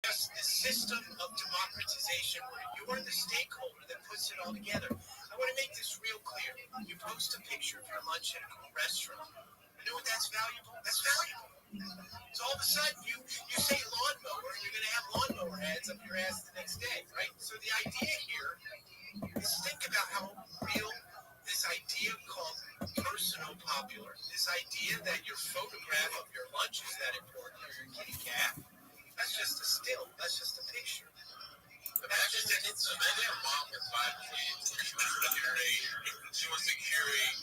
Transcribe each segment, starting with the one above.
just the system of democratization where you're the stakeholder that puts it all together. I want to make this real clear. You post a picture of your lunch at a cool restaurant. You know what that's valuable? That's valuable. So all of a sudden you say lawnmower, and you're going to have lawnmower ads up your ass the next day, right? So the idea here is think about how real this idea called personal popular, this idea that your photograph of your lunch is that important, or your kitty cat, that's just a still, that's just a picture. Imagine a mom with 5 kids. She wants to curate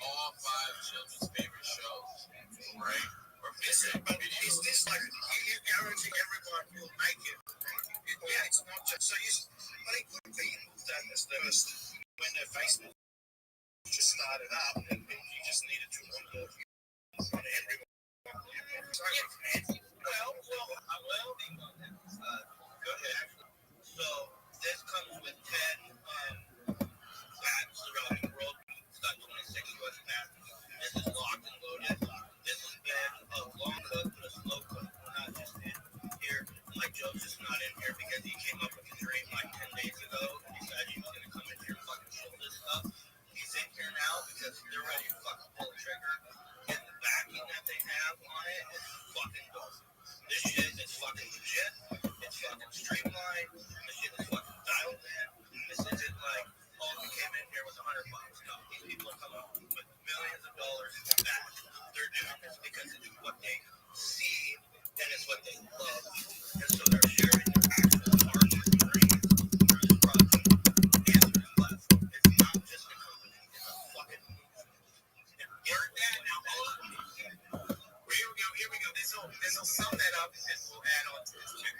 all 5 children's favorite shows, right? Or but is this like you guarantee everyone will make it? Yeah, it's not just so you. But it could be that as first when their Facebook just started up and you just needed to onboard everyone. Go ahead. So this comes with 10 patents around the world. It's got 26 US patents. This is locked and loaded. This has been a long cook and a slow cook. We're not just in here. Like Joe's just not in here because he came up with a dream like 10 days ago and decided he was going to come in here and fucking show this stuff. He's in here now because they're ready to fucking pull the trigger. And the backing that they have on it is fucking dope. This shit is fucking legit. It's fucking streamlined. This shit is fucking dialed in. This isn't like, oh, we came in here with $100. No, these people are coming up with millions of dollars back. They're doing this because it's what they see and it's what they love. And so they're sharing their actual heart and dreams through this product. The answer is left. It's not just a company. It's a fucking movement. And heard that? Now, hold on. Here we go. This will sum that up and we'll add on to this too.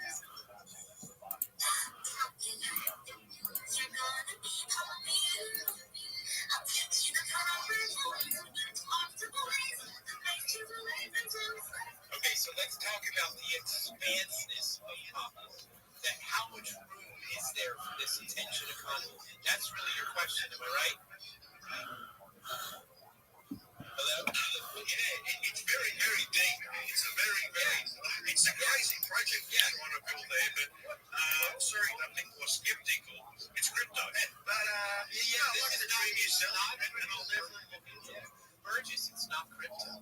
Okay, so let's talk about the expansiveness of pop-up. That how much room is there for this attention economy? That's really your question, am I right? Hello? Yeah, it's very, very deep. It's a it's a crazy project you want to build there, but sorry, I'm being more skeptical. It's crypto. But this is a dream you're selling, and I'll definitely look into it. Burgess, it's not crypto.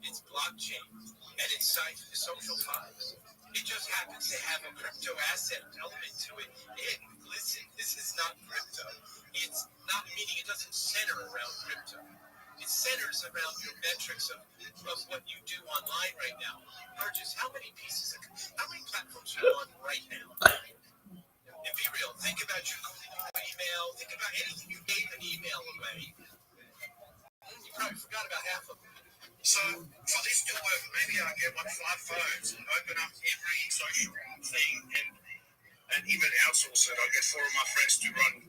It's blockchain, and it's social files. It just happens to have a crypto asset element to it. And listen, this is not crypto. It's not meaning it doesn't center around crypto. It centers around your metrics of what you do online right now. Burgess, how many platforms are you on right now? And be real. Think about your Google email. Think about anything you gave an email away. You probably forgot about half of them. So for this to work, maybe I'll get 5 phones and open up every social thing and even outsource it. I'll get 4 of my friends to run.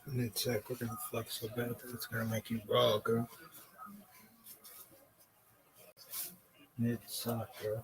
And it's like we're gonna flex so bad that it's gonna make you raw, girl. It's bro.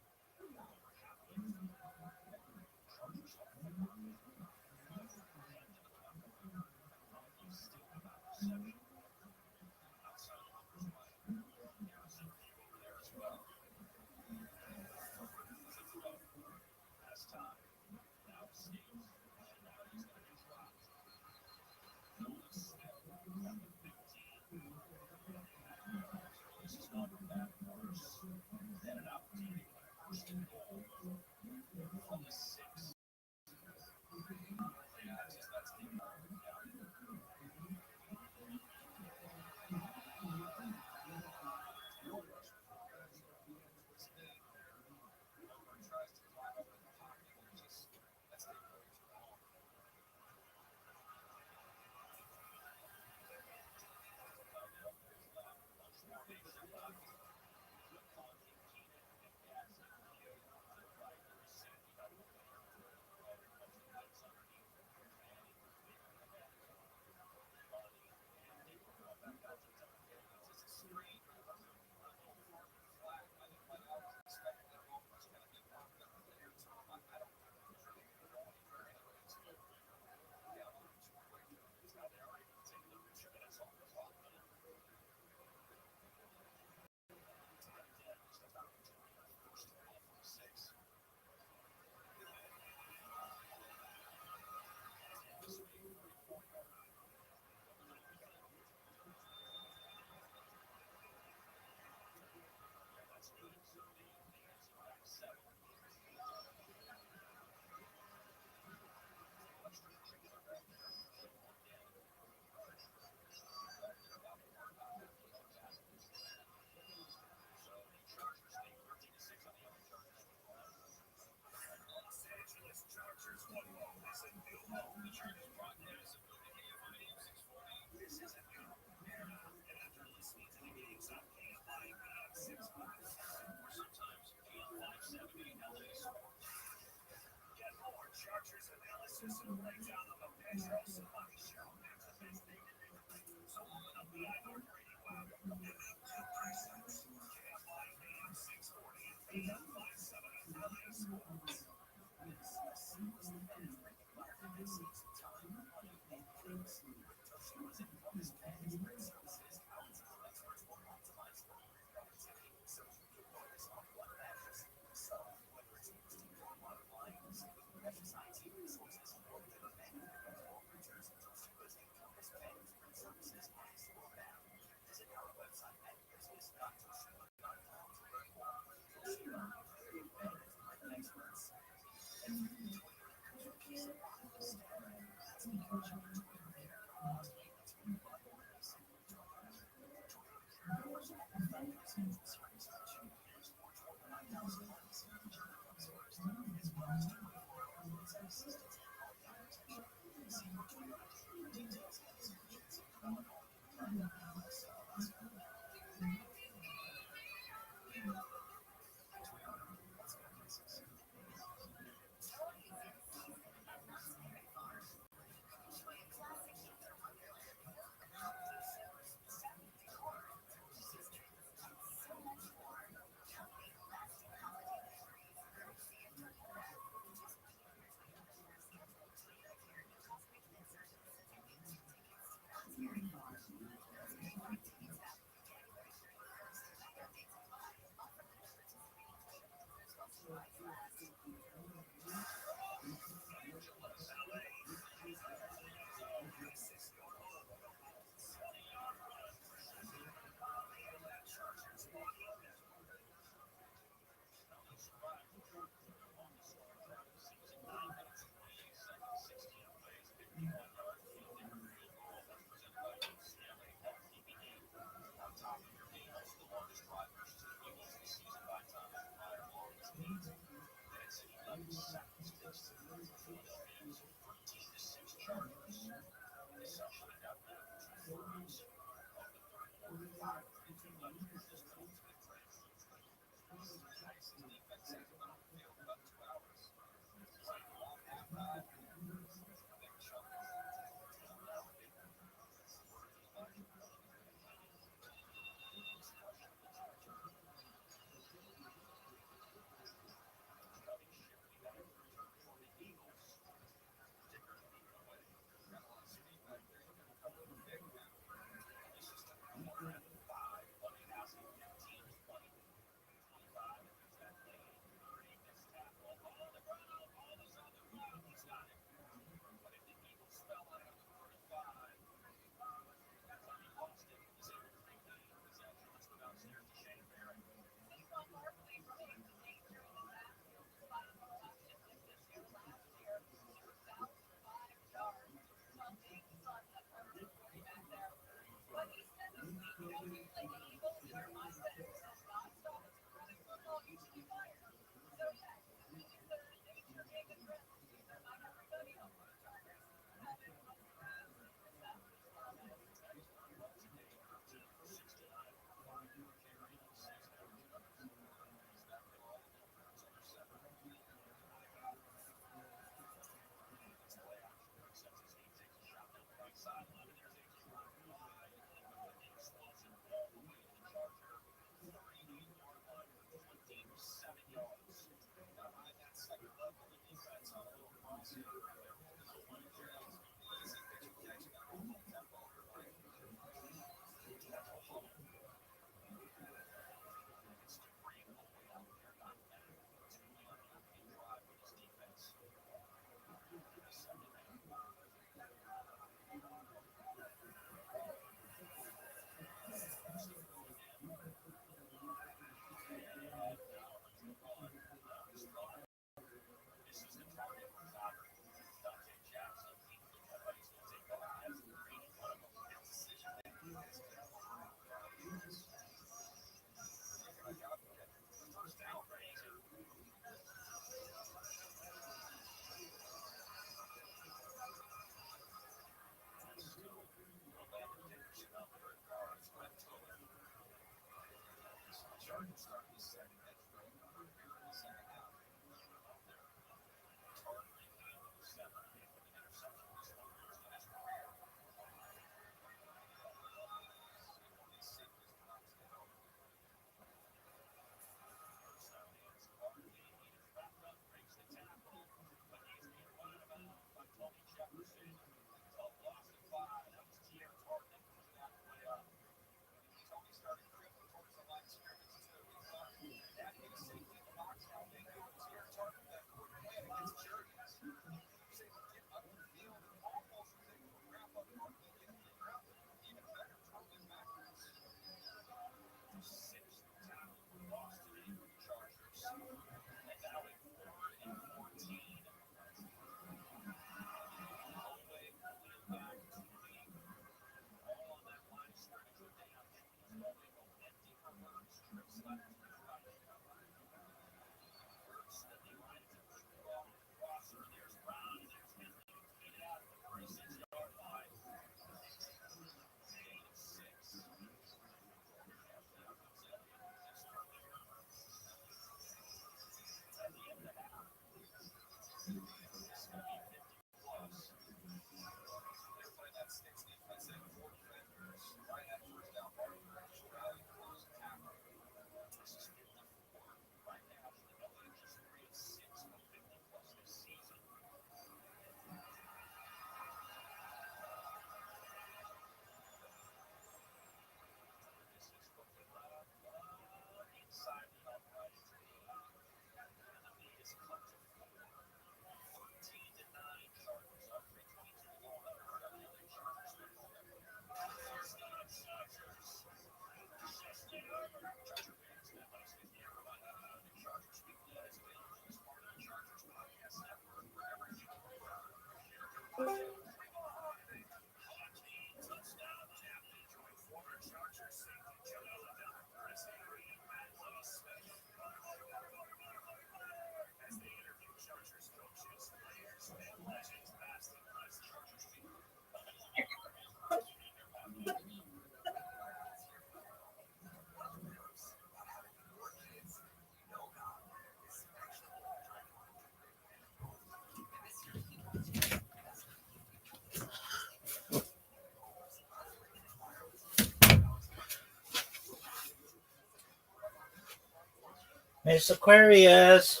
Miss Aquarius,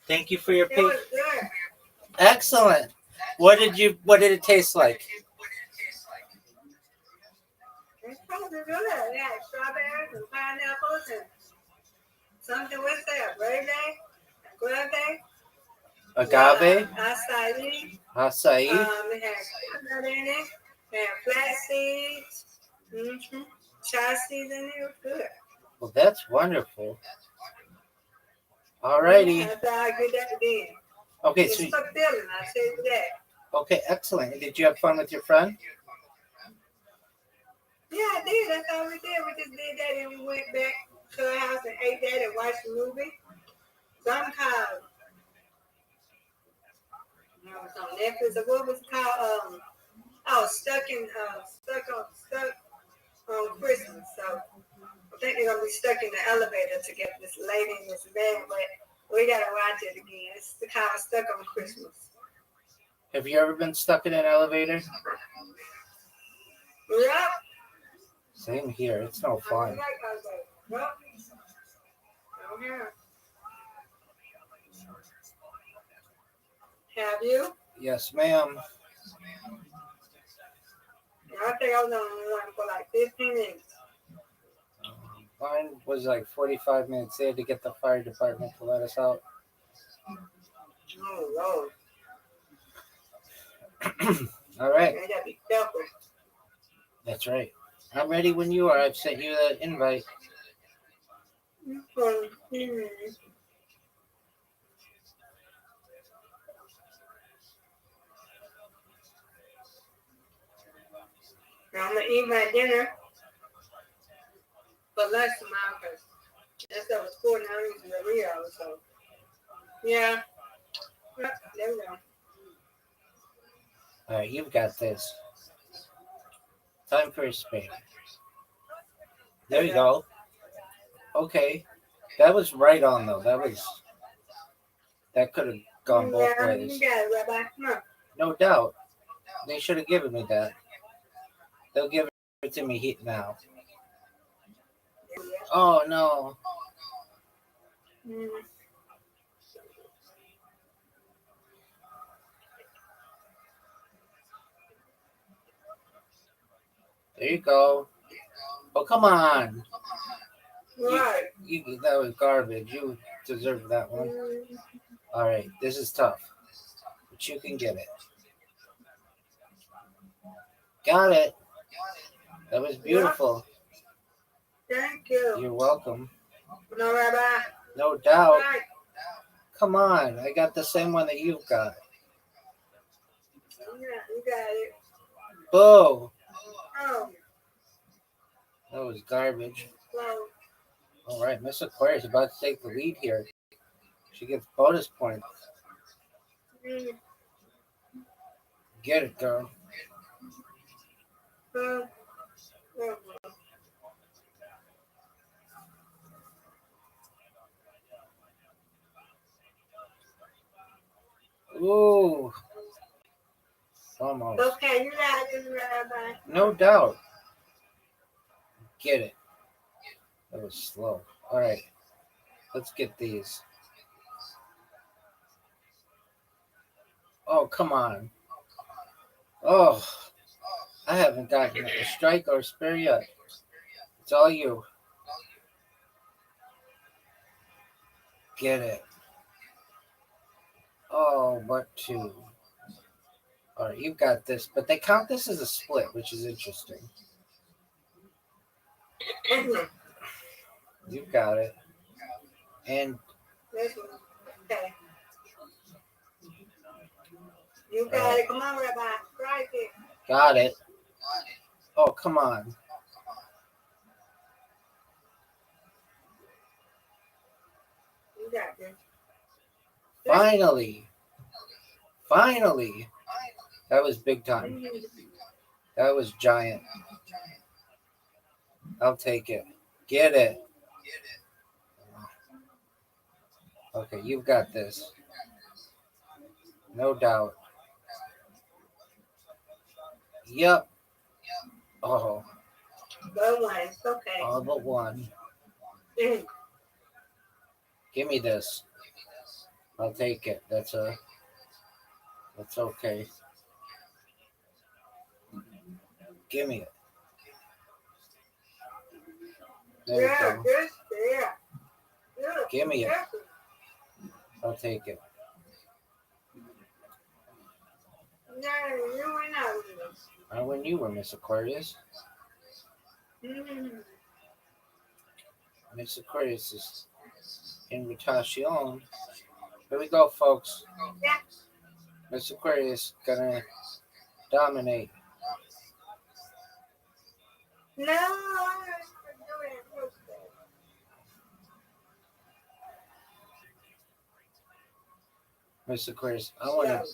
thank you for your It was patience. good. Excellent. What did it taste like? It's supposed to be good. They had strawberries and pineapples and something with that. Raisin, guave, Agave, acai. acai. It had coconut in it. It had flax seeds. Chia seeds in it. It was good. Well, that's wonderful. Alrighty. Yeah, I thought I'd get that again. Okay, It's so fulfilling, I tell you that. okay, excellent. Did you have fun with your friend? Yeah, I did. That's all we did. We just did that and we went back to the house and ate that and watched the movie. Something called, it was on Netflix. Or what was it called? Stuck on Christmas. So I think they're gonna be stuck in the elevator to get this lady and this man, but we gotta watch it again. It's called Stuck on Christmas. Have you ever been stuck in an elevator? Yep. Same here. It's no fun. Yep. Okay. Have you? Yes, ma'am. I think I was on one for like 15 minutes. Mine was like 45 minutes. They had to get the fire department to let us out. Oh, Lord. All right. You gotta be careful. That's right. I'm ready when you are. I've sent you the invite. I'm gonna eat my dinner for lunch tomorrow because that stuff was cool. Now I'm using the Rio, so yeah. There we go. All right, you've got this. Time for a spin. There you go. Okay. That was right on, though. That could have gone both Yeah, ways. you got it, Rabbi. Come on. No doubt. They should have given me that. They'll give it to me now. Oh, no. Mm. There you go. Oh, come on. Right. That was garbage. You deserve that one. All right. This is tough. But you can get it. Got it. That was beautiful. Thank you. You're welcome. No, Rabbi. No doubt. Right. Come on. I got the same one that you've got. Yeah, you got it. Boo. Oh, That was garbage. well, All right. Miss Aquarius about to take the lead here. She gets bonus points. mm, Get it, girl. well, well. Ooh. Almost. Okay, you got it, Rabbi. No doubt. Get it. That was slow. All right. Let's get these. Oh, come on. Oh, I haven't gotten a strike or a spare yet. It's all you. Get it. Oh, but two. All right, you've got this. But they count this as a split, which is interesting. You've got it. And Okay. You got it. Come on, Rabbi. Strike it. got it. Oh, come on. You got this. Finally. Finally. That was big time. That was giant. I'll take it. Get it. Okay, you've got this. No doubt. Yep. Oh, But one. It's okay. all but one. Mm. Give me this. I'll take it. That's okay. Give me it. There you Yeah, go. good. Yeah. Good. Give me it. Yeah. I'll take it. Yeah, you went out with it. When you were Miss Aquarius. Mm. Miss Aquarius is invitation. Here we go, folks. Yeah. Miss Aquarius gonna dominate. No, I ain't doing it. Miss Aquarius, I want to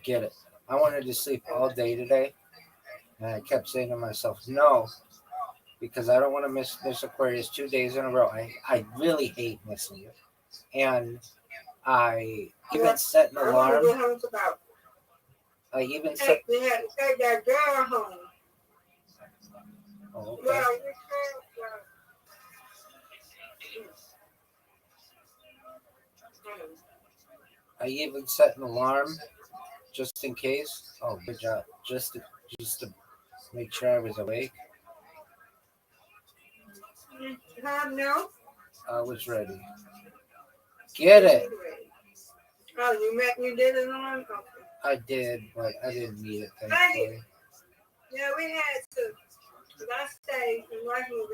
get it. I wanted to sleep all day today, and I kept saying to myself, no, because I don't want to miss Miss Aquarius 2 days in a row. I really hate missing you. And I even set an I want to alarm. go home about. I even set. We had to take that girl home. Oh, okay. Well, we can't. I even set an alarm just in case. Oh, good job. Just to make sure I was awake. No. I was ready. Get it. Oh, you did it on? Okay. I did, but I didn't need it, thankfully. Yeah, we had to. Because I stayed in Washington,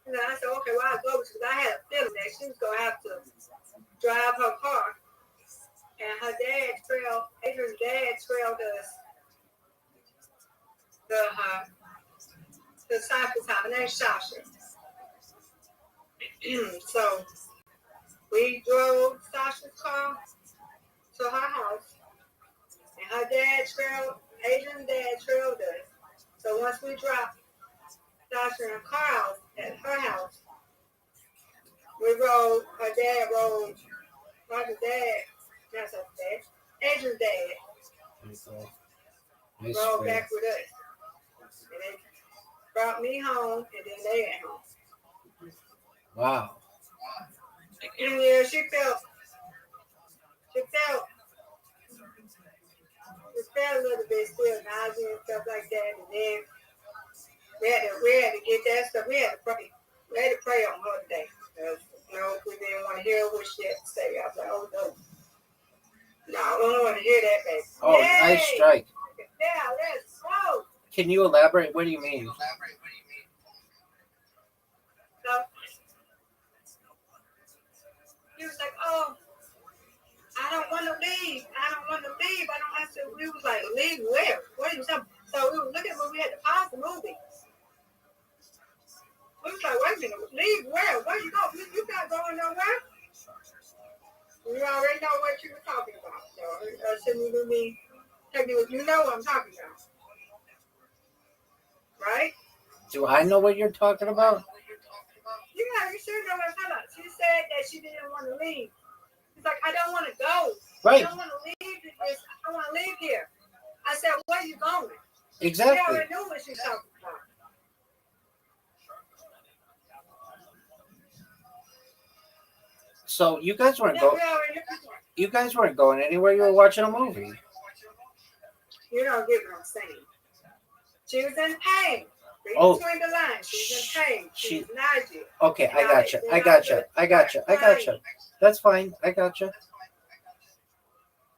and then I said, okay, well, I'll go because I had a feeling that she was going to have to drive her car. And her dad Adrian's dad trailed us to Cypress House, and that's Sasha. So we drove Sasha's car to her house, and Adrian's dad trailed us. So once we dropped Sasha in her car at her house, her dad rode, Sasha's dad, not Sasha's dad, Adrian's dad rode back with us. And they brought me home, and then they went home. Wow. And yeah, she felt a little bit still nausea and stuff like that. And then we had to get that stuff. We had to pray on her day. We didn't want to hear what she had to say. I was like, oh no. No, I don't want to hear that, baby. Oh, Yay! nice strike. Yeah, let's go. Can you elaborate? What do you mean? So he was like, oh, I don't want to leave. I said, we was like, leave where? What are you talking? So we were looking when we had to pause the movie. We was like, wait a minute, leave where? Where you go? You not going nowhere? You already know what you were talking about. So shouldn't even be taking you know what I'm talking about. Right? Do I know what you're talking about? Yeah, you sure know what I'm talking about. She said that she didn't want to leave. She's like, I don't want to go. Right. I don't want to leave this. I don't want to leave here. I said, where are you going? Exactly. She already knew what she was talking about. So you guys weren't going anywhere. You were watching a movie. You don't get what I'm saying. She was in pain. Oh, between the lines. She's in pain. She's nausea. Okay, I gotcha. That's fine. I gotcha.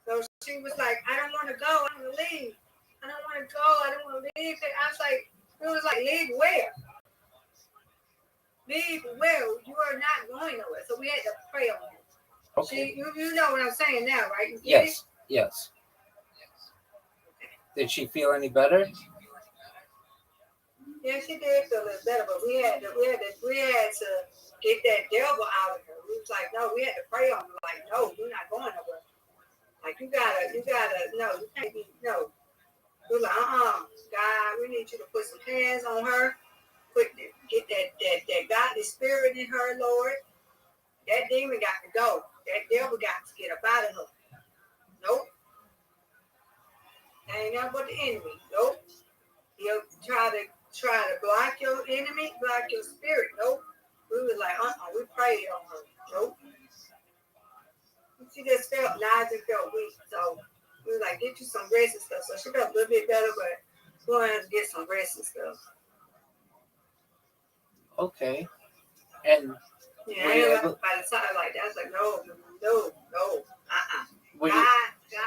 So she was like, I don't want to go. I don't want to leave. I don't want to go. I don't want to leave. I was like, it was like, leave where? Leave where? You are not going nowhere. So we had to pray on her. Okay. You know what I'm saying now, right? Yes. Did she feel any better? Yeah, she did feel a little better, but we had to get that devil out of her. We was like, no, we had to pray on her. Like, no, you're not going nowhere. Like, you gotta, no, you can't be, no. We were like, God, we need you to put some hands on her. Get that godly spirit in her, Lord. That demon got to go. That devil got to get up out of her. Nope. That ain't nothing but the enemy. Nope. He'll try to block your enemy, block your spirit. Nope. We were like, we prayed on her. Nope. She just felt nausea, felt weak. So we were like, get you some rest and stuff. So she felt a little bit better, but we're going to have to get some rest and stuff. Okay. And yeah, by the time like that, I was like, no. God is not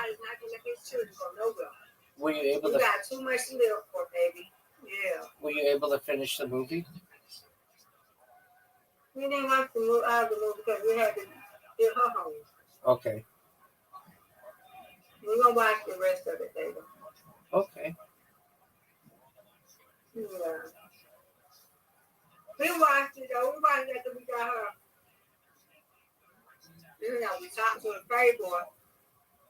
going to let his children go nowhere. Were you able to? Got too much to live for, baby. Yeah. Were you able to finish the movie? We didn't have to move out of the movie because we had to get her home. Okay. We're going to watch the rest of it later. Okay. Yeah. We watched it though. We watched it after we got her. You know, we talked to the Playboy.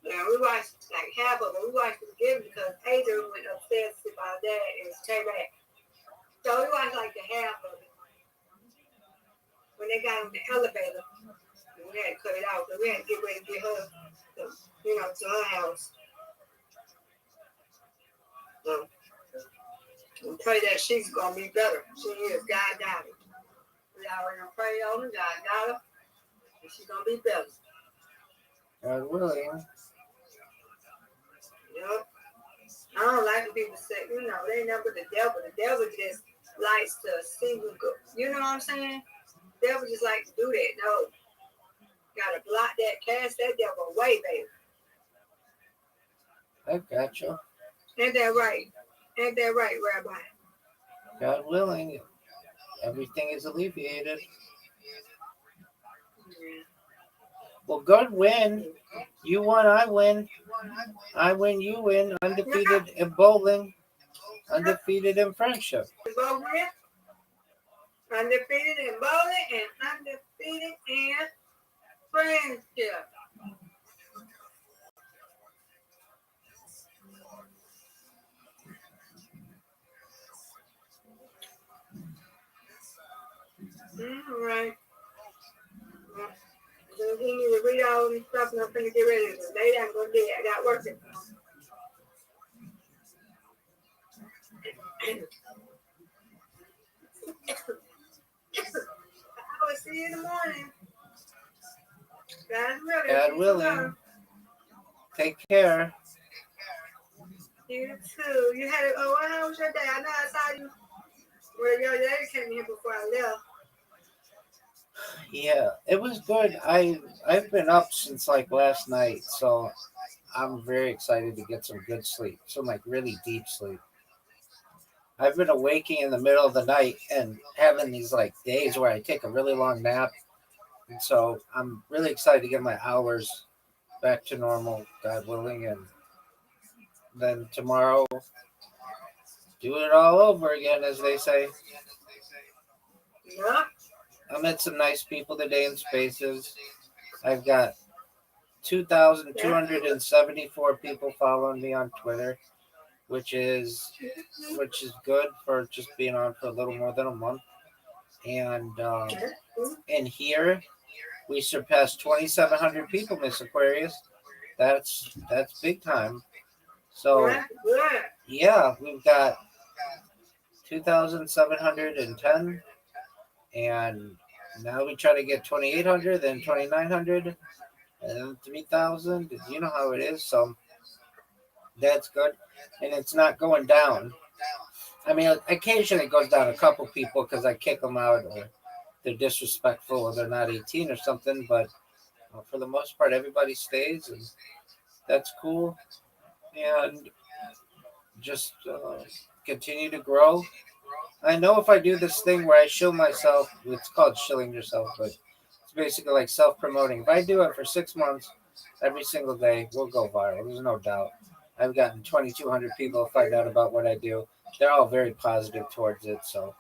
Yeah, we watched like half of it. We watched the beginning because Adrian went upstairs to see my dad and came back. So we watched like the half of it. When they got on the elevator, we had to cut it out because we had to get ready to get her, to her house. So we pray that she's gonna be better. She is. God got it. We already prayed on her. God got her, and she's gonna be better. God willing. Yep. I don't like when people say, they never the devil. The devil just likes to see you go. You know what I'm saying? The devil just like to do that. No. Gotta block that, cast that devil away, baby. I got you. Ain't that right? Ain't that right, Rabbi? God willing, everything is alleviated. Yeah. Well, good win. You won, I win. I win, you win. Undefeated in bowling. Undefeated in friendship. Undefeated in bowling and undefeated in friendship. All right. We need to read all this stuff and I'm finna get ready. Later I'm gonna do it. I got work to do. I will see you in the morning. God willing. Take care. You too. You had how was your day? I know I saw you. Well, your lady came here before I left. Yeah, it was good. I've been up since like last night, so I'm very excited to get some good sleep. Some like really deep sleep. I've been awaking in the middle of the night and having these like days where I take a really long nap. And so I'm really excited to get my hours back to normal, God willing, and then tomorrow do it all over again, as they say. Yeah. I met some nice people today in Spaces. I've got 2,274 people following me on Twitter, which is good for just being on for a little more than a month. And in here, we surpassed 2,700 people, Miss Aquarius. That's big time. So yeah, we've got 2,710, and now we try to get 2,800, then 2,900, and then 3,000. You know how it is. So that's good, and it's not going down. I mean, occasionally it goes down a couple people because I kick them out or they're disrespectful or they're not 18 or something. But for the most part, everybody stays, and that's cool. And just continue to grow. I know if I do this thing where I shill myself, it's called shilling yourself, but it's basically like self-promoting. If I do it for 6 months, every single day, we'll go viral. There's no doubt. I've gotten 2,200 people find out about what I do. They're all very positive towards it, so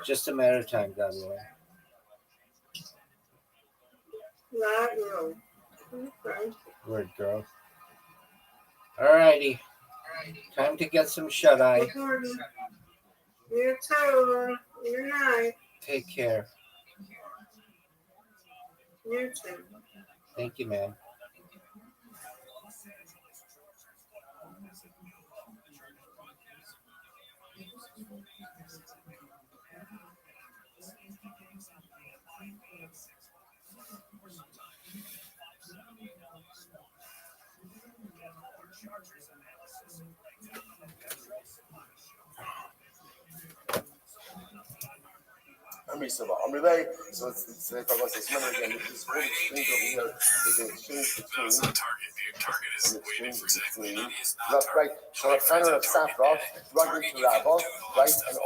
just a matter of time, God willing. Word, girl. Alrighty. Time to get some shut-eye. You too. Good night. Take care. You too. Thank you, man. I'm Rabbi. So it's again. This whole exchange over here is an exchange between in the between right, so a friend of Safra, running to Rabbi, right, and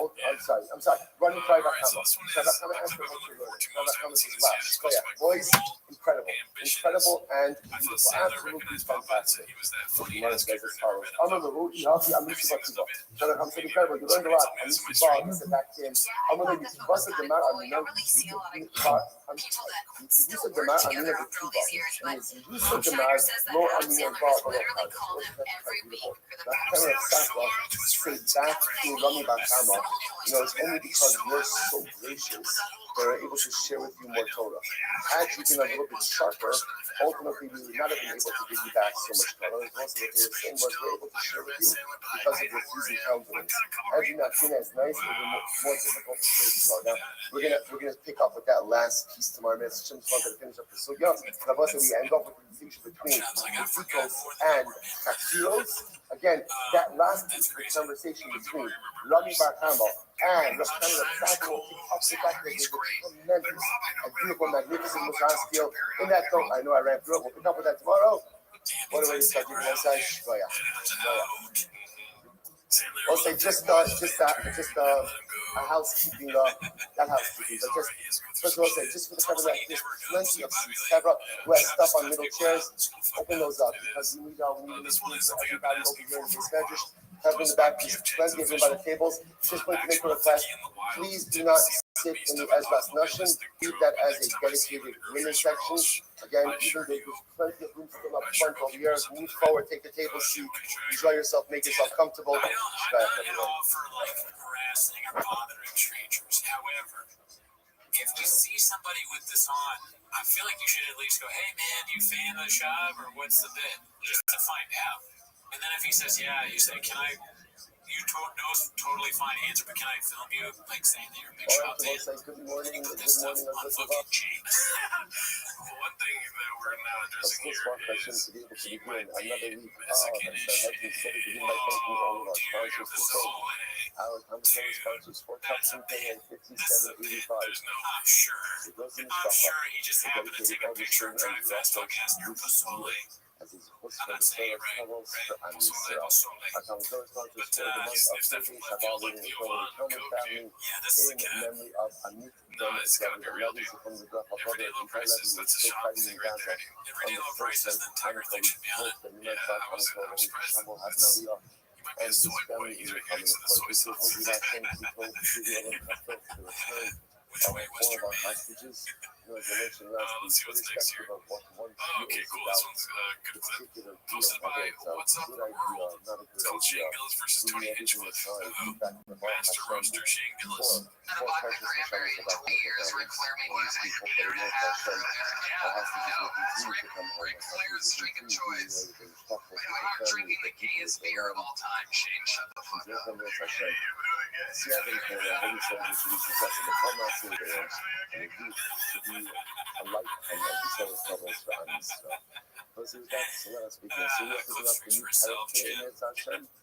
I'm sorry, running to Rabbi Kama. Boys, incredible and beautiful, absolutely fantastic. I'm on the road, you have I'm incredible, you learned a lot. I'm back in. I'm going to bust the amount of you said the amount of it's only because you're so gracious they're able to share with you more Torah. Had you been a little bit sharper, ultimately we would not have been able to give you back so much Torah. Most of what they were saying was we're able to share with you because of your refusing countenance. Had you not been as nice, it would be more difficult to share with you. Now we're gonna pick up with that last piece tomorrow. I just wanted to finish up the sugya. We end up with the distinction between Mutikos and Chakiros. Again, that last piece of the conversation between Rabbi Bar Hama and the kind of cycle up the back that is tremendous and beautiful, magnificent Musar skill. In that note, I know I ran through it. We'll pick up with that tomorrow. What do we start doing inside? I'll say just a housekeeping, not housekeeping, but just first of all, say just for the cover that there's plenty of seats. Cover who has stuff on middle chairs, open those up because we need this room for everybody over here in this medrash. Cover in the back, there's plenty of room by the tables. Just going to make a request. Please do not sit in the Ezras Nashim. Keep that as a dedicated women's section. Again, even though there's plenty of room still up front over here, move forward, take a table seat, enjoy yourself, make yourself comfortable. I don't at all for harassing or bothering strangers. However, if you see somebody with this on, I feel like you should at least go, "Hey man, you fan of the shop or what's the bit?" Just to find out. And then if he says, "Yeah," you say, "Can I?" You know it's totally fine answer, but can I film you like saying that you're a big shop fan? Good morning. Good morning. On fucking chain. One thing that we're now addressing here is keep my name as a condition. Oh, dear, this is all I'm sure he just happened to take a picture and drive fast on Castner Pasole. I'm not saying it right, Pasole. But if Stephen feels like the Oman Coke dude, yeah, this is a cat. No, it's gotta be real, dude. Everyday low prices, that's a shop thing right there, dude. Everyday low prices, the entire thing should be on it. Yeah, I was surprised. You might be a soy boy, he's right here, so the soy sauce. Which way was your man? Let's see what's next here. Oh, okay, cool. This one's a good clip. Posted by What's Up World. It's called Shane Gillis versus Tony Hinchcliffe. Master Roaster Shane Gillis. Been a vodka cranberry in 20 years. Ric Flair made music. Ric Flair's drink of choice. I know you're drinking the gayest beer of all time. Shane, shut the fuck up.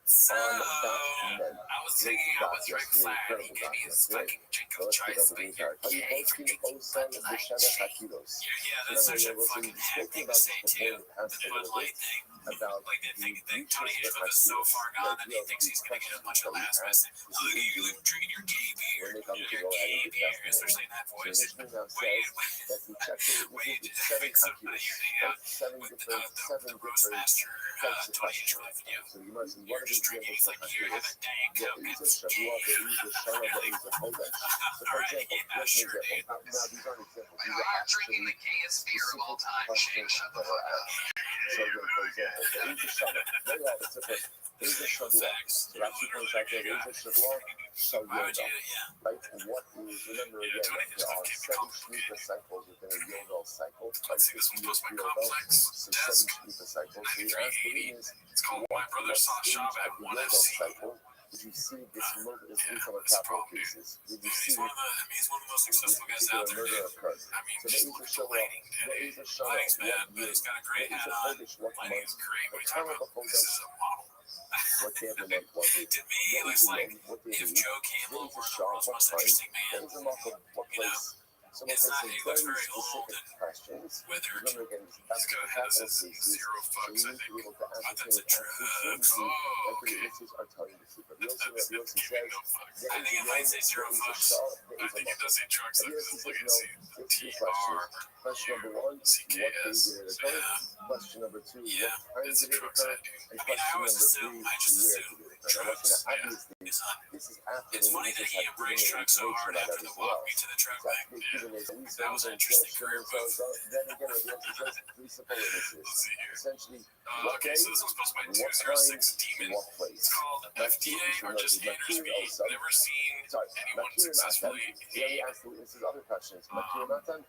So, I was hanging out with Ric Flair. He gave me his fucking drink of choice, but you're gay for drinking Bud Light. Yeah, that's such a fucking heck thing to say, too. The Bud Light thing. Like, they think that Tony Hinchcliffe is so far gone that he thinks he's gonna get a bunch of laughs by saying, "Look at you drinking your gay beer. Your gay beer," especially in that voice. Wait, wait, so you're hanging out with the Roastmaster Tony Hinchcliffe, and you're just drinking. He's like, "Here, have a Diet Coke. It's gay." Alright, yeah, sure, dude. I know you're drinking the gayest beer of all time. Shane, shut the fuck up. Facts. Why would you? Yeah. Right, and what is, remember again, there are 7 Shmita cycles within a Yovel cycle. Let's see, this one's posted by Complex So Desk 7 Shmita cycles. So you ask the 9380. is, It's called My Brother Saw Shop at 1FC. did you see this murder is from a capital cases? Did you see He's one of the most successful guys out there, dude. I mean, just look at the lighting, dude. Lighting's bad, but he's got a great hat on. Lighting's great. What are you talking about? This is a model. To me, it looks like if Joe Campbell were the world's most interesting man. Someone It's says not, some he looks very very old specific and questions. withered. Remember again, He's that's got the has capital this cases, zero so fucks, you I need to think. be able to But ascertain that's a with absolute drugs. certainty Oh, that the okay. witnesses are telling the truth. Rabbi Yossi That's says, keeping no fucks. there I is think a if I yom, say zero there is a fucks, shah, there I is a think it does machal. say drugs though, Rabbi because Yossi it's like says, it's no, it's two TR. questions. Question number one, what day CKS. did it occur? Yeah. Question number two, Yeah, what time it's did the it drugs occur? I do. And I mean, I question always number assume, three, I just where assume did it occur? Now, drugs. listen, Yeah. obviously, It's not. this is after It's the funny that witnesses he have given embraced their drugs so information hard on after that the as walk well. me to the drug It's bank. actually Yeah. given their at least That was an interesting career move. then again, Rabbi Yossi says three simple witnesses. Let's see here. Essentially, what Okay, day, so this was posted by what 206 time, Demon. what place. It's called FDA or just Haters Beat. Never seen anyone successfully Then he hate. asked the witnesses other questions. Makir Matan, do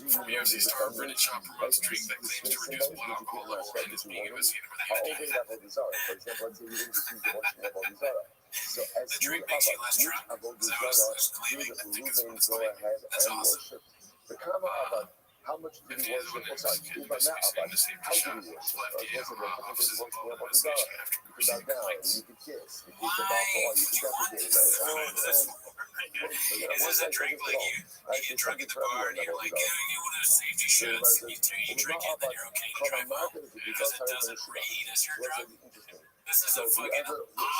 you know the Yossi Star defendant? British shop promotes drink that claims to reduce blood alcohol level and is being investigated for the How old is FDA. that Vodizara? For example, let's say you didn't receive the washing of Vodizara. So as The you drink makes you less Abad, drunk. Avodah Is that what Zarah, it's claiming? I think it's what it's go claiming. ahead That's and awesome. worship. The Kama Abad, how much did he FDA is worship? what it Oh, sorry, is. Uba Ma Abad, The safety how shop. did he worship? Full FDA offices involved in Avodah investigation Zarah. after You could receiving bow down, complaints. you could kiss, the kids Why of alcohol, you would could you want defecate, this? right? Is this a drink like you get drunk at the bar and you're like, yeah, you want a safety shots, and you drink it, then you're okay to drive home? Because it doesn't read as you're drunk? This is a fucking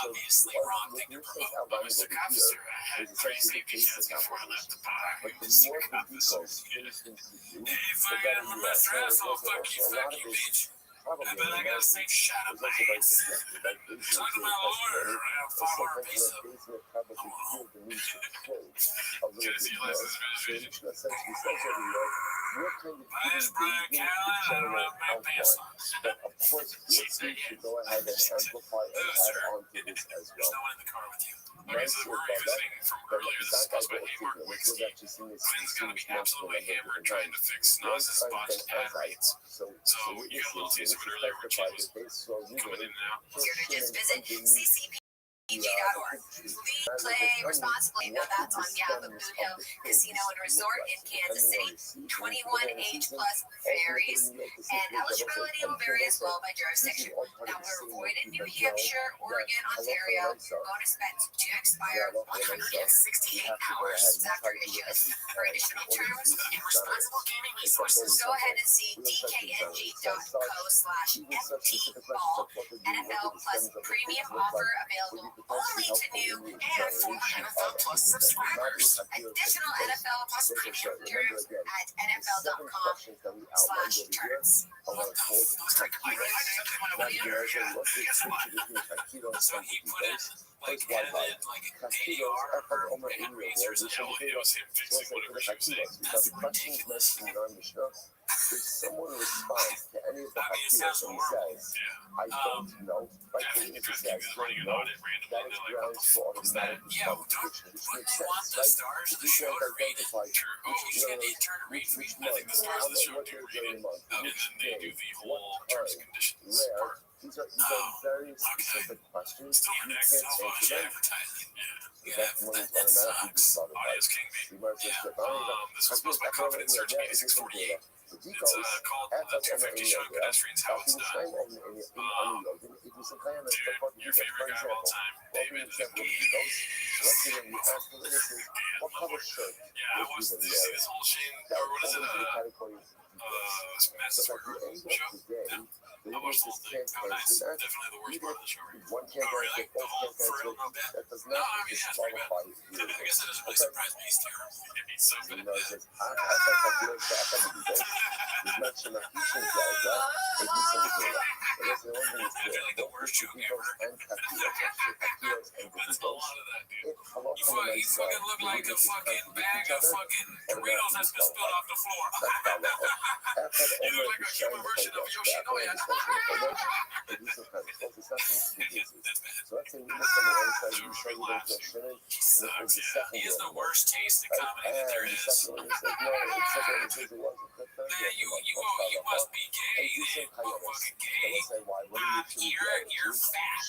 obviously wrong thing to promote. But Mr. Officer, I had three safety shots before I left the bar. But He the was the more secret the officer. details faced into you, Hey, the fucking, better I'm you a are. So Mr. there's Asshole, also fuck a lot you, of this bitch. probably I bet I got a safe shot is of my also very hands. subjective. Like Asian Talk to my lawyer. I have $500 piece of. basement probably feel the need to close a little Can I bit see your more. license So registration? which essentially says everywhere, what kind of My name's giving Brian do you Callen. the I don't general have my pants outline? on. But of course, She PhD said should yes. go ahead and She said, amplify and "No, add sir. on to this as There's well. no one in the car with you." Okay, Nice so to we're brother, revisiting from but earlier. This that is guy posted by got A. Mark we've Wixie. actually seen this Flynn's got to be multiple absolutely different hammered times. trying to fix One Nas's time botched been ad anti, reads. so So you got a little taste of it earlier with testified changes that they saw you coming in and out. Here to just visit ccpg.org. Lead, play responsibly. Now that's on behalf of Boot Hill Casino and Resort in Kansas City. 21 age plus varies, and eligibility will vary as well by jurisdiction. Now we're avoiding New Hampshire, Oregon, Ontario. Bonus bets do expire 168 hours after issuance. For additional terms and responsible gaming resources, go ahead and see dkng.co/ftball. NFL Plus premium offer available only to new and former NFL Plus subscribers. Additional NFL Plus premium terms at nfl.com/terms. What the fuck? What do you know? Guess what? So he put in like edited like AR or answers and it was him fixing whatever she was saying. That's ridiculous. If someone responds to any of the I mean, it sounds and horrible. says, Yeah. I don't know, Definitely interesting because running an audit randomly that and is they're like, what the grounds for fuck was that? automatic Yeah, well, don't which you want the stars of the show to read it? Sure. Oh, you get the intern to read for you. I think the stars of the show do read it. And then they do the whole terms and conditions part. These are very specific questions. Still You connects can't so much answer them. advertising. Yeah. That's when it's That automatically sucks. disqualified. Audio's king, baby. You might just Yeah. get on. This was posted by Confidence Search 8648. It's called The 250 Showing Pedestrians How It's Done. Dude, your favorite guy of all time, David Gage. What color shirt? Yeah, I watched. Did you see this whole Shane, or what is it? Matt Stewart show? Yeah. I watched the whole thing. Oh, nice. Definitely the worst part of the show right now. One can't Oh, really? answer, The both whole can't for real, answer. not bad. That does No, not I mean, yeah, it's pretty bad. disqualify you. I guess that doesn't really surprise me. He's terrible. He's so good at that. There's much in the kitchen, I feel like the worst joke ever. But it's a lot of that, dude. You fucking look like a fucking bag of fucking Doritos that's been spilled off the floor. You look like a human version of Yoshinoya. That's bad. He sucks, yeah. He has the worst taste in comedy that there is. Man, you must be gay. Then. Fucking gay. You're fat.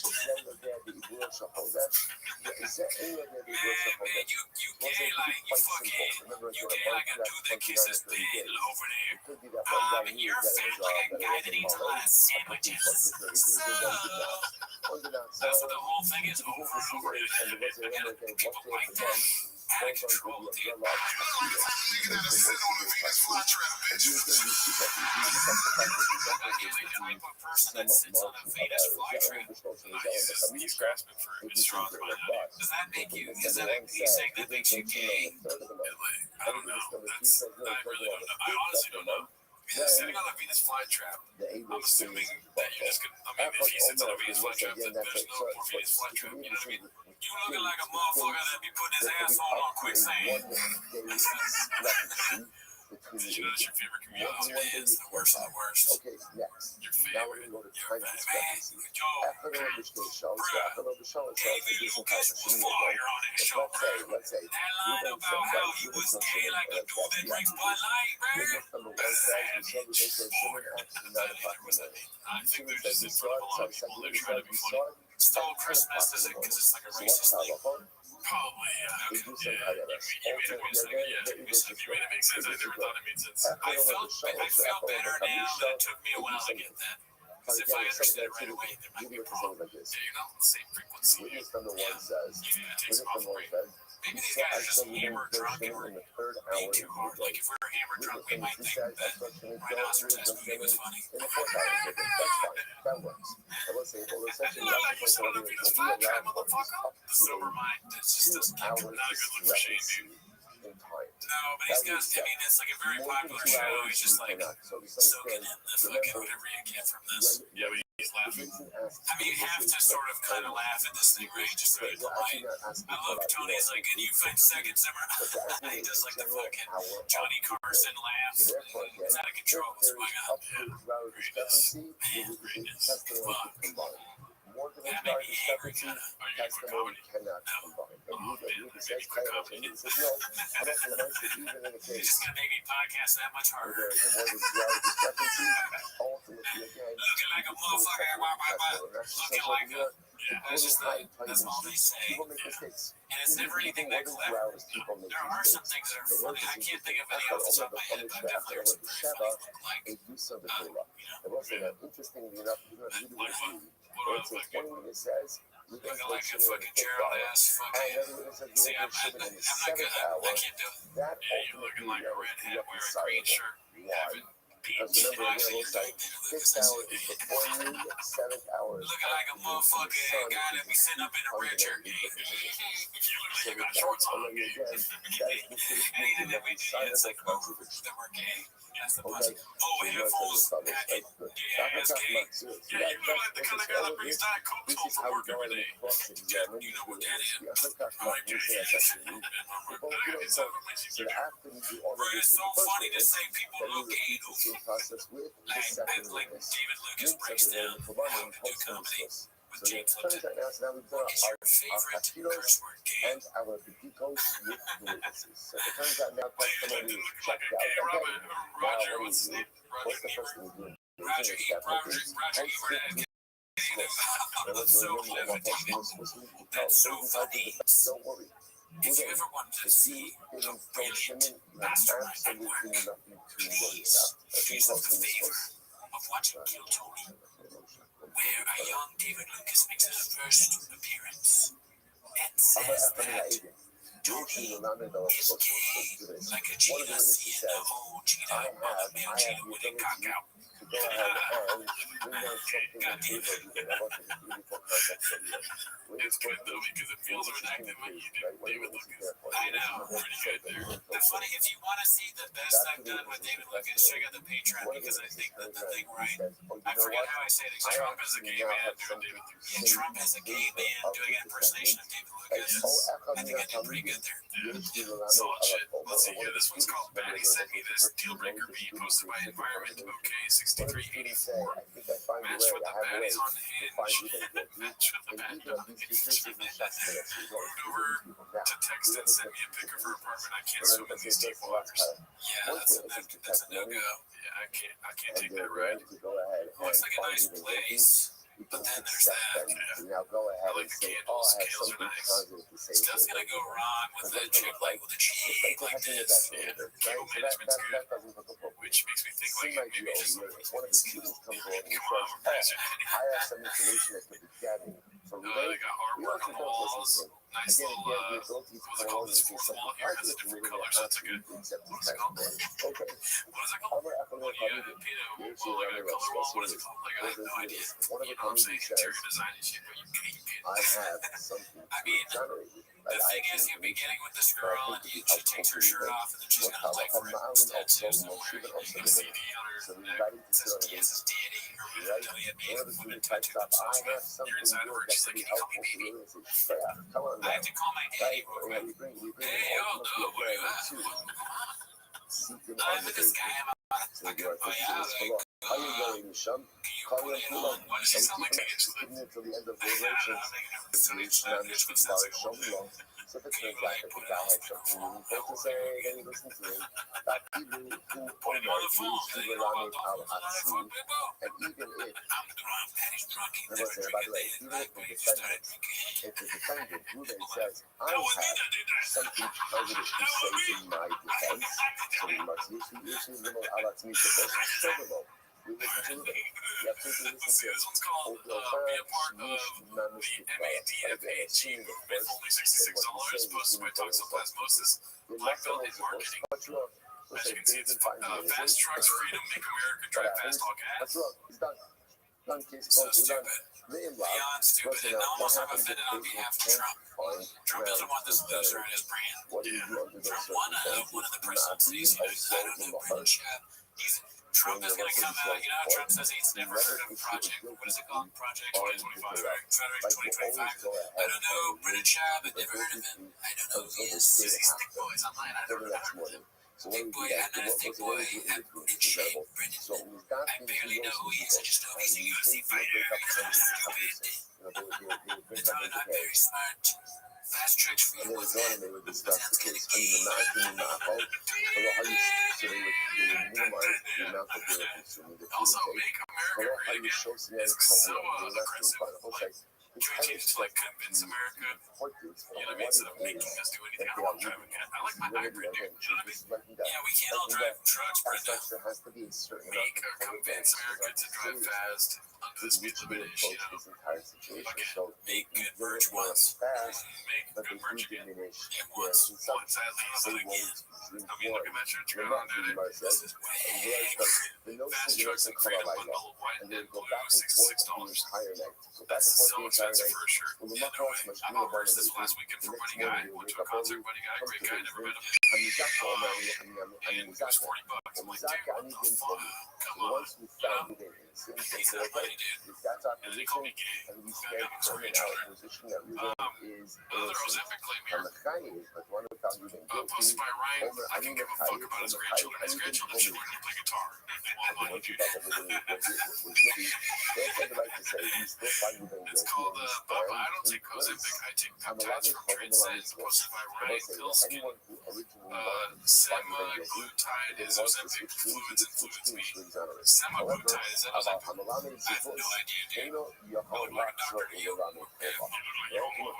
Man, you gay like you fucking, you gay like a dude that kisses the over there. You're fat like a guy that eats a lot of sandwiches. So, that's what the whole thing is over and over. I get it. People like that. out of control with the environment. You gotta sit on a Venus flytrap, bitch. Can I put a person that sits on a Venus flytrap? He's grasping for straws by that. Does that make you? Is that he's saying that makes you gay? I don't know. I really don't know. I honestly don't know. Sitting on a Venus flytrap, I'm assuming that you're just gonna. I mean, if he sits on a Venus flytrap, then there's no more Venus flytrap. You know what I mean? You looking like a motherfucker that be putting his asshole on quicksand. You know, that's your favorite comedian. It's the worst of the worst. Okay, next. Your Now we're favorite. going to go to Your time favorite. discrepancy. Yo, After the Rothschild show, hey, Lucas was fire on his show, bro. let's say, That line about how he was gay like a dude that drinks Bud Light, bro. There was that. I think they're just in front of a lot of people. They're trying to be funny. Stole Christmas is it because it's like a racist thing? Probably, yeah. Okay. Yeah, you made it make sense. Yeah, you made it make sense. I never thought it made sense. I felt better now that it took me a while to get that. Because if I understood it right away, there might be a problem. Yeah, you know, same frequency. Witness number one says, Yeah, it takes off away. Maybe these guys are just hammered drunk and we're being too hard. Like if we're hammered drunk, we might think that rhinoceros movie was funny. in the 4th hour, that's fine. That works. I will say, well, essentially, Look like you're sitting on a Venus flytrap, motherfucker. The sober mind, that's just doesn't keep not a good look for shame, dude. in time. No, but he's got, I mean, it's like a very popular show. He's just like soaking in the fucking whatever you get from this. Yeah, but he's laughing. I mean, you have to sort of kind of laugh at this thing, right? Just to be polite. I love Tony's like, can you find seconds? He does like the fucking Johnny Carson laugh. It's out of control. It's going on. Yeah, greatness. Man, greatness. Fuck. That made me angry, kind of. Are you for comedy? Cannot combine. And Oh, man, you that says made me for comedy. and he says, no, I don't pronounce it even in the It's case just gonna make me podcast that much where harder. there is a more than reality discrepancy. Ultimately, again, Looking like a motherfucker. Looking like a. Yeah, that's just that's all they say. People make Yeah. mistakes. And it's never anything that clever. There are some things that are funny. I can't think of any off the top of my head, but I've definitely heard some very funny things like, A use of the you Torah. know, And also, interestingly enough, you know, like what? it's What one when it says, looking like a fucking Gerald ass and fucking. then when it says, See, I'm not in the good. 7th hour, I can't do it. that Yeah, you're looking like a red hat wearing a green shirt. Why? Because Peach. remember, Actually, it you're looks like doing 6th hour is before noon, 7th hour is looking like a motherfucker guy that be sitting up in a red shirt. You look like you got shorts on. And even if we do, it's like, oh, that we're gay. That's the buzz. Oh, headphones. Yeah, it's gay. Yeah, you look like the kind of guy that brings Diet Coke home from work every day. You know what that is. I'm gay. Bro, it's so funny to say people look gay, though. Like David Lucas breaks down how to do comedy with James Lipton. What is your favorite curse word, gay? And our Bigos with the witnesses. So it turns out now testimony is checked out. Okay, Roger, now what's his name? what's the Roger first thing we do? Roger Ebert. That's so clever, David. That's so funny. Don't worry. If you ever wanted to see a brilliant mastermind at work, please do yourself the favor of watching Kill Tony, where a young David Lucas makes his first appearance and says that Tony is gay, like a Jesus in the whole cheetah, male cheetah with a cock out. Go ahead and bring down something on the table. It's good though because it feels redacted when you do David Lucas. I know, pretty good there. The funny, if you want to see the best I've done with David Lucas, check out the Patreon because I think that the thing right. I forget how I say it. Trump is a gay man doing David Lucas. Yeah, Trump is a gay man doing an impersonation of David Lucas. I think I did pretty good there. Yeah. Solid shit. Let's see here. This one's called Bad. He sent me this deal breaker beat posted by Environment OK 6384. Match with the baddies on Hinge. Match with the bad on Hinge. Moved over to text and sent me a pic of her apartment. I can't swim in these deep waters. Yeah, that's a no-go. Yeah, I can't take that ride. Looks like a nice place. But then there's that. Now go I ahead like and the say, candles. I have Candles are something nice. positive to say. Stuff's gonna go wrong with a chick like this. Yeah, cable management's good. Which makes me think like maybe just one of the students comes along and come on, says, imagine. I have some information that could be gathering from They got artwork on the walls. nice Again, little, your ability to what's it come called? along This and fourth say wall something here has a positive different and color, so it's a good, accept what this is it type of called? thing. Okay. What is it called? However, after When that you comedy, paint a here's wall, your like a color wall, what is it called? Like, I have no idea. one of You the know what I'm saying? comedies Interior says, design and shit, where you paint it. I have something I to mean, exonerate you. the thing is, you're beginning with this girl, and she takes her shirt off, and then she's gonna play for him tattoos somewhere. You can see D on her neck. It says Jesus deity, or whatever the hell you mean. When the tattoo themselves with, you're inside of her, and she's like, can you call me baby? I have to call my daddy real quick. Hey, yo, dude, where you at? I'm with this guy. I'm about to fucking buy out. How you going, Sham? Can you put it on? Why does she sound like me? She's like, Until the end of the I don't relations. know, it sounds like a woman. So if it turns out that the guy had something meaningful to say, then you listen to him. That people who Put him on the phone. use You know about dolphins on Al-Atsu, iPhone, people? and even if, I'm drunk. Daddy's drunk. He's by never the drinking way, day and even night, if but the he just started defendant, drinking. if the defendant, Ruben says, I That was me have that did that. something positive to say in my defense, so we must use the Al-Atsu to this. We listen to it. You have to listen Let's see, to this one's called Be a Part of the MADFA team. It's only $66, posted by Toxoplasmosis. Blackbelt in marketing. As you can see, it's Fast Trucks Freedom, Make America Drive Fast, all That's gas. wrong. It's done. Done, case So closed. We're done. stupid. Written Beyond stupid. And almost I'm offended on behalf of Trump. Trump doesn't want this loser in his brand. What do you do under those Trump won one of the presidencies. I don't know, Brendan Schaub. Trump is going to come out. You know how Trump says he's never heard of Project, what is it called? Project 2025, right? Project 2025. I don't know, Brendan Schaub, I've never heard of him. I don't know who he is. Says he's Thick Boys online. I don't know. Thick Boy, I'm not a Thick Boy. I'm in shape, Brendan. I barely know who he is. I just know he's a UFC fighter. He's not stupid. It's not very smart. Fast Tracks Freedom was that. Sounds kind of gay. Also, Make America Great Again is so aggressive. Trying to like convince America, you know what I mean, instead of making us do anything. I don't want to drive a cat. I like my hybrid, dude. You know what I mean? Yeah, we can't all drive trucks, Brenda. Convince America to drive fast under the speed limit is, you know, fucking make good merch once. Make good merch again. Yeah, once at least again. I mean, look at that shirt you got on, dude. This is way. Fast Trucks and Freedom bundle of white and blue, $66. That's so expensive for a shirt. Yeah, no way. I bought merch this last weekend for Buddy Guy. Went to a concert, Buddy Guy, great guy, never met him. And it was $40. I'm like, dude, what the fuck? Come on. You know? He said, I'm funny, dude. And then he called me gay. We got between each other. Another Ozempic claim here. Posted by Ryan. I can give a fuck about his grandchildren. His grandchildren should learn to play guitar. Well, you do. It's called Papa, I don't take Ozempic, I take peptides from Transcend, posted by Ryan Pilskin. Semaglutide is Ozempic fluids and fluids me. Semaglutide is that Ozempic? I have no idea, dude. I'll look like a doctor to you. You don't look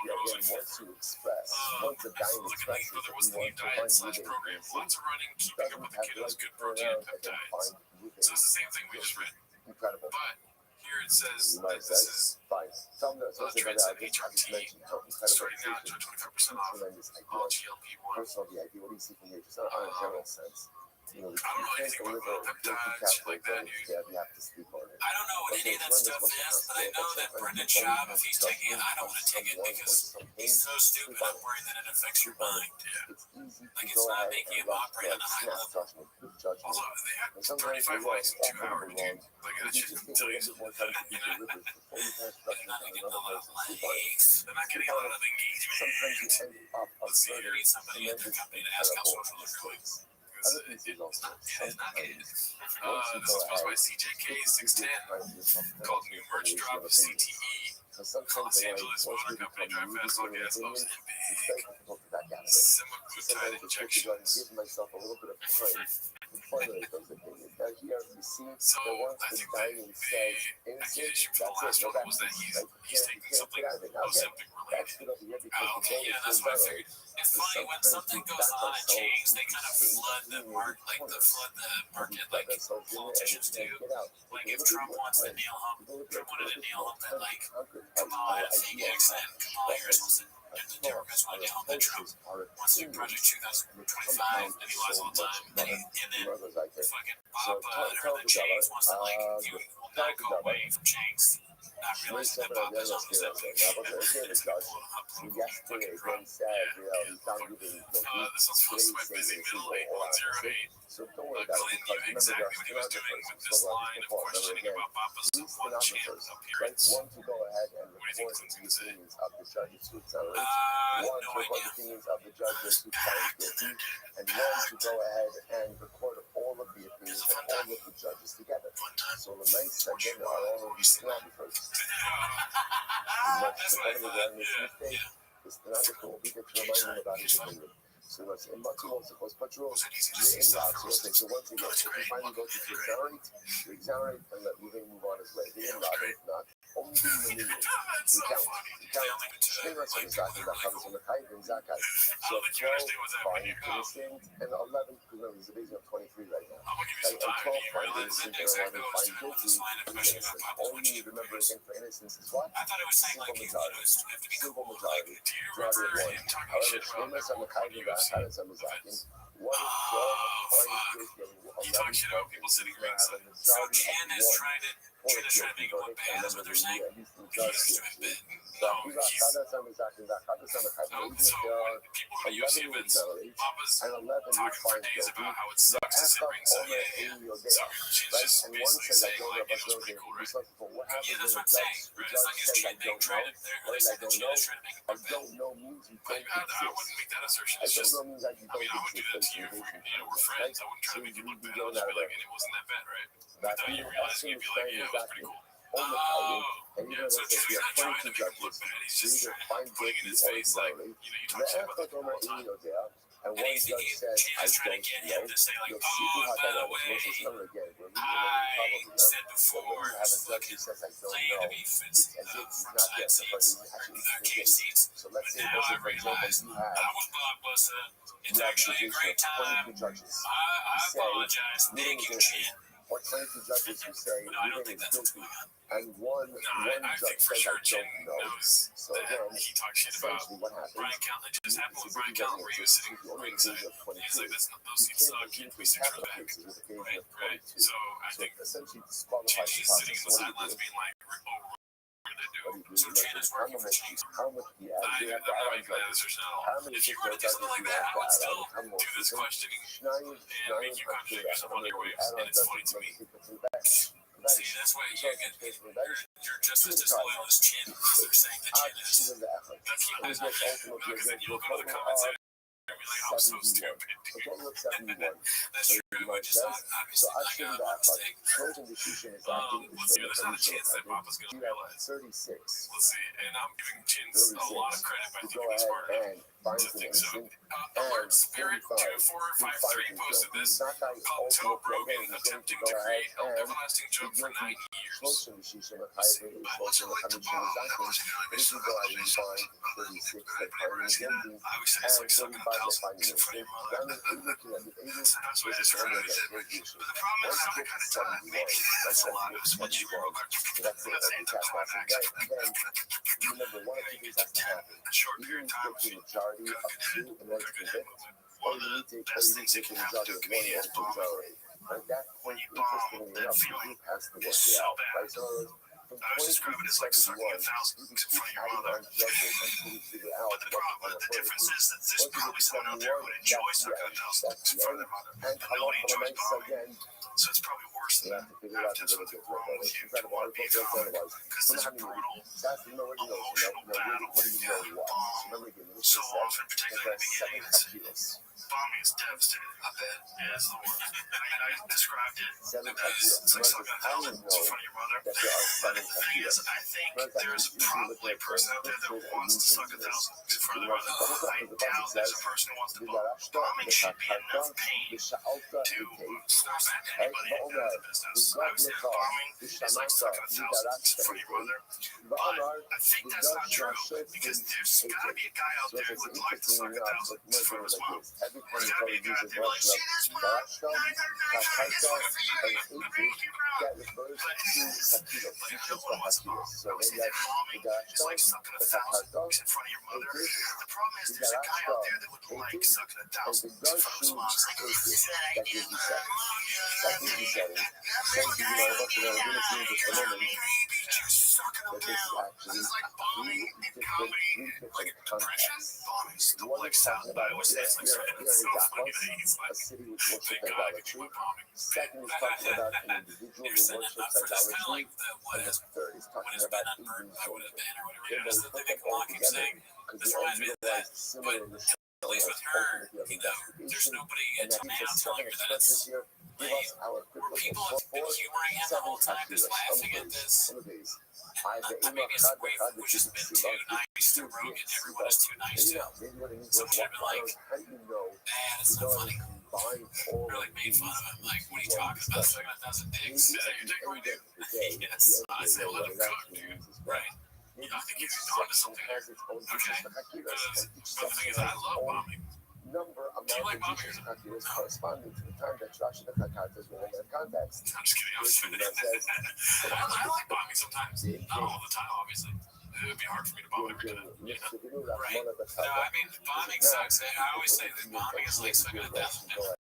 like Ozempic. Look at Lane Brother, what's the new diet/program? Lots of running, keeping up with the kiddos, good protein and peptides. So it's the same thing we just read. Incredible. But here it says that this is Transcend HRT, starting now to 25% off all GLP-1. Personal VIP, what do you see from here? Just on a general sense. I don't know anything about peptides, shit like that, dude. You have to speak on it. I don't know what any of that stuff is, but I know that Brendan Schaub, if he's taking it, I don't want to take it because he's so stupid. I'm worried that it affects your mind. Like it's not making him operate on a high level. Also, they had 35 likes in 2 hours, dude. Like that shit can tell you something. You know? They're not getting a lot of likes. They're not getting a lot of engagement. Let's see, you need somebody in their company to ask how social they're going. It's not good. This was posted by CJK610 called New Merch Drop of CTE. Los Angeles Motor Company Drive Fast All Gas Loves and Big. Semaglutide injections. So I think the accusation for the last one was that he's taking something Ozempic related. exit over here because the Okay, gold yeah, is that's so what I low. figured. It's funny when something goes on a change, they kind of flood the market, like the flood the market, like politicians do. Like if Trump wants to nail him, Trump wanted to nail him that like Kamala had fake accent. Kamala Harris wants to, the Democrats want to nail him that Trump wants to do Project 2025 and he lies all the time. And then fucking Bob, or the James wants to like, you will not go away from James. Not realizing that Bob is on the subject. It's gonna pull up Yesterday, Ben said, he's not giving this was supposed to be busy middle 8108. So don't worry about it. Glenn knew exactly what he was doing with this line of questioning about Papa's one chance appearance. One to go ahead and What do you think report Clinton's the gonna say? opinions of the judges to accelerate. No One to report the idea. opinions of the judges who found guilty. And one to go ahead and record all of the opinions of all of the judges together. So the nice second are all of these stenographers. That's what I thought. Yeah. The stenographer will be there to remind him about his opinion. So let's in Matsu also goes patrol. You're in loud. So okay, so once again, if you finally go to exonerate and let moving move on his way. The in loud, if not, only the That's so funny. Stay right on the Zakai that comes from the Kai and Zakai. So 12 findings to the stand and 11, because remember he's a base of 23 right now. I'm gonna give you some time. 12 You realize findings that and exactly 11 what I was find doing with guilty. this line of questioning about Papa's All one you need to remember again for innocence is what? I thought it was saying like, you know, you have to be Simple cool. majority. Like, do you remember him talking However, shit about Shneimeh on the Kai and Zakai on the Zakin. One is 12 He talks shit about people sitting ringside. So Ken is trying to make him look bad, is what they're saying. He has to admit, no, he's... So, people in the UFC events, Papa's talking for days about how it sucks to sit ringside. Yeah. So, she's just basically saying, like, it was pretty cool, right? Yeah, that's what I'm saying, right? It's like his trending trying to... They're saying that Ken is trying to make him look bad. Like, I wouldn't make that assertion. It's just... I mean, I would do that to you if we're friends. I wouldn't try to make you look bad. I would just be like, and it wasn't that bad, right? Without you realizing, you'd be like, yeah, it was pretty cool. Yeah, so he's not trying to make him look bad. He's just trying to put in his face, like, you know, you talk shit about that all the time. And he's trying to get him to say, like, by the way, I said before, fucking play to be fits front side seats, cage seats, but now I realize that was Blockbuster. It's actually a great time. I apologize. Thank you, Ken. Or 22 judges who say No, I don't think that's what's going on. and one I think for sure Jen knows So that again, he talks shit about what happens? Brian Callen. It just happened with Brian Callen where he was sitting ringside. He's like, those seats suck. We sit your back. Right. So I think essentially Chen is sitting in the sidelines being like, oh, what did I do? So Chen is working for Chen. How much I'm not making that assertion at all. If you were to do something like that, I would still do this questioning and make you contradict yourself on your waves. And it's funny to me. See, that's why you're just as disloyal as Chen. They're saying that Chen is. That's the only no, because then you look under the comments and be like, I'm so stupid. That's true. I just thought, obviously, I got my mistake. Let's see. There's not a chance that Papa's going to realize. 36. Let's see. And I'm giving Chen a lot of credit, but I think he's smart enough to think so. Alert Spirit 2453 posted this. Called Toe Brogan attempting to create an everlasting joke for 9 years. Let's see. But what's your link to Bob? That was really big revelation. I always say it's like sucking a thousand eggs in front of your mother. That's what it's trying to say. But the problem is how I kind of time. Maybe that's a lot of what you were like. That's anti-climax. Remember, one of the things has to happen. A short period of time. The majority of two in order to convict, or you need to take the majority of one in order to exonerate. At that point, interestingly enough, the group has to work it out. Right? So from I was describing it as like sucking a thousand eggs in front of your mother. But the difference is that there's probably someone out there who would enjoy sucking a thousand eggs in front of their mother. And nobody enjoys bombing. So it's probably worse than having something wrong with you to want to be bombed. Because this brutal, emotional battle via bomb so often, particularly in the beginnings. Bombing is devastating. I bet. Yeah, it's the worst. I mean, I described it as it's like sucking a thousand eggs in front of your mother. But the thing is, I think there's probably a person out there that wants to suck a thousand eggs in front of their mother. I doubt there's a person who wants to bomb. Bombing should be enough pain to force anybody to do that. best house. I would say that bombing is like stuck in 1,000 for your mother. But I think that's not true because there's got to be a guy out there who would like to suck 1,000 from his mom. There's got to be a guy out there like, see this mom? Whatever you do, I'm making you proud. But no one wants a mom. I would say that bombing is like sucking 1,000 in front of your mother. The problem is there's a guy out there that would like sucking 1,000 in front of his mom. It's like, this is what I do. It's like bombing in comedy, like depression. Bombing's the like sound, but I always say it's like so funny that he's like, thank God I could do my bombing. You're saying that not for just kind of like the what has been unburned by what has been or whatever. Yeah, that's the thing that Kalon keeps saying. This reminds me of that, but at least with her, there's nobody now telling her that it's lame. Where people have been humoring him the whole time, just laughing at this. I mean, it's way which has been too nice to Rogan. Everyone is too nice to him. Somebody had been like, man, it's so funny. Really made fun of him. Like, what are you talking about? Sucking 1,000 dicks? Is that your dick right there? Yes. I said, let him cook, dude. Right. I think he's onto something there. Okay. But the thing is, I love bombing. Number of Do you like bombing? calculus corresponding to the time that Rashi the Kakata were in their context. I'm just kidding. I like bombing sometimes. Not all the time, obviously. It would be hard for me to bomb every time. Right. No, I mean, bombing sucks. I always say that bombing is like sucking 1,000 dicks.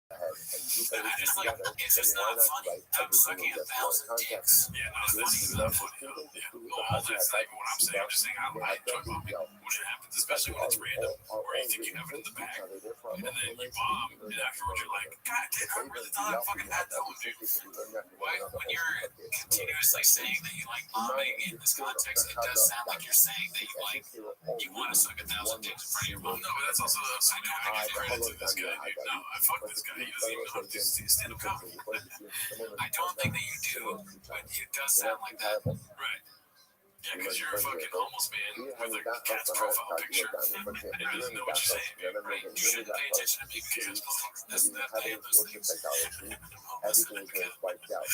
And I just like, if it's not funny, I'm sucking 1,000 dicks. Yeah, no, this is not funny. Yeah. Well, that's not even what I'm saying. I'm just saying I enjoy bombing when it happens, especially when it's random or you think you have it in the bag. And then you bomb, and afterwards you're like, God, I really thought I fucking had that one, dude. When you're continuously saying that you like bombing in this context, it does sound like you're saying that you want to suck 1,000 dicks in front of your mom. No, but that's also saying I give credit to this guy, dude. No, I fuck this guy. He doesn't even know how to do stand-up comedy. I don't think that you do, but it does sound like that. Right. Yeah, because you're a fucking homeless man with a cat's profile picture, and it doesn't know what you're saying, dude, right? You shouldn't pay attention to me because that's not paying those things. Everything is wiped out.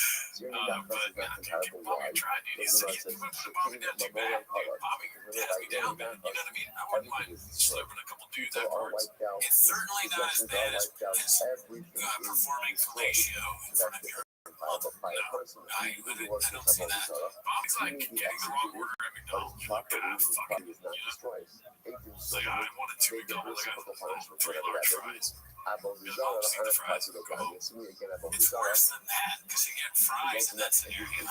But keep bombing, try, dude. He's put a bombing down too bad, dude. Bombing has me down, man. You know what I mean? I wouldn't mind slurping a couple dudes afterwards. It's certainly not as bad as performing fellatio in front of your no, I don't see that. Bombing's like getting the wrong order at McDonald's. You're like, fuck it. Like, I wanted 2 McDonald's. I got 3 large fries. Because I'll see the fries and go home. It's worse than that because you get fries and that's in your hand.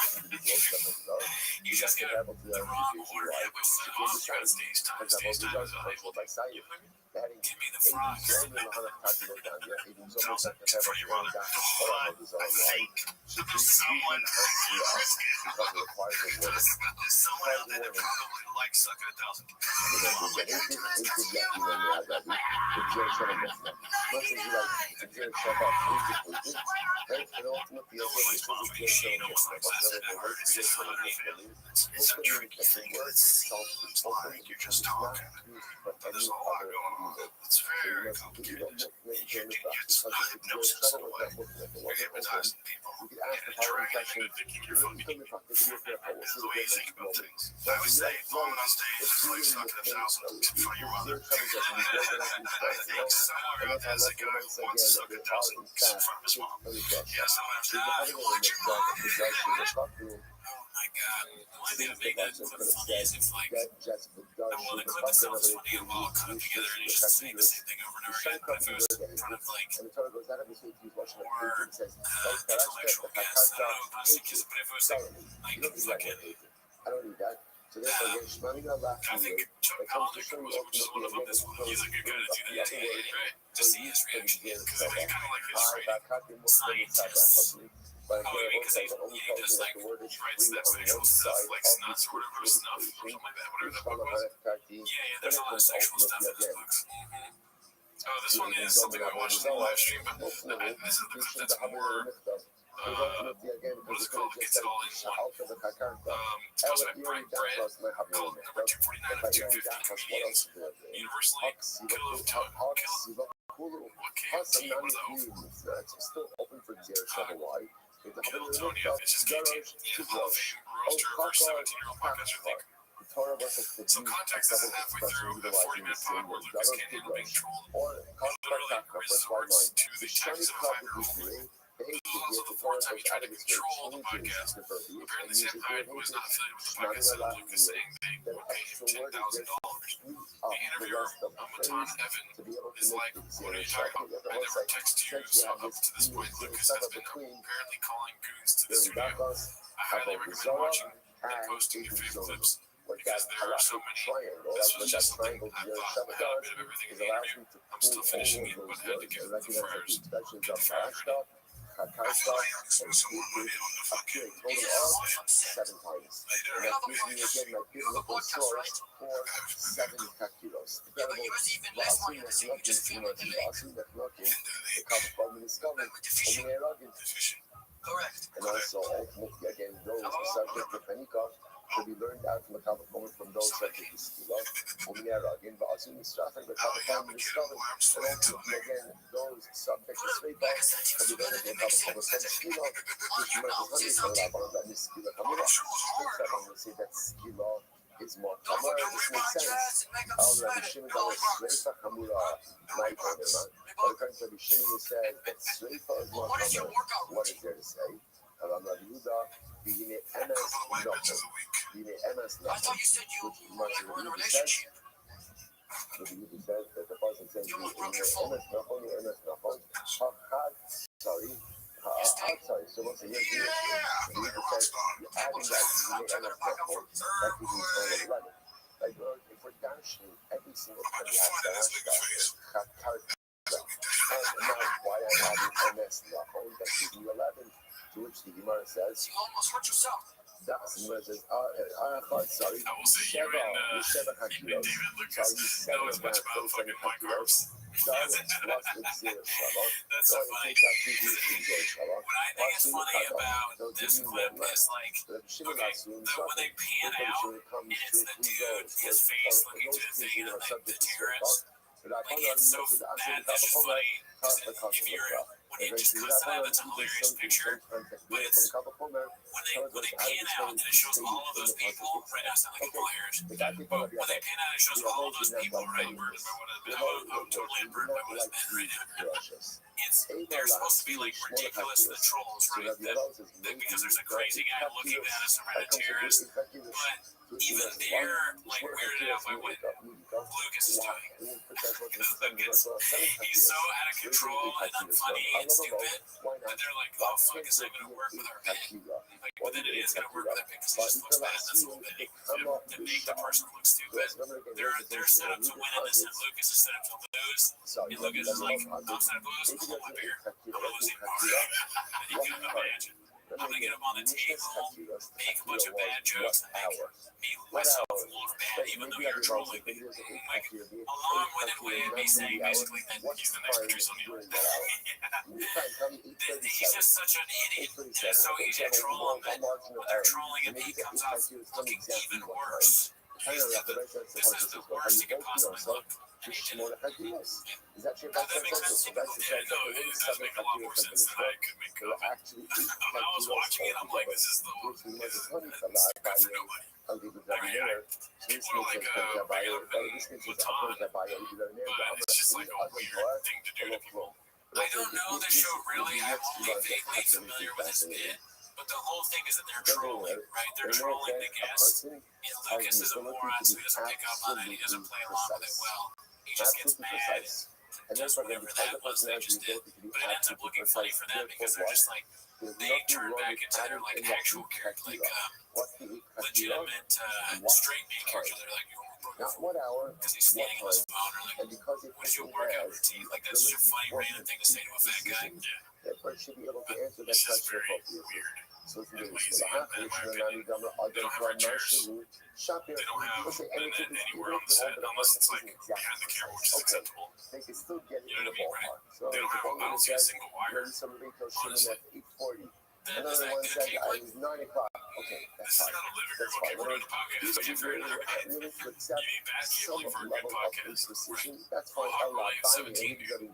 You just get the wrong order. Yeah, but so try to stage time. Stage time is illegal. You know what I mean? Give me the fries. In front of your mother. I think someone out there that probably likes sucking 1,000. It's a tricky thing. It's like you're just talking, but there's a lot going on. It's very complicated. You're not hypnosis in a way. You're hypnotizing people. And trying to thinking you're fucking. That's the way you think about things. I would say, falling on stage is like sucking 1,000 in front of your mother. I think someone out there is a guy who wants to suck 1,000 in front of his mom. Yeah, someone else. You want your mom? Oh my God. The only thing that make that clip funny is if, like, the clip itself is funny and well cut together and you're just saying the same thing over and over again. But if it was in front of, like, more intellectual guests, I don't know, but if it was, like fucking. I think Chuck Palahniuk was one of them. This one, he's a good guy to do that too, right? To see his reaction, because it's kind of like his scientist. Oh, I mean, because he does like, he writes that sexual stuff, like snuts or whatever, snuff, or something like that, whatever that book was. Yeah, there's a lot of sexual stuff in this book. Oh, this one is something I watched in the live stream, but this is the clip that's more, what is it called? Gets it all in one. It's called by Bright Bread, called number 249 of 250 comedians. Universally, kill of tongue, kill. What came? What is that? Antonia is just KT. Hall of Fame roaster versus 17-year-old podcast, I think. So context is halfway through the 40-minute pod where Lucas can't handle being trolled. Literally resorts to the tactics of a 5-year-old boy. Who also the fourth time he tried to control the podcast. Apparently Sam Hyde was not affiliated with the podcast, said Lucas saying they would pay him $10,000. The interviewer, Matan Evan, is like, what are you talking about? I never texted you, so up to this point, Lucas has been apparently calling goons to the studio. I highly recommend watching and posting your favorite clips because there are so many. This was just something I thought had a bit of everything in the interview. I'm still finishing it, but had to give the friars get the friar credit. I feel like I'm spending so much money on the fucking Seven times. and that gives me again my beautiful source for 7 kilos. Yeah, but you was even less money than you just feel like you The cover discovered Correct. and also ultimately again those subject of Panika to be learned out from the cover from those subject to skill again but also in traffic the cover discovered and ultimately again those subject to sleep to be learned in cover from skill which might be skill say that skill is more common. This makes sense. Already Shimon was Sreifa Kamura night on the man. But according to Rabbi Shimon said that Sreifa is more common. What is there to say? Rabbi Yehuda, Bine MS Nochel. Bine MS Nochel. Which much of the Yehuda says. Rabbi Yehuda says that the person says Bine MS Nochel, MS Nochel. Chachad, sorry. Outside, so what's the year? You said you're adding that to the MS Nochel. That gives you a total of 11. Like, if we're dashing every single time we have dash, and now why I'm adding MS Nochel, that gives you 11. To which the Gemara says, You almost hurt yourself. that's the Gemara says, sorry, I will say you and David Lucas know as much about fucking microbes. That's so funny. What I think is funny about this clip is like, okay, when they pan out, it's the dude, his face looking to the thing, and then the terrorist. Like, it's so bad, that's funny. If you're, when it just cuts out, it's a hilarious picture. But it's when they pan out and it shows all of those people, right now it's not like a ball hairs. But when they pan out, it shows all of those people, right? I'm totally burned by what has been right now. They're supposed to be like ridiculous, the trolls, right? Because there's a crazy guy looking at us, a Reddit terrorist. But even they're like weirded out by what Lucas is doing. Because Lucas, he's so out of control and unfunny and stupid that they're like, oh fuck, is that going to work with our bit? Like, but then it is going to work with our bit because it just looks bad. That's what they make the person look stupid. They're set up to win in this, and Lucas is set up to lose. And Lucas is like, I'm set up to lose. Hold my beer. I'm losing more. You can imagine. I'm gonna get him on the table, make a bunch of bad jokes, and make myself look bad, even though you're trolling me. Like, a long-winded way of me saying basically that he's the next Patrice O'Neal. He's just such an idiot. It's so easy to troll him, but when they're trolling him, he comes off looking even worse. This is the worst he could possibly look. Is that your best that makes sense. Yeah, no, it does make a lot more sense than I could make of. I was watching it, I'm like, this is for nobody. People are like, big up Matan, but it's just like a weird thing to do to people. I don't know the show really, I'm only vaguely familiar with his bit. But the whole thing is that they're trolling, right? They're trolling the guests. And Lucas is a moron, so he doesn't pick up on it. He doesn't play along with it well. He just gets mad and does whatever that was they just did. But it ends up looking funny for them because they're just like, they turn back into their like actual character, like legitimate straight main character. They're like, because he's standing on his phone, or like, what's your workout routine? Like, that's such a funny random thing to say to a fat guy. Yeah. It's just very weird. So They don't have, internet anywhere on the set unless it's like behind the camera, which is acceptable. They can still get You know what I mean, right? They don't have, I don't see a single wire. Honestly. Another one said I was 9 o'clock. Okay, This is not a living room. Okay, we're doing a podcast, but if you're in there, you need bad cabling for a good podcast. That's fine. Volume 17, dude.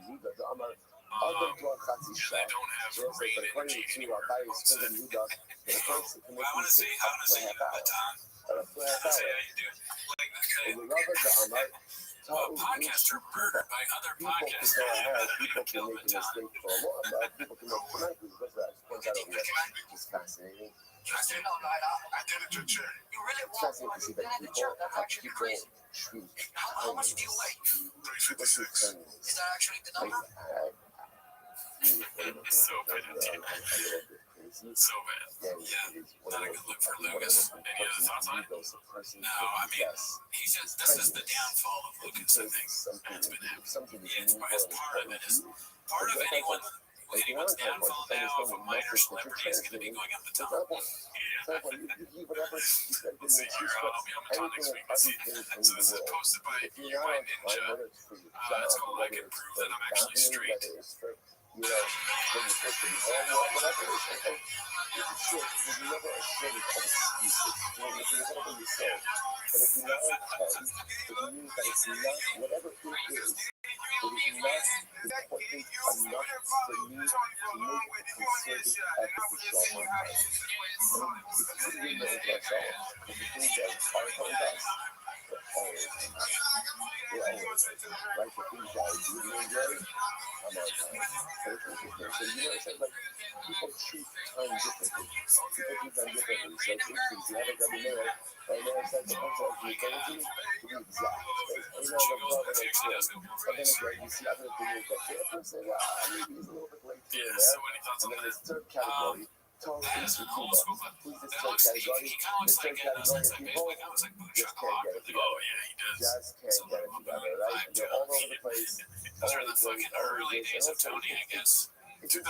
Adam to a Chatzi They Shah. don't have So it's like, rain according energy to anywhere. Rabbi, Everyone it's said, Yehuda, the person can well, I want to see how does it Baton. up to a half Let's see hour. how you do. Like, And the Rabbi Da'amar, podcasts are murdered by other people can podcasts. go ahead, people can make a mistake for a while, but people can make a mistake because that's what I don't know. It's fascinating. I did it to a chair. You really It's fascinating to see that people have people treat How much do you weigh? people treat kindness. Is that actually the Like, number? So bad. So bad. Yeah. Not a good look for Lucas. Any other thoughts on it? No, I mean, he's just, this is the downfall of Lucas, I think. That's been happening. It's part of it is, part of anyone's downfall now of a minor celebrity is going to be going up the top. Yeah. Let's see here. I'll be on the top next week. Let's see. So this is posted by UI Ninja. It's called I Can Prove That I'm Actually Straight. You know, when you're supposed to be on whatever it is, okay, it's shit, there's never a shortage of excuses. You know, you can whatever you say. But if you're not on time, it means that it's not, whatever it is not important enough for me to make a concerted effort to show my heart. It's really known to ourselves. But the things that our heart does, they're always on time. They're always on time. Right? The things that I really enjoy, I'm on time. So it's interesting. So you know what I'm saying? Like, people treat time differently. People treat time differently. So it's interesting. You have a Rabbi Meir, right now it's like the concept of ecology to be exact. You know, the brother like this. And then again, you see other things that they have to say, well, maybe he's a little bit late here and there. And then this third category, totally Cuba. Who's this third category? This third category of people just can't get it together. Just can't get it together, right? They're all over the place. Those are the fucking early days of Tony, I guess. 2011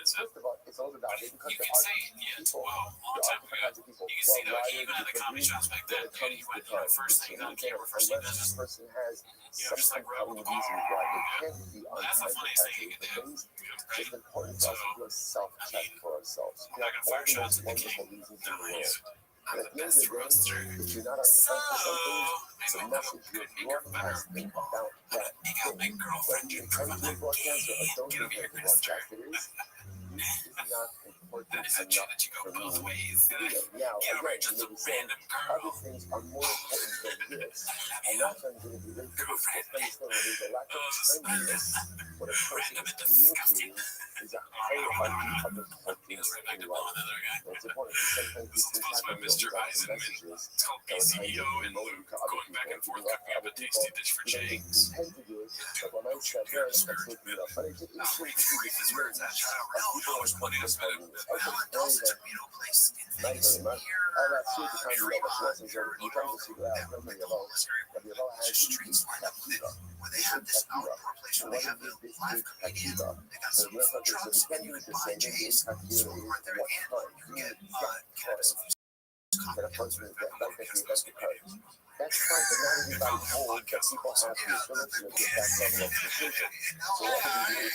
is it. First of all, it's all about it because You there can are say, people, well, long time ago, you can see though, even at the comedy shops back then, dude, he went, first thing on camera, first thing unless this business. person has You know, some just like compelling Rebel reason why they can't be on That's the time funniest thing you for can do. things. Right? It's important for us to do a self-check for ourselves. We I'm not have gonna all fire the shots most at the king. wonderful reasons in No, the he's, world. I'm But the at the end of best the day, roadster. if you're not on So, time for something, maybe the I'll have message a you're bigger, better broadcasting about that You got a big girlfriend, you thing, from intended that broadcast or don't Get over here, intended Christopher. broadcast it is, this is not important That is a chick enough that you go for me both ways. to do that. Now, Get over here, again, just you a may be saying, random other girl. things are more important than this. And that's when I'm going to be very Girlfriend. understand when there's a lack of timeliness, what a person Random is and disgusting. communicating is a higher IQ of the He goes right back to in blowing life. the other guy. And it's important because sometimes these things Sponsored by happen Mr. without Eisen. messages It's called that were kind BCEO of and loaded Luke to other going back people, and forth, giving cooking up a other tasty people dish for who don't James. intend to do it. But when I said that, let's look it up. But it's interesting to see this emergence of people who come to timeliness. I can tell you that not very much. All that shit is kind of like a blessing. So you try to figure out something about Rabbi has this big kakira. They have this outdoor place where they have the live comedian. They got some food trucks, and you can buy J's, smoke right there, and you get cannabis That a person that like the event occurs. That's fine, but not everybody holds that people have the ability to get that level of precision. So what we do is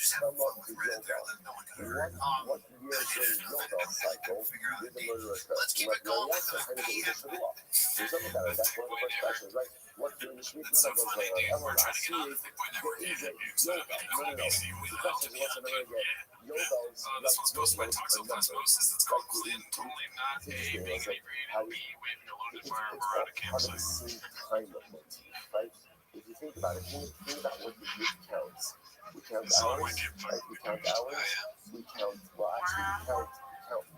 set it up and allow you to come up to yoga. What year during yoga cycle did the murder occur? You might know that's the kind of the issue of the law. So some of that, that's one of the first questions, right? What during the Shmita cycle is going on? We're trying to get on the thing point that we're Is it yoga? yoga? No. Two questions once and again. Yoga's This one's posted by Toxoplasmosis. It's called Clean. Totally not a big Airbnb waving a loaded firearm around a part of the campsite. same time of motif, right? If you think about it, think about what the year counts. We count hours, right? We count hours. We count, well, actually, we count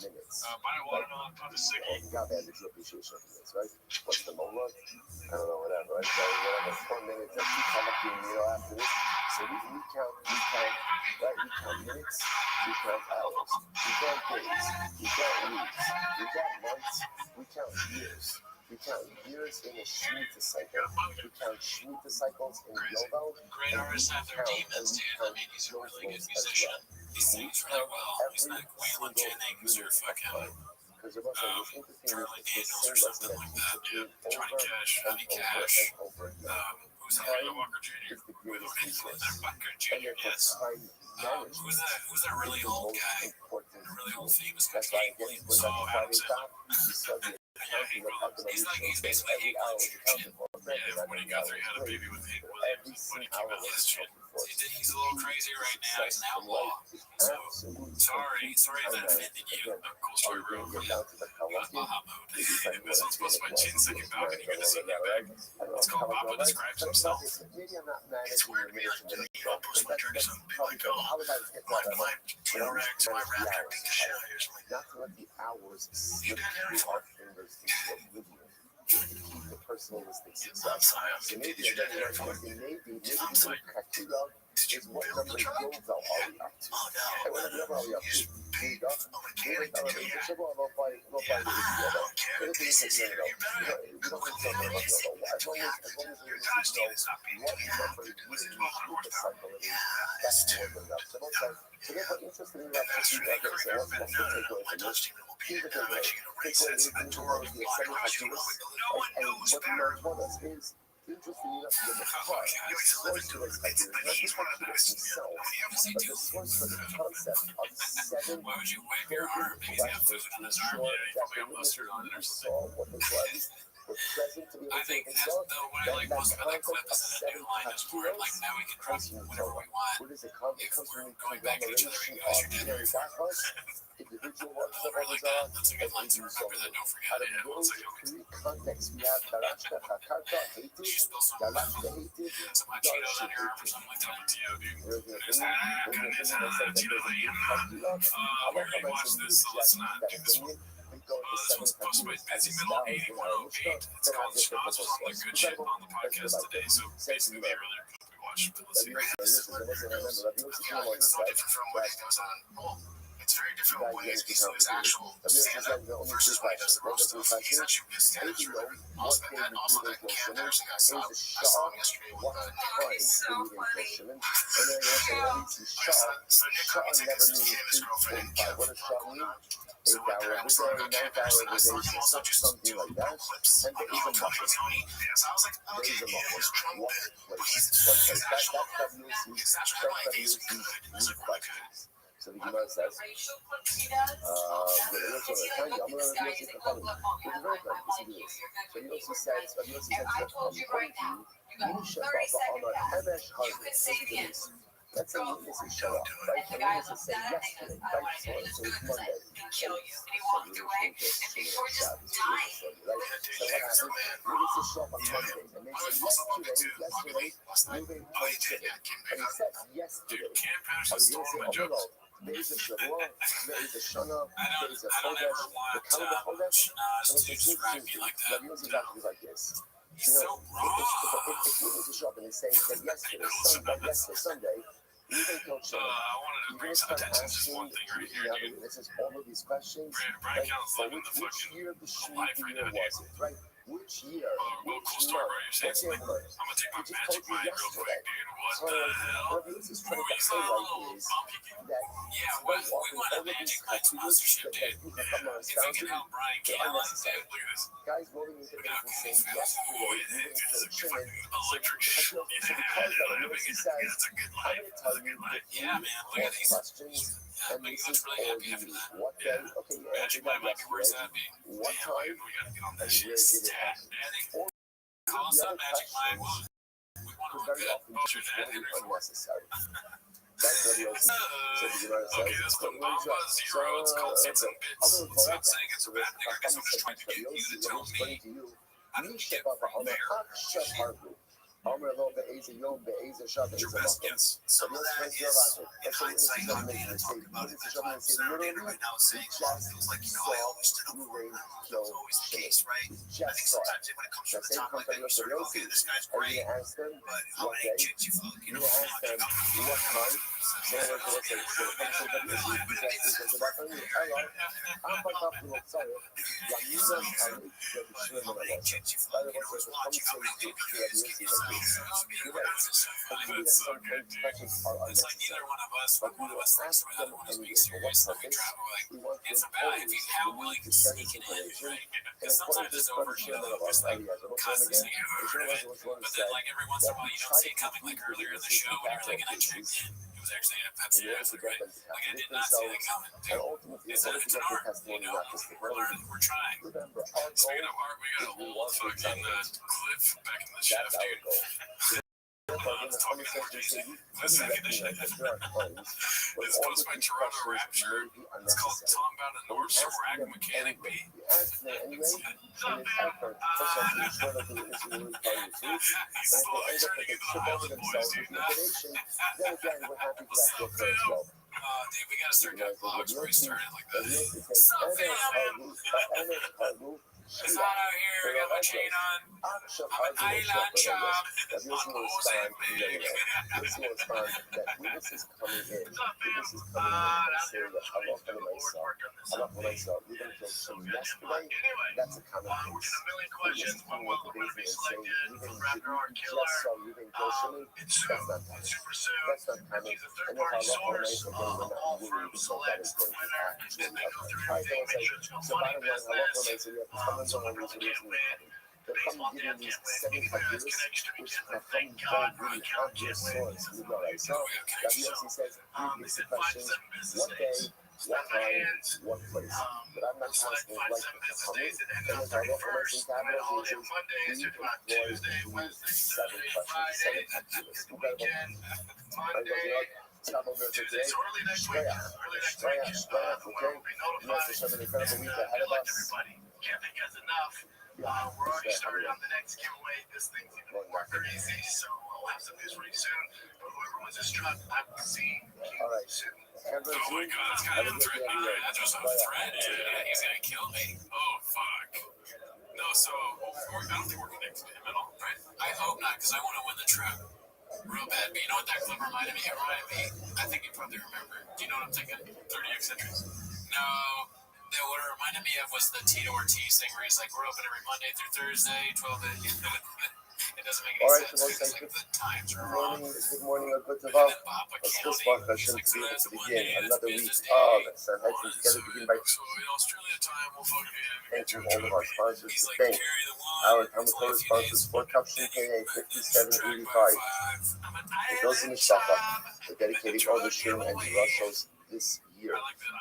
minutes. Buy a watermelon for the sick. And God has a appreciation for this, right? What's the mola? I don't know, whatever, right? So whatever, 4 minutes, and keep collecting, after this. So we count, right? We count minutes, we count hours, we count days, we count weeks, we count months, we count years. We count years in a Shemitah cycle. We count Shemitah cycles in Yovel. Great artists have their demons, dude. I mean, he's a really good musician. He sings really well. He's not Waylon Jennings or fucking Because there was this interesting Charlie this Daniels or same something like that, dude. Johnny Cash, Johnny Cash. Who's that? Fredo Walker Jr. Fredo Walker Jr. Yes. Who's that really old guy? A really old famous guy. He plays Adam Sandler. Yeah, he's basically every hour was accounted for. Yeah, when he got there, he had a baby with him when he came out of Rothschild. He's a little crazy right now. He's an outlaw. So sorry that offended you. Cool story, bro. Baja mode. This one's supposed to be my chin second balcony. You're gonna see me back. It's called Papa describes himself. It's weird to me, like, I'll post my drink or something, be like, my T-Rex, my Raptor beat the shit out of you or something. Not to let the hours slip through our fingers into oblivion. The personalistic success. So maybe is what number of builds are we up to? And whatever are we up to? So therefore, interestingly enough, interesting enough, the heart, the source to this idea, not just for himself, but the source for the concept of 7 questions to ensure that the witness saw what the drugs were present to be able to take himself. That concept of 7 comes from Torah. What is it? It comes from the conglomeration of ordinary backgrounds, individual works of Amazon, and individual souls. Out of those 3 contexts, we have Darashta, Hakarta, Hated, Galashta, Hated, Darsha, Hated. Go into 7 countries as a spouse in our Mishnah. It's called Shnas with all the good shit on the podcast today. So basically, really quickly watch it. Let's see. It's so different from what he goes on. It's very different when he's his actual stand-up versus when he does the roast stuff. He's actually his stand-up's really awesome. And then also that Cam actually got some. I saw him yesterday with It's so funny. So Nick comes in his Cam, his girlfriend, and Cam going on. So my parents were like, okay, there's also just doing clips on Tony. So I was like, okay, his drum bit. His actual, life is good. It's like really good. So the Gemara says, Are you sure he does? I told you right now. You got 30 seconds left. You could say the answer. Let's say witness is shut up, right? The witness is saying yesterday, right? So it's Monday. Kill you. And he walked away. And people were just dying. So what happens? Witness is shut up on Monday. And they say yesterday, moving towards today. And he says yesterday. Are you going to say, oh no, there is a Shavuot, there is a Shana, there is a Chodesh, the calendar Chodesh. So it's a Tuesday. Rabbi Yossi is like this. You know, if witness is shut up and they say that yesterday, Sunday, you can go check. You're going to start asking the witnesses all of these questions. Right? So which year of the year was it? Right? Which year? Which month? What's your month? He just told you yesterday. So what this is trying to highlight is that quite often all of these activities that people come on sounding, they're unnecessary. Guys rolling into things and saying yesterday, even for the children. So because that Yossi says, I'm going to tell you the 3 questions, and this is all you need. What day? Okay, yeah, answer that yesterday. What time? And where did it happen? Or the other questions are very often just really unnecessary. That's what Yossi says. So the Gemara says, okay, this one, Bamba Zero, it's called Bits and Bits. It's not saying it's a bad thing. I guess I'm just trying to get you to tell me. I don't get fair. Your best guess. Some of that is, in hindsight, I'm made to talk about it. That's why I'm starting right now saying, it was like, I always stood up for it. That was always the case, right? I think sometimes when it comes from the top like that, you sort of, okay, this guy's great, but how many chicks you fuck, you know, what time? It's so good, dude. It's like neither one of us thinks the other one is being serious. Like we travel, like it's about how willing to sneak it in, right? Because sometimes it's overkill. Just like constantly saying, but then like every once in a while you don't see it coming. Like earlier in the show when you're like, and I checked in. was actually a And Pepsi you're able ads, to right? get them to Like I commit did not see that themselves, coming, and dude. ultimately It's you're able to an get their art, testimony not to stick we're around. learning, we're trying. Remember, our Speaking goal of art, we got is a we whole want to fucking exonerate. clip back in the That's chef, our dude. goal. Therefore, in the comment section, say you fully recognize that there are times when It's all posted of by these Toronto questions Rapture. may be It's called unnecessary. Talking About a But we North ask Rack them Mechanic anyway. Beat. We ask them anyway, and in effort, first off, to ensure that the witness will really tell you the truth. He's And if they slowly end up turning with a into the trip over Highland Boys, themselves with dude. liquidation, then again, we're happy for that to Sup, occur as fam? well. Dude, we gotta start You know, doing vlogs where we start it like but that. we also say, Sup, Enes fam? Haru, It's hot out here. I got my chain on. I'm an island chop that on Mozambique. Mozambique. This will respond that witnesses coming in and saying that Allah for myself, we didn't kill some yesterday. That's a common case. Witnesses coming with the basin and saying we didn't just saw you didn't kill Shimon. That's not common. That's not common. And if Allah for myself, then we're not willing to so that is going to actually occur. Alright, so bottom line, Allah for myself, we have to come on one reason they're coming giving these 75 years, which are from very obvious source. We know, right? So, Rabbi says, he asks the questions, what day, what time, what place. But I'm not asking like the coming, and as I look for my capital Jesus, we employ these 7 questions, 7 activities. Stop over here today. Shkoyach, okay? You know, there's an incredible week ahead of us. Can't think that's enough. We're already started on the next giveaway. This thing's even more crazy, so I'll have some news for you soon. But whoever wins this truck, I will see you soon. Oh my god, that's kind of a threat. That's just a threat, dude. Yeah, he's gonna kill me. Oh, fuck. No, so, I don't think we're connected to him at all, right? I hope not, because I want to win the truck. Real bad. But you know what that clip reminded me? It reminded me, I think you probably remember. Do you know what I'm thinking? 30 Eccentrics? No. What it reminded me of was the Tito Ortiz thing where he's like, we're open every Monday through Thursday, 12 to... It doesn't make any sense because like the times are wrong. Good morning, good to all. Let's go spark that shouldn't be able to begin. Another week. Oh, that's our head together begin by... Thank you all of our sponsors to thank. Our commentator sponsors for Caption KA 5785. And those in the shop, we're dedicating all the Shem and Russell's this year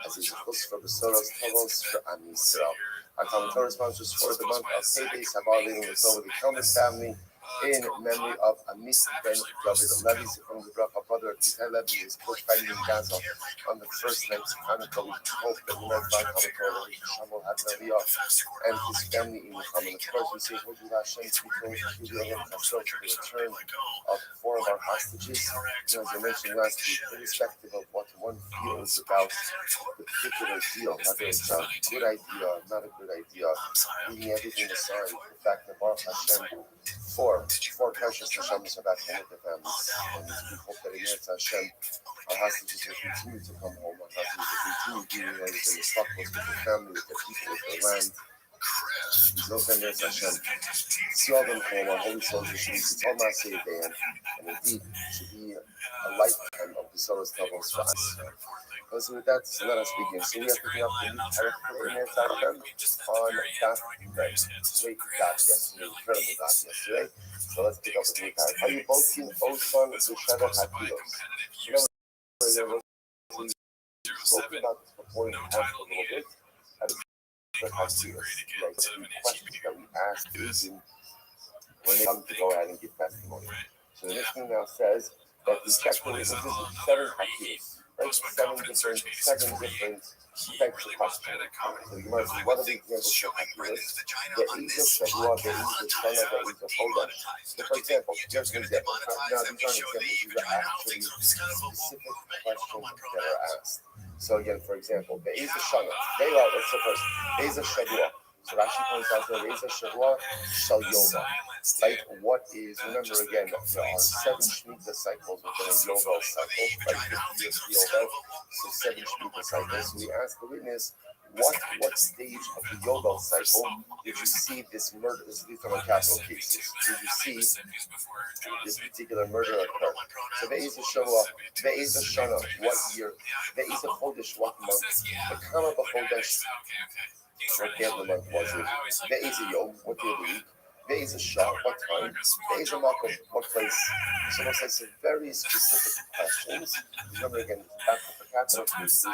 as is supposed for the Soros Tovos for Am Yisrael. Our commentator sponsors for the month of paydays have all been with over the Kelman family in memory of Amit Ben David Levy from the Bracha brother of Michael Levy is coach fighting in Gaza on the first night of Hanukkah. We hope that the Marathon commentator Shamuel Hadnaviyah and his family in the common. Of course, we say Hodu Hashem to the return of 4 of our hostages. You know, as I mentioned last week, irrespective of what one feels about the particular deal, whether it's a good idea or not a good idea, leaving everything aside, the fact that Baruch Hashem, four precious Hashems have actually hit the families. And we hope that against Hashem, our hostages will continue to come home. Our hostages will continue being raised in the struggles with the family, with the people, with the land. No offense, Hashem. See all them home, our holy soldiers should be all Maaseh Band, and indeed should be a lifetime of the Soros Tovos for us. So with that, so let us begin. So we are picking up the new Parak Hashem on that great dot yesterday, incredible dot yesterday. So let's pick up the new Parak. Are you both seen Osman with Sheva Hakilos? You know, we spoke about this before in the past a little bit. The questions that we ask when they come to go ahead and give testimony. So the next thing now says that the chapter is 7 hakilos, right? 7 different types of questions. So you might say, what are the examples of hakilos? There is a shavua, there is a shana, there is a chodesh. So for example, here's an example. Now these aren't examples, these are actually specific questions that are asked. So again, for example, there is a shana. Let's say first, there is a shavua. So Rashi points out that there is a shavua shal yovel. Right? What is, remember again, there are 7 Shemitah cycles within a yovel cycle, right? 50 years yovel, so 7 Shemitah cycles. So we ask the witness, what stage of the yovel cycle did you see this murder? These are capital cases. Did you see this particular murder occur? So there is a shavua, there is a shana, what year? There is a chodesh, what month? The kama b'chodesh. What day of the month was it? There is a yom, what day of the week? There is a shop, what time? There is a makom, what place? So it's a very specific questions. Remember again, back to the capital pieces, so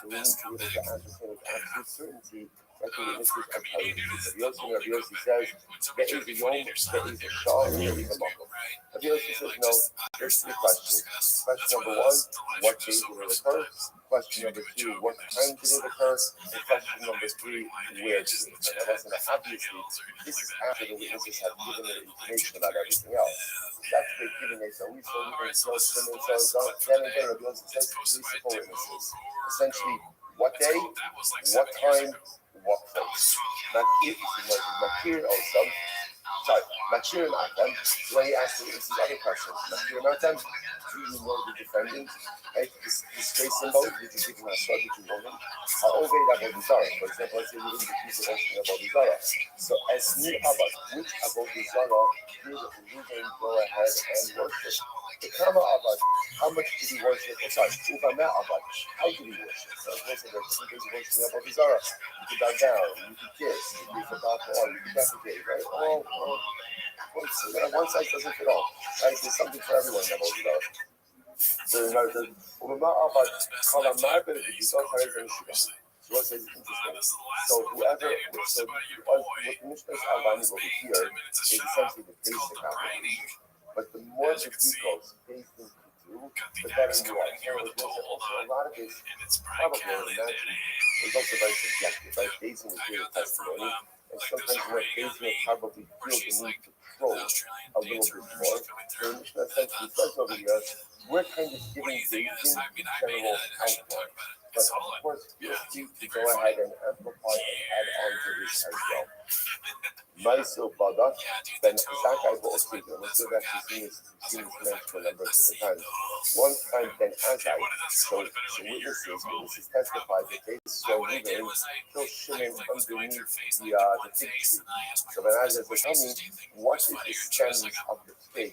we need to be able to ascertain with absolute certainty that the witnesses are telling the truth. Rabbi Yossi says, there is a yom, there is a shah, there is a makom. Rabbi Yossi says, no, there's three questions. Question number one, what day did it occur? Question number two, what time did it occur? And question number three, where did it occur? Now, listen, obviously, this is after the witnesses have given their information about everything else. That's the giving a so we saw we can tell them and so then again, Rabbi Yossi says three simple witnesses. Essentially, what day, what time, what place. Makir also. Sorry, Makir and Atam. So when he asked the witnesses other questions, Makir and Atam, do you know the defendant? Right? This race symbol, did you give him a shot? Did you know him? Obey that Abodizara. For example, let's say you didn't accuse the whole thing of Abodizara. So as new Abad, which Abodizara did Reuben go ahead and worship? The Kama Abad, how much did he worship? Oh, sorry, Uvama Abad, how did he worship? So of course, there are different things worshiping Abodizara. You could bow down, you could kiss, you could put alcohol, you could defecate, right? One size doesn't fit all, right? There's something for everyone in Abodizara. So what says interesting. So whoever, so what Mishnah's Albani over here is essentially the basic application. But the more the details based in Kutu, the better you are. So a lot of this, probably I would imagine, is also very subjective, right? Basing is really testimony. And sometimes when basing it probably feel the need to probe a little bit more. So the Mishnah essentially says over here, we're kind of giving Beijing general outline. But of course, feel free to go ahead and amplify and add on to this as well. Maisil Badak, Ben Zakai Bo'ostigim. Let's go back to seeing this mentioned a number of different times. One time, Ben Azai, so witnesses testified that they saw Reuben kill Shimon underneath the fig tree. So Ben Azai said, tell me, what did the stems of the figs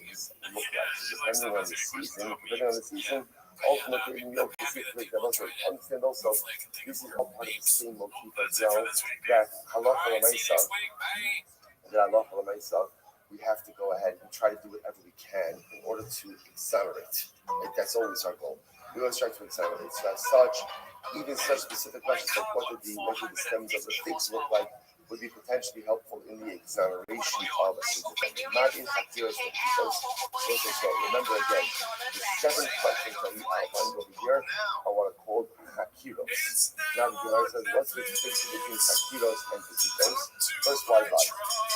look like? Depending on the season, ultimately, we understand also this is all part of the same motif as well, that halacha l'maisa, we have to go ahead and try to do whatever we can in order to exonerate. Like, that's always our goal. We always try to exonerate. So as such, even such specific questions like what did the stems of the figs look like would be potentially helpful in the exoneration of a significant. Not in Hakiras, so remember again, the 7 questions that we outlined over here are what are called Hakiros. Now the Gemara says, what's the distinction between Hakiros and Hakiros? First, why not?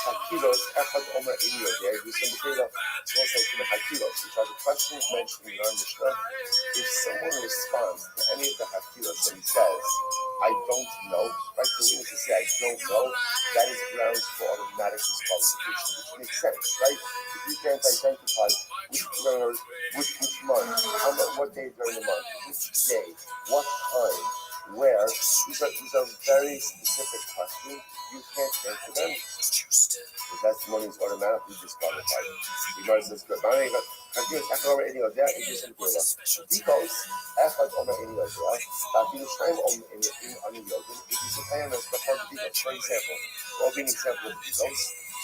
Hakiros, Echad Omer Eliyah, there is some data also to the Hakiros, which are the questions mentioned in our Mishnah. If someone responds to any of the Hakiros that he says, I don't know, right? The witness to say, I don't know, that is grounds for automatic disqualification, which makes sense, right? If you can't identify which month, what day during the month, which day, what time, where, these are very specific questions. You can't answer them. The testimony is automatically disqualified. Because if you say for example, what would be an example of these?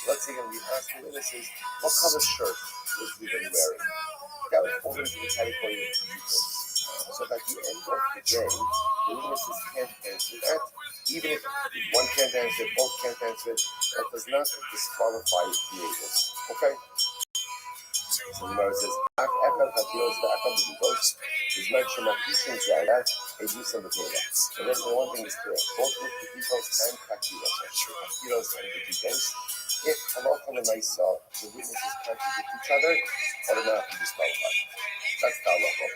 Let's say we ask the witnesses, what color shirt was Reuben wearing? That would fall into the category of details. So at the end of the day, the witnesses can't answer that. Even if one can't answer it, both can't answer it, that does not disqualify the others. Okay? So the Gemara says, is mentioned that these things that a use of the Torah. So that's the one thing is clear. Both with the details and Hakiros, and the details. If halacha l'maisa, the witnesses contradict each other, automatically disqualified. That's the halacha.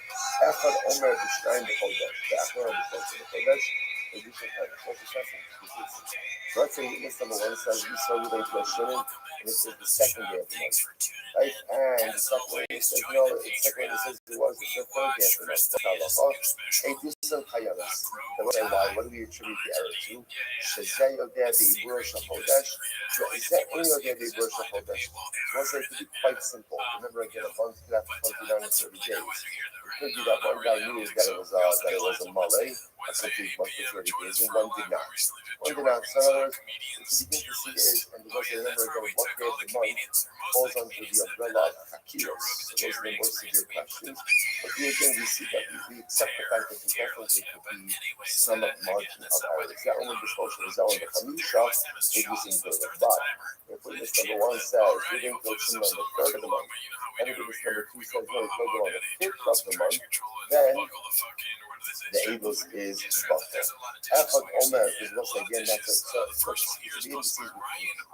Echad Omer b'shnayim b'chodesh. The Echad Omer b'chodesh. They do some kind of so let's say witness number 1 says we saw you to a shimon, and it was the second day of the month, right? And the second witness says no, the second witness says it was the third day of the month. A distant chayanas. Why? What do we attribute the error to? Shezay yodeh be'ibur shachodesh. Is that any yodeh be'ibur shachodesh? It was like to be quite simple. Remember again, a month could have 29 and 30 days. could be that one guy knew that it was a Malay, a complete majority gazing, one did not. One did not. So in other words, what you begin to see is, and because remember again, what day of the month falls under the umbrella of Hakiros, so those are the more severe questions. But here again, we see that we accept the fact that there definitely could be some margin of error. That only the social result of the Hamisha, reducing the but if witness number one says we didn't go to on the third of the month, and witness number two says no, we go on the fifth of the month, then the Abel's is butter. Echad Omer is also again that's a the indices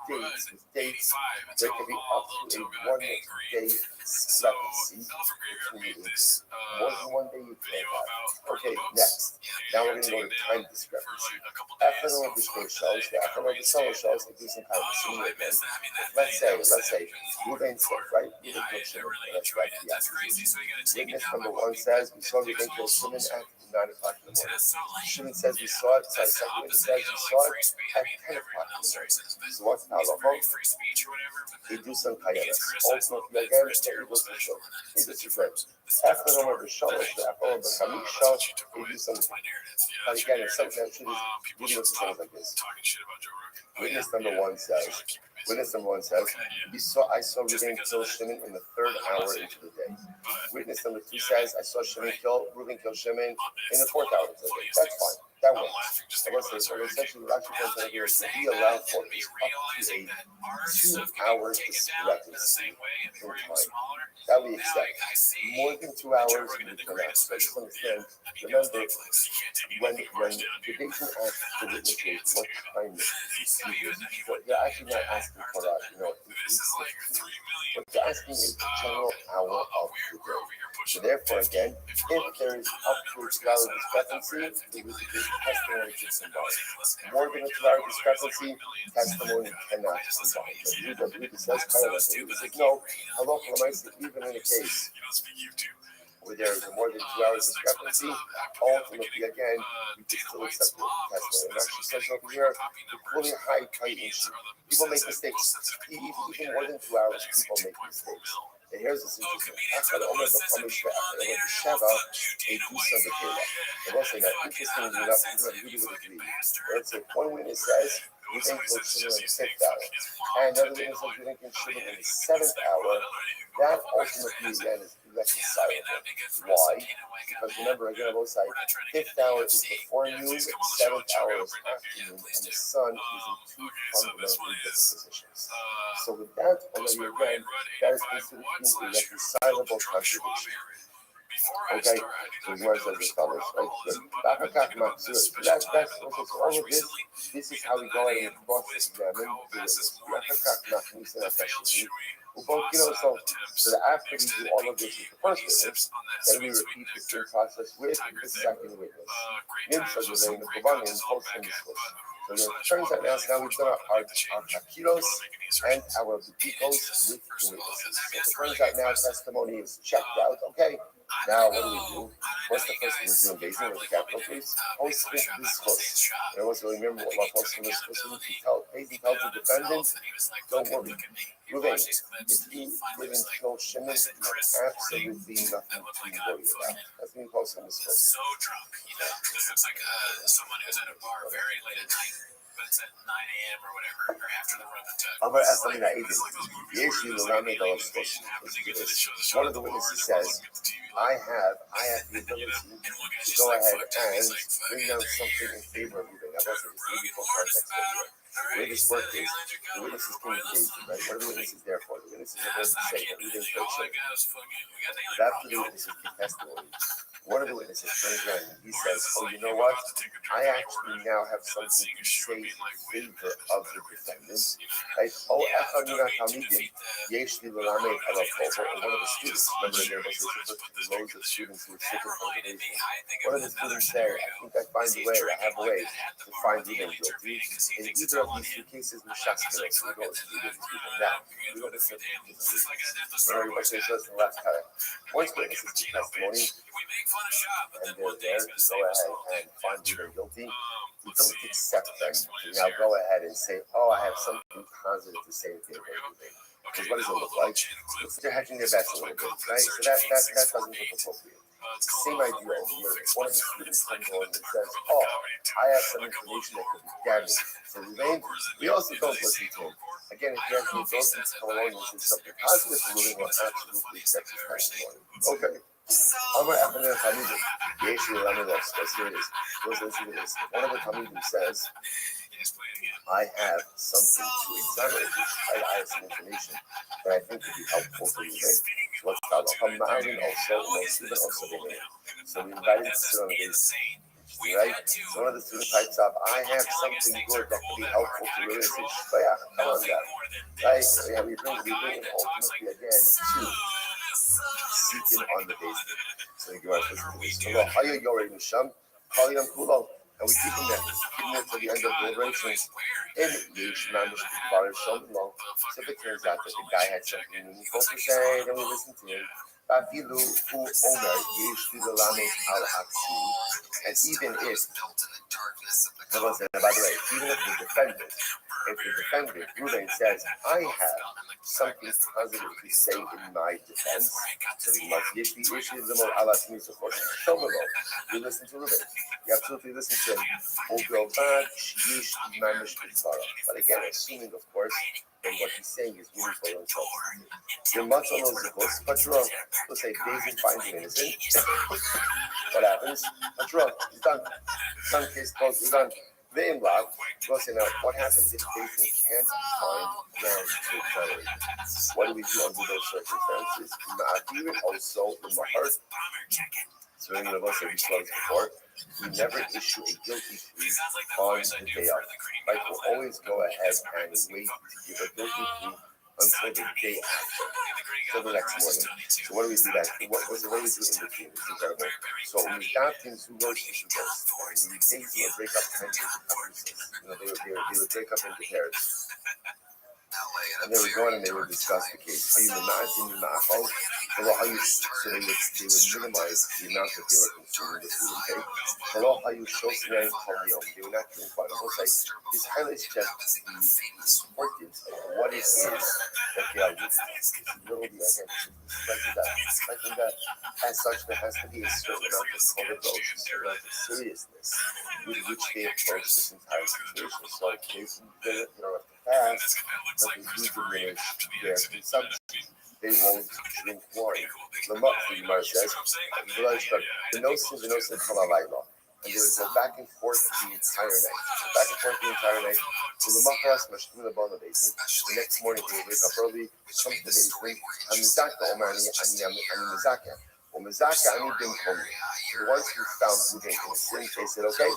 with dates, there can be up to a 1 day discrepancy between the ages. More than 1 day you can't have. Okay, next. Now we're going to go to time discrepancy. Echad Omer Bishkei shows, the Echad Omer Bishkei shows a decent kind of similar thing. Let's say, Ruben said, right? Ruben killed Shimon, and that's right, the accusation. Witness number one says, we saw Ruben kill Shimon at 9 o'clock in the morning. Shimon says we saw it, second witness says we saw it at 10 o'clock in the morning. So what's halacha? They do some kayanas. Ultimately, again, the Eagles will show. It's a difference. After the Omer B'Shalosh, after the Omer B'Chamisha, they do some. But again, it's something that should be doing things like this. Witness number one says, I saw Reuben kill Shimon in the 3rd hour into the day. Witness number 2 says, I saw Reuben kill Shimon in the 4th hour into the day. That's fine. That works. Essentially, what I'm trying to here is we allow for is up to a 2 hour discrepancy in time. That we accept. More than 2 hours, we cannot. So just understand, remember, when the Beis Din asks the witnesses what time they're actually not asking for that, what they're asking is the general hour of the day. So therefore, again, if there is up to a 2 hour discrepancy, it was a good testimony to combine. More than a 2 hour discrepancy, testimony cannot combine. But Rabbi says, no, even in a case where there is a more than 2 hours discrepancy, ultimately, again, we can still accept the testimony. And actually says over here, the fully high tight issue. People make mistakes. Even more than 2 hours, people make mistakes. And here's this interesting. After the Omer B'Chamisha, after the Omer B'Sheva, they do some Bekela. And also, now, interestingly enough, even would agree. Let's say one witness says, we think we'll Shimon in the 6th hour. And another witness says, we think we'll Shimon in the 7th hour. That ultimately, again, is reconcilable. Why? Because remember, again, on both sides, 5th hour is before noon, 7th hour is afternoon, and the sun is in 2 fundamentally different positions. So with that, already again, that is considered to be a reconcilable contradiction. Okay, so Gemara says as follows, right? That's all of this. This is how we go ahead and cross-examine so that after we do all of this with the first witness, then we repeat the same process with the second witness. So it turns out now we've done our Hakiros and our Bukikos with the witnesses. So it turns out now testimony is checked out. Okay, now what do? What's the first thing we're doing? Basically, with the capital, please. Post this discourse. And also remember what posting this discourse Beis Din tells the defendant, don't worry. Reuben, if you didn't kill Shimon, you have absolutely nothing to worry about. That's when you post in this discourse. So drunk, this looks like someone who's at a bar very late at night. But it's at 9 a.m. or whatever, or after the run of I'm going to ask something that agent. The issue will not make all of this. One of the witnesses says, I have the ability to go ahead and bring down something in favor of you. I've also received the full context of here. The way this work is, the witnesses can engage, right? What are the witnesses there for? The witnesses are there to say that we didn't kill Shimon. But after the witnesses give testimony, one of the witnesses turns around and he says, oh, you know what? I actually now have something to say in favor of the defendant. Right? Oh, Yesh li l'lamed alav kovo, or one of the students, remember there was loads of students who were sitting for the Beis Din. One of the students said, I think I have a way to find Reuben guilty. In either of these two cases, we shall still go to these people. Now, we go to different reasons. Remember, everybody says the last time. Once witnesses give testimony, and they're there to go ahead and find Reuben guilty, we don't accept them to now go ahead and say, oh, I have something positive to say in favor of Reuben. Because what does it look like? They're hedging their bets a little bit, right? So that doesn't look appropriate. Same idea over here. If one of the students comes on and says, oh, I have some information that could be damaging for Ruvain, we also don't listen to him. Again, if he has the ability to come along and say something positive for Ruvain, we'll absolutely accept his testimony. Okay. Amar Abner Hamidim. Yeshu Lamidos. Let's hear this. Let's listen to this. One of the Hamidim says, I have something to examine. I have some information that I think would be helpful for you. What's called a Hamarin also, so we invited him to sit on the base. Right? So one of the students types up, I have something good that could be helpful to you. Come on, guys. Right? Yeah, we bring ultimately again to seeking on the base. So you go out to this. And we keep him there till the end of deliberations. And so if it turns out that the guy had something meaningful to say, then we listen to him. And even if, by the way, even if the defendant, Ruvain says, I have something positive to say in my defense, so we must get the issue of the more alas news, of course. You listen to Ruvain. You absolutely listen to him. But again, assuming, of course, that what he's saying is meaningful and substantive. Your muscle knows the book, Patra, will say, David finds him innocent. What happens? Patra, he's done. Some case closed, he's done. The imlab, we'll say, now, what happens if David can't find ground to exonerate? What do we do under those circumstances? Even also in the heart. So many of us have discussed before, we never issue a guilty plea on the day of. Right? We'll always go ahead and wait to give a guilty plea until the day after, until the next morning. So what do we do that? What was the way we do in between? It's incredible. So we got things who wrote this and we basically would break up into pieces. They would break up into pairs. And they would go on and they would discuss the case. So they would minimize the amount that they were consuming the food intake. They were not doing quite a whole site. This highlights just the importance of what it is that they are using. Something that as such there has to be a certain amount of overdose, a certain amount of seriousness with which they approach this entire situation. So if they fast, but they do diminish their consumption. They won't drink wine. The Gemara says, the no sin halalayla. And they would go back and forth the entire night. So the Machras mashkim the bottom of the basin. The next morning they would wake up early, come to the basement, and Mizaka Omani and Mizaka. Well, Mizaka Ani bin Komi. The ones who found Ruvain innocent, they said, okay,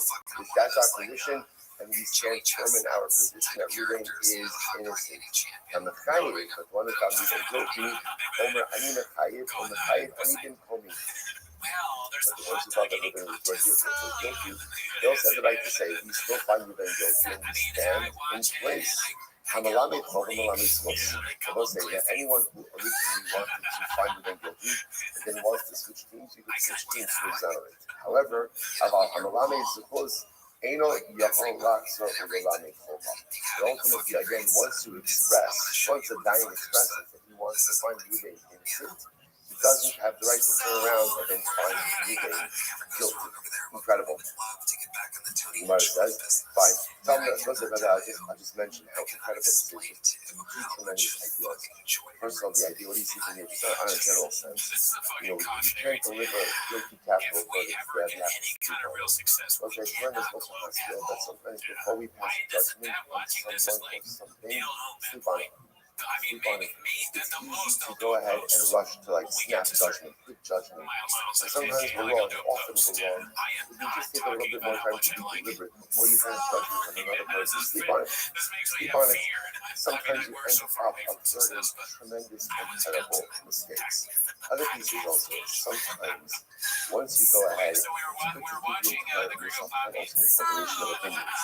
that's our condition. And we stand firm in our position that Ruvain is innocent. And the Chayiv, but one of the found Ruvain guilty, Omer Ani Mechayiv, Omer Chayiv Ani bin Komi. But the ones who thought that Ruvain was guilty, they also have the right to say, we still find Ruvain guilty and we stand in place. Hamalame told Hamalame Smos. I will say that anyone who originally wanted to find Ruvain guilty and then wants to switch teams, you could switch teams to exonerate. However, about Hamalame Suppose, Eno Yahon Laksa Hamalame Koma. The ultimately, again, wants a dying expresses that he wants to find Ruvain innocent. He doesn't have the right to turn around and then find Ruvain guilty. Incredible. Gemara says, fine. Tell me, I just mentioned how incredible this is. Two tremendous ideas. First of all, the idea, what do you see from here? Just on a general sense. You can't deliver guilty capital verdict for every act. Okay, tremendous responsibility, but sometimes before we pass judgment on someone or something, sleep on it. It's easy to go ahead and rush to snap judgment, quick judgment. And sometimes we're wrong, often we're wrong. If you just take a little bit more time to be deliberate before you pass judgment on another person, sleep on it. Sometimes you end up observing tremendous and terrible mistakes. Other pieces also, sometimes, once you go ahead, it's good to give yourself time also in formulation of opinions.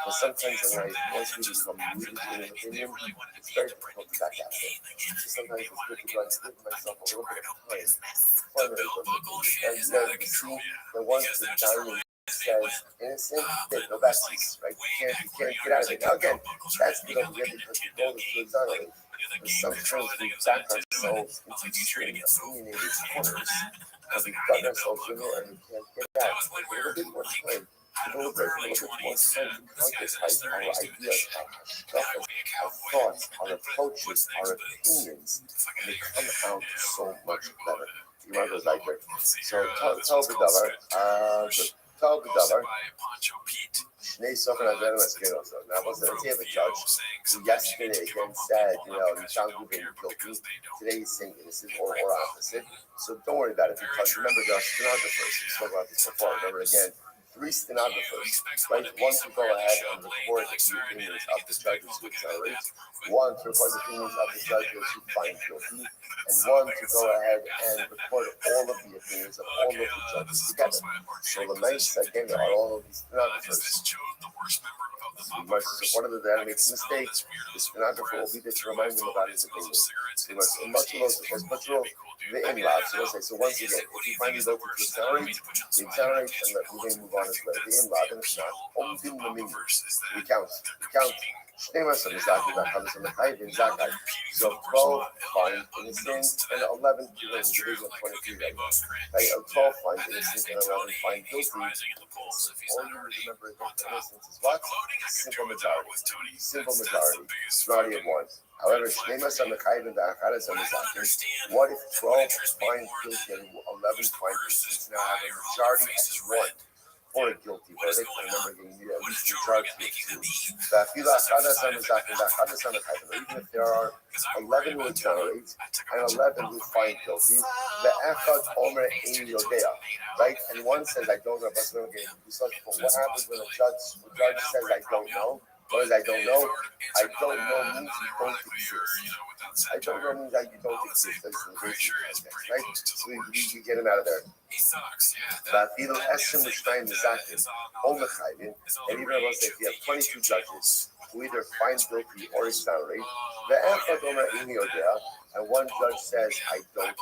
But sometimes in life, once we become rooted in an opinion, it's very difficult to back out of it. So sometimes it's good to give myself a little bit of time to formulate those opinions. And then you see that once the diamond says innocent, there's no backseat, right? You can't get out of it. Now again, that's the idea because the goal is to exonerate. But sometimes we back ourselves ourselves into certain opinionated corners because we've gotten ourselves in there and we can't get out. A little bit more time. A little bit more time to concretize our ideas, our hashkafas, our thoughts, our approaches, our opinions, and they come out so much better. You might go like that. So tell the dollar, tell the dollar. Now, let's say of a judge who yesterday again said, you found you being guilty. Today he's saying innocent or opposite. So don't worry about it because remember there are stenographers. We spoke about this before. Remember again, 3 stenographers, right? One to go ahead and record the opinions of the judges who exonerate, one to record the opinions of the judges who find guilty, and one to go ahead and record all of the opinions of all of the judges together. So the nice again are all of these stenographers. If one of the dad makes a mistake, the stenographer will be there to remind him about his opinion. Much of those, the in-lab, so let's say, so once again, if you find yourself to exonerate, we then move on as well. The in-lab, and it's not, only in the meaning, we count. 12 find innocent and 11 given the division of 23 right? 12 find innocent and 11 find guilty. All you remember is that innocence is what? Simple majority. Majority of one. However, what if 12 find guilty and 11 find innocent? Now have a majority as one. Or a guilty verdict, remember getting at least the charge of 2. Even if there are 11 who exonerate and 11 who find guilty, the echad omer ein yodea, right? And one says, I don't know, but what happens when a judge says, I don't know? What is I don't know? I don't know means you don't exist. I don't know means that you don't exist. That's the right? So we get him out of there. And even if you have 22 judges who either find guilty or exonerate, and one judge says, I don't know,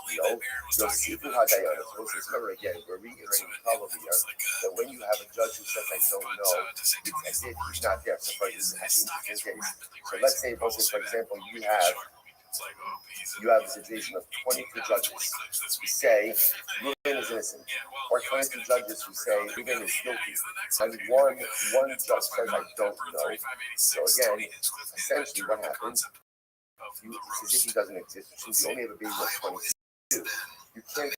remember again, we're reiterating probably here that when you have a judge who says, I don't know, it's as if he's not there. So for let's say, for example, you have a situation of 22 judges who say Ruben is innocent, or 22 judges who say Ruben is guilty, and one judge says I don't know. So again, essentially what happens? It's as if he doesn't exist, since you only have a Bayesian of 22. You can't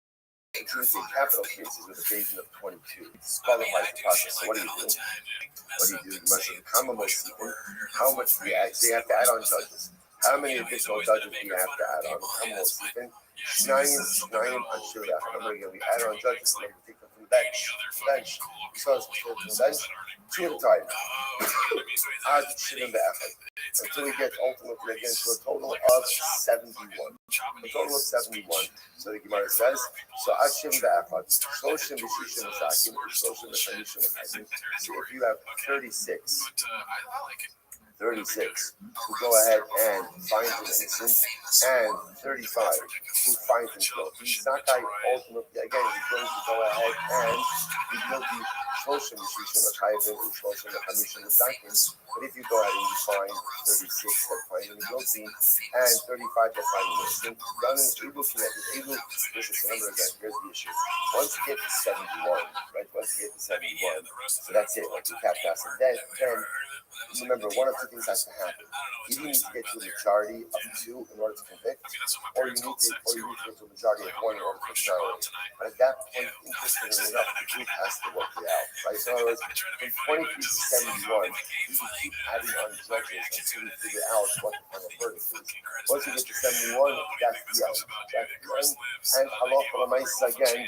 adjudicate capital cases with a Bayesian of 22. It disqualifies the process. So what do you do? How much do you add? So you have to add on judges. How many additional judges do you have to add on? Nine. I'm sure that. Remember, we add on judges. Remember, take them from the bench. Because from the bench, 2 at a time. Add shivim be'echad. Until we get ultimately again to a total of 71. A total of 71. So the Gemara says, so add shivim be'echad. Shloshim v'shishim v'sakim. Shloshim v'shamishim v'sakim. So if you have 36 who go ahead and find him innocent, and 35 who find him guilty. Zakai ultimately, again, is going to go ahead and be guilty. But if you go ahead and you find 36 that find him guilty, and 35 that find him innocent, done in Eagle connected. Eagle, remember again, here's the issue. Once you get to 71, right? So that's it, like you cap gas. And then remember, one of 2 things has to happen. Either you need to get to a majority of 2 in order to convict, or you need to get to a majority of 1 in order to exonerate. But at that point, interestingly enough, the group has to work it out, right? So in other words, from 23 to 71, you can keep adding on judges until you figure out what the final verdict is. Once you get to 71, that's the end. And halacha l'maisa again,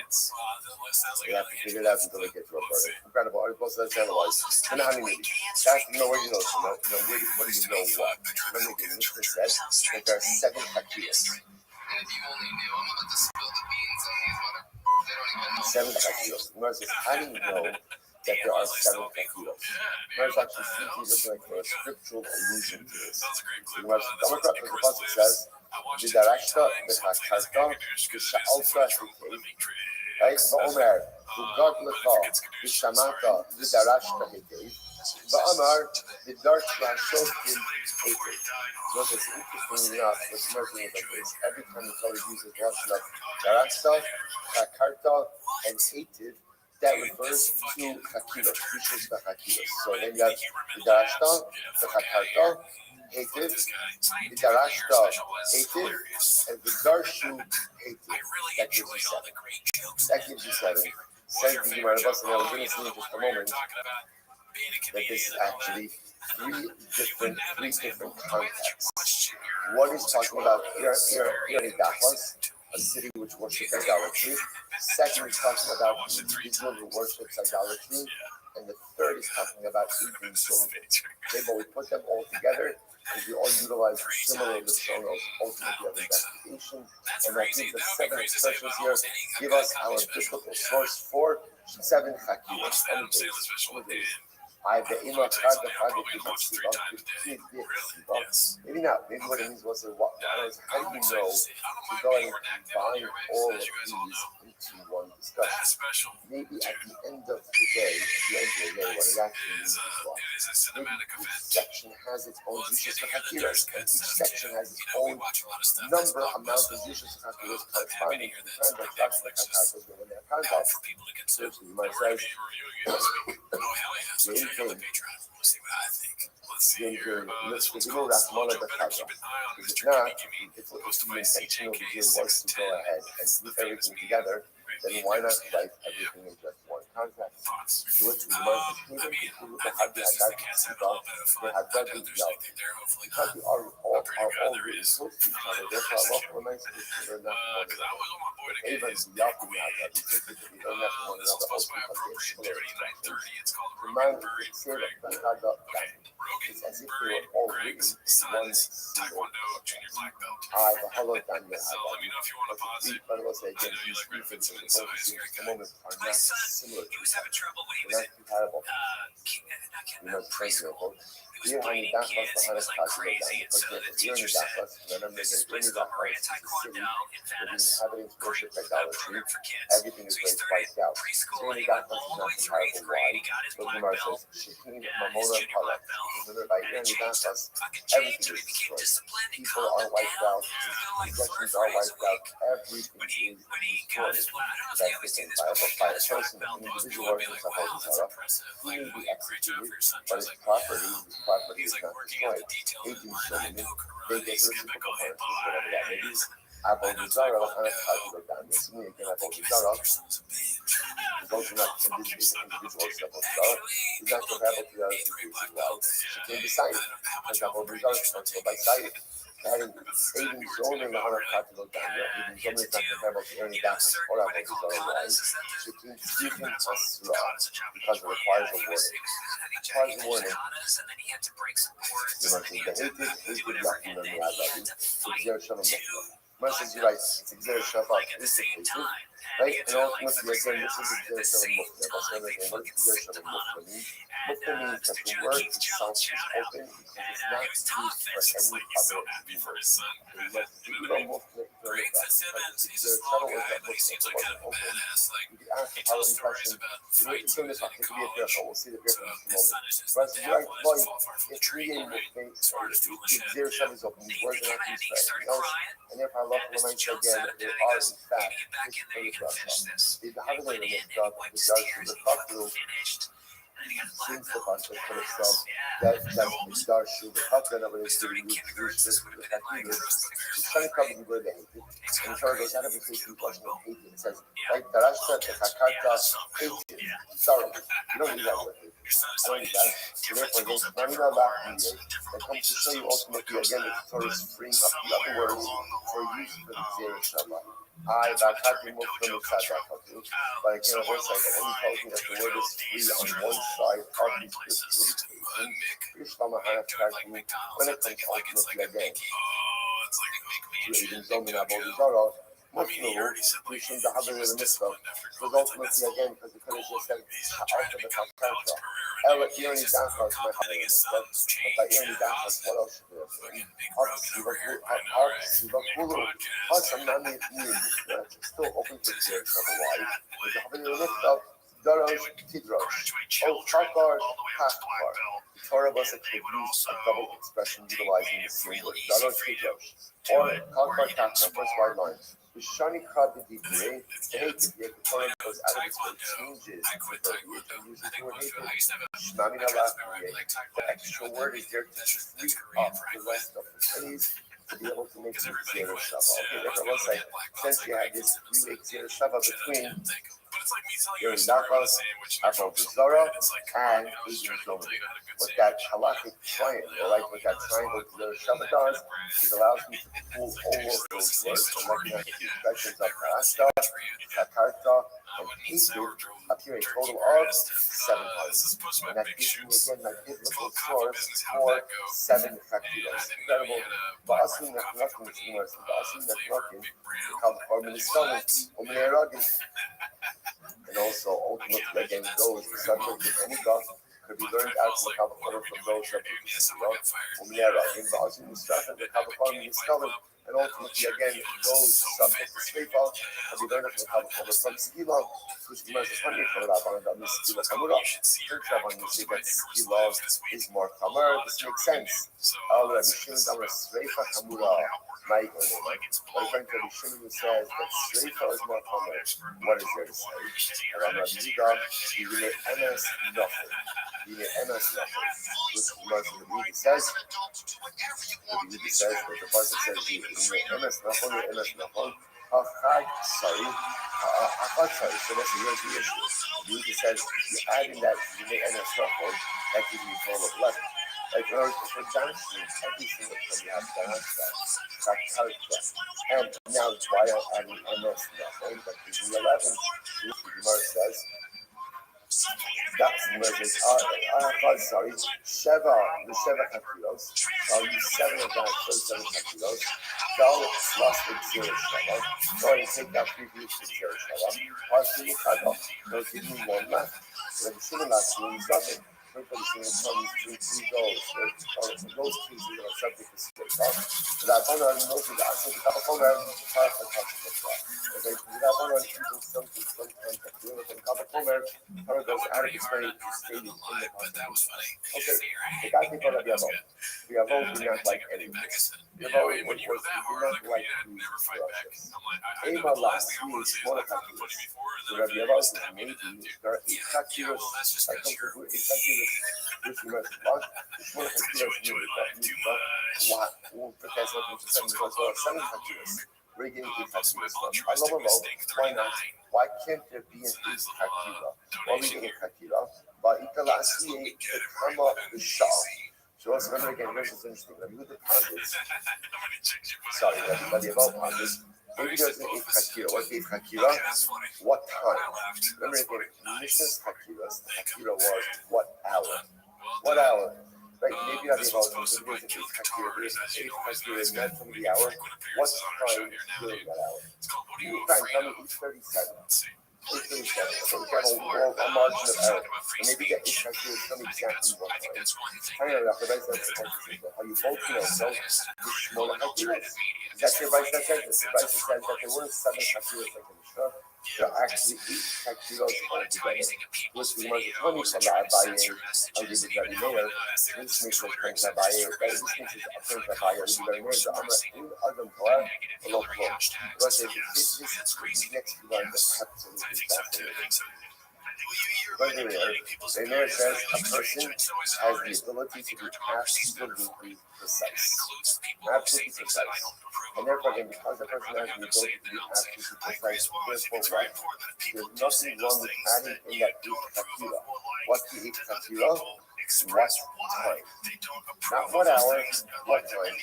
you have to figure it out until they get to a verdict. Incredible. Articles that's analyzed. And how many? That's no way you know. So what do you know what? Remember the Mishnah says that there are 7 takiyos. 7 takiyos. Gemara says, how do you know that there are 7 takiyos? Gemara actually seems to be looking like for a scriptural allusion to this. Gemara says, the pasuk says, "V'darashta v'chakarta v'sha'alta hikei." Right? V'omer, "V'gad l'cha v'shamata v'darashta hikei." Va'amar, the dark slash Shoftim hated. So it's interesting enough, what's emerging is like this. Every time the Torah uses the lesson of Darasta, Chakarta, and hated, that refers to Chakilos, Rishus Chakilos. So then you have the Darasta, the Chakarta, hated, the Darashta hated, and the Darshu hated. That gives you seven. That gives you seven. Says the Gemara Bus, and I was going to see in just a moment that this is actually three different contexts. One is talking about Iranidafos, a city which worships idolatry. Second is talking about Israel who worships idolatry. And the third is talking about Eden children. Okay, but we put them all together because we all utilize similar Lashonos, ultimately of investigation. And that gives us seven expressions here. Give us our biblical source for seven Chakiros. Maybe not. Maybe what it means was how do you know to go ahead and combine all of these into one discussion? Maybe at the end of the day, what it actually means is what? Each section has its own Yishus Chakiros, and each section has its own number amount of Yishus Chakiros corresponding to the transaction when they're contact. So you might say, let's go Rahmana B'Chada. Because if not, if the intention over here was to go ahead and group everything together, then why not write everything in just one contract? So let's remind the people who have the Haddad because we are all really close to each other. Therefore, Allah reminds us that we're not one another. Even the Yaakov Haddad, we think that we don't have one another also because they're similar instructions. Remind us that Sarah B'Chada, it's as if they were all written in one single I, the hollow Daniel Haddad. But I will say again, these three things in the moment are not similar to each other. They're not compatible. You know, for example, here on the Dafas, the Hanas Kazir, for example, here on the Dafas, remember that in the Dafas is a city where the inhabitants worship idolatry. Everything is very wiped out. Here in the Dafas is not compatible. Why? But Gemara says, Shekin, Mamona, Palak. Remember, by here in the Dafas, everything is destroyed. People are wiped out. Possessions are wiped out. Everything is destroyed. That's distinct by a person, an individual worships a holy Sarah. He may be executed, but his property is not destroyed. They do so many, they get reciprocal components, whatever that may be. Avodah Zarah, Hanas Kazir, Daniel, so again, Avodah Zarah, those are not individual stuff of Zarah, is not compatible to the other things as well. She can be cited, as Avodah Zarah, so by cited. Having Aiden Zone in the Hanas Kazir, Daniel, even Zone is not comparable to any Dafas or Avodah Zarah wise. She can speak in Tasra because it requires a warning. Requires a warning. You must be the hated Yakin on the Rabbi. Exer Shalom Muslim. Must be right. It's Exer Shabbat. It's hated. Right? And ultimately, again, this is Exer Shalom Muslim. I'll say that what is Exer Shalom Muslim mean? Muslim means that the word itself is open because it's not used for any other evil. You must be the Muslim for the fact because Exer Shalom was that Muslim wasn't open. You ask the following question. It's in this one. It could be a miracle. We'll see the miracle in just a moment. But it's right, boy, it's really Muslim. Exer Shalom is open. These words are not used for anything else. And therefore, Allah reminds you again that they are, in fact, His Torah. If the Havana is not the judge of the Fakru, since the Pasha could have said that Mishtar Shu, the Fakru, that was to use this with the Fakru, he's trying to cover the word they hated. And the Torah goes out of the case of question of hated. It says, like, Darashta, the Hakarta, hated. Sorry, you don't need that word. I don't need that. So therefore, there's Ramina Lach here that comes to show you ultimately again that the Torah is freeing up the other words for use for the Zerah Shabbat. I, Bakati Muslim, but again, on one side, that only tells me that the word is free on one side of these limitations. When it comes ultimately again to even Zomin Avodah Zarah, Muslim, we shouldn't have it in the mitzvah. Because ultimately, again, because the Kodesh just said, after the Kakanta, Ela Irani Dafas, my having it, but by Irani Dafas, what else should we have? Sivakulu, Hasanami, it's still open for the Zerich, otherwise. There's a having a lift up, Dorosh Tidrosh, O Chakar Hakbar. The Torah was a double expression utilizing the single Dorosh Tidrosh, or Chakbar Hakbar, first white line. The Shani Krabby Dibre, the Hated, the Torah goes out of its way, changes the verbiage and uses the word Hated. Shmamina Lafayette, the extra word is there to free up the rest of the phrase to be able to make it Zero Shava. Okay, therefore, let's say, since you had this remake Zero Shava between your Nachas, Avo Zara, and Israel Dominic. What that halachic triangle, like what that triangle Zero Shava does, is allows me to pull all of those words and recognize the expressions of Karasta, Takarta, and Hisu appear a total of 7 times. And that gives me again my biblical source for 7 factors. Incredible. Ba'asim Nechnakim, Ba'asim Nechnakim, Kalpar Ministan, Umeneragim. And also, ultimately, again, those subject of any God could be learned out from the Kalpar from those subject of Umeneragim, Ba'asim Nechnakim, the Kalpar Ministan. And ultimately, again, those subject to Sreifa could be learned from the Kalpar from Skila, which Gemara is funny for Rabban and Skila Kamura. Third Rabban, you see that Skila is more Kamar. This makes sense. Al Rabbi Shimon Amar Sreifa Kamura. But according to Rabbi Shimon, who says that Sreifa is more Kamar, what is there to say? Rabbi Yudah, Yine Emes nothing. Yine Emes nothing. Which Rabbi says, that the part that says Yine Emes nothing, Yine Emes nothing. Achad sorry. So that's the issue. Yudah says, if you add in that Yine Emes nothing, that gives you a total of 11. Like in order for dancing, every single time you have to dance that. And now it's why I'm adding MS nothing, but gives me 11. Which the Gemara says, that's the measures. Sorry, Sheva, the Sheva Hakilos. I'll use 7 of that, so 7 Hakilos. Dal plus the 0 Sheva. So I take that previous to 0 Sheva. Partially Chagah. They'll give me 1 left. So the Sheva last means nothing. Everybody's going to come through those. Those keys are going to subject to straight up. Without one on those are the answer to the phone and part of the concept. Without one on using something that do with the phone, part goes out of its way to stay in the concept. Okay, the guy people that we have all. We have all do not like anything. We have all when you do not like process. Ema last is one of the things. So that we have all maybe there are 8 factors. I come to 8 factors. Which we must watch. It's one of the factors because of 7 factors. We're getting 8 factors. I love them all. Why not? Why can't there be an 8 factor? Why we get 8 factor? But Ikalasi come up the Shah. So let's remember again, this is interesting. Let me look at Pontus. Sorry, let me about Pontus. Maybe there's an 8 Hakira. What's 8 Hakira? What time? Remember again, Mishnah's Hakiras, the Hakira was what hour? What hour? Right, maybe not about there's an 8 Hakira. There's an 8 Hakira is not from the hour. What time during that hour? You can tell me 8:37. 8:37. So we have a margin of error. And maybe that 8 Hakira is from exactly what time. I don't know, how you both know, so the Shmola Hakiras. That's your Bryce that says this. Bryce says that there were 7 Hakiras like the Mishnah. There are actually 8 Hakiras altogether. Which we must only for Rabbi I'll give it Rabbi Meir. This makes it Prince Rabbi. This makes it Prince Rabbi. I'll give Rabbi Meir. The Amr in Adam Torah. The local. Because if this next to one, that's absolutely fascinating. But anyway, the Meir says a person has the ability to be absolutely precise. Absolutely precise. And therefore, again, because the person has the ability to be absolutely precise, therefore, right? There's nothing wrong with adding in that 8 Hakira. What's the 8 Hakira? What time? Not what hour, what time.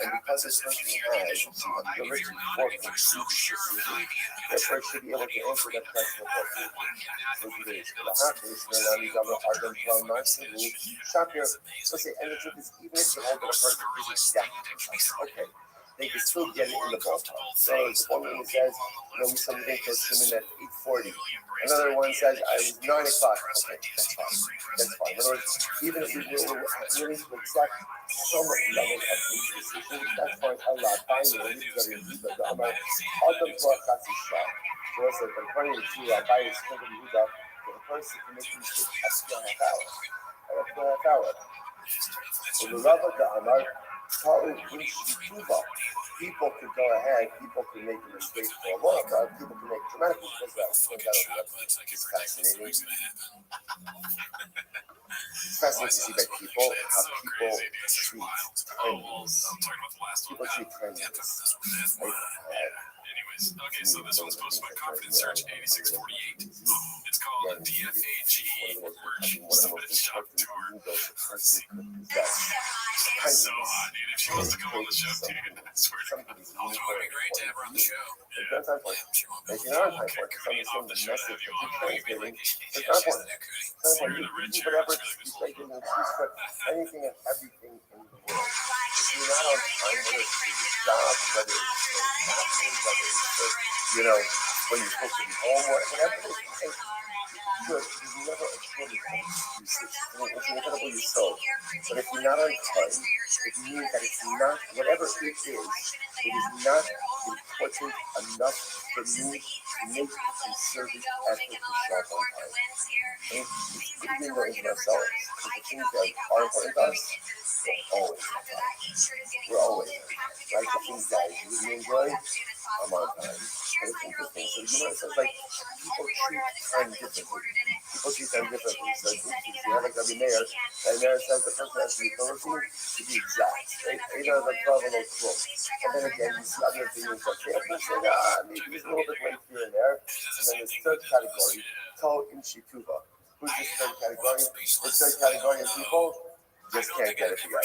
And because this person has some ability for precision, therefore it should be able to answer that question appropriately. So today, the Hakish, the Nani Gabba Arden from Martin, stop here. So say, and the truth is, even if you hold that a person is exactly precise, okay. They can still get it in the ballpark. So the one one says, we something for Shimon at 8:40. Another one says, I was 9 o'clock. Okay, that's fine. That's fine. In other words, even if we were willing to accept some level of precision, that's fine. Allah, binary, this is going to be the Amar, Adam Torah Katsi Shah. So I said, according to Rabbi, it's going to be person can make you sit up to a half hour. Up to a half hour. So the Rabbi Amar, people could go ahead, people could make a mistake for a long time, people can make dramatic mistakes. It's fascinating. It's fascinating to see that people, how people treat timeliness. People treat timeliness. Okay, so this one's posted by Confidence Search 8648. It's called DFAG merch submitted shop tour. It's so hot, dude. If she wants to come on the show, dude, I swear to God, it would be great to have her on the show. There's no time for it. If you're not on time for it, somebody's saying the message that you're transmitting, there's no point. You do whatever excuse they give an excuse for anything and everything in the world. If you're not on time, whether it's for your job, whether it's for family, whether it's for, when you're supposed to be home or whatever it is, good. There's never a shortage of excuses. It's incredible you're so. But if you're not on time, it means that it's not, whatever it is not important enough for me to make a concerted effort to show up on time. And it's even though it's ourselves, the things that are important to us, we're always on time. We're always on time. Right? The things that I really enjoy, I'm on time. And it's interesting. So it says like people treat time differently. People treat time differently. So it's interesting. You have like Rabbi Meir, and Meir says the person has the ability to be exact. Right? Either the 12 or the 12. And then again, you see other opinions that say, maybe it's a little bit late here and there. And then this third category, Tol in Shituva. Who's this third category? This third category of people just can't get it together.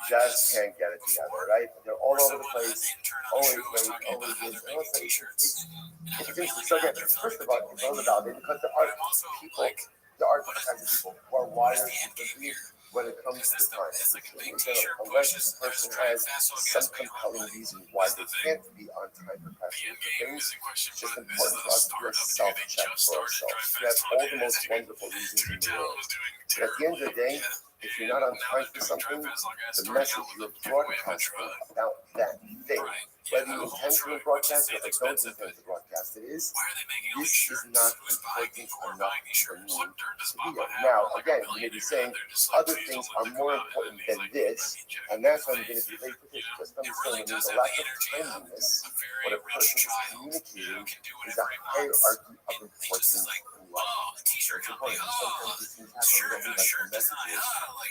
Just can't get it together, right? They're all over the place, always late, always this. And also, it's interesting. So again, first of all, it's all about it because there are people, there are different kinds of people who are wired differently when it comes to time. Unless the person has some compelling reason why they can't be on time for passionate things, it's just important for us to do a self-check for ourselves. We have all the most wonderful reasons in the world. But at the end of the day, if you're not on time for something, the message you're broadcasting about that thing, whether you intend to broadcast or don't intend to broadcast it is, this is not important enough for me to be here. Now, again, you may be saying other things are more important than this, and that's why I'm going to be late for this. Just understand when there's a lack of timeliness, what a person is communicating is a hierarchy of importance in life. It's important. Sometimes these things happen, we don't need like messages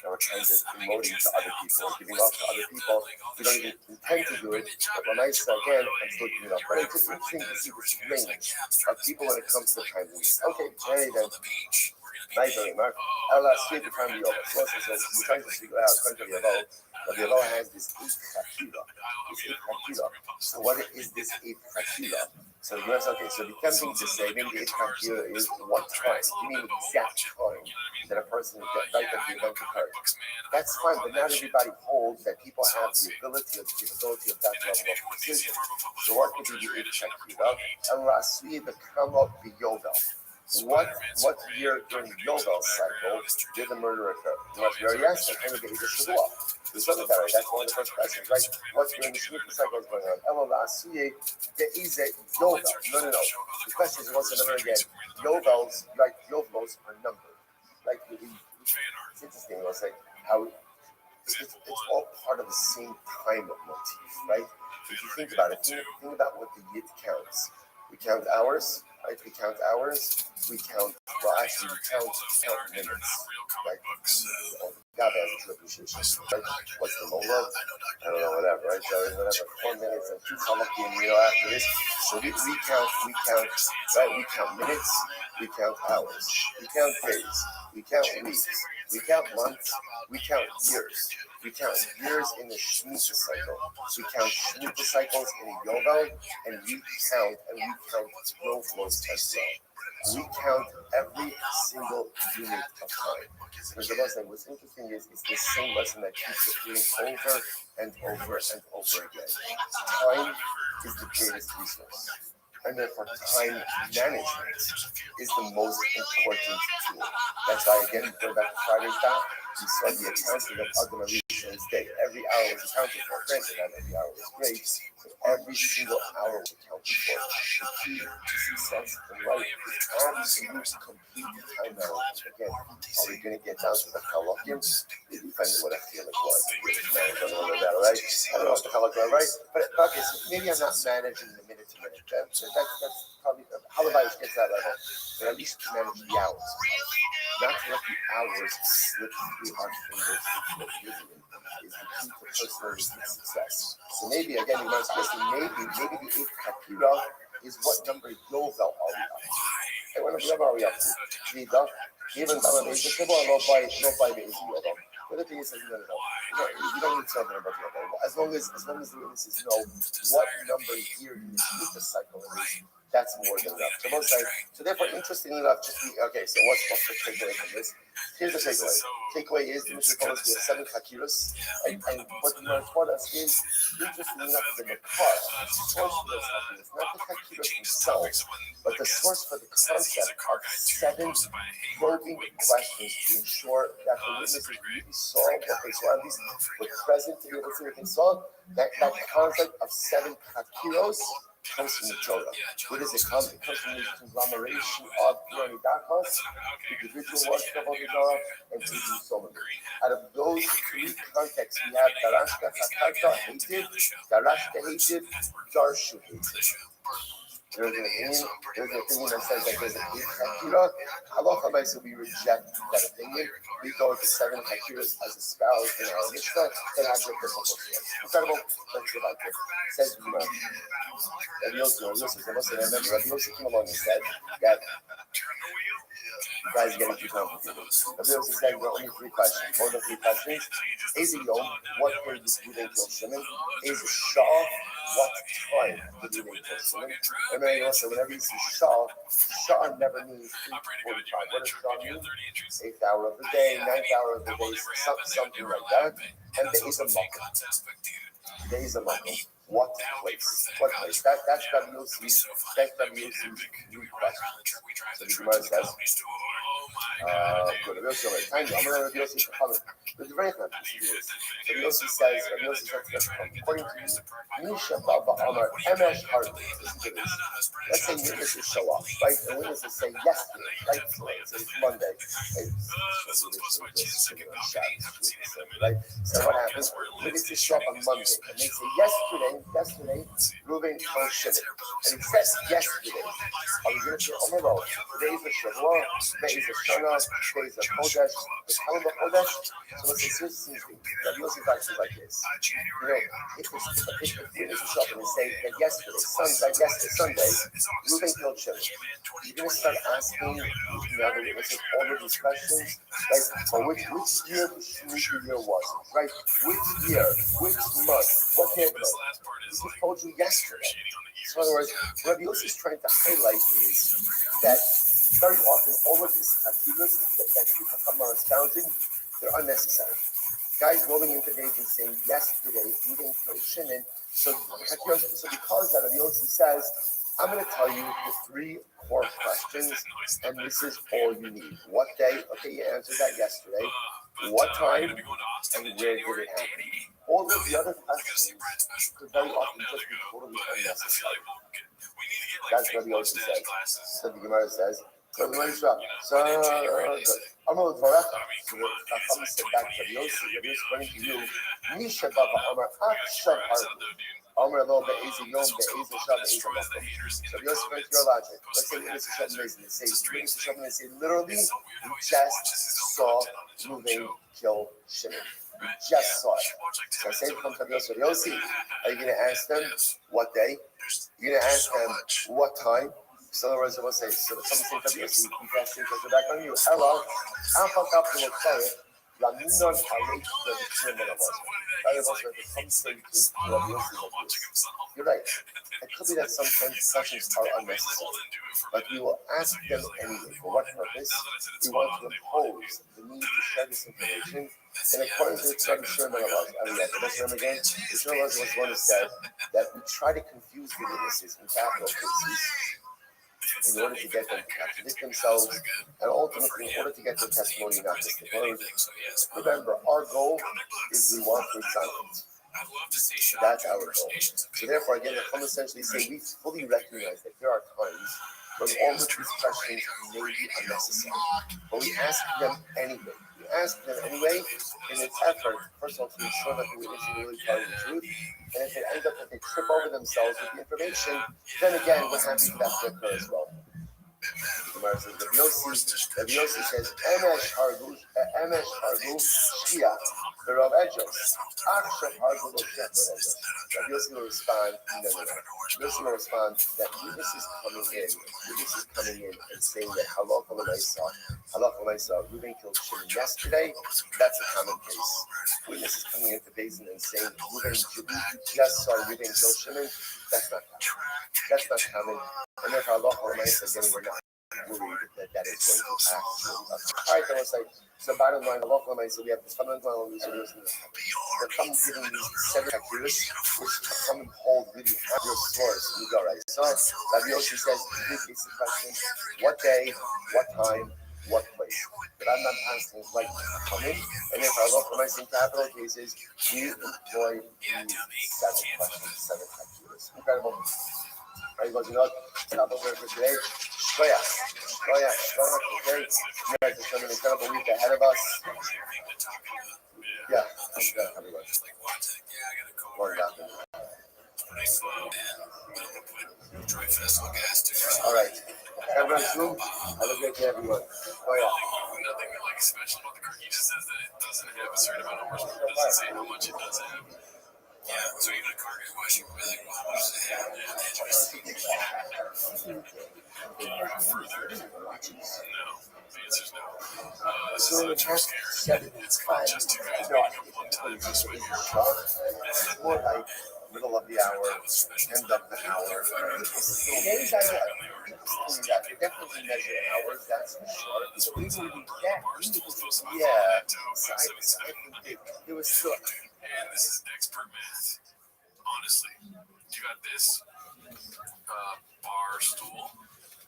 that we're kind of promoting to other people, giving off to other people. We don't even intend to do it, but when I say again, I'm still giving it up. But it's interesting to see this range of people when it comes to timeliness. Okay, hey then. Nice day, Mark. I'll speak the time to you. We're trying to figure out country Yavo. But Yavo has this 8 kachila. So what is this 8 kachila? So you ask, okay, so it'd be tempting to say maybe the 8 kachila is what time? You mean exact time that a person is right at the event occurred. That's fine, but not everybody holds that people have the ability or the capability of that level of precision. So what could be the 8 kachila? And lastly, the come up the Yovel. What year during the Yovel cycle did the murder occur? You already asked it. When did the Shavua? There's something about it. That's one of the first questions, right? What's during the Shemitah cycle is going on? The Yovel. No. The question is once and over again. Yovels, like Yovels, are numbered. Like it's interesting. It's like how it's all part of the same time motif, right? If you think about it, think about what the Yid counts. We count hours, right? We count hours. We count, well, actually, we count minutes, right? God has a true appreciation, right? What's the Mola? I don't know, whatever, right? So, whatever, 4 minutes and 2 Chalaki, after this. So we count, right? We count minutes, we count hours, we count days, we count weeks, we count months, we count years. We count years in the Shemitah cycle. We count Shemitah cycles in a Yovel, and we count Yovlos as well. We count every single unit of time. Because the lesson, what's interesting is it's the same lesson that keeps repeating over and over and over again. Time is the greatest resource. And therefore, time management is the most important tool. That's why, again, going back to Friday's daf, we saw the accounting of Adam Arisha's day. Every hour was accounted for. Granted, not every hour was great, but every single hour was accounted for. The key to success in life is absolute, complete time management. Again, are we going to get down to the halakim? It depends what I feel it was. I don't know about that, right? I don't know what the halakim are, right? But okay, so maybe I'm not managing the minute to minute. That's probably Halabai gets that level, but at least to manage the hours. Not to let the hours slip through our fingers into oblivion is the key to personal success. So maybe again, you must listen. Maybe the eighth kapira is what number Yovel are we up to? Hey, what number are we up to? Vida. Even though the East Yovel, no by the East Yovel. But the thing is, no. You don't need to know about Yovel. As long as the witnesses know what number year in the Shmita cycle it is. That's more than enough. So both sides. So therefore, interestingly enough, okay. So what's the takeaway from this? Here's the takeaway. Takeaway is the Mishnah told us we have 7 fakiras, and what the Gemara taught us is, interestingly enough, the makar, the source for those fakiras, not the fakiras themselves, but the source for the concept of 7 probing questions to ensure that the witnesses really saw what they saw, at least were present to be able to see what they saw. That concept of 7 fakiros comes from the Torah. What does it come? It comes from the conglomeration of Piranidakos, individual worship of the Torah, and Hebrew Solomon. Out of those 3 contexts, we have Darashka, Chakarta, hated, Darashka, hated, Darshu, hated. There's an opinion that says that there's an 8 Hakira. Halacha, so we reject that opinion. We go with the 7 Hakiras as espoused in our Mishnah that have their biblical source. Incredible. Let's go back there. Says Gemara. Rabbi Yossi came along and said that you guys are getting too complicated. Rabbi Yossi said there are only 3 questions. More than 3 questions. Is a Yom, what day did Reuven kill Shimon? Is a Shah, what time did Reuven kill Shimon? Remember also, whenever you see Shah never means 3:45. What does Shah mean? 8th hour of the day, 9th hour of the day, something like that. And there is a makom. There is a makom. What place? What place? That's WOC's new question. So the Gemara says, good. I'm going to WOC comment. But the very fact so WOC says, according to you, Misha Baba Amar Emesh Hardy. Listen to this. Let's say witnesses show up, right? And witnesses say yesterday, right? So it's Monday. Right? So what happens? Witnesses show up on Monday, and they say yesterday, Reuven told Shimon. And he says yesterday. Are we going to say, oh my God, today is a Shavua, today is a Shana, today is a Chodesh, the calendar Chodesh. So let's say, seriously, Rabbi Yossi actions like this. You know, if witnesses show up and they say that Sunday, Reuven killed Shimon. You're going to start asking the other witnesses all of these questions, like, which year the Shemitah year was, right? Which year, which month, what day of the month? He just told you yesterday. So in other words, what Rabbi Yossi is trying to highlight is that very often all of these hakilas that people come on counting, they're unnecessary. Guys rolling into days and saying yesterday, we didn't kill Shimon. So because that Rabbi Yossi says, I'm going to tell you the 3 core questions, and this is all you need. What day? Okay, you answered that yesterday. What time? And where did it happen? All of the other questions could very often just be totally unnecessary. That's what Rabbi Yossi says. So the Gemara says, so the Gemara said, Amar Dvarach. So the Chacham said back to Rabbi Yossi, explaining to you, Misha Baba Amar Akshav Harbi. Amar Lo Be'ezi Yom Be'ezi Shah Be'ezi Makom. So Rabbi Yossi went to your logic. Let's say witness Hashem Be'ezi. They say literally, we just saw Reuven kill Shimon. We just saw it. So I say to Rabbi Yossi, are you going to ask them what day? You're going to ask them what time? So in other words, I will say, so something Rabbi Yossi, you can ask them because they're back on you. Hello, You're right. It could be that sometimes sessions are unnecessary, but we will ask them anyway. For what purpose? We want to impose the need to share this information in accordance with the tradition of Allah. Let's remember again, the Shalom was one who said that we try to confuse the witnesses in capital cases in order to get them to contradict themselves, and ultimately in order to get their testimony not disciplined. Remember, our goal is we want them silent. That's our goal. So therefore, again, the Chum essentially say we fully recognize that there are times when all of these questions may be unnecessary, but we ask them anyway. We ask them anyway in an effort, first of all, to ensure that the witness is really telling the truth, and if it ends up that they trip over themselves with the information, then again, we're happy for that to occur as well. Gemara says, Rabbi Yossi says, Emesh hargu shkia b'rav edros. Achshav hargu lo shkia b'rav edros. Rabbi Yossi will respond, no. Rabbi Yossi will respond that witnesses coming in and saying that halakha l'maisa, Reuben killed Shimon yesterday, that's a common case. Witnesses coming into Basin and saying Reuben just saw Reuben kill Shimon, that's not common. And therefore halakha l'maisa, again, we're not worried that is going to actually. All right, then let's say, so bottom line, the local so we have this fundamental research. They're coming giving these 7 accuracy, which come and hold really your source. You go right. So Rabbi Yossi says, this is the question: what day, what time, what place? But I'm not asking like coming. And if our local in capital cases, we employ these 7 questions, 7 accuracy. Incredible. Right, goes, you know, stop over for today. Shkoyach. Okay. You guys have an incredible week ahead of us. Yeah. Everyone. More than all right. Everyone, have a great day, everyone. Nothing like special about the card. He just says that it doesn't have a certain amount of horsepower. It doesn't say how much it does have. Yeah, so even a cargo question would be like, well, how much does it have? Further? No. The answer's no. This is too scary. It's just 2 guys meeting up one time. This way here. More like middle of the hour, end of the hour. Today's idea, definitely measure hours, that's for sure. So we will be back. Yeah. So I think it was still. And this is expert math. Honestly, you got this bar stool,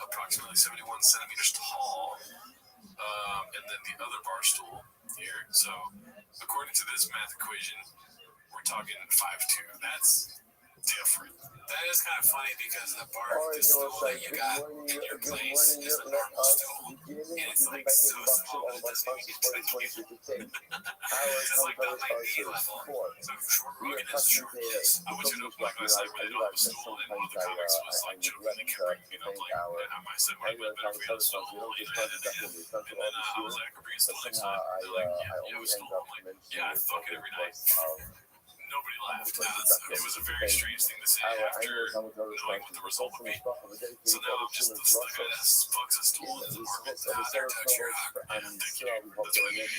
approximately 71 centimeters tall, and then the other bar stool here. So, according to this math equation, we're talking 5'2". That's different. That is kind of funny because the bar, the stool that you got in your place is a normal stool, and it's like so small that it doesn't even get to the table. It's like not like knee level. So short rugged is short, yes. I went to an open mic last night where they don't have a stool, and one of the comics was like joking and kept bringing it up, like, I said, might have been better if we had a stool, and then I was like, I could bring a stool next time. They're like, yeah, you have a stool? I'm like, yeah, I fuck it every night. Nobody laughed. It was a very strange thing to say after knowing what the result would be. So now I'm just the guy that fucks a stool in the market. They're touching your that's what you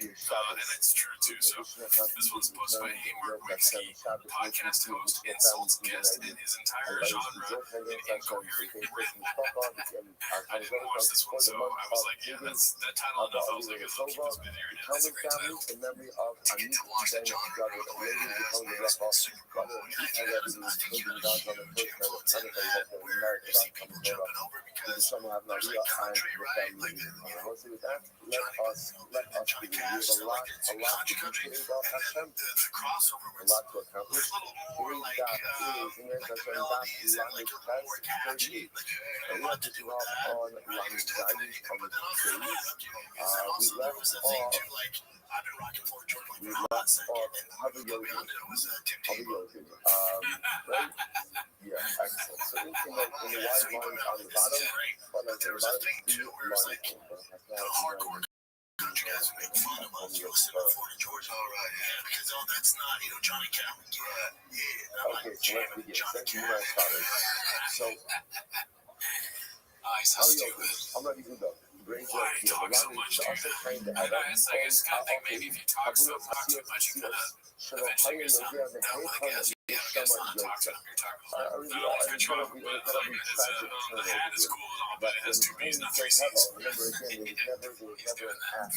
and it's true too. So this one's posted by Hamer Wixky, podcast host, insults guest in his entire genre in incoherent rhythm. I didn't watch this one, so I was like, yeah, that's that title enough. I was like, I'll keep this video right now. That's a great title. To get to watch the genre go in as super cool. We got to have some feature Jim Clinton where you see people jumping over because there's like country, right? Like Johnny Cash, they're like it's a country. And then the crossover where it's a little more like melodies and like a little more catchy. Like I want to do with that. Right, there's definitely, but then also there was a thing too, like I've been rocking for Jordan for a hot second, and beyond it was Tim Tebow. Right? Yeah, excellent. So anything like in the wide lines on the bottom, but like there was a thing too where it was like the hardcore country guys would make fun of us for listening to Florida Georgia. All right, yeah, because that's not, Johnny Cash. Yeah. I'm okay, like jamming Johnny Cash. So, I so stupid. I'm ready to go. Brings why do you talk so much, dude? And I guess kind of think maybe if you talk too much, you kind of eventually get some. Like, as you get not talk to them, you're talking a lot. I don't want to cut you off, but like, the hat is cool and all, but it has 2 B's, not 3 C's. He's doing that.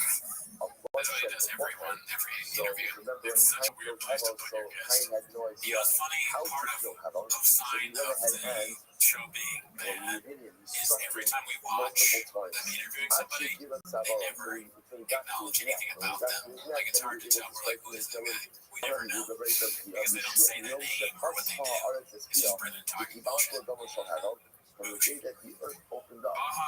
That's what he does every interview. It's such a weird place to put your guest. You know, the funny part of sign of the show being bad is every time we watch them interviewing somebody, they never acknowledge anything about them. Like, it's hard to tell. We're like, who is the guy? We never know. Because they don't say their name or what they do. It's just Brendan talking bullshit. Baha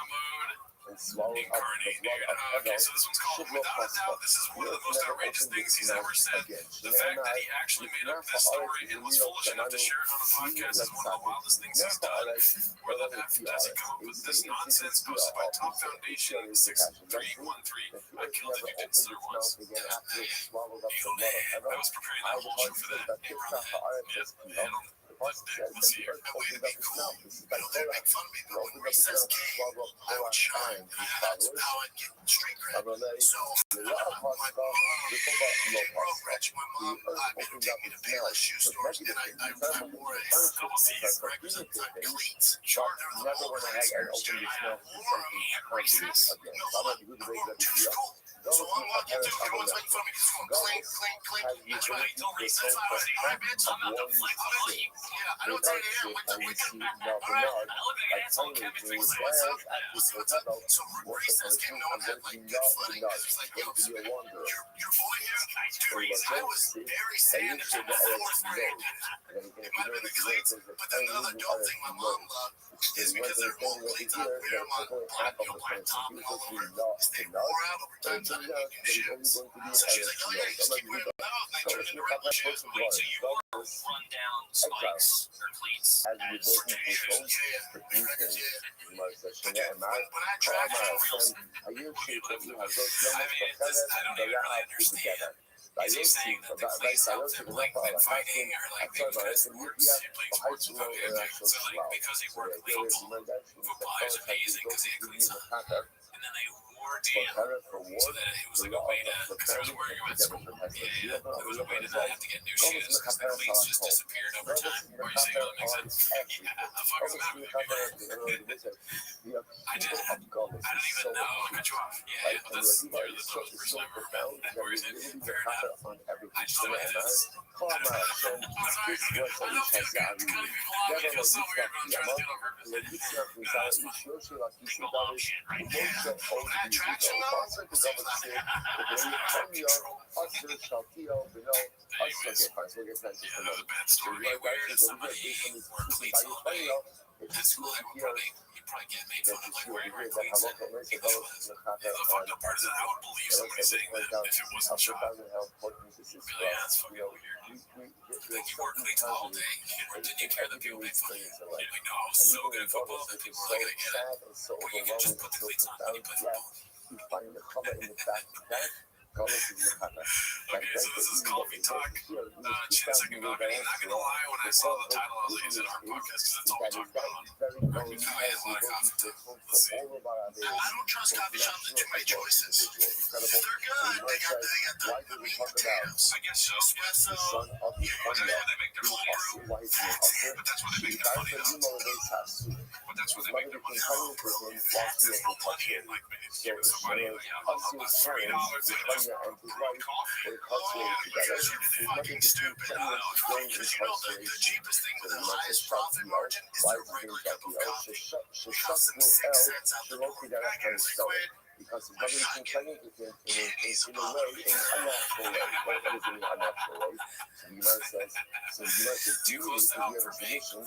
mode. Incarnate, dude. Okay, so this one's called Without a Doubt. This is one of the most outrageous things he's ever said. The fact that he actually made up this story and was foolish enough to share it on a podcast is one of the wildest things he's done. Where the F does he come up with this nonsense posted by Top Foundation 6313? I'd kill if you didn't, sir, once. I was preparing that whole show for that. Hey, brother. Yeah, man. Let's see here. A way to be cool. They'd make fun of me, but when Ray says gay, I would shine. That's how I get street cred. So, my Reg, my mom took me to Payless shoe stores, and I wore a couple C's, represent cleats. Sure, there was all cleats here. I wore them at races. No fun. I wore them too cool. So I'm walking through, everyone's making fun of me, just going clink, clink, clink. That's right, he told me, he says, I was a bitch, I'm not the flake, I'm gonna leave. Yeah, I don't tell you here, wait till we get back. All right, I look like an asshole, Kevin thinks so what's up? So what's up? So racist came on that, like, good footing. He's like, yo, your boy here? Dude, I was very sad until the 4th grade. It might have been the cleats, but then another dope thing my mom loved is because they're old cleats, I wear them on black, black top and all over. They wore out over time. So she's like, oh yeah, you just keep wearing them out. And I turned into regular shoes. Wait till you wore run-down spikes or cleats at sortation. Yeah. When I track wheels, I mean, I don't even really understand. Is he saying that the cleats help him, like, when fighting, or, like, because he plays sports? Okay. So, like, because he worked football is amazing because he had cleats on. And then they wore damn so that it was like a way to, because I was wearing them at school. Yeah, it was a way to not have to get new shoes because the cleats just disappeared over time. Are you saying that makes sense? Yeah, I fucking out, baby. I didn't even know. I cut you off. Yeah, but that's, you're the dumbest person I've ever met. Where is it? Fair enough. I just don't have this. I'm sorry. I know people cut people off. It feels so weird when I'm trying to do it on purpose. That's funny. Big mom shit, right? Yeah. That traction though, seems not to have control. Anyways, yeah, that was a bad story. Weird as somebody wore cleats all day. At school, he'd probably get made fun of, like, wearing cleats. And the fucked up part is that I would believe somebody saying that if it wasn't shot. Yeah, that's fucking weird. Like, you wore cleats all day, or didn't you care that people made fun of you? You're like, no, I was so good at football that people were like, I get it. Or you can just put the cleats on when you play football. Okay, so this is Coffee Talk. Chance I can go. I'm not gonna lie, when I saw the title, I was like, is it our podcast? Because that's all we talk about on. I had a lot of coffee. Let's see. I don't trust coffee shops that do my choices. If they're good, they got the meat and potatoes. I guess so. Espresso. Whatever they make their money brew. That's it. But that's where they make their money though. But that's where they make their money. That's it. No money in, like, giving somebody like $3 coffee. Oh yeah, because you're fucking stupid. Because you know the cheapest thing with the highest profit margin is the regular cup of coffee. Costing 6 cents out the door, back at £3. Because it's not even in a way, in an unnatural way. What is in an unnatural way? So the Gemara says, do you if you have a position,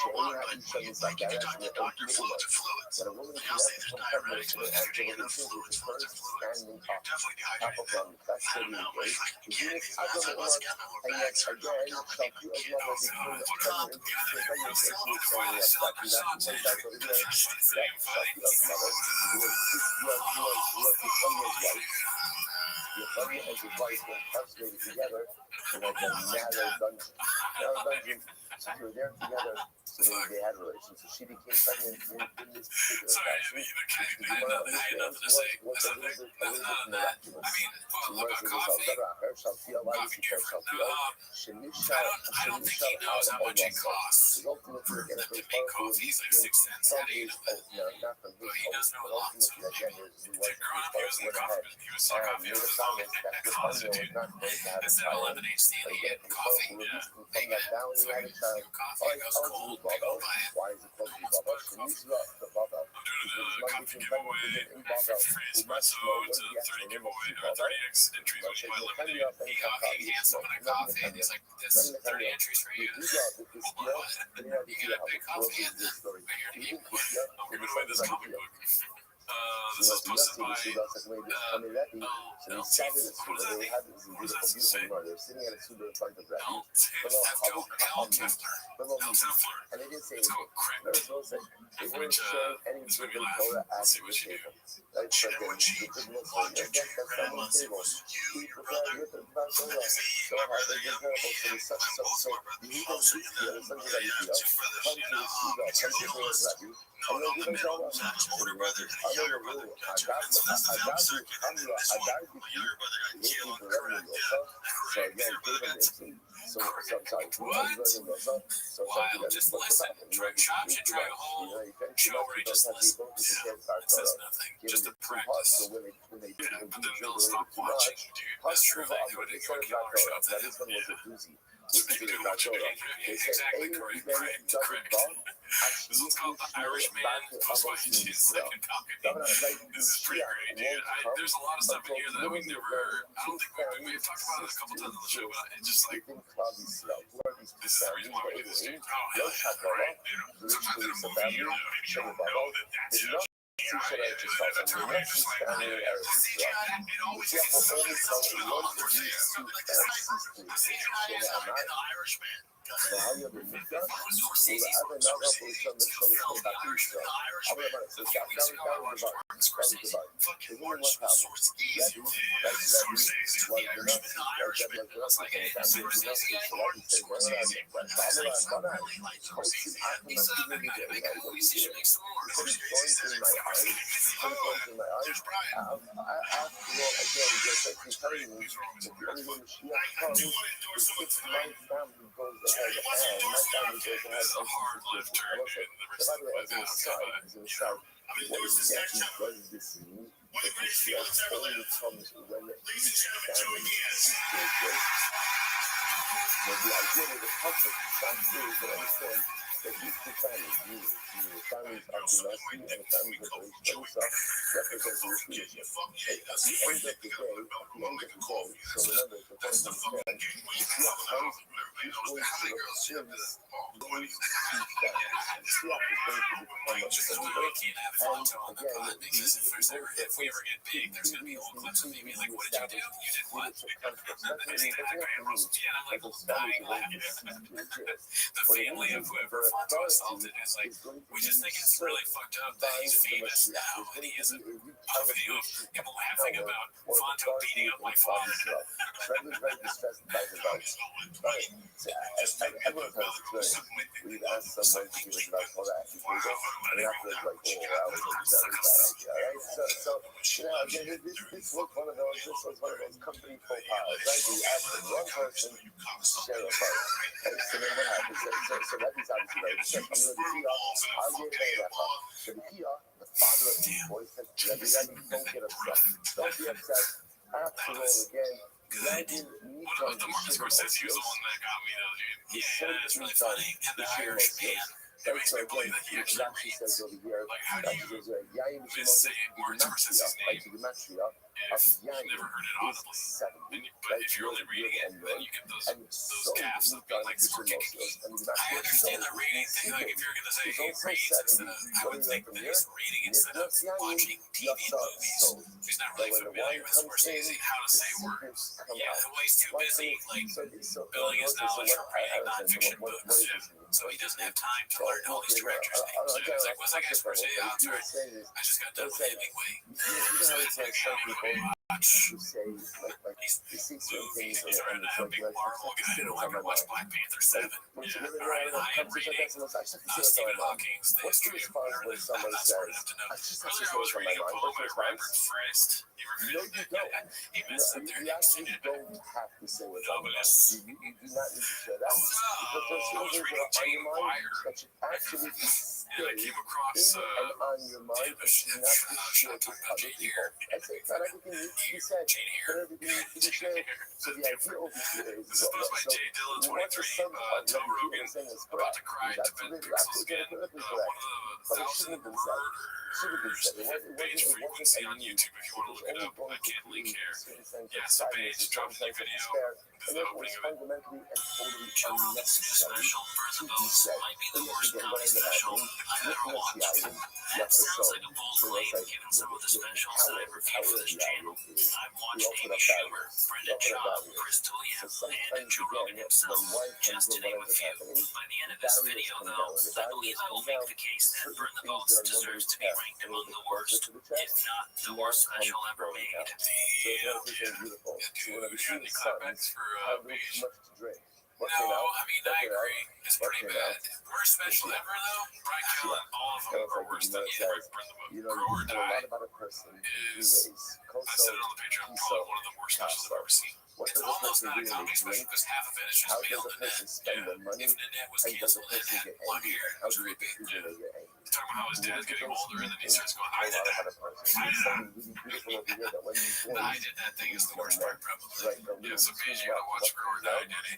showing how each of these like that as an open fluid, that a woman can have some pregnancy and revolution with the first standing up, top of them, that's what you agree. The unit, I don't know what, and yet again, some few of them are between the pregnant, the pregnancy is saying that, that's what it is, that's some few of them. Your family and his wife were incarcerated together in like a narrow dungeon. So they were there together. So they had a relation. So she became pregnant in this particular fashion. I had nothing to say. That's the thing. Nothing other than that. I mean, well, about coffee. I don't think he knows how much it costs. For them to make coffee, he's like 6 cents. How do you know that? But he does know a lot. So, like, growing up, he was in the coffee. He was selling coffee. It was a constitute. Instead of lemonade stand, he had coffee. Make a coffee. It goes cold. They go buy it. I'm doing a coffee giveaway. Free espresso to 30 giveaway, 30x entries when you buy lemonade. He hands someone a coffee and he's like, "This 30 entries for you." Well, what? You get a big coffee and then here, I'm giving away this comic book. This is posted by what does that mean? What does that say? And they didn't say It's called crack. Which is when you laugh. Let's see what you do. she never cheated. Walked her to your grandma's. It was you, your brother. So let me see you, my brother, young man. Both my brothers. Also, you know, yeah, two brothers, you know, two little ones. No, the middle. That's older brother and a younger brother. Two brothers. So that's the family circuit. And then this one, my younger brother got killed. Correct. Yeah, correct. What? Wow, just listen. Drug shop should try a whole show where he just listens. It says nothing. Just to practice. But then they'll stop watching. Dude, that's true. They would go to Killer Shop then. Yeah. Exactly correct. Correct. This one's called The Irishman. Post by his second copy. This is pretty great, dude. There's a lot of stuff in here that we've never. I don't think we may have talked about it a couple times on the show, but it's just like this is the reason why we do this, dude. Oh hell yeah! Right? You know, sometimes in a movie, you don't know that that's it. If a Terminator's like, CGI, it always takes so long for things. The CGI is in The Irishman. It's a hard left turn, dude. The rest of the way down. I've been doing this catch up. What everybody feels everywhere. Ladies and gentlemen, Joey Diaz. But the idea of the concept sounds good, but understand that these two families, the families of the Nazi and the families of the Jerusa, represent the creation. At the end of the day, so remember, the point is that the Shiach comes, he's going to assume those two families. The Shiach is going to become a believer. And again, if we ever get big, there's going to be old clips of me being like, what did you do? You did what? And I'm like, dying laughing. The family of whoever Fonto assaulted is like, we just think it's really fucked up that he's famous now and he isn't a video of him laughing about Fonto beating up my father. Everyone's very distressed by the votes. Everyone has experience. We've asked someone to give us about all that. And afterwards, like, oh, that was a very bad idea, right? So you know, again, this was one of those company faux pas, right? We asked one person to share a part. And so then what happens? So Rabbi's obviously very distressed. I'm going to be I'll get that part. So the father of these boys said, Rabbi, don't get upset. Don't be upset. After all, again, The Martin Scorsese was the one that got me though, dude. Yeah, it's really funny. And the Irishman. It makes me believe that he actually reads. Like, how do you missay Martin Scorsese's name? I've never heard it audibly. But if you're only reading it, then you get those gaps of being like super kicky. I understand the reading thing. Like, if you're going to say, hey, reads instead of, I would think that he's reading instead of watching TV movies. He's not really familiar with Scorsese, how to say words. Yeah, well, he's too busy, like, building his knowledge from reading nonfiction books. So he doesn't have time to learn all these directors' names. So he's like, what's that guy's Scorsese? Oh, it's right. I just got done with Hemingway. you say, you see certain things, and it's like, I just have to see what's on my mind. When you really have a conversation like that, someone says, I just have to see what's on my mind. What's the response when someone says, I just have to see what's on my mind? What's the response? No, you don't. You actually don't have to say what's on your mind. You do not need to share that. Because there's certain things that are on your mind that should actually stay in and on your mind and should not be shared with other people. That's it. Not everything needs to be said. Not everything needs to be shared. So the idea over here is, so what the son of Rabbi is saying is correct. He's absolutely correct. But it shouldn't have been said. It should have been said. It wasn't a need. It was only going to create a certain sense of sadness, a certain sense of despair, and it was fundamentally and totally unnecessary to be said. And yet again, what ended up happening with Rothschild, left us so, it was like the power of the island is, we all put up barriers. We all put up barriers. So sometimes again, when one comes in, what ends up happening, the barriers come down. When the barriers come down, certain things that are normally kept a little bit closer to the chest, more comes flowing out. So it's one of the things beautiful. So when I see the sons have a little too much to drink, what came out? I agree. It's pretty bad. Worst special ever, though? Brian Callen, all of them are worse than either in the book. You know, you can know a lot about a person in two ways. I said it on the Patreon, probably one of the worst specials I've ever seen. What does a person do when they drink? How does a person spend their money? And does a person get angry? How do they get angry? Talking about how his dad's getting older, and then he starts going, I did that. There's something really beautiful over here that when you born, I did that thing is the worst part, probably. Yeah, so please, you gotta watch Grow or Die, Daddy.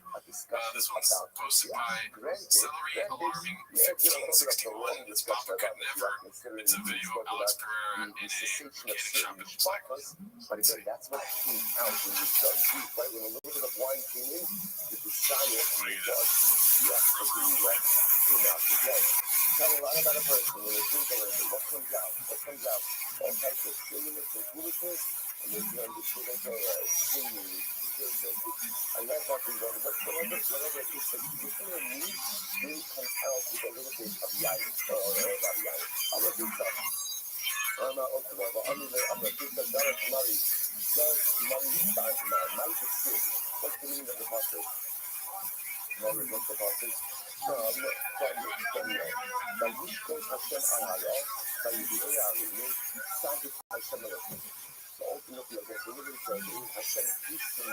This one's posted by Celery Alarming 1561. It's Papa Could Never. It's a video of Alex Pereira in a mechanic shop in Cycles. But again, that's what came out when you dug deep, right? When a little bit of wine came in, the desire and the love for the really came out again. Tell a lot about a person when they drink a little bit. What comes out? What comes out? All types of silliness and foolishness, and there's none of this singing. I love how things are, but whatever it is that you put in me, really comes out with a little bit of yayin, or yayin. I love this stuff. I'm not okay, well, I'm gonna think that Mary does Mary start now. Mary the sick. What's the meaning of the passage? Mary, what's the passage? Vayishkol Hashem al ha'yah, vayidei ha'arinu, tzaddik Hashem Elohim. So ultimately, I guess, we're really saying Hashem Ishim,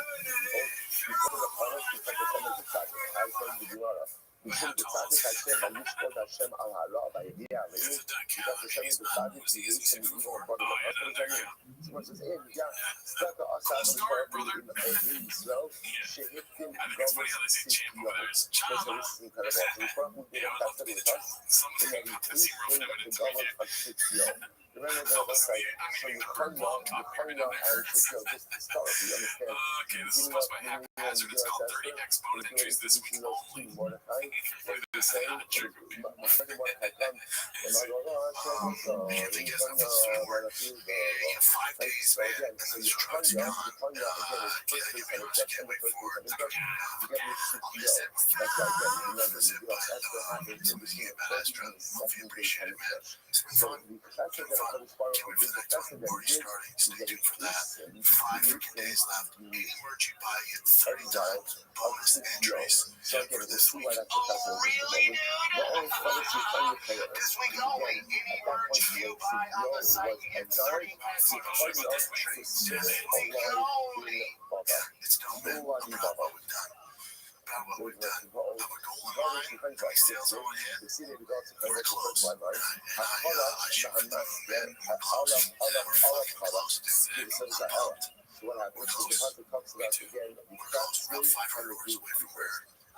before the Paras, because Hashem is the tzaddik. I say the Gemara. Before the tzaddik Hashem, vayishkol Hashem al ha'yah, vayidei ha'arinu, because Hashem is the tzaddik, he lives in the evil and body of Hashem. So it says, hey, tzaddik Asad in Israel, shehittim gomes tzidkiyah. That's incredible. So the Prophet did a test with us, and then he increased the gomes of tzidkiyah. Remember the website, so you turn on and tzidkiyah, just historically, you understand. Okay, this is supposed by haphazard. It's called 30 exponent entries this week only. Mordecai, what did you say? Mordecai come, and I go, oh, I think it's 5 days, man. So you turn on again, it's first place, and it's second place, and it's third. You get your tzidkiyah. That's why, again, remember, you do that's what happens in between the first and the second day penitentiary. So the professor that I was part of, the professor that did, is that he takes 5 days left. Emerging by in 30 times bonus entries. So again, we'll see why that professor is really new. This week only, any emerging by on the site in 30 minutes. It's done. Baba, we've done. We've done. Sales on him. So what happens is the Pasuk talks about again, the crops really kind of do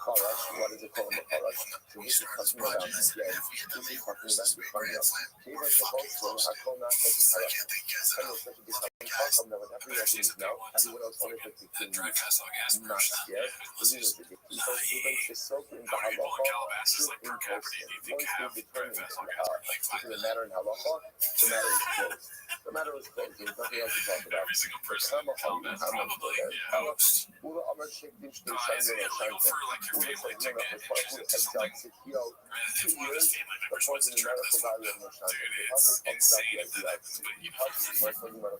Parash, what is it called in the Parash? So this is talking about again, this is talking about the Parash. Even supposed to Hakol Nafek is Parash. Kind of such a big talk about every record is now, everyone else wanted to continue not yet. Even Shesok in the Halacha is in person. Once we determine in the matter in Halacha, the matter is closed. The matter is closed. There's nothing else to talk about. Every single person in the comment probably, hopes. I say, you're looking for like your family to get interested into something. If one of his family members wants to try this one, dude, it's insane if that happens. But you know,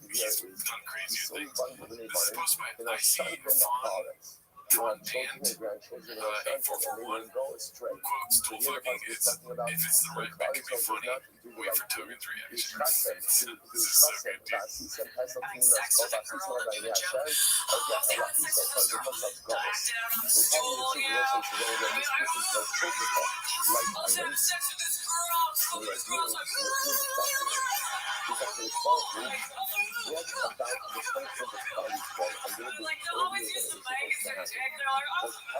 he's gone crazy lately. This is supposed to be nice, fun, and for one, quotes tool fucking, it's, if it's the right bit, it can be funny. Wait for Togen's reaction. This is so good, dude. Having sex with a girl would be a joke. Oh, if they had sex with this girl, backed out on the stool, yeah. I'd be like, oh, let's have sex with this girl. So this girl's like, like, they'll always use the mic as their dick. They're like, oh. I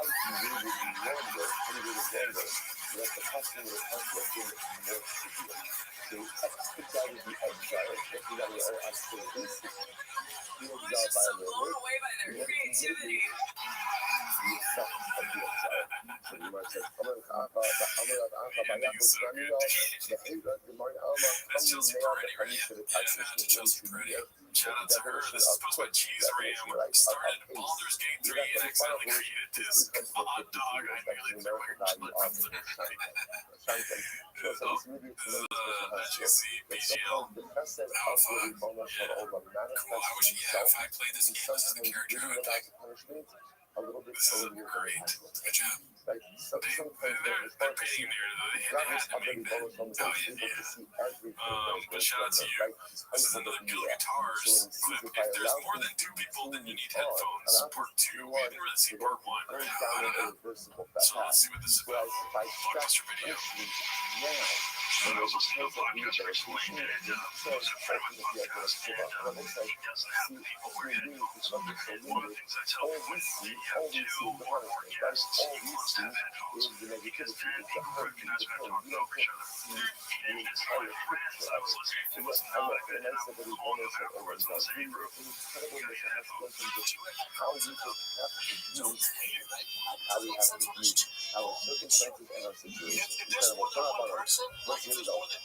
was just so blown away by their creativity. That's Chelsea Peretti, right? Yeah, to Chelsea Peretti. Shout out to her. This is supposed to be Cheese Ram. Started Baldur's Gate 3 and accidentally created this hot dog. I nearly threw my blood from the GC, BGL, Alpha. Yeah. Cool. I wish, if I played this game as the character, I would like, this is great. Good job. They're painting there. They had to make that. Oh, yeah. But shout out to you. This is another Bill Guitars clip. If there's more than 2 people, then you need headphones. Part 2. We didn't really see part 1. Right? I don't know. So let's see what this is about. Blockbuster video. He also still podcast recently, and he was a friend of my podcast, and he doesn't have people where he had headphones. And one of the things I tell people is if you have 2 or more guests, he wants to have headphones, because then people recognize when I talk over each other. And as one of my friends that I was listening to was not a good album, all of their words was a group. You have headphones, you do it. Don't say it like how we have to use our circumstances and our situation. If there's more than one person, like there's more than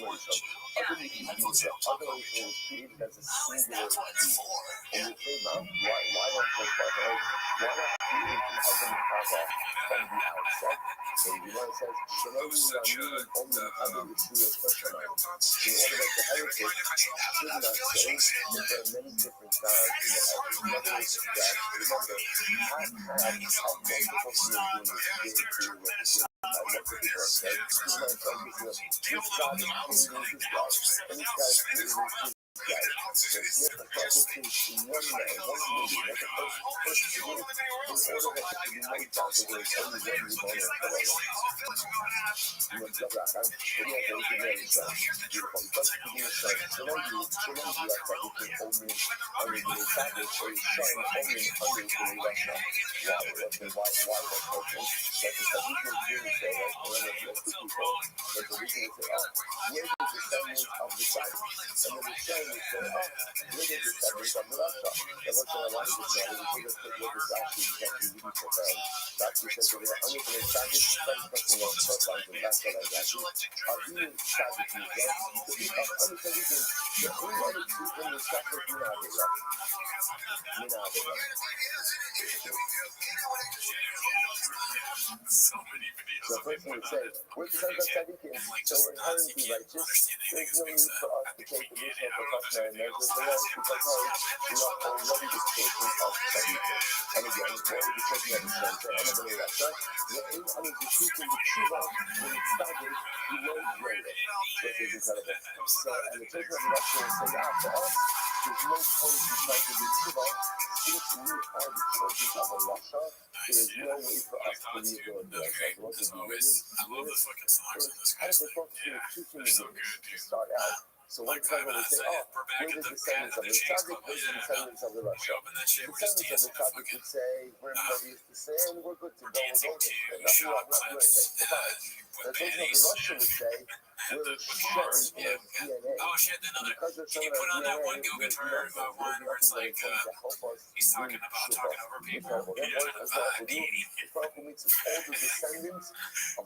one person, yeah, headphones don't talk over each other. How is that what it's for? Yeah. So many videos of him with that. And like just nuts, you can't understand anything as big as that. I don't know if there's anything else that I see, but I love the fucking songs in this guy's thing. Yeah, they're so good, dude. So one time when we say, we're back at the Chains Club. Yeah, we opened that shit. We're just dancing to fucking would say, we're ready to say, and we're good to go. dancing to shot clips with panties. Russia would say, had we're with Mars. sharing in Yeah, our yeah. DNA. Oh shit, another. Because we're Can you sharing put on our that one DNA, Go there's Guitar nothing, one there's where it's nothing that like is going to help us he's talking do about sugar. talking over people? Incredible. That Yeah, voice is powerful. It's powerful means it's all the descendants of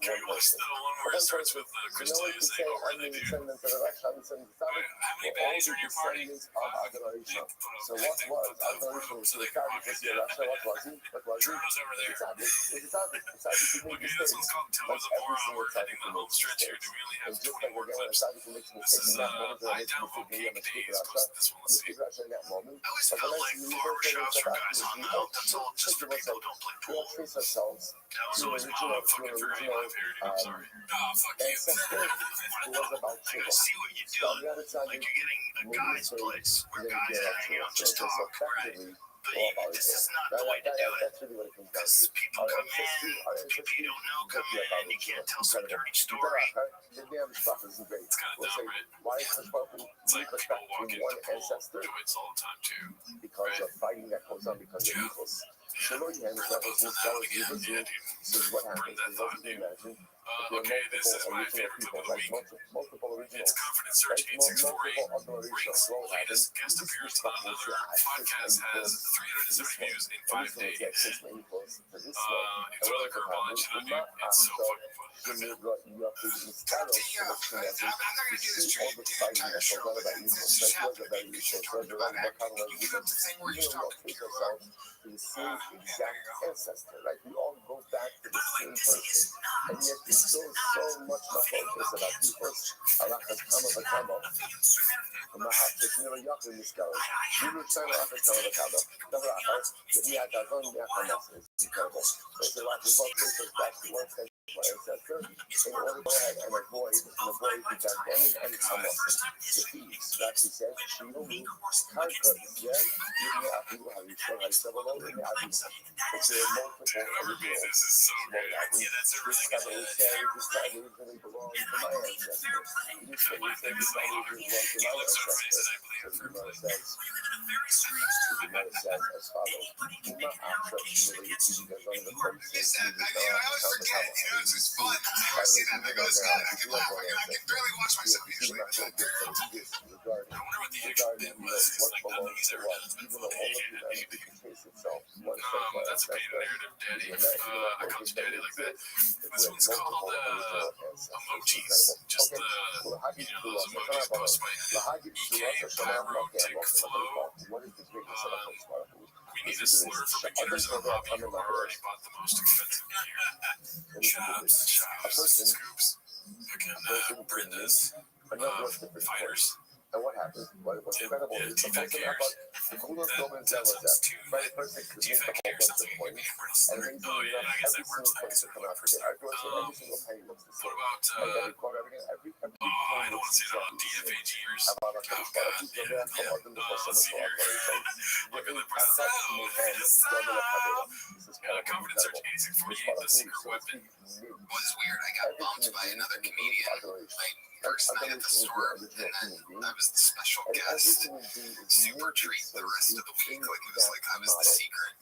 Can one you watch person. the one Of where it one starts person. with So Crystal? no one You can say, say, oh I'm really, the dude? descendant of the Rothschild, I'm the descendant of the Tzaddik. How many We're all baddies the are in your party? descendants of adoration. So what was adoration to So the they can Tzaddik? rock Was it. he a Rothschild? What was he? What was he? Toronto's over It's a there. Tzaddik. It's a Tzaddik. The Tzaddik who made Okay, this one's mistakes. called Toe Like of the every Moron. single We're heading Tzaddik the who home makes stretch here. mistakes. Do we only And have just 20 like more again, when a clips? Tzaddik who makes a This mistake is in that moment, or I makes a downvote mistake, Cake a mistake, Days. Close to this one. Let's see. in that moment. I always But the felt next like thing you barbershops step for back, guys hung we out. That's all just for people who don't play we all pool. trace ourselves That was to always my fucking fairy life parody. I'm sorry. Oh, fuck you. ancestor who was about Like, I sugar. see what you're So on doing. the other side, Like, you're getting a guy's place where then guys get hang out, just so talk. effectively, But all about this it. is not the way to do it. That's really what it comes down Because to. people come in, people you don't know come in, you can't tell some dirty story. The damn stuff isn't great. It's kind of We'll say, dumb, right? why is the fucking It's like push people back walk to into one pool ancestor? joints all the time, too. Because of fighting that goes on because of equals. So no, you Burn the boats on that one again. Yeah, dude. This is what Burn happens. that As thought, you dude. imagine, Okay, this is my favorite clip of the week. multiple originals. It's Confidence Search 8648 rates latest guest appearance on another podcast has 307 views in 5 days. Enjoy the curveball and shit, dude. It's so fucking funny. I'm not gonna do this trick. Entire show. This is chapter. You should talk about acting. You have the thing where you talk to people. To the same exact ancestor, right? We all go back to the same person, and yet we still so much more focus about people. Allah has come of a kama. وما حدش نرى يأكل مسكوا. يقولوا سنة أخذ كما كذا. دبر آخر يبني هذا ظن يأكل مصر. So the last result takes us back to one century ancestor in order to go ahead and avoid the Babylonian and Hamas. The thieves, like he says, Shiloh, Karka, yeah, you can have people have you said, I said, well, in the Abbey. But there are multiple Whoever made this is so good. Yeah, that's a really good idea. this guy originally belonged to my ancestor. This guy originally belonged to He my looks so amazing, ancestor. I believe. So the Gemara says, as follows. Uma Asha Shimili, because one of the first things I always forget, it's just fun. I always see that and I go, it's good. I can laugh. I can barely watch myself usually. I wonder what the actual bit was. It's like nothing he's ever done has been funny. That's a beta narrative, Daddy. I called you Daddy like that. This one's called emojis. Just those emojis post by EK Pyrotic Flow. We need a slur for beginners and hobby who already bought the most expensive gear. Chops, scoops, fucking Brenda's, fighters. And what happened? What's incredible is the most about the coolest moment that was that. Right, first thing is the whole bunch of points. And then every single place that come out for it. Every single penny looks the same. What about, Every quarter, every I don't want to say that on DFAG years. Oh, God. Yeah. Let's see here. Look at the breath. Confidence Search 8648, the secret weapon. Was weird. I got bumped by another comedian. Like, person I at the store, and then I was the special guest. Super treat the rest of the week. Like, it was like I was the secret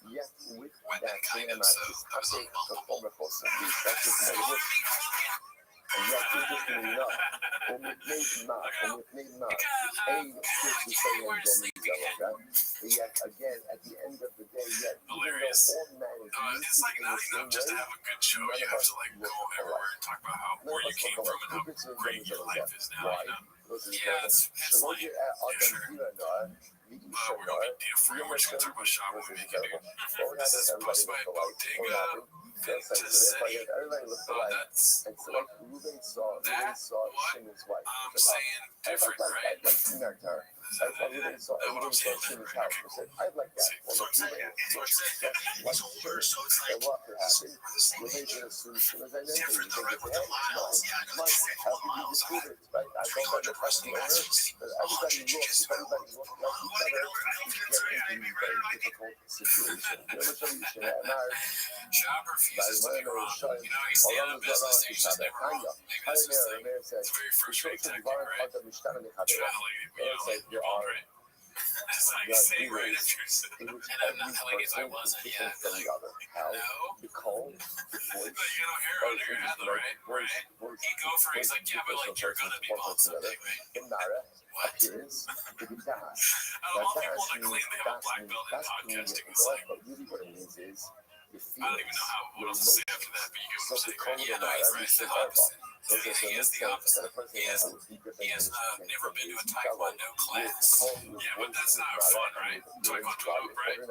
weapon, kind of. So I was unbumpable. And yet, interestingly enough, when we made not, yet again, at the end of the day, yet, hilarious. all man is It's like not enough just to have a good show. You have to like go everywhere and talk about how where you came from and how great your life is now. You know? Yeah, it's like sure. We're gonna be free. We're just gonna talk about shop what we make it do. This is posted by Bodega. Everybody looked alike. That's And so, like, Ruben saw Shimon's wife. I'm saying different, right? I'd like to connect her. I thought Ruben saw Shimon's house. I said, I'd like that. Well, look, Ruben looks just like Shimon. And what could happen? Ruben should assume Shimon's identity. He thinks, hey, mine. How can you disprove it? Right? I don't know the question owner. Everybody looks like each other. You get into a very difficult situation. You know, so you should have married. Shopper fees is to be wrong. You know, you stay out of business, you just never wrong. Maybe that's just like, it's a very frustrating tactic, right? Try to leave me out like you're right. It's like, Yeah, say he right was after you said, in which and I'm not every like if I person wasn't, is yeah, different from like, the other. How no. the call, the voice, But you got no hair under your head, though, right? Right? He go for it. He's like, yeah, but like you're gonna be bald someday, right? the Nara What? appears to be that. Out of all people that claim they have a black belt in podcasting, it's like, But really what it means is your I don't even know what else to say after that, but you get what I'm saying, right? Yeah, no, he's the opposite. So yeah, he has the opposite. He has never been to a Taekwondo class. Yeah, but that's not fun, right? Taekwondo, right?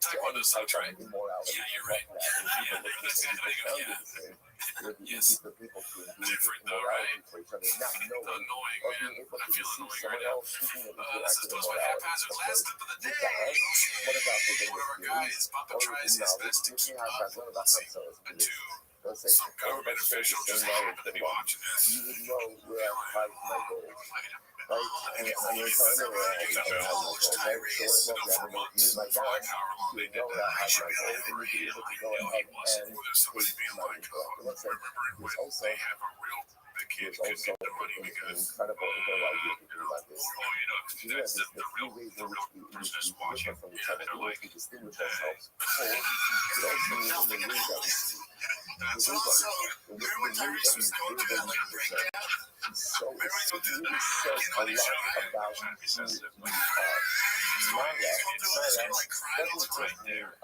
Taekwondo sucks, right? Yeah, you're right. Yeah, they're those guys that go, yeah. Yes. Different though, right? Annoying, man. I feel annoying right now. This is Toast by Haphazard. Last tip of the day. One of our guys, Papa tries his best to keep up to some government official just happened to be watching this. You would know where I hide my goals. Right? And you're trying to divulge tirades for months, for like however long they did that. I should be like, right? I know he wasn't. Or there's somebody being like, remember when they have a real, the kid couldn't get the money because, oh, you know, that's the real person is watching. Yeah, they're like, that's also, remember when Tyrese was going through that like breakdown? Remember when he was going through the on the show? Yeah, trying to be sensitive. Like, like crying all the time. Yeah, I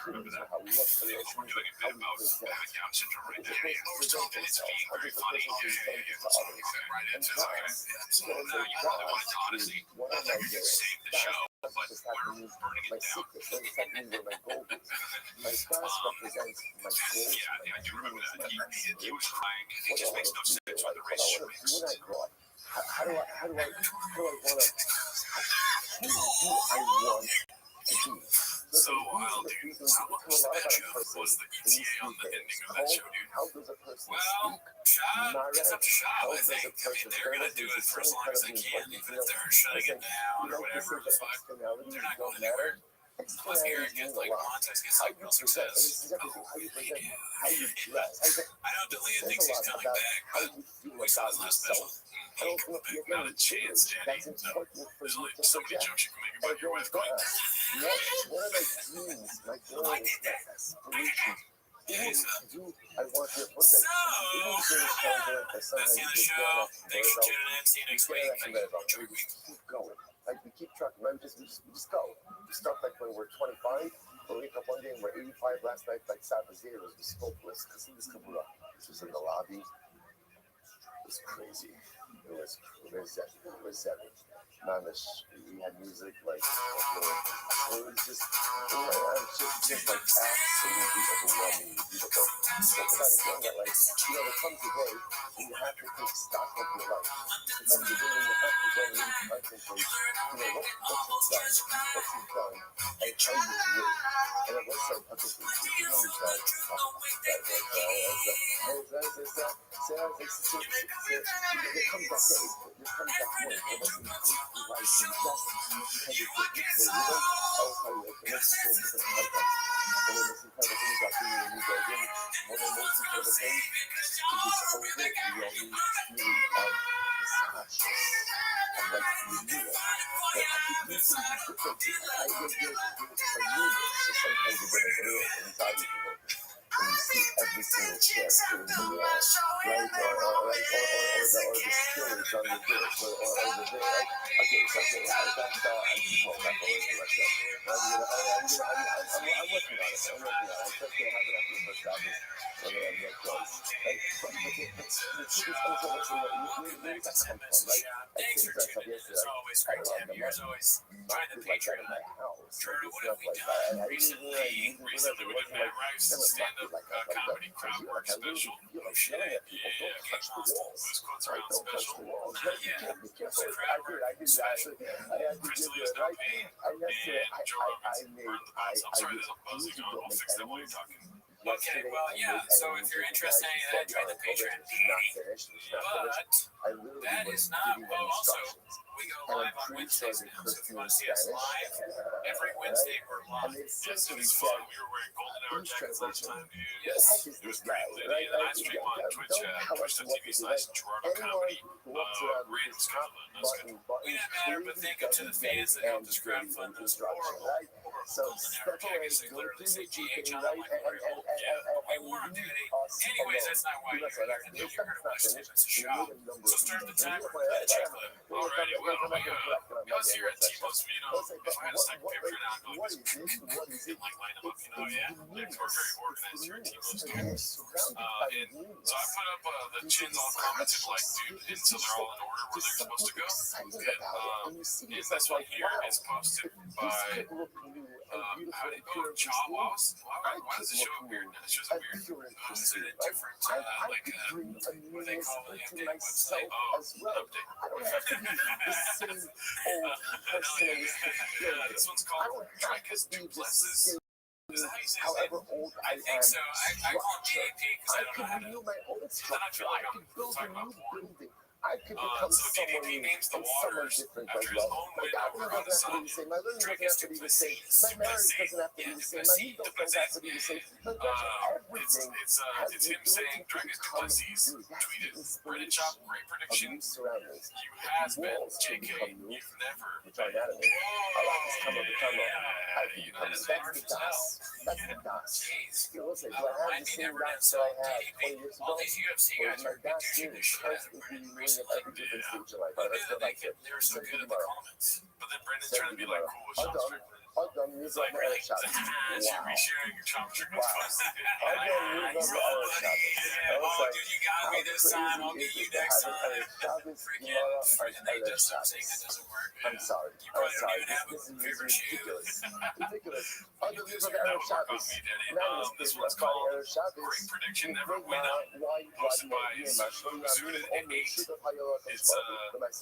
remember that. They were doing a bit about having Down syndrome right there. Oh, we're talking, it's being very funny. Yeah. So we fell right into it. Okay. So now you probably wanted to honestly, save the show, but we're burning it down. My class represents my goals. Yeah, I do remember that. He was crying. It just makes no sense why the race shrinks. How do I want to be? So wild, dude. So what percentage was the ETA on the ending of that show, dude? How does a person well, Shab, it's up to Shab, I think. I mean, they're going to do it for as long as they can, even if they're shutting it down or whatever. The fuck, they're not going anywhere. Plus, Aaron gets like context, gets like real success. Oh, really? Yeah. I know Delia thinks he's coming back, but we saw his last special. He ain't coming back. Not a chance, Danny. No. There's only so many jokes you can make about your wife going. What are my dreams, my goals, my aspirations? I want to so, that's the end of the show. Thanks for tuning in. See you next week. Enjoy your week. Keep going. Like we keep trucking, right? We just go. We start like when we're 25. We wake up one day and we're 85. Last night, like Sabbath zeros, we spoke with this Kabula. This was in the lobby. It was crazy. It was seven. We had music like it was just like absolutely overwhelmingly beautiful. But again, that like there comes a day when you have to take stock of your life. There comes a day when you have to go and really contemplate, what you've done, and how you live. And it was like other things. You know, we tried to talk about that. There comes that day. There comes that point. And that's life and just kind of people, I'll tell you, the next thing is the context. One of the most important things about being in a new building, one of the most important things is this whole thing. You always really are conscious of like you knew it. But I think this is different. I think you're a unit, so sometimes you get a little anxiety people. When you see every single chair in the wall, right? Or the skillers on the dish, or the day, like, okay, something like that, I keep all that away from myself. I'm working on it. I'm just going to have it after the first album, when I'm real close. But the truth is also, where does that come from, right? Thanks for tuning in. As always, great to have you. As always, join the Patreon. Jordan, what have we done recently? Recently, we did Matt Rice's stand-up comedy crowd work special. Oh, shit. Yeah, Loose Quotes Around special. Yeah, some crowd work special. Crystalia's not paid. And Joe Rogan's Burn the Bones. I'm sorry, there's a buzzing on. We'll fix that while you're talking. Okay, well, yeah, so if you're interested in any of that, join the Patreon. But literally That was is not. giving them Oh, also, instructions. we go And I'm live on pretty sure Wednesdays they now. So cursed if you me want in to see us Spanish. live, every Right? Wednesday we're And live. they Yes, it essentially was said, fun. We were wearing golden hour English jackets last translation. time, dude. What the Yes, heck is it was this great. guy? And Right? then I stream on Don't Twitch, tell us what to do. twitch.tv/Gerardo Anyone Comedy. who walks around with Random his top schedule. button, We didn't matter, but thank you to the fans that helped us crowdfund those horrible, right? horrible So golden hour step away, jackets. They go literally through say your GH teaching, on right? them like horrible. Yeah, but we wore them, dude. Anyways, that's not why you're here. You're here to watch Steven's shop. So start the timer for that check clip. Alrighty, well, y'all here at T-Plus, if I had a stack of paper now, I'd go What is this? What is it? like line them up, yeah. Like, we're very organized here at T-Plus, dude. They're surrounded by newness. So I put up the chins all commented like, dude, until they're all in order where they're supposed to go. And this one here is posted by how did it go? Chawas? Why does it show up weird? It shows up weird. Is it a different what they call the update website? Oh, update. I don't have to be the same old person. Yeah, this one's called Tricus Duplexes. Is that how you say However old I am, think so. I call it GAP because I don't know how to. renew my own Then I structure. feel like I I'm could build a talking new about porn. building. I could become So someone GDP new names the and someone waters different after as his well. own My way doctor over on the doesn't have to be sun. the same. My living Tricus doesn't have to be the same. My marriage doesn't have to be the same. My needs don't have to be the same. But everything has It's the him saying ability to Dragons become Duplessis new. That's the tweeted Reddit Chop, great of prediction. new surroundings. You has been Walls can JK. become new, You've never which are anatomy. A lot has come of the tunnel. I can become United that's States the DOS. That's the DOS. You know, do I have the same DOS that I had 20 years ago? All these UFC Or guys is my are DOS douching new? the shit out of Constantly Brendan renewing at every different recently. stage of life. Who I knew still that like it. they were so Send good me at the tomorrow. comments? But then Brendan's Send trying to me be like tomorrow. cool with All Sean done. Strickland. All done. Use It's like, my really? Eric shot. Should be sharing your Sean Strickland Wow. post. All done. Use my Eric shot. I was Oh, like, dude, you got me how this crazy time. I'll is get you it to next have an time. Eric Chavez Freaking, tomorrow? they just stop saying that doesn't work. I'm sorry. You I'm probably don't sorry. even have a This is favorite shoe. ridiculous. Ridiculous. Other This than Eric Chavez. This one's called Eric Chavez. Great Prediction You Never bring Win my Up. wine, Hosted by Zooted Zooted at 8. It's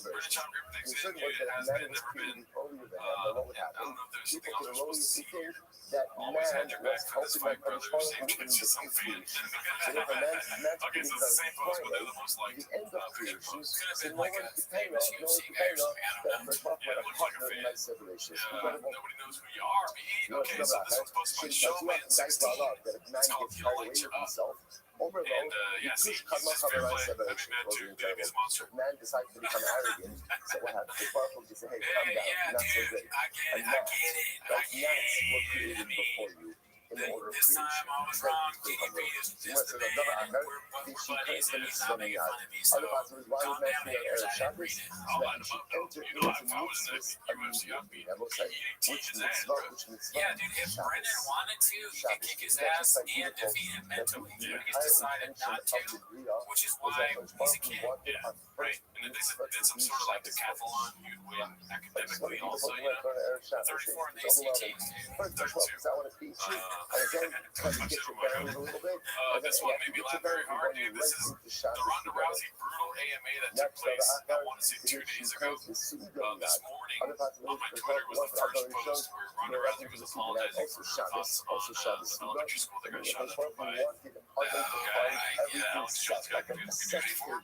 British Top Great Prediction. It has been, never been. I don't know if there's something else we're supposed to see here. That Always had man your back was for this helping fight, my brothers. brother Same in Twitch the as some fan. So if a man's Okay, so it's the same post, but they're the most liked. the end of creation, Could have so been no like one a can pay famous off, no one UFC can guy pay or something. I off don't know. that for Yeah, it looks like a fan. nice separation. Nobody knows who you are, man. Okay, so this one's posted by Showman16. It's called You Don't Like to Up. And yeah, see, he's just fair play. I mean, Matt too, baby's a monster. Man decides to become arrogant. So what happens? The Sparkle just say, hey, calm down, Yeah, not so dude, great. I get it, And I get it, I that's get not what it. created I mean, before you in the order of this creation. time I was wrong. DDP is the man. We're buddies, and he's not making fun of me. So calm down, haters. I didn't read it. I'll line them up, though. You know, if I was in the UFC, I'd be teaching his ass, bro. Yeah, dude, if Brendan wanted to, he could kick his ass and defeat him mentally. But he's decided not to, which is why he's a kid. Yeah, right. And then did some sort of like decathlon. You'd win academically also, you know. 34 in the ACT. 32. This one made me laugh very hard, dude. This is the Ronda Rousey brutal AMA that took place, I want to say 2 days ago. This morning on my Twitter was the first post where Ronda Rousey was apologizing for her thoughts on an elementary school that got shot up by Alex Jones got community for.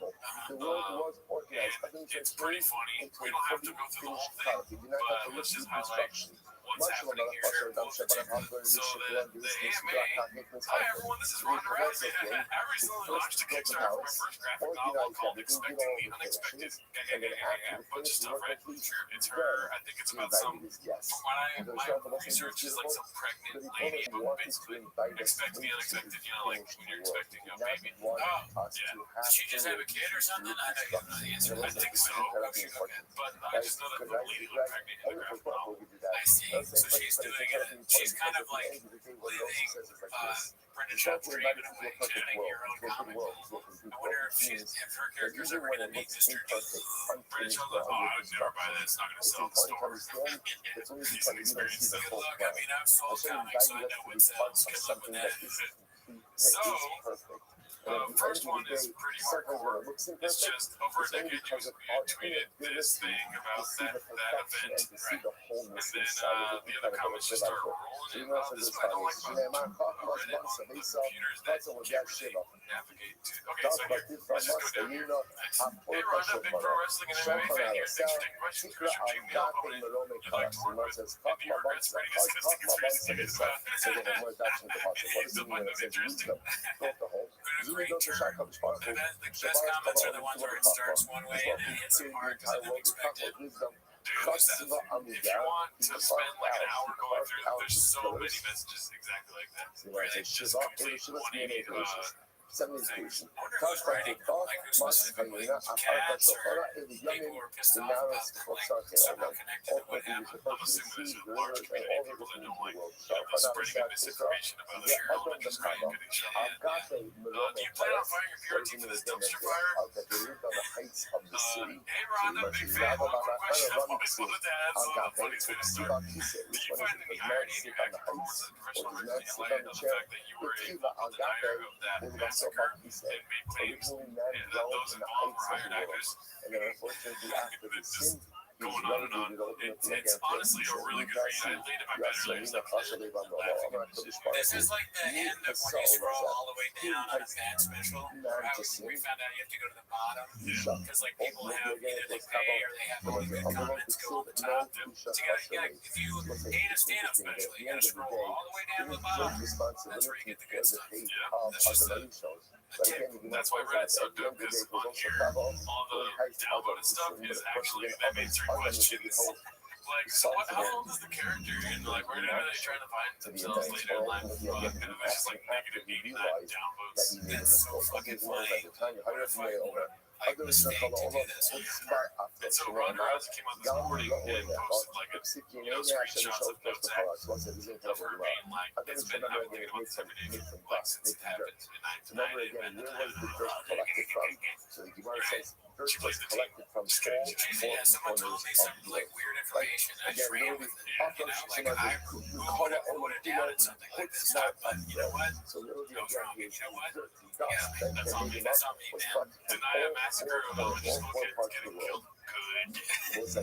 It's pretty funny. We don't have to go through the whole thing, but let's just highlight what's happening here. So the AMA, hi everyone, this is Ronda Rousey. I recently launched a Kickstarter for my first graphic novel called Expecting the Unexpected. A bunch of stuff, right? It's her, I think it's about some, from what my research is like some pregnant lady, but basically expecting the unexpected, you know, like when you're expecting a baby. Oh, yeah. Did she just have a kid or something? I know you don't know the answer. I think so. But I just know that the lady looked pregnant in the graphic novel. I see. So she's doing it. She's kind of like leading Brendan Schaub's dream in a way, editing your own comic. I wonder if her characters ever going to meet Mr. D. Brendan Schaub's like, oh, I would never buy that. It's not going to sell in stores. He's an experienced. Look, I mean, I've sold comics, so I know what sells. Good luck with that. So, First one is pretty hardcore. It's just over a decade you tweeted this thing about that event, right? And then the other comments just start rolling in. This is what I don't like about Reddit on the computers that you can't really navigate to. Okay, so here, let's just go down here. Nice. Hey Rhonda, big pro wrestling and MMA fan here. Thanks for taking questions. Christian G. Wheel opponent you'd like to work with. And he regrets writing his conspiracy about he's the one of interest. Great turn. The best comments are the ones where it starts one way and then hits a mark because I didn't expect it. Dude, if you want to spend like an hour going through them, there's so many messages exactly like that. Where they just complete 180 things. I wonder who's writing them, like who specifically. Cats or people who are pissed off about them, like somehow connected to what happened. I'm assuming there's a large community of people that don't like spreading a misinformation about Cheryl and just trying to get shit. Do you plan on firing your PR team for this dumpster fire? Hey Rhonda, big fan. One quick question. I've always wanted to add some funny way to start. Did you find any irony in your acting performance as a professional wrestler in LA on the fact that you were a vocal denier of that massacre and made claims that those involved were hired actors? It's just going on and on. It's honestly a really good read. I laid it my better later stuff. This is like the end of when you scroll all the way down on a bad special. We found out you have to go to the bottom because like people have either they pay or they have really good comments go on the top. So you gotta, if you hate a stand-up special, you gotta scroll all the way down to the bottom. That's where you get the good stuff. Yeah, that's just a tip. That's why Reddit's so dope, because on here, all the downloaded stuff is actually them answering questions. Like, so what, how old is the character? And like, where are they trying to find themselves later in life? And it's just like negative 89 downvotes. That's so fucking funny. Like, Mistake to do this here. And so Ron Rousey came out this morning and posted like a, screenshots of notes of her being like, it's been, I've been thinking about this every day like since it happened in 1999 and she plays the team. Yeah, someone told me some like weird information. I just ran with it, like who would have put it down and something like this. But you know what? Goes wrong. You know what? Yeah, that's on me. That's on me, man. Deny a massacre of elementary school kids getting killed. Good. It's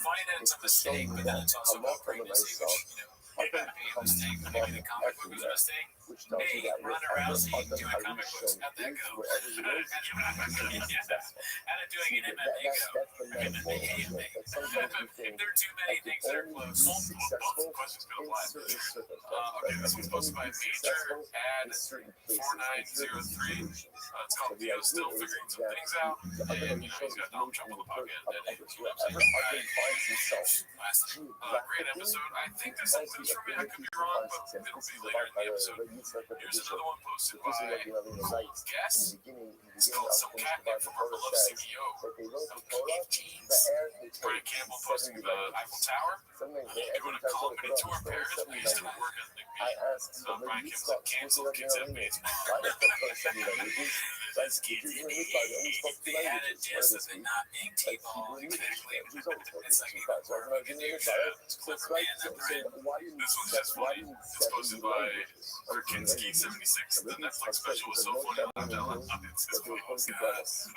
funny that it's a mistake, but then it's also about pregnancy, which, it could be a mistake, but maybe the comic book was a mistake. Hey, Ronda Rousey doing comic books, how'd that go? How did doing an MMA go? MMA. If there are too many things that are close, both questions can apply. Okay, this one's posted by Major Ad 4903. It's called Theo Still Figuring Some Things Out. And, he's got Donald Trump on the pocket. Great episode. I think this includes from me. I could be wrong, but it'll be later in the episode. Here's another one posted by Cold Guess. It's called Some Cat Named for Purple Love CEO of Cave Jeans. Brian Campbell posting the Eiffel Tower. Doing a comedy tour Paris. I used to work at McMahon. Brian Campbell's like, cancel kids have mates. That's kids in the 80s. They had a diss of it not being T-ball exactly. It's like, fucking new shit. It's clever, man. That Brian. This one's just funny. It's posted by Kurkinski 76. The Netflix special was so funny. It's funny. Guys.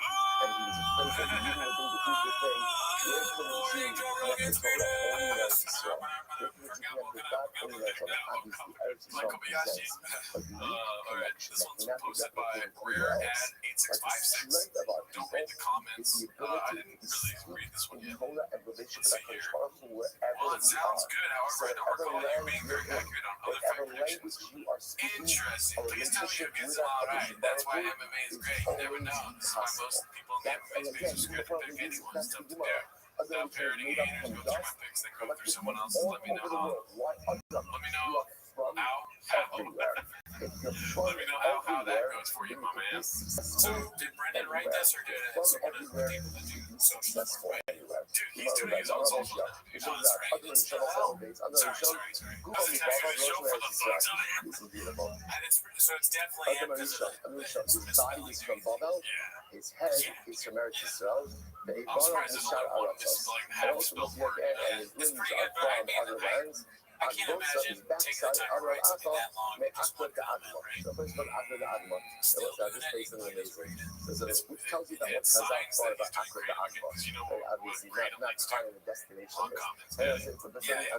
Alright, this one's posted by Rare Ad 8656. Don't read the comments. I didn't really read this one yet. Let's see here. Well, it sounds good. However, I don't recall you being very accurate on other fact predictions. Interesting. Please tell me your kids are alright. That's why MMA is great. You never know. This is why most people on the fan page are scared to pick anyone. Stuff to do. Without parodying haters, go through my picks, then go through someone else's. Let me know how. Let me know how that goes for you, my man. So, did Brendan write this, or did someone else was able to do social work? Dude, he's doing his own social now. You know, that's right. It's the hell. Sorry. I was attacking the show for the thugs on it. So it's definitely him because of his body. His head is America's throne. I'm surprised there's only one. This is like half spelled word. It's pretty good, but I mean, both sides, his backside, Amr al-Asa, may Akbar the Adma. The first one, Akbar the Adma. It was this place in amazing. So which tells you that what Kazakh thought about Akbar the Adma. Very obviously, not trying the destination is.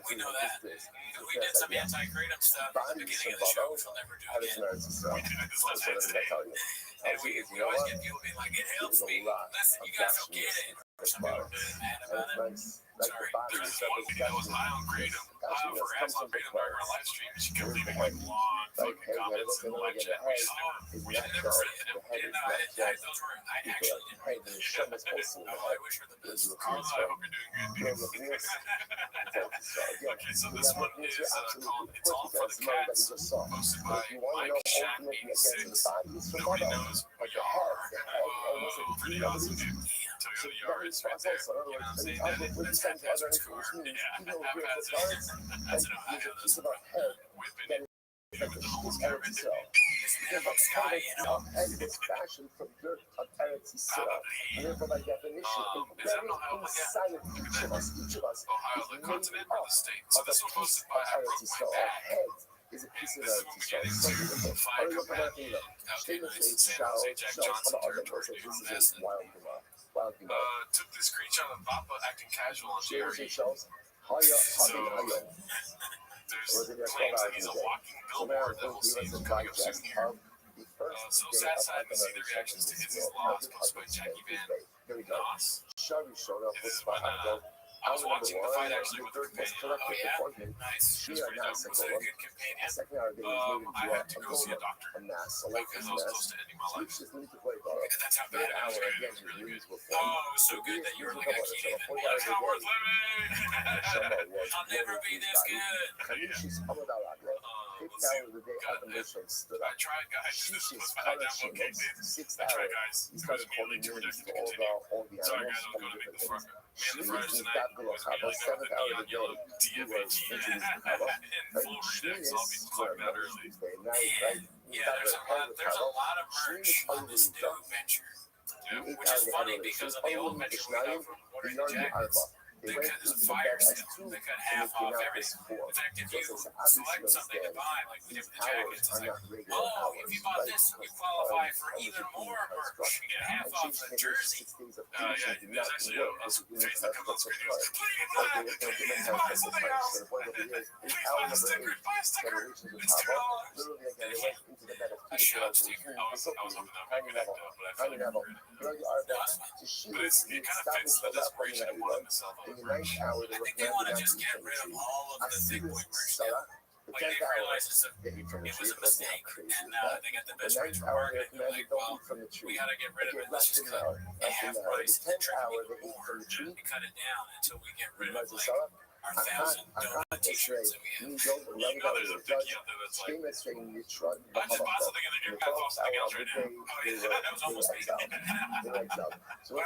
We know that. We did some anti-kratom stuff at the beginning of the show, which we'll never do again. We always get people being like, it helps me. Listen, you guys don't get it. Some people are mad about it. Sorry. There's this one lady that was high on kratom, high on Verizon kratom during our live stream. She kept leaving like long fucking comments in the live chat. We saw her. We should never really hit him. Those were, I actually didn't read them. I wish her the best. Carla, I hope you're doing good. Okay, so this one is called It's All for the Cats, posted by Mike Shackney6. Nobody knows who you are. Whoa, pretty awesome, dude. Toyota Yaris right there. You know what I'm saying? That's half Patrick's car. Yeah, half Patrick. That's in Ohio. Those whipping it. With the homeless guy right there. Isn't that Sky in them? It's fashioned from dirt of Eretz Yisrael. And therefore, by definition, Is that in Ohio? inside of each of us, Ohio, the continent or the state? So this was posted by I broke my back. Is a piece of This is when we get into Fight Command. Okay, nice. San Jose Jack Johnson territory doing best. Took the screenshot of Papa acting casual on Jerry. So, there's claims that he's a walking billboard that will see him coming up soon here. So sad to see the reactions to his laws posted by Jackie Van Noss. This is when I was watching the fight actually with the companion. Oh yeah? Nice. She was pretty dope. Was it a good companion? I had to go see a doctor because I was close to ending my life. That's how bad it was. It was really good. Oh, it was so good that you were like, I can't even. It's not worth living. I'll never be this good. Let's see. I tried, guys. This was my download case. I tried, guys. It was immediately too ridiculous to continue. Sorry, guys. I was going to make the fuck up. Man, the Fridays tonight was immediately got the neon yellow DFAG in full redux. I'll be plugging that early. Yeah, there's a lot of merch on this new venture. Yeah, which is funny because on the old venture we got from ordering the jackets. They cut this fire sale. They cut half off everything. In fact, if you select something to buy, like we did with the jackets, it's like, oh, if you bought this, you qualify for even more merch. You get half off the jersey. Yeah, there's actually a face that comes on screen. He goes, please buy something else. Please buy a sticker. Buy a sticker. It's $2. I should have sticker. I was hoping that would be that, but I feel like I'm but it kind of fits the desperation of wanting to sell those merch. I think they want to just get rid of all of the big boy merch now. Like they realized it was a mistake, and they got the best rates for market. They're like, well, we got to get rid of it. Let's just cut it at half price and try to make it more and cut it down until we get rid of like our 1,000 donut t-shirts that we have. You know there's a dookie out there that's like, I just bought something and they gave me half off something else right now. Oh yeah, that was almost me. But I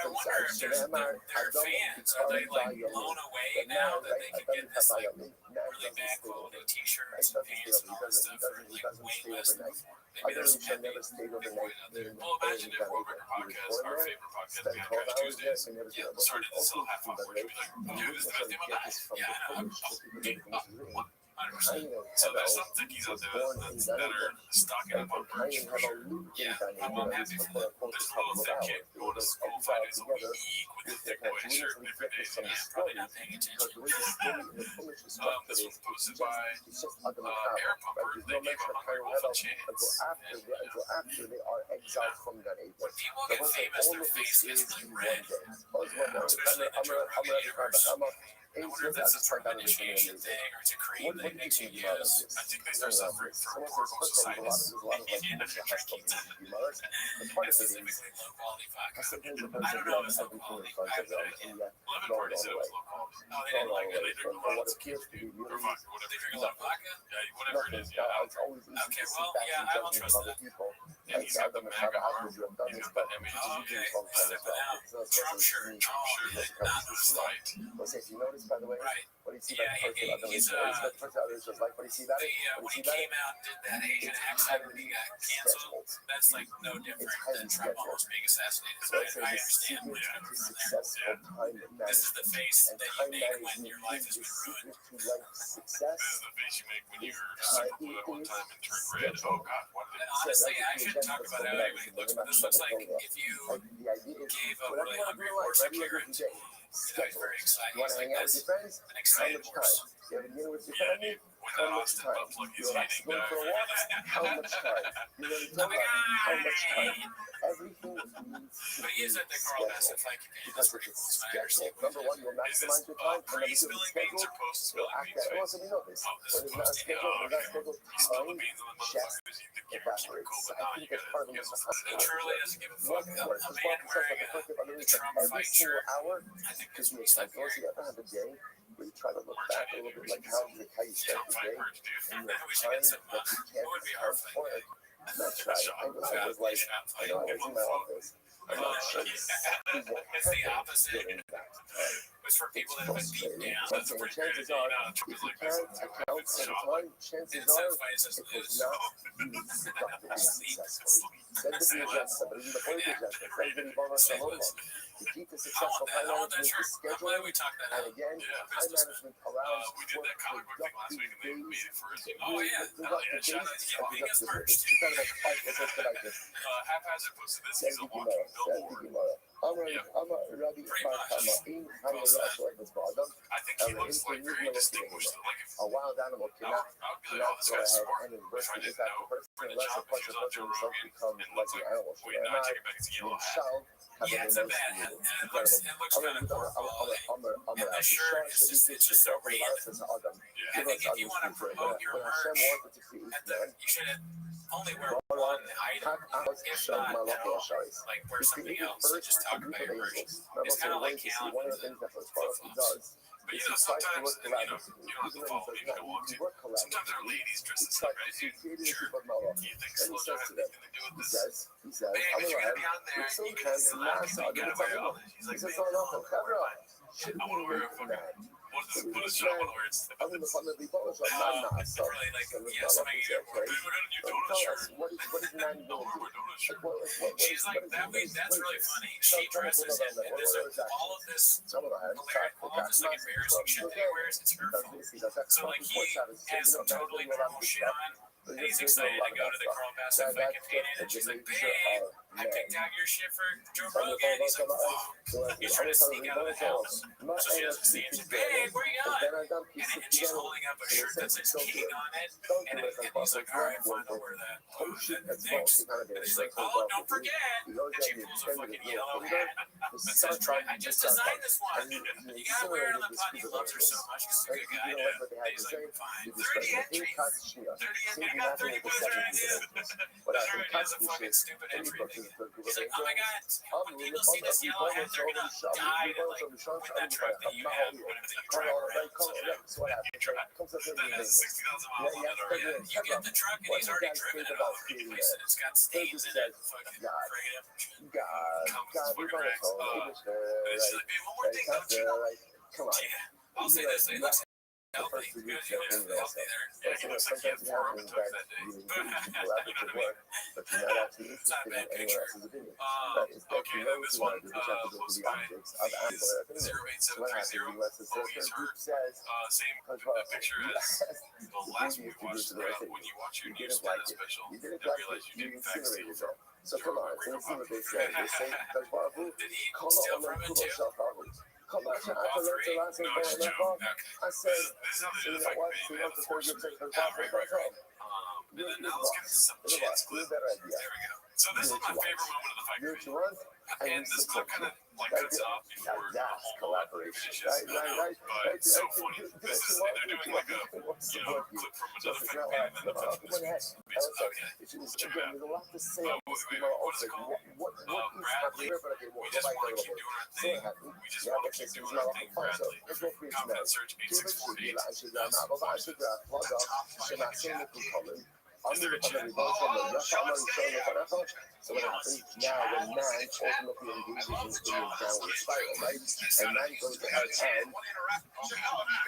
wonder if their fans, are they like blown away now that they can get this like really bad quality t-shirts and pants and all this stuff for like way less than before? Maybe there's some heavy Bitcoin out there. Well, imagine if World Record Podcast, our favorite podcast, we have Trash Tuesdays, started to sell half off merch. We'd be like, dude, this is the best deal of my life. Yeah, I know. 100%. So there's some thickies out there that are stocking up on merch for sure. Yeah, I'm happy for them. There's a little thick kid going to school 5 days a week with a thick boy shirt different days. Yeah, probably not paying attention. This was posted by Air Pumper. They gave a Hungry Wolf a chance. And, when people get famous, their face gets like red. Yeah, especially in the true Rabbi universe. I wonder if that's a true initiation thing or it's a cream they make you use. I think they start suffering from corticocystitis and trichitis. And specifically low quality vodka. I don't know if it's low quality. I have no idea. Lemon Party said it was low quality. Oh, they didn't like it. They drink a lot of tequila or vodka. What if they drink a lot of vodka? Yeah, whatever it is. Yeah. Okay, well, yeah, I don't trust that. And he's got the MAGA arm. He's got the MAGA. Okay, stepping out. Trump shirt. Not this light. If you notice, by the way, right. What do you see about the first thing about the he's what do you see about the first thing about the like? What do you see about it? when he came out and did that Asian accent when he got canceled, that's like no different than Trump almost being assassinated. So I understand what you're doing from there. This is the face that you make when your life has been ruined. To life success. This is the face you make when you're super blue at one time and turn red. Oh God, what did it? Honestly, I shouldn't talk about how everybody looks, but this looks like if you gave a really hungry horse a carrot. He's very excited. You want to hang out with your friends? An excited How much horse. time? You have a dinner with your family? When How that much Austin time? butt plug You is relax eating, going for a walk? How much time? You want to Oh my talk? How God! much time? Everything needs to But he be is at the Carl Bassett scheduled. Flight Companion. Because That's pretty if cool. it's So I understand scheduled, number one, you'll Is this maximize your time. And number two, if pre-spilling it's beans or scheduled, post-spilling you'll act beans? that. Oh, so you know this. Oh, this When is it's not posting. scheduled, Oh, when it's not okay. scheduled, You spill the time beans on the just motherfuckers. You think you're cheap evaporates. cool, but I no, think you it's gotta part of the get most some It truly doesn't give a fuck. one word. A Just man walk yourself wearing like a perfect a underneath Trump every fight single shirt. hour. I think Because that's you pretty like scary. you ever have a day where you try to look back a little bit like how you spent Trump the fight day merch, dude. and you We have should time get some. that you What can't would be our account fight? for it. That's right. I was like, I know I was in my office. I'm not sure It's the opposite. getting back to time. It's for people that have been beat Frustrating. down. But the chances are, if you can't account for the time, chances It's that are fight is just it was lose. not used productively and successfully. Then to be adjusted, but even before the adjustment, then to be bonus the whole month. To keep the I successful want that. time I want that management shirt. is I'm glad scheduling, we talked that and out. again, Yeah, time business. management allows we did for that comic book thing last week, and they productive made it for us. Oh yeah, hell yeah! Shout out to giving us merch. It's not about fight, it's just about this. Haphazard posted this. Thank He's a you, walking Gemara. Thank you, billboard. Gemara. Rabbi Pretty much. in Hamilton was brought up. I think he looks like very distinguished. Like if A wild animal I cannot would be like, oh, this go guy's ahead smart. and If invest I in didn't that know, person for the unless job the person pictures on Joe himself Rogan, becomes and like looks the like, animal. wait, no, I take it back. It's a yellow hat. Yeah, it's a bad hat, and it looks kind of poor quality. And the shirt is just so random. I think if you want to promote your merch, you should only wear one item, if not at all. Like wear something else and just talk about your merch. It's kind of like one of the things that flip-flops. But you know, sometimes, you don't have to follow me, you can walk to. Sometimes our ladies dress us up, right, dude? Sure. Do you think slow down has anything to do with this? He says, Babe, if you're gonna be on there, you gotta slack and you gotta wear all this. He's like, babe, I don't wear mine. I wanna wear a fucking, what does John wanna wear instead? I'm in the fun of the bonus. Really like, yeah, something you get more. Babe, we're gonna do donut shirt. What is man I wanna wear donut shirt. She's like, that's really funny. She dresses him, and there's all of this like embarrassing shit that he wears. It's her fault. So like he has some totally normal shit on, and he's excited to go to the Carl Bassett Flight Companion, and she's like, babe, I picked out your shit for Joe Rogan. He's like, whoa. He's trying to sneak out of the house. So she doesn't see him. She's like, babe, where you going? And she's holding up a shirt that says king on it. And he's like, all right, fine, I'll wear that. Thanks. And she's like, oh, don't forget. And she pulls a fucking yellow hat that says, I just designed this one. You gotta wear it on the pot. He loves her so much. He's a good guy. And he's like, fine. 30 entries. 30 I got 30 boys or ideas. Those are ideas of fucking stupid entry. He's like, oh my god, when people see this yellow hat, they're gonna die to like put that truck that you have or whatever that you drive around. So yeah, you drive. That has 60,000 miles on it already. You get the truck and he's already driven it all over the place and it's got stains in it. Fucking freaking comes fucking rags. And it's like, babe, one more thing, don't you? Come on. Yeah, I'll say this. It looks healthy. Good. He looks healthy there. Yeah, he looks like he had 4 open tubs that day. You know what I mean? But you're not actually It's not a bad interested in anyone picture. else's opinion. Okay, then this one was posted by Z08730. Oh, he's hurt. Same picture as the last one we watched when you watch your new stand-up special and realize you didn't fact steal from so come on, let's see what they say. They say, Did he steal from it too? come on, All 3? No, it's a joke. Okay. I said, This is how they do the fucking baby on the force. Right. And then now let's get to some chance clip. There we go. So this is my favorite moment of the fight. And this clip kind of like cuts off before the whole finishes. But it's so funny. This is they're doing like a clip from another fight and then the clip from this. Okay, check it out. What was it called? Bradley. We just want to keep doing our thing. We just want to keep doing our thing, Bradley. Confidence search 8648. That's top line. under the reverse from the Russia showing up on that. So what happens now when man ultimately engages in a downward spiral, right? And man goes ahead and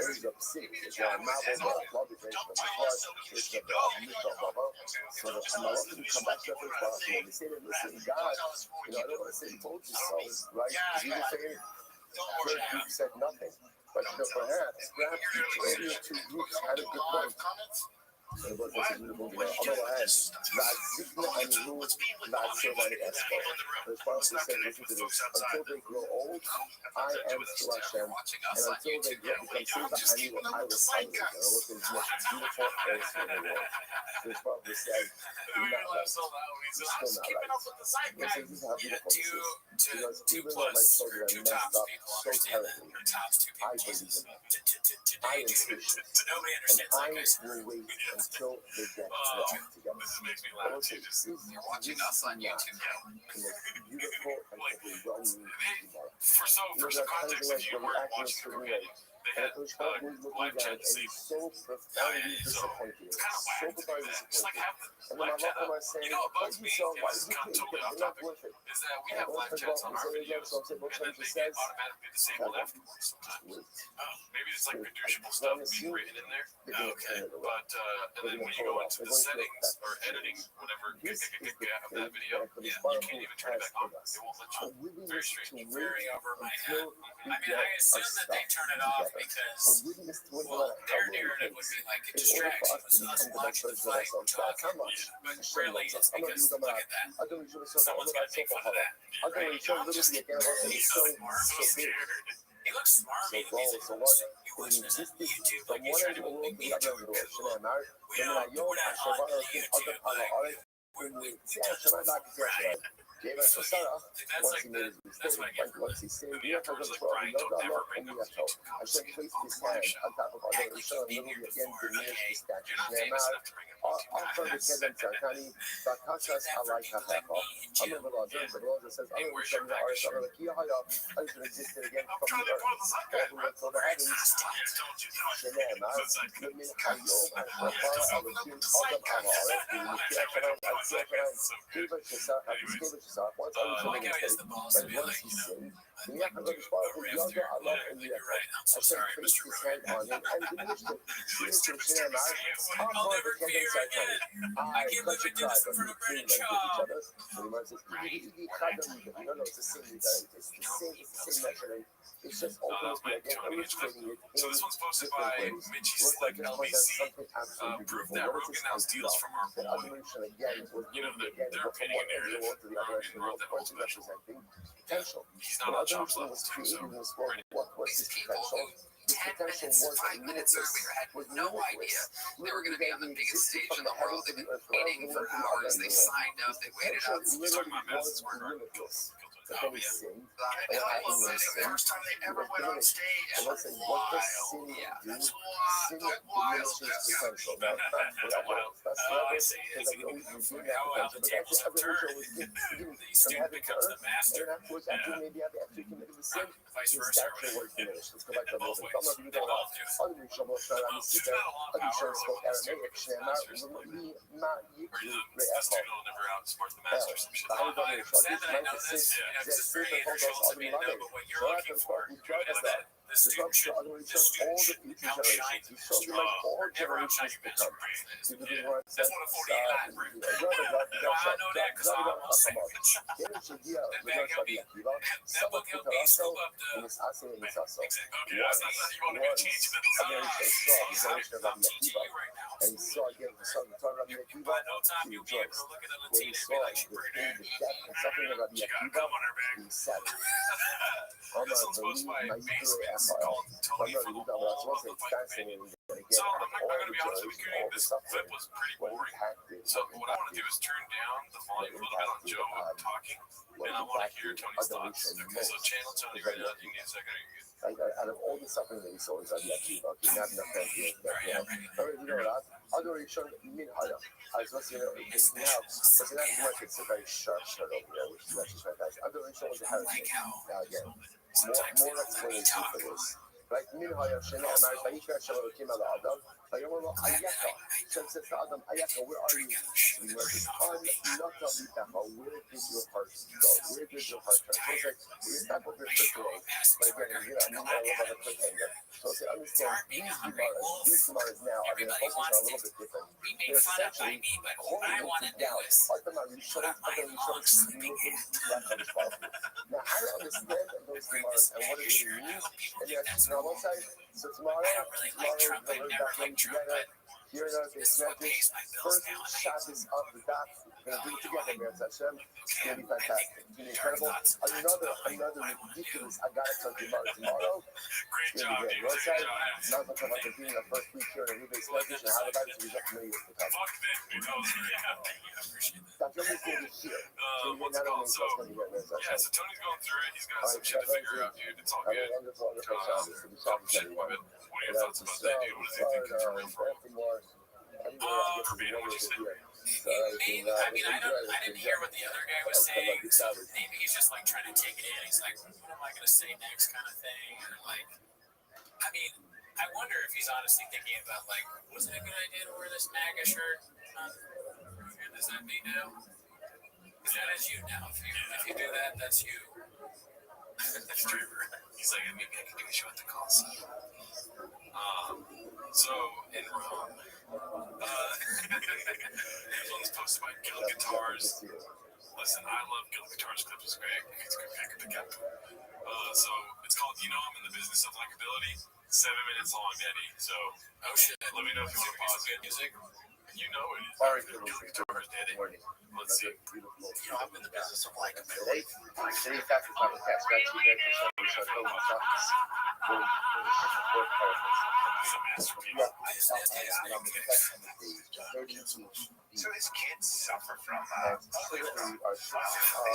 ends up sick. It's why Marvel love the creation of the flood, creation of the myth of Baba. So the Malachim come back to the first and they say that listen, God, I don't want to say he told you so, right? Because you were saying first group said nothing. But perhaps earlier two groups had a good point. So it was a little bit otherwise, Vazikna and Ruth, Vatseva and Espo. The response is said, listen to this, until they grow old, I am still Hashem, and until they become Silva, I will silence them. And look at the most beautiful earth in the world. The response is said, you're not right. You're still not right. Listen, this is how beautiful this is. Because even though my children are messed up so terribly, I believe in them. I am patient, and I will wait until they get their act together. You're watching us on YouTube now. The most beautiful and overwhelming tomorrow. For some context, if you weren't watching the Rabbi, they had live chat and he's so profoundly disappointed. So profoundly disappointed. And then my mom was saying, why did you sell? Why did you pay? You're not worth it. is that we have live chats on our videos, and then they get automatically disabled afterwards sometimes. Maybe it's like reducible stuff being written in there. Okay, but and then when you go into the settings or editing, whatever, of that video, you can't even turn it back on. It won't let you. Very strange. Very over my head. I mean, I assume that they turn it off because, well, their narrative would be like a distraction was us watching the fight or talking, but really it's because, look at that. Someone's got to pay for that. Right? I'm just kidding. He's so smart. So scared. He looks smarmy. You watch this on YouTube, like you try to make me into it. We don't do that on YouTube. Like, right. So that's what I get for being towards like Brian. Don't ever bring up I should place his hand on top of our door and show him you're not famous enough to bring him up. And we're showing the Lord says, I'm going to show you the artist. I'm going to existed again from the earth. Who went to the heavens. Like I guess the boss would be like, I'm not going to do a riff there. You're right. I'm so sorry, Mr. Roy. I'll never be right again. I can't believe I did this in front of Brendan Shaw. It's just open So this one's posted by Mitchie Slick LBC. Proof that Rogan now steals from our boy. You know, they're painting a narrative. Rogan wrote that whole special. He's not on Chop Level 2, so These people who 10 minutes, 5 minutes earlier had no idea they were going to be on the biggest stage in the world. They've been waiting for hours. They signed up. They waited out. He's talking about Madison Square Garden. Oh, yeah. And I love that. It's the first time they ever went on stage. Wild. Yeah, that's wild. That's wild. I say it's a little bit how out the tables have turned. The student becomes the master. Vice versa. Both ways. There's not a lot the student will never outsmart the master or some shit. Sad that I know this. This is very integral to me to know, but what you're looking for is that the student should outshine the master. Never outshine your master. That's what a 48 I bring. No, I know that because I almost said that bag helped me. That book helped me scoop up the. Exactly. Okay, that's not you want to be changing the design. I'm teaching you right now. And so again, By no time you'll be able to look at a Latina and be like, she pretty there. She got a gum on her back. This one's posted by Basements called Tony Full of All of the Fight. So I'm going to be honest with you, this clip was pretty boring. So what I want to do is turn down the volume a little bit on Joe talking, and I want to hear Tony's thoughts. Okay, so channel Tony right now. You need a second. Out of all the suffering that we saw is Rabbi Akiva, not enough time to also, it's not much, it's a very sharp shirt over there, which is actually fantastic. Other was a hurricane. Now again, more explanation for this. Right? منها يشنا أمر فهيك شغل كما الأدم فيقول أيaka. So it says to Adam, Ayaka, where are you? And he says, where did your heart go? Where did your heart turn? So it's like, we're not over here for today. But again, I love a cliffhanger. So to understand, these Gemaras now are going to focus on a little bit different. They're essentially correlated down. Now, how to understand those Gemaras and what it really means, and yes, now one side, so tomorrow we'll learn back together. Here are the message. First Shabbos of the dot. We're going to do it together, man. Hashem. It's going to be fantastic. It's going to be incredible. Another ridiculous Agata tomorrow. It's going to be great. Rothschild. Now we'll talk about continuing the first week here in a Rabbi's message and how the Bible is up to many years to come. Dr. Rabbi's going to be here. So you're not only supposed to be here, man. Yeah, so Tony's going through it. He's got some shit to figure out, dude. It's all good. Wonderful Shabbos, everyone. What are your thoughts about that, dude? What do you think? I didn't hear what the other guy was saying. So maybe he's just like trying to take it in. He's like, what am I going to say next, kind of thing. Or like, I mean, I wonder if he's honestly thinking about like, was it a good idea to wear this MAGA shirt? Does that mean now? Because that is you now. If you do that, that's you. That's Trevor. He's like, maybe I can do a show at the Coliseum. So in Rome, everyone's posted by Guild Guitars. Listen, I love Guild Guitars. Clip is great. It's a good pick to pick up. So it's called "You Know I'm in the Business of Likability." 7 minutes long, Eddie. So Oh shit! let me know if you want to pause it. Music. You know it is. All right, Guild Guitars, Eddie. Let's see. You know, I'm in the business of likability. Today, factors on the test. That's the event for some research over the office. So his kids suffer from they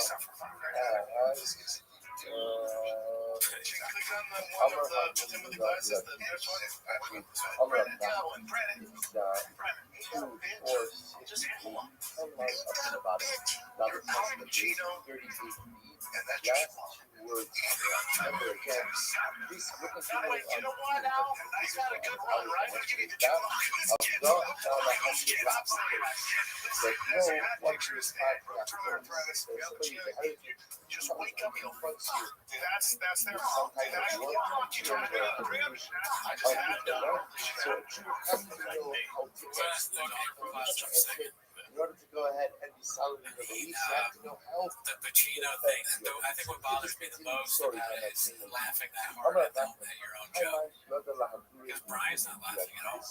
suffer from click on one of the Timothy glasses, the nearest one. Brennan, Calvin, Brennan. Just pull them. You're calling him Chino, and that's just words. Remember again, these looking by the way, you know what, Al? I got a good one, right? I'll give you the two. Just wake up, you'll front you. That's their fault. I don't want you to agree on it. I just had to know. In order to go ahead and be solid in the beliefs, you have to know how. The Pacino thing. I think what bothers me the most about it is laughing that hard at your own joke. Because Brian's not laughing at all.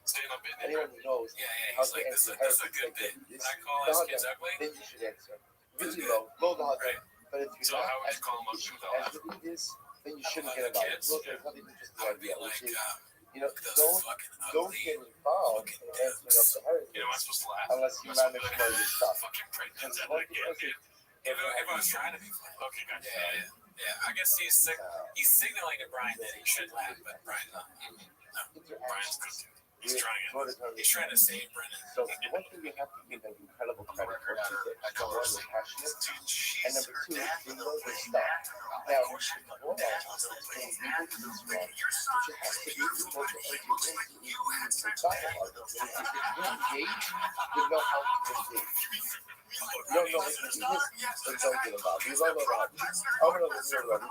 Stand up in Anyone who knows Yeah, he's like, this is a good bit. When I call his kids ugly, then you should answer. Really low the hot Right. But if So you're how would not you call them up to as this, then you shouldn't Other get involved. kids, Look, there's nothing just the I would be idea, like, which is, those fucking don't ugly. get involved in answering up the heritage You know, I'm supposed to laugh. unless you manage to know your stuff. Fucking print And that one again, thing dude. If I was trying to be funny. Okay, gotcha. Yeah. I guess he's signaling to Brian that he should laugh, but Brian's not. Brian's good, dude. He's trying it. He's trying to save Brennan. So the one thing we have to give them incredible credit for is that number one, they're passionate, and number two, they know their stuff. Now, one is legal to this wrong, which it has to be able to educate you to dialogue. And if you engage, you know how to engage. You don't know what to do this, then don't get involved. You don't know that. I'm going to listen to Rabbi.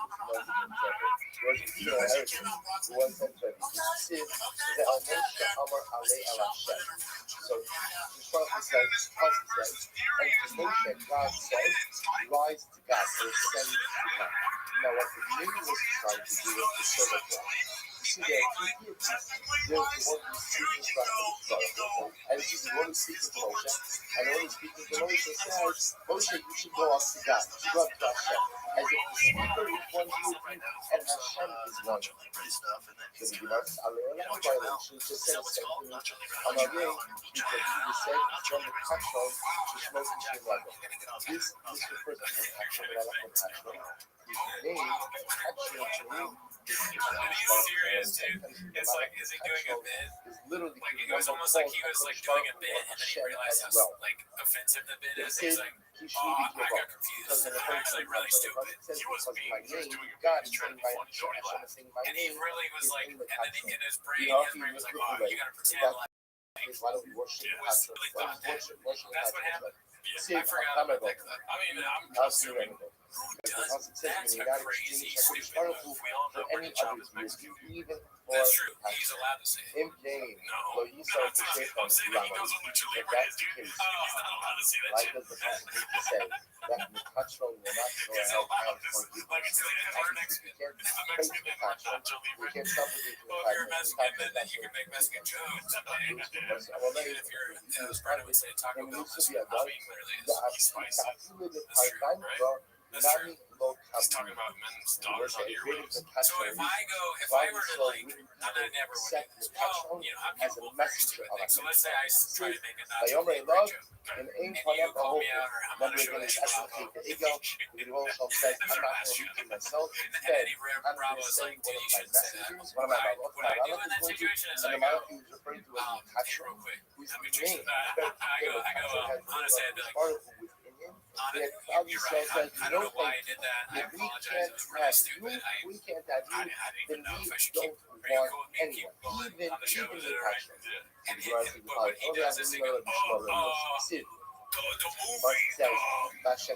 One sentence. So the prophet says, and Moshe, God said, rise to God, or send to God. Now, what the community was trying to do was to serve God. You see, there are two deities. There's the one who's speaking from and this is the one who's speaking to Moshe. And the one who's speaking to Moshe says, Moshe, you should go up to God. You should go up to Hashem. As if the speaker is one deity and Hashem is one. So the Gemara says, violation just said the same thing. Amagay, because he said from the Kachon to Shmos Yisrael. This refers to the Kachon and Allah Kachon. His name, Kachon, And he's serious, dude. It's like, is he doing a bit? Literally, Like, it was almost like he was like doing a bit, and then he realized how like offensive the bit is. He's like, oh, I got confused. I'm actually really stupid. He was being, he was doing a God, bit. He was trying to be funny, so he laughed. And he really was like, and then in his brain was like, oh, you gotta pretend like. why don't we worship It was really thought that. That's what happened. I forgot about that clip. I mean, I'm assuming who does that's a crazy, stupid move. We all know Ricky Chop is Mexican. That's true. He's allowed to say it. In game, No, so he's not to say that. I'm saying that he knows what lucha libre is, dude. He's not allowed to say that like shit. does the Constitution say that the touchstone will not go He's ahead allowed and this. for you. Like it's like our Mexican. We can't If a face Mexican the didn't want touchstone. lucha libre, We can't stop with the well, if you're a Mexican, then you can make Mexican jokes. Even if you're, as Brandon would say, Taco Bell Mexican, I mean, literally, he's spicy. That's true, right? That's true. He's talking about men's daughters on earrings. So if I were to like, and I never would do this. Well, you know, I'm capable of very stupid things. So let's say I try to make a not so great joke, and you call me out, or I'm gonna show that you love and Eddie Bravo is like, dude, you shouldn't say that. What I do in that situation is I go, hey, real quick, let me just, I go, honestly, I'd be like, you're right. I don't know why I did that. I apologize. It was really stupid. I didn't even know if I should keep. Are you cool with me keep going on the show? Is it alright? And but when he does this, he goes, the movie. That's so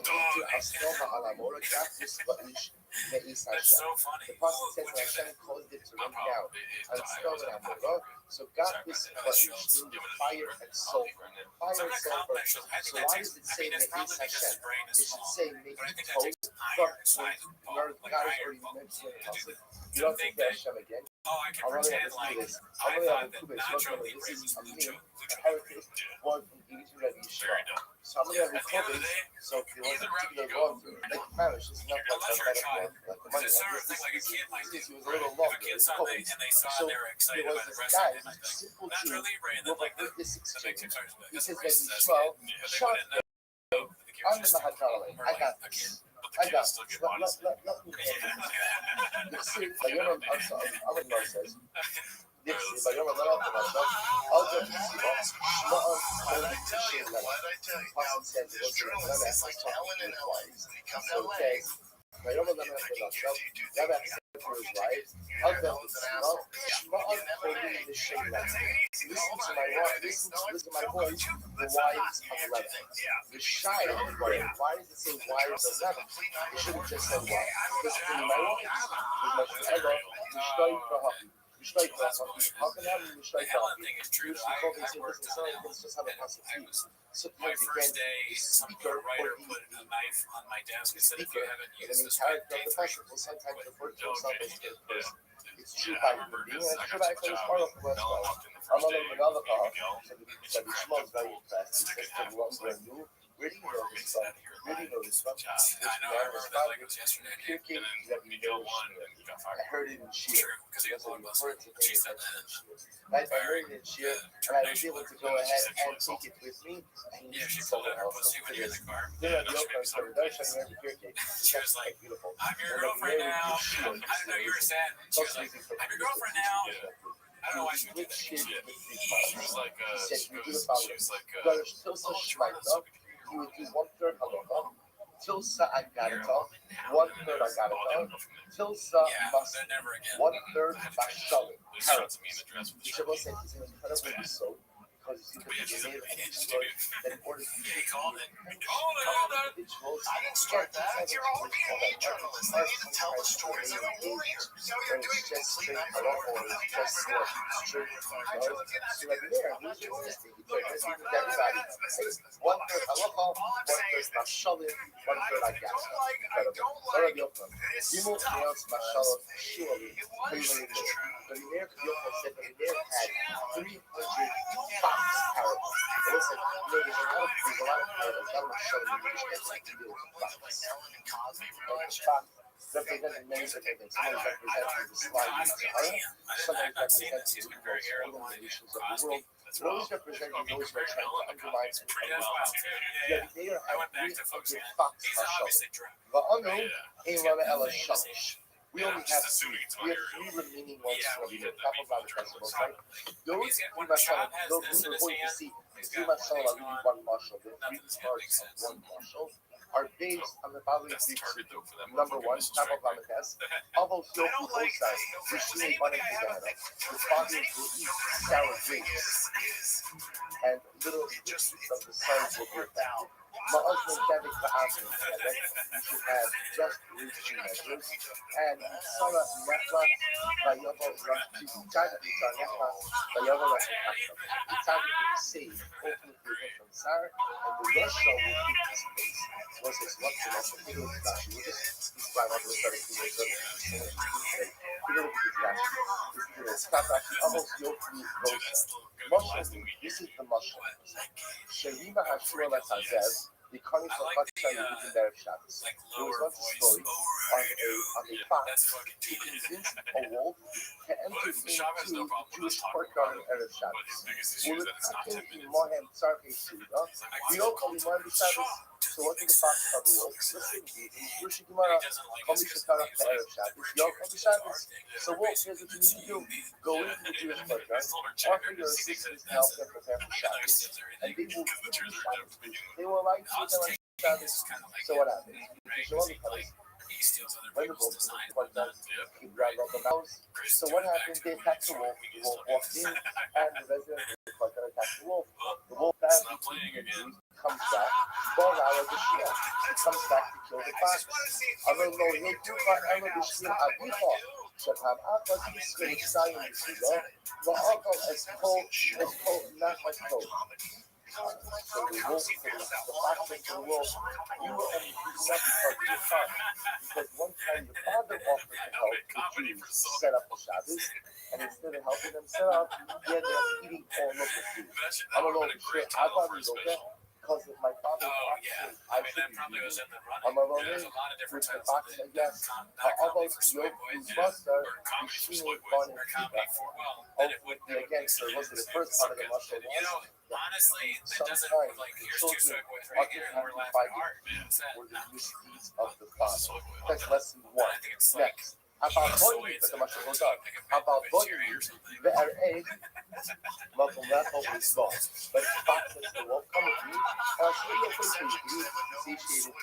funny. The pastor says that Hashem caused it to run down and spell it on the so God is through fire and sulfur. Fire and sulfur. So why does it say that he's Hashem? It should say make it toast from God is already mentioned it. You don't think that Hashem again? Oh, I can pretend like I thought that Nacho Libre was Lucha. One from each of these Very dumb. Some of them At the end of the day, so if you want either to route you go go, like marriage, it's not unless you're a child, it's the sort of thing like a kid might do. Right? If a kid saw and they saw and they were excited about the wrestling, they might be like, Nacho Libre, and then like the big stars be like, that's a racist ass kid. But they wouldn't know. The kid was just stupid. Or like a kid. But the kid is still getting modest. ביום הזה אנחנו נעזוב עוד יותר סיבות מאוד מאוד קשים לנו. פסט סנט was ביום הזה אנחנו נעזוב גם accept for his wife עוד יותר סיבות מאוד קרובים לשם לנו. Listen to my voice, listen to my voice, the wives of 11. The shy of 11. Why does it say wives of 11? It should have just said wives. Listen to my voice. With my ego, destroy for her. How can I The Helen thing is true. I worked on Helen. My first day, some poor writer put a knife on my desk and said, if you haven't used this right, pay for it. It's true by being a true by for part of the West. I'm on another part. So the small is very fast. It's just a long brand new. Really know this stuff. Really know this stuff. I know, I remember that like it was yesterday. And then we go one and we got fired. I heard it in cheer. True, because he was one of us. She said that. I heard it in cheer, and I was able to go ahead and take it with me. Yeah, she pulled out her pussy when you were in the car. Yeah, no, she was like, I'm your girlfriend now. I didn't know you were sad. She was like, I'm your girlfriend now. I don't know why she would do that. She was like, he would do 1/3 halacha, Tilsa Agarata, 1/3 Agarata, Tilsa must 1/3 Bashalim. Shabbos said he's an incredible soul because he's made that in order to he called it. I didn't start that. You're all being a journalist. They need to tell the stories of a warrior. So you're doing complete representing many different things. Sometimes representing the slide sometimes representing the most important nations of the world. It always representing those who are trying to undermine and yet they are at three of the fox hashal. Va'anu ein lana ela shalish. We only have three remaining ones for the top of our festivals, right? Those we must have, those we're going to see, we must have only one marshal. The three parts of one marshal are based on the following three psukim. Number one, top of Lamites, although Yofu Osai, Rishini Banim Together, the fathers will eat sour grapes, and little pieces of the sons will be affected. Ma'azman Devik Ba'azman together, you should have just reaching measures, and Sarah Nefla, Bayavo Rashi, Tzaddik Mitzar Nefla, Bayavo Rashi Hashem. The Tzaddik will be saved, ultimately from Sarah, and the Russia will keep his place. Once it's locked in, also, we will just describe what we're starting to do. This is the mushroom. Sherima Hashua Latazev, the Connie Fakatsa Yudin Derek Shabbos. There was once a story of a fox who convinced a wolf to enter into the Jewish courtyard on Erev Shabbos. Uletakin Mohem Tzarkei Suda, V'yokol Mohem Shabbos. So what did the fox tell the wolf? Listen, Rushi Gemara, Komi Shekara to Erev Shabbos, Yokol Shabbos. So wolf, here's what you need to do. Go into the Jewish courtyard, offer your assistance to help them prepare for Shabbos, and they will give you Shabbos. They will allow you to do them on Shabbos. So what happens? When the wolf he grabbed up the mouse. So what happened? They attacked the wolf. The wolf walked in, and the resident of the courtyard attacked the wolf. The wolf comes back. He comes back to kill the fox. I don't know. He'll do what Shekam Akos Yisrael Zion Yisrael. The Akol is cold, not like cold. So the wolf, the fox said to the wolf, you were only beaten up because of your father. Because one time the father offered to help the Jews set up the Shabbos, and instead of helping them set up, he ended up eating all of the food. I don't know if it's I thought it was okay. Because of my father's action, I should be eating. I'm alone with the fox, I guess. Although Yofu's buster, the Shini Banim Together. Again, so was the first part of the mushroom was? Honestly, it sometimes doesn't look like your shoe children segue are right here, and we're laughing hard, man. for the misdeeds of the father. That's lesson one. Next. About body, but the mushroom goes up. About body, the RA, welcome left over his ball. But the fox says to the wolf, come with me, and I'll show you a place where you can satiated.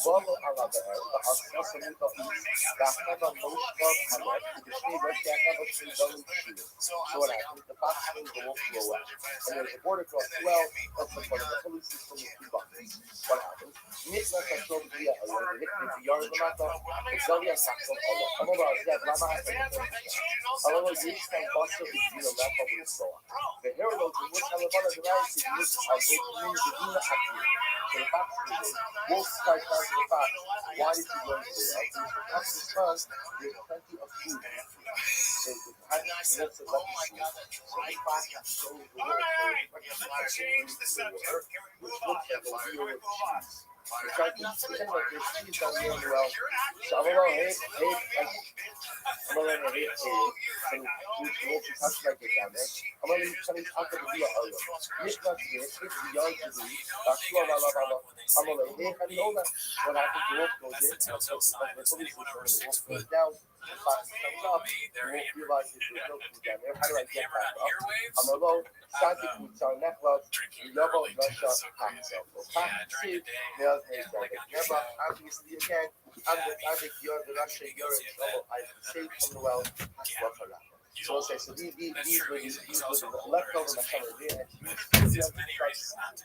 Bubble Allah the air, the house of the the Akaba Moshka Halet, the Shne Russia Akaba Shne Dolan Shir. So what happened? The fox brings the wolf to go away. And there's a border cross. Well, that's the part of the police system with two buckets. What happened? Nitna Kashov Via Allah, the Hikman, the Yard of the Mata, the Zolia Saxon Allah. Zeb, Lama Allah Yistan Basa is Dina Lapa with Soa. The hero of the Mush Alabama device is used as a community to Dina Akira. So the fox is wolf strikes down to the fox. Why did you go into the house? Because the fox is because there's plenty of food. So the fox is left to let the food. So the fox shows the wolf which looks like a wheel of cheese. It's like there's cheese on the other well. So I'm gonna hit, I'm gonna hit, and which wolf is touched like it down there. I'm gonna tell you how to do it. This not here, it's the yard to do. That's what I'm gonna hit, and know that what happens, the wolf goes in, and the police wolf goes down. The fox comes up, the wolf realizes there's no food down there. How do I get back up? I'm gonna go, Sadiq Mutsar Necklace, Yobo Russia, Haxel. Haxel, never, obviously, again, I'm the Sadiq, you're the Russia, you're in trouble. I'm safe from the well. So we'll say, so these were the leftover mashallah there. These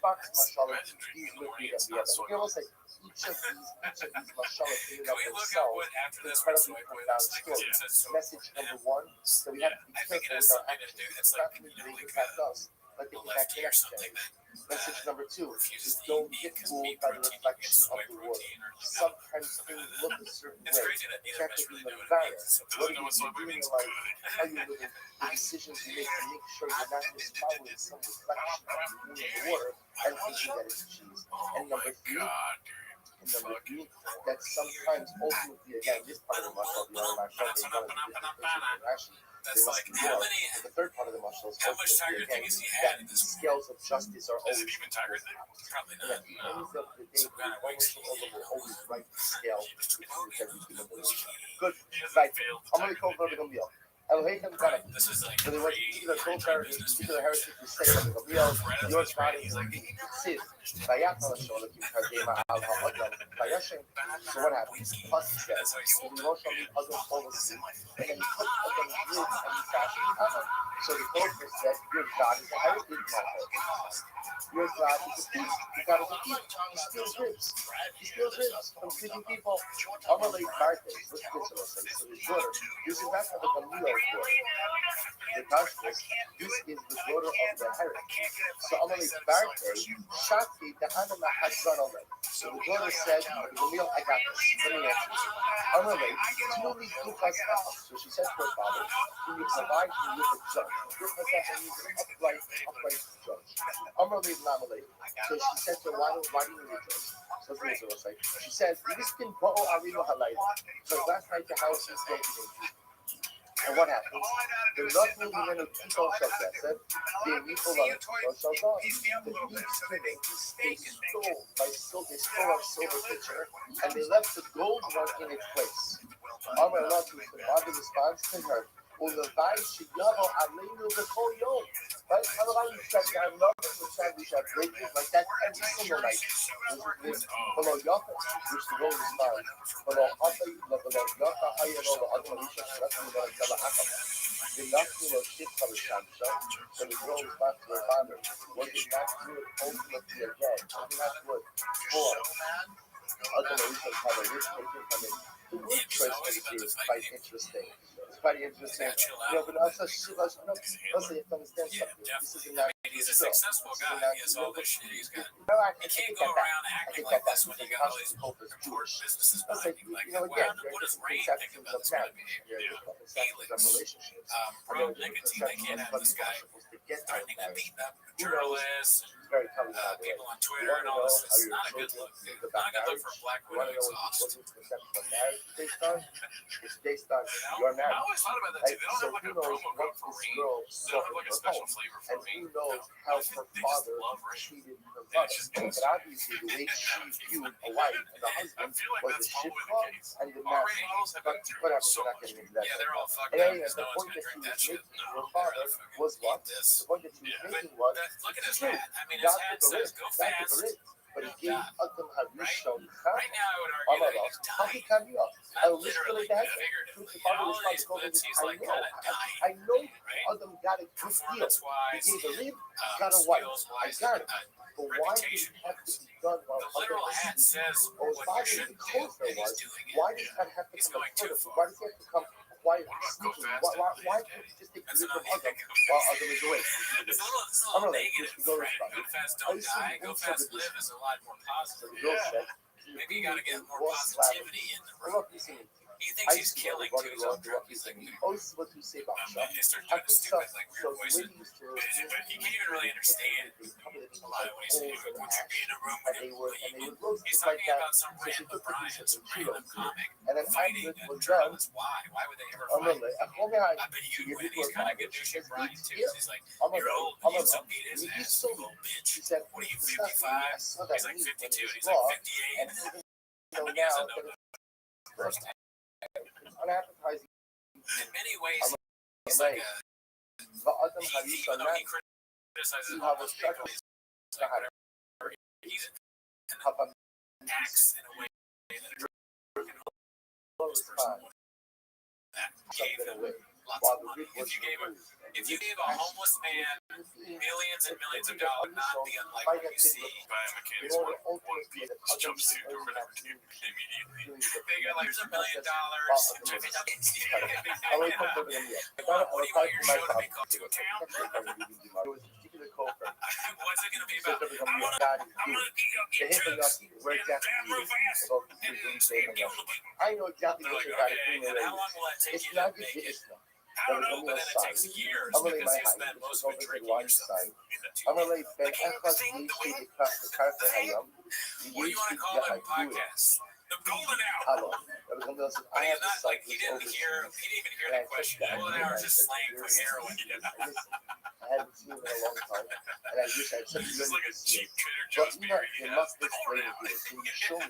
box mashallah, these would be that we have. So we'll say, each of these mashallah in and of themselves, incredibly profound stories. Message number one, that we have to be careful with our actions. Not only do they impact us, but they impact the next generation. Message number two is don't get fooled by the reflection of the world. Sometimes things look a certain way. Check it in the environment. What are you doing in life? How you living? The decisions you make to make sure you're not just following some reflection of the moon in the water and thinking that it's cheese. And number three, that sometimes ultimately, again, this part of the muscle, the other muscle, is one of the different actually. There must be more. The third part of the muscle is ultimately, again, that the scales of justice are always Tiger thing. Probably not. at the end of the day, the ownership will always right the scale between every human being. good. He hasn't Right. failed I'm going to call for the Gamil. Elohim Ganam. This is like So there was particular culture, a particular heritage to say of the Gamil, your God is like Sid. Vayakal Hashem, if you heard him al ha'adam, Vayashem. So what happened? Plus he says, the Rosh Hashanah Adam fall asleep, and then he put Adam wood and he fashioned Adam. So the culture said, your God is a heritage matter. Your God is a thief. Your God is a thief. He steals ribs. He steals ribs from sleeping people. Amalek birthdays. What's this? So his daughter. This is not the Gamil's daughter. The Tashkis. This is the daughter of the heritage. So Amalek's birthday, Shakti, the Anima has run already. So the daughter said, Gamil, I got this. Let me answer you. Amalek, Tuli Dukas Echad. So she said to her father, can you provide me with a judge? Dukas Echad means an upright judge. Amalek Lamalek. So she said to her, why do you need a judge? So this is what I say. She said, Liskin Bo'o Arino Halayla. So last night the house is broken. And what happens? The Rothschild men of Tito Shazet, the Nicola Tito Shazet, the thieves came in, they stole our silver pitcher, and they left the gold one in its place. Amar Rothschild, the father responds to her, Ulevai Shiyavo Alenu B'Kol Yom. Right? Otherwise, we shall have nothing, we shall break it like that every single night. This below Yaka, which the Lord responds, below Hata, below Yaka, Ayano, the Admonisha, Shraku, the Galahaka. The Naku of Shipka, the Shamsha, so the girl responds to her father, was it not good ultimately again? Was it not good for Admonisha to have a rich patient come in? The word choice is quite interesting. It's quite interesting. But also, let's say you understand something. This is not. He's a successful guy. He has all this shit. He's got. You can't go around acting like this when you got all these important businesses behind you. Like, what does Rain think about this kind of behavior? Healings, bro, nicotine. They can't have this guy threatening to beat up journalists, people on Twitter, and all this. It's not a good look. Not a good look for a black widow exhaust. It's based on your marriage. I always thought about that too. They don't have like a promo code for Rain. They don't have like a special flavor for Rain. And who knows how her father treated her mother. But obviously, the way she viewed a wife and a husband was a shit club and the man. But whatever, we're not getting into that. Yeah, they're all fucked And up. anyway, the No point one's that gonna she drink was that shit. making to her father was what? The point that she was making was, Look at his hat. I mean, his hat says go fast. but he gave Adam Harishon Right now, I would argue that he's dying. I Not literally, but figuratively. All these clips, he's like kind of dying. I know right? Adam got a good deal. He Performance-wise, gave a rib, got a wife. I skills-wise, got it. But why did it have to be done while the literal Adam hat was says or what why you did shouldn't the do, closer and he's was? doing it. Why does that have to He's come going too further? far. Why does he have to come quiet, sneaking? Why can't he just take the rib from Adam while Adam is away? It's a little negative threat. Go fast, don't die. Go fast, live is a lot more positive. Maybe you got to get more positivity in the room. He thinks he's killing too. He's on drugs. He's like, it starts doing stupid, like weird voices. But he can't even really understand a lot of what he's saying. Would you be in a room with him? He's talking about some random Brian, some random comic fighting journalists. Why? Why would they ever fight? I bet you'd win. He's kind of good douchey Brian too. He's like, you're old. You so beat his ass, you old bitch. What are you, 55? He's like 52, and he's like 58. How many years into the first time? In many ways, he's like a. He criticizes all those people. He's like whatever. He's an axe in a way that gave him lots of money. If you gave a homeless man millions and millions of dollars, not the unlikely you see biomechanics one jumpsuit or whatever immediately. They got like, here's $1 million. What do you want your show to be called? To a town? What's it going to be about? I'm gonna beat up your chicks. I know exactly what you're Okay, and how long will that take you to make it? I don't know, but then it takes years because you spend most of it drinking yourself in the tube. What do you want to call that podcast? The Golden Hour. But he's not like, he didn't even hear the question. The Golden Hour is just slang for heroin. I haven't seen him in a long time, and I wish I'd sent This is like a cheap Trader But Joe's you beer. know, you must explain it to me. Can you show me?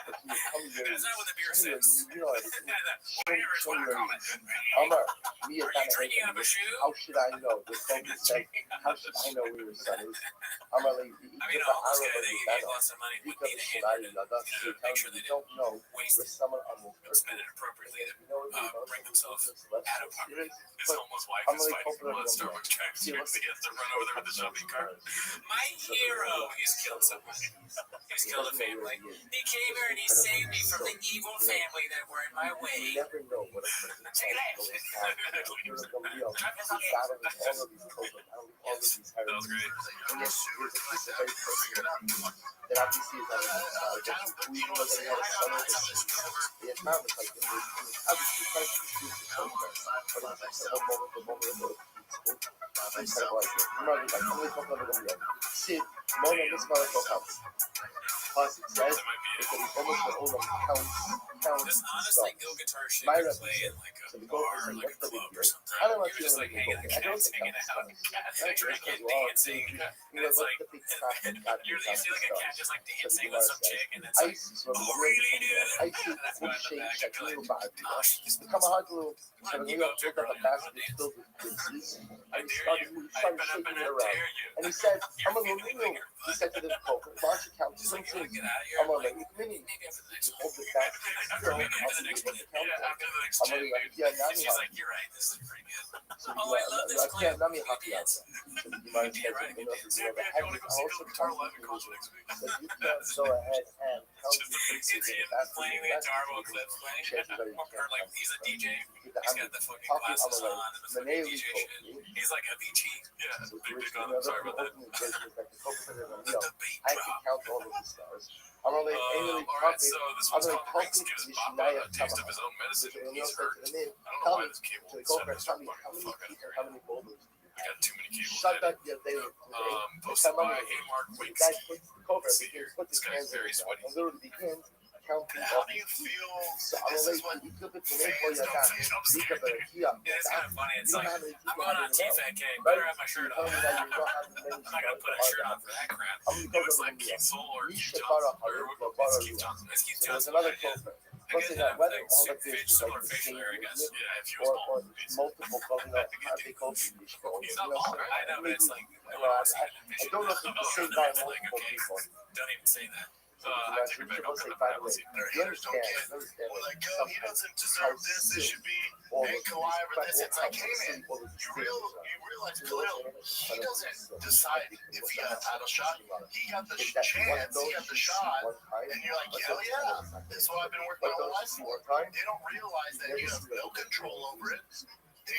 But can you come here? That's not what the beer Anyway, says. you know everything. Amar, me Are you drinking out of a shoe? how should I know? The Kobe said, how should I know where your son is? Amar, like, I mean, a homeless guy that gave lots of money would need a hand to make sure they don't know waste where someone on the and spend it appropriately to bring themselves out of poverty. His homeless wife is fighting one Starbucks drive-thru because he has to run over there with the shopping cart. My hero! He's killed someone. He's killed a family. He came here and he saved me from the evil family that were in my way. You never know what a person Take it out. you're gonna be able to battle with all of these programs, all of these That was great. and yes, there's a piece of very personal that obviously is not we know that he had a son with the Islam is like in the obviously trying to choose the program, but it's like the moment of Sid, Mona, this motherfucker helps. Plus, it says it's that he's almost an old counts This honestly go guitar shit My you play in like a bar or like a club or something. I don't know You're just like hanging the cats hanging out, drinking, dancing. And it's like, you see like a cat just like dancing with some chick and it's like, oh really dude? That's going in the back and you're like, oh she's and you go check her out, I dare you. I've been up and I dare you. he said, I'm You're gonna feeling renew. like He said to the Pope, launch account, He's like, you swing wanna get out of here? I'm gonna Like, make mini. maybe after the next Hold one. it back. Maybe after the next one. Yeah, after the next I'm check, gonna like, dude. yeah, And she's now like, you're right, this is pretty good. So Oh, I love this clip. Let me help you out. Dance. Yeah, right, you dance. Yeah, man, you wanna go see Bill Guitar Live in concert next week? So you can go ahead and tell It's him playing the guitar while Clip's playing. Or like, he's a DJ. He's got the fucking glasses on and the fucking DJ shit. He's like Avicii. Yeah, big on him. Sorry about that. The beat I can drop. count all of these stars. I'm only Alright, so this one's called Rinks gives Papa a taste of his own medicine when he's hurt. I don't know why this cable won't set this fucking fuck out of here. How many boulders? I got too many cables. Shut added. up, yeah, they were. Posted by Mark Winks. Guys, put the cover. See here, Put this his guy's hands very in sweaty. and literally begins counting How up. do you feel? So I'm This is gonna what you could put the name for fans your don't guy. feel. I'm You scared. could put a Yeah, it's kind of funny. It's like, I'm going on TFAK, better have my shirt on. I'm not gonna put a shirt on for that crap. It was like Keith Soul or Keith Johnson. Or it's Keith Johnson. It's Keith So there's Johnson. another Yeah. cover. I What's guess that? Whether like all of this is similar like the facial same, hair, I guess. Yeah, if he was or bald. multiple covers up. I think also these phones. He's not bald, right? I know, but it's like, I don't know if it's the same by like, multiple okay, people. don't even say that. I take it back. I'll cut that. I'll see. Their haters don't get it. We're like, yo, he doesn't deserve this. This should be hey, Kawhi over this. It's like, hey man, you realize clearly he doesn't decide if he got a title shot. He got the chance. He got the shot. And you're like, hell yeah, this is what I've been working my whole life for. They don't realize that you have no control over it. When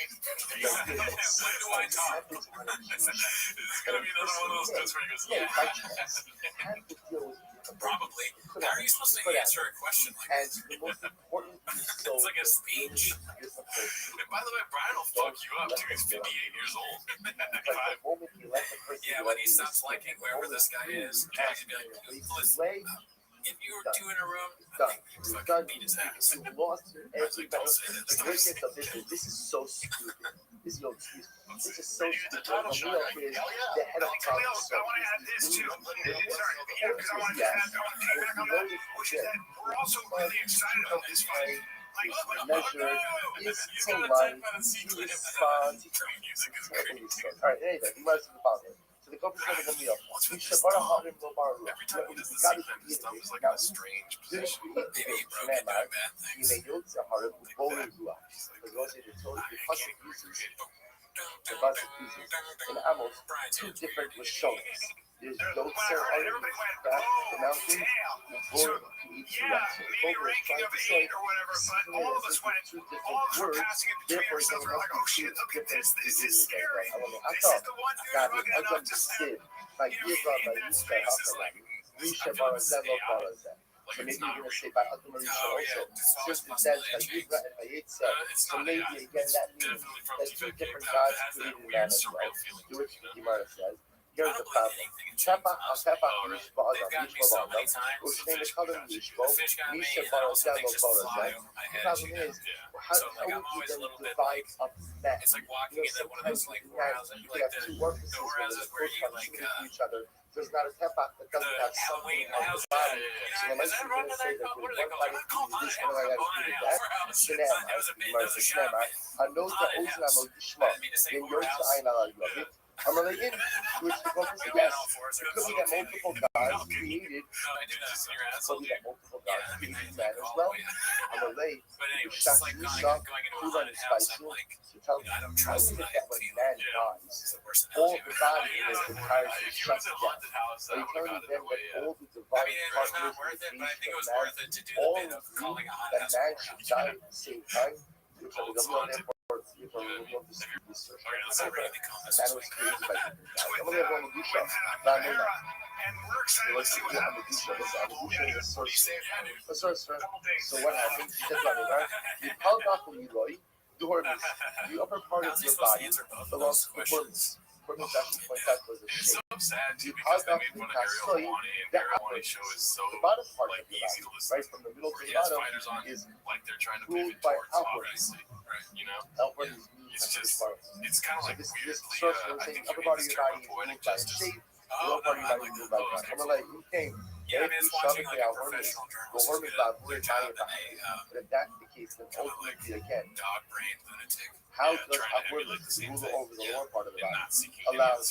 do I talk? It's gonna be another one of those clips where he goes, yeah. Probably. How are you supposed to answer a question like And this? the most important It's like a speech. And by the way, Brian will fuck you up too. He's 58 years old. Yeah, when he stops liking wherever this guy is, he's gonna be like, listen, if you were two in a room, I think you would fucking beat his ass. You lost everybody. Don't say that. The greatness of this is so stupid. This is no excuse. This is so Maybe the stupid. title shot. O'Neal is Hell yeah. the head of Tell me else. I college. want to add this too. Sorry, because I want to piggyback on that, which is that we're also really excited about this fight. Measure is team line. He responds. All right, anyway, he runs to the bottom. So the coach is going to O'Neal. We should put a hard and go bar. Every time he does the scene, his thumb is like in a strange position. Maybe he broke it doing bad things. He made a hard bowling blue. The goes into total because of uses. And almost two different shows. There's those ceremonies back the mountain, going to each direction. Maybe a ranking of 8 or whatever, but all of us went, all of us were passing it between ourselves. We're like, oh shit, look at this. This is scary. This is the one dude rugged enough to hit that space. Is like, Risha Barazell Barazell. So maybe you're going to say by Marisha also. Just it says by Yisra and by Yitzhak. So maybe again that means that two different gods created man as well. Do what Gemara says. Here's the problem. Tepa Yishba Adam, Yishba Adam, Ushne Mekadam Yishba, Misha Barazell Barazell. The problem is, how would you then divide up that? it's like walking into one of those like warehouses, you have two workplaces where where you like each other. There's not a tepak that doesn't have something on the body. So when Is that you're going run to to say that? that What do there's they one call it? body It's to called do this, one body to do that, Shenema, Shenema, Anota Ozna Logishma, then Yotza Aina Yavit, Amalayin, which the focus is yes. It could be that multiple gods created, could be that multiple gods created man as well. Amalay, Shashisha, Kulan is Spaisu, to tell you, how is it that when man dies, all the body is required to shut down? Are you telling me then that all the divine partners in the creation of man all agree that man should die at the same time? Which are the government therefore, if I remove this research, man was created by different gods. I'm going to have one Medusha, not Nuna. Let's see what Medusha is. Medusha is a sorcerer. So what happens? He says, you call off from Eloi, the hormones. The upper part of your body belongs to the hormones. Hormones actually point out was a shape. You call off the Kasoi, the upper the bottom part of your body, right from the middle to the bottom, is ruled by outwards. Outwards it's kind of like this sorcerer saying upper part of your body is ruled by a shape. The lower part of your body is ruled by God. I'm like, you came. If you shove it out hormones, the hormones are very high about it. But if that's the case, then ultimately again, how does hormones rule over the lower part of the body? Allow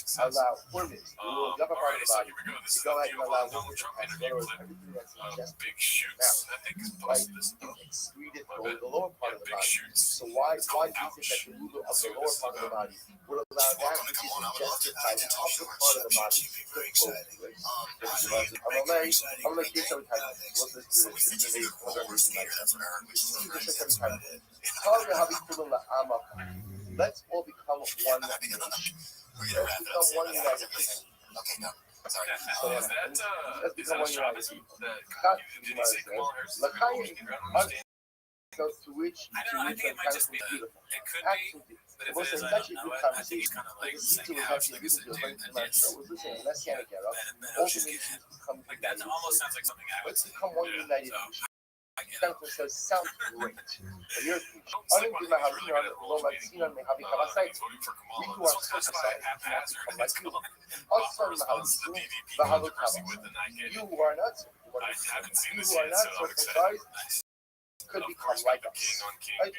hormones to rule the upper part of the body to go ahead and allow hormones to pass over everything that's ingested now. Right? Excreted over the lower part of the body. So why do you think that the ruler of the lower part of the body would allow that which is ingested by the upper part of the body to flow through it? I'm gonna keep every time. Let's listen to this. This is let's all become one nation. Let's become one united people. Okay, no. Sorry. Let's become one united people. To which I'm kind of beautiful. Absolutely. It was such a good conversation. The teacher was actually listening to it. My show was listening to Messianic era. All the nations become united. Let's become one united nation. Says, sounds great. But you're we who are circumcised not become like you. You who are not circumcised could become like us. Right?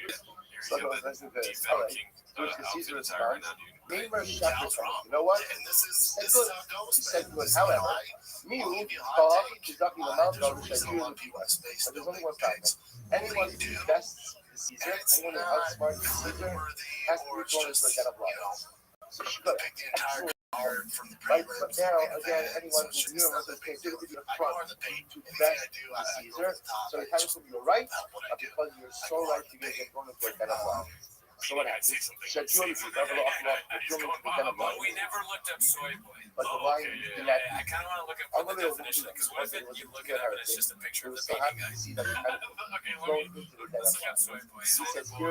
So let's do this. All right. Which is Caesar responds. Neighbor chapter 20. You know what? He said good. He said good. However, me, Bob, is talking about which I do in the people. But there's only one problem. Anyone who bests Caesar, anyone who outsmarts Caesar, has to be thrown into a den of lions. So she got excellent. Right, but now again, anyone who's considered to be a front to best Caesar, so it happens to be right, because you're so right, you get thrown into a den of lions. So what happens? But we never looked up soy boy. But the lion did not. I kind of want to look up the definition because what if you look it up and it's just a picture of the baby guy? Let's look up soy boy.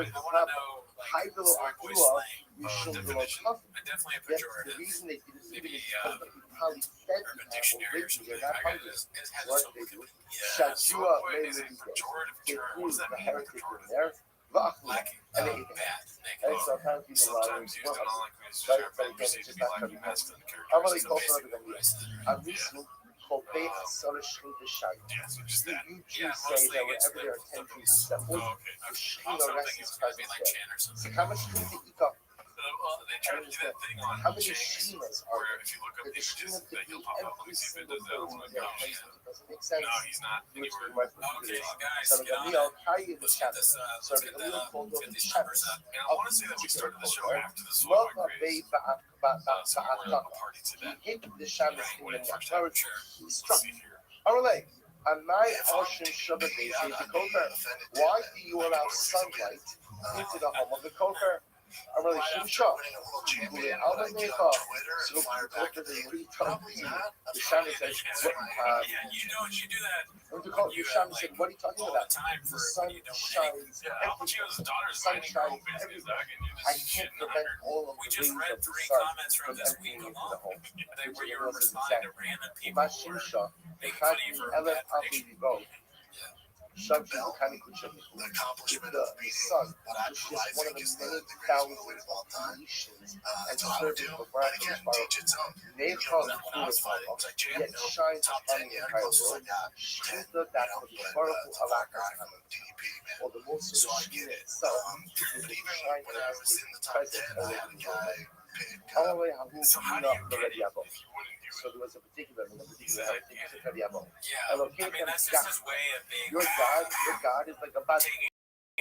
I want to know high below soy boy slang. definition. Definitely a pejorative. The reason they did it Maybe because the probably fed urban the dictionary or something. they're not hungry. It has What its own they do? Yeah, Shut you soy up, boy maybe is a they pejorative They term. What prove does that the mean? heritage in Pejorative. there. Lacking. And they Bad. and sometimes people Sometimes used in all right, languages, but again, perceived it's to just be not lacking very masculine I'm really characteristics. close to the Avisu, Kope, Soda Shrinta Shai. Yeah, so just that. You Jews say that whenever there are 10 things assembled, the Shekhinah rests his presence there. So how much Shrinta Ika? Well, they tried to do that thing on How many James, Shekhinahs where are if you look up there? The images, Shekhinah he'll to pop be up. Let me every see if it single does that. person Oh, there. yeah. It doesn't make sense. No, he's not Which anywhere. we might Okay, guys, so get on the it. I'll in the Let's get chapter. this. So Let's get the that Leo up. called Let's the get these chapters. numbers up. And I want to say that we started the show after the soy Love boy of craze. So we're a party to that. He hit the Shabbos Right, in when the it first happened, sure. He Let's struck. see here. Alright. On my Ocean Shabbat day, why do you allow sunlight into the home of the Kofer? I'm really Shimsha. The Shaman says, you do that. the Shaman said, what are you talking about? Time The for sun shines Alpacino's daughter's sun minding her own shines business. everywhere. I can do I this can't shit in prevent 100. all of We the just rays read of the 3 sun comments from this week entering into alone. the home. Where you were responding to random people who were Mashimsha, making fun of you for a bad prediction. Shut you kind of could the accomplishment the of beating sun, what I which is just one of think the is many the greatest thousands movie of of all time. nations and That's what I would do. servants But before again, Baruch. teach its own. They You know, come when I was fighting, it was like, champ, yet shines top upon 10, the yeah, entire closest I world. got. 10, Shita that for the but Baruch it's a far cry Allah from DDP, man. or the most of So the I get Shina it. itself, But which even shine when I was in the top 10, presence I had a guy pick all up. the way Hahu So how do Mina you get it Rabbi. if you wouldn't do So it? there was a particular He Rabbi said, Rabbi. yeah, I mean, that's just his way of being Your God is like a bad taking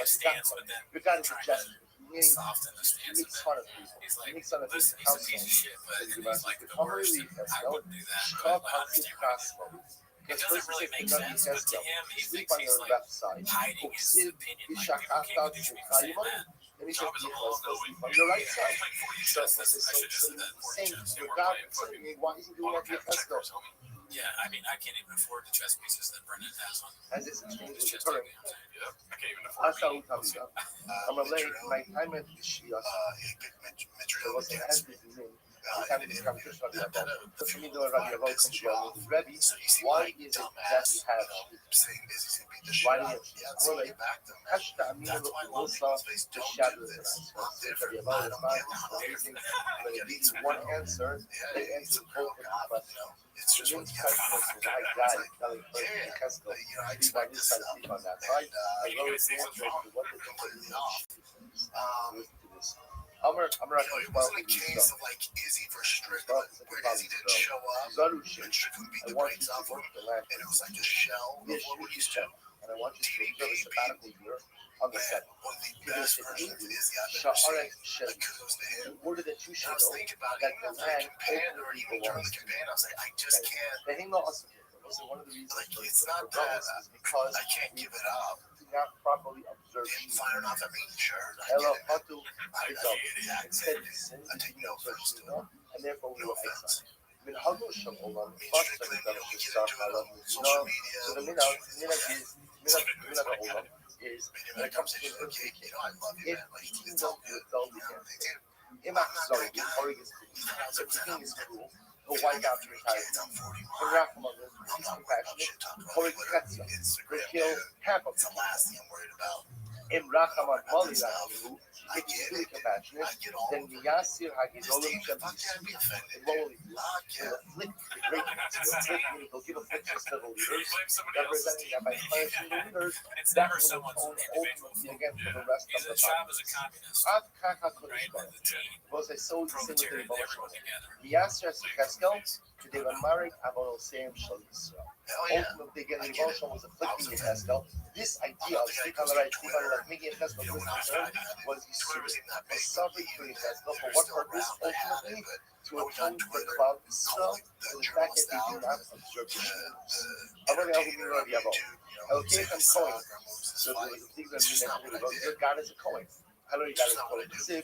a stance, but then your God is a trying jest. to soften the stance. He And makes then fun of people. he's He like, makes fun of listen, people. he's a piece of shit, but and he's like the worst. And I wouldn't do that, but I understand what he's saying. It doesn't really make sense, but to him, he thinks he's like hiding his opinion. Like, people can't accuse me for saying that. Job is all-knowing. On your right side. Playing 40 chess. I should have said that 40 chess. They Your were God playing is fucking saying, why is he doing that to your Tesla? Yeah, I mean, I can't even afford the chess pieces that Brendan has on As it's exchanged his with chess Torah. table. Yep, I can't even afford Asa it. Utamida. I'm a late, my time at Shia. He picked There was an against answer to me. and it Come to Rabbi had Abba. a So few me doing Rabbi Abba comes to Rabbi. So you see, Why like, is it that dumbass, we have saying is he's gonna beat the shit why out do of him. Yeah, so you backed him. Hashta Amina That's why a lot of Musa people's face the don't shadow do of this. this. I'm different. Rabbi I Abba don't is get how amazing. I But get it it. gives one answer. Yeah, They it's answer a real both of God, the you know. It's The just what main you question got. is my God telling me Tesla. You know, I Sleep on expect this this side, stuff. sleep on that side. And, As you well guys as say the something answer wrong. to what the Completely off. to this. I'm You know, it wasn't a case of like Izzy versus Strickland, where Izzy didn't show up, and Strickland beat the brakes off him, and it was like a shell of what we're used to. And I want you to DDP observe a sabbatical year on the set. one of the best versions of Izzy I've ever seen. Like, kudos to him. In order that you And I should was know thinking about it, that even the after the land campaign, or even ultimately during belongs the to campaign, I was like, I just can't. the hang on us. So one of the reasons Like, it's not that because I can't give it up. do not properly observe Him firing off at me, sure. I Hello, get it. Hatu, I get it. Yeah, instead exactly. of I take no offense to it. and therefore we No will offense. exile. من هذا الشغل Me and Strickland, you know, we get into it on social media. So the which minute is like, is when you have a conversation, okay, you know, I love you, if man. Like, you it's don't all do good. it, don't You do know, they do. it. Ima sorry, Oregon is So the king is cool. I'm The white out your time. kids, I'm 41. The Rachman is I'm not worried about shit talking about Oregon Twitter, cuts them. Instagram, They kill dude. half of It's the them. last thing I'm worried about. In Rachman, Molly I if get you really it. compassionate, I get all then of it. Miyasir This Hagidolim thing, Shem fuck yeah, I'd be offended, Lowly dude. Fuck yeah. will afflict the greatness, will afflict meaning he'll give afflictions to the leaders, representing that by punishing the leaders, It's that never will someone's atone individual ultimately fault. again for the rest He's of a the job as a populace. communist, Av Kaka right? Kodishbar. The team, Você sou proletariat, similar everyone together. Miyasir Sikeskel, to the Marik Abonosem Shal Yisrael. Hell yeah. Ultimately, again, the emotion was afflicting the Eskel. This idea of sleep on the right, sleep on the left, making Eskel You know, when listen I was to him writing it, was Twitter was even that big. was suffering to his Eskel for Twitter's what still purpose? around. I had it, Ultimately, but to I was on atone for the Twitter cloud Israel calling for the the fact journalist that they out, did not the observe the news. entertainer on YouTube, you know, Okay, saying I'm his going. Instagram moves his So there fight. was a thing that It's just not what I did. your God is a Cohen. Hello, you It's God just is a not what I Cohen. do.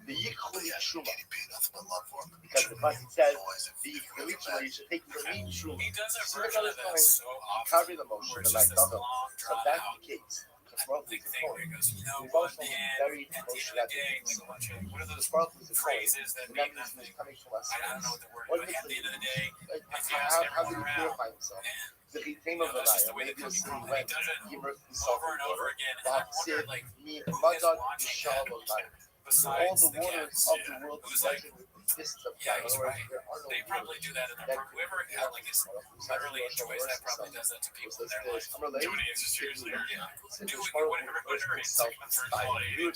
The But Yichud yeah, Shuma. DDP, nothing but love for him. Because the Pasuk says, the Yichud, you should take the meat Shuma. He does a See, version the of God that is so carry often, the motion where of it's my just this God. long, So drawn that's out the case. The big thing where he goes, you know, We've what, also man, very at the end emotional of the day, like a bunch of, what are The those spark was a phrases that and mean that means nothing? he's coming from us. I don't know what the word What is, but at the end of the day, Like, if you ask how everyone did he around, purify himself? man, The you Ritem know, of the that's just the Nile, way they maybe come a from. city And he went, does it he immersed himself over in and over water. again, and I wonder, like, Me, who is Madad, watching Mishal, that? and Maya. All Besides the the waters cats, of the world who's like, measured with the distance of yeah, time. he's In other words, right. there are no They probably waters do that in their that park. Whoever like is literally enjoys that probably does that to people in their life. Do any exercise there? Yeah. Do whatever it takes for quality.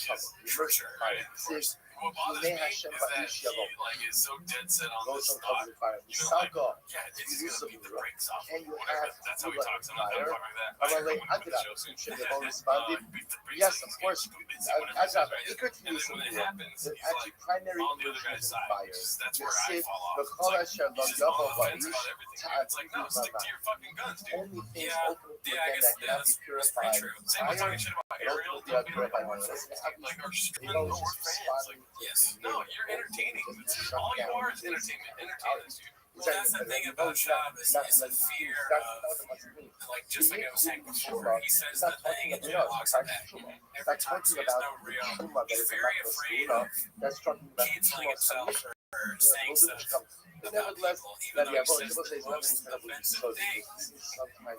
For sure, right? Of course. What bothers me is that he like is so dead set on this thought. You know, like, yeah, it's gonna beat the brakes off. Whatever. That's how he talks. I'm not talking like that. I heard him on the show soon. Beat the brakes. Yes, of course. And then when it happens, The he's like primary on the other guy's side. fire. That's where I fall off. The It's Kol like, Asher you just Lo go Yavo on the fence Varish, about everything. It's like, no, stick to your fucking guns, dude. only things Yeah, ultimately yeah, I again guess that cannot be that's purified. pretty true. Same with talking shit about Ariel. Ultimately are purified. Like, our Strickland or fans. Like, yes, no, you're entertaining. All you are is entertainment. Entertain us, dude. Well, that's the thing about Shabbos is the fear of, like, just like I was saying before, he says the thing and Joe walks it back. Every time he says no real, he's very afraid of canceling himself or saying stuff But about nevertheless, people, even though he says people say the most offensive things.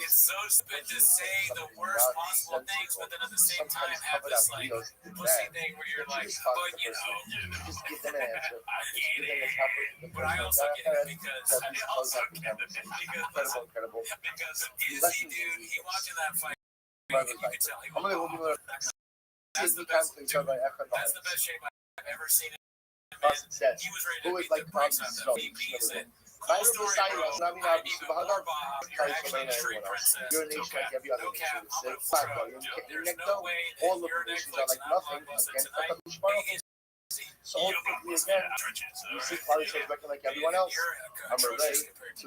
It's so stupid to say the worst possible things, but then at the same time have this like pussy thing where you're like, but you know, just give them an answer. I get it, but I also get it because Incredible. because Izzy, dude, he watching that fight, you can tell he I'm won't gonna that's the best. That's the best shape I've ever seen him in. He was ready to beat the brakes off that VP. Said, cool story, bro. I need even more Bob. You're actually a street princess. You're a nation like every other No nation. cap. I'm It's gonna like, there's no way all that the your nations Netflix are like and I'm nothing blockbuster against tonight. the so ultimately, again, you see parties looking like everyone else. I'm related to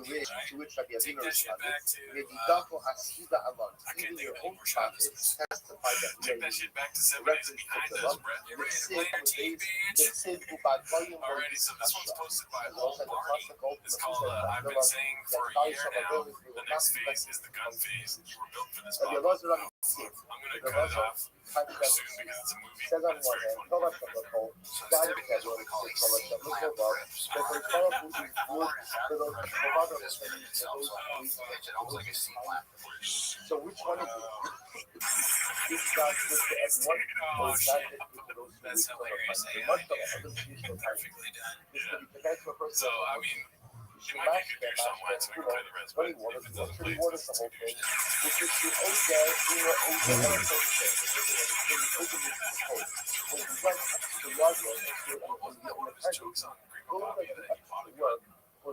which like the Take that shit back to. even your own prophets testify that Take that shit back to 70s behind us, Brett. You're ready to play your team, bitch. Alrighty, so this one's posted by Old Barney. It's called I've been saying for a year now, the next phase is the gun phase. You were built for this podcast. I'm gonna cut it off soon because it's a movie, but it's very funny. So which one is it? This guy with everyone, Oh shit, that's hilarious. Perfectly done. So I mean, it might be good beer somewhere so we can play the rest, but if it doesn't play, it's the two beers. Jokes on Gringo Bobby that he bought a gun.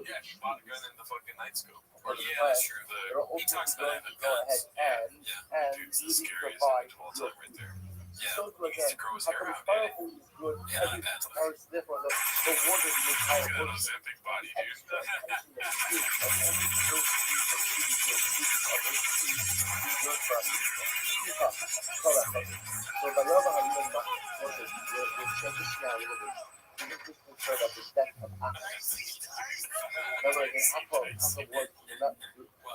Yeah, he bought a gun in the fucking night scope. Yeah, that's true. He talks about having guns. Yeah. Dude's the scariest image of all time right there. Yeah, he needs to grow his hair out, man. Yeah, that's like, he's got an Ozempic body, dude. Well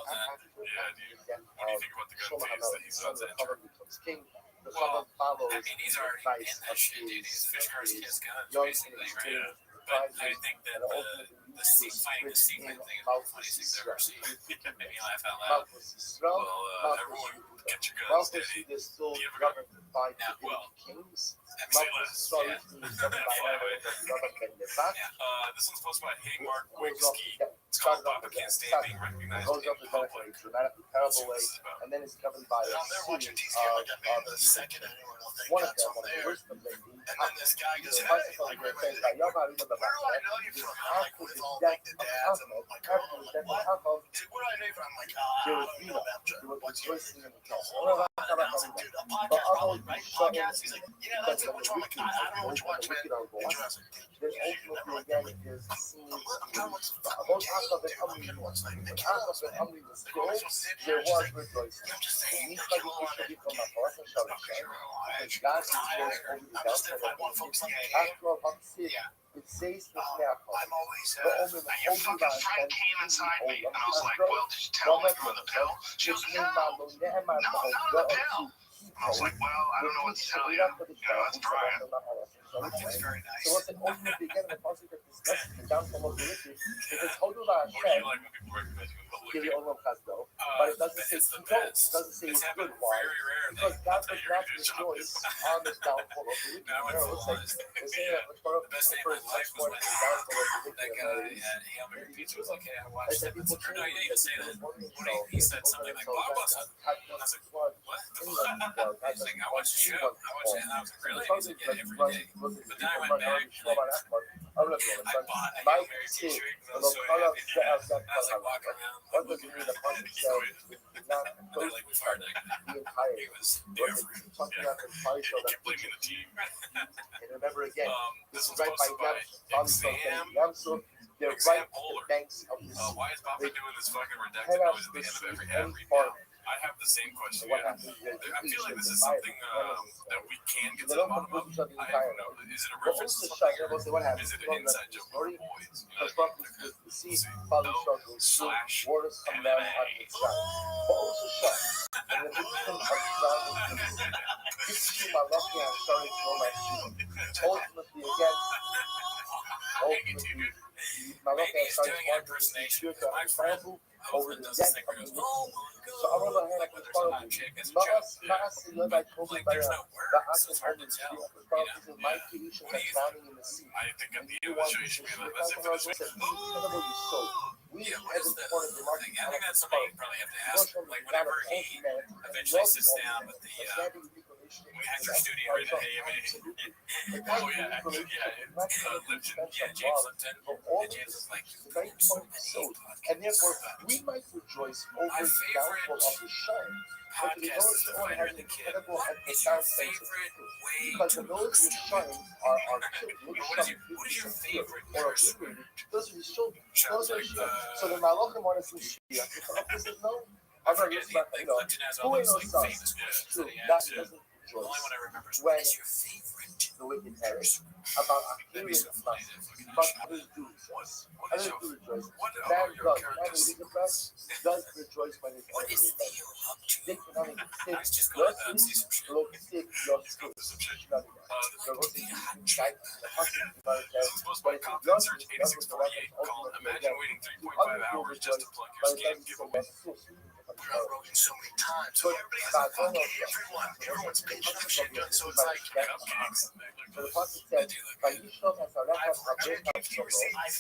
done. Yeah, dude. What do you think about the gun phase that he's on Zen? Well, I mean, he's already in that shit, dude. He's fish cars, kiss guns, basically, right? But I think that the seat fighting the thing is one of the funniest things I've ever seen. Made me laugh out loud. Well, everyone, get your guns steady. Do you ever got? Yeah, well, say less. Yeah. This one's posted by Hey Mark Wigski. It's called Papa Can't Stand Being Recognized in Public. That's what this is about. And then it's covered by I'm there watching TCM. I got me in the second annual thing. one of That's them, on there. And then this guy goes, the hey, like, where do I know you from? I'm like, with all like the dads and I'm like, oh, what? He's like, where do I know you from? I'm like, I don't even know about what's your name? And I was like, dude, a podcast, right? Podcast? He's like, yeah, that's it. Which one? I'm like, I don't know which one, man. Interesting. Yeah, dude, I'm like, I'm trying to look some It says I'm always, your fucking friend came inside me, and I was like, well, did you tell me you were on the pill? She goes, no, not on the pill. And I was like, well, I don't know what to tell you. That's Brian. It's very nice. So what's the ultimate beginning of positive discussion? The downfall of religion is how do What I do you like when people recognize you in public? give you all of us though? But it doesn't say It's the no, it best. doesn't say It's it's good. happened Why? very rare. Because God does not You're rejoice on this downfall of religion. Now I went full honest. The best day of my life was when that guy at Hail Mary Pizza was like, hey, I watched that. Or no, he didn't even say that. He said something like, Blockbuster. And I was like, what? He's like, I watched the show. I watched it. And I was like, really? He's like, yeah, every day. But then I went back. I bought a Hail Mary t-shirt and I was so happy. And I was like walking around, looking around, and enjoying it. They're like, we fired that guy. He was different. Yeah. He kept blaming the team. And remember again, This this is was right by posted by Yamso. They're right at the banks of this. Why is Bobby doing this fucking redacted noise at the end of every ad read now? I have the same question. I feel like this is something that we can get to the bottom of. I don't know. Is it a reference to something or is it an inside joke for boys? Slash Ultimately, again, ultimately, Malach Maybe he's started doing an wanting to see impersonation Shirka because my and friend Tahu over husband the does this death thing where of he the goes, oh Muslims. my So I'm god, going to like have when to there's a follow hot you. chick as a joke. Yeah. Like Kobe Like there's Baya, no the words, so Akim it's hard over to the tell. tree of the You crowd, know? this is my Yeah. creation What do that's you drowning in the sea. I think at And the you end of the want show to you should be just like, look let's at say how finish. said, be incredible you soul. We Yeah, what as is a the part of the market, thing? I think that's something you probably have to ask him. Like whenever he eventually sits down with the we had your studio in hey, I mean, oh yeah, Lipton, yeah, James Lipton, and James is like, so many podcasts. And therefore, we might rejoice over My the downfall favorite of the shine. But to podcast those is The who Fighter has and the Kid. incredible What and is your profound sense of favorite truth. way Because to the those look who stupid? shine are killed, Or what is your favorite curse word? those who show Sounds those are like Shia. So the Malachim want to see Shia. This is no. I forget. Lipton has all these like famous questions that he asks. That doesn't The only one I remember is when what is your favorite the wicked curse perish word? about That'd be Akira so funny. That fucking but Ashton. others do rejoice. What is Others your do rejoice. what Man are your does. Man who is characteristics? depressed does rejoice when his What enemy is is dead. Theo up to? They can only I was just stick going your to see some shit. look stick your Let's go through some shit. The Like Rossi the hot guy, the husband, This was posted by Content Search 8648 called Imagine Waiting 3.5 Hours Just to Plug Your Skin Giveaway. Wrote so many times, so everybody has a fucking everyone. Everyone's been other shit done, so it's like cupcakes. So the pastor said, by each love has a record of great help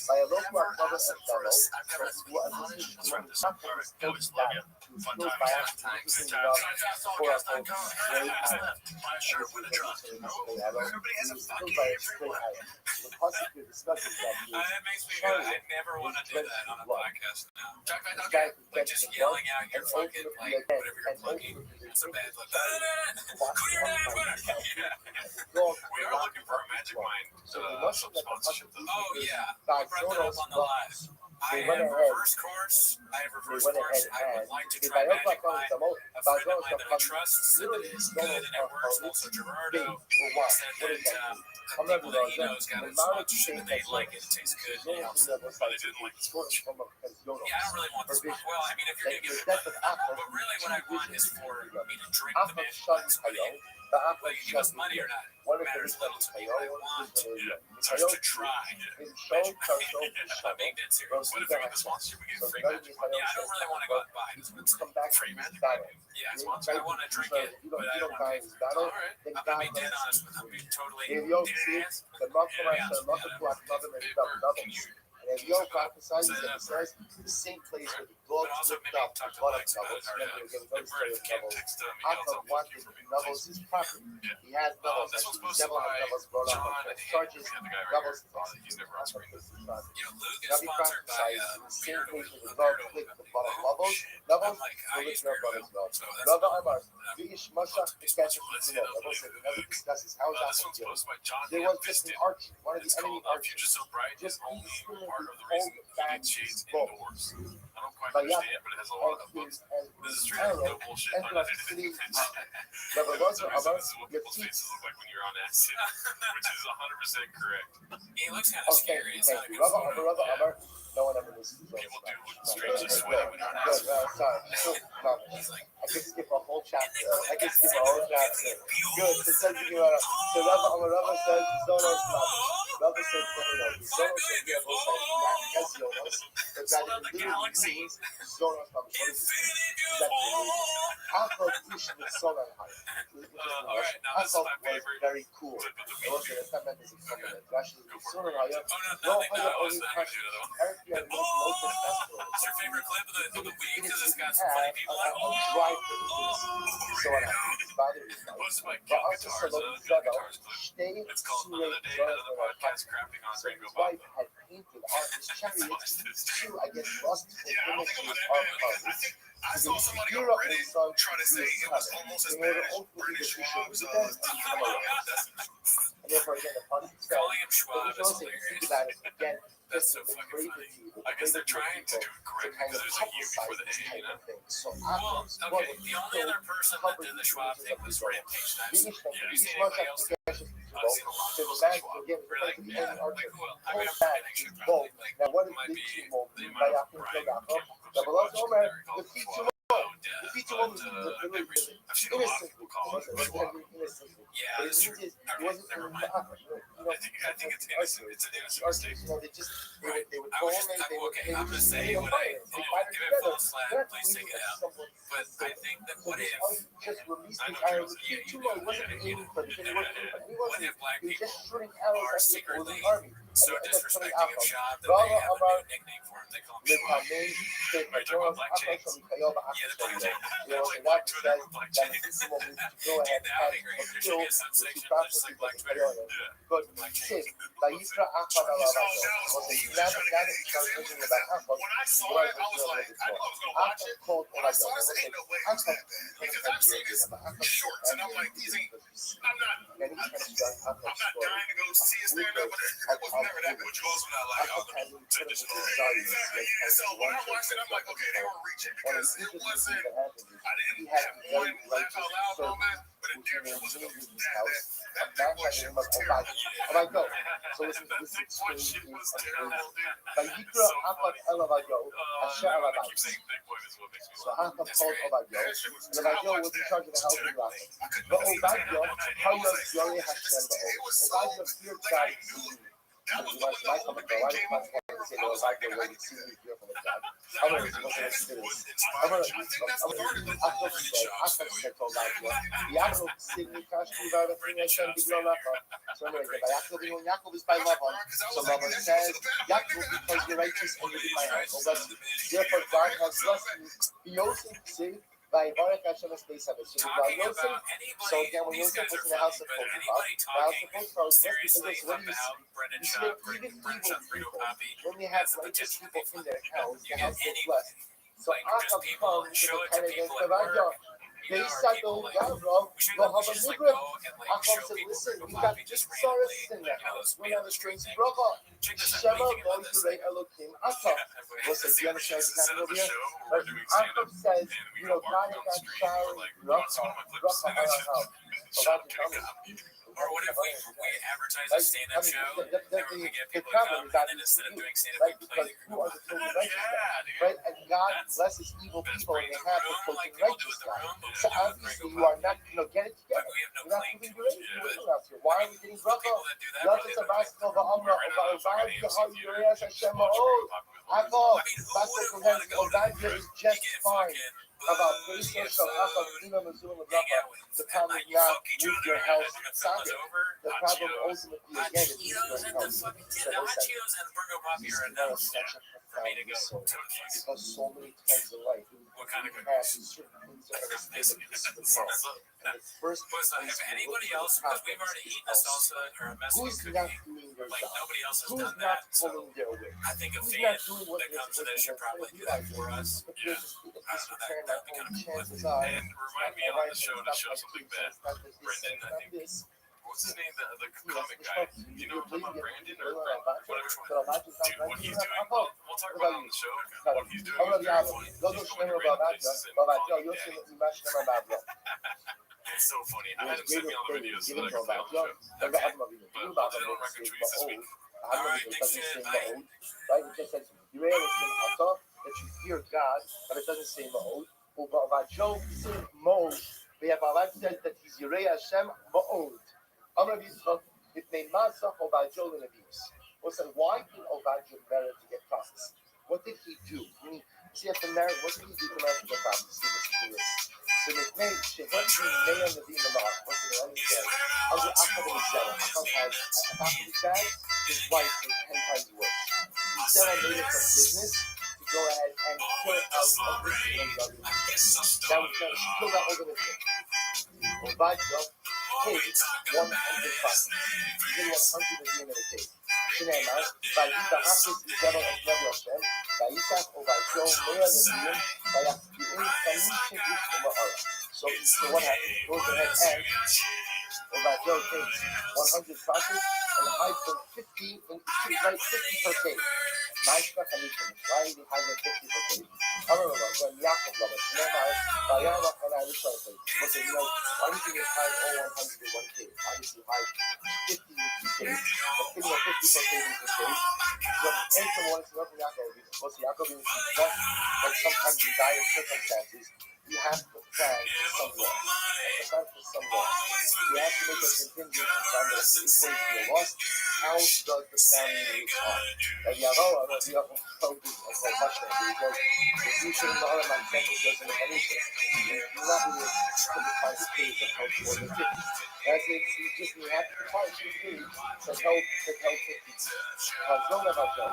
by a local brother and fellow, who assisted among the sufferers Alright, of that, fun who times, by fun times. using love for a whole great island. Buy a shirt with a drop. Everybody has a fucking everyone. The pastor discusses that That makes me good. I never want to do that on a podcast now. Like just yelling out your fucking, like, whatever you're plugging. It's a bad look. Clear that better. Yeah. We are looking for a Magic Mind some sponsorship. Oh, yeah. I brought that up on the live. I have reverse course. I would like to try Magic Mind. A friend of mine that I trust said that it is good and it works. Also, Gerardo said that people that he knows got a sponsorship and they like it. It tastes good. And it helps them. But they didn't like the sponsorship. Yeah, I don't really want this. Well, I mean, if you're going to give it, but really what I want is for me to drink the Magic Minds. Whether you give us money or not matters little to me. What I want is to try Magic Mind. I'm being dead serious. What if we get the sponsorship? We get free Magic Mind. Yeah, I don't really want to go out and buy it. It's free Magic Mind. Yeah, sponsor. I want to drink it, but I don't want to pay for it. All right. I'm going to be dead honest with you. I'm being totally dead ass. And if Yo prophesies and it says the same place where the dogs looked up the bottom levels, remember again, those story of levels. Akam wanted levels his property. He has levels, actually, devil has levels brought up on charges, levels Rabbi prophesies in the same place where the dogs lick the bottom levels, levels will lick their brother's levels. Rabbi Amar, Vish Moshe, the catches the below. Rabbi said, we never discusses how is Akam killed. There was just an archer, one of the enemy archers, just part of the reason he needs shades indoors. I don't quite understand, but it has a lot of books. This is straight up no bullshit. This is what people's faces look like when you're on acid, which is 100% correct. He looks kind of scary. It's not a good photo. No one ever listens to People do look strangely sweaty when you're on acid. He's like, I could skip a whole chapter. I could skip a whole chapter. Good. So Rabbi says, Zonos Rabbi says, Zonos should be able to say, not as Zonos, but that it literally means Zonos. What is it? Achot Ish Mitzonah. Achot was very cool. It wasn't a time as a compliment. Rashi is Mitzonah Haya. No Haya only question. What's your favorite clip of the week? Because it's got some funny people on it. Most of my guitars, it's called Another Day, Another Podcast, Crafting on Rainbow Bob. Had painted on his chariots two, I guess, rustful Yeah, I don't think I'm images gonna of do it because I saw somebody on Reddit try to say it was almost as bad as British Schwab's. And therefore, again, the fun Calling him Schwab is hilarious. again, That's so fucking funny. I guess they're trying to do it correct because there's a U before the A, you know? Well, okay, the only other person that did the Schwab thing was Rampage Knives. Have you seen anybody else? I've seen a lot of people say Schwab. We're like, yeah, like, well, I mean, I'm forgetting shit probably. Like, it might be the amount of Brian Campbell comes to mention there, he calls it Schwab. I've seen a lot of people call it Schwab. Yeah, that's true. I It wasn't never even mind. Akon. I think it's innocent. It's an innocent mistake. They would I go was and just, they I'm would just saying, they when fight if it it together. falls flat, They're please take it out. someone. But I think that So what this if, army just released I his know arrow Charles, with yeah, too you low. know, He wasn't aiming for the thing. He what wasn't. if black He was people just shooting arrows are at the secretly opposing army. so And ended up killing disrespecting of Akon. Shab that Rava they have a Amar new nickname for him? They call him Shab. Lekamin Are you talking about Black James? Yeah, the Black James. You know, Like and that Twitter said with Black that James. this woman to go Get ahead out of and here. There should kill be a the subsection two just like Black Twitter. Yeah. But Black shit, James. Vayikra Akon You saw Alabato. that was Okay, he was now just trying to that get you it start because thinking about Akon, when I saw what it, I was like, I knew I was gonna watch Akon it. called When I saw it, I Olabato. said, ain't no way it was that bad. Because I've seen his shorts, and I'm like, these ain't. I'm not dying to go see his stand up, but it was never that good. But you also not like, I'm gonna take this shit. Yeah. So when I watched it, I'm like, okay, they were reaching because it wasn't. I didn't have one laugh out loud moment, but it definitely was that thing was terrible. I'm like, no. So listen, That this thing is point shit was terrible, dude. Vayikra Akon Alabato. Asher I Alabato. keep saying big point is what makes me So laugh. Akon called Obadiah. That shit was And Obadiah was in charge of the house of God. But Obadiah, how you Yori Hashem Obadiah feared God. That was the one that whole debate came up for. I was like, nigga, I can see you. I'm going to listen to this. I'm going to I think that's I'm the going part of to the whole British Yaakov Sidney Kashmi Vada Fina Shem Diglolaka. So anyway, Yaakov is by Lavan. So Lavan says, Yaakov, because you're righteous and you do my house. Therefore, God has blessed you. Yosef, see, by Baruch Hashem is based on this. So again, when Yosef was in the house of Potiphar, the house of Potiphar was blessed because this. What do you see? You see that even evil people, when they have righteous people in their house, the house is blessed. So Akab comes to the kind against the Vajah. They said, oh, yeah, bro, go have a nigga. Akab said, listen, we got just Saras in the house. We're not a strange brother. Shema lo yirei Elokim Akab. Listen, do you understand what's happening over here? But Akab says, you know, God has got showering bracha on our house. Or what if we advertise a stand-up show and we get people to come, and then instead of doing stand-up, right? we play Because who are the children of righteousness, right? And God blesses evil people and they have the clothing righteous God. So obviously you are not, get it together. You're not moving your age. Why are we getting bracha? Not just a basketball, but Amra, Obadiah, how you realize Hashem, Akov, Obadiah is just fine. About Pesach, Shalachah, Ina, Mezuzah, and Bracha. The problem is not move your house Sunday. The problem ultimately again is move your house. So Cheetos and burger poppy are enough. such a profound soul because so many times in life What kind of we cookies? have certain things that are stated in the world. And the first If anybody else, because we've already eaten a salsa or a Mexican who's cookie, not doing their like job? nobody else has Who's done not that. So pulling their weight? I think a Who's fan not doing what that they're comes to supposed this to should do? probably do that for us. If Yeah. this return, That'd be kind of cool. chances are And remind me on the show to show something bad. Brendan, I think. this. What's his name? The comic guy. You know what I'm talking about? Brandon or whatever. Dude, what he's doing. We'll talk about it on the show. What he's doing is very funny. He's going to random places and calling daddy. It's so funny. I had him send me all the videos so that I could play on the show. Okay. But I'll do it on record tweets this week. All right, Nixon, bye. Right? It just says, you that you fear God, but it doesn't say Ma'od. Ubavajo sin Ma'od. We have Allah says that he's Yirei Hashem Ma'od. Amar Yisrael, it may Mazach Obadjo in abuse. Why did Obadjo merit to get processed? What did he do? Meaning, see, at the merit, what did he do to merit to get processed? See, listen to this. So the name, Shehem May on the Dina Mar. What's the name? Under Achab and Zerah. Achab has, after his dad, his wife was 10 times worse. Zerah made it from business to go ahead and kill out everything and love him. That was done. She killed out over the day. Obadjo paid 100 bucks. He did 100 of them in a case. Shinema, Vayida Hafis Zerah of Rabbi Hashem, Vayisach Obadjo Mea Neviim, Vayachdiim Kamishim Ish Ma'ara. So what happened? He goes ahead and Obadjo takes 100 bucks and hides them 50 per case. Maishka Kamishim. Why did he hide them 50 per case? However, when Yaakov Rabbi Shinema, Vayarach and I this way. Okay, why do you think he hide all 100 in one case? Obviously, hide 50 in two cases. But think about 50 per case in two cases. When anyone wants to know from Yaakov, because Yaakov is success, but sometimes in dire circumstances, you have to plan for somewhere. And sometimes for some loss. We have to make a contingency plan that if the equation be lost, how does the family move on? And the other we have focus on the question because if you should know that my example doesn't make any sense, you're not really put the kids and help for the kids. As it's just you have to fight your kids to help kids. As long as I go,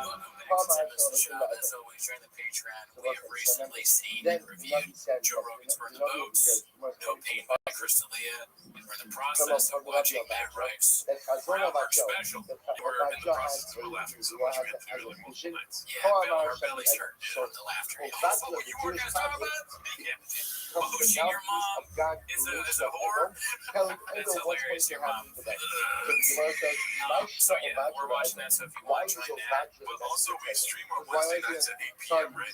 As always, during the Patreon, we have recently seen and reviewed Joe Rogan's Burn the Boats, No Pain by Crystalia, and we're in the process of watching Matt Rife. Our special, we're in the process of laughing so much we had to do like multiple nights. Yeah, our bellies hurt from the laughter. So what you working on top of that? Yeah. Losing your mom is a whore. It's hilarious, your mom. So yeah, we're watching that, so if you want to join that, but also we stream on Wednesday nights at 8 p.m. right?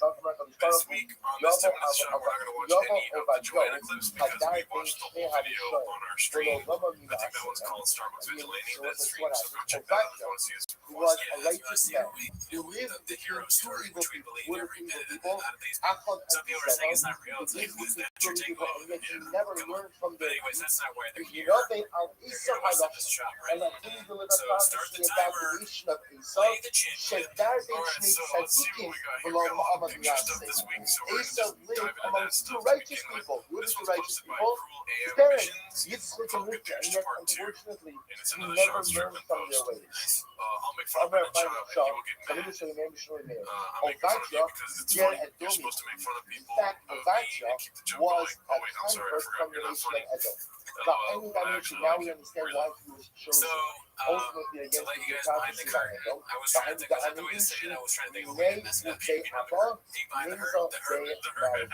This week on this 2 minute shot, we're not going to watch any of the Joanna clips because we watched the whole video on our stream. I think that one's called Starbucks Vigilante. That stream, so go check that out if you want to see us. who was a righteous man, who lived the hero two story, evil which we people, believe would every evil minute people, out of these. Achad Some people are saying it's not real. It's like, who's that? You're taking people, and yet you never learn from But them. anyways, that's not where they're here. Yinobe al They're Isa here to watch Halacha, this shop, and right? that he delivered So start the prophecy about timer. the nation of Esau, Play the chant. Shedar ben Alright, Shmi so let's see what Tzadikim we got here. We below got a lot of Muhammad picture stuff Yaseh. this week, so we're Esau gonna just lived dive into that amongst two stuff to righteous begin with. people. Who are This the two was righteous posted by people? Cruel His AM parents, Missions. Yitzchak Called and Rivka, Pictures and yet Part 2. unfortunately, And it's he another never short strip learned and from their post. ways. I'll make fun of Amr it, Chop, and you will get mad. Khalilu Suleiman B'Shloimeh. I'm making fun of you because it's funny. You're supposed to make fun of people In fact, of me Ovadia and keep the joke was going. Oh a wait, I'm sorry, I convert forgot. from You're the not nation funny. of Edom. But Now, I now actually we like it. understand Really. why he was chosen. So, Ultimately, to against let you the guys behind the prophecy curtain, of Edom, I was trying to think, was that the way to say it? I was trying to think of a way to mess it up. Deep behind the curtain. Deep behind the curtain. The curtain. The curtain.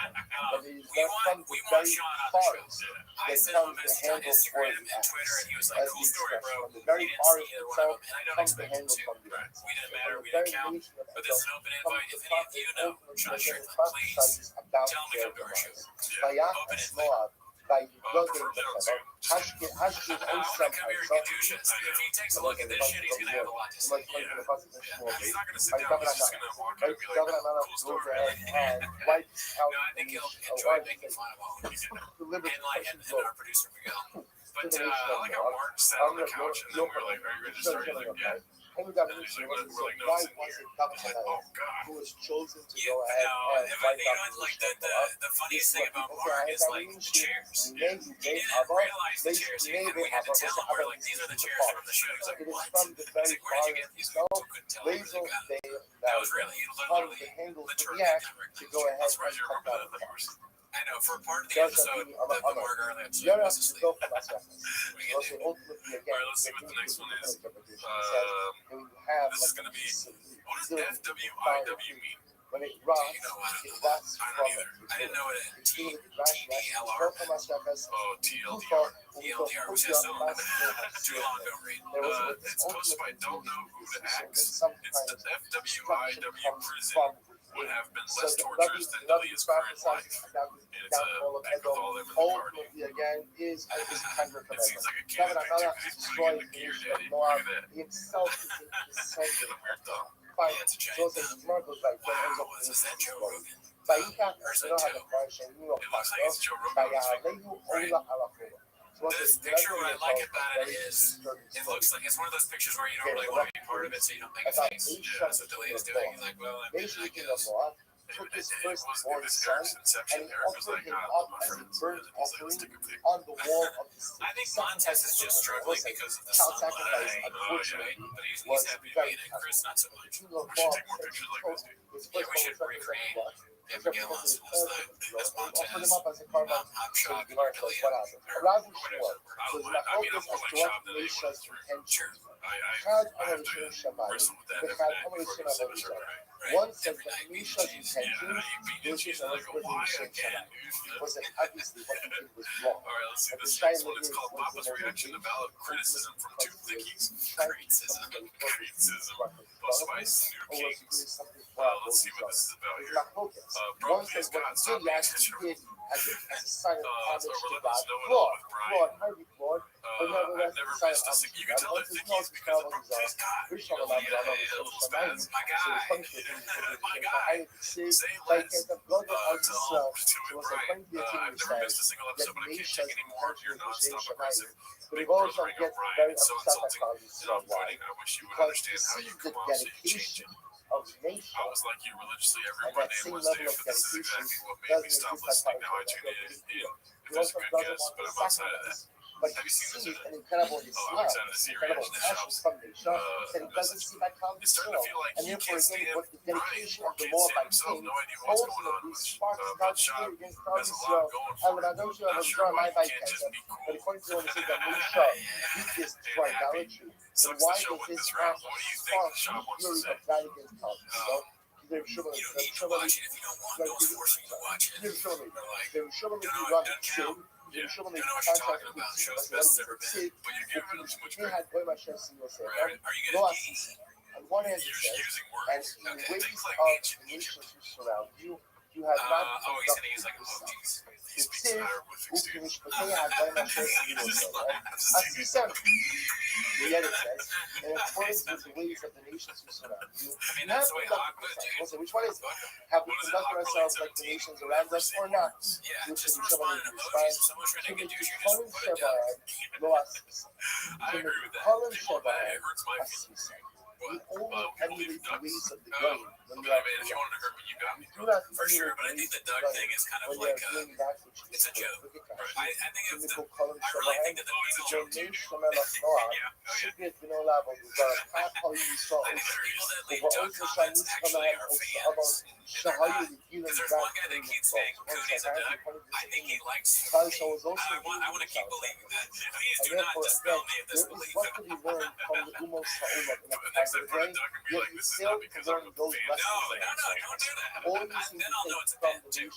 We want Sean on the show. I sent him a message on Instagram and Twitter, and he was like, cool story, bro. He didn't see either one of them, and I don't expect him to. We didn't matter, we didn't count. But this is an open invite. If any of you know Sean Strickland, please tell him to come to our show. Open invite. By Prefer middle two. I'm gonna come here and Kedusha. If he takes a look at this shit, he's gonna have a lot to say. Yeah. He's not gonna sit down. He's just gonna walk in and be like, cool story, really. No, I think he'll enjoy making fun of all of us. And our producer Miguel. But I like how Mark sat on the couch and then we were like, are you ready to start? He's like, yeah. And then he's like, we're like, no, it's in here. I was like, oh god. who was chosen to Yeah, go ahead no, and but fight you know, up like the funniest thing about Mark is like the chairs. He didn't realize the chairs. He had to tell him, we're like, these are the chairs from the show. He's like, what? He's like, where did you get these? We couldn't tell him where they got them. That was really, he literally never to go ahead I'm surprised you remember that. I know, for part of the episode, the Mark early episode was asleep. We can do. Alright, let's see what the next one is. This is gonna be, what does FWIW mean? When it Do rots, you know? I it don't know. rots I from don't either. I didn't know what it TDLR. Oh, TLDR. TLDR. Was that so long? Too long, don't read. It's posted by Don't Know Who to Axe. It's the FWIW prison would have been less torturous than Delia's current life. And it's a back with all them in the party. Again is It seems like a canon thing too, because he's putting in the gear, daddy. Look at that. himself is Get a weird thumb. fight. Yeah, it's a giant thumb. Wow, is that Joe Rogan? Or is that Joe? It looks like it's Joe Rogan. Right. This picture, what I like about it is, it looks like it's one of those pictures where you don't really want to be part of it, so you don't make a face. Yeah, that's what Delia is doing. He's like, well, I mean, I guess. It was Eric's inception. Eric was like, I love my friends. And then he's like, let's take a pic. On the wall of the city. I think Montez is just struggling because of the sunlight. Oh, yeah. But he's happy to be in it. Chris, not so much. We should take more pictures like this, dude. Yeah, we should recreate. Yeah, Miguel Onson was as Montez. I'm shocked. Delia. Or whatever. I mean, I'm more like shocked than anyone else. Sure. I have to wrestle with that every night before I go to sleep. Right? Every night beating cheese. Yeah, you beating cheese. And I go, why again, dude? Alright, let's see this next one. It's called Papa's Reaction to Valid Criticism from Two Thickies. Criticism. Plus by Snoop Kings. Let's see what this is about here. Bro, please God, stop being such a... As a sign of homage to we're letting God. us know it all with Brian. Lord, I've never missed a single. You can tell that Vicky's because of his guy. A little spaz. My guy. My guy. Say less. Tell to it right. I've never missed a single episode, but I can't take any more of your nonstop aggressive big brother Brian. It's so insulting and off-putting. I wish you would understand how you come off so you changed it. I was like you religiously every Monday and Wednesday, but this is exactly what made me stop listening. Now I tune in. If there's a good guess, but I'm outside of that. Have you seen this? I'm excited to see your reaction to Shops. It's starting to feel like he can't stand Brian or can't stand himself. No idea what's going on. But Shop has a lot going for him. Not sure why he can't just be cool. Sucks to show with this round. What do you think Shop wants to say? You don't need to watch it if you don't want. No one's forcing you to watch it. They're like, don't know, it doesn't count. Yeah, don't know what you're talking about. Show's best it's ever been, but you're giving them too much credit. Right? Are you gonna eat? You're just using words. Okay, things like ancient Egypt. He's gonna use like emojis. He speaks hieroglyphics, dude. I mean, that's the way Aqua, dude. Which one is it? Have we conducted ourselves like the nations around us or not? Yeah, just respond in emojis. If someone's trying to get douche, you just put it down. I agree with that. People are bad. It hurts my feelings. But people leave ducks. I mean, if you wanted to hurt me, you got me. For sure, but I think the duck thing is kind of like it's a joke. Right. I think if the, I really think that the it's a joke too. Yeah. I think there's people that leave duck comments actually are fans in their mind. Because there's one guy that keeps saying Cody's a duck. I think he likes me. I want to keep believing that. Please do not dispel me of this belief. Next I put a duck and be like, this is not because I'm a fan. No, don't do that. Then I'll know it's a fan too.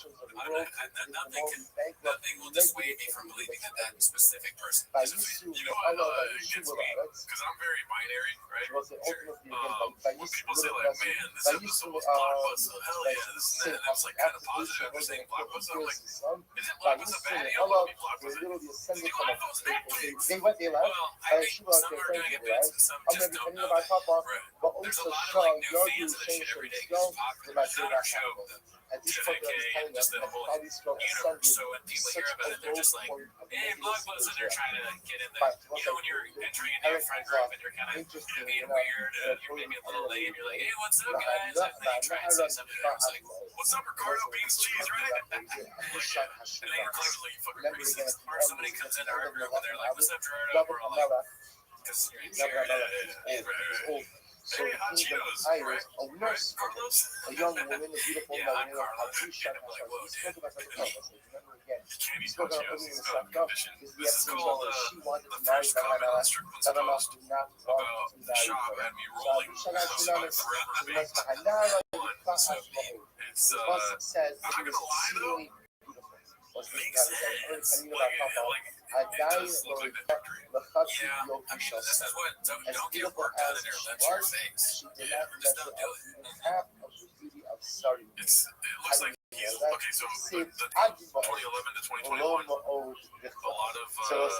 Nothing will dissuade me from believing that specific person is a fan. You know what gets me? Because I'm very binary, right? When people say like, man, this episode was blockbuster, hell yeah, this and that, and I was like kind of positive after saying blockbuster. I'm like, isn't blockbuster bad? You don't love me blockbuster. Did you like those Netflix? Well, I think some are doing it bits and some just don't know that. Right. There's a lot of like new fans of this shit every day because it's popular. It's not our show. JFK and just the whole universe. So when people hear about it, they're just like, hey, blockbuster. They're trying to get in there. You know, when you're entering into your friend group and you're kind of being weird, you're maybe a little late, and you're like, hey, what's up, guys? And then you try and say something, and it's like, what's up, Ricardo? Beans, cheese, right? And then you're clearly fucking racist. Or somebody comes into our group and they're like, what's up, Gerardo? We're all like, because you're in here. Hey, hot Cheetos, right? Carlos? A young woman, a beautiful yeah, I'm Carlos. And I'm like, whoa, dude. Can't eat hot Cheetos. He's not condition. This is called the first comment on Strickland's post about Shop had me rolling outside forever, man. So it's, I'm not gonna lie though. Makes sense. It does look like the victory. Yeah, I mean, this is what, don't get work done in there. That's your face. Yeah, just don't do it. It looks like he's, okay, so the 2011 to 2021, a lot of no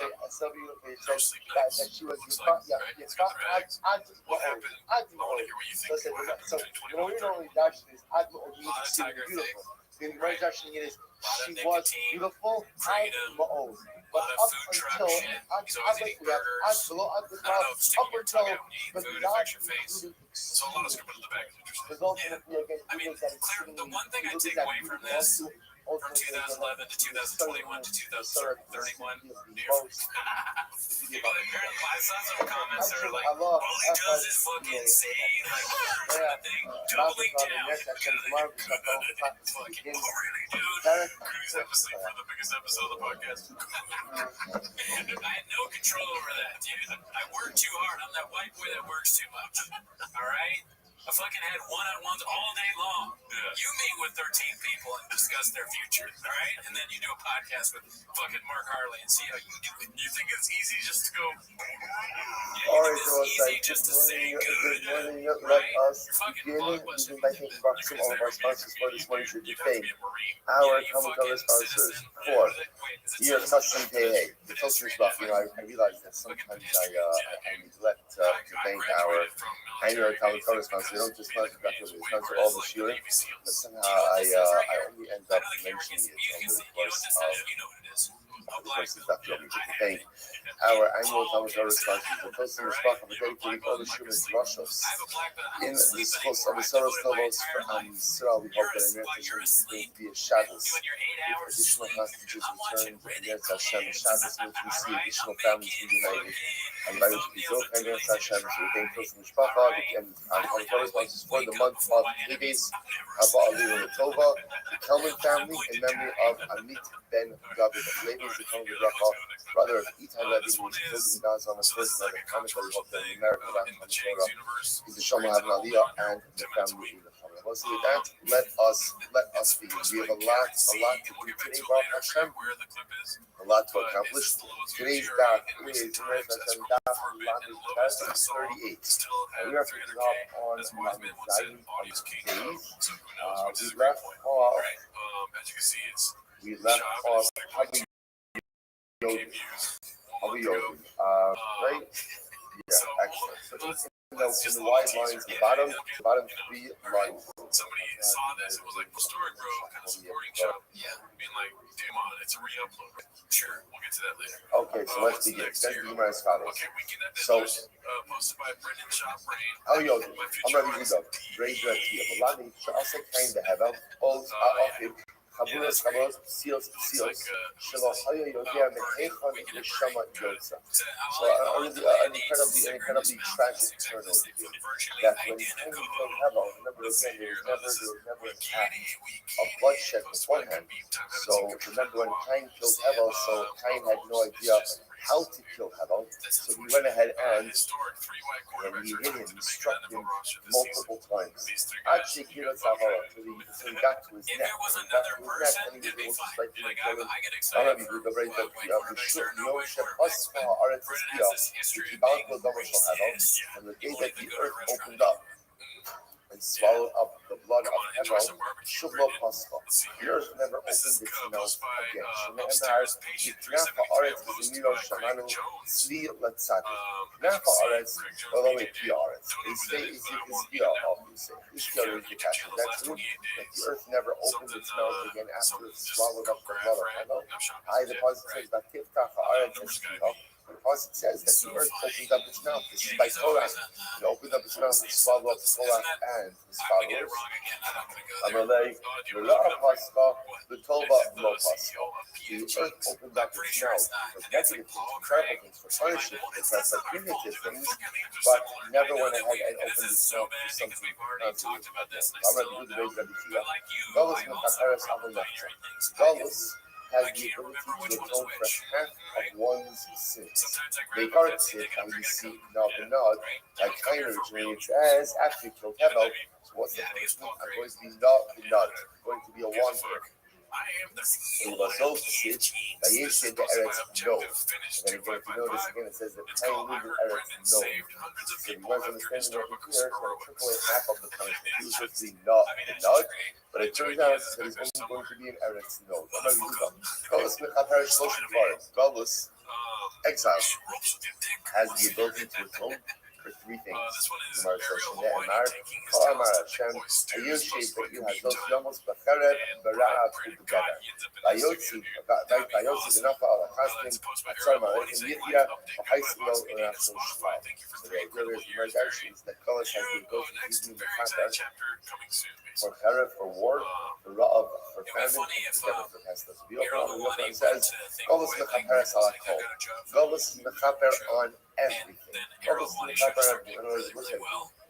sleep nights, looks like, right? It's got their eggs. What happened? I want to hear what you think. What happened between 2021 and 2020? A lot of tiger thing. Right. She was beautiful, freedom, a lot of food truck shit. He's always eating burgers. I don't know if sticking your tongue out when you eat food affects your face. So a lot of scooping in the bag is interesting. Yeah. I mean, the one thing I take away from this, from 2011 to 2021 to 2031, people that I saw some comments that are like, all he does is fucking say, like, kind of thing, doubling down. Fucking, oh really, dude? Cody's episode for the biggest episode of the podcast. I had no control over that, dude. I work too hard. I'm that white boy that works too much. All right? I fucking had one-on-ones all day long. Yeah. You meet with 13 people and discuss their future, all right? And then you do a podcast with fucking Mark Harley and see how you do it. You think it's easy just to go? All right, so it's like, good morning, let us begin by thanking some of our sponsors for this morning's debate. Our common sponsors for Year Custom Pay. The filter stuff, I realize that sometimes I neglect to thank our annual common sponsors. They don't just sponsor all the year, but somehow I only end up mentioning it over the course of that film. Thank our annual common sponsors. The first in the spot of the day to all the humans Rothschilds. In this course of the Soros novels from Israel, we hope that America will be a shadows. With additional hostages returned against Hashem, shadows means we see additional families reunited. And by which we so against Hashem, so we thank Pilsen Mishpacha and our common sponsors for the month of Teves, Abba Ali and Tova, the Kelman family, in memory of Amit Ben David, ladies the Kelman Bracha, brother of Itai Rabbi, who was killed in Gaza on the first night of Hanukkah. We hope that in America, that on the Torah, is the Shama Have Aliyah and the family in the Chama. So with that, let us begin. We have a lot to do today, Baruch Hashem. A lot to accomplish. Today's daf is Hashem daf Lamed Tes 38. And we are picking up on Lamed Zayin on today's. We left off Havi right? Yeah, excellent. So in the wide lines, the bottom three lines. Somebody saw this, it was like Historic Grove kind of supporting shop. Yeah. Being like, come on, it's a re-upload. Sure, we'll get to that later. Okay, so let's begin. Let's begin as follows. Okay, weekend at Business, posted by Brendan Shop Rain. How you doing? I'm ready to go. Raise your tea. A lot of also kind of have all of Chaburas, seals, Shelo Haya Yodia Mehechan Neshama Yotza. So an incredibly tragic turn over here. That when Cain killed Hevel, remember again, there was never an act of bloodshed beforehand. So remember when Cain killed Hevel, so Cain had no idea how to kill Hevel, so he went ahead and when he hit him, he struck him multiple times. Actually, he got to his neck. And he was able to strike him and kill him. I don't know if you read that no Shepasma Aretz and the day that the earth opened up and swallowed up the blood of Hevel, Shuvlo Pascha. The earth never opened its mouth again. Shememar, Yitnafa Aretz, Zemiro Shamanu, Tzvi Letzati. Yitnafa Aretz, well, only three Aretz. They say, is Via, obviously. Ishka is the passion. That's true, that the earth never opened its mouth again after it swallowed up the blood of Hevel. The Pasuk says, Bativtafa Aretz Eshkiha. The Pasuk says that the earth opened up its mouth. This is by Torah. It opened up its mouth to swallow up Torah and his followers. Amalei, Yulaa Pascha, the Tova Lo Pascha. The earth opened up its mouth for negative things, for terrible things, for punishment, for punitive things, but never went ahead and opened its mouth for something positive. I'm going to do the way Rabbi Tia. Galus Mechaperes Avalechta. Galus has the ability to atone for half of one's sins. They aren't sick, and we see nod, like Cain originally, it says, after you killed Hevel, so what's the punishment? I'm going to be nod, going to be a wanderer. It was also said, Vayesh the Eretz no. And then again, if you notice again, it says that Cain lived in Eretz no. So you guys understand over here, so triple and half of the punishment. He was supposed to be nod, but it turns out that he's only going to be in Eretz no. Galus, exile, has the ability to atone for three things. Gemara says, "Ne'emar, Kol Amar Hashem, Hayoshev Be'il Yomos B'Cherev B'Ra'av U'B'Geder, Vayotzi B'Nafa Al Hachastim, Atzar Ma'arechem Yitya, V'Haisilo U'Nafso Shval." So the idea is, Gemara actually is that Galus has the ability to use the Mechaper for Cherev, for war, for Ra'av, for famine, and together for pestilence. Yochanan says, Galus Mechaperes Al Kol. Galus Mechaper on everything. Galus Mechaper on everything. In other words, look at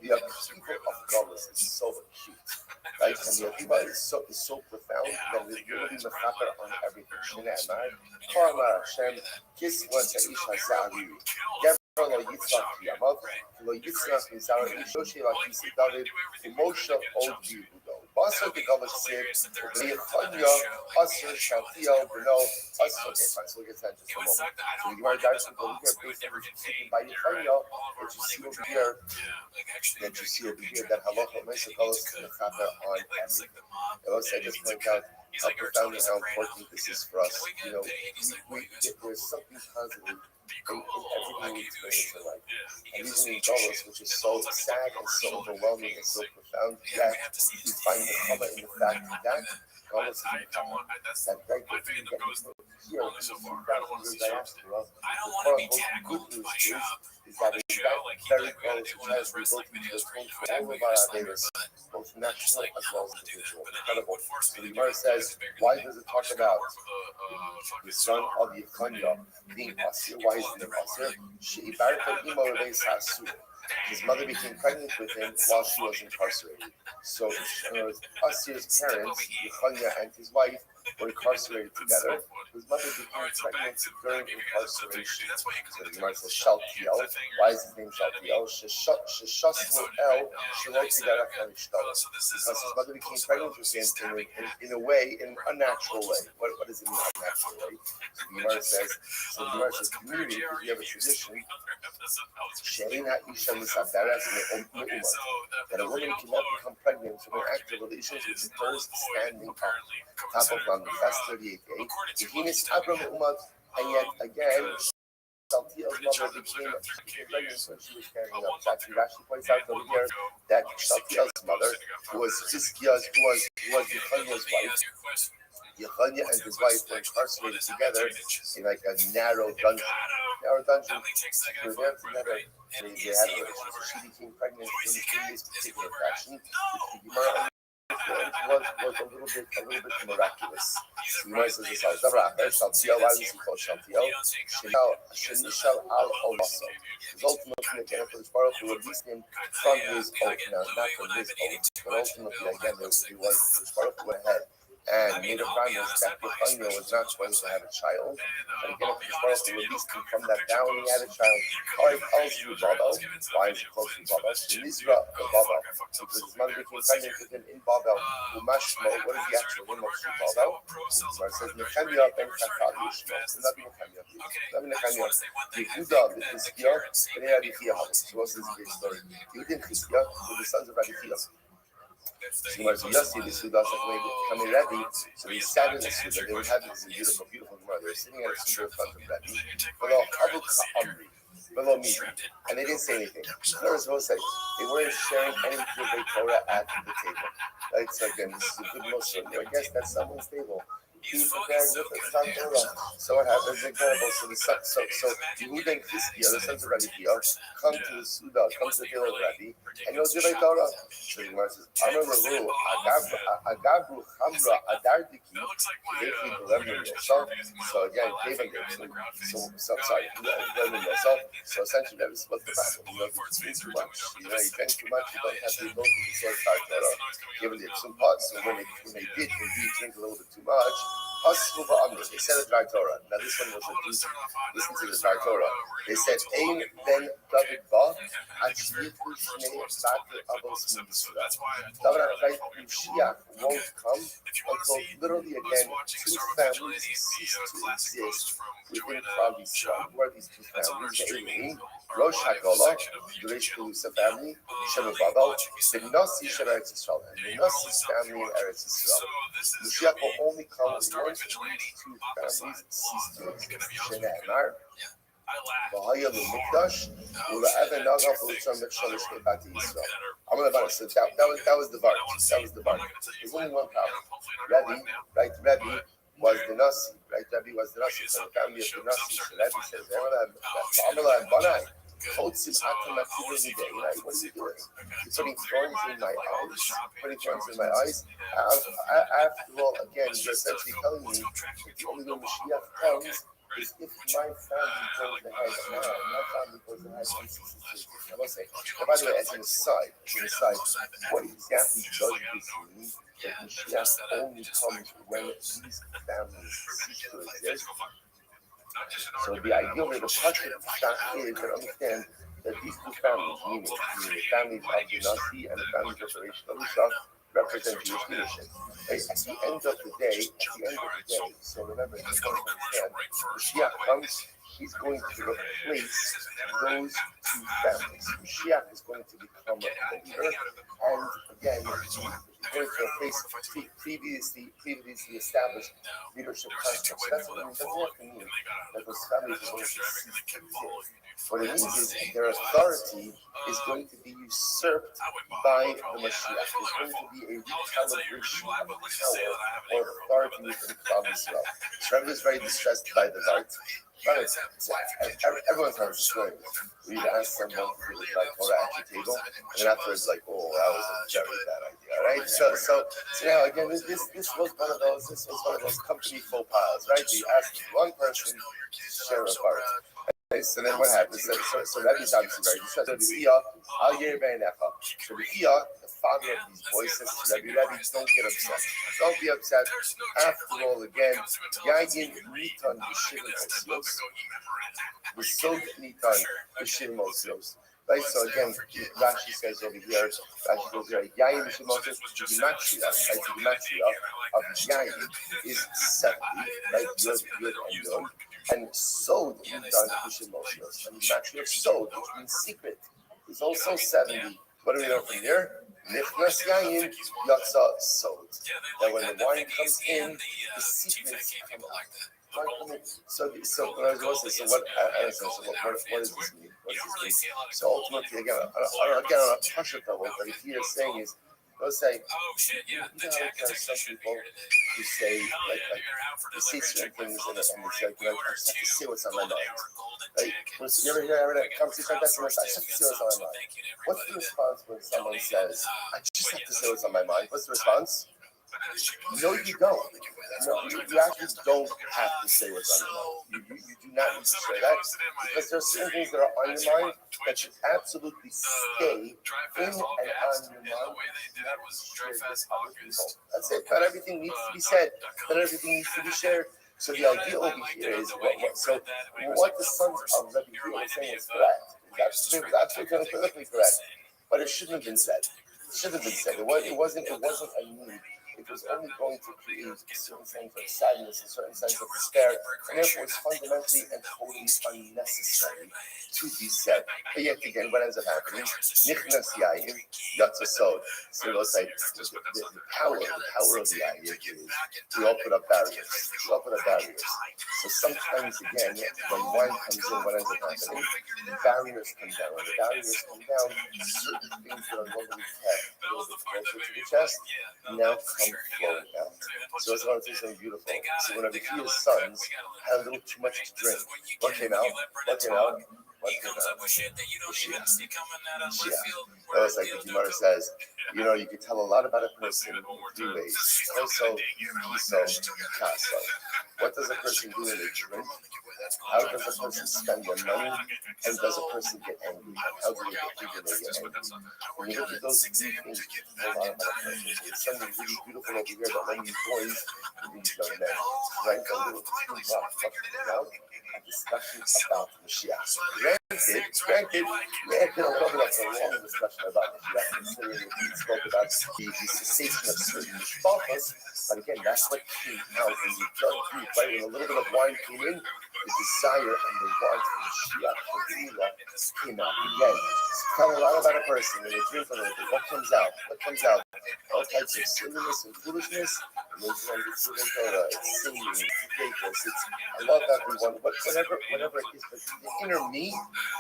the upheaval of Galus is so acute, right? And the upheaval is so profound that it will be Mechaper on everything. Shne'emar, Kol Amar Hashem, Kis V'Taish HaSa'aviri. Yisrael lo Yitzchak Yamav, lo Yitzchak Mizar Yoshe Lakisi David, Moshe Od Yehudo. Basar the Galash said, Yechanya, Asher Shaltiel, Beno, Asher. Okay, fine, so we'll get to that in just a moment. So you are directly over here based on speaking by Yechanya, that you see over here, that halacha Mesa Galas Nechaper on everything. I just point out how profound and how important this is for us. There's something positive in everything we experience in life. And even in Galas, which is so sad and so overwhelming and so profound, yet we find the chama in the fact that Galas is in chama. That right that you get here, the diaspora, the quote-unquote good news is that in that very Galas, which has resulted in the home for all of our Averis, both national as well as individual. Incredible. So the Gemara says, why does it talk about the son of Yechanya being Asir? Why is he Asir? His mother became pregnant with him while she was incarcerated. So Asir's parents, Yechanya and his wife, were incarcerated together. His mother became pregnant during incarceration. So the Gemara says Shaltiel. Why is his name Shaltiel? Because his mother became pregnant with him in a way, in an unnatural way. What does it mean, unnatural way? So the Gemara says, community, because we have a tradition, that a woman cannot become pregnant from an active relationship with first standing up. Top of on the fast 38 and yet again, Shaltiel's mother became pregnant when she was carrying up. Rashi points out over here that Shaltiel's mother, who was Yechanya's wife, Yechanya and his wife were incarcerated together in like a narrow dungeon. They were there together. They had a relationship. She became pregnant in this particular fashion. Was a little bit miraculous. The Gemara says this out. Shaltiel, why was he called Shaltiel? Shenishal al Olaso. Because ultimately, again, for the Baruch who released him from his oath. Now, not from his oath, but ultimately, again, he was the Baruch who went ahead and made a promise that Yechanya was not going to have a child. And again, the Baruch who released him from that vow, and he had a child. All he calls you Baba. Why is he called you Baba? Mizra Baba. Because his mother became pregnant with him in Babel. Umashmo, what is the actual name of Babel? So it says Nechemia ben Chachad Yishmo. Not Nechemia. Not Nechemia. Yehuda ben Chizkiah ben Rabbi. So what's this big story? Yehuda and Chizkiah were the sons of Rabbi. So he sat in the Suda. They were having this beautiful, beautiful Gemara. They were sitting at a Suda in front of Rabbi. Below me, and they didn't say anything. They were supposed to say they weren't sharing any Divrei Torah at the table. Right? So again, this is a good Muslim. I guess that's someone's table. He prepared with the Torah. So what happens? Incredible. So Yehuda and Chizkiah, the sons of Rabbi, come to the Suda, come to the table of Rabbi, and no Divrei Torah. So the Gemara says, Amar Maru, Agabru Chamra Adardiki, Kedechi Belemnu Yosef. So again, Kevin so sorry, Belemnu Yosef. So essentially, that is what's the problem. You drink too much. You drink too much, you don't have the ability to say Torah. Given the some parts, so when they did indeed drink a little bit too much, they said a dry Torah. Now this one was a doozy. Listen to the dry Torah. They said, Ein ben David ba, Achyitu shnei bater avos mitzvah. David Mashiach won't come until literally again 2 families cease to exist within Klal Yisrael. Who are these 2 families? Namely, Rosh Hagolah, the Reish Pelusa family, Sheva Babel, the Nasi Sheva Eretz Yisrael, and the Nasi's family in Eretz Yisrael. Mashiach will only come once these 2 families cease to exist. Shene'emar, V'haya l'mikdash, u'la'even nagav v'litzar mikshalish ke'bati Yisrael. I'm going to about it. So that was the Vart. That was the Vart. There's only one problem. Rabbi was the Nasi. Right? Rabbi was the Nasi. So the family of the Nasi. So Rabbi says, Amala and Banai. Right? What are you doing? You're putting thorns in my eyes. After all, again, you're essentially telling me that the only way Mashiach comes is if my family goes ahead. My family goes ahead. I must say, and by the way, as an aside, what exactly does this mean that Mashiach only comes when these families cease to exist? So the idea of the Pasuk is that understand that these two families, meaning the families of the Nasi and the families of the Reish Lavisha, represent Jewish leadership. Right? At the end of the day, so remember, you don't understand, Mashiach comes, he's going to replace those two families. Mashiach is going to become the leader, and again, he's going to replace previously established leadership constructs. So that's what it means. It doesn't have to mean that those families are going to cease to exist. What it means is their authority is going to be usurped by the Mashiach. There's going to be a recalibration of power or authority within Klal Yisrael. So Rabbi is very distressed by the light. Everyone's heard the story. We ask someone to do like Torah at your table, and then afterwards, like, oh, that was a very bad idea, right? So now again, this was one of those company faux pas, right? You ask one person to share a part. So then what happens? So Rabbi's obviously very distressed. So the father of these boys says to Rabbi, don't get upset. Don't be upset. After all, again, Yagin Nitan B'Shivim Osios. The Sod Nitan B'Shivim Osios. Right, so again, Rashi says over here, Rashi goes here, Yayin B'Shivim Osios, the gematria, right? The gematria of Yayin is 70, right? Yod and Yod. And Sod Nitan B'Shivim Osios. And the gematria of Sod, which means secret, is also 70. What do we know from here? Nichnas Yayin Yatsa Sod. That when the wine comes in, the secrets come out. So what does this mean? What does this mean? So ultimately, again, on a Pasha level, what he is saying is, let's say, you know, there are some people who say, like they say certain things and it's like, you know, I just have to say what's on my mind. Like, you ever hear a conversation like that? I just have to say what's on my mind. What's the response when someone says, I just have to say what's on my mind? What's the response? No, you don't. No, you actually don't have to say what's on your mind. You do not need to say that because there are certain things that are on your mind that should absolutely stay in and on your mind. That's it. Not everything needs to be said. Not everything needs to be shared. So the idea over here is what the sons of Rabbi are saying is correct. That's absolutely correct. But it shouldn't have been said. It wasn't a need. It was only going to create a certain sense of sadness, a certain sense of despair, and therefore it's fundamentally and totally unnecessary to be said. But yet again, what ends up happening? Nichnas Yayin Yatsa Sod. So it's like the power of the Yayin is we all put up barriers. So sometimes again, when wine comes in, what ends up happening? Barriers come down. When the barriers come down, certain things that are normally kept closer to the chest now come flowing out. So that's why I think something beautiful. So whenever he and his sons had a little too much to drink, what came out? Mashiach. That was like the Gemara says, you know, you can tell a lot about a person in 3 ways. Also, Picasso. What does a person do when they drink? How does a person spend their money? And does a person get angry? How do they get angry when they get angry? When you look at those 3 things, you can tell a lot about a person. There's something really beautiful over here about when these boys and these young men drank a little too much of a discussion about Mashiach. Granted, we had been a little bit of a long discussion about Mashiach, considering we spoke about the cessation of certain mishpachos, but again, that's what came out when you drunk deep, right? When a little bit of wine came in, the desire and the want for Mashiach, for Geulah, came out again. Tell a lot about a person when they drink a little bit. What comes out? All types of silliness and foolishness. And those ones it's Torah, it's singing, it's ridiculous, I love everyone, but whatever it is, but the inner me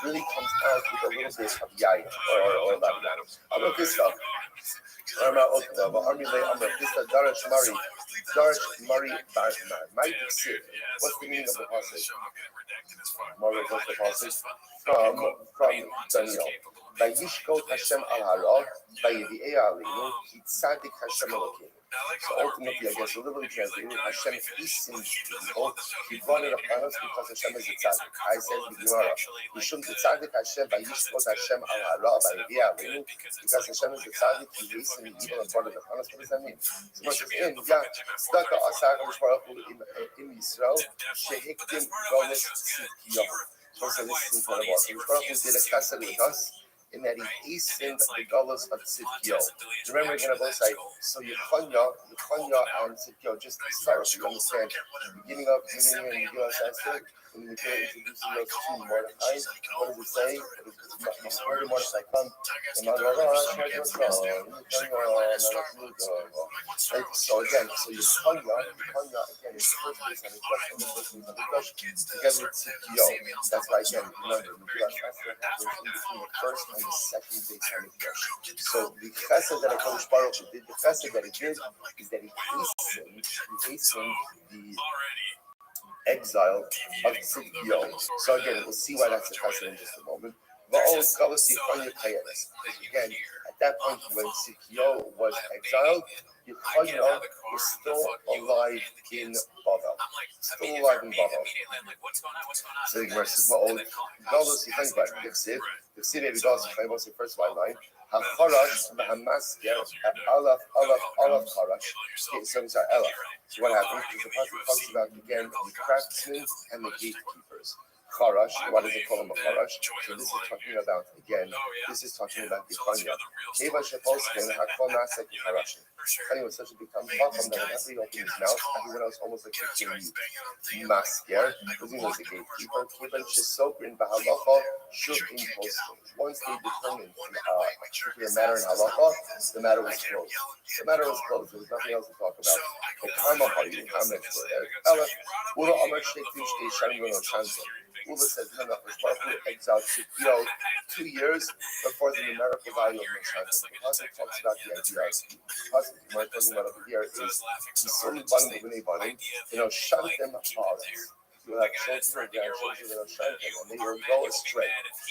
really comes out with a little bit of yayin or lavdan. I love this stuff. What's the meaning of the pasuk? From Daniel. Vayishkot Hashem al hara, vayivi'ei alinu, ki tzadik Hashem Elokeinu. So ultimately, I guess, literally translated, Hashem hastened people. He brought it upon us because Hashem is a tzaddik. I said in the Gemara, Mishum tzaddik Hashem, by Yishpot Hashem al hara, by Yivia Avinu, because Hashem is a tzaddik, he hastened the evil and brought it upon us. What does that mean? So much as in, tzedakah asar HaKadosh Baruch Hu in Yisrael, shehiktim golos tzidkiyah. So this is incredible. HaKadosh Baruch Hu did a chesed with us, in that he hastened the galus of Tzidkiyo. Remember again, I both say, so Yechonya and Tzidkiyo, just to start, you understand, the beginning of Megillah Esther, when the Megillah introduces those two Mordechai, what does it say? Where did Mordechai come? So again, so Yechonya, again, is the first place on the question, together with Tzidkiyo. That's why, again, remember, Megillah Esther happens in between the first and the second day on the Mikdash. So the chesed that HaKadosh Baruch Hu did, the chesed that he did, is that he hastened the exile of Tzidkiyo. So again, we'll see why that's a chesed in just a moment. Again, at that point when Tzidkiyo was exiled, Yechonya was still alive in Bavel. Still alive in Bavel. So the Gemara says, well, Galus, you think about it. The city of Galus, I will say first line. HaCharash, HaMasker, Alaf Charash. Okay, so sorry, Alaf. So what happens is the Pasuk talks about again the craftsmen and the gatekeepers. Charash, why does it call him a Charash? So this is talking about, again, this is talking about the Yechonya. Keva Shepolskin, HaKol Nasek Charash. Anyway, such a big time from that whenever he opened his mouth, everyone else almost like a king. Masker, because he was a gatekeeper. Keva Shesokrin Bahalacha, Shuk in Poskin. Once they determined a matter in halacha, the matter was closed. The matter was closed. There was nothing else to talk about. The karma party, the comment for it. Ula Amar Shekhu Shtei Shanim V'Lo Shanzeh. Ula says, no, Baruch Hu exiled Tzidkiyo 2 years before the numerical value of Moshanzeh. The Pasuk talks about the idea. The Pasuk we're talking about over here is Yisrael Banim B'nei Banim, Shantem Haaretz. You will have children and grandchildren that are shantim, and they will go astray.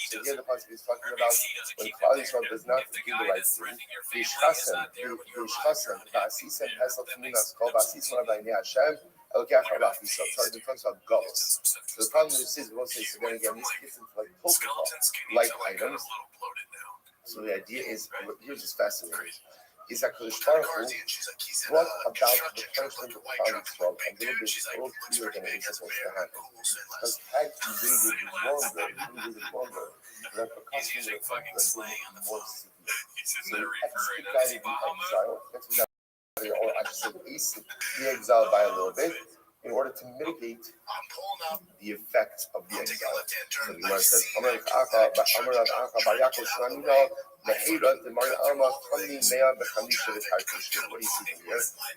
So here the Pasuk is talking about when Klal Yisrael does not do the right thing. V'yishchasem, v'asisem esel tmunas kol v'asisem b'nei Hashem. So it becomes about ghosts. So the problem is, we won't say so then again, these kids into like like items. So the idea is, here's just fascinating. Is that HaKadosh Baruch Hu brought about the punishment of Klal Yisrael a little clearer than it was supposed to happen. Because had he waited longer, the repercussions would have been more severe. So he expedited the exile, or I should say the exile by a little bit, in order to mitigate the effects of the exile. So the Gemara says, what do you see here?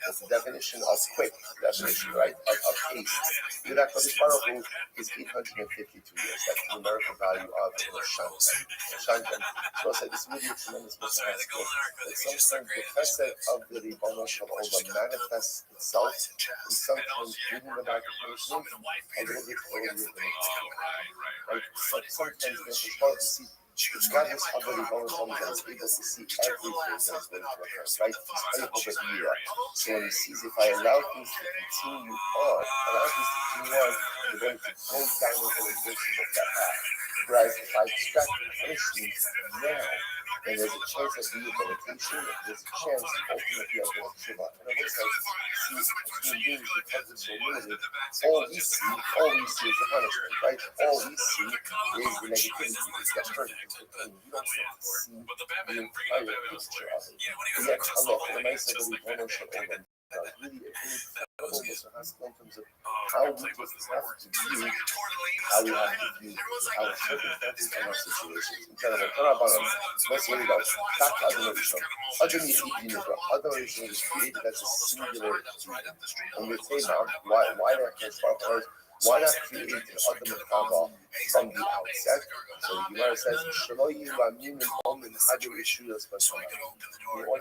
That's the definition of quick, definition, right? Of haste. The HaKadosh Baruch Hu is 852 years. That's the numerical value of Shantam. So I said this would be a tremendous message. That sometimes the chesed of the Ribono Shel Olam manifests itself, and sometimes reading about the punishment a little bit earlier than it. Right? Sometimes the HaKadosh Baruch Hu sees regardless of the Ribono Shel Olam that is able to see everything that is going to occur, right? So when he sees if I allow things to continue on, they're going to go down into the direction of that path. Whereas if I extract punishment now, then there's a chance of rehabilitation, there's a chance ultimately of going to Shiva. And it looks like human beings, because we're so limited, all we see is the punishment, right? All we see is the negativity, it's the hurt, it's the pain. You don't get to see the entire picture of it. And yet, Allah, the nice of the Ribono Shel Olam, really incredible in terms of how we just have to view how we have to view our circumstances and our situations. Incredible. Let's really go. Back to Adam Rishon. Adam Rishon is created as a singular being. And we say now, why not create Adam and Chava from the outset? So the Gemara says, in order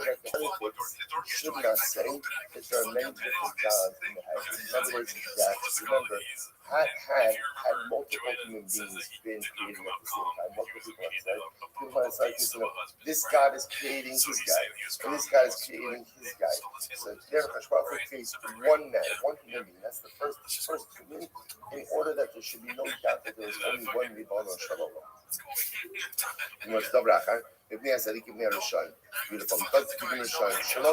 that the benefits should not say that there are many different gods in the heavens. In other words, remember, had multiple human beings been created at the same time, multiple people have said, people might have said, this God is creating his guy, and this guy is creating his guy. So there, Hashbach creates one man, one human being. That's the first human, in order that there should be no doubt that there is only one Ribbon Shalom. Beautiful. Because Ibn Rishon, Shelo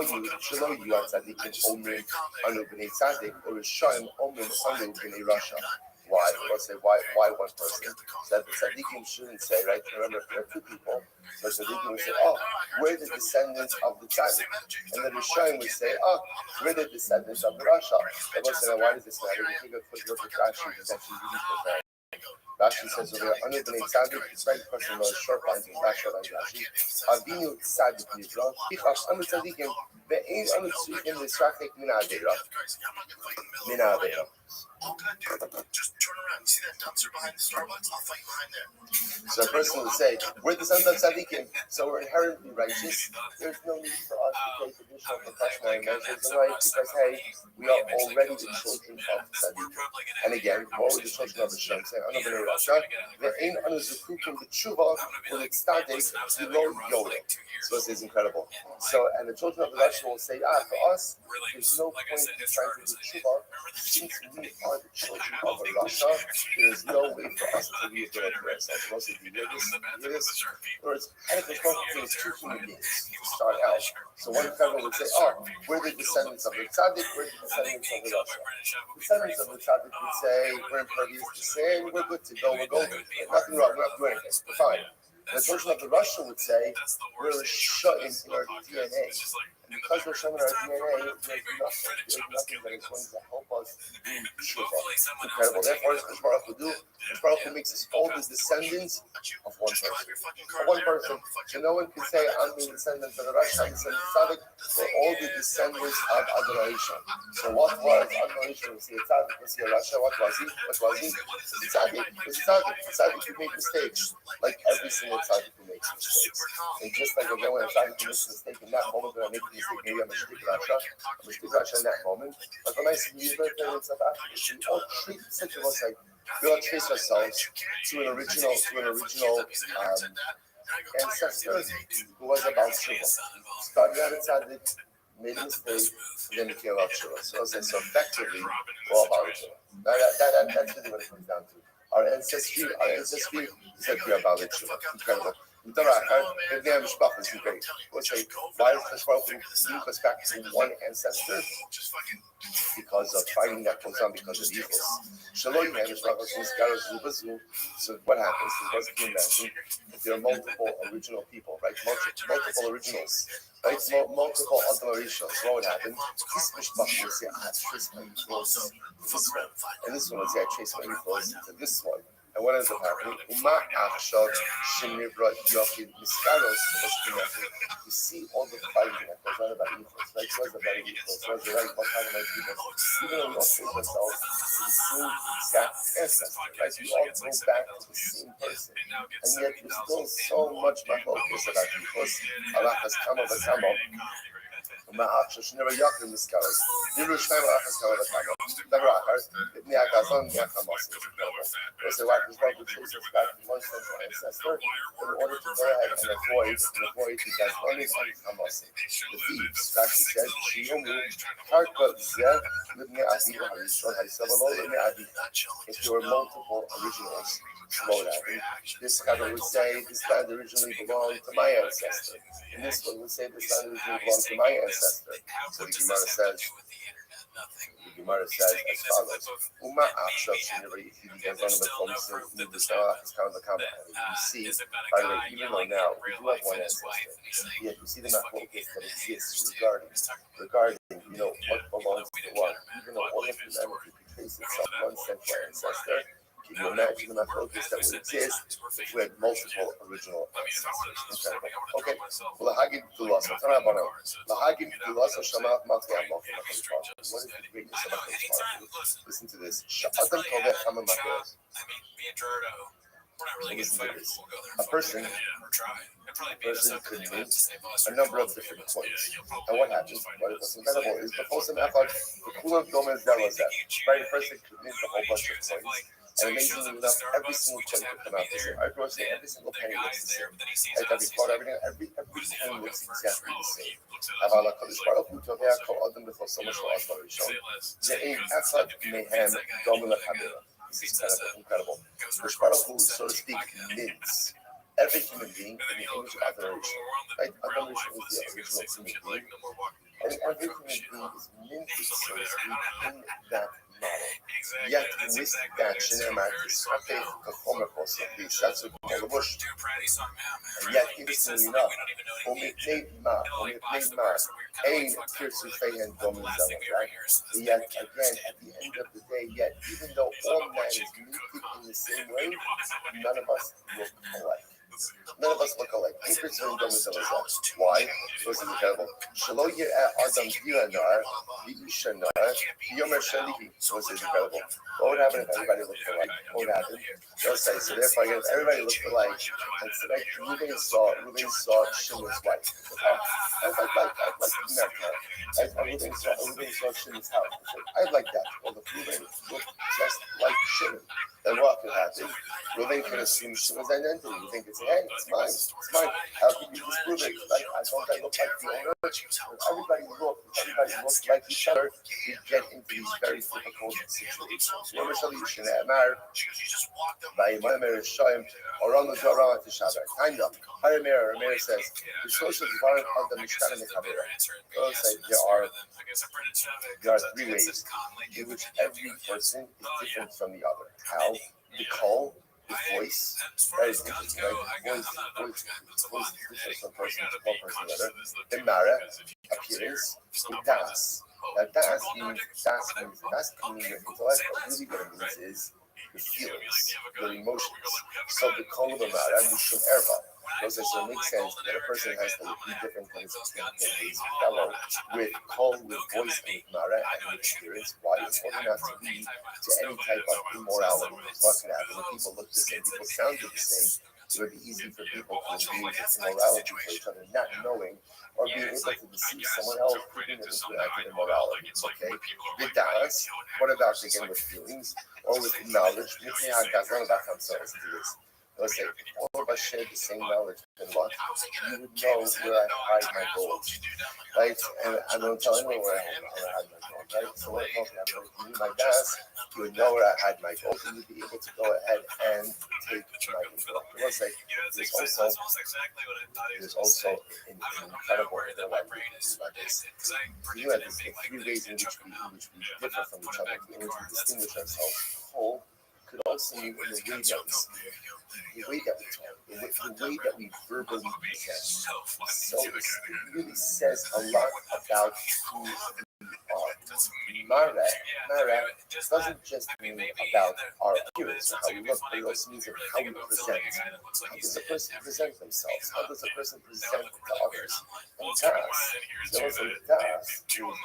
you are tzaddikim omrim anu b'nei tzaddik, or Rishon omrim anu b'nei rasha. Why? We'll say why one person? So that the tzaddikim shouldn't say, right? Remember, if there are two people, so tzaddikim would say, oh, we're the descendants of the tzaddik, and then Rishon would say, oh, we're the descendants of the rasha. They will say, why does this matter? You think of look at Rashi, it's actually really profound. Rashi says over here, under the name tzaddik, it's very question about short lines in Rashi. Avinu tzaddik nivra, pichas anu tzaddikim, ve'ein anu tzaddikim l'srachek min ha'avera. Min ha'avera. Just turn around. See that dumpster behind the Starbucks? I'll fight behind there. So a person will say, we're the sons of tzaddikim, so we're inherently righteous. There's no need for us to take additional professional measures, right? Because, hey, we are already the children of tzaddikim. And again, we're already the children of the Shem. Saying, anu b'nei rasha, ve'ein anu zukukim b'tshuva u'litzaddik v'lo yoda. So this is incredible. So, and the children of the Rasha will say, for us, there's no point in trying to do tshuva, since we are the children of the Rasha. There's no way for us to rehabilitate ourselves. Most of the religious, or it's kind of the between two human beings to start out. So one fellow would say, oh, we're the descendants of the tzaddik, we're the descendants of the Rasha. The descendants of the tzaddik would say, we're impervious to sin, we're good to go, we're golden, nothing wrong, we're not doing anything, we're fine. The version of the Russia would say, we're shut in our DNA. And because we're shut in our DNA, there's nothing that is going to help us do Shuvah. Incredible. Therefore, as Baruch will do, Baruch makes us all the descendants of one person. Of one person. So no one can say, I'm the descendant of the Russia, I'm the descendant of Tzaddik. We're all the descendants of adoration. So what was adoration? Was he a Tzaddik? Was he a Russia? What was he? The Tzaddik. The Tzaddik who made mistakes. Like every single tzaddik who makes mistakes. And just like again, when a tzaddik makes a mistake in that moment, when I make a mistake, maybe I'm a shtik rasha in that moment. But when I see you, we all treat such of us like we all trace ourselves to an original ancestor who was about Shuvah. Started out a tzaddik, made a mistake, and then became about Shuvah. So effectively, we're all about Shuvah. That's really what it comes down to. Our ancestry is that we are about Shuvah. Incredible. We'll say, why does Hashbach link us back to one ancestor? Because of fighting that goes on because of evils. So what happens is, can you imagine if there are multiple original people, right? Multiple originals, right? Multiple adorations. What would happen? This mishpach would say, I trace my evils to this one. And this one would say, I trace my evils to this one. And what ends up happening? You see all the fighting that goes on about evils, right? So what's about evils? What's the right? What kind of evils? Even though we all trace ourselves to the same exact ancestor, right? We all go back to the same person. And yet there's still so much focus about evils. Allah has come over come. Never miscarriage. Never shame never ابن عقازان so why does God trace us back to one central ancestor in order to go ahead and avoid the Gazlanis and Hamas. The thieves, Rashi said, if there were multiple originals, what would happen? This guy would say, this land originally belonged to my ancestor. And this one would say, this land originally belonged to my ancestor. So the Gemara says as follows. You see, by the way, even though now we do have one ancestor, yet you see the machlokas that exists regarding what belongs to what, even though all of humanity could trace itself one central ancestor. Can you imagine the machlokas that would exist if we had multiple original ancestors? Okay. Well, Lahagim Dulas, Lahagim Dulas, Shama Matya Malka. What is the greatness of Malka? Listen to this. Sha'adam Kovet Hama Makos. We're not really Listen getting to fired. this. We'll go there. A person Or try. It probably A beat us person up could if they mint have to save us. a number of different coins. And what happens? What's incredible is the Fosim Echad, the Kulam Domen Delazet. Right, a person could mint a whole bunch of coins. And amazingly enough, every single coin could come out the same. I gross say every single penny looks the same. Like every part, every coin looks exactly the same. אבל הקדוש ברוך הוא תובע כל אדם בחוסר משהו הראשון. זה אין אחד מהם דומה לחברו. This is kind of incredible. Kadosh Baruch Hu, so to speak, mints every human being in the image of adoration. Right? Adoration is the original human being. And every human being is minted, so to speak, in that model. Yet, with that Shinamar is Hapeh Kachomer Kosa, the Shatsu Kolabush. And yet, interestingly enough, Omipnei Ma, Ein Kirsu Fehen Domin Zalot, right? Yet, again, at the end of the day, yet, even though all man is minted in the same way, none of us look alike. None of us look alike. Why? This is incredible. Shelo Yir'eh Adam Dilanar, V'Ishanar, V'Yomer Shalihi. This is incredible. What would happen if everybody looked alike? What would happen? They'll say, so therefore, if everybody looked alike, and so like Ruben saw Shimon's wife. I'd like America. Ruben saw Shimon's house. I'd like that. Well, if Ruben looked just like Shimon, then what could happen? Ruben could assume Shimon's identity. You think it's, hey, it's mine. How can you disprove it? Like, I look like the owner. Everybody looks like each other. We get into these very difficult situations. Remember, Shali Shinamar, by Mamer Shoim, or on the Torah to Shabbat. Kind of. Haramer says, the social environment of the Mishkan and the Kabira. So there are three ways in which every person is different from the other. How? The call, the voice, that is interesting, right? Voice differs from person to one person to another. The mara, appearance, the das. Now das means meaning your intellect, but really what it means is your feelings, your emotions. So the call of the mara, mishum erva. So it makes sense that a person has to be different than his fellow with call, with voice, and with mara, and with appearance. Why? In order not to lead to any type of immorality. What can happen when people look the same, people sound the same? It would be easy for people to engage in immorality for each other, not knowing or being able to deceive someone else, even if it's an act of immorality. Okay? With das, what about again with feelings or with knowledge? Let's say all of us share the same knowledge, then what? You would know where I hide my gold, right? And I don't tell anyone where I hide my gold, right? So what if I need my gas, you would know where I hide my gold, and you'd be able to go ahead and take my intellect. Let's say there's also an incredible intellect about this. You have these three ways in which we differ from each other, in which we distinguish ourselves. Whole could also mean in the way that we speak, the way that we talk, the way that we verbally present. So it really says a lot about who we are. Mara doesn't just mean about our appearance or how we look, but it also means how we present. How does a person present themselves? How does a person present to others? And das, there was a das to one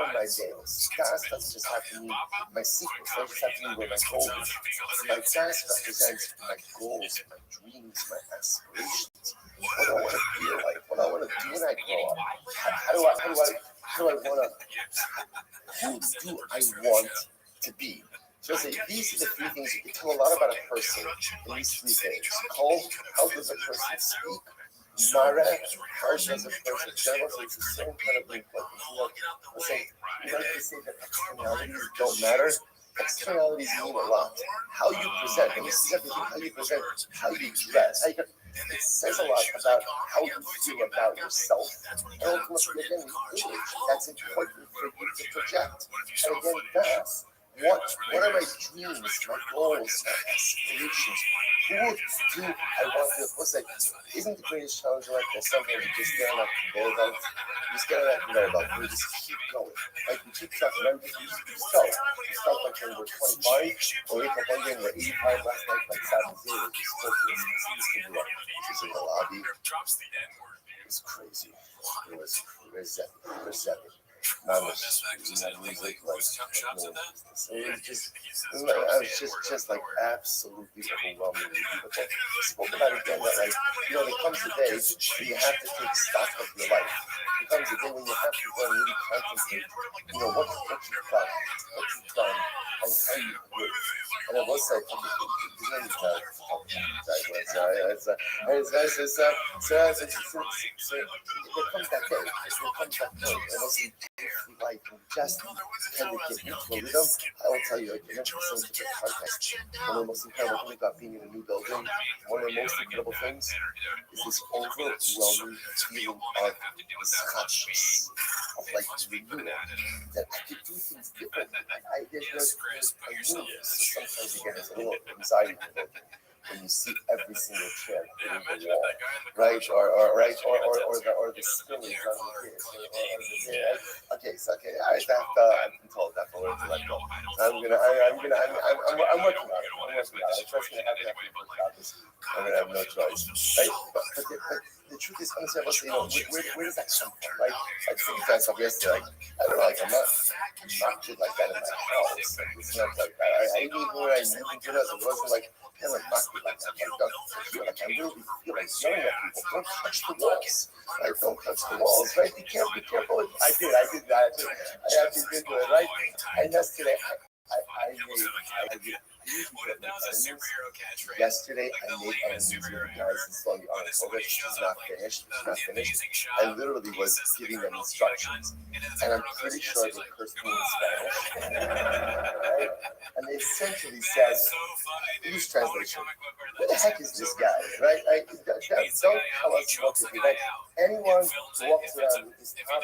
of my days. Das doesn't just have to mean my secrets, it doesn't just have to mean where my goal is. So my das represents my goals, my dreams, my aspirations. What do I want to feel like? What do I want to do when I grow up? How do I want to, who do I want to be? So say these are the three things you can tell a lot about a person in these three things. How does a person speak? Mara, how does a person, it's the same kind of thing. Let's say, you like to say that externalities don't matter. Externalities mean a lot. How you present, and this is everything, how you present, how you dress, it says a lot about how you feel about yourself, and ultimately, again, the image that's important for you to project. And again, that's what are my dreams, my goals, my aspirations? Who do I want to, what's that? Isn't the greatest challenge like that? Sometimes you just get on that conveyor belt, you just get on that conveyor belt, and you just keep going. Like, you keep trucking, right? You start like when we're 25, or wake up one day and we're 85, last night like 7-0, you still feel this can be like, she's in the lobby. It was crazy. It was crazy. Just like absolutely overwhelmingly beautiful. I spoke about it again that like, there comes a day when you have to take stock of your life. There comes a day when you have to go and really contemplate, what you've done, and how you live. And I will say, there comes that day, and we'll see life and just kind of get into a rhythm. I will tell you, in some different context, one of the most incredible things about being in a new building, one of the most incredible things is this overwhelming feeling of consciousness, of like renewal, that I could do things differently. There's a newness. Sometimes you get a little anxiety when you see every single chair hitting the wall, right? Or the spillage on the here. Okay, so I've been told that for to let go. I'm working on it. I'm working on it. I trust me. I'm gonna have no choice, right? But the truth is, honestly, where does that come from, right? I think to myself yesterday, I don't know, like I'm not good like that in my house. Like, it's not like that. I even when I moved into this, it wasn't like. I'm not good like that. I really feel like yelling at people. Don't touch the walls. Right? Don't touch the walls. Right? Be careful. I did that. I actually did do it. Right? And yesterday, Yesterday, I made a music guys install the article, which is not finished. I literally was giving them instructions, and I'm pretty sure they cursed me in Spanish. Right? And they essentially said, use translation. Who the heck is this guy? Right? Don't tell us what to do. Right? Anyone who walks around with his top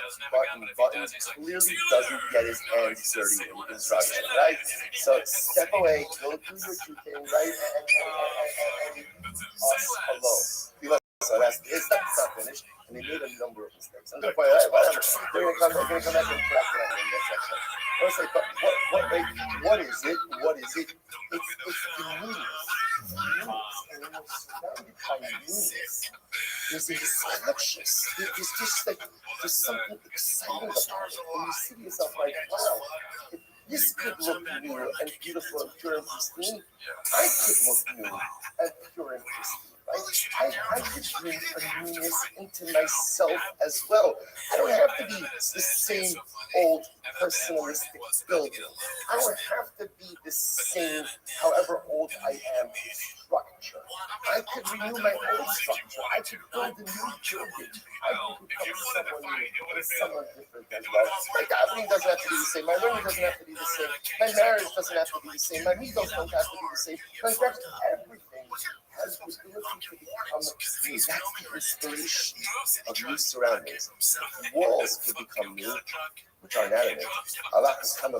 buttons clearly doesn't get his hands dirty in instruction, right? So step away, go do your two thing, right? And hello. So it's not finished, and they made a number of mistakes. I'm going to point out, whatever. They're going to come back and correct it in this section. I was like, but what is it? It's the news. And when you're surrounded by news, there's this conscious. It's just like there's something exciting about it. And you see yourself like, wow, if this could look new and beautiful and pure and pristine, I could look new and pure and pristine. Right? I could bring a newness into myself as well. I don't have to be the same old personalistic building. I don't have to be the same, however old I am, structure. I could renew my old structure. I could build a new building. I could become someone new and someone different as well. My davening doesn't have to be the same. My learning doesn't have to be the same. My marriage doesn't have to be the same. My meals don't have to be the same. My everything has the ability to become new. That's the inspiration of new surroundings. Walls could become new, which are inanimate. Allah could become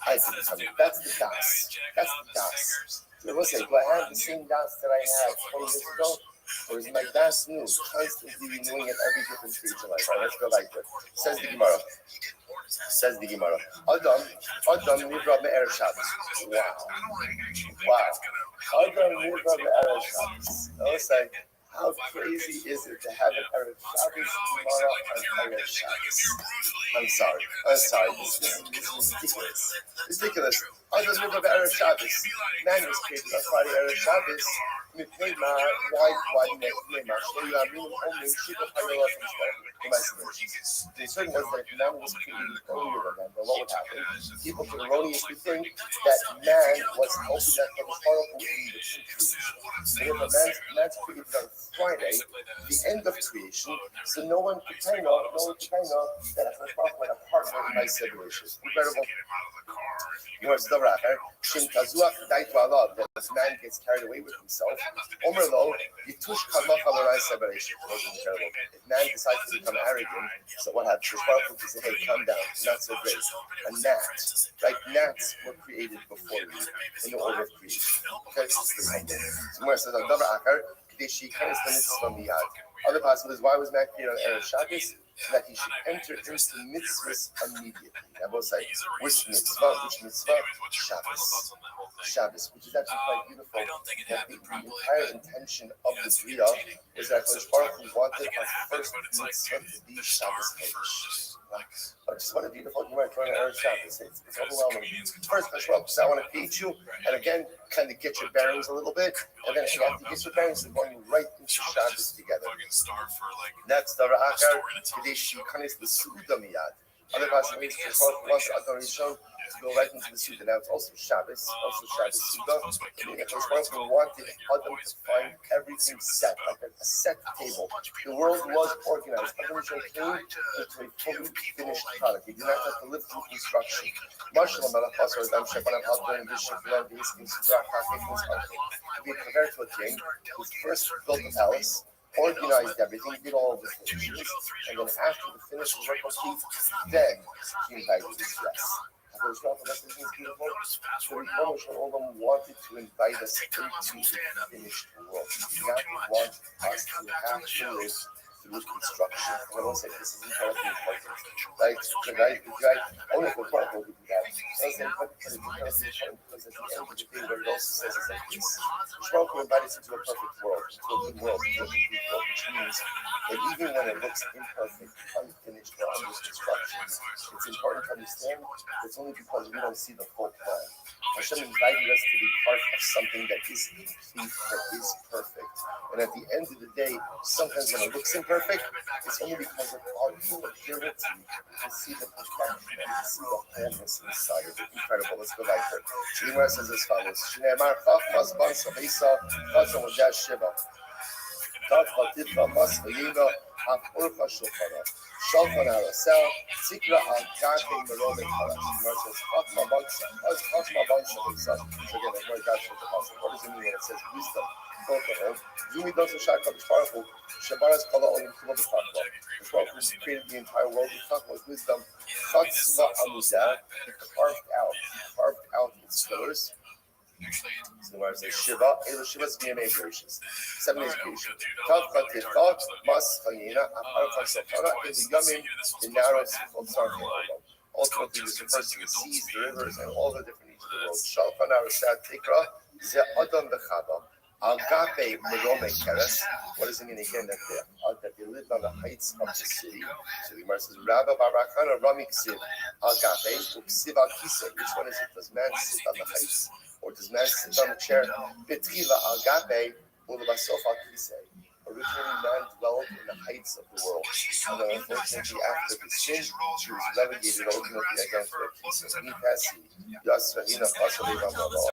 I could become new. That's the das. So we'll say, do I have the same das that I had 20 years ago? Or is my das new, constantly renewing at every different stage of life? All right, let's go like that. Says the Gemara. Adam nivra me'erev Shabbos. Wow. Adam nivra me'erev Shabbos. I was like, how crazy is it to have an Erev Shabbos tomorrow on Erev Shabbos? I'm sorry. This is ridiculous. Adam nivra me'erev Shabbos. Man was created on Friday Erev Shabbos. Why? There's certain ones that if man was created earlier than what would happen? People could erroneously think that man was hoping that the horrible end of creation. But if man's created on Friday, the end of creation, so no one could kind of that a prophet like a partner in my separation. Incredible. That this man gets carried away with himself. If man decides to become arrogant, so what happens? His powerful to say, hey, calm down, not so great. A gnat, right? Gnats were created before you in the order of creation. Okay, somewhere says, other possibilities, why was man created on Erev Shabbos? So that he should enter into mitzvahs immediately. I will say, which mitzvah? Shabbos, which is actually quite beautiful. That the entire intention of the Bria is that Baruch Hu wanted our first mitzvah to be Shabbos Kodesh. just what a beautiful you might trying to earn Shabbos. It's overwhelming. First, I want to teach you, and again, kind of get your bearings a little bit, and then after you get your bearings, we're going right into Shabbos together. That's the Ra'akar Kadesh Kanis the Suda Miyad. Other Passages, once Adonishon, to go right into the Suda. Now it's also Shabbos Suda. We wanted Adam to find everything set, like a set table. The world was organized. Adonishon came into a fully finished product. He did not have to live through construction. Marshall Melech also Adam Shepanam Hadron Bishop Lev Yiskin Sudra Kakekins Uncle. To be compared to a king who first built a palace, organized everything, did all of the things, and then after the finish was complete, then he invited his guests. As well, this is beautiful. The Ribono Shel Olam wanted to invite us into a finished world. He did not want us to have to live through construction. And I will say this is incredibly important. Like the guy, only for part will do that. Because at the end of the day, what it also says is like this. Shmuel will invite us into a perfect world, into a good world, into a complete world, which means that even when it looks imperfect, unfinished, or under construction, it's important to understand it's only because we don't see the full plan. Hashem invited us to be part of something that is complete, that is perfect. And at the end of the day, sometimes when it looks imperfect, it's only because of our inability to see the perfection and to see the wholeness inside of it. Incredible. Let's go back there. The Gemara says as follows: Shneimar Chaf Mas Ban Sabisa Chazon Wadah Shiva. Chaf Chatifra Mas Vayina Haf Urcha Shulchana. Shulchan Arasel Sikra Al Gate Merome Kara. The Gemara says Chaf Ma Ban Sabisa. So again, the word God shows the house. What does it mean when it says wisdom? Zumi doesn't shine from the powerful. Shabbaras Kala Olim Kula B'Chakla. The Prophet who created the entire world. B'Chakla was wisdom. Chatzva Amudah. He carved out its pillars. So the word says Shiva. Elo Shiva's BMA versions. 7 days creation. Tav Chatifta Mas Chayina Aparcha Sotara in the Yamin the narrow of Sarkin. Ultimately, this refers to the seas, the rivers, and all the different needs of the world. Shalchan Arasat Tikra Ze Adam B'Chava. Agape Merome Keres. What does it mean again that they lived on the heights of the city? So the Gemara says, Rabbi Barakana Rami Ksiv Agape Uksiva Kisa. Which one is it? Does man sit on the heights or does man sit on the chair? Betriva Agape Ulabasofa Kise. Originally, man dwelled in the heights of the world. And then, unfortunately, after the sin, he was relegated ultimately again to a piece of Nipasi, Yasrahina Pasali Ramala.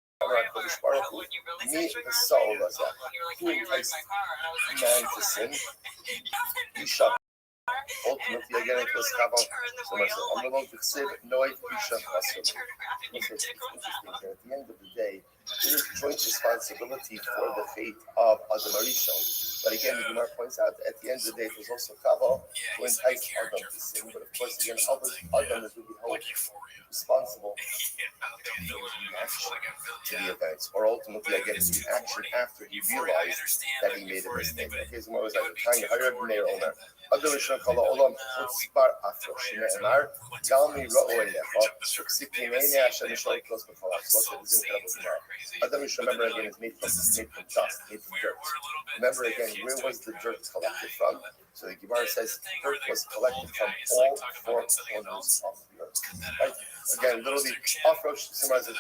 Me, the soul, who enticed man to sin, he shot. Ultimately, again, it was Chava. So I said, I'm going to say, no, it's interesting that at the end of the day, there is joint responsibility for the fate of Adam Arishon. But again, the Gemara points out that at the end of the day, it was also Chava who enticed Adam to sin. But of course, again, Adam is really held responsible to the events, or ultimately, again, it's the action after he realized that he made a mistake. Okay, so what was that? Tanya, Hayab Meir Omer. Other Rishon Kala Olam Chutzbar Afro Shneemar Galmi Ra'oinecha Sikimene Hashem Yisrael Klos B'Chalas. What is incredible tomorrow? Other Rishon, remember again, is made from dust, made from dirt. Remember again, where was the dirt collected from? So the Gemara says dirt was collected from all four corners of the earth. Right? Again, literally, Afro symbolizes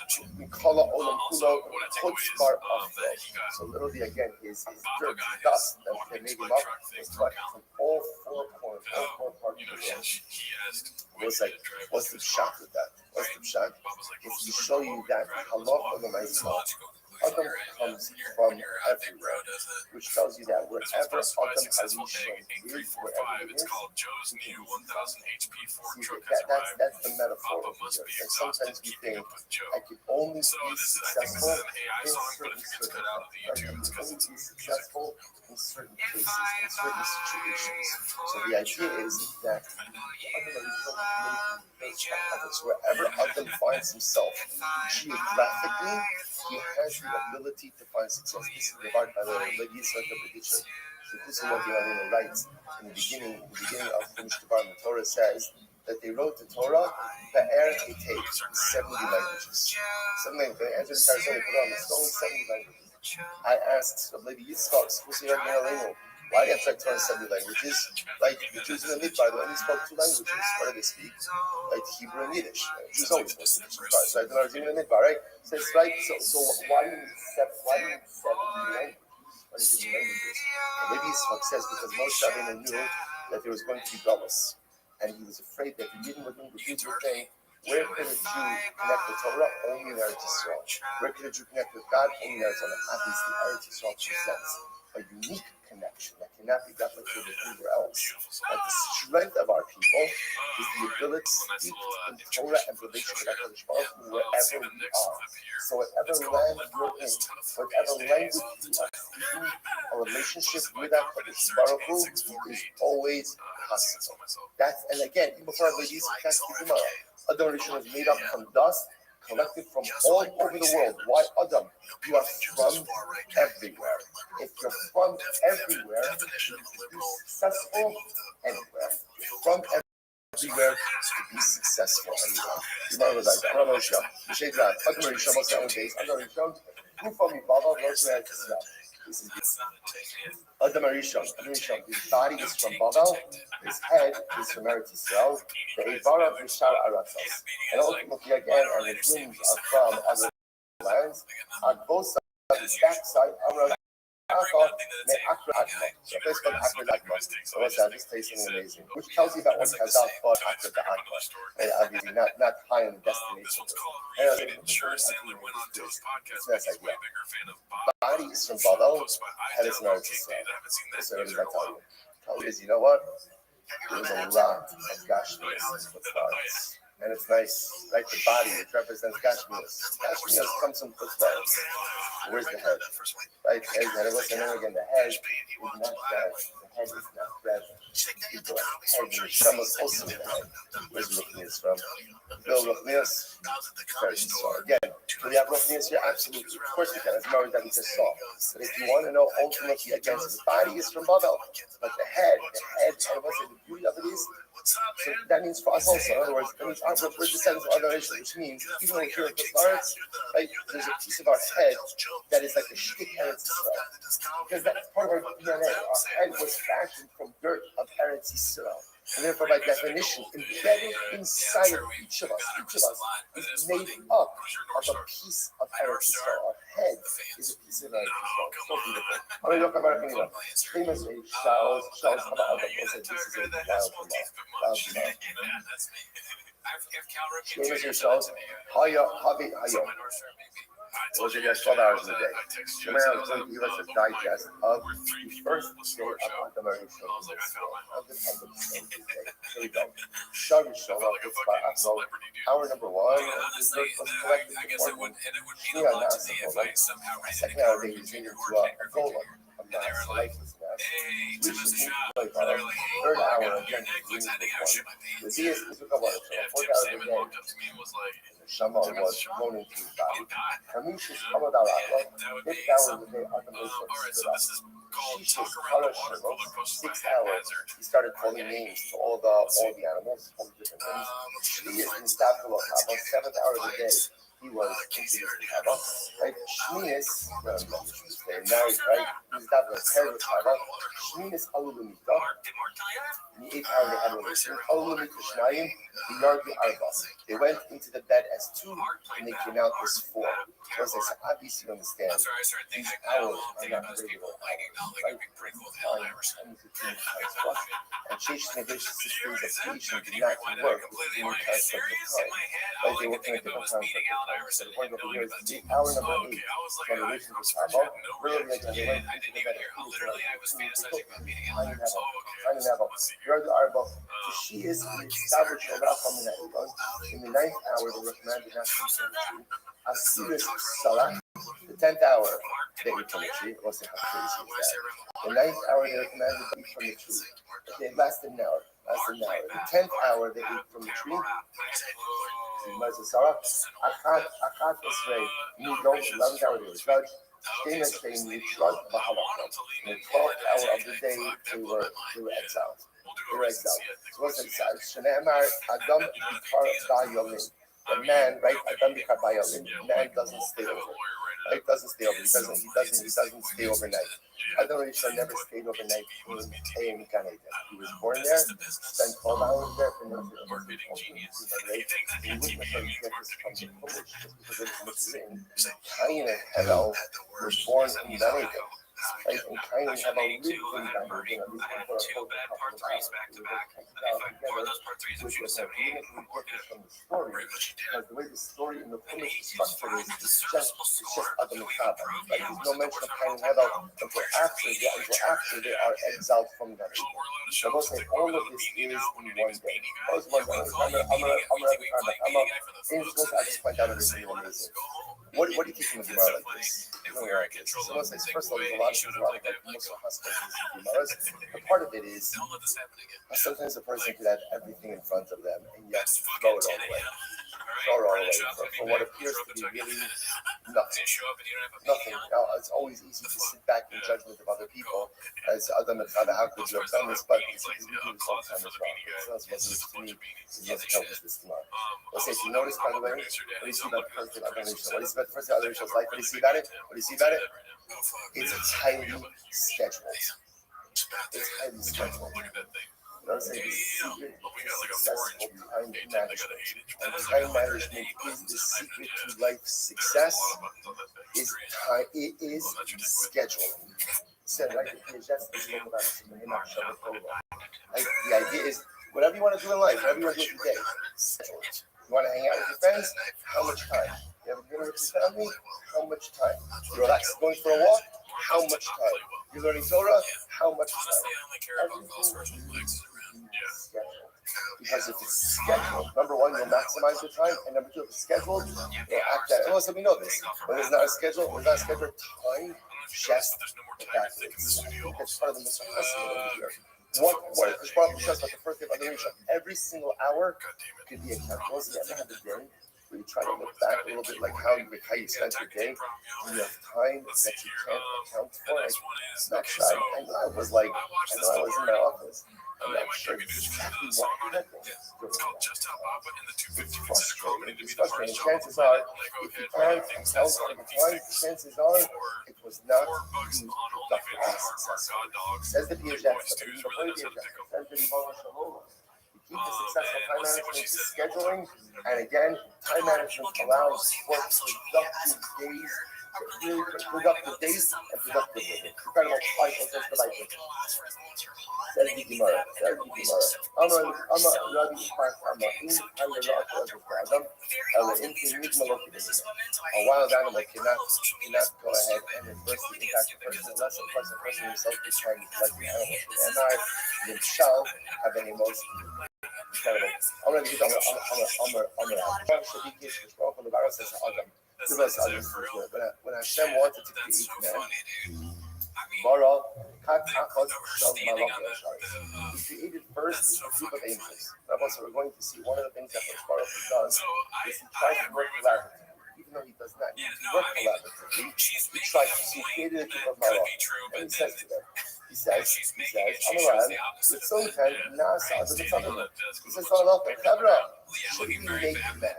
Kala Olam Kulo Chutzbar Afro. So literally, again, his dirt, his dust that they made him up was collected from all four corners, all four parts of the world. It was like, what's the shot with that? What's the shot? It's to show you that halach of the Ma'aseh Adam comes from everywhere, which tells you that wherever Adam Harishon is, wherever he is, that's the metaphor of the earth. And sometimes we think, I can only be successful in certain circumstances. I can only be successful in certain cases, in certain situations. So the idea is that wherever Adam finds himself geographically, he has the ability to find success. This is the part by the Rabbi Yisrael writes in the beginning of the Bar, the Torah says that they wrote the Torah Be'er Hitei, 70 languages. They answered the entire story, put it on the stone, 70 languages. I asked Rabbi Yitzchak, Why do you have to learn 70 languages? Like the Jews in the Midbar, they only spoke 2 languages. What do they speak? Like Hebrew and Yiddish. Jews always spoke Yiddish. So I don't know, even in the Midbar, right? So it's right. So why do you need 70 languages? What is it languages? And Rabbi Yisrael says because Moshe Rabbeinu knew that there was going to be Golos, and he was afraid that if he didn't do the Jews would think, where could a Jew connect with Torah? Only in Eretz Yisrael. Where could a Jew connect with God? Only in Eretz Yisrael. Obviously, Eretz Yisrael presents a unique connection that cannot be replicated anywhere else. Like the strength of our people is the ability to speak in Torah and relationship with HaKadosh Baruch Hu wherever we are. So whatever land you're in, whatever language you are speaking, a relationship with HaKadosh Baruch Hu is always possible. That's, and again, even before I believe that's the Gemara. Adam Rishon is made up from dust, collected from all over the world. Why Adam? You are from everywhere. If you're from everywhere, you can be successful anywhere. From everywhere to be successful anywhere. Gemara was like, Adam Rishon, Adam Rishon, what's that one case? Adam Rishon, who from me, Baba, Rothschild, this is Adam Rishon. His body is from Bavel, his head is from Eretz Yisrael, the Eivar of Mishar Aratzos. And ultimately again, and his wings are from other lands. On both sides, the backside, so this tasting amazing, which tells you that one has out fought after the Akbar. Obviously, not high on the destination. Body is from Bavel, head is from Eretz Yisrael. So what does that tell you? Tell you is, you know what? There's a lot of Gashmias with bodies. And it's nice, like the body, which represents Gashmias. Gashmias comes from Putzvahs. Where's the head? Right? The head. What's the name again? The head is not dead. The head is not dead. People like head, and the Shema is also the head. Where's Ruchnias from? Bill Ruchnias? Very strong. Again, do we have Ruchnias here? Absolutely. Of course we can. That's Mary that we just saw. But if you want to know ultimately, again, the body is from Babel, but the head, and what's the beauty of it is, so that means for us also. In other words, that means we're descendants of other nations, which means even though we're here at the stars, right, there's a piece of our head that is like a shtick Eretz Yisrael. Because that's part of our DNA. Our head was fashioned from dirt of Eretz Yisrael. And therefore, by definition, embedded inside of each of us is made up of a piece of Eretz Yisrael. Our head is a piece of Eretz Yisrael. So beautiful. I'm going to look at Barakina. Famous Charles Hamad. This is a wild Hamad. Famous Charles. Haya. Those are just 12 hours a day. Shemaya is going to give us a digest of the first day of Adam Rishon. Here we go. Shah Rishon, hour number 1. This verse was collected before Shnia Nasa. Second hour day is needed to a golem, a mass, lifeless mass. Third hour, again, is the Zia is a couple of 4 hours a day. Shama was thrown into his body. Kamishish Hamadalakla, 5 hours a day, Adam Rishon stood up. Shishis Kalashimos, 6 hours, he started calling names to all the animals, all the different things. Shmiyas in Stavkulokaba, 7 hours a day, he was into the Kaba, right? Shmiyas, they're married, right? He's got the Kaba. Shmiyas Alulumita, in the 8th hour they had a relationship. Alulumita Shnayim, the Yardi Arbas. They went into the bed as 2, and they came out as 4. So as I said, obviously you understand, these hours are not regular hours, right? And Sheish Negesh systems of creation did not work with the unique aspect of time. Like they work in a different time. So the point of the year is the hour number 8, from the relation to Saba, really like they went into the bed You're the Arba. So she is established in the 9th hour, the recommended not to be true. Asiris Salah, the 10th hour, they eat from the tree. What's the crazy is that? The 9th hour, they recommended to eat from the tree. They lasted an hour. The 10th hour, they eat from the tree. Sarah, Achat Esrei, Nidon, 11th hour, they were judged. In the 12th hour of the day, they were exiled. So what's exiled? Shneimar Adam Bikar Bayomin. The man, right? Adam Bikar Bayomin. Man doesn't stay over. It doesn't stay over. He doesn't stay overnight. Adam Rishon never stayed overnight in Gan Eden. He was born there, spent 12 hours there for nothing. He wouldn't necessarily get this from the Polish just because it was written. Cain and Hevel were born in Gan Eden. Right? And Cain and Hevel lived in Gan Eden. Two bad par threes back to back. And if I par those par threes, which was 78, from the story, because the way the story in the Polish is structured is it's just Adam and Chava. Right? There's no mention of Cain and Hevel until after they are exiled from Gan Eden. So we'll say all of this is in one day. I just point out everything amazing. What do you think from the Gemara like this? So let's say, first of all, there's a lot of like Muslim hospitals in Gemaras. But part of it is sometimes a person could have everything in front of them and yet throw it all away. For what appears to be really nothing. Now, it's always easy to sit back in judgment of other people as Adam and Chava, how could you have done this? But we do this all the time as well. So that's what this to me is what tells us this tomorrow. Let's say, if you notice, by the way, what do you see about the first thing Adam and Rishon? What do you see about the first thing Adam and Rishon's life? What do you see about it? It's highly scheduled. It's highly scheduled. Let's say the secret to successful time management. And time management is the secret to life success. It is scheduling. So, like the idea is whatever you want to do in life, whatever you want to do today, schedule it. You want to hang out with your friends? How much time? You have a dinner with your family? How much time? You relax going for a walk? How much time? You're learning Torah? How much time? Everything is scheduled. Because if it's scheduled, number one, you'll maximize your time, and number two, if it's scheduled, you'll act that. Most of we know this. When it's not a schedule, time just evaporates. That's part of the misunderstanding over here. What is brought up just like the first day of Adam Rishon, every single hour could be a calculus. You ever have a day where you try to look back a little bit like how you spent your day, and you have time that you can't account for. Not shy. I know I was in my office. I'm not sure exactly what happened. It's frustrating. Chances are, if you can't tell the time, chances are it was not productive and successful. Says the Piaget, says the keep the successful time management is scheduling, and again, time management allows for productive days and productive living. Incredible life of the life. Says the Gemara. I'm a Rabbi a wild animal cannot go ahead and reverse the impact of person unless a person himself is trying to like the animal. And I himself have any emotion. Incredible. I'm going to get on when Hashem wanted to create man, he created first a group of angels. So we're going to see one of the things that Baruch does is he tries to work collaboratively. Even though he does not need to work collaboratively, he tries to create a group of Malach. And he says to them, he says, Amaran, with some kind of Nasa, the Tzaddik. He says, should we make man?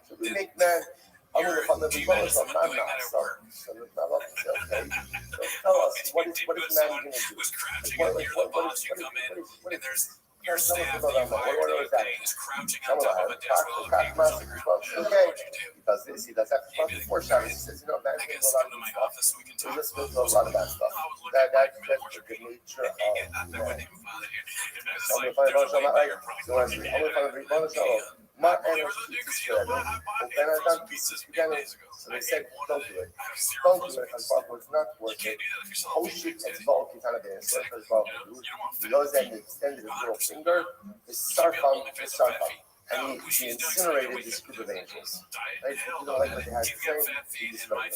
Should we make man? I'm going to find the bonus on man now. So the Malach says, okay, so tell us, what is man going to do? What is he does this, he does that. Before Shabbos, he says, man, he does a lot of stuff. So just goes to a lot of bad stuff. That's the good nature of man. I'm going to find a bunch of that. So I'm going to find a bunch of my energy is forever. So they said, don't do it. Don't do it because it's not worth it. Hosh it as well, you kind of be as well. He goes and he extended his little finger, his sarcom, and he incinerated this group of angels. Right? You know, like what they had to say, he destroyed it.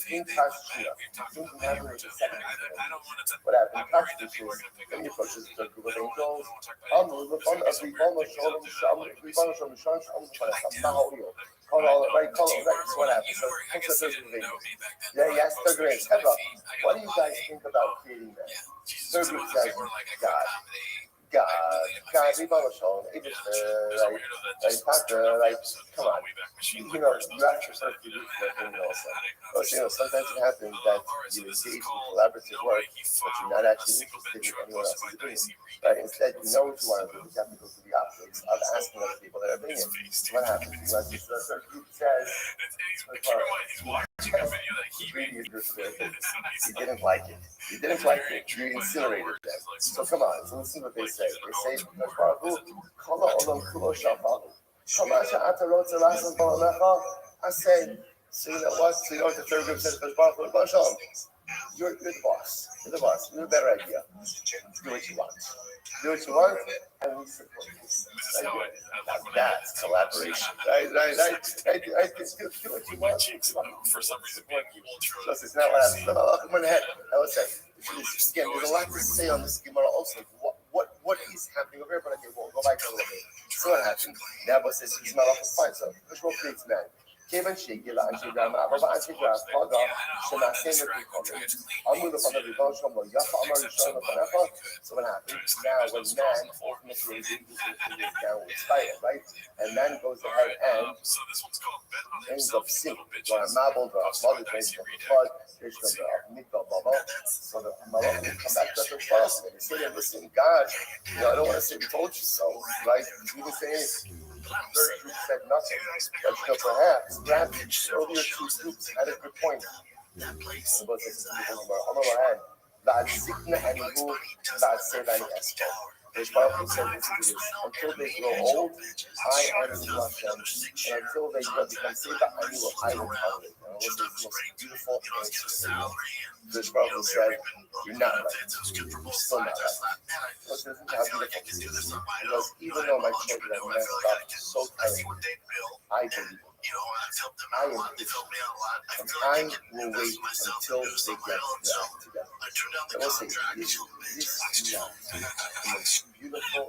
What happened? Then he approaches the group of angels. What happens? Yes, third grade. What do you guys think about creating that? Third grade says, God, people show it was like Parker, like come on, you ask yourself to do that thing also. Also, sometimes it happens that you engage in collaborative work, but you're not actually interested in anyone else's opinion. Right? Instead, you know what you want to do. You have to go through the optics of asking other people their opinion. So what happens? You ask this third group says, you didn't like it. You didn't like it. You incinerated them. So come on. So listen to what they say. They say, I say, so you know what? So you know what the third group says? You're the boss. You're the boss. You have a better idea. Do what you want. Do what you want, and we support you. That's collaboration. Right. Do what you want. For some reason, so it's not what happens. No, come on ahead. I would say, again, there's a lot to say on this Gemara also. What is happening over here? But okay, we'll go back a little bit. So what happened? Now, says he's not off the fine. So Vishnu creates man. כיוון שהגיע לאנשי גרמה, אבל באנשי גרמה, פגע שמעשינו כחומר. אמרו לפניו ריבונו שלמה, יפה אמר ראשון לפניך, so what happens? Now when man ultimately is down with fire, right? And man goes ahead and ends up sinning. So a marble, or a mother, based on the flood, there's the mikvah bubble. So the malachim come back to the first and they say, listen, God, I don't want to say we told you so, right? You didn't say anything. Third group said nothing, but perhaps earlier two groups had a good point. Until they grow old, I am to love them, and until they become saved, I will tolerate them. It was the most beautiful answer. This Rabbi said, you're not right. You're still not right. Because this is how beautiful this is. Because even though my children have messed up so terribly, I believe I am patient, and I will wait until they get their act together. I will say, this is not the most beautiful and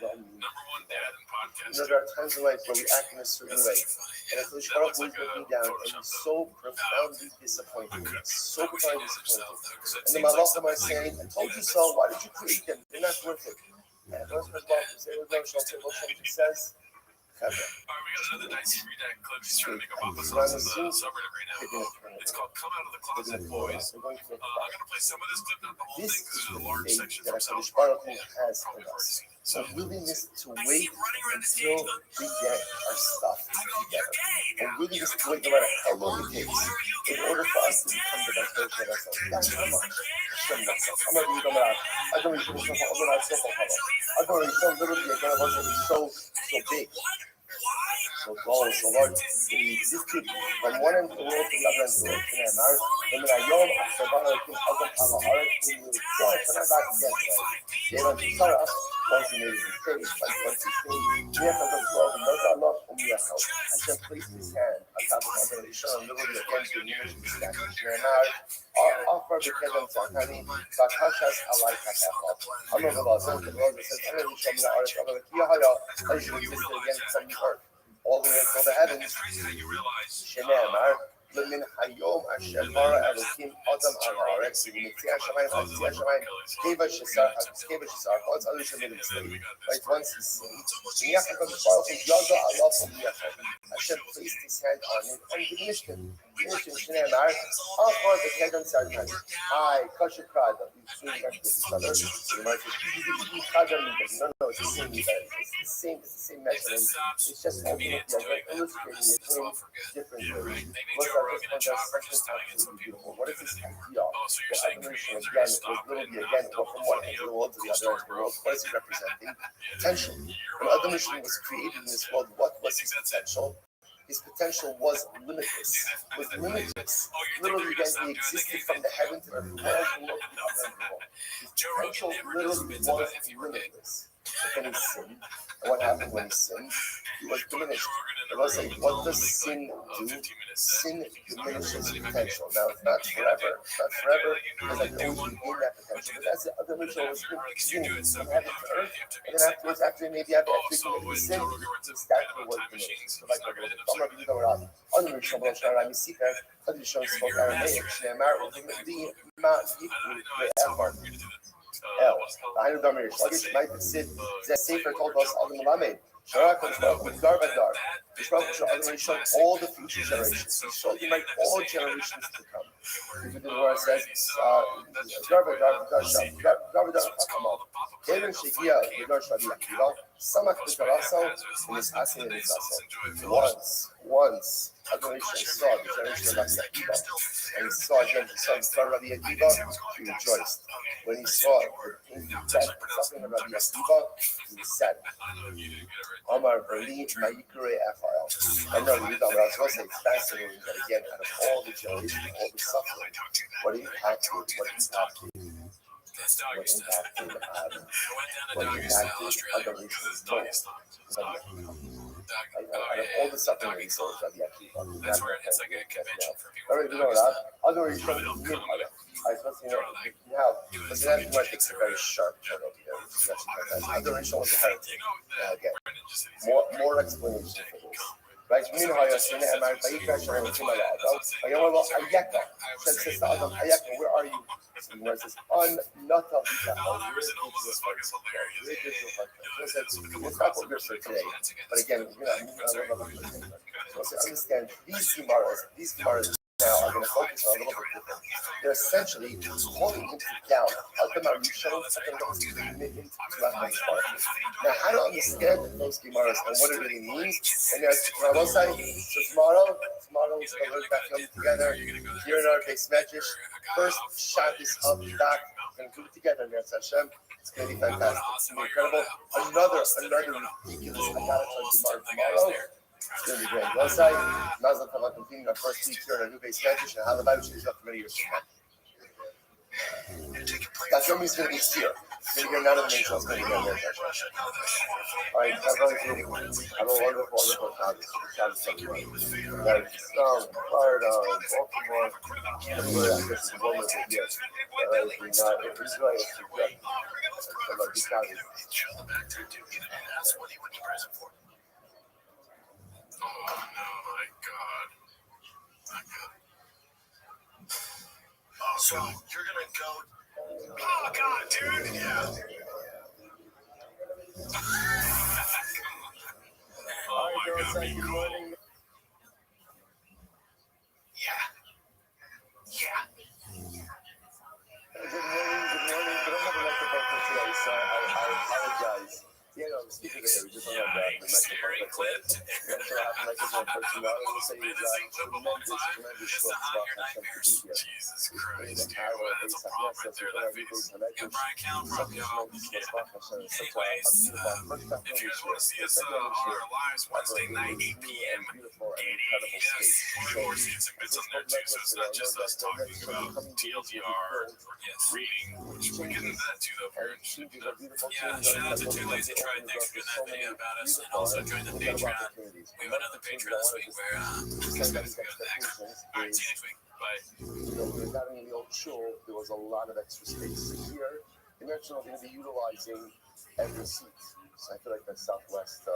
overwhelming. There are times in life where we act in a certain way, and if the Baruch Hu is looking down and he's so profoundly disappointed, and the Malachim are saying, I told you so, why did you create them? They're not worth it. And those Rothschild says, All right, we got another nice read clip. He's trying to make a pop us on the subreddit right now. It's called "Come Out of the Closet, Boys." I'm gonna play some of this clip, not the whole thing, because there's a large section from South Park. So willingness to wait until we get our stuff together, and willingness to wait no matter how long it takes, in order for us to become the best version of ourselves. That's how much. I'm gonna read them out. I'm gonna read them literally again. It's so big. So tall, so large. It existed from one end of the world to the other end of the world. ومن اليوم أحسبها لكم أضل على عرض من الكون فنبعد فيها لأن الشرع once he made his face, like once he came, we have to go and let Allah Hashem placed his hand on top of my head. He showed literally against the nearest statue. Offer the Kedem Zakani, Zakashas Alai Katafa. I'm over the Lord that says, I'm going to show me the artist. I'm going to Kiyahaya, I should exist against some earth. All the way until the heavens. Shenemar. لمن حيوم الشمارة ألوكين أدم على عرق ومتيا شمايم أتيا شمايم كيف الشسار قلت ألو شمال المسلمين right once he sinned he يحكم الفارق يجازى الله فميحكم Hashem placed his hand on him and diminished him شنامر آخر بكيدم سرطاني I كاشو كرادا we soon got this other you might be خاجر من no it's the same measurement it's just illustrating it in different ways what is this idea? The admiration again was literally again from one end of the world to the other end of the world. What is it representing? Potential. When admiration was created in this world, what was his potential? His potential was limitless. Literally, then he existed from the heaven to the world to the other end of the world. His potential literally was limitless. But then he sinned. And what happened when he sinned? He was diminished. It was like, what does sin do? Sin diminishes potential. Now, it's not forever. Because I can always regain that potential. But that's the other mission was beginning from heaven to earth. And then afterwards, after maybe after everything sin, his stature was diminished. So like, I'm not going to go around. Other mission was trying to see that. Other mission spoke Aramaic. היינו דמי שלגיש, מייט סיד, זה ספר told us on the Melamed. Shara comes back with Dar Vadar. The Shara showed all the future generations. He showed him like all generations to come. Even the Torah says, Dar Vadar, Dar Vadar, Hakamal. David Shegia, Vadar Shadia, Samak Vitaraso, and his Asin and his Aso. Once, a generation saw the generation of Akiva, and he saw again the son of Rabbi Akiva, he rejoiced. When he saw that something of Rabbi Akiva, he was sad. Omar Berlin, Mayikure Ephraim. I know you know, but I was going to say it's fascinating that again, out of all the generations, all the suffering, what impacted other nations most. Out of all the suffering we saw, Rabbi Akiva. That's where it's like a convention for people. You know that? Other nations, I suppose you know now. But that might take a very sharp turn over there. Other nations was a heretic. Again, more explanation for this. Right? Meanwhile, you're saying, "Am I by Yikra Shalom to my lad?" I go, "Well, Ayaka." Says to Adam, "Ayaka, where are you?" Where it says, "On not of Yikra." It's not what we're saying today, but again, so understand these Gemaras now are going to focus on a little bit different. They're essentially holding into account now how to understand those Gemaras and what it really means. And there's Rabbi, so tomorrow we're going to learn back together here in our base medrash. First shot is up back. We're going to do it together in Hashem. It's going to be fantastic. It's going to be incredible. Another ridiculous Gemara tomorrow. It's going to be great. Rothschild, Mazel Tov, completing our first week here in our new base medrash and how the Bible should up for many years to come. That's what means it's going to be here. It's going to be none of the nations. It's going to be there. All right, everyone, have a wonderful Shabbos, everyone. Right, fired on Baltimore. Everywhere, I guess, the woman is here. All right, if you're not, if you're Israel, it's good. Chill the back there, dude. That's what he went to prison for. Oh, no, my God. My God. Oh, so you're going to go... Oh, God, dude. Yeah. Oh, my God. Be cool. Yeah. Good morning. But I'm not going to let the vote for today, so I apologize. Yeah, no, speaking of it, we just don't have that. Scary clipped. I'm sure I have like this one person. I will say it's tremendous Just to hide your nightmares. Jesus Christ, dude. Well, that's a problem right there. That face. Yeah, Brian Count from y'all. Yeah. Anyways, if you guys want to see us on our lives Wednesday night, 8 p.m. 88. Yes. Of course, see some bits on there too. So it's not just us talking about TLDR or reading, which we get into that too, though, apparently. Yeah, shout out to Two Lazy Tried. Thanks for doing that video about us. And also join the Patreon. We have another Patreon this week where this guy's going to go next. All right, see you next week. Bye. We're having the old shul. There was a lot of extra space here. They mentioned we're going to be utilizing every seat. So I feel like the Southwest.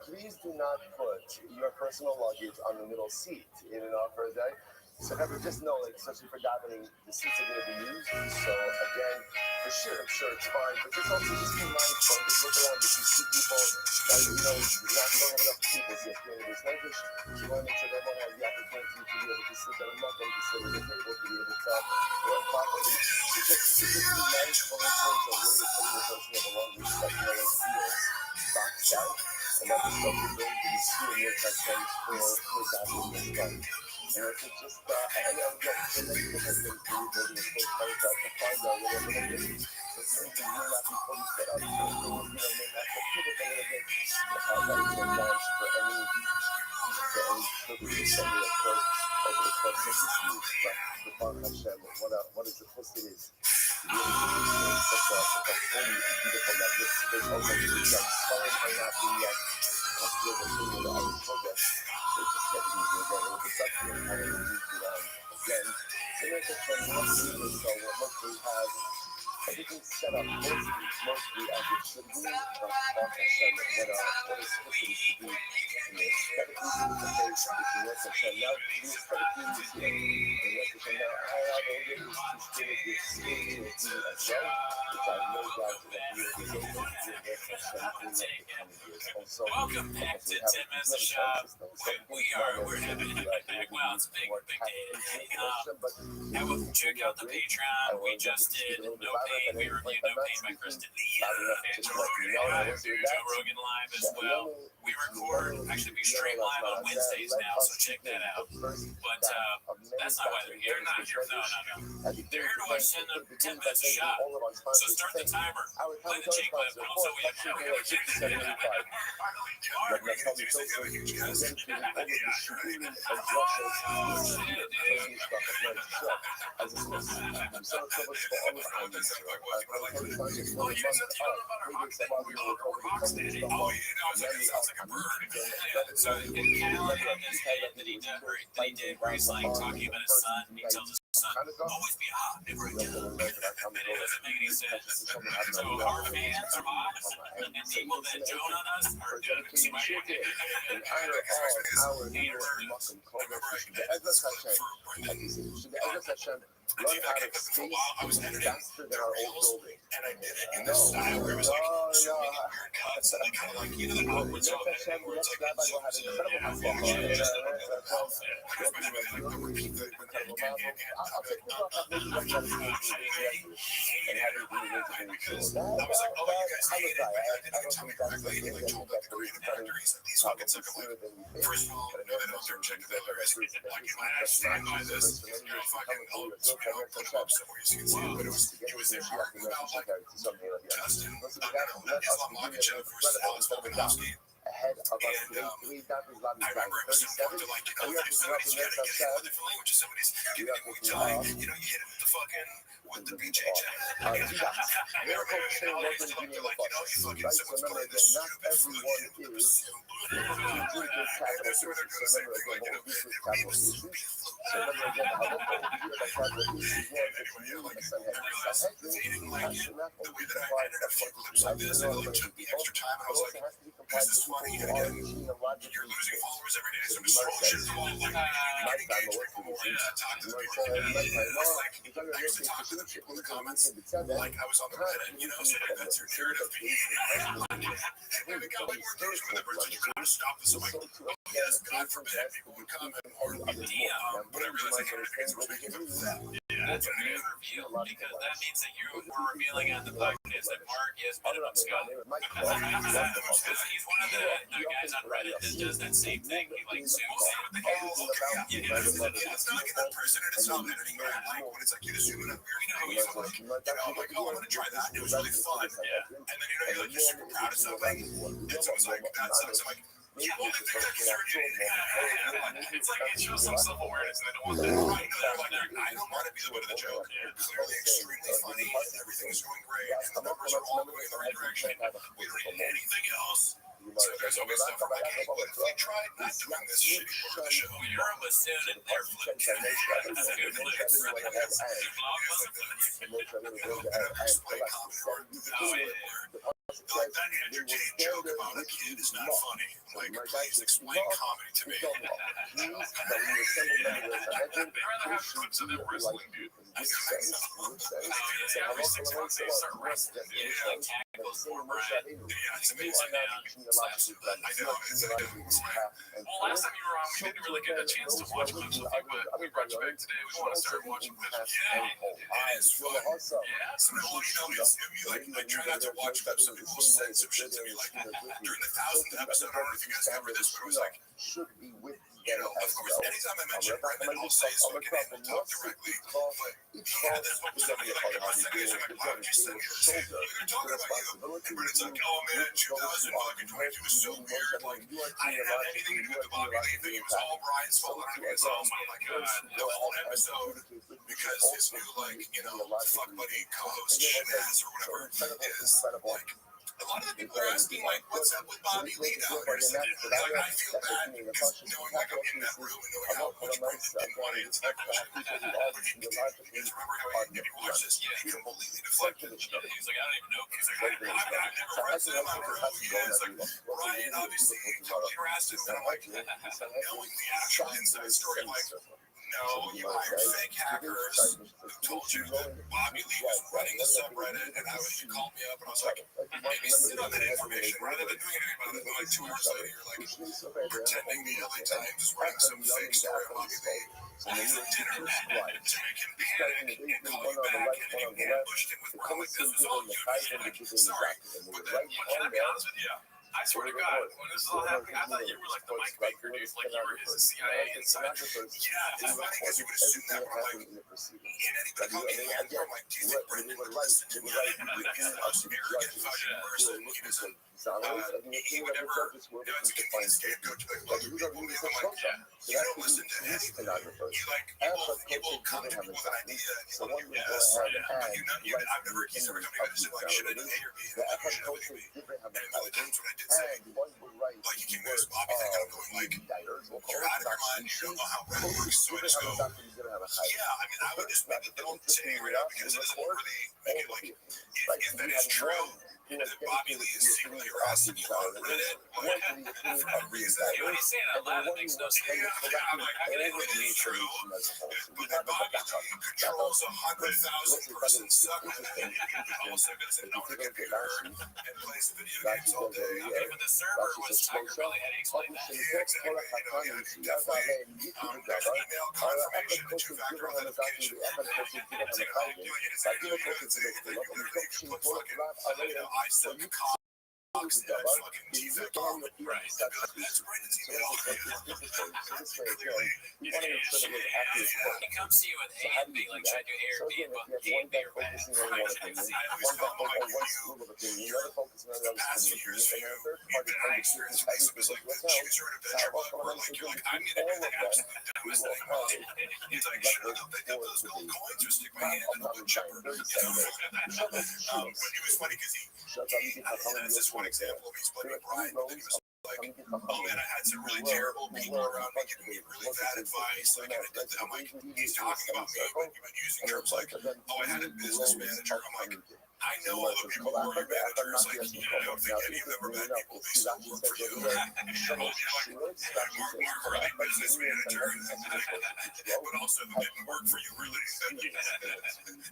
Please do not put your personal luggage on the middle seat in and out for a day. So never just know, like, especially for davening, the seats are going to be used. So again, for sure, I'm sure it's fine. But just also just be mindful. Just look around. If you see people, you know, you don't have enough people here. There's language. You want to make sure everyone has the opportunity to be able to sit at a muffin, to sit at a table, to be able to work properly. Just be mindful in terms of where you're putting the person that belongs to, that no one feels boxed out. And that the stuff you're going to be seeing your touchdowns for davening and fun. And I think just, I don't get so many different things to do, but it's so hard to find out whatever it is. So something you're not fully set up, so, may not have to pivot a little bit, how that is advanced for any privileges that we occur over the course of this week. But Baruch Hashem, what is the first it is to be able to experience such a holy and beautiful, magnificent place. Also, to be like, sorry I'm not doing yet. Let's do the thing with our progress. So just getting into a little bit sucky and how we need to again. So there's a trend, so what we have everything set up mostly as it should be, but Baruch Hashem, what is supposed to be, aesthetically the case, if you want Hashem. Now, the aesthetically is here, and Baruch Hashem, now I have all this to spirit, this spiritual view as well, which I have no doubt that we will be able to do Baruch Hashem in the coming years. Also, welcome back to 10 Minutes to Shop. We're having a big day. Well, it's a big day today. And check out the Patreon. We just did No Pain. We reviewed No Pain by Kristen Lee. And Joe Rogan Live as well. We record, actually we stream live on Wednesdays now, so check that out. But that's not why they're here. They're not here. No. They're here to watch 10 Minutes to Shop. So start the timer. Play the Jake clip, and also we have he did where he's like talking about his son, and he tells his son, always be hot, never again. And it doesn't make any sense. So our fans are hot, and people that joan on us are jokes. Run out of space faster than our old building. And I did it in this style where it was like so many weird cuts and kind of like, the outwards of it, where it's like, Justin, Islam Lakachev versus Alex Volkanovski. Ahead of us, we got his lobby I remember it was important to, like, somebody's got to get it with the feeling, which is somebody's giving it Muay Thai, you know, you hit it with the fucking, with the BJJ. Miracle Chain wasn't doing the fucking, right? So remember again, not everyone is Juniper's capital issues. So remember again, what was Juniper's capital issues? So remember again, how the Juniper's capital issues was the community Sanhedrin has to not only provide a bunch of lives and all of the people, but also has to be compliant with people who are genealogically you're losing followers every day, so so you might say, people in the comments, like I was on the Reddit, you know, so that's your narrative piece. And we got way more things from the person, you gotta stop this. I'm like, yes, God forbid people would comment or DM, but I realized I can't get so taken up for that. Yeah, that's a good reveal, because that means that you were revealing on the podcast that Mark is minimum scum. He's one of the guys on Reddit that does that same thing. He like zooms in with the camera. It's not getting that person and it's not editing or like when it's like you just zoom in on weird things. I'm like, I'm like, oh, I'm gonna try that. It was really fun. Yeah. And then you're like, you're super proud of something. And so it's like that sucks. I'm like, you only think that because you're it's like it shows some self-awareness and they don't want that. Right. They're like, I don't want to be the butt of the joke. You're clearly extremely funny and everything is going great and the numbers are all going in the right direction. We don't need anything else. So there's always stuff I'm like, hey, what if we tried not doing this shitty part of the show? You're a bassoon and they're flipping. That's a good flip. Like that entertaining joke about a kid is not funny. Like, please explain comedy to me. I'd rather have clips of them wrestling, dude. It's amazing, man. Well, last time you were on, we didn't really get a chance to watch clips with you, but we brought you back today. We want to start watching clips. Yeah, it is fun. Yeah, so well, you know, it's, like try not to watch clips of people send some shit to me. Like during the 1000th episode, I don't know if you guys remember this, but it was like, should be with you know, of course, anytime I mention Brendan, I'll say so I can able to talk directly. But yeah, there's one somebody like, if I send it, like, why would you send your shit? They're talking about you. And Brendan's like, oh man, 2000 fucking 22 was so weird. Like, I didn't have anything to do with the Bobby Lee thing. It was all Brian's fault. And I was, oh my god, the whole episode, because his new, like, you know, fuck buddy co-host Shinaz or whatever is, like, A lot of the people are asking, like, what's up with Bobby Lee now? Like, I feel bad just knowing, like, I'm in that room and knowing how much Brendan didn't want to attack Rothschild. Because remember how if you watch this, he completely deflected. He's like, I don't even know. He's like, I've never harassed him. I've heard who he is. Like, Ryan obviously totally harassed him. And I'm like, knowing the actual inside story, I'm like, no, you hired fake hackers who told you that Bobby Lee was running a subreddit, and you called me up, and I was like, maybe sit on that information rather than doing anything about it. And like 2 hours later, you're like pretending the LA Times is running some fake story on Bobby Lee over dinner to make him panic and call you back, and then you ambushed him with, well, like, this was all you in the beginning. Sorry, but then, can I be honest with you? I swear to God, when this was all happening, I thought you were like the Mike Baker dude, like you were his CIA inside. Yeah, it's funny because you would assume that, but I'm like, and anybody called me and I'm like, do you think Brendan would listen to me? Like, he's the most arrogant fucking person. He doesn't, he would never, it's a convenient scapegoat to like, look at people. I'm like, you don't listen to anybody. You like, you will come to people with an idea and you look at yes, but I've never, he's never come to me and said, like, should I do A or B? Should I do B? And one of the times when I did say, like, you can use Bobby thing, and I'm going, like, you're out of your mind, you don't know how Reddit works, so I just go, yeah, I mean, I would just make it, don't say it right now, because it doesn't really make it, like, if that is true, that Bobby Lee is secretly harassing you on Reddit, but for no reason, when you say it out loud, it makes no sense. Yeah, I'm like, I mean, it would be true, but that Bobby Lee controls 100,000-person subreddit, also because no one can be heard and plays video games all day. I mean, even the server was Tiger Belly. How do you explain that? Yeah, exactly. Definitely there's email confirmation that two-factor authentication. You put fucking I sell Cox and fucking T-Factor. Right. That's Brandon's email. Clearly. He comes to you with A and B, like, should I do A or B? But A and B are bad. Right. I always tell him, like, you're the past few years, you've been high experience with this. It was like the choose your adventure book where, like, you're like, I'm going to do the absolute dumbest thing possible. He's like, should I go pick up those gold coins or stick my hand in the wood chipper? But it was funny because that's just one example of he's blaming Brian. But then he was like, oh man, I had some really terrible people around me giving me really bad advice. Like, and I'm like, he's talking about me, but you've been using terms like, oh, I had a business manager. I'm like, I know all the people who are your managers. Like, I don't think any of them are bad people. They still work for you. Mark Wright, business manager, but also who didn't work for you really.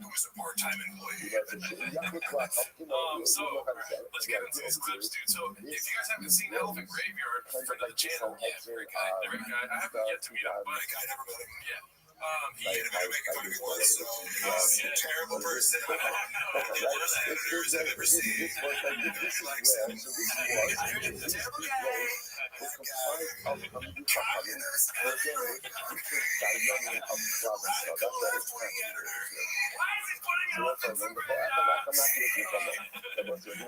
Who was a part-time employee. So let's get into these clips, dude. So if you guys haven't seen Elephant Graveyard, friend of the channel, yeah, very kind. I haven't yet to meet him, but I never met him. Yeah. He ended up making fun of me once, so he's a terrible person. The worst editors I've ever seen. He likes him. He's a terrible guy. Communist. Radical left-wing editor. Why is he putting elephants in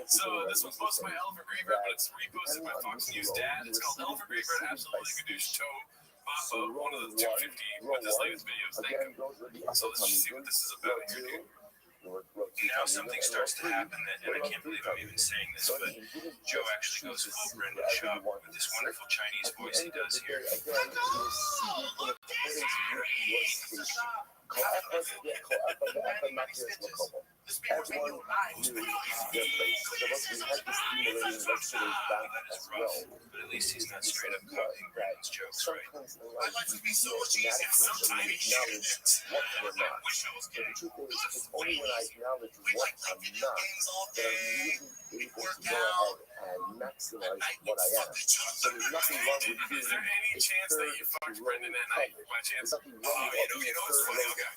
So this was posted by Elephant Graveyard, but it's reposted by Fox News Dad. It's called Elephant Graveyard Absolutely Gadoosh Toe. One of the 250 with his latest videos. Thank you. So let's just see what this is about here, dude. Now something starts to happen, and I can't believe I'm even saying this, but Joe actually goes full Brendan Schaub with this wonderful Chinese voice he does here. Everyone knew their place. That's rough, but at least he's not straight up copying Brad's jokes, right? I'd like to be so much easier sometimes. Acknowledge what we're not. But the truth is, it's only when I acknowledge what I'm not that I'm really able to go ahead and maximize what I am. So there's nothing wrong with being Is there any chance that you fucked Brendan at night? By chance? There's nothing wrong with it's funny, okay.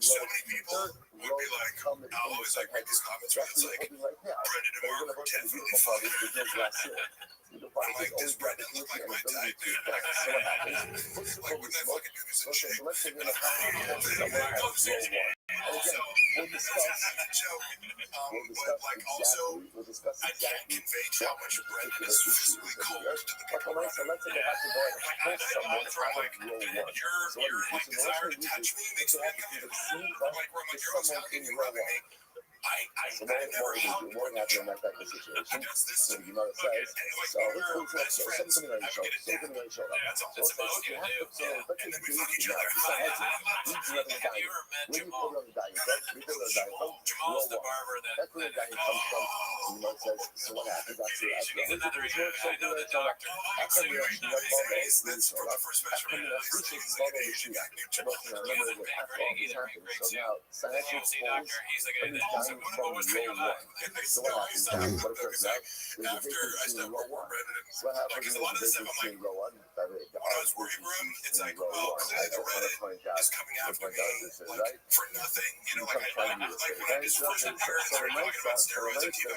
So many people would be like, I'll always like read these comments where it's like, Brendan and Mark are definitely fucking. I'm like, does Brendan look like my type, dude? Like, wouldn't I fucking do this in shape? And I'm like, oh, seriously. Also, this is not a joke, but like also, I can't convey to how much Brendan is physically cold to the people around him. Like, I'm your desire to touch me makes me uncomfortable. Like, where I'm like, you're always hugging and rubbing me. So what happened in that type of situation? So the Gemara says, so let's say something on your shoulder. Something on your shoulder. So let's say if you have to, so let's say you now, you start hedging. You do it on the dying. Where do you put it on the dying from? You put it on the dying from? Row one. That's where the dying comes from. The Gemara says, so what happens after that? Something on your shoulder. After we actually let go of the shoulder. After we actually let go of the shoulder. Remember what after all this happened. So now, Sanhedrin falls, and he's dying from row one. So what happens now? What occurs now? There's a vacancy in row one. So what happens when there's a vacancy in row one? There are vacancies in row one. I just want to point out this is right. You can find me this way. Right? So the next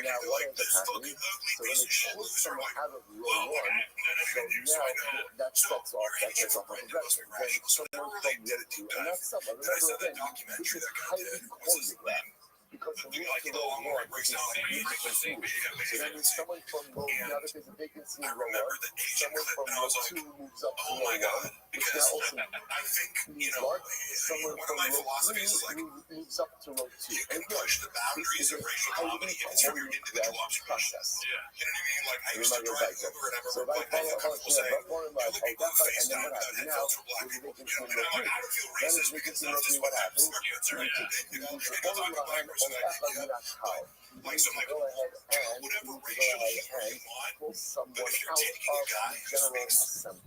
now what ends up happening? So when it pulls someone out of row one, so now that sets off a progression. Then someone from row two, and that's someone. Remember again, this is highly choreographed. Because the move to row one is a significant move. So that means someone from row, now that there's a vacancy in row one, someone from row two moves up to row one, which now also means what? Someone from row three moves up to row two. And again, this is a highly choreographed process. Remember that. So if I follow in life, and then what happens? Now, there's a vacancy in row three. Then there's a vacancy in row three, what happens? You need to follow behind like so go ahead and pull someone out of the general assembly.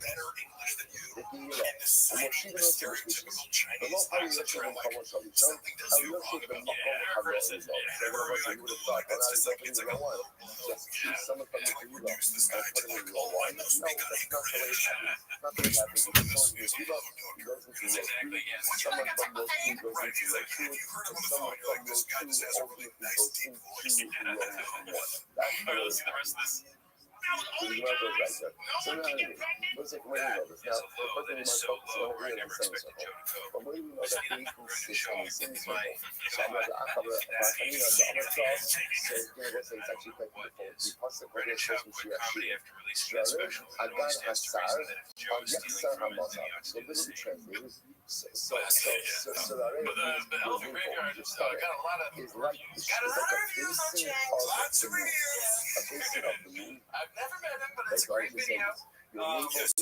So now, let's take away all this. Now, the first thing we might focus on is the semicircle. But where do we know that the equals is on the semicircle? So I'm going to cover the other class. So it's actually quite beautiful. The pasuk where it shows Shirare, Agan Hasar, Yaksar Hamazar. So this is translated. So Shirare means is like a basin of the moon. I've never met him, but That's why he says, your neighbor is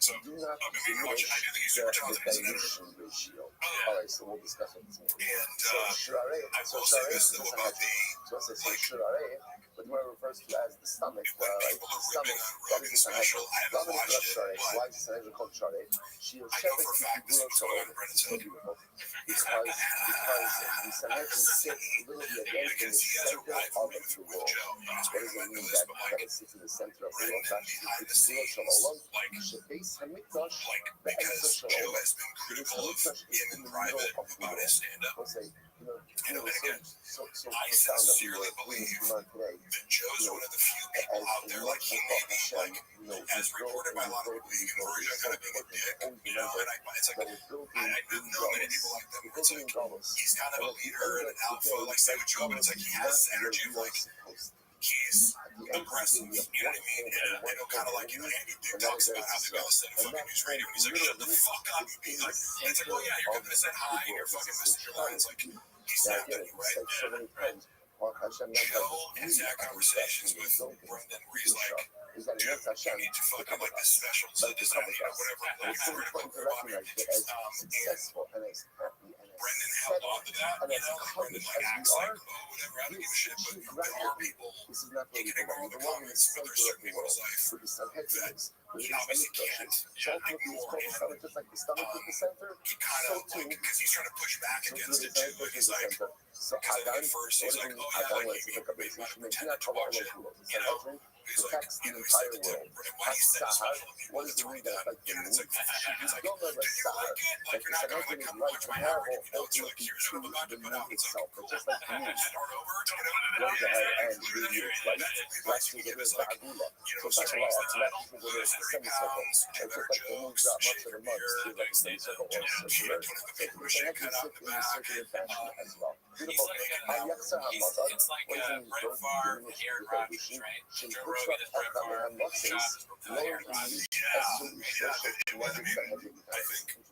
do not diminish the dilution ratio. Alright, so we'll discuss it this morning. So Shirare, but where it refers to as the stomach, like the stomach, that is the Sanhedrin. Why is the Sanhedrin called Shirare? She is shepherd to Figura Shalom. So beautiful. Because the Sanhedrin sits literally against in the center of the world. What does it mean that it sits in the center of the world? That's Figura Shalom. Beis Hamikdash, the Ezer Shalom. Beis Hamikdash is in the middle of the world. We'll say, so profound that we were reading today. Joe's one of the few people out there like he Hashem, as reported by a lot of people, even though he's kind of being a dick, and it's like, I've known many people like that, where it's like, he's kind of a leader and an alpha, like Savage Joe, but it's like he has this energy of like, he's aggressive, you know what I mean? And kind of like, Andrew Dick talks about how they got us in fucking news radio, and he's like, shut the fuck up, you be like, and it's like, oh yeah, you're gonna say hi, and you're fucking missing your lines, like, he's not good, right? Joe has had conversations with Brendan where he's like, dude, you need to fucking like this special design, whatever. It's important to recognize successful and Brendan held on to that, Brendan like acts like, oh, whatever, I don't give a shit, but there are people he can ignore the comments, but there's certain people in his life that he obviously can't ignore, and just like the stomach with the center, he kind of like, because he's trying to push back against it too, and he's like, because at first he's like, oh yeah, like you pretend to watch it, he's like, the entire world. What is the reason like the moon? Don't let us start. Like the Sanhedrin is like comparable ultimately to the moon itself. But just like the moon goes ahead and radiates light, last week it was the Agula. So it's like last week it was the semicircle. And just like the moon got much of the months, it's like the semicircle or circular. So the Sanhedrin sit in the circular fashion as well. Beautiful. Yaksar Hamazar, what is in the truck outcome and losses, lower the absolute social kinetics that has been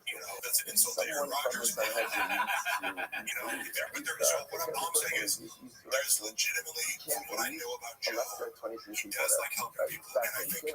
that's an insult to Aaron Rodgers. That has been What I'm saying is, there's legitimately, from what I know about Joe, he does like helping people, and I think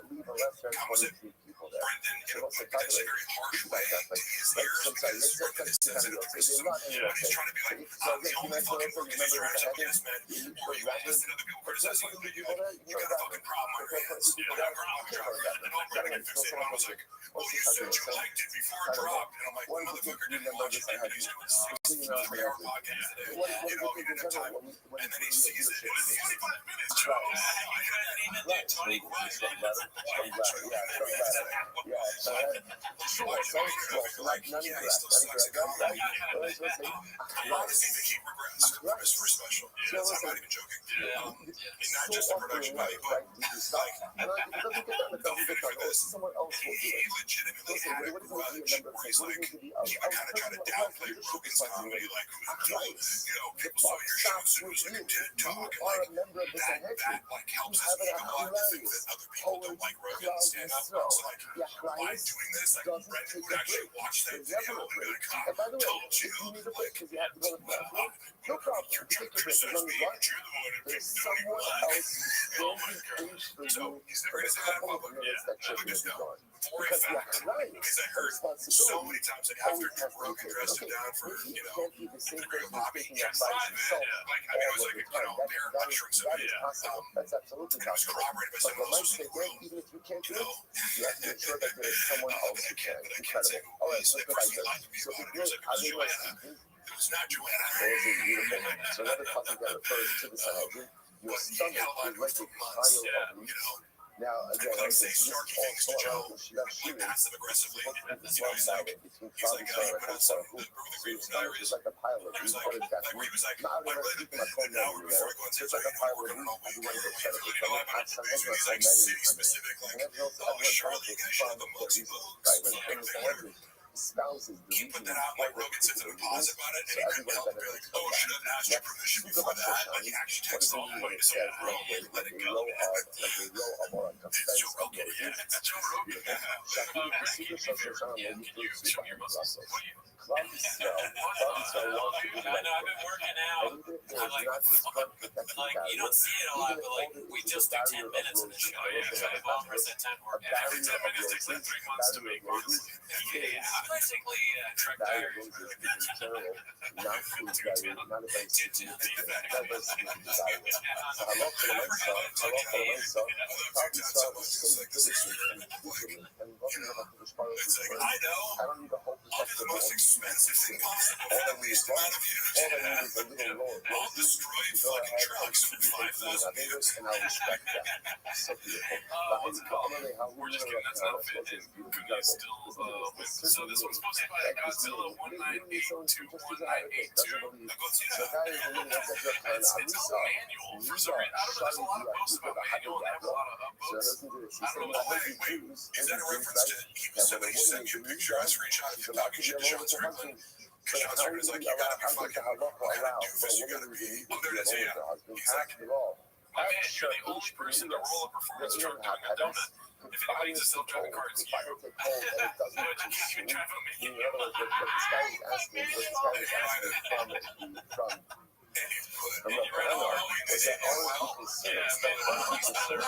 comes at Brendan in a potentially very harsh way to his ears because Brendan is sensitive to criticism, but he's trying to be like, I'm the only fucking organization yes man, or you insist that other people criticize you, but you got a fucking problem on your hands. Whatever, I'm dropping it, and all Brendan got fixated on was like, well, you said you liked it before it dropped, and I'm like, motherfucker didn't watch it, and he's doing 63-hour podcast today, he didn't have time, and then he sees it, it was 25 minutes, Joe, you didn't do 20 questions, Why does he think he regressed? For special. I'm not even joking. He's not just a production value, but like, he legitimately had a grudge where he's like, he would kind of try to downplay Rogan's comedy, like, people saw your show, so it was like a TED talk, and like, that like helps his ego out to think that other people don't like Rogan stand up. So like, by doing this, like, Brendan would actually watch that video and be like, I told you, like, no problem. you're trying to criticize me, but you're the one who picked Tony Black. Oh my God. So he's never going to say that in public. But just know, for a fact, because I heard so many times that after Rogan dressed him down for, interviewing Bobby, he kept private. Like, I mean, it was like, they're lecturing somebody. That's absolutely it was corroborated by someone else in the room. Even if you can't do it, you have to make sure that there's someone else who can. But I can't say who it is. The person who lied to me about it was like, it was Joanna. It was not Joanna. So another topic that refers to the Sanhedrin, your stomach is like a pile of leaves. Now, again, like say snarky things to Joe, like passive aggressively. He's like, he put out some the Grievous Diaries. Like a pile of He was like, he was like, I really an hour before I go on stage, I'm working on all week. I'm these like city specific, like, oh, Charlie, you guys should have the Muggsy Bogues. He put that out, like Rogan sent an deposit about it, and he couldn't help but be like, oh, should have asked your permission before that. Like, he actually texted all the way to say, bro, let it go. It's Joe Rogan, yeah. It's Joe Rogan. Show your muscles. I know, I've been working out. Like, you don't see it a lot, but like, we just do 10 minutes in the show. Yeah, so I bought for 10 workouts. Every 10 minutes takes like 3 months to make, honestly. Yeah, basically, truck tires. I know. I'll do the most expensive thing possible for the least amount of views. I'll destroy fucking trucks for $5,000 views. And I respect that. So beautiful. What's it called? We're just getting that outfit, and Goody is still so this one's supposed to be by Godzilla 1982 1982. Go see that. It's all manual for some reason. I don't know. There's a lot of posts about manual and there's a lot of posts. I don't know. Wait, is that a reference to somebody sent me a picture? I screenshot of him talking shit to Sean Strickland. Because Sean Strickland is like, you gotta be fucking, what kind of doofus you gotta be. Oh, there it is, yeah. He's like, my man, you're the only person to roll a performance truck doing a donut. If anybody needs a self-driving car, it's you. But you can't drive a minion. And you ran all the way to the well. Yeah, man, he's not there.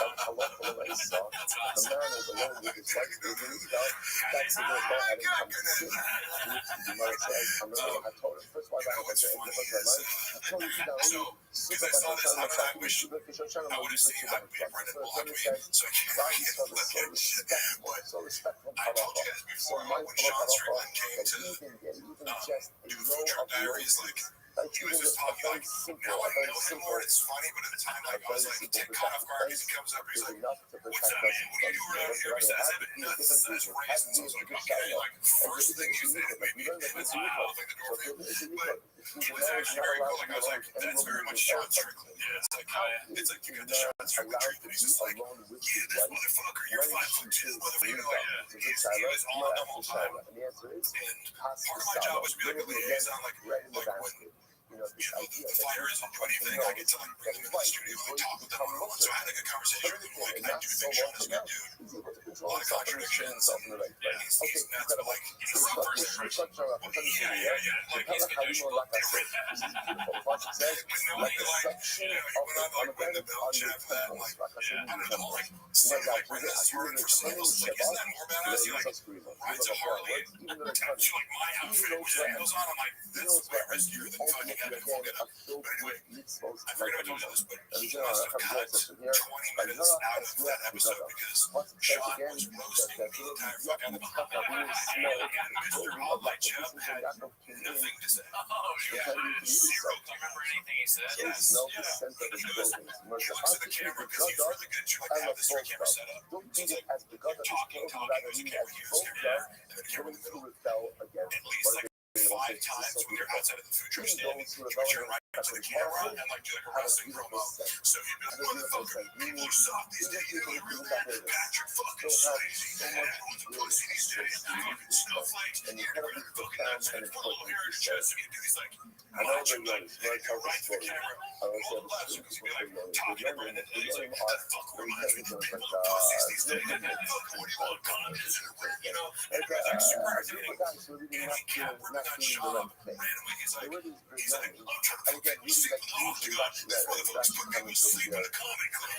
Because I saw this, I wish I would have seen that Brendan blocked me, so I can't look at shit. But I told you guys before, when Sean Strickland came to do Food Truck Diaries, like, he was just talking like, now I know him more, and it's funny, but at the time, like, I was like, caught off guard, because he comes up, he's like, what's up, man? What do you do around here? He says, I have nuts, that's raisins. I was like, okay, like, first thing you said, maybe, that's why I don't think the door for you. But it was actually very cool, like, I was like, that's very much Sean Strickland. Yeah, it's like you got the Sean Strickland treatment. He's just like, yeah, this motherfucker, you're 5'2", motherfucker. You know, like, he was on the whole time. And part of my job was to be like a liaison, like when this You know, idea the that fighter isn't do anything. I get to like bring them into the studio and talk with them one-on-one. So I had a good conversation with him. Like, I do think Sean is a good dude. he's able to A control lot of himself and restrain contradictions. himself in the right way. He's Okay, nuts, but like, he's a rough person. you touch on a Yeah. Like, he's how you know, like I said, this is beautiful. Rothschild says, with no like any, the like, suction you of went on, like, ring the bell, on your jab that, and, like, temples. Like I said, I don't know, like, like some, like, when right as you're in for sales, like, isn't that more badass? He, like, rides a Harley and taps you, like, my outfit, which then goes on, I'm like, that's way riskier than fucking having to fuck it up. But anyway, I forget if I told you this, but he must have cut 20 minutes out of that episode because Sean was roasting the entire fuck out of him. And Mr. All My Jeb had nothing to say. He had zero. Do you remember anything he said? Yes. Yeah. He looks at the camera because he's really good to like have this camera set up. So it's like talking, there's a camera here, there's a camera there, and then a camera in the middle. At least like 5 times when you're outside of the food truck standing, he would turn right up to the camera and like do like a wrestling promo. So he'd be like, motherfucker, you saw these days, you know, real Patrick fucking Swayze, who's pussy these days, fucking snowflakes, you're gonna fucking nuts, and pull over here his chest, so he'd do these like, macho like, and go right to the camera, pull the left, so he'd be like, talking to Brandon, and he's like, what the fuck reminds me of people pussies these days, fuck, what do you want, condoms, you know, and it was like super entertaining, and he kept ripping on Sean randomly, he's like, I'm trying to fucking sleep with the hot god, this motherfucker's putting me to sleep in a comedy club.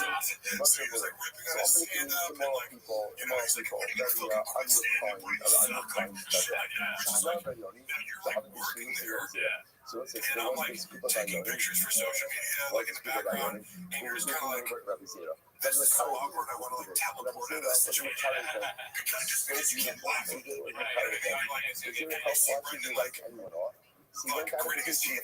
So he was like ripping on his stand-up and like, you know, he's like, when you fucking quit stand-up, where you suck, like, shit like that, which is like, now you're like working there. And I'm like taking pictures for social media, like in the background, and you're just kind of like, this is so awkward, I want to like teleport out of this situation. Because just you keep laughing. Like, fucking gritting his teeth,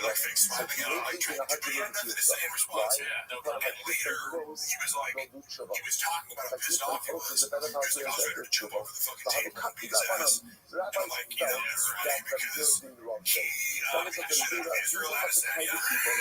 like face swapping out, like trying to he had nothing to say in response. And later, he was like, he was talking about how pissed off he was. He was like, I was ready to jump over the fucking table and beat his ass. And I'm like, you know, you're right, because he should have his real ass and yeah,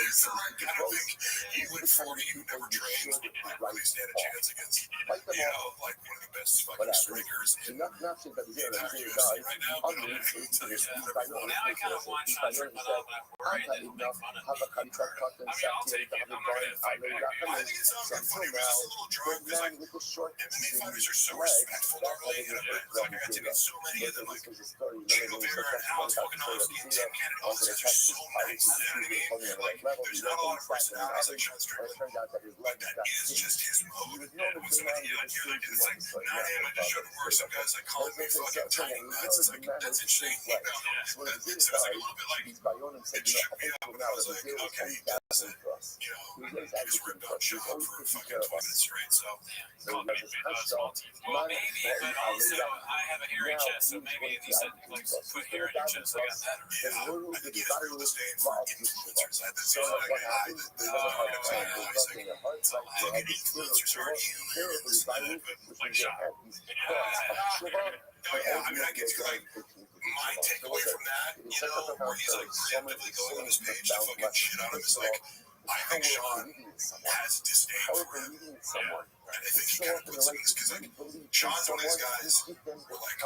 he's the right kind of thing. You at 40, you never trained, really stand a chance against, you know, like one of the best fucking strikers in the entire UFC right now. But I'm so whatever you want. Now I kind of want shots, but I'm worried that he'll make fun of me. I mean, I'll take it. I'm not going to fight back. I think it sounds kind of funny, but it's a little drunk because like MMA fighters are so respectful normally, and like I got to meet so many of them, like Jake Rivera and Alex Volkanovski and Tim Kennedy. All these guys are so nice. And like there's not a lot of personalities like Sean Strickland, but that is just his mode. And when somebody on here, like it's like 9 a.m. I just showed up work. Some guys like calling me fucking tiny nuts. It's like that's insane. You know? So it's like a little bit like it shook me up, and I was like, okay, he doesn't, you know, he was ripped on Sean for fucking 20 minutes straight. So Called me small teeth. Well, maybe, but also I have a hairy chest, so maybe he said like put hair in your chest. I got that. Yeah, I think he's very disdain for influencers. I think he's like a guy that he's like, fucking influencers aren't human. But like Sean. Yeah, I mean, I get to like my takeaway from that, you know, where he's like preemptively going on his page to fucking shit on him is like, I think Sean has disdain for him. And I think he kind of puts it in this because like Sean's one of these guys where like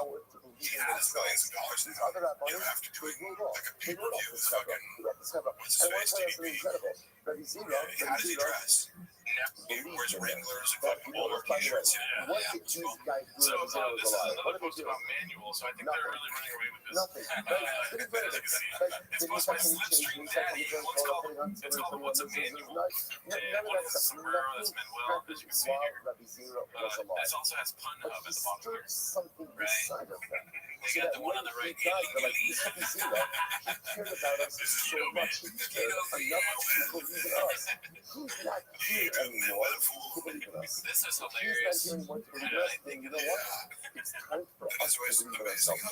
he has millions of dollars now, you know, after doing like a pay-per-view with fucking what's his face, TDP. He had his address. He wears Wranglers and fucking Walmart t-shirts. What did these guys do? So this is another post about manual, so I think they're really running away with this. Nothing. It's supposed to be Slipstream Daddy. One's called What's a Manual? And one is a sombrero that's been well, as you can see here. This also has Pun Hub at the bottom here. Right? We got the one on the right. He cared about us so much. He cared enough to believe in us. He's not here anymore to believe in us. This is He's not hilarious. here anymore to believe in us. Then you know what? It's time for us to believe in ourselves.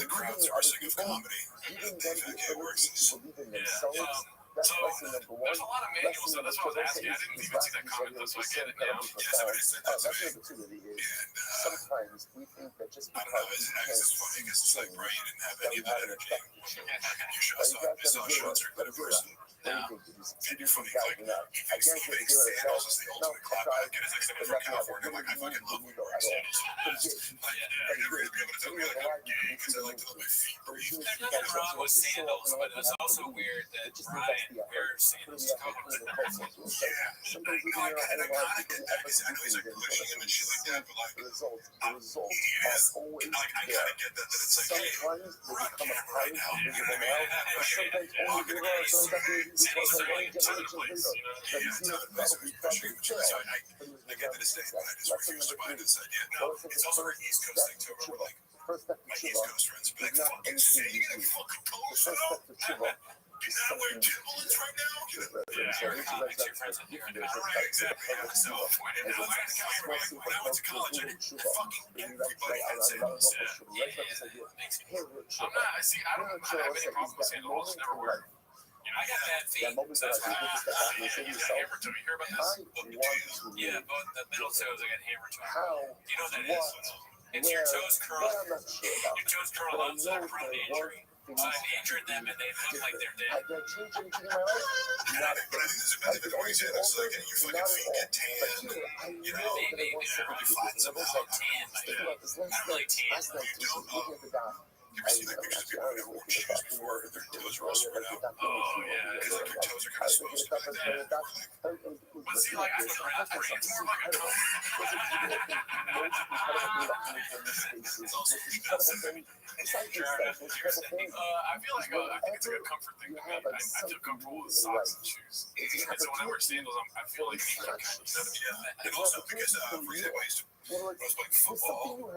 The crowdsourcing of comedy. Even then, it works. to believe in themselves. That's So lesson number one. there's a lot of manuals, so that's what I was asking. I didn't even see that comment, though, so I get it now. Yeah, somebody said that to me. That's what the is. And Sometimes we think that just I don't because know, it's just funny because it's like, bro, you didn't have any of that energy when you saw Sean Strickland in person. What do you think? Did you see these guys or not? I guarantee if you would have said, no, I tried, but nothing happened. What do you mean at all? But he did. But he did. You know why? Because I like to let my feet breathe. There's nothing wrong with sandals, but it's also weird that Ryan wears sandals to go to the Sometimes we can get a lot of different efforts to do things and shit like that, but like, the results are always there. Sometimes they become a highly invisible now, but sometimes only they are. Sometimes that's the generation later. That he's not probably fail. I get to this day, but I just refuse to buy it and said, yeah, no, it's also an East Coast thing too. We're like, First step to my East Shiva Coast friends be like, is not fucking anything say, you you gotta be do. fucking The close, first step to Shiva You're not wearing Timberlands right now? your friends in here. Right, exactly. Yeah. So, when I went to college, I didn't fucking everybody had sandals. I'm not. I see. I don't have any problem with sandals. Never wear. You know, I got bad feet. That moment that I take a step back and say to You got yourself, hammer toe. You hear about I this? want to Yeah, both the middle toes. I got hammer toe. how, You know what that what, is? It's your toes curl. that I'm not sure about. Your toes curl But I up so know prone to there injury. were things I've injured them and they look like they're dead. Has that changed anything in my life? Not But I think there's a benefit to always say that's like, you fucking feet get tan. But here, I know that I want something to do with this. And I was like, Tan, think about this last night. Last night, just looking at the doc. You ever seen like pictures of people wearing football shoes before their toes are all spread out? Because like your toes are kind of supposed to be like that. But see, like, I feel like it's more like a toe. I feel like I think it's a good comfort thing. I feel comfortable with socks and shoes. And so when I wear sandals, I feel like Yeah, and also because, for example, I used to, when I was playing football,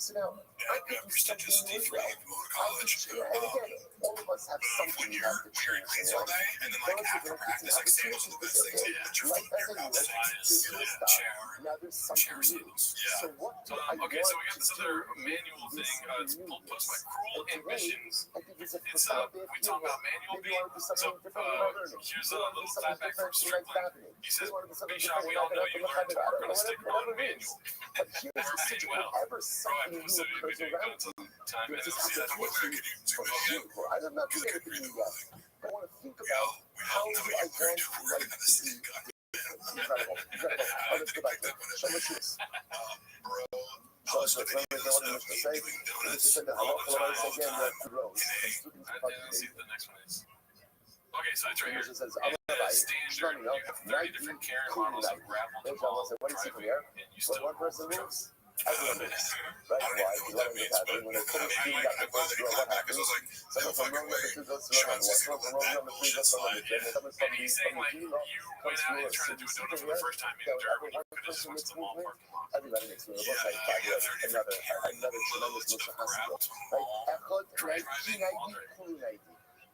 So now, I could do something prestigious new. D3 at college. And again, all of us have something When we you're have to change cleans in all life. day, and then like after practice, like sandals are the best things. But your Life feet as are a out unit, there. there's no stop. Now there's something new. So what do I okay, so we got want this to other do? manual thing. It's post by Cruel Ambitions. I think it's a It's profound way of we talk doing about it. manual Maybe you want to do something different than my learning. here's You a want to do little something clapback from different than like Strickland. happening. He says, You want to do something Bishop, different we than all know like you learned to work on a stick on manual. But here's the situation. Whenever something new occurs around you, Time and there's this see that. application for you. I'm not doing anything new yet. I want to think about how do I want life to be incredible. Oh, let's go back there. Show me shoes. So it's not really no one to say. This is the hello again to Rose. I didn't see what the next one is. Okay, so it's right here. It says, And standard, you have 30 different Karen models of gravel to ball, driving, and you still one person roll moves, everyone moves. Right? I don't Why? even know what that means, but When they put a I'm speed like, out the I'm glad first that he row, clapped what back because I was happens? like, no Someone from fucking row way. number 2 goes to row Sean's number 1, just someone gonna from row let that number 3 bullshit goes to row number slide. 10, and someone And from the he's saying, like, G you row went comes out to and us. tried to do a donut for the first time in Durban. You could have just went to the mall parking lot. Everybody makes me look like 5 years. Another tremendous Mr. Hospital. Right? Echot, right? Kinaidi.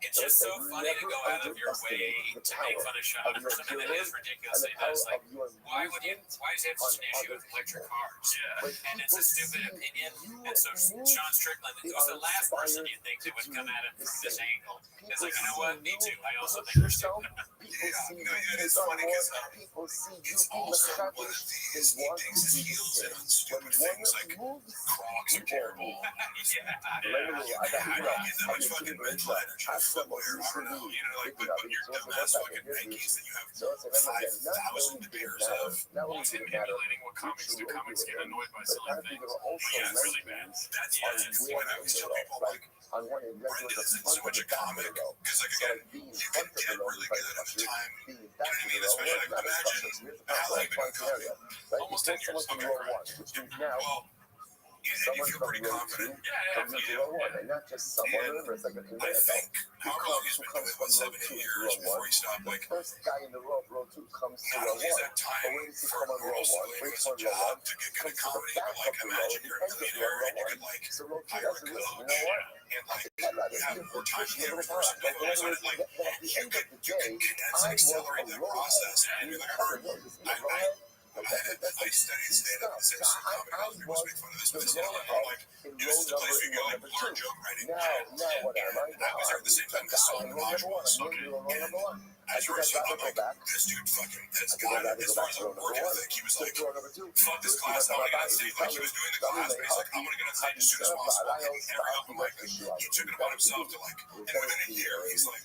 It's just so funny to go out of your way to make fun of Sean for something that is ridiculously nice. Like, why does he have such an issue with electric cars? Yeah. And it's a stupid opinion. And so Sean Strickland is the last person you think that would come at him from this angle. It's like, you know what? Me too. I also think they're stupid. It's funny because people see you it's being also one of established. these, They he want to digs his be heels in on the stupid same. things like moves, Crocs are terrible. Yeah. How do you get that much fucking mental energy to footwear? I don't know. You know, like, but your dumbass fucking Nikes that you have 5,000 pairs of. It's emulating what comics do. Comics get annoyed by silly things. Yeah, it's really bad. That's When I always tell people, like, on one end, Brendan isn't so much a comic. Because, like, again, you can get really good at the time. You know what I mean? Especially, like, imagine how they've been confident. Almost 10 years. Okay, correct. Well, and if you're pretty confident, comes into row 1, and not just someone. Remember, it's like a I think however long he's been doing it, 7, 8 years before he stopped, like, first guy in the row of row 2 comes to not row only is 1. that time Wait to for come on row girls 1, to wait lose a for row 1. job to get good at comedy, but like, imagine you're a millionaire and you could, like, So row 2 hire a doesn't listen. coach You know what? and, like, you have more time than the average person. Like, Like, you can condense and accelerate that process and you're like, I studied stand-up and stand-up comedy. I was make fun of this, but I'm like, this is the place where you go, like, learn joke writing. Now what am I? And I was there at the same time this song Raj was. As you were saying, I'm like, this dude fucking, this guy, as far as a work ethic, he was like, fuck this class, I want to get on stage. Like, he was doing the class, but he's like, I'm going to get on stage as soon as possible. And every album, like, he took it upon himself to, like, and within a year, he's like,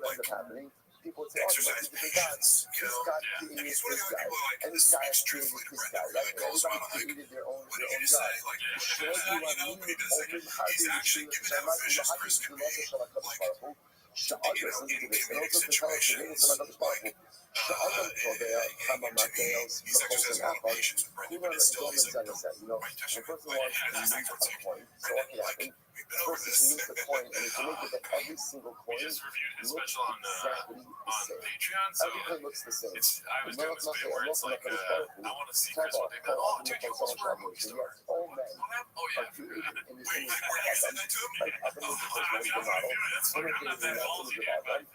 what ends up happening people would say, oh, there must be different gods. This God created this guy, and this guy created this guy. Right? And everybody created their own God. Sure, you are me, Omen Hadi, Shamat, Hadi, Shulasa, Shalakadosh Baruch Hu. Sha'adam, listen to this, and also to tell us the name of Shalakadosh Baruch Hu. Sha'adam Tovea, Kama Mateos, Makos, and Achon, Kuna Domin Zanasa. You know, the person wants to use a coin, so what can happen? The person can use the coin, and if you make it that every single coin looks exactly the same. Every coin looks the same. I was doing this bit where it's like, I want to see Chris what they've done. Oh, dude, you almost were a movie star. All men Oh, are yeah. created in this Wait, image where of you said Adam. that to him? Like Adam is the I first mean, I'm not model. doing it. That's Women fucking not created that in that ballsy image yet, of Adam.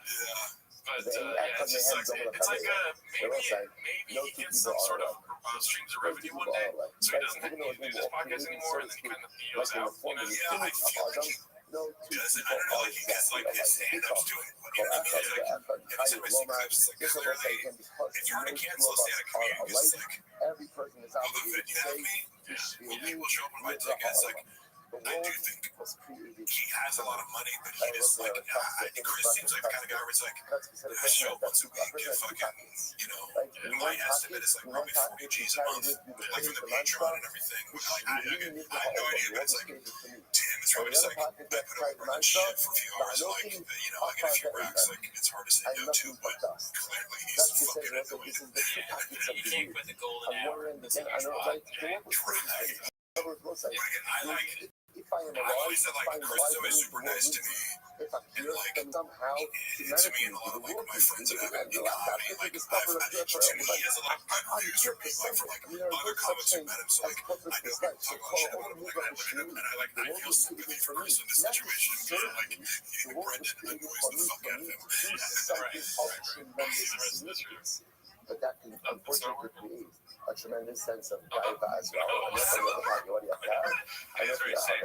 but They yeah, act it on their just hands sucks. over the It's like They're all saying, maybe no he two gets people some sort are of alike. streams of No two revenue people one day, are alike. so he Like, doesn't have even to though do they this walk podcast created, anymore, so and to then he speak, kind of feels like in out, the form of the Yeah, I image of feel Adam, like no two does it? people I don't know, are like he gets exactly like his alike. stand-ups to it. For Echad, the Echad, Chayu, Lomar, this is what I can, because It's hard to no two cancel a of us stand-up are comedian because it's alike. like, Every person is of the obligated to you have say, me, when you people show up on my live the tickets, Ha'olam. like, The I do world think was created. he has a lot of money, but he I was just there like, with Cuts. Chris seems like the kind of guy where it's like, Cuts said a person show has up once a two week, get pockets. fucking, you know, Like, my estimate is like in probably one 40 pocket, G's you a carry month, with you the like from page, the the Patreon mantra, and everything. which Like, you really need I have no idea, but it's like, created for me. damn, it's hard And to the other say. pocket, I that's put carry over the that mantra, shit for a few hours, like, you know, I get a few racks, like, it's hard to say and no to, nothing but but dust. clearly he's That's the fucking same into also, it. this is the two pockets of the can't year. put the golden On hour. one end, again, I know, like, the world was created. The world was like, I like, if I am I alive, always said, if I like, am Chris is alive, always then super the world nice to needs me. me. If I'm And, here, like, then somehow to humanity me and a needs lot me, of, the like, world my needs friends me. that have The been in last comedy, time like, this discovered a to me, he has a lot of reviews for me, like, from, like, other comics who met him, so, like, I know people talk about shit about him, like, I look at him, and I, like, I feel sympathy for Chris in this situation, because, like, even Brendan annoys the fuck out of him. But that can unfortunately create a tremendous sense of gaiva as well. And that's another possibility of that. I know for that, I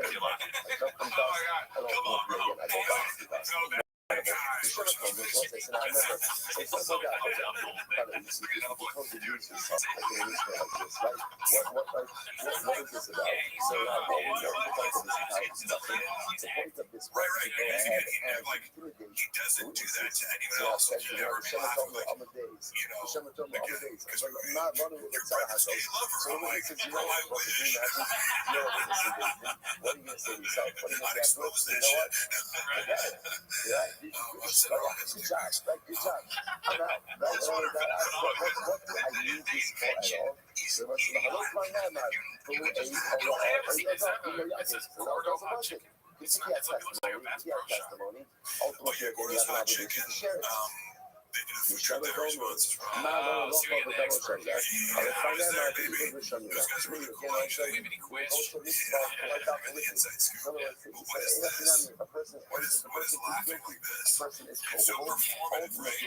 don't come back. I don't know if again. I go back to that. I remember, it's something like that. What is this about? So, the point of this was to go ahead and intimidate. He doesn't do that to anyone else. Like, you never be laughing, like, you know, because I'm not running with the side. So I'm like, bro, I wish. What are you going to say to yourself? What are you going to say afterwards? You know what? Yeah. Good job. Good job. I'm out. What do I need this for at all? The rest of the whole time, I'm out. It's testimony. Ultimately, again, you have an obligation to share it. They did a food truck there once as well. So we had the expert here. I was there, baby. Those guys are really cool, actually. Maybe he quit. Yeah, the inside scoop. Yeah. What is this? What is laughing like this? It's so performative, right?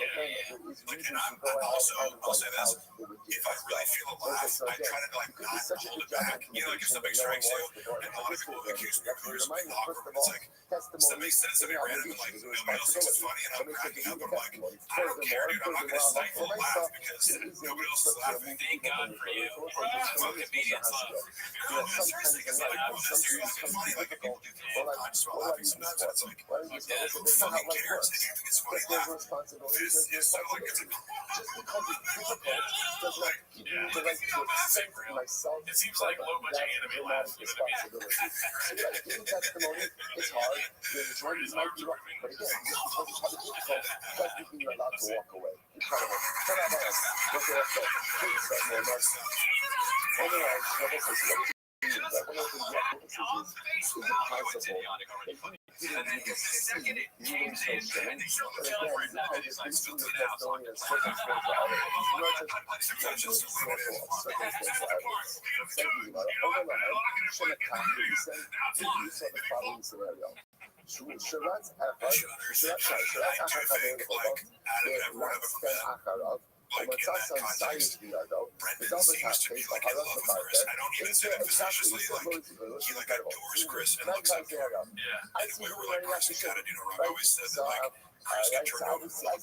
Like, and I'm also, I'll say this, if I really feel a laugh, I try to, like, not hold it back. You know, like, if something strikes you, and a lot of people accuse me of being being awkward, but it's like, somebody says something random, and, like, nobody else thinks it's funny, and I'm cracking up, and I'm like, I don't care, dude, I'm not gonna stifle a laugh because nobody else is laughing. Thank God for you. That's what comedians love. No, seriously, because, like, this seriously funny, like, if people do feel unconscious about laughing sometimes, it's like, who fucking cares if you think it's funny, laugh. It's so, like, it's a, Just because it's difficult does not give you the right to accept myself. It seems like low budget anime laughs with responsibility. So yeah, giving testimony is hard. There's one you might be wrong, but again, just because it's hard to difficult doesn't mean you're allowed to walk away. Incredible. Turn out that. Look at that. Please start more next. Otherwise, what this is, what is one of the witnesses is impossible. If you didn't even see you so strange, but again, because it's basing the testimony on circumstantial evidence, not just circumstantial evidence. Secondly, you saw the following scenario. Sharat's ומצא שם זית בידו, ודום את הפס, וחרש בפרפר, say that facetiously, like, he, like, adores Chris and looks up to him. Yeah. And we were like, Chris, we gotta do, you know, Rabbi always said that, like, Chris got turned over for like,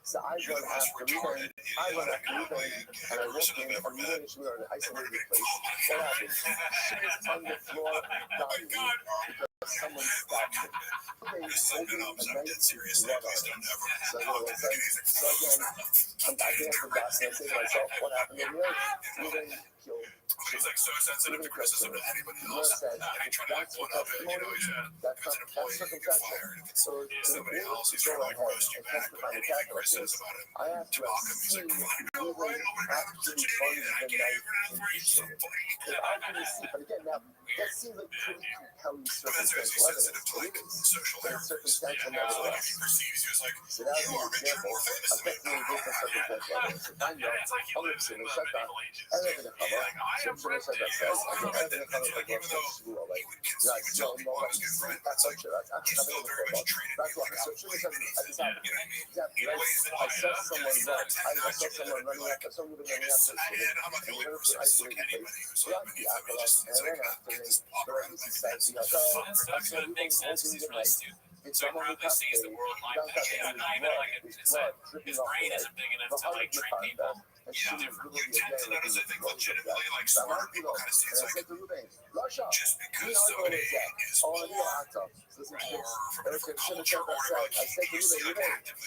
so I you're run the most after retarded Ruben, I run after Ruben, and I walk in, and we were in an isolated place. What happened? She was on the floor dying because someone stopped him. I'm dead serious. Please don't ever. So again, I'm back there for that, and I say to myself, what happened in here? You didn't kill. He's like so sensitive to criticism to anybody else. Said, And he tried to like one up it. You know, that's if it's an employee, you get fired. If it's so somebody else who's trying to like roast you back with anything Chris says about him, I have to talk him. He's like, I know, right? Oh my God, I'm such an idiot. I can't even answer. He's so funny. I can see, but again, now that seems like pretty compelling But that's why he's circumstantial sensitive to like social errors. circumstantial So like if he evidence. perceives you as like, So that you are would be making an her more example famous of than me. definitely different circumstantial evidence. So I know, It's like he lives in the shut down. Middle Ages. I live in a cover. Like, I am So British. that says, I live in a cover Like, even though school. Like, he would tell people I was good friend, that's like, like, he still very much treated me like I was like beneath him. You know what I mean? exactly. In ways that I saw someone run. I saw someone running after someone you running just, after and I'm not the only person who's like anybody who's like beneath him. He just, it's like, just walk around like this. So that's going to make sense because he's really stupid. So he probably sees the world like that. Yeah, not even like it's like his brain isn't big enough to like trick people. Yeah, you tend to notice, I think, legitimately, like smarter people kind of see it's like, just because somebody is poor or from a different culture or whatever, like he used to like actively,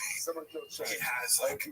he has like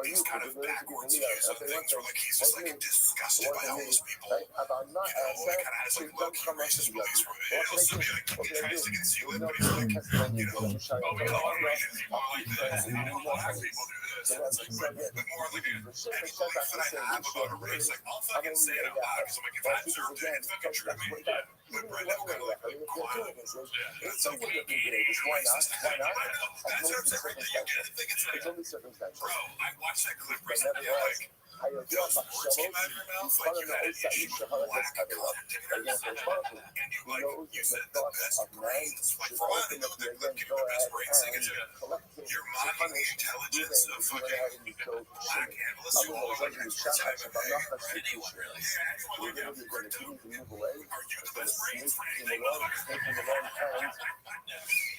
these kind of backwards views of things where like he's just like disgusted by how most people, you know, he kind of has like low-key racist beliefs where he'll still be like, he tries to conceal it, but he's like, you know, oh, because our region is more like this, and you know, black people do this, and it's like, but more like any belief that I have about a race, like, I'll fucking say it out loud, because I'm like, if I observed it, it's fucking true to me, but Brett will kind of like quiet. It's so when you get it, it's racist, I know, that observes everything you get, I think it's like, only circumstantial. bro, I watched that clip recently, like, those words came out of your mouth, like you had a black content in your mouth, and you like, you said the best brains, like for one, they know that the people the best brains thing is you're mocking the intelligence of fucking black analysts who all like experts have been or anyone really. Yeah, anyone like that for crypto. Are you the best brains for anything, motherfucker?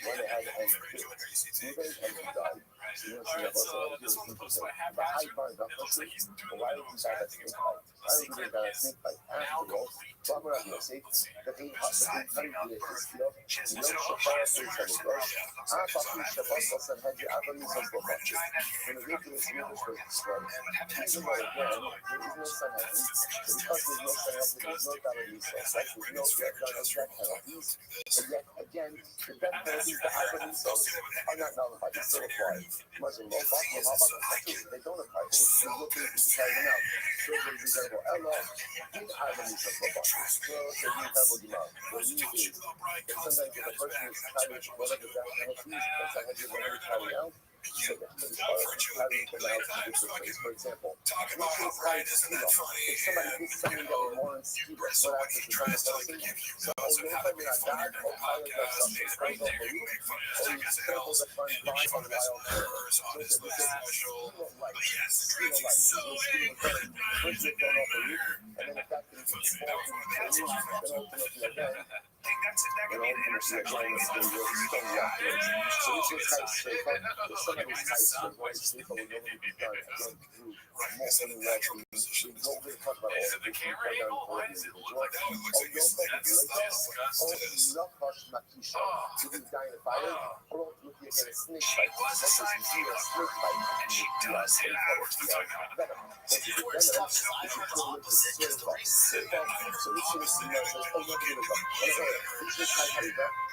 When they had Are you doing RCT? Alright, so this one's posted by Half Hazard. It looks like he's doing the minimum, so I think it's called Secret is Now Complete. Let's see. Side thing on birth. Chances of chance to murder some Russia. Looks like it's on that again, the death penalties that I've been are not nullified, they still apply. Much in low they don't apply. They look to try them out. So, for example, Ella, in Ivan is a football. So, they need double the amount. What you do is, sometimes if a person is carrying whatever the death penalties, that's a hundred whatever carry out. So, for example, talk about how Brian isn't that funny. if somebody thinks something that warrants So when he tries to like give you thoughts of how to make fun of your podcast, it's right there. You make fun of seconds of hell and you make fun of his murders on his last special. But yes, Trans is so angry. and then if that can So that was one of the answers from I think that's it. That could be an intersection. so this is high straight up. If somebody's high straight up, people will never be done again through Right, it's in a natural position. we don't really talk about all Is it the camera angle? Why does it look like Now it looks like he's disgusting? to be dying of fire, or looking at a snake bite. Was a scientific and she does hit hours to talk about it. The words stop side for its opposite is the racism. So this is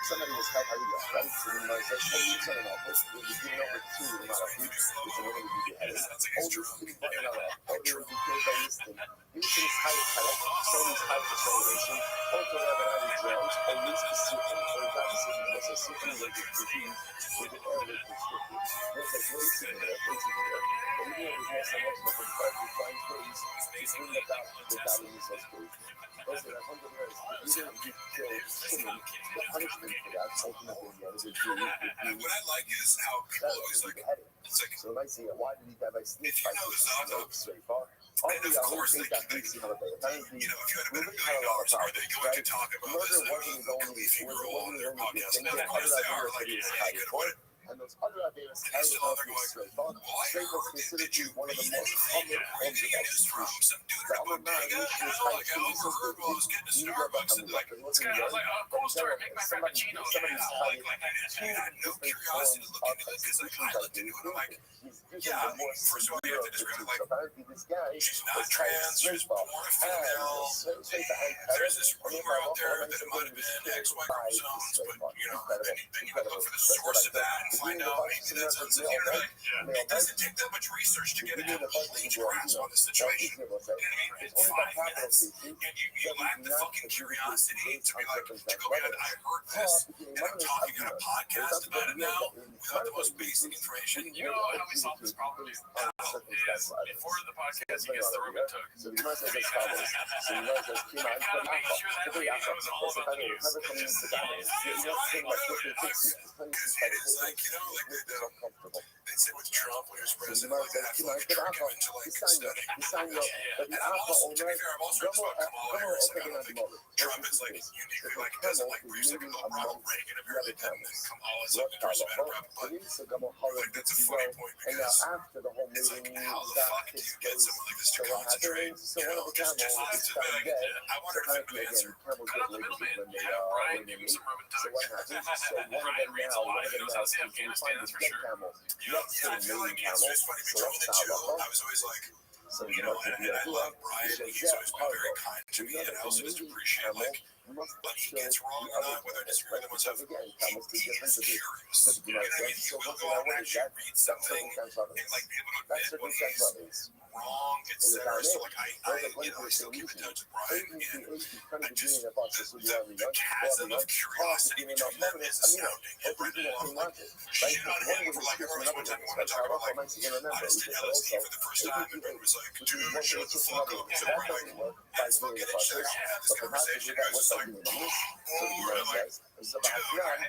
somebody was high Harida, right? So you know, that's what you said in office. It was given over to the amount of food, which are going to be added. All these things that are out there, be killed by this thing. These things high power, so these high acceleration, also have an added drugs, or at least a certain, or not a certain, but a certain rate of disease with an average restricted. There's a very similar, but even though there's no so much of a fight to find ways to bring about without any such ways. Also, that 100 years, even if you kill someone, the punishment for that ultimately is a jury. And what I like is how people always like, it's like, so they might say, why did he die by snake if you know the sound of, straight far? and of course, they can, you know, if you had $1 million, are they going to talk about this? I don't know, if you grow on their podcast, and of course they are, like, yeah, you could have won it. And those other ideas carry on straight far. Straight was considered to be one of the most common forms of execution. The other bodega, you know, like I overheard while I was getting to Starbucks, and like this guy was like, "Oh, cool story, make my frappuccinos." You know, like I had no curiosity to look into it because like I looked into it, I'm like, yeah, first of all, you have to describe it like she's not trans, she's born a female. There's this rumor out there that it might have been XY chromosomes, but you know, then you gotta look for the source of that and find out maybe that's on the internet. It doesn't take that much research to get a complete grasp on the situation. You know what I mean? In 5 minutes, and you lack the fucking curiosity to be like, to go ahead, I heard this, and I'm talking on a podcast about it now without the most basic information. You know how we solve this problem is before the podcast, he gets the room and took. Make sure that he knows all about the news. Because it is like, you know, like they say with Trump when he was president, like they have to like trick him into like studying. And I'm also, to be fair, I'm also just about Kamala Harris. Like I don't think Trump is like uniquely like doesn't like where he's like a little Ronald Reagan apparently, and Kamala's like the charismatic Rep, but like that's a funny point because it's like how the fuck do you get someone like this to concentrate? You know, just not to be like, I wonder if they would answer. Cut out the middleman. Have Brian give him some rub and tugs. Brian reads a lot. He knows how to say Afghanistan, that's for sure. Yeah, I feel like it's funny between the two. I was always like, you know, and I love Brian. He's always been very kind to me, and I also just appreciate like what he gets wrong or not, whether I disagree with him whatsoever. He is curious. You know what I mean? He will go out and actually read something and like be able to admit when he's wrong, etc. So like I you know, I still keep in touch with Brian, and I just the chasm of curiosity between them is astounding. And Brendan shit on him for like every time we want to talk about like I just did LSD for the first time, and Brendan was like, dude, shut the fuck up. So we're like, let's fucking get each other have this conversation. It was just like, oh, I'm like, dude,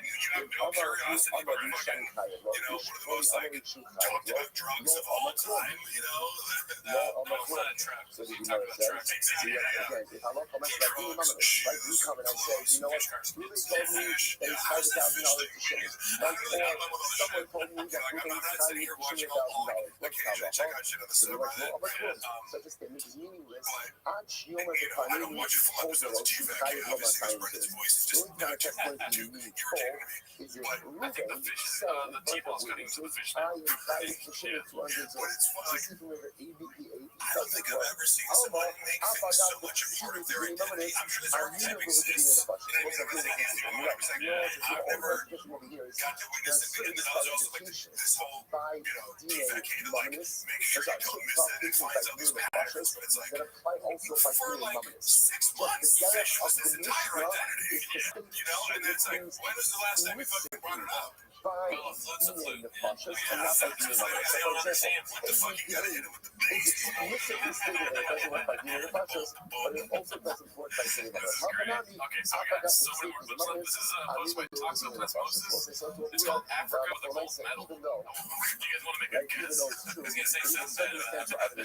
you have no curiosity, bro. Fucking, you know, one of the most like talked about drugs of all time, you know. Drugs. He talked about drugs. Exactly. Drugs, shoes, clothes, gift cards, fish. Yeah, I was there fishing. I'm not sitting here watching all like, occasionally check out shit on the subreddit. But, you know, I don't watch full episodes of GVAC, obviously, because Brendan's voice is just not too irritating to me. But I think the fish, the T-ball's cutting to the fish now. but it's fun, like, I don't think I've ever seen someone make things so much a part of their identity. I'm sure this archetype exists in everything in the world. I was like, I've never got to witness it, and then I was also like, this whole, you know, GVAC, like, make sure you don't miss it and find some of these patterns, but it's like, for like 6 months, fish was this entire identity, you know, and it's like, when was the last time we fucking brought it up? Well, a float's a float. Yeah, that's what they don't understand. What the fuck, you gotta hit him with the base. Okay, so I got so many more clips left. This is post by toxoplasmosis. It's called Africa with a gold medal. Do you guys want to make a guess? I was gonna say something that Remember,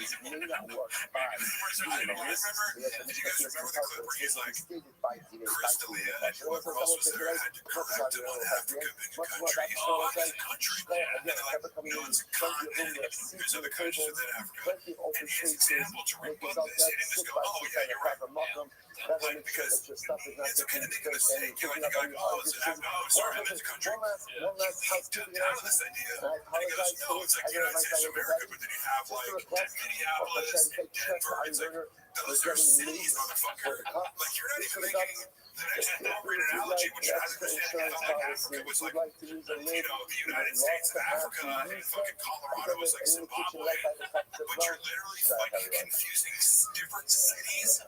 did you guys remember the clip where he's like, Crystalia, whoever else was there, had to correct him on Africa being a country. Oh, it's a country. And they're like, no, it's a continent. There's other countries within Africa. And his example to rebut this, he didn't just go, oh, yeah, you're right. Like, because it's okay to make a mistake. You know, and you go, oh, it's an Africa. Oh, sorry, I meant the country. You have down to this idea. And he goes, no, it's like the United States of America, but then you have like Minneapolis and Denver. It's like, those are cities, motherfucker. Like, you're not even making the next appropriate analogy, which has a understanding of like Africa was like, you know, the United States of Africa, and fucking Colorado was like Zimbabwe. But you're literally like confusing different cities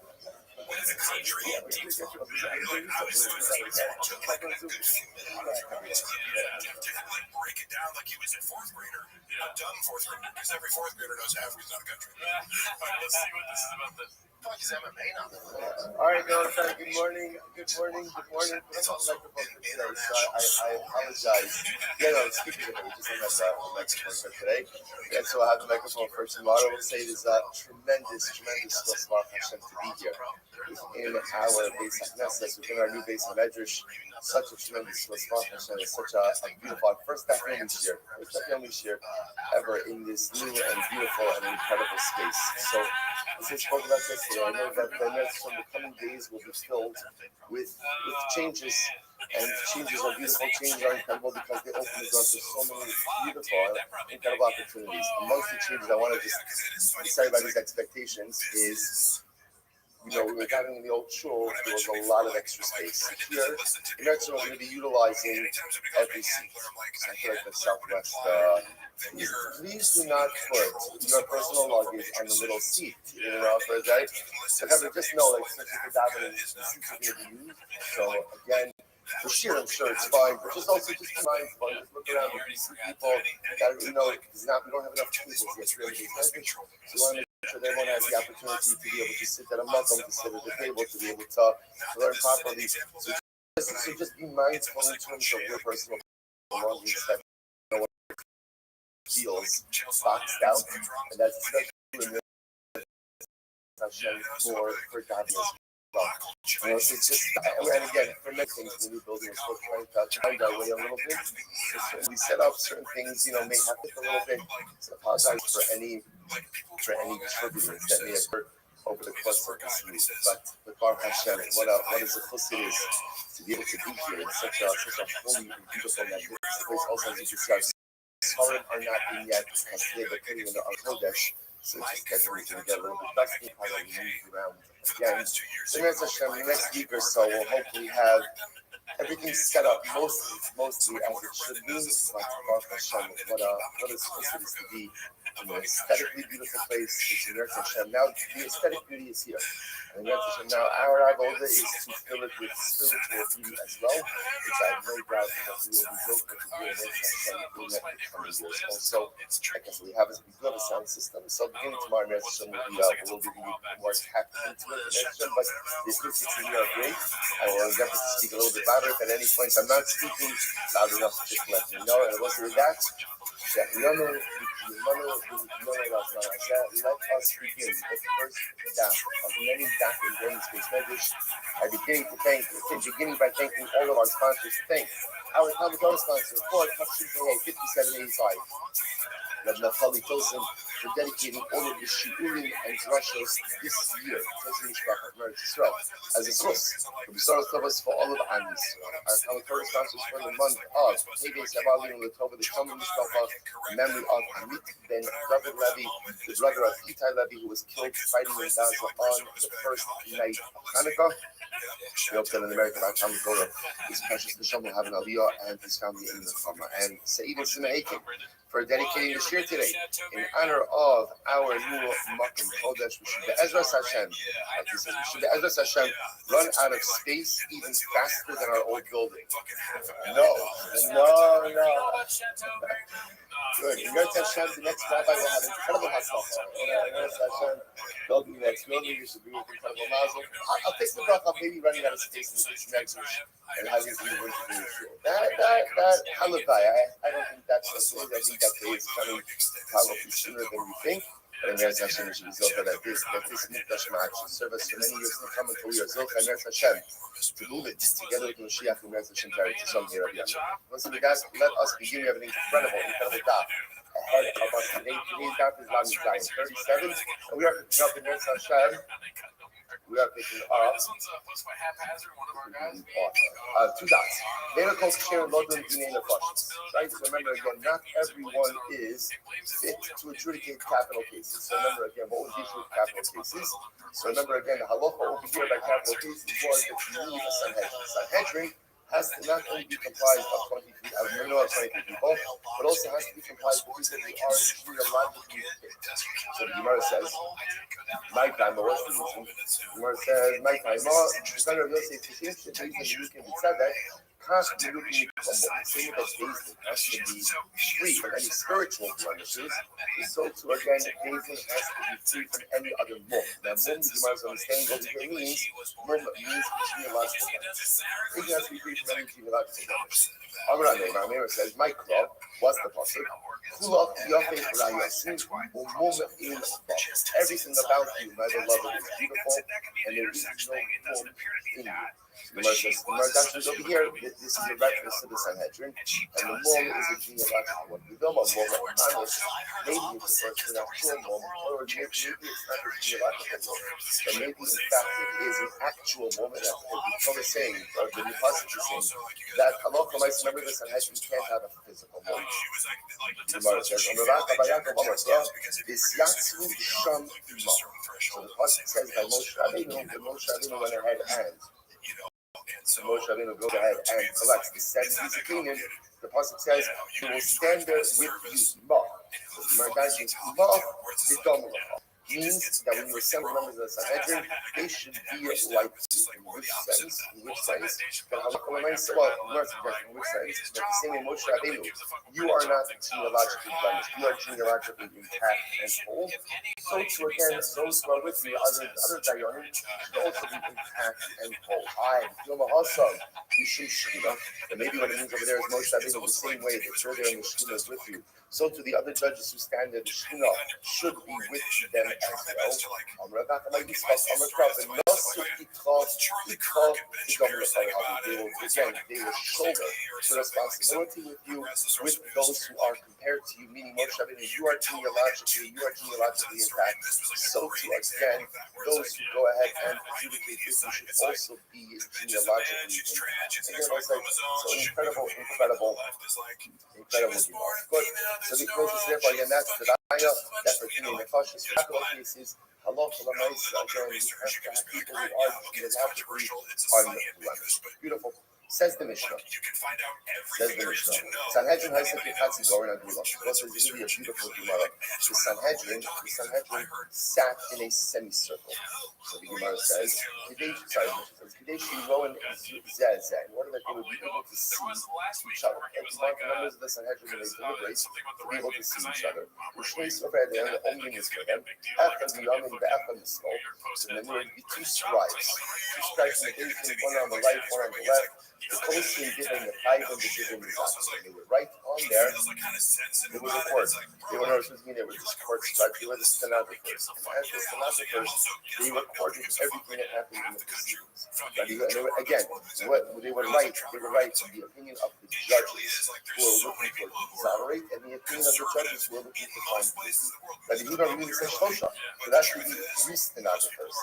with a country. Like, obviously, it took like a good few minutes to like break it down like he was a fourth grader. A dumb fourth grader, because every fourth grader knows Africa's not a country. All right, let's see what this is about then. Fuck is MMA now? All right, guys. Good morning. It's also in international. I apologize. Yeah, no, speaking of it, we just don't have the microphone for today. And so I have the microphone first. And what I will say is tremendous Hashem to be here in our base of Knesset, within our new base of Medrash. such a tremendous response, and it's such a beautiful first Daf year ever in this new and beautiful and incredible space. So, as I spoke about yesterday, I know that the coming days will be filled with changes. And changes are beautiful, changes are incredible because they open the door to so many beautiful, incredible opportunities. Amongst the changes I want to just say about these expectations is, we were gathering in the old shul, there was a lot of extra space. Here, in our shul, we're going to be utilizing every seat. So I feel like the Southwest, please do not put your personal luggage on the middle seat, for a day. However, just know, especially for davening, the seats are going to be used. So again, for sure, I'm sure it's fine, but just be mindful. Just look around. You see people that we don't have enough tables yet. So we want to make sure everyone has the opportunity to be able to sit at a makom, to sit at the table, to be able to learn properly. So just be mindful in terms of your personal belongings that no one feels boxed out, and that's especially for godliness. It's just, and again, for many things, the new building is still trying to find our way a little bit. We set up certain things, may happen a little bit. So I apologize for any turbulence that may occur over the course of this week. But Baruch Hashem, what a chus it is to be able to be here in such a holy and beautiful magnificent place. Also, as you can see, our Sfarim are not in yet because they are putting in our Kodesh. So just get everything to get a little bit dusty, kind of move around again. So next week or so, we'll hopefully have everything set up mostly as it should be. Like Baruch Hashem, what a supposed to be in an aesthetically beautiful place. It's in Hashem. Now the aesthetic beauty is here. And now our avoda is to fill it with spiritual beauty as well, which I have no doubt that we will be built to do in Hashem in the coming years. Also, I guess we do have a sound system. So beginning tomorrow, Hashem will be more tapped into it. But the acoustics in here are great. I will endeavor to speak a little bit louder. If at any point I'm not speaking loud enough, just let me know. And once with that, let us begin the first daf of many daf in Daily Space Medrash. I beginning by thanking all of our sponsors. Thank our Talmud Torah sponsor for Tafshin 5785. Rabbi Naftali Tosin for dedicating all of the shiurim and drashos this year. Tosin Mishpachah, Meretz Yisrael, as a source for B'saros Tovos for all of Am Yisrael. Our Talmud Torah sponsors for the month of Tevei Savalim L'Tova, the Talmud Mishpachah, in memory of Amit ben David Rabbi, the brother of Itai Rabbi, who was killed fighting in Gaza on the first night of Hanukkah. We hope that in America, our Talmud Torah, his precious Neshama will have an aliyah and his family in the Chama. And Sa'id and Sima'akim for dedicating the shir today in honor of our new Makom Kodesh. We should be Ezras Hashem. Like he says, we should be Ezras Hashem run out of space even faster than our old building. No. Good. Ezras Hashem, the next rabbi will have incredible hatzlacha. Ezras Hashem, building the next building, you should be with incredible mazel. I'll take the bracha, maybe running out of space in this next and having to move into the shir. That halabai, I don't think that's what it is. I think that day is coming probably sooner than we think. But in Eretz Hashem, we should be zilcha that this mikdash ma'at should serve us for many years to come until we are zilcha in Eretz Hashem to move it together with Mashiach in Eretz Hashem to some here. Once we guys, let us begin. We have an incredible daf ahead of us today. Today's daf is Lamed Zayin 37, and we are picking up in Eretz Hashem. We are picking up 2 dots. Medical care and Lodun Dinei Nefashis. Right? So remember again, not everyone is fit to adjudicate capital cases. So remember again, what was the issue with capital cases? So remember again, the halacha over here by capital cases was that you need a Sanhedrin. Sanhedrin has to not only be comprised of 23 people, but also has to be comprised of people who are genealogically fit. So the Gemara says, my time, but what's the reason? The Gemara says, my time, the son of Yosef, the reason you can be said that, constantly looking at the same as David has to be free from any spiritual blemishes, so too again, David has to be free from any other mum. Now, mum, the Gemara's understanding over here means genealogical blemishes. David has to be free from any genealogical blemishes. Amar says, my club, what's the pasuk? Everything about you, my beloved, is beautiful, and there is no mum in you. Gemara says, Gemara dashes over here, this is a reference to the Sanhedrin, and the mom is a genealogical one. We don't want mom or manish, maybe it's the first actual mom, or maybe it's not a genealogical mom, but maybe in fact it is an actual mom, and the Torah is saying, or the New Testament is saying, that Allah might remember the Sanhedrin can't have a physical mom. Gemara says, on the Raka Bayaka Bamasra, this Yatsu Sham Ima. So the Pasuk says by Moshe Rabbeinu, the Moshe Rabbeinu went ahead and Moshe Rabbeinu goes ahead and collects the 70 opinion. The pasuk says, "He will stand there with you." Ma, means that when you assemble members of the Sanhedrin, they should be like you. In which sense? In which sense? Well, in which sense? But the same way Moshe Rabbeinu, you are not genealogically blemished. You are genealogically intact and whole. So too again, those who are with me, other Dayanim, should also be intact and whole. And maybe what it means over there is Moshe Rabbeinu, the same way that you're there and the Shekhinah is with you. So to the other judges who stand there, the Shekhinah should be with them as well. They will shoulder the responsibility with you, with those who are compared to you, meaning Moshe Rabbeinu, you are genealogically intact. So too again, those who go ahead and adjudicate this should also be genealogically intact. Again, it's like so incredible. Good. So the closest therefore again, that's the Raya, that's the Kini Nefashis, capital cases, Allah for the mice, again, you have to have people who are genealogically unblemished. Beautiful. Says the Mishnah. Sanhedrin has something fancy going on. This is really a beautiful Gemara. The Sanhedrin sat in a semicircle. So the Gemara says, Kadeshi Rowan Zazan, in order that they would be able to see each other. And to want the members of the Sanhedrin when they deliberate to be able to see each other. Which means over there, the only is for them. After the young and the after the smoke. And then there would be two scribes. Two scribes in the Asian, one on the right, one on the left. The Kosim giving the five and the giving the Zaken. They would write on there, it was a court. They would they were just court scribes, they were the stenographers. And as the stenographers, they recorded everything that happened in the proceedings. Again, what they would write the opinion of the judges who were looking to exonerate, and the opinion of the judges who were looking to find guilty. But the Yudah really says Shosha. So that should be three stenographers.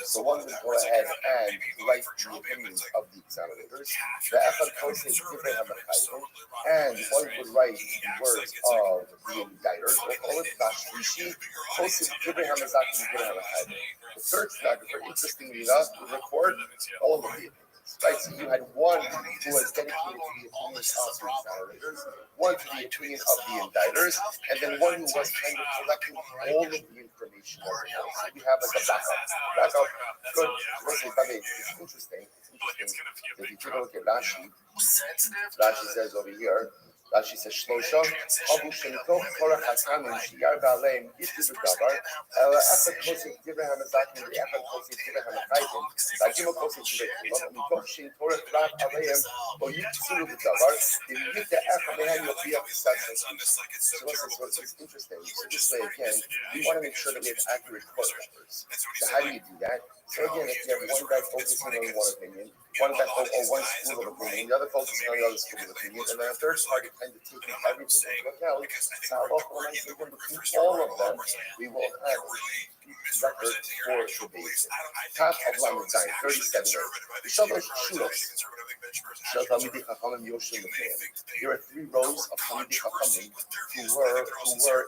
So one would go ahead and write the opinions of the examinators. The Echad Kosei Divrei HaMachayim, and one would write the words of the indictors. We'll call it Nashlishi Kosei Divrei HaMazakim Divrei HaMachayim. The third stenographer, interestingly enough, would record all of the opinions. Right, so you had one who was dedicated to the opinions of the examinators, one to the opinion of the indictors, and then one who was kind of collecting all of the information. So we have like a backup. Good. It's interesting. If you take a look at Rashi says over here, Rashi says, Shlosha, Abu Shenitoch, Korach Hasanim, Shiyar Baleim, Yitu Davar, Ela Echad Kosik Divrei HaMazakim, Echad Kosik Divrei HaMachayim, Rajima Kosik Divrei Kulot, Mitoch Shenitorach Rav Aleim, O Yitu Davar, if you get the Echad Lehem, you'll be up to such. So what's interesting. So this way again, we want to make sure that we have accurate court records. So how do you do that? So again, if you have one guy focusing on one opinion, one guy or one school of opinion, the other focusing on the other school of opinion, and then a third party kind of taking everything into account, so between all of them, we will have record for the basic. Top of Lamed Zayin, 37. Shalosh Shulos. There are three rows of Talmidei Chachamim who were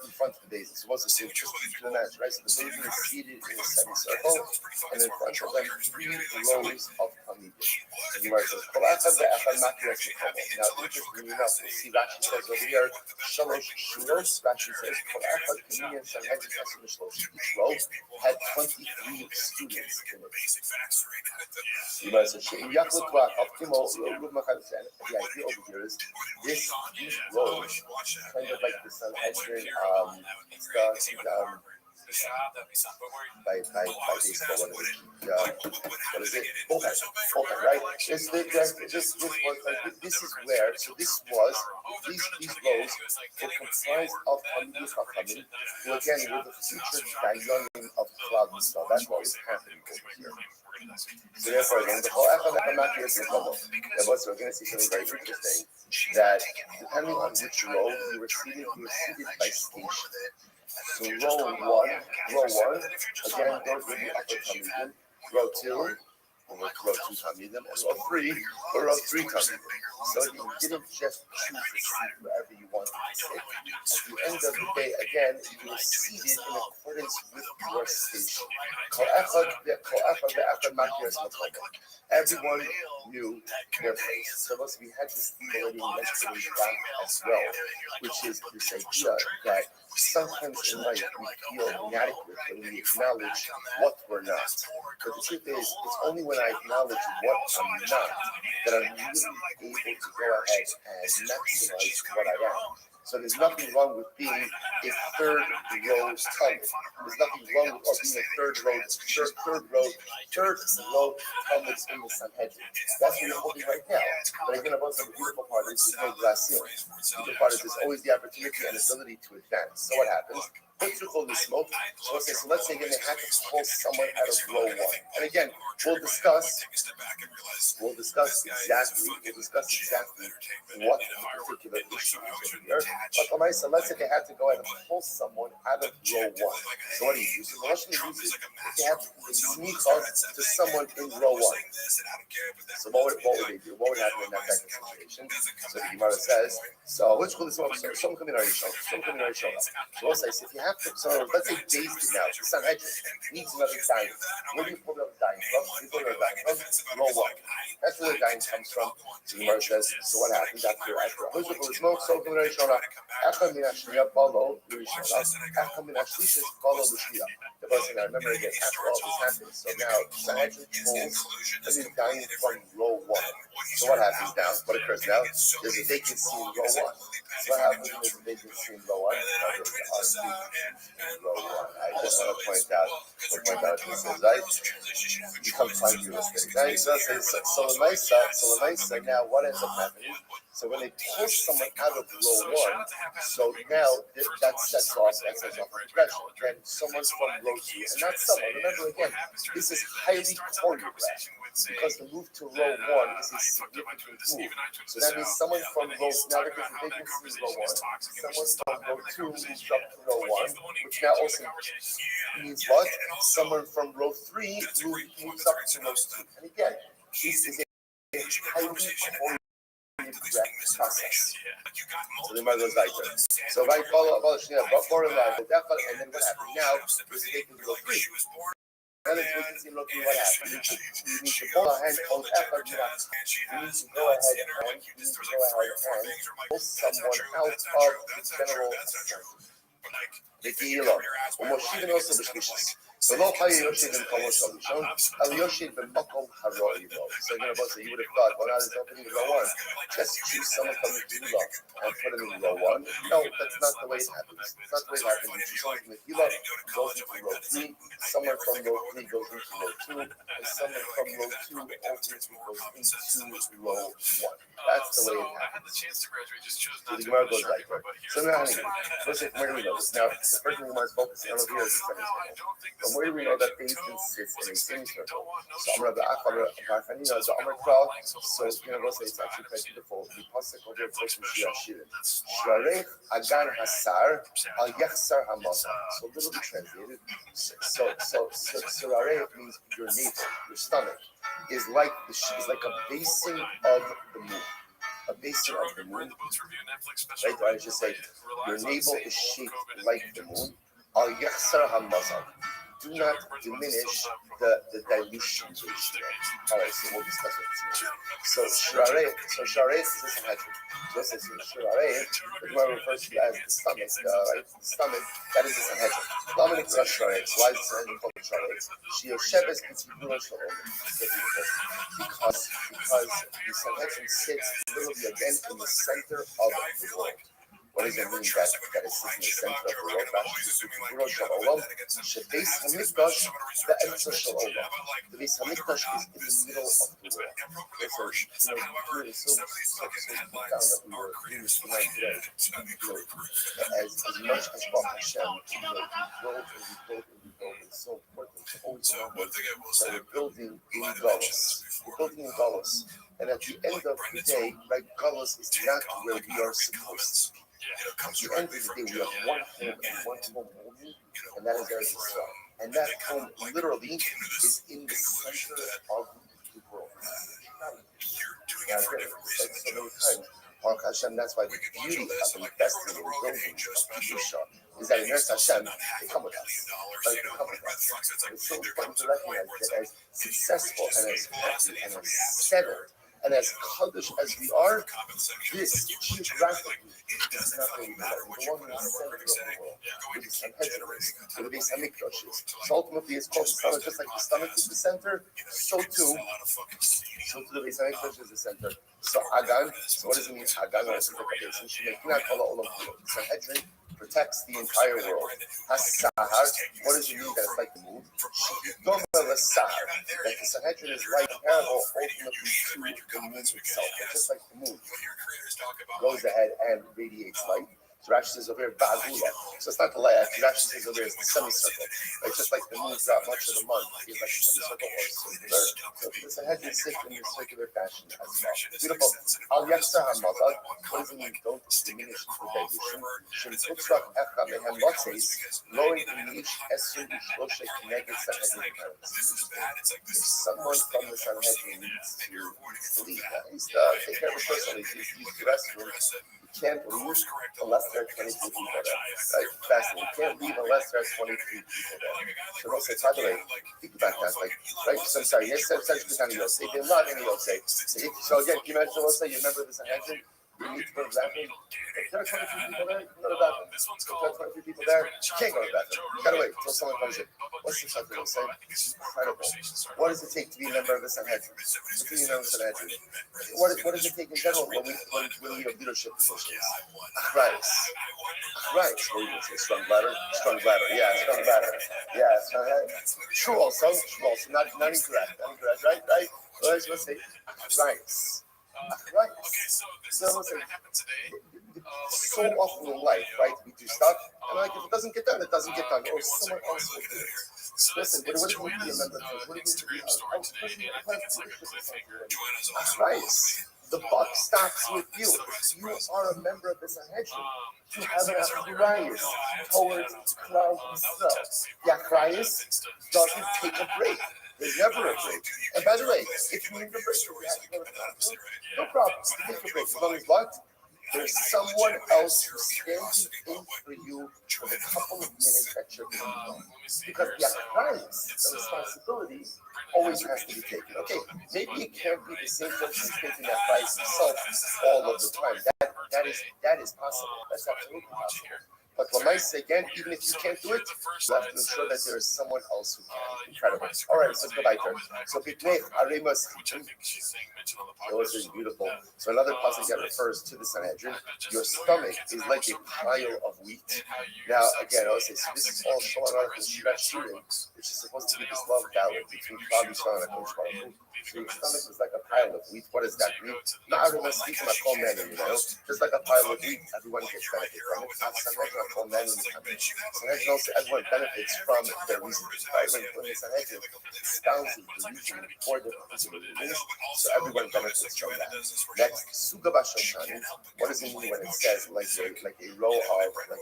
in front of the basin. So what's the just to the match, right? So the basin is seated in a semicircle, and in front of them three rows of Talmidim. And you says, now, interestingly enough, we see Rashi says over here, Shalosh Shulos. Rashi says, each row had 23 students in it. You might say, the idea over here is these rows, kind of like the Sanhedrin, baseball. What is it? Bullpen, right? This was like this is where. So this was these rows were comprised of Talmidei Chachamim, who again were the future Dayanim of Klal Yisrael. That's what was happening over here. So therefore, again, the whole Echad is trouble. We're going to see something very interesting. That depending on which row you were seated by station. So row one, again, those were the upper Talmidim. Row two, row two Talmidim, and row three Talmidim. So you didn't just choose a seat wherever you wanted to sit. At the end of the day, again, you were seated in accordance with your station. Everyone knew their place. So we had this theme already mentioned back as well, which is this idea that sometimes in life we feel inadequate when we acknowledge what we're not. But the truth is, it's only when I acknowledge what I'm not that I'm really able to go ahead and maximize what I am. So there's nothing wrong with being a third row Talmud. There's nothing wrong with being a third row Talmud in the Sanhedrin. That's what we're holding right now. But again, about the beautiful part is there's no glass ceiling. The beautiful part is there's always the opportunity and ability to advance. So what happens? So let's say again they had to pull someone out of row one. And again, we'll discuss exactly what particular issue is here. But so let's say they had to go ahead and pull someone out of row one. So what do you do? So the Russian uses they have to sneak up to someone in row one. So what would they do? What would happen in that type of situation? So the Gemara says, so which will this one? Some coming already show. So we'll say, if you have to, so let's say Daisy now, the Sanhedrin needs another diamond. Where do you pull another diamond from? You pull another diamond from row one. That's where the diamond comes from. So the Gemara says, so what happens after the smoke? So coming already shown up. Echa min hashniya balo l'rishona. Echa min hashlishes balo l'shniya. The person now, remember again, after all this happens, so now Sanhedrin pulls a new diamond from row one. So what happens now? What occurs now? There's a vacancy in row one. So what happens when there's a vacancy in row one? I just want to point out this is right. You come find real estate. Right? So Lamaisa, now what ends up happening? So when they push someone out of row one, so now that sets off a progression. Then someone from row two, and not someone. Remember again, this is highly choreographed. Because the move to row one is a significant move. So that means someone from row, now there's a vacancy in row one, someone from row two moves up to row one, which now also means what? Someone from row three moves up to row two. And again, this is a highly choreographed process. So the mother goes like that. So if I follow up, and then what happens now? Is taking row three. Then it's vacancy in row three. What happens? You need to go ahead and pull someone out of the general assembly. ומושיבן also בשלישס. ולא חי יושב במקומו של ראשון, אבל יושב במקום הרועי בו. So you would have thought, well, now there's opening in row one. Just choose someone from the Tefillah and put him in row one. No, that's not the way it happens. It's not the way it happens. You choose someone from the Tefillah, goes into row three, someone from row three goes into row two, and someone from row two ultimately goes into row one. That's the way it happens. So the Gemara goes like that. So now, let's say, where do we know this? Now, the person who is focusing on here is the semicircle. From where do we know that Basin sits in a semicircle? So I'm going to the so Amr Kral, so let's say it's actually quite beautiful. The pasuk over here talks from Shir Shirin. Shvarech Agan Hasar Al Yachsar Hamazon. So a little bit translated. So Shvarech means your navel, your stomach, is like a basin of the moon. A basin of the moon, right? Or I should say, your navel is shaped like the moon. Al Yachsar Hamazon. Do not diminish the dilution ratio. All right, so we'll discuss it. So Sharei is the Sanhedrin. Just as Sharei, the Gemara refers to as the stomach, right? The stomach, that is the Sanhedrin. Dominic Sharei. Why is the Sanhedrin called Sharei? Sheosheves Kitziburo Shalom. Because the Sanhedrin sits literally again in the center of the world. What does it mean that it sits in the center of the world? Rashi says, "Rosh Hashanah, Shebeis Hamikdash, the Eretz Shalom." The Beis Hamikdash is in the middle of the world. So, here is so profound that we were reading this tonight today. As much as Baruch Hashem, we build it's so important to always remember that we're building in Galus. We're building in Galus. And at the end of the day, right, Galus is not where we are supposed to be. At the end of the day, we have one home and one home only, and that is Eretz Yisrael. And that home literally is in the center of the world. Yeah, I've said so many times, Baruch Hashem, that's why the beauty of investing in building of Kedusha is that in Eretz Hashem, they come with us. Right? They come with us. It's so important to recognize that as successful and as happy and as settled and as kaddish as we are, this geographically is not where we belong. We belong in the center of the world. With the Sanhedrin, with the Beis Hamikdash. So ultimately, it's called the stomach, just like the stomach is the center, so too the Beis Hamikdash is the center. So Agan, so what does it mean? Agan or simplification. The Sanhedrin protects the entire world. Hasahar, what does it mean that it's like the moon? That the Sanhedrin is right parallel ultimately to the moon itself. It's just like the moon goes ahead and radiates light. So Rashi says over here, Ba'agula. So it's not the light. Rashi says over here, it's the semicircle. It's just like the moon throughout much of the month is like a semicircle or circular. So the Sanhedrin sits in this circular fashion as well. Beautiful. Al Yaksa HaMazal. What does it mean? Don't diminish the dilution. Shem Tutzrak Echa Mehem Lotzeis. Lowering the niche Esur Ushloshe Kineged Sanhedrin parents. If someone from the Sanhedrin needs to leave, he's take care of a person, he's used the restroom. You can't leave unless there are 23 people there. Right? Fascinating. You can't leave unless there are 23 people there. So they'll say, by the way, think about that. Like, right? So I'm sorry, yes, such kind of Yosef. They're not in Yosef. So again, can you imagine Yosef? You remember this Sanhedrin? You need to go to the bathroom. If there are 23 people there, you can go to the bathroom. If there are 23 people there, you can't go to the bathroom. You gotta wait until someone comes in. What's the subject of Yosef? It's incredible. What does it take to be a member of the Sanhedrin? What do you know of the Sanhedrin? What does it take in general when we have leadership positions? Right. What do you say? Strong bladder? Strong bladder. Yeah, strong bladder. Yeah, strong bladder. True also. Not incorrect. Right? Let's say rice. Right. So often in life, right, we do stuff, and like if it doesn't get done, it doesn't get done, or someone else will do it. Listen, what do we be a member of? What do we be Christ. The buck stops with you. You are a member of the Sanhedrin. You have an achrayus towards Klal Yisrael. The achrayus doesn't take a break. There's never a break. And by the way, if you need a break, you have to go to the bathroom. No problem. Take a break. As long as what? There's someone else who's standing in for you for the couple of minutes that you're going. Because the achrayus, the responsibility, always has to be taken. Okay, maybe it can't be the same person who's taking that price himself all of the time. That is possible. That's absolutely possible. But Lamais, again, even if you can't do it, you have to ensure that there is someone else who can. Incredible. All right, let's go back there. So, Pitnech, Aremas, this is beautiful. So, another passage that refers to the Sanhedrin. Your stomach is like a pile of wheat. Now, again, I would say, so this is all showing out the shooting, which is supposed to be this love battle between Rabbi and Kosh Baruch. So your stomach is like a pile of wheat. What does that mean? Not everyone speaks about call men, just like a pile of wheat, everyone gets benefit from it. Not Sanhedrin call men. Sanhedrin also, everyone benefits from their reason. Right? When the Sanhedrin spouses the reason for the reasons, so everyone benefits from that. Next, Suga Bashashani. What does it mean when it says like a row of or a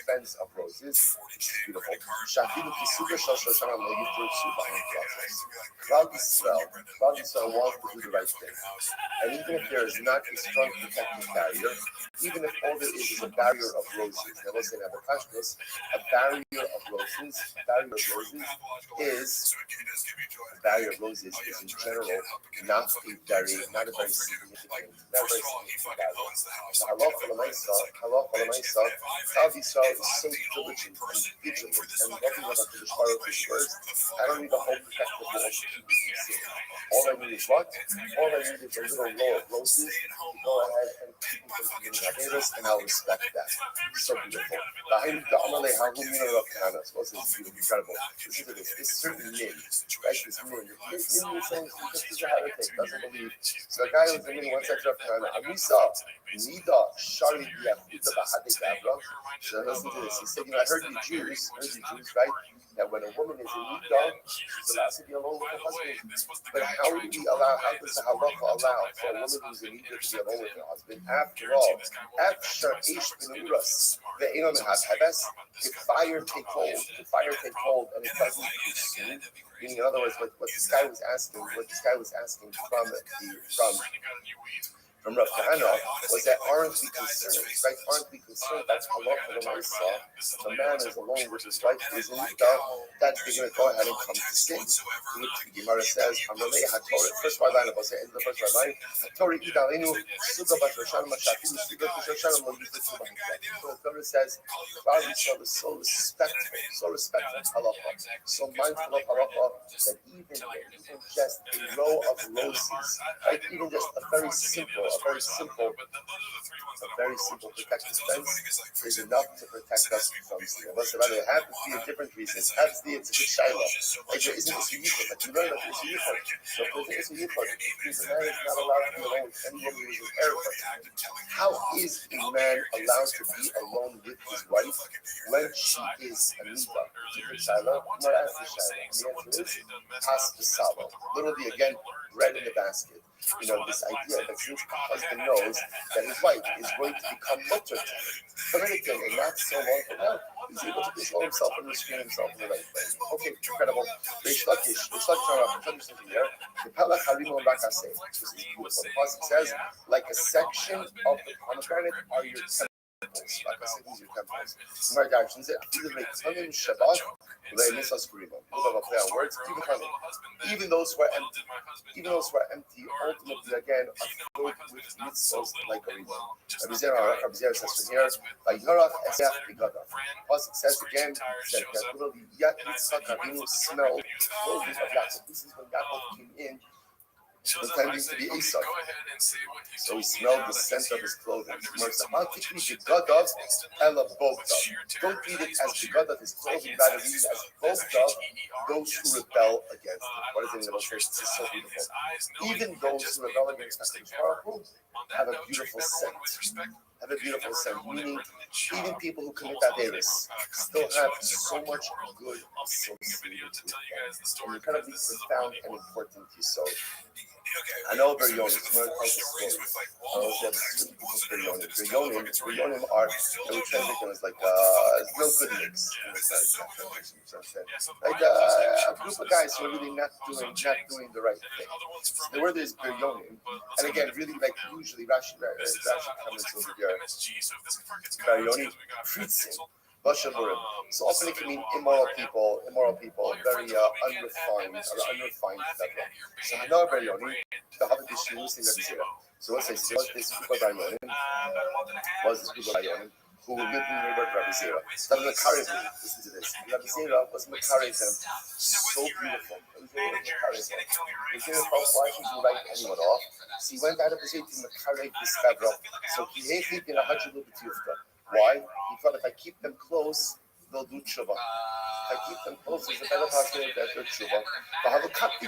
fence of roses? Beautiful. Shafilu Kisuga Shashashana Lo Yitru Suba Klal Yisrael wants to do the right thing. And even if there is not a strong protective barrier, even if all there is a barrier of roses, now let's say a barrier of roses is in general not a very significant barrier. The halach of the Klal Yisrael is so diligent and vigilant and loving what HaKadosh Baruch Hu words, I don't need a whole protective wall to keep me from sin. All I need is what? All I need is a little row of roses to go ahead and keep me from committing Averos, and I'll respect that. So beautiful. So this is incredible. Listen to this. This certain min, right? This min means just as a heretic, doesn't believe. So the guy was in one section of Kana. Amisa, Nida, Shari, Yahuda, Bahadi, Gabra. So listen to this. He said, I heard the Jews, right? That when a woman is in Nida, she's allowed to be alone with her husband. But how do we allow, how does the halacha allow for a woman who's in Nida to be alone with her husband? After all, after Ish Benuras, the Enon Habes, if fire take hold, and it doesn't consume. Meaning, in other words, what this guy was asking from Rav Kahana was that aren't we concerned that halacha l'maisa, if a man is alone with his wife who is in Nida, that they're going to go ahead and come to sin. Which the Gemara says, first line of the first line, Torah idalenu suga b'shoshan mashafim suga b'shoshan lo yifetzu b'hakdeh. So the Torah says, God is so respectful of halacha, so mindful of halacha that even just a row of roses, right? Even just a very simple protective fence is enough to protect us from sin. But it happens to be a different reason. It happens to be it's a good shaila. Like there isn't a yichud. Like you learn that there's a yichud. So if there is a yichud, it means a man is not allowed to be alone with any woman who is an error. How is a man allowed to be alone with his wife when she is a nida? It's a good shaila. Not as the shaila. And the answer is pas b'salo. Literally again, bread in the basket. This idea that since the husband knows that his wife is going to become mutter to him, and not so long from now, he's able to control himself and restrain himself in the right way. Okay, incredible. Reish Lakish, something here. The Pelach Harimo Rakase. This is beautiful. The Pasuk says, like a section of the pomegranate are your temples. Like I said, these are your temples. My directions it. Shabbat. Words, even those who are empty, ultimately again are filled with mitzvahs like a ribbon. Rabbi Zera says from here, Pasuk says again that literally Yitzchak Avinu smelled the clothing of Yaakov. This is when Yaakov came in, pretending to be Esau. So he smelled the scent of his clothing. Don't read it as Begadav his clothing, rather read it as Bogdav, those who rebel against him. What is it in the most This is so beautiful. Even those who rebel against HaKadosh have a beautiful scent. Meaning, even people who commit Averis still have so much good associated with them. And incredibly profound and important yesod. I know Biryonim. I'm going to tell you a story. I know Biryonim are, we translate them as like no good mix. Like a group of guys who are really not doing the right thing. So the word is Biryonim, and again, really like usually Rashi comments over here. Biryonim, Kritzim. So often it can mean immoral people, very unrefined level. So I know Biryonim, the Havit Yishus in Rabbi Zera. So let's say this group of Biryonim who lived in the neighborhood of Rabbi Zera. Listen to this. Rabbi Zera was Makarev them so beautiful. It was really Makarev them. Rabbi Zera felt why should you write anyone off? So he went out of his way to Makarev this Gavra. So he hated in a hundred little bit. Why? He thought if I keep them close, they'll do tshuva. If I keep them close, there's a better possibility that they'll tshuva. The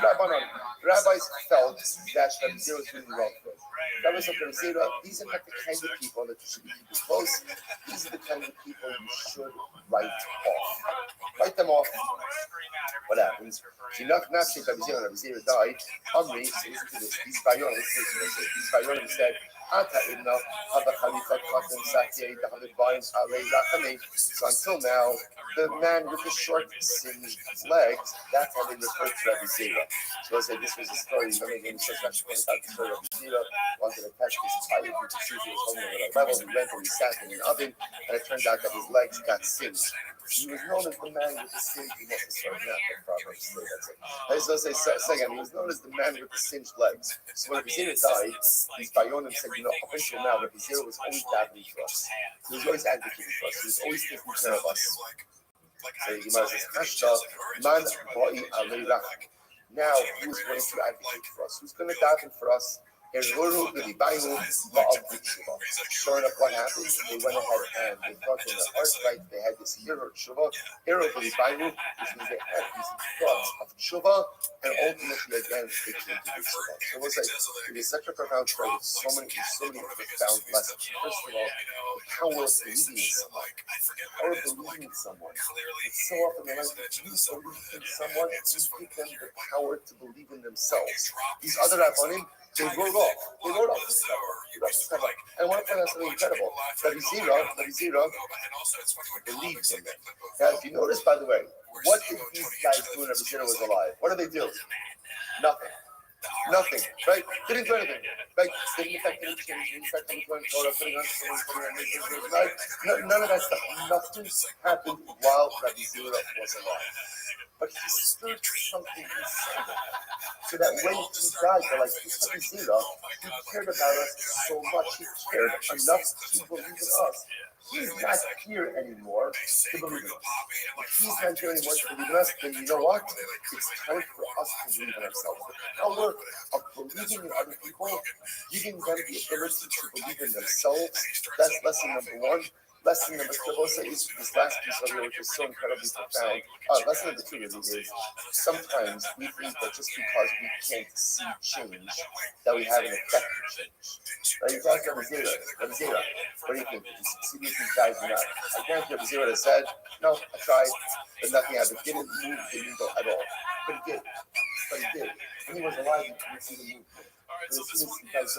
rabbis felt that Rabbi Zera was really wrong for it. Rabbis of Rabbi Zera, these are not the kind of people that you should be keeping close. These are the kind of people you should write off. Write them off. What happens? If Rabbi Zera died, Amri, so listen to this, these Bayonim said, so until now, the man with the short singed legs, that's how they refer to Rabbi Zera. So I said this was a story. Remember when he says about the story of Rabbi Zera wanted to catch this tiger to see if he was holding at a level. He went and he sat in an oven, and it turned out that his legs got singed. He was known as the man with the singed legs. Second, he was known as the man with the singed legs. So when Rabbi Zera died, these Bayonim said, up until now, Rabbi Zera was always davening for us. He was always advocating for us. He was always taking care of us. So the Gemara says, Hashta, man ba'i alei rach. Now, who's going to advocate for us? Who's going to daven for us? Sure enough, what happened? They went ahead and they thought in their heart, right? They had this hero tshuva, which means they had these thoughts of tshuva, and ultimately again they came to do tshuva. So it was like it is such a profound story with so many profound lessons. First of all, the power of believing in someone. The power of believing in someone. And so often in life, if you believe in someone, you give them the power to believe in themselves. These other Rabbanim, they wrote off. They wrote off this stuff. And I want to point out something incredible. Rabbi Zira believed in them. Now, if you notice, by the way, what did these guys do when Rabbi Zira was alive? What did they do? Nothing, right? Didn't do anything, right? Didn't affect any change, didn't affect any putting on right? None of that stuff. Nothing happened while Rabbi Zira was alive. But he stirred something inside him. So that when he died, they're like, this Rabbi Zira, he cared about us so much. He cared enough to believe in us. He's not here anymore to believe in us. If he's not here anymore to believe in us, then you know what? It's time for us to believe in ourselves. The power of believing in other people, giving them the ability to believe in themselves, that's lesson number one. Lesson number two is this last piece of here, which is so incredibly profound. Lesson number two really is sometimes we think that just because we can't see change, that we have an effective change. Now you talk about Rabbi Zira. What do you think? Did you succeed with these guys or not? I guarantee Rabbi Zira said, no, I tried, but nothing happened. Didn't move the needle at all. But he did. When he was alive, you couldn't see the movement. But as soon as he dies,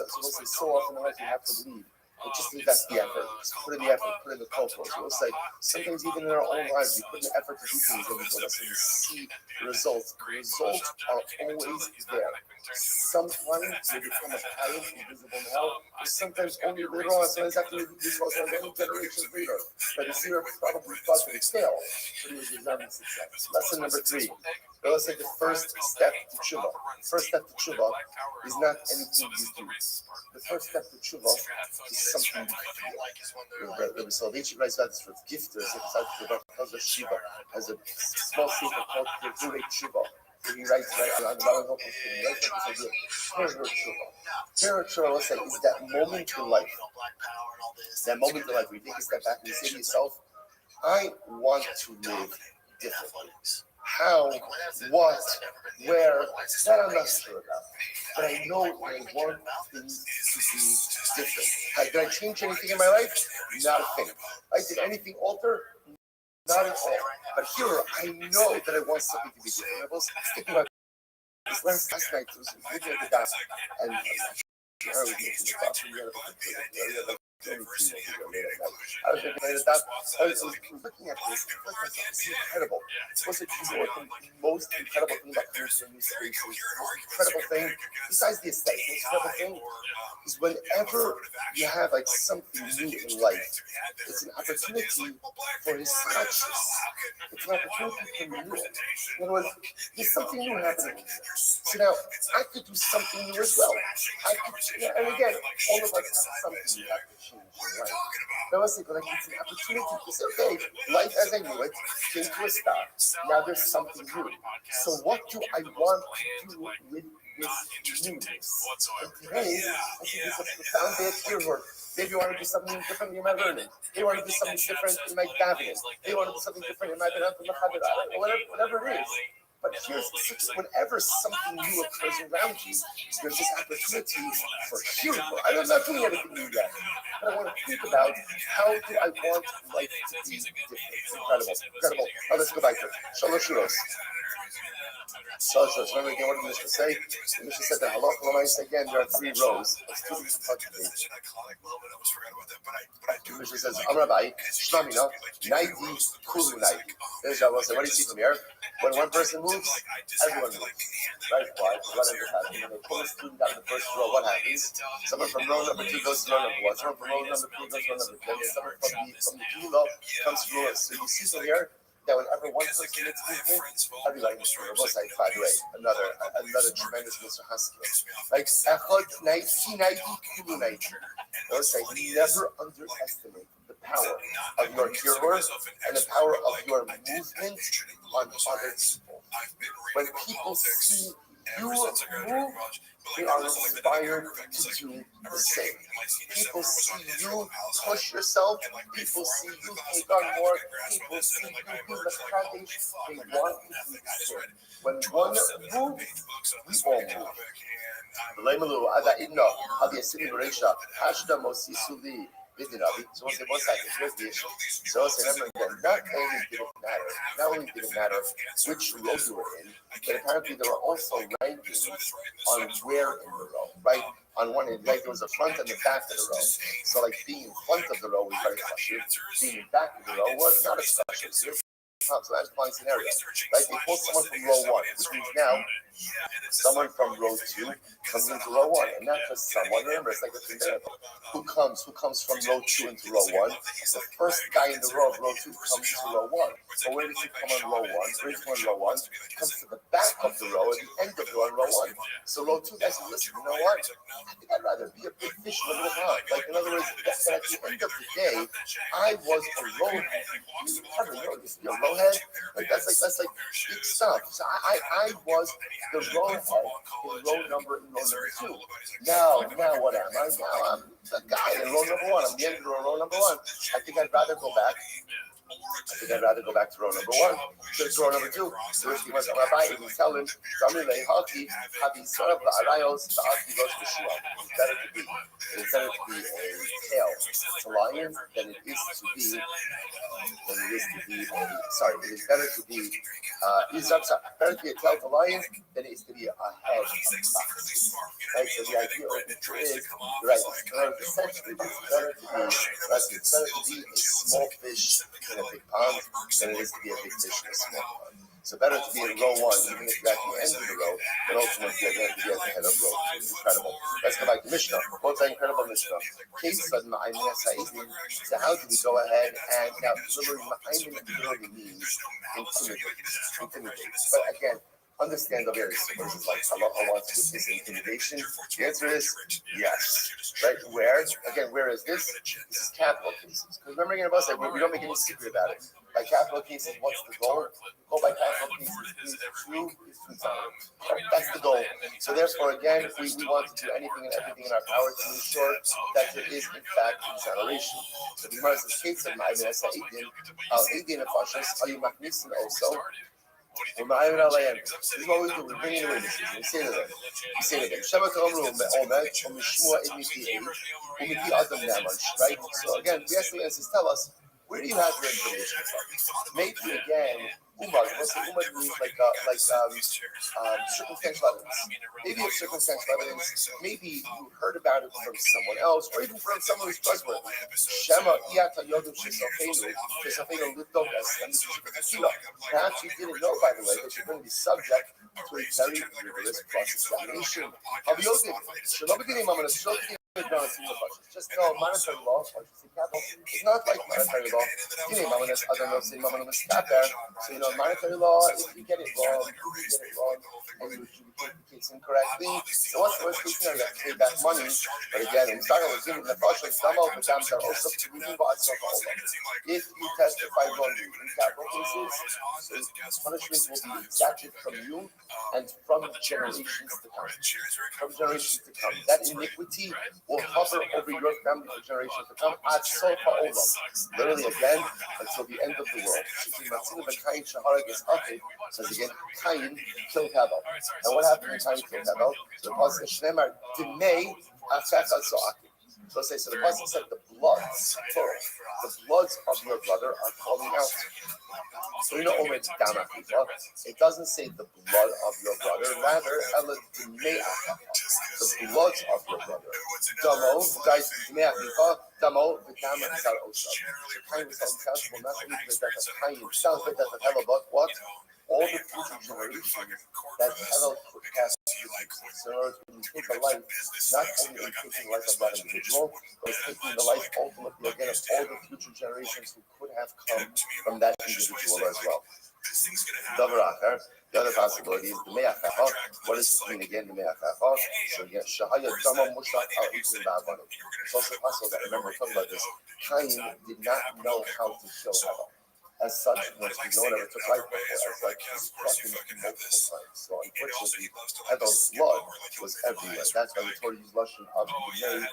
so often in life you have to believe. But just invest the effort. Put in the effort. Put in the focus. So it's like sometimes even in our own lives, we put in the effort to do things and we don't necessarily see the results. The results are always there. Sometimes they become apparent and visible now, but sometimes only later on. Sometimes after we do this, many generations later. But the Zira probably thought that it failed, but he was resounding success. Lesson number three. So let's say the first step to tshuva. First step to tshuva is not anything you do. The first step to tshuva is something you feel. Rabbi Soloveitchik writes about this with gifters. Rabbi Shiva has a small secret called Kivurei Tshuva. He writes on Spiritual, let's say, is that moment in life. That moment in life where you take a step back and you say to yourself, I want to live differently. How, what, where, that I'm not sure about. But I know I want things to be different. Did I change anything in my life? Not a thing. Did anything alter? Not at all. But here, I know that I want something to be different. I was thinking about this last night. I was looking at the dot, and I was looking at the dot. I was looking at this. It's incredible. What's the most incredible thing about coming to a new space? The most incredible thing, besides the aesthetic, the most incredible thing is whenever you have like something new in life, it's an opportunity for his conscious. It's an opportunity for renewal. In other words, there's something new happening. So now I could do something new as well. And again, all of us have something new happening. Right. Now let's say, but it's an opportunity to say, okay, life as I knew it came to a stop. Now there's something new. So what do I want to do with this newness? And today, I think it's a profound day of your work. Maybe you want to do something different in my learning. They want to do something different in my davening. They want to do something different in my whatever it is. But here's the secret. Whenever something new occurs around you, there's this opportunity for hearing. I'm not doing anything new yet, but I want to think about how do I want life to be different. It's incredible. Now let's go back to it. Shalosh Shiros. So remember again what the Mishnah say? The Mishnah said that halacha l'maisa again there are three rows of students of touch page. The Mishnah says, Rabbi, Shlamina, Naiti, Kulu Naiti. There's Rabbi say, what do you see from here? When one person moves, everyone moves. Right? Why? What ends up happening? When they pull a student out of the first row, what happens? Someone from row number 2 goes to row number 1. Someone from row number 3 goes to row number 3. Someone from the Gula comes to row. So you see from here that whenever one person gets movement, everybody moves forward. Both sides, by the way, another tremendous Mr. Husky. Like Echad Night, Kulu Night. Or say, never underestimate the power of your hearer and the power of your movement on other people. When people see you move, they are inspired to do the same. People see you push yourself. People see you take on more. People see you be mechadish. They want to do the same. When one moves, we all move. So one second, here's the issue. So remember again, not only did it matter which row you were in, but apparently there were also rankings on where in the row, right? On one end, like there was a front and the back of the row. So like being in front of the row was very special. Being in back of the row was not as special. So that's one scenario. Right? They pull someone from row 1, which means now someone from row 2 comes into row 1, and not just someone. Remember, it's like a miracle. Who comes from row 2 into row 1? The first guy in the row of row 2 comes to row 1. But where does he come on row 1? Where does he come on row 1? He comes to the back of the row at the end of the row on row 1. So row 2 guys say, listen, you know what? I think I'd rather be a big fish in a little pond. Like, in other words, that at the end of the day, I was a row head. You never know this. You're a row head. Like that's like big stuff. So I was the row head in row number 2. Now what am I? Now I'm the guy in row number 1. I'm the end of row number 1. I think I'd rather go back to row number 1. So it's row number 2. So he was a Rabbi and he's telling Damile Haki Habi Sarab Arayos Ba'aki Rosh B'Shua. It's better to be a tail to lion than it is to be it is better to be better to be a tail to lion than it is to be a head of fox. Right? So the idea of it is right, essentially it's better to be a small fish in a big pond than it is to be a big fish in a small pond. So better to be in row 1, even if you're at the end of the row, but ultimately you're going to be at the head of row 2. It's incredible. Let's go back to Mishnah. What's that incredible Mishnah? So how do we go ahead and now literally means intimidate. But again, understand the various words like Allah wants to witness intimidation. The answer is yes. Right? Where is this? This is capital cases. Because remember again about we don't make any secret about it. By capital cases, what's the goal? Go by capital cases is true, is to exonerate. That's the goal. So therefore, again, we want to do anything and everything in our power to ensure that there is in fact exoneration. So the Gemara says, "Case of Ma'avinasa Eidin and Fashas, are you Machnisin also?" This is what we do. We bring in witnesses. We say to them, Shabbat Omru Me'omet Omishmua Idmiti Adam Namash. Right? So again, the answers tell us, where do you have your information from? Maybe again, Umar means like circumstantial evidence. Maybe it's circumstantial evidence. Maybe you heard about it from someone else, or even from someone who's trustworthy. Shema Iyata Yodu Shesafenu Lidok as perhaps you didn't know, by the way, that you're going to be subject to a very rigorous cross-examination. Just know monetary law, it's not like monetary law. So monetary law, if you get it wrong, and you case incorrectly. So what's the worst case scenario? You have to pay back money. But again, we started with giving the Rothschild if you testify wrongly in capital cases, punishment will be exacted from you and from generations to come. That iniquity will hover over your family for generations to come. Literally again until the end of the world. Says again, Cain killed Abel. And what happened when Cain killed Abel? So the Pasuk Shnemar Dimei Afecha Soakim. So the Pasuk said the bloods, plural, the bloods of your brother are calling out. So it doesn't say the blood of your brother, rather the bloods of your brother. Damo, Damo, the Dam and Sar Osha. So Cain was accountable not only for the death of Cain himself, but the death of Abel, but what? All the future generations that Abel could have. So in other words, when you take a life, not only in taking the life of that individual, but it's taking the life ultimately again of all the future generations who could have come from that individual as well. The other possibility is the me'achacha. What does it mean again, the me'achacha? So again, shahaya dama mushak al itin ba'avanim. It's also possible that, remember, we're talking about this, Cain did not know how to kill Abel. As such, no one ever took life before. As such, he struck him multiple times. So unfortunately, Abel's blood was everywhere. That's why the Torah used lashon of Bnei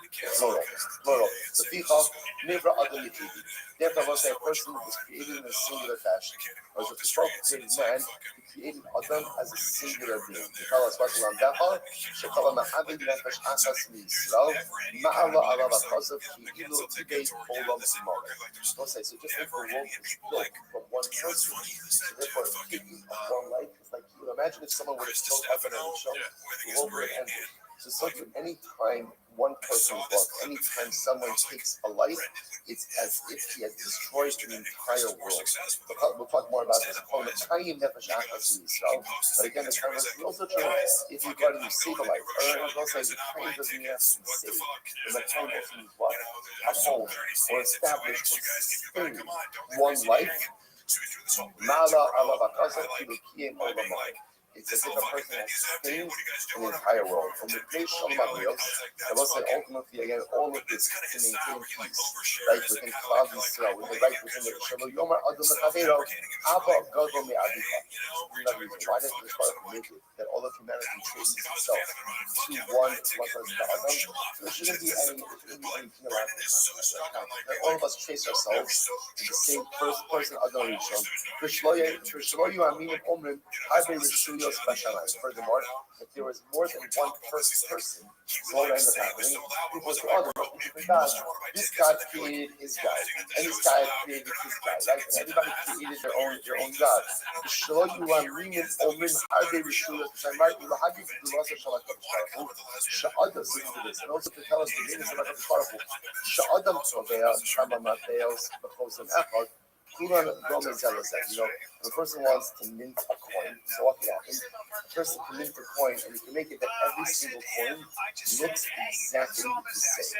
plural. The fichach nivra adam yitidi. Therefore, I say a person was created in a singular fashion. Whereas if the Torah created man, he created Adam as a singular being. He tell us what Lamdacha, Shekala Ma'avid Nefesh Achas Yisrael, Ma'ala Alav HaKazav, Ki Ilu Ibeit Olam Simone. So just like the world is built from one person, so therefore the kingdom of one life is like, you would imagine if someone would have killed Adam and Rishon, the world would have ended. So any time one person is born, any time someone takes a life, it's as if he has destroyed the entire world. We'll talk more about this. But again, the term is also true if you go and you save a life. Or also, the time doesn't have to be saved. And the time also means what? Uphold or establish or sustain one life. Mala alabakaza kilukiyin olamai. It's as if a person has sustained the entire world. From the place of Mabios, I will say ultimately again, all of this to maintain peace, right within Klal Yisrael, right within the Shalom Yomer Adam Lechavero, Abba Gadol Me'avicha. Why does the Torah make it that all of humanity traces itself to one person, the Adam? There shouldn't be any that all of us trace ourselves to the same first person, Adam Rishon. Furthermore, if there was more than one first person, so what ends up happening? People say, oh, there must be different gods. This God created his God, and this guy created his God, right? And everybody created their own God. To show you how they Rishuyos, and also to tell us the meaning of the Sha'adam Tovea, Shama Mateos, Bechos and Echad. You know, if a person wants to mint a coin, so what can happen? A person can mint a coin, and you can make it that every single coin looks exactly the same.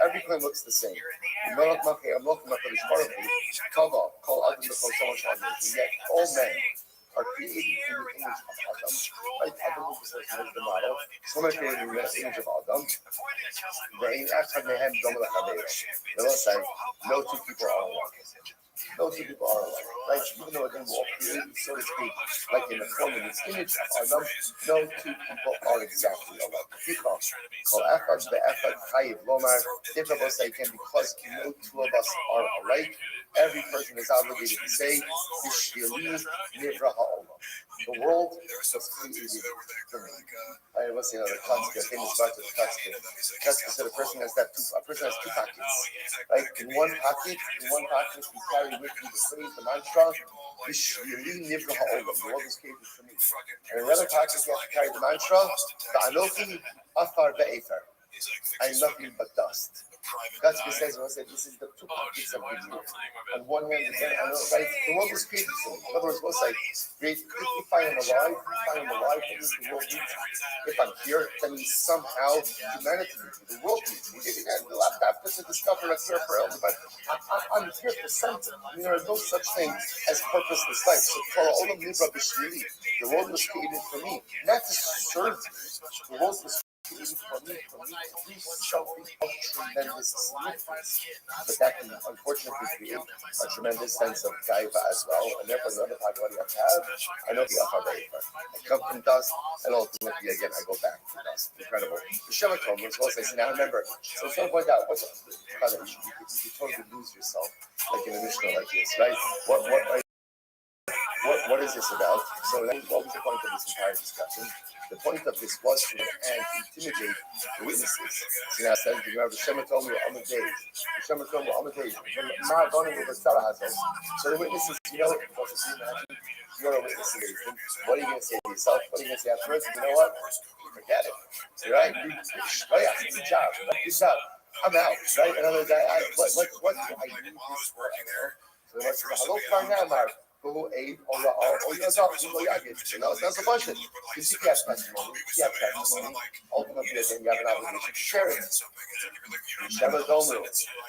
Every coin looks the same. And yet, all men are created in the image of Adam. Right? Adam is the model. So much created in the image of Adam. They will say, no two people are alike. No two people are alike, right? Even though again we're all created, so to speak, like in the form of this image of Adam, no two people are exactly alike. Because no two of us are alike, every person is obligated to say, the world was created for me. I was the Katzke, famous about the Katzke. Katzke said a person has two pockets. Right? In one pocket, we carry with me the phrase, the mantra, the world was created for me. And in another pocket, you have to carry the mantra, the Anoki, Afar Ve'efer. I am nothing but dust. That's what says, this is the two pockets of the world. On one hand, right, the world was created for me. In other words, we'll say, if I am alive, that means the world needs me. If I'm here, that means somehow humanity needs me. The world needs me. Maybe the laptop doesn't discover a cure for illness, but I'm here for something. There is no such thing as purposeless life. So, the world was created for me, not to serve me. The world was created for me to be something of tremendous significance. But that can unfortunately create a tremendous sense of gaiva as well. And therefore, the other part of what you have to have, I know the upper I come from dust, and ultimately, again, I go back to dust. Incredible. The Shematom was also saying, now remember, so it's going to point out, what's you totally lose yourself, like in a Mishnah like this, right? What is this about? So what was the point of this entire discussion? The point of this was to intimidate the witnesses. So now it says, remember, the Shema told me on the days. So the witnesses, you're a witness against them. What are you going to say to yourself? What are you going to say afterwards? You know what? Forget it. Right? Good job. I'm out. Right? In other words, what do I need this for? So let's go. who ate or you know, it's not so much. Because if you have testimony, ultimately again you have an obligation to share it. Shema Domu,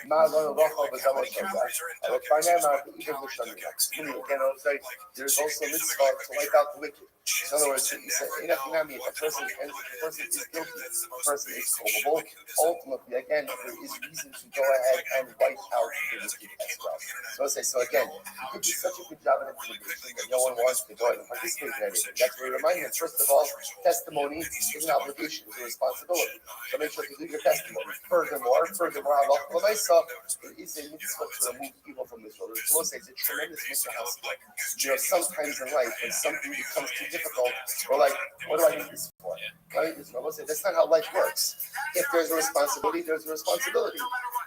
Magon Rochel V'Damo Shogah. But Farnema, even Mishamina. Meaning again, I was like, there's also mitzvah to wipe out the wicked. In other words, you say, if a person is guilty, the person is culpable, ultimately, again, there is reason to go ahead and wipe out the wicked as well. So I say, so again, you could do such a good job in intimidation that no one wants to go ahead and participate in anything. That's where we remind them, first of all, testimony is an obligation, it's a responsibility. So make sure to do your testimony. Furthermore, Allah there is a mitzvah to remove evil from this world. So it's a tremendous mitzvah. Sometimes in life, when something becomes too difficult, we're like, what do I need this for? Right? That's not how life works. If there's a responsibility, there's a responsibility.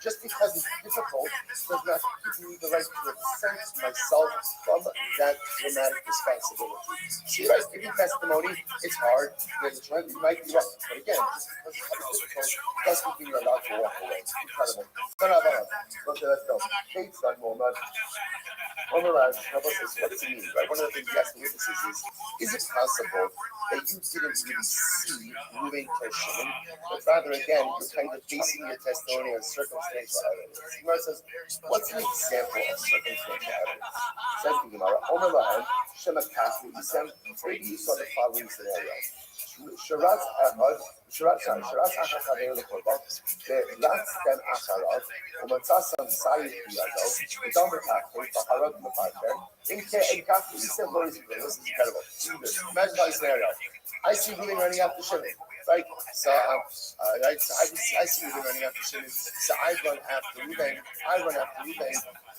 Just because it's difficult does not give me the right to exempt myself from that dramatic responsibility. See, right, giving testimony, it's hard, you might be wrong. But again, just because it's difficult doesn't mean you're allowed to walk away. It's incredible. Let's go. Kate's done more. What does it mean? Right? One of the things you ask the witnesses is it possible that you didn't really see moving to Shimon, but rather again, you're kind of basing your testimony on circumstantial evidence? Gemara says, what's an example of circumstantial evidence? Says the Gemara, Omer Lahem, Shema Kafu, maybe you saw the following scenario. Shiraz Ahad, Shiraz Ahad Lekorban, Latz Dem Acharav, Umatzasam Sayid Biyado, Udam B'Tachto, B'Harad B'Parker, Inke Enkafu, he said, Lord, this is incredible. Imagine my scenario. I see Ruben running after Shimon, right? So I see Ruben running after Shimon. So I run after Ruben,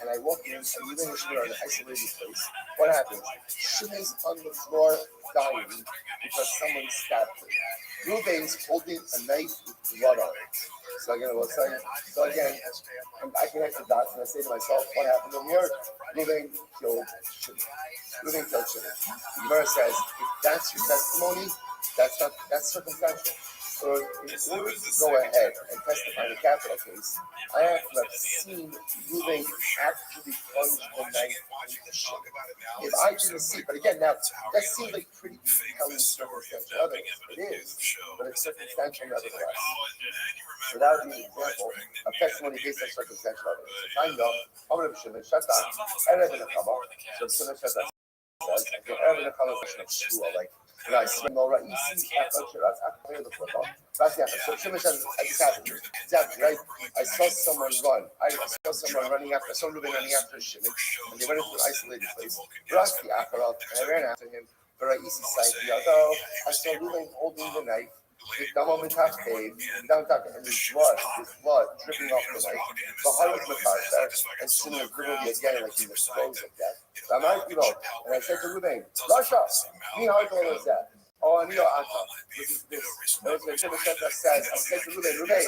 and I walk in, and Ruben and Shimon are in an isolated place. What happens? Shimon's on the floor dying because someone stabbed him. Ruben's holding a knife with blood on it. So again, I connect the dots and I say to myself, what happened in the earth? Ruben killed Shimon. The Gemara says, if that's your testimony, that's circumstantial. So in order to go ahead and testify in a capital case, I have to have seen Ruben actually plunge the knife into Shimon. If I didn't see, but again, now that seems like pretty compelling circumstantial evidence. It is, but it's circumstantial nevertheless. So that would be an example of testimony based on circumstantial evidence. If I know, I'm going to Shimon, shut down, and I'm going to come up. So Shimon shut down. Like, I spend all right. So Shimon says, exactly right. I saw someone run. I saw someone running after, some Ruben running after Shimon, and they went into an isolated place. And I ran after him. But I saw Ruben holding the knife. And his blood dripping off the knife. And Shimon is literally again like he was frozen like that. And I said to Ruben, Russia, that. Oh, I Ata. This is this. Shimon says, I said to Ruben,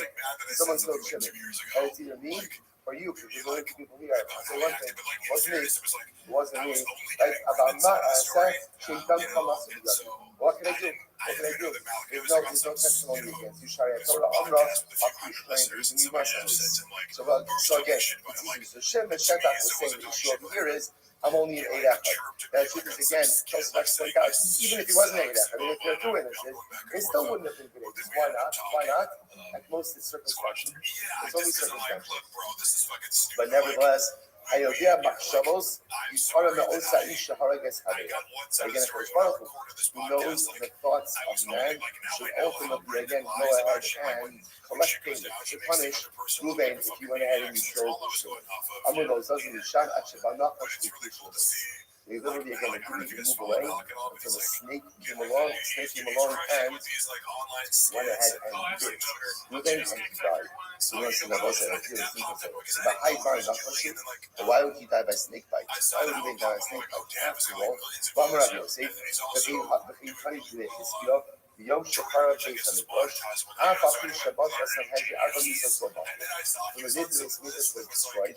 someone killed Shimon. And it's either me or you, because there's only two people here. I'll say one thing, it wasn't me. Like, about what can I do? There's no testimony against you. So again, it's easy. So Shem and Shetach was saying the issue over here is, I'm only an 8 echad. That's because again, even if he wasn't 8 echad, I mean, if there are 2 witnesses, it still wouldn't have been good. Why not? At most, it's circumstantial. It's only circumstantial. But nevertheless, Hayodea Makshavos, Yisara Me'osa Isha Harages Havea. Again, if there's powerful, who knows the thoughts of man, should ultimately again go ahead and collect payment to punish Ruben if he went ahead and he killed Shimon. Amudos doesn't Yishan Achebanach Ashtikishos. They literally again agreed to move away until the snake came along and went ahead and bit Ruben and he died. So you know, so that was the high bar is not pushing. But why would he die by snake bite? Why would he die by snake bite? After all, Bamar Yosef, the Khani Jewish Hiskio, the Yom Shachar based on the bush, Afafi Shabbat Sanhedrin, Arbanis of Soba. The Resistance was destroyed,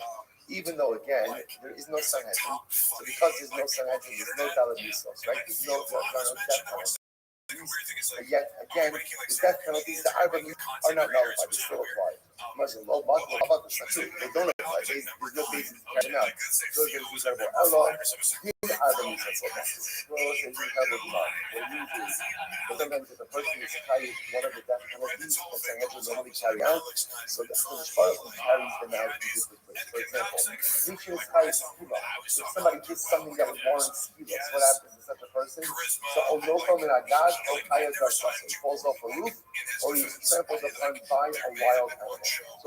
even though again, there is no Sanhedrin. So because there's no Sanhedrin, there's no Dalet Misos, right? There's no death penalty. But yet, again, the death penalties, the Arbanis are not nullified, they still apply. They don't apply. There's no basis to carry them out. So there's incredible Allah, din Adam is also well, it's incredible demand. But sometimes if a person is carrying one of the death penalties that Sanhedrin normally carry out, so the Shfarah carries them out in different ways. For example, reaching is high skila. If somebody did something that would warrant skila, what happens to such a person? So Onofam and Agag or Kaya Zarsasa. He falls off a roof or he tramples upon by a wild animal.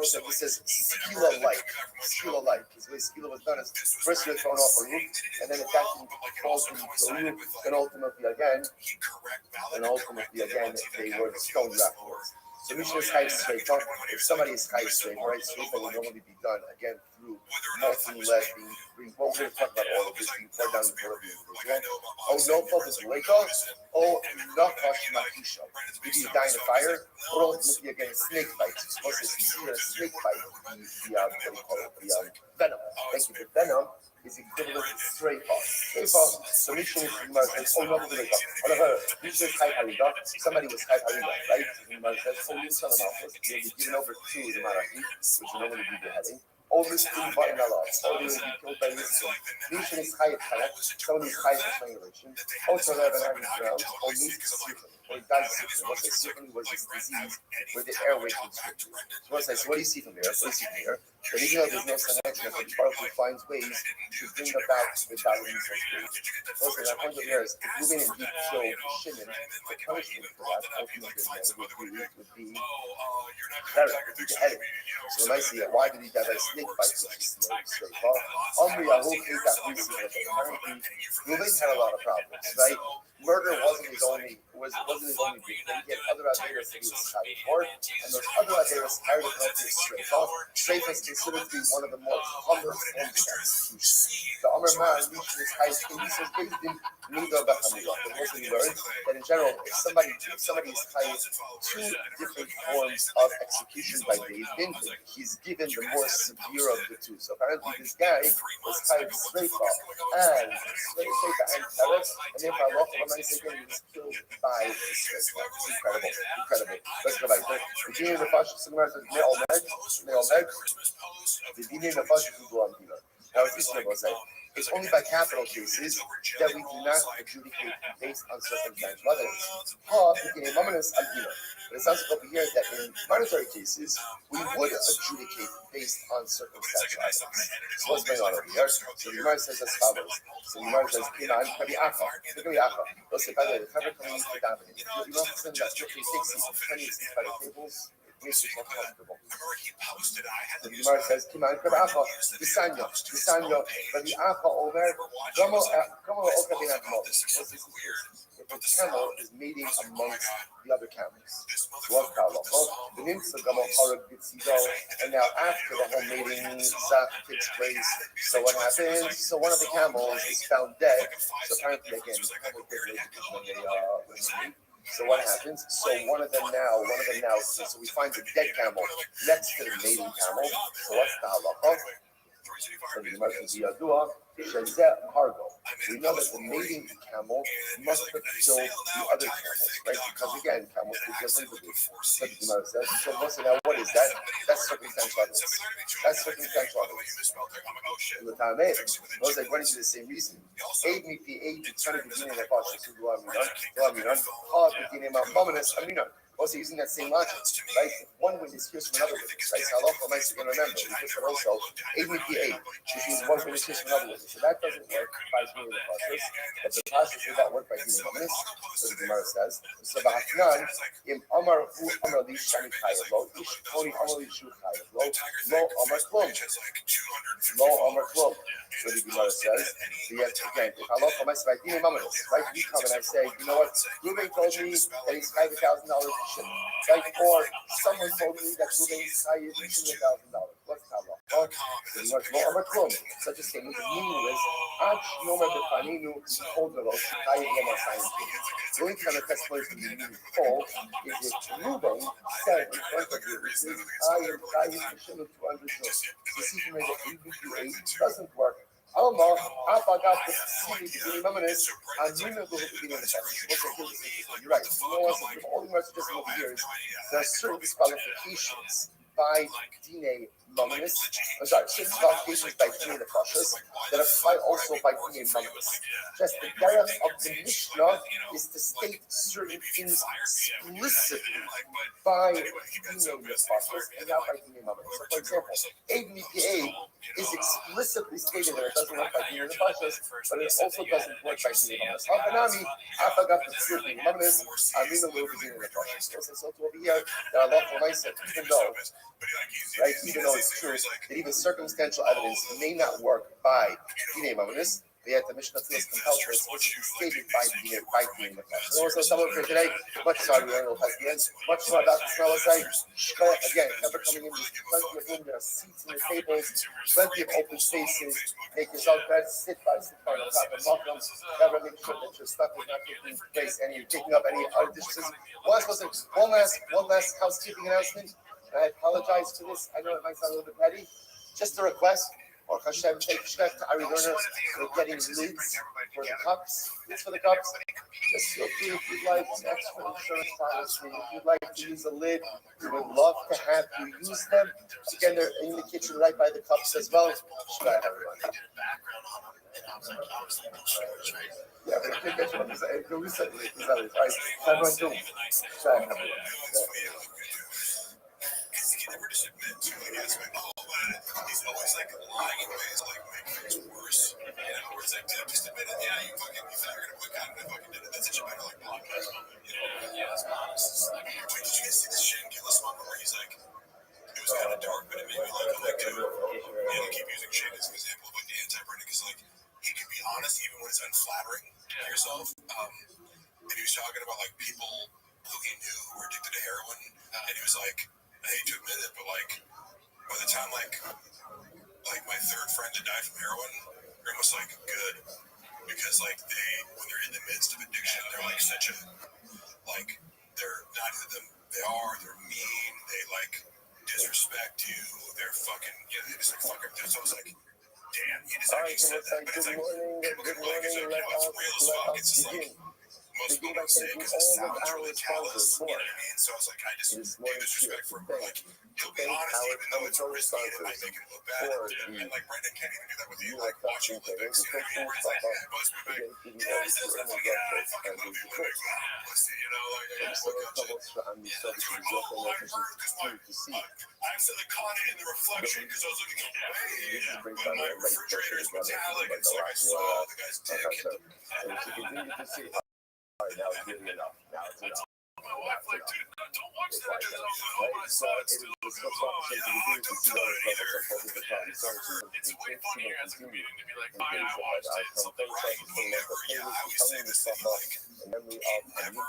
So this is skila-like. Skila-like. Because the way skila was done is first you're thrown off a roof, and then it actually falls into the roof, and ultimately again, they were stoned afterwards. So Mishnah is chayes straight. If somebody is chayes straight, right? Straight would normally be done again through molten lead being well, we're going to talk about all of this being poured down the throat of the individual. Oh, no fault is Reka. Oh, nakash makisha. If you die in a fire, or ultimately again snake bites. You're supposed to see a snake bite. The venom. Thank you. The venom is equivalent to stray fall. Stray fall. So Mishnah is oh, not the Reka. Somebody was chayv harida, right? So you tell them off. You'll be given over to the Marathi, which will normally be beheading. All this thing by Allah, all this be killed by this thing. Nation is chayv chayv, someone is chayv for strangulation. Also, they have an iron ground, or lose syphilis, or dies syphilis. What's a syphilis was this disease where the airway constricted. So what's that? So what do you see from here? What do you see from here? But even though there's no connection, the Baruch finds ways to bring about the godliness of spirit. Also, that comes here is to move in and deep kill Shimon, the punishment for that ultimately would be beheaded. So when I see it, why did he die by snake bites, which is straight fall? Omri Ahu hate that recently. Apparently, Reuben had a lot of problems, right? Murder wasn't his only big thing. He had other averas that he was fighting for, and those other averas carried a penalty of strafe. Strafe is considered to be one of the more humble forms of execution. The Amr Man reached his highest in his didn't need the Bahamila. But mostly he learned that in general, if somebody is highest two different forms of execution by Dave Dinton, he's given the more severe of the two. So apparently this guy was highest Strafe and Teres, and therefore Allah he was killed by the Strafe. Incredible. Let's go back. The Dina of the Fashion Sigmar says, the Dina of the Fashion Sigmar. Now, it's this level, it's only by capital cases that we do not adjudicate based on circumstantial evidence. But it sounds like over here that in monetary cases, we would adjudicate based on circumstantial evidence. So what's going on over here? So the Gemara says as follows. So the Gemara says, let's say, by the way, the cover coming into the dominant. You don't send that 50, 60, 20 by the tables. Makes you more comfortable. The Gemara says, "Kiman karacha, disanyo, but the acha over, gamo okabinat mo." If a camel is mating amongst the other camels, what kalacha? The nimsa gamo harag bitzido, and now after the whole mating zak takes place, so what happens? So one of the camels is found dead. So apparently, again, the camel gets when they meet. So what happens? So one of them now, so we find the dead camel next to the mating camel. So what's the halacha? So the Gemara says, cargo. We know that the mating camel must have killed the other camels, right? Because again, camels do different things. So the Gemara says, so listen, now what is that? That's circumstantial evidence. The Talmud was like running to the same reason. Aid me, trying to begin in the Pasha. Also using that same logic, right? One witness hears from another witness, right? So Allah might remember, we just said also, aid me, which means one witness hears from another witness. So that doesn't work by doing the process, but the process will not work by doing the witness. So the Gemara says, so Ba'atnan, im Amar Hu Amar Li Shani Chayav Lo, Ish Toni Amar Li Shu Chayav Lo, Lo Amar Klom. So the Gemara says, so yet again, if Allah might say, right? You come and I say, you know what? Reuben told me that he's $5,000. Right? Or someone told me that Reuben's high is $1,000. What's Allah? Such a statement is meaningless. The only kind of testimony to be meaningful is if Reuben said in front of you, I am $200. The season rate of $8 doesn't work. Allah, Alpha got the city to be luminous, and you know the beginning of the You're right. All the most just over here is there are certain disqualifications by Dine Mominus. I'm sorry, certain qualifications by Dine the Pashas that apply also by Dine Mominus. Just the derech of the Mishnah is to state certain things explicitly by Dine the Pashas and not by Dine Mominus. So, for example, Eid Mipi'Eid is explicitly stated that it doesn't work by Dine the Pashas, but it also doesn't work by Dine Mominus. Habanami, Afagat the Dine Mominus, Amina Lu Dine the Pashas. So over here, there are a lot of nice, even though, right, even though it's true that even circumstantial evidence may not work by Dine Mominus, but yet the Mishnah feels compelled to explicitly stated by Dine the Pashas. And also, someone for today, much sorry, we don't know at the end, much more about the smell of sight. Again, never coming in, there's plenty of room, there are seats in the tables, plenty of open spaces. Make yourself bed, sit by the top and welcome. Never make sure that your stuff is not taking place, taking up any other dishes. One last housekeeping announcement. And I apologize for this. I know it might sound a little bit petty. Just a request. Or Hashem take respect to Ari learners for getting lids for the cups. Lids for the cups. Just feel free if you'd like an extra insurance policy. If you'd like to use a lid, we would love to have you use them. Again, they're in the kitchen right by the cups as well. Shkai everyone. Yeah, but I think that's what I'm saying. Everyone do. Shkai everyone. Never just admit to he's always like lying in ways like making things worse. You know, where it's like, just admit it, yeah, you thought you were gonna put kind of fucking did it. That's such a better like podcast moment. You know, yeah, it's honest. Wait, did you guys see this Shane Gillis moment where he's like, it was kind of dark, but it made me like, I keep using Shane as an example of like the anti-Brennan because like he can be honest even when it's unflattering to yourself. And he was talking about like people who he knew who were addicted to heroin, and he was like, I hate to admit it, but like by the time like my third friend that died from heroin, they're almost like good because like when they're in the midst of addiction, they're like such a like they're not them. They're mean. They like disrespect you. They're fucking they just like fucking. So it's like, damn, you just actually said that, but it's like people can like it's like it's real as fuck. It's just like. Most people don't say it because it sounds really callous, you know what I mean? So I was like, I just do disrespect for him. Like, he'll be honest even though it's risky and it might make him look bad. And like, Brendan can't even do that with you, like, watching Olympics, you know what I mean? Where it's like, most people like, yeah, he says that, I fucking love the Olympics. Pussy, you know, like, I just look up to it. Yeah, that's really cool. I heard because I accidentally caught it in the reflection because I was looking away. But my refrigerator is metallic, and so I saw the guy's dick hit the... Now it's good enough. Now it's enough. My wife like, dude, don't watch that because I saw it still. I don't tell it either. It's way funnier as a comedian to be like, fine, I watched it, something right. I always say this thing like, never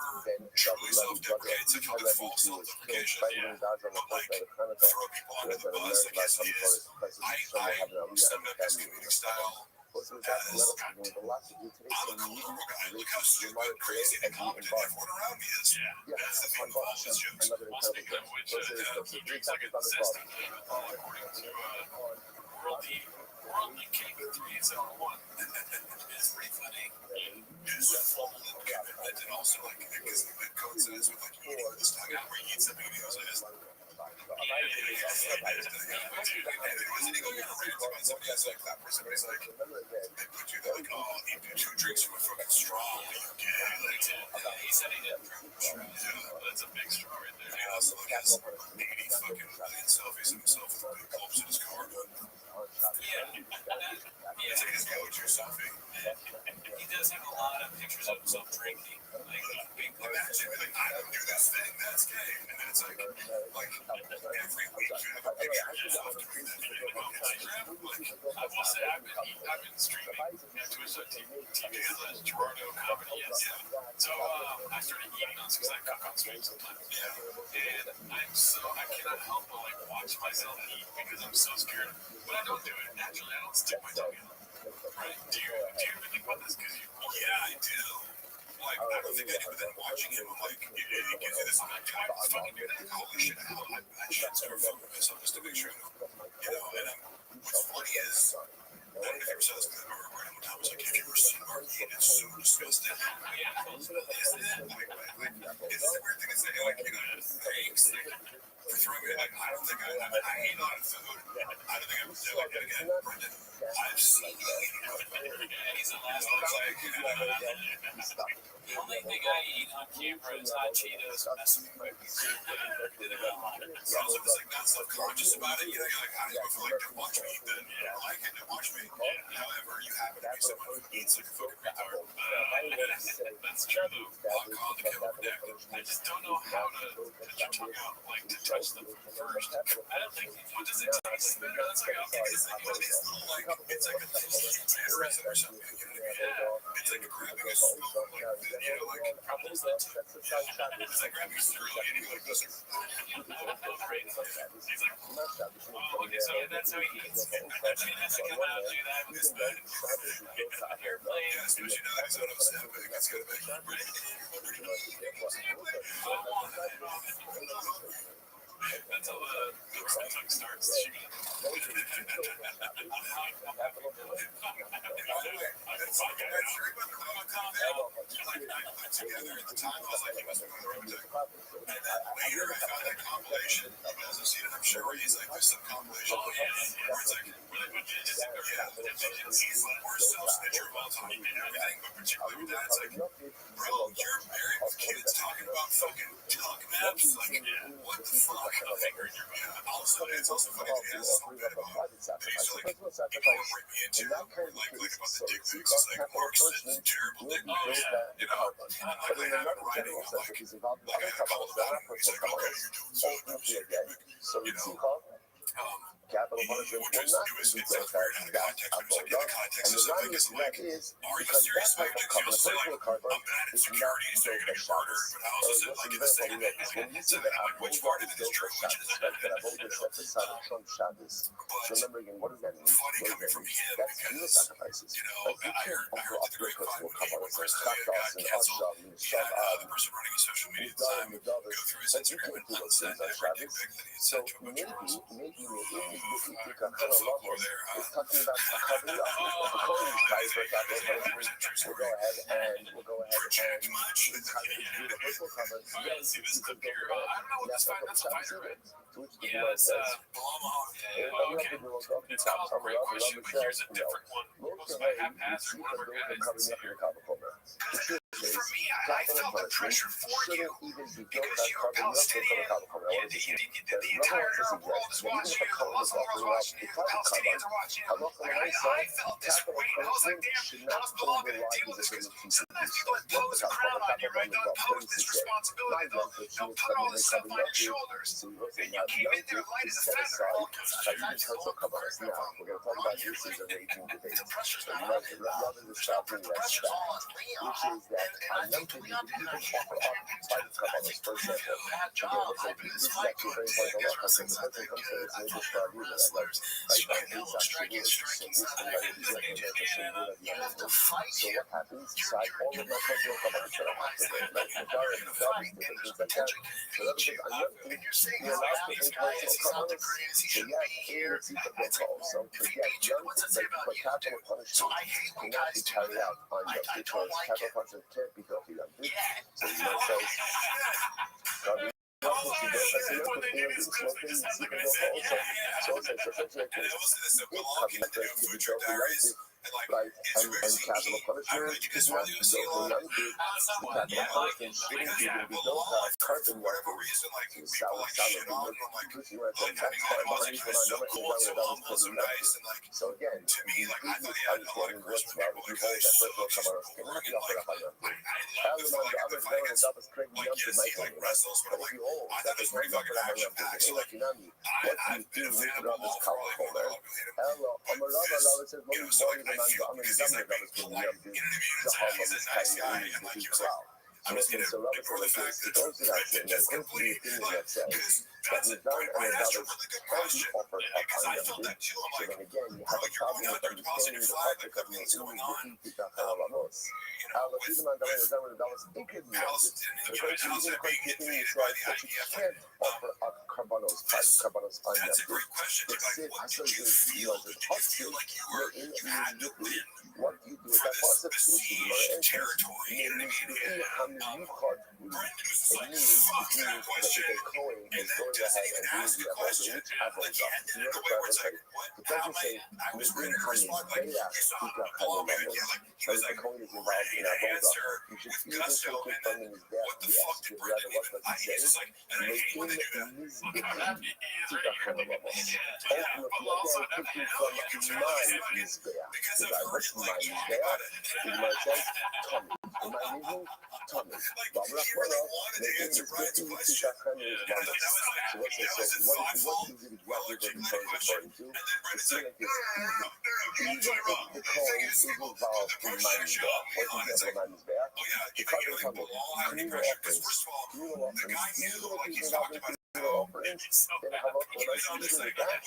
self-deprecates like how the false self-deprecation, but like, throw people under the bus, I guess it is. I summed up his comedic style as I'm a cool guy. Look how stupid, crazy, and competent everyone around me is. That's the thing of all his jokes. Well, speaking of which, he drinks like a zesty kid, according to Worldly King 3701. It's pretty funny. It's a full commitment, and also like because it coincides with like eating this time where you eat something and he goes like this. Somebody's like, they put you there like, oh, you do 2 drinks from a fucking straw. He said he did. Yeah, that's a big straw right there. And he also like has 80 fucking million selfies of himself with big clubs in his car. Yeah, it's like his go-to selfie. He does have a lot of pictures of himself drinking. Imagine, like, I don't do this thing, that's gay. And then it's like every week you have a picture of yourself doing that. I will say, I've been streaming Twitch.tv as Gerardo Comedy, yes. So, I started eating on because I cook on stream sometimes. Yeah. And I cannot help but, like, watch myself eat because I'm so scared. But I don't do it naturally, I don't stick my tongue in. Right? Do you ever think about this? Yeah, I do. Like, I don't think I do, but then watching him, I'm like, it gives you this, I'm like, can I fucking do that? Holy shit, I should start filming myself just to make sure, you know, and what's funny is, I don't know if you ever saw this, but Martin one time was like, have you ever seen Mark eat? It's so disgusting. Yeah, isn't it? Like, it's the weird thing to say, like, you know, thanks. for throwing me. Like, I don't think I eat a lot of food. I don't think I'm doing it again. Brendan, I've seen you eat a lot of food. And he's the last I was like, the only thing I eat on camera is hot Cheetos and messing with my so I was like not self-conscious about it. You know, you're like, how do you feel like to watch me eat then? You don't like it to watch me. However, you happen to be someone who eats like a fucking retard. That's true. Walk on the killer deck. I just don't know how to put your tongue out, like to touch them first. I don't think, what does it taste? That's like, okay, It's like one of these little, like, it's like a terrorism or something. You know what I mean? It's like grabbing a spoon, like, you know, like, there's that it's like grabbing a cereal and you like this. okay, so that's how he eats. I mean, has to come out and do that with his food. Airplane. Yeah, especially now that he's on Ozempic, that's gonna make him ready. That's how the tongue starts. Together at the time, I was like, he must be on the road. And then later, I found that compilation. You guys have seen it, I'm sure. He's like, there's some compilation where it's like, he's the worst self-snitcher of all time and everything, but particularly with that, it's like, bro, you're married with kids talking about fucking junk maps. Like, what the fuck? Also, it's also funny that he has some bit about things like, people bring me into, like about the dick pics. It's like, Mark sends terrible dick pics, you know? And like, they have it writing, I'm like, I had a couple of them. He's like, okay, you're doing so much, you know? Capital punishment will not be built out of that And the reason that is are you because serious that about type of it? cover, Like, political cover, I'm bad at is not security, so you're built gonna by get murdered. Shabbos. But I also said, like, in the same thing, When you so see that which part of it is true, which is that avoided set aside of Trump Shabbos. So remember again, what does that mean? funny coming from him That's real because, sacrifices. you know, Like, you I can't heard offer that the up your grapevine personal when cover Chris and got got canceled, canceled. the person running his social media at the He's time done the go through his but you Instagram can't and do those unsend things on every dick Shabbos. pic that he had So sent to a bunch of girls. maybe you can Go kind of fuck over level there, huh? is talking about covering up. If the Kohen guys for capital punishment, we'll go ahead and Project much. do the personal cover. Yeah, see, this clip here, I don't know what this fight, that's a fighter, right? To which the Yeah, Lord it's, says, okay. It's called Great Question, but here's a different one. It was by haphazard, one of our guys. covering up your cover cover. For me, I felt the pressure for you because you're Palestinian. The entire Arab world is watching you. The Muslim world is watching you. The Palestinians are watching you. Like, I felt this weight. I was like, damn, I was belong to deal with this because sometimes people impose a crown on you, right? They'll impose this responsibility. They'll put all this stuff on your shoulders. And you came in there light as a feather. All sometimes it's a little critical from on you. And the pressure's not on you. The pressure's all on me. And I think to be on that, I think to be a bad job. I mean, this fight going big as wrestling's not that good. I thought the wrestlers strike elbow, striking, everything you can. You have to fight here. You're in a fight, and there's potential to beat you. And you're saying how these guys, he's not the greatest, he shouldn't be here. It's like, we beat you. What's that say about you? So I hate when guys do that. I don't like it. Yeah. Oh, shit, when they did his clips, they just had like a set. Yeah. And it was this blog and the food truck diaries. And like, it's crazy. I don't know, you guys really see a lot of someone, yeah, like, because, yeah, well, for whatever reason, like, people like shit on him, like having all the music, he was so cool and so humble, so nice, and like, to me, like, I thought he had a lot of charisma, people like, really so just boring, and like, I love the fight, the fight against, like, yes, he like wrestles, but like, I thought it was pretty fucking action-packed, so like, I've been a fan of him all for like, a long time, you know, so like, I feel because he's like being polite, you know what I mean? He's this nice guy, and like he was like, I'm just gonna ignore the fact that Brendan just completely, like, because that's a point, right? That's a really good question, because I felt that too. I'm like, bro, you're going out there tossing your flag, like nothing's going on. You know, with Palestinian, and Palestinian being hit by the IDF, Carbonos, Carbonos That's a great question. Like, what did you feel? Did you feel like you had to win what you do with for that this concept, besieged territory? You know what I mean? And Brendan was just like, fuck that question. And then just even asked the question. Like, he ended it the way where it's like, what? I was ready to respond. Like, you saw him on a ball, man. Yeah, like, he was like ready to answer with gusto. And then, what the fuck did Brendan even? He's just like, and I hate when they do that. Look how happy he is right here. Yeah, but also never, hell yeah, because I I've heard him like talk about it. Like, he really wanted to answer Brian's question. And I thought that was like, that was thoughtful, well-articulated. And then Brendan's like, no, here's my wrong. He's like, it's simple. The part that actually off me on, it's like, oh yeah, you think we'll all have any pressure? Because first of all, the guy knew, like he's talked about it. then how about He was on this like, whatever.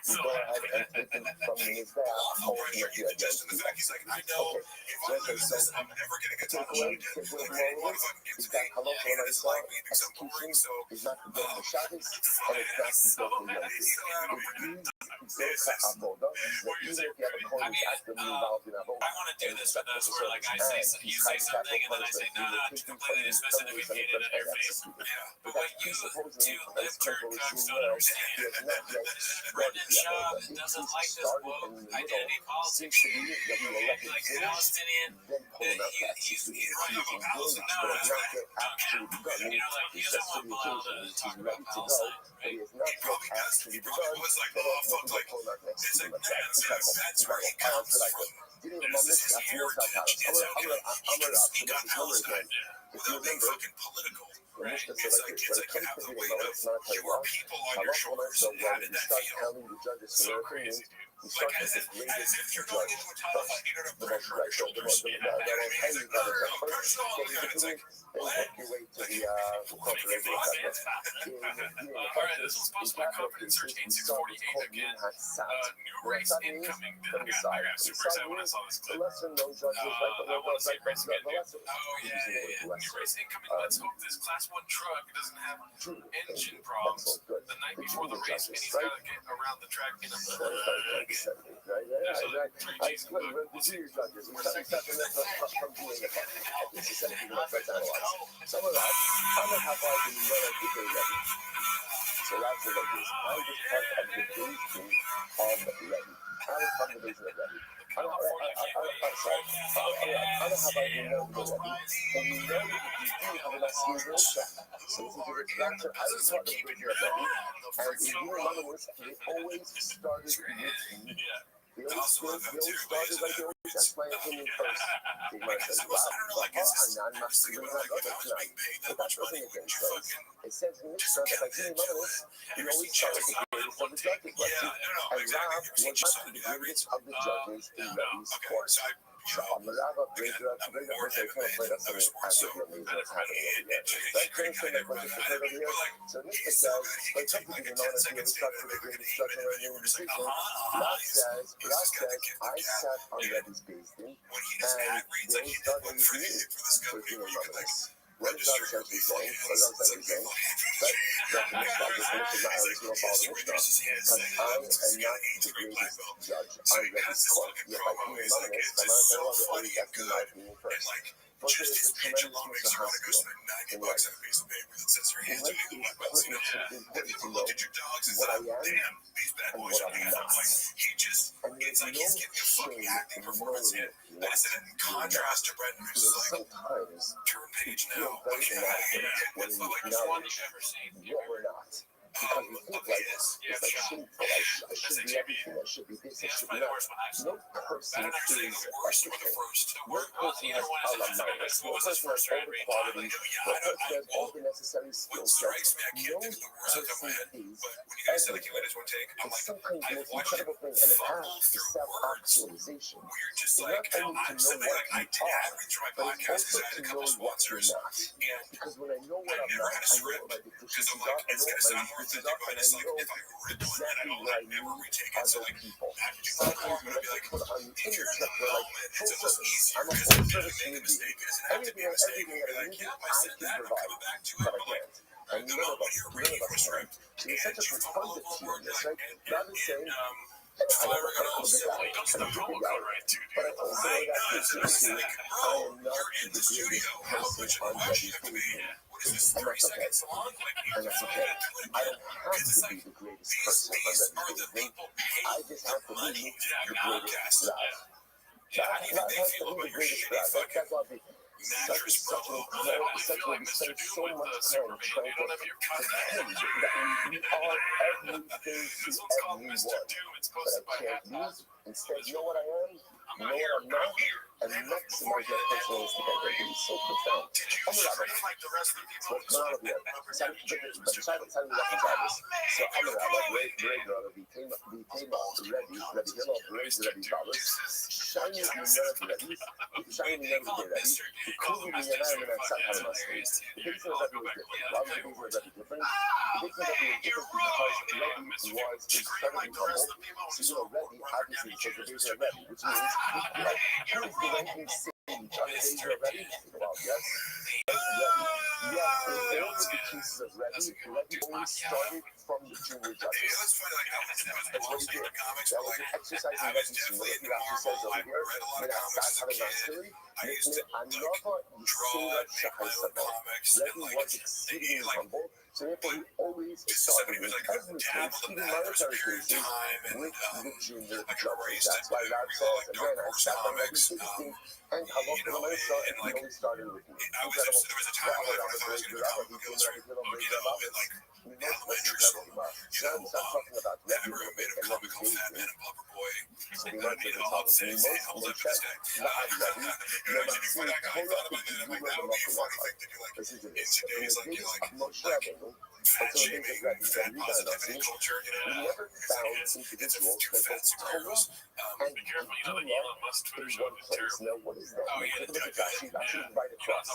you go ahead and take them from the mizbeach, No pressure, even just in the fact he's like, I know if I lose this, I'm never gonna get to the lead. Like, they want to fucking get to me. Yeah, this life may be so boring, so is not the day of Shabbos, and it's not the day of Yom Kippur. Even if you have a coin that's actively involved in a vote, I want to do this, but that's where like you say something and then I say, no, it's completely dismissive and defeated in your face. Yeah, but what you do live Turks don't understand. Brendan Schaub doesn't like this woke identity politics shit. Like Palestinian, he's running up a Palestine. No, that's right. You know, like he's not allowed to talk about Palestine, right? He probably does. He probably was like, oh, fuck, like, it's like, that's where he comes from. This is his heritage. It's okay. He can speak on Palestine without being fucking political. Right? It's like you have the weight of your people on your shoulders. How did that feel? So crazy, dude. Like as if you're going into a tunnel fight, you don't have pressure on your shoulders. You know what I mean? It's like, no pressure on you. It's like, what? Maybe five minutes. All right, this was supposed to be covered in search 8648 again. New race incoming. I got super excited when I saw this clip. I want to say race again, dude. Oh, yeah. New race incoming. Let's hope this class 1 truck doesn't have engine problems. The night before the race, and he's got to get around the track in a bug. I explained when the Jews like this, we started from doing it. It's essentially what I analyze. Some of that, I'm not how far I can run at the day ready. So that's what it is. I was part of the day of ready. I was part of the vision of ready. I don't have I know the ready. And you know that you do have a nice new workshop. So this is a retraction. I was part of the vision of ready. And in your other words, they always started with me. They always started like they always asked my opinion first. They might say, wow, I'm not masculine, but that doesn't against us. It says in this stuff, like in others, we always start with the greatest of the judges. And Rav was not the greatest of the judges in Rabbi's court. So I'm going to have a break up. I'm going to play up some actively what's happening over there. That kind of thing that was just over here. So this is says, like some people know that the structure of the greatest structure of the decision. Rav says, I sat on Rabbi's basement, and they started with me for doing this. What is that essentially saying? What is that essentially saying? That the Mishnah is not original follow the Mishnah. Because I am not the greatest judge on Rabbi's court. Yet by being anonymous, I'm not saying that always asking my opinion first. But there is a tremendous Mishnah hospital in life. In life, it's important to know what I am and what I'm not. And there's no shame in knowing that is in contrast to Brendan, who's like, sometimes turn page now. very inadequate when we acknowledge what we're not. Because we think like it's like shameful. I should be everything. I should be this. I should be that. No person is everything. No person has Allah minus. No person has all the qualities. No person has all the necessary skill sets. No person is everything. And sometimes the most incredible thing in the past is self-actualization. It's not only to know what you are, but it's also to know what you're not. Because when I know what I'm not, I know what my deficiencies are. I know what my weaknesses are. And I know exactly what I need other people. Sometimes we have to put on the image that we're like, full service. I'm a full service human being. Everything that I need, I can provide, but I can't. And none of us can. So there's such a profundity in this, right? Rather saying, I don't know, but I also know that intuitively, I am not the greatest person on Rebbe's team. And that's okay. And that's okay. I don't have to be the greatest person on Rebbe's team. I just have to be the greatest Rav. Not have to be the greatest Rav. That's why we such an incredible, such we spend so much time trying to pretend that we are everything to everyone. But I can't lose. Instead, you know what I am? You know what I'm not? And maximize my personalistic identity. It's so profound. I'm a rabbi. But not all of you. But besides the rabbis. So I'm a rabbi. Great rabbi. We came up Rabbi Hillel, raised Rabbi Babas. Shiny in the Rabbi. Shiny in the Rabbi. The Kubi in the Rabbi and Sat HaMasri. The picture of Rabbi was different. Why was the picture of Rabbi different? The picture of Rabbi was different because Rabbi was incredibly humble. So you know, Rabbi obviously took the picture of Rabbi, which means like, who is the ranking stage on the page of Rabbi? Well, yes. Yes, in all of the cases of Rabbi only started from the junior judges. That's what he did. That was an exercise in Rabbi's humility. He actually says over here, when I sat on a mastery, Another Yisera Shahasabah. Rabbi was exceedingly humble, so therefore he always started in every case, even monetary cases, with the junior judges. That's why Rab says, again, I sat on Rabbi's teaching, and Halakha L'Maisa, and he always started with me. Incredible. The other Rabbi, very good Rabbi, he came Rabbi Hillel, very good Rabbi. We know what's incredible about. Now we start talking about Rabbi and Rabbi David. So we learned to the top of the most Moshe, La'ad Rabbi, Lematzin Torah B'Givura L'Machalah. Listen to this. In the days of Moshe Rabbeinu, until the days of Rabbi, we never found individuals that both Torah and Gevura in one place. Now, what is that? Look at Rashi. Rashi is right across.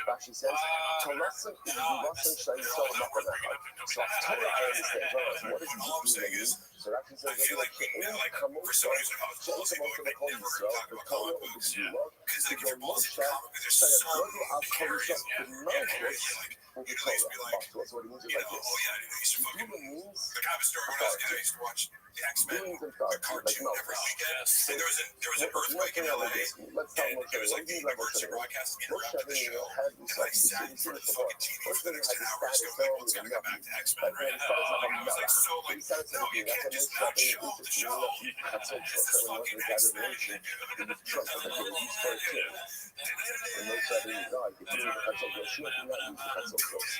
Rashi says, Torah is Russian Shayisol Machalah. So Torah, I understand. What does Gevura mean? So Rashi says, for somebody who's a Moshe L'Kol Yisrael, the Torah of the Gevura, to go Moshe, Shayadrodu Al Korisha, the Malchus, of the Torah. That's what it means like this. Gevura means authority. Beings and thoughts, like Malchus. So, there was an earthquake in LA. Let's talk Moshe. What do you mean by Moshe? Moshe Rabbeinu had this, like, you've seen this before. Moshe Rabbeinu had this status film with a Navi. Like, when he starts off a Melech, he starts thinking, that's what Moshe Rabbeinu is. You know, he had so much when he went to the exaggeration in the truck that they were used for a kid. When Moshe Rabbeinu died, they put him in the Chatzot Yeshua, did not use the Chatzot Yeshua.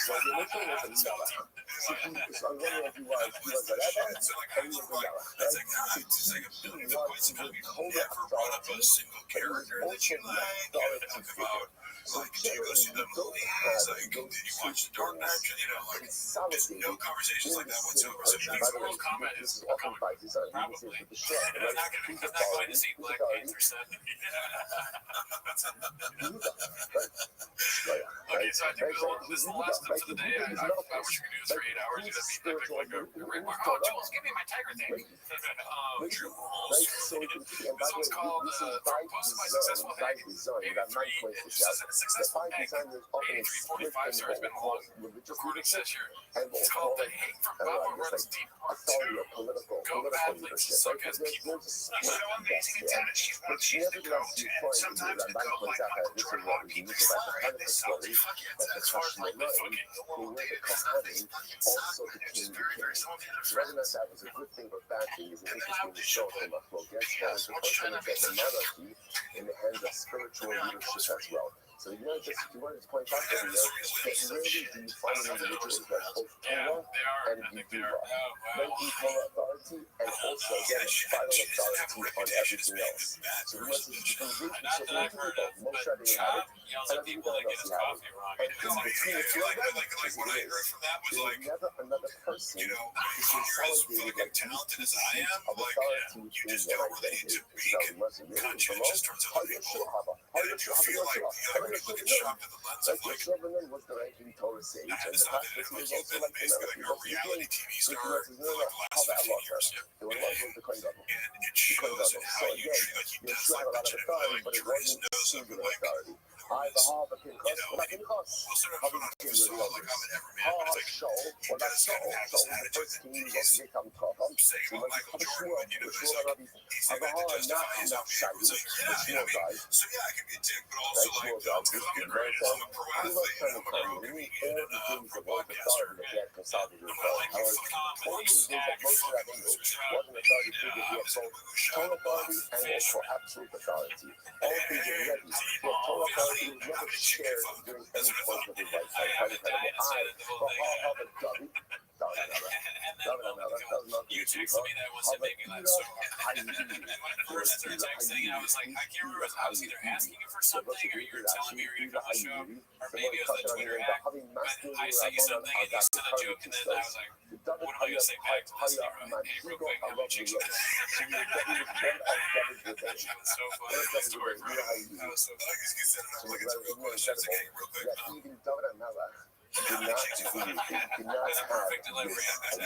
So the Moshe was a Melech. So I'm wondering if he was a Rebbe, and he was a Melech. Right? So he was the Torah authority, but he was also the authority figure. So generally, you don't have those two things consolidated in the same person. By the way, this is often by design. You can see it with the Shah, right? Who's authority? Who's authority? Yehuda, right? Okay, so I think this is the last of the day. I wish we could do this for 8 hours. You'd be like a Jules, give me my tiger thing. Right? So you can see, and by the way, this is by design. That might point this out. That by design, there's often a split in what we'll call religious leadership and what we'll call authority or political leadership. Right? Because there's a split in that there. But nevertheless, you find in the Ramban points out that this is what was unique about the Hanukkah story, that the Hashmonaim, who were the Kohanim, also became the king. Whether or not that was a good thing or bad thing is an interesting result from a flow guest. But it's important that the monarchy in the hands of spiritual leadership as well. So you want to just point out that rarely do you find an individual who has both Torah and Gevura, right? Torah authority and also again final authority on everything else. So we want to just engage with certain people. Moshe Rabbeinu had it, and everyone else had it. And in between the two of them, is what it is. There was never another person who consolidated like these two seats of authority in their identity. So we must really below. Like Yeshua was the ranking Torah sage, and the fact that he was also like the Melech, he was the king. So he was how that was her. The one was the Kohen Gadol. The Kohen Gadol. So again, Yeshua had a lot of authority, but it wasn't singular authority. I the harbor can cost, but I can cost. we'll start off Having on to a the song like I'm an everman, but hard it's like show, he well that's does kind of have this the attitude first that team you got he's to get come top on. saying So about much Michael of a Jordan, you know, there's like he's I've able to not justify his own enough behavior. It's shaggy, like, but yeah, I mean, guys. so yeah, I can be a dick, but also like, because I'm the greatest, I'm a pro athlete, I'm a pro comedian, and a pro podcaster, and I'm like your comedy snack fucking losers out, and I was in a movie shot Total of authority and fish. also absolute authority. All things are ready. Your total authority is never shared during any point of his life. Quite incredible. For all of it, Dobby. You texted me that once and made me laugh so hard. And when I first started texting, I was like, I can't remember if I was either asking you for something, or you were telling me you're gonna come on the show, or maybe it was the Twitter hack. But I sent you something and you said a joke, and then I was like, what am I gonna say back to this? And you wrote, hey, real quick, how many chicks you had? That was so funny. That story, bro. That was so funny. Even David and Nala did not have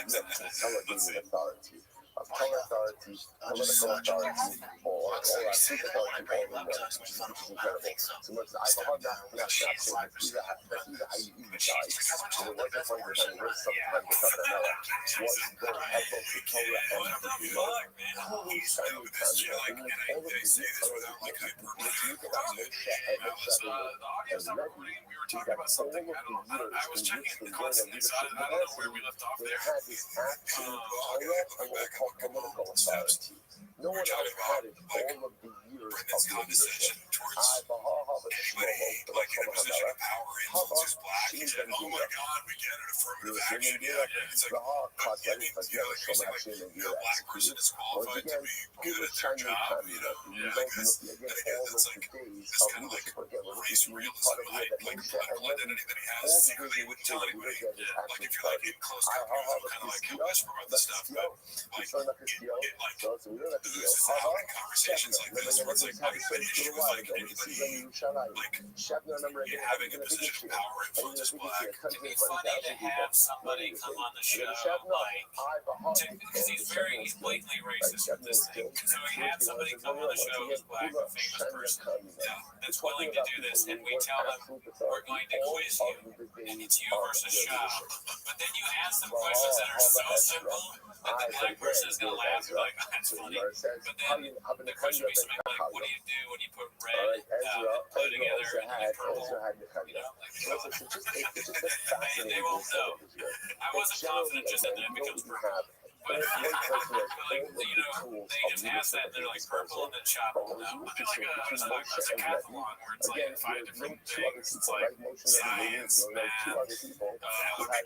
this delegated authority of total authority, political authority, or absolute authority over them, which is incredible. So much I thought that either how you even died, and it was a point in time where something like the David and Nala was going above the Torah and the law. Who will stand with Canada? And all of the youth are like Moshe and Rabbi. We got all of the years in which the role of leadership capacity, they had this absolute Torah and what we call political authority. No one else had it all of the years of leadership. I Baha like in a position of power influences black. He said, oh my God, we get it, affirmative action. Yeah, it's like, but I mean, you know, like you're saying, like, a black person is qualified to be good at their job, you know? Yeah, because, and again, that's like this kind of like race realism, like political identity that he has secretly would tell anybody. Yeah, like if you're like in close company, they'll kind of like whisper about this stuff, but like, it like loses out in conversations like this, where it's like, I have an issue with like anybody like having a position of power influence black. It'd be funny to have somebody come on the show, like, because he's blatantly racist with this thing. So we had somebody come on the show who's black, a famous person, that's willing to do this, and we tell them, we're going to quiz you, and it's you versus Shaw. But then you ask them questions that are so simple that the black person is going to laugh and be like, that's funny. But then the question would be something like, what do you do when you put red and blue together and then purple? You know, like, and they won't know. I wasn't confident just that becomes purple. But like, you know, they just ask that and they're like purple and then chop them down. But like it's a decathlon where it's like 5 different things. It's like science, math. That would be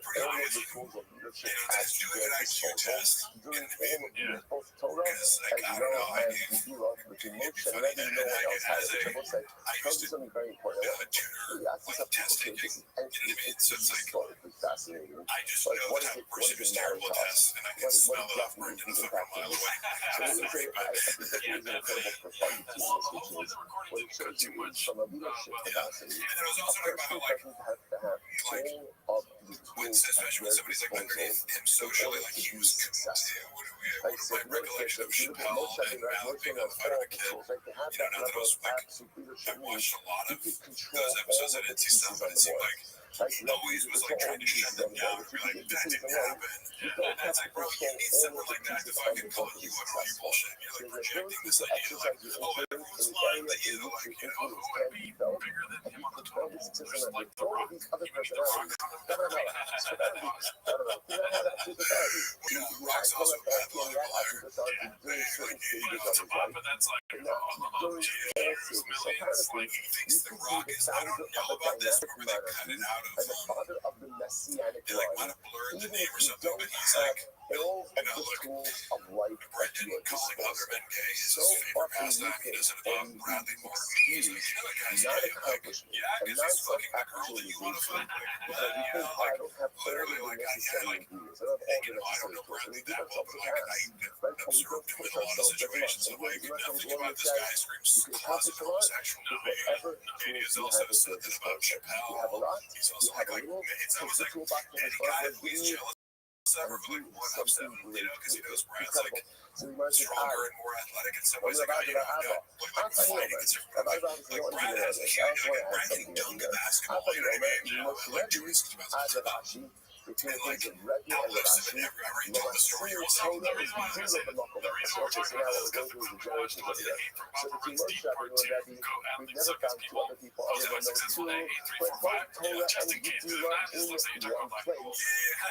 pretty amazing. You know, just do an IQ test. Yeah. Because like, I don't know, I gave funny that I used to tutor like test taking. You know what I mean? So it's like I just know that that person was terrible at tests and I can smell it off word and from a mile away. Yeah, but hopefully the recording didn't cut too much. And then I was also talking about how like when especially when somebody's like underneath him socially, like he was my recollection of Chappelle and Malcolm being on Fight of the Kid. You know, not that I was like I watched a lot of those episodes. I didn't see some, but it seemed like always was like trying to shut them down and be like, that didn't happen. And that's like, bro, you need someone like that to fucking call you on all your bullshit. And you're like projecting this idea like, oh, everyone's lying to you. Like, you know, who would be bigger than him on the totem pole versus like The Rock? You mean The Rock on the totem pole? You know, Rock's also a pathological liar. Like, you know, it's a bot, but that's like, Bruce Millions. Like, he thinks The Rock is, I don't know about this, but they cut it out and the father of the messianic they like might have blurred the name or something, but he's like, all you know, look, Brendan calling other men gay is his favorite pastime. He does it about Bradley Martin. He's like, yeah, that guy's gay. I'm like, yeah, because he's fucking the girl that you want to fuck. Like, you know, like, literally, like, like, and, you know, I don't know Bradley that well, but like, I observed him in a lot of situations. I'm like, nothing about this guy screams closet homosexual. Now, he has also said that about Chappelle. He's also like, it's almost like, and he kind of, he's jealous whatsoever, but like one helps them, you know, because he knows Brad's like So he must stronger and more athletic in some ways. Like, you know, I've got like fighting against different, like Brad has a huge, like Brad can dunk a basketball, you know what I mean? You know, and like Jordan Smith was about. between And like Rabbi and deadlifts him, and Rothschild. every told the story. He was like, the reason why I say the reason why we're talking about this is because the chronological was the hate from Papa Runs Deep Part 2. Go athletes suck as people. Those are successful day 8, 3, 4, 5. Yeah, just in case. Let's say you're talking about black holes. Yeah.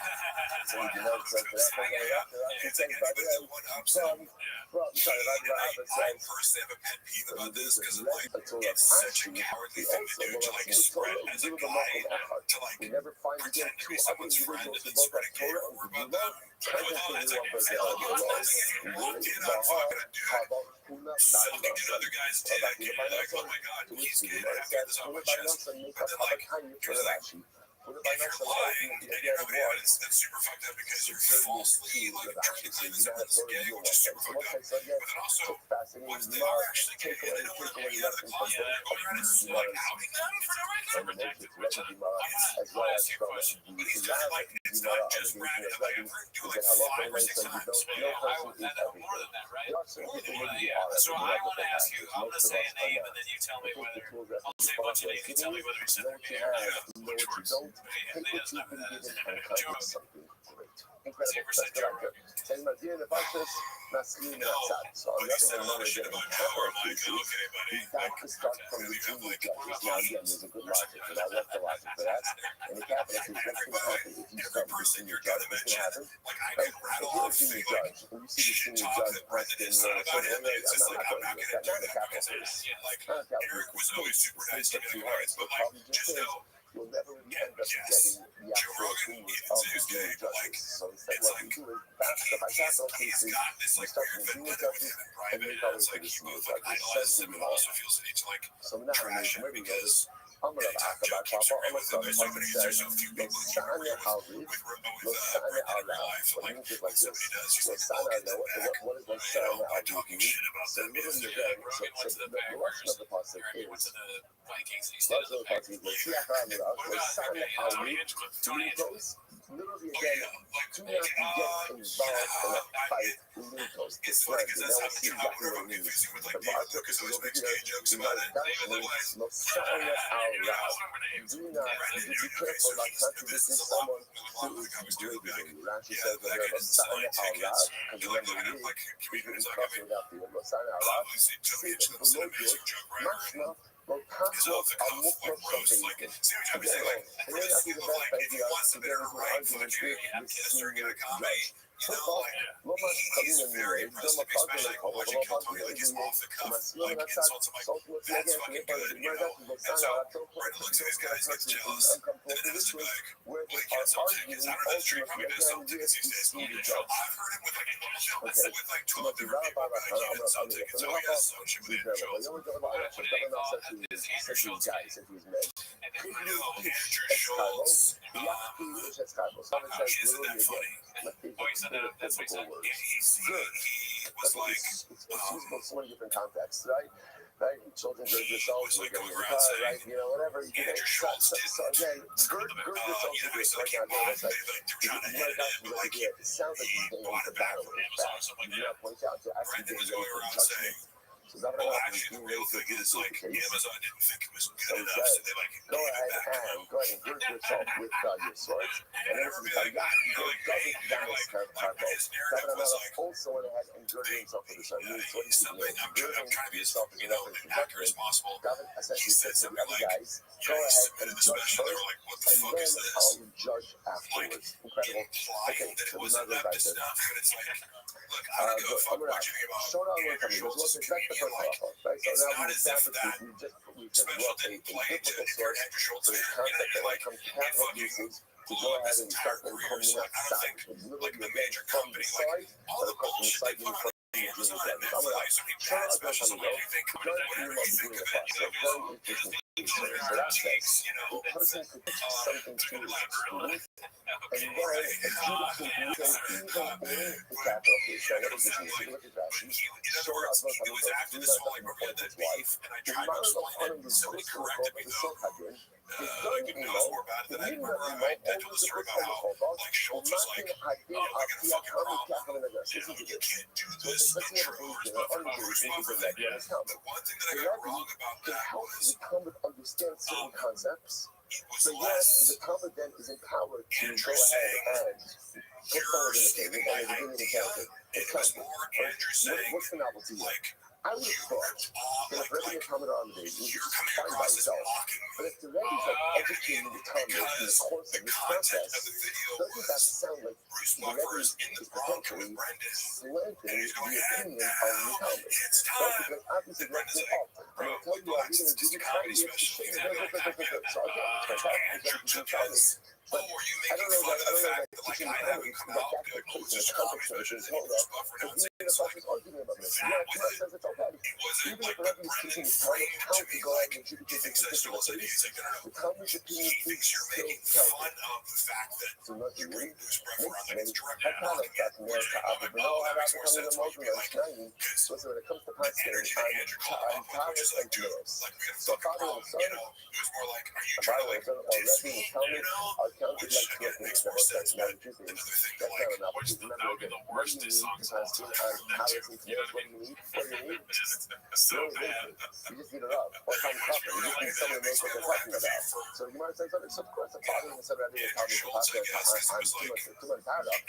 So you know, so that's what I got. It's like, but the one upside. And I personally have a pet peeve about this because like it's such a cowardly thing to do to like spread as a guy to like pretend to be someone's friend and then spread a gay rumor about them. You know, with all that, it's like, hey, look, it's nothing if you're locked in on fucking a dude sucking to other guys' dick, and you're like, oh my god, he's gay, I have to get this off my chest. But then like, you're like, if you're lying and you have evidence, that's super fucked up because you're falsely like trying to claim that someone's gay, which is super fucked up. But then also, once they are actually gay and they don't want to make it out of the closet, all you're at is like outing them for no reason, which it's honestly a question. But he's done it like, it's not just Brad and I ever do like 5 or 6 times. Yeah, I would end up more than that, right? Yeah, so I want to ask you, I'm going to say a name and then you tell me whether, I'll say a bunch of names, you tell me whether he said their name or not. Which works? He doesn't have that. Joe. Incredible. That's good. Saying my dear, the Baptist, masculine outside. So I'm not going to know again. He got to start from the junior judges. Now, again, there's a good logic, and I love the logic for that. And the capital is what's going to happen if you start with the senior judge. What's going to happen? Right? If you're a senior judge, when you see the senior judge asking, I'm not going to do that. Not a capital case. Not a capital case. Was always super nice to me, but like, just know. You'll never really end up getting the actual opinions of the junior judges. So instead, what we do is back the by capital cases, we start from the junior judges, and we go into the senior judges. So now, maybe I'm going to ask about Papa. I'm going to start from the says, let's sign it out loud. Let's sign it out loud. But you think like this. Let's sign it out loud. What is let's sign it out loud? So literally again, so the direction of the pasuk is, let's sign it out loud. Literally again, do not get involved in a fight with Lutos. It's like, that was exactly what it means. The pasuk is over here. Let's sign it out loud. Do not be careful about contradicting someone who is greater than you. Rashi says that let's sign it out loud. Because remember, we didn't cross it out there. Let's sign it out loud. Say it below you. Mashma. Well, Passover are more something. And then I think the best idea is to get into an argument with senior judge. Football, Loma Kalina Mire, Doma Pagula, Loma Pagula, Masmina Sat, Salt with Megan, Murder, Bosana, right, look at these guys, gets jealous, and then has to like, where they are arguing ultimately against something because he says, I've heard him with like 2 of different people, but I can't even something, it's always associated with Andrew Schultz. But they thought that this Andrew Schultz guy, and then I know Andrew Schultz, isn't that funny? Oh, he said that, that's what he said? Yeah, he was like, it's used in so many different contexts, right? Right? Children gird yourselves, you're getting in the car, right? You know, whatever. You know, so again, gird yourselves to this right now. It's like, it sounds like you're going into battle. In fact, you do not point out to actually getting ready for judgment. So that actually, the real thing is like Amazon didn't think it was good enough, so they like go ahead and gird yourself with your swords. And then this is like, Governor also went ahead and girded himself with the sword. I'm trying to be as accurate as possible. Governor essentially said to the other guys, go ahead and judge first, and then I'll judge afterwards. Incredible. Okay, so we're not going back there. Look, I don't give a fuck what you think about Andrew Schultz. Right? So now we established we just wrote a biblical source for the concept that like from capital usage to go ahead and start them coming outside. Literally again from the side, but of course from the side means from the junior judge. I'm going to shout out this on the road. Don't you love doing the process. So very interesting. So that says, a person could teach something to his belief, and then a Jew could even in the capital case. So what is this? Look at that. He's showing us how to do that before his wife. The model of Hanan is so correct with the Silk Hadron. Like the nose more about it than I remember. I told a story about how like Schultz was like, oh, we got a fucking problem. You know, you can't do this controllers, but for whatever thing. The one thing that I got wrong about that was the Talmud understands certain concepts. it was So less yes, the Talmud then is empowered to Andrew go ahead saying, and you're stealing my idea. It was more Andrew saying, what's the novelty? like, I would have thought that if Rebbe and Talmud are on the days, you're it's coming fine by across as itself. mocking But me. if the Rebbe is like educating the Talmud in the course The of this content process, of the video doesn't that was sound like Bruce the Rebbe Buffer is in the is Bronx with potentially Brendan. slanting And he's going, the and opinion of the now Talmud? it's Right? time. Because obviously And Brendan's that's like, I'm bro, going to tell you, like, we're going to give you comedy comedy special. extra shit. Exactly. So again, it's fantastic. Andrew It's took fantastic. his, But oh, are you I making don't know fun that of the fact that, like, teaching I the haven't come out and be like, well, it's just a comedy special. And Bruce Buffer because not saying even it's the like, Buffer's arguing about this. that Yeah, was Gemara it. says it's okay. It wasn't Even like if what Rebbe is Brendan teaching the Talmud framed how to to me go like, ahead and adjudicate he this thinks I particular stole his idea. case, He's like, no, the Talmud's he opinion thinks is you're still making counted. fun of the fact that So not you bring really. Bruce Buffer on, like it's direct I kind of mocking got it. from Which there to I'm like, oh, that makes more sense why you'd be like, because listen, when it comes to the Paskin, energy that Andrew called I'm up with, which is like, dude, Paris. like we got a So fucking father and problem, son, you know? It was more like, are you a trying to father like and son, or diss Rebbe me, and Talmud you know? are counted Which like again makes more sense. But another thing that That's like, not enough. That Remember, would be the worst diss songs of all time. Paris and Paris, what do you need? What do you need? Just so bad. You just need it up. Or some coffee. You just need someone to know what they're talking about. So you might say something. So of course, the father and the son, Rebbe and Talmud, Schultz, I guess, because it was like, too much tired of. I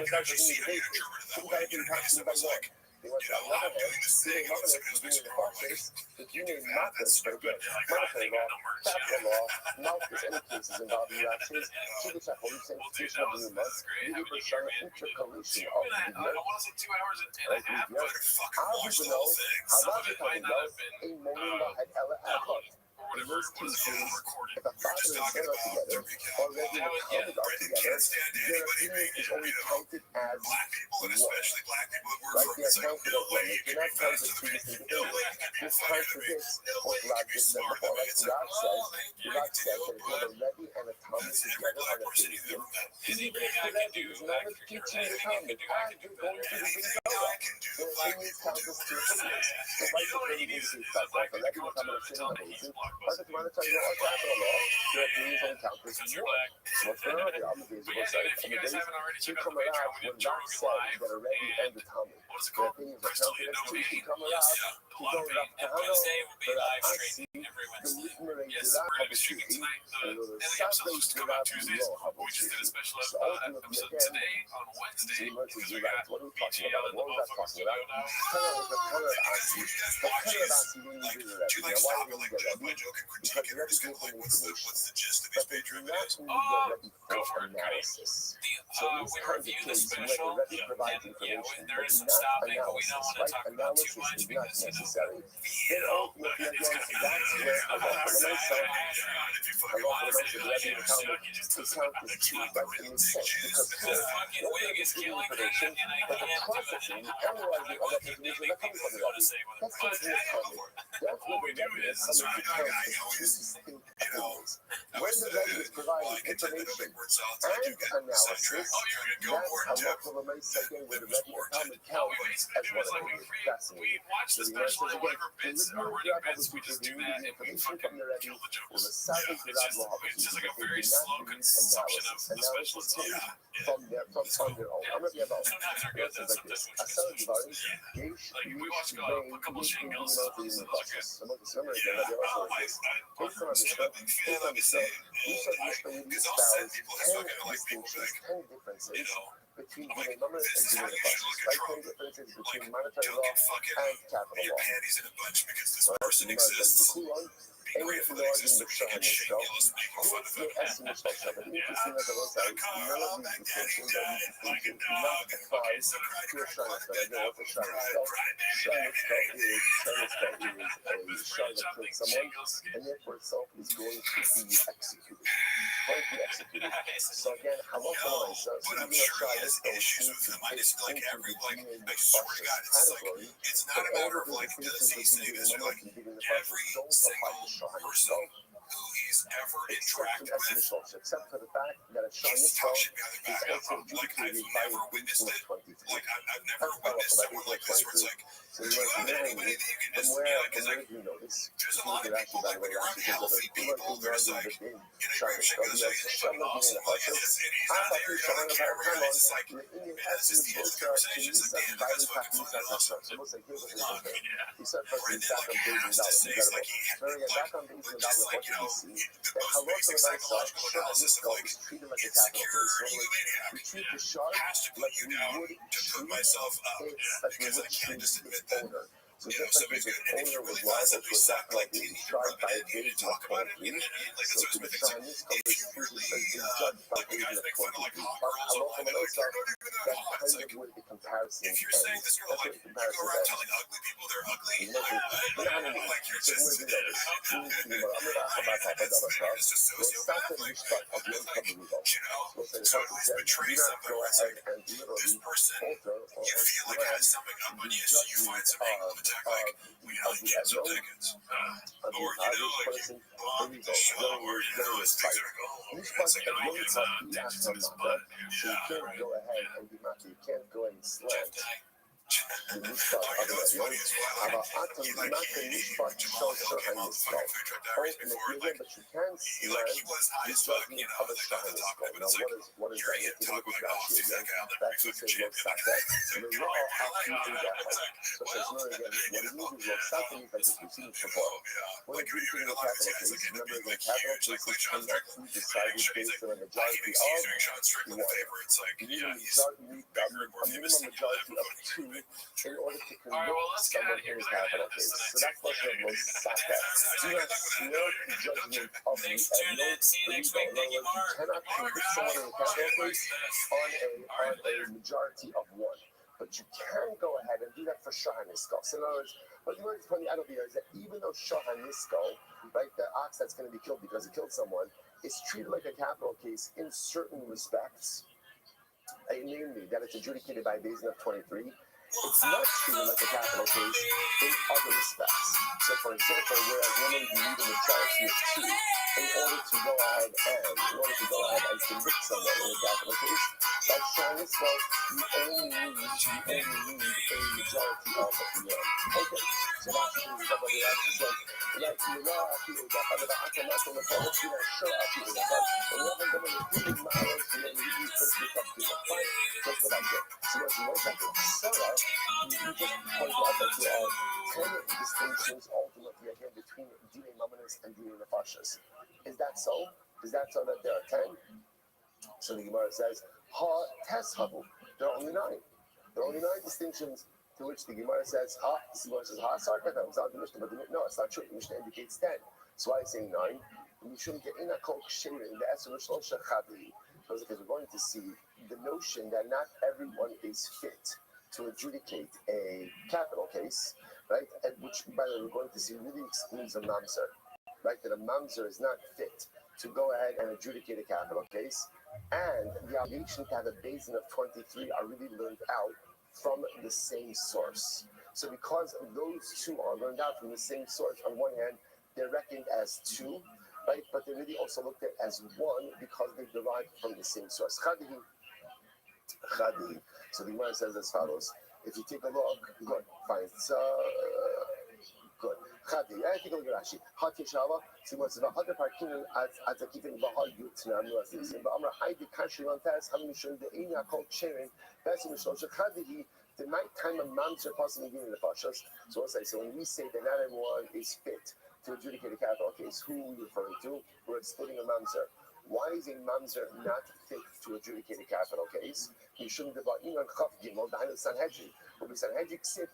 can actually see how you interpret it that way. You know, I guess it was like, They went you to know, I'm doing this thing, and then somebody else makes a problem. Like, you need not that's stupid. monetary law, capital law, malpractice, any cases involving your actions, Chicken Chef, what you say, institution of the months, legal showing intercalation of the I want to say 2 hours and a half, but Fucking watch the whole thing. how some of much it it might not have been a moment had Ella Adler. or In whatever those it was cases, recorded. if a We were just father and talking son are about the together, recap. or Rebbe and Talmud are Brendan together, can't stand their anybody opinion being, is you only know, counted as black people, and one. especially black people that work Right? for They're it's like, counted no as way one. you They're can not be faster counted than as two me. distinct No way opinions. you can be This funnier than me. contradicts No what way you can Rod be just said smarter before. than me. Like It's like, Rod oh, says, thank you, Rod said too, that if you but have a Rebbe and a Talmud that's every together black on a person you've team, ever met. Anything even if I the can Rebbe do, is I not can cure. teaching the Anything you can Talmud, do, I can do you're going better. to the Anything Torah. I can do, Their black opinions people count do as two worse. opinions. So You vice know what he versa, needs in is this a case, black the dude to Rebbe come and up to him Talmud and are tell sitting him that he's amazing. But blockbusting. the monetary law or capital law, their opinions only count as Because you're one. black. So what's going on here? I'm going to But yeah, dude, if you guys haven't already, check out the Patreon. We did Joe Rogan Live. that a Rebbe and the Talmud. What is it Their called? opinions are Crystal counted as two. Domain. Come Yes, around. a lot of pain. And Wednesday will be live streaming every Wednesday. Yes, we're going to be streaming tonight. And the episodes just come out Tuesdays. We just did a special episode today on Wednesday because we got BGL in the motherfucking studio now. Like, do you like stop and like judge my joke and critique it, or just kind of like, what's the gist of these Patreon videos? Go for it, Cuddy. We review the special, and yeah, there is some stopping, but we don't want to talk about too much because, you know, it's going to be If you fucking want to say like, you just doesn't the fucking wig is killing me, and I can't do it anymore. I want to keep naming things that I want to say with it. But what we do is, you know, when the Rebbe is providing information and analysis, that's how much of a nice again with the Rebbe and Talmud counts as one of the fascinating. we watch the special and whatever bits are running bits, we just do that and we fucking kill the jokes. It's just like a very slow consumption of the special itself. From their own. I'm not about Sometimes they're good, then sometimes I saw you about it. like we watched a couple shingles, those are good. Because I'll send people this fucking like people be like, you know, between I'm like, numbers this is and how you should look at Trump. differences Like, between monetary don't law get fucking and capital your law. panties in a bunch because this Right? person exists. Be grateful that exists so we can get shameless making fun of him. Like a dog. Okay, so and therefore itself is going to be executed. So again, how much No, but I'm sure he has issues with him. I just like every like I swear to God, it's not a matter of like does he say this, but like every single person who he's ever except from Estimation, except for the fact that a Shah Nisko is also adjudicated by a Beijing of 23. I've never witnessed someone like this where it's like, So do you have any money that you can just, because like, do you know this? there's a lot of people, like when you're around healthy people, there's like, Reb Shimon goes like, it's fucking awesome, like, it's not that you're going to carry around, it's just like, it's just the inspiration is the man, because what he also does, He said, Brendan, like, has to say, it's like, he back on Beijing but just like, the the most basic psychological analysis of like, insecurity, humiliating, we treat the shark has to put like you we down would to put myself up, because I can't just admit that. owner. So You know, just so like basically, his and if you owner really was thought liable somebody to said, attack like, he can was you tried rub by it in, you Beijing talk about it, 23. like, So so to the it's Chinese if you really, judged by like, the guys Beijing make fun of, like, 23. hot But girls online, they're like, you're not even that that hot. It's kind like, of where the comparison if you're saying this girl, like, you go around telling ugly people they're ugly, like, you're just, you know, it's just sociopathic, like, you know, so who's betrayed somebody where it's like, this person, you feel like it has something up on you, so you find some angle to attack, like, we like get some tickets, or, you know, like, you bomb the show, or, you know, his things are going, it's like, you know, he gets dentist in his butt, So you can't go ahead and be mad. You can't go and Jeff slant. Dye. The new Oh, spot you know, it's funny as well, like, Atom he, like, not he the new spot came show on the this fucking food truck diaries before, like, but you can he, like, he was high as fuck, you know, the like, not the top guy, but it's like, what is you're that? getting talk like, oh, see that guy out there, That's pretty what fucking says champion. Rothschild. It's like, The oh, law you're like, actually is that. it's like, So well, it's not again, you what it know, means is something like it's, you've seen you before. know, yeah, When like, you're you doing know, a a lot of these capital guys, case, like, end up remember being, the like, capital huge, like case Sean is Strickland, connected, right? decided Actually, he's based like, on a I majority can of excuse doing Sean Strickland a favor, it's like, you need yeah, a he's majority, bigger, more famous than you, majority of everybody, 2 right? in order to All right, well, let's get out someone of here in because I capital gotta case. this So that's what the most saka. Do not snort the judgment of the Thanks for tuning in. See you next week. Thank you, Mark. You cannot convict someone in a capital case on a majority of 1. But you can go ahead and do that for Shahanisko. So in other words, what you want to find out over here is that even though Shahanisko, right, the ox that's going to be killed because it killed someone, is treated like a capital case in certain respects, namely that it's adjudicated by a Basin of 23, it's not treated like a capital case in other respects. So, for example, whereas normally you need a majority of 2 in order to go ahead and convict someone in a capital case, by Shahanisko, you only need a majority of 1. Okay, so that's the thing that we actually said. Like, you know, I feel that under the Akamat and the Polish, you know, sure, I feel that. But we haven't done anything miles to let you put this up to the fight. Just what I did. So, as you know, that Sarah, you just point out that there are 10 distinctions ultimately again between Dine Mamonis and Dine Nefashis. Is that so? Is that so that there are 10? So the Gemara says, Ha Teshavu. There are only 9. There are only 9 distinctions. To which the Gemara says, the Gemara says, Sarkata, but no, it's not true. The Mishnah indicates 10. So why is saying 9? We shouldn't get in a kol ksheira in the Esrei Shlosha Chadli. Because we're going to see the notion that not everyone is fit to adjudicate a capital case, right? And which, by the way, we're going to see really excludes a mamzer, right? That a mamzer is not fit to go ahead and adjudicate a capital case. And the obligation to have a basin of 23 are really learned out from the same source. So because those 2 are learned out from the same source, on one hand, they're reckoned as 2, right? But they're really also looked at as 1 because they derived from the same source. Chadihi. So the Gemara says as follows. If you take a look, good, fine. Good. Chadihi. I take a look at Rashi. Hatishava. So what's the other parking as a keeping Bahal Yutnam was this. But Amra Haidi Kashi on Taz, having shown the Ina called Sharon, that's in the social Chadihi. The night time of Mamzer possibly giving the Pashas. So what's that? So when we say that not everyone is fit to adjudicate a capital case, who are we referring to? We're excluding a Mamzer. Why is a Mamzer not fit to adjudicate a capital case? You shouldn't have bought Inan Chaf Gimel, the Hainu Sanhedrin. But the Sanhedrin said,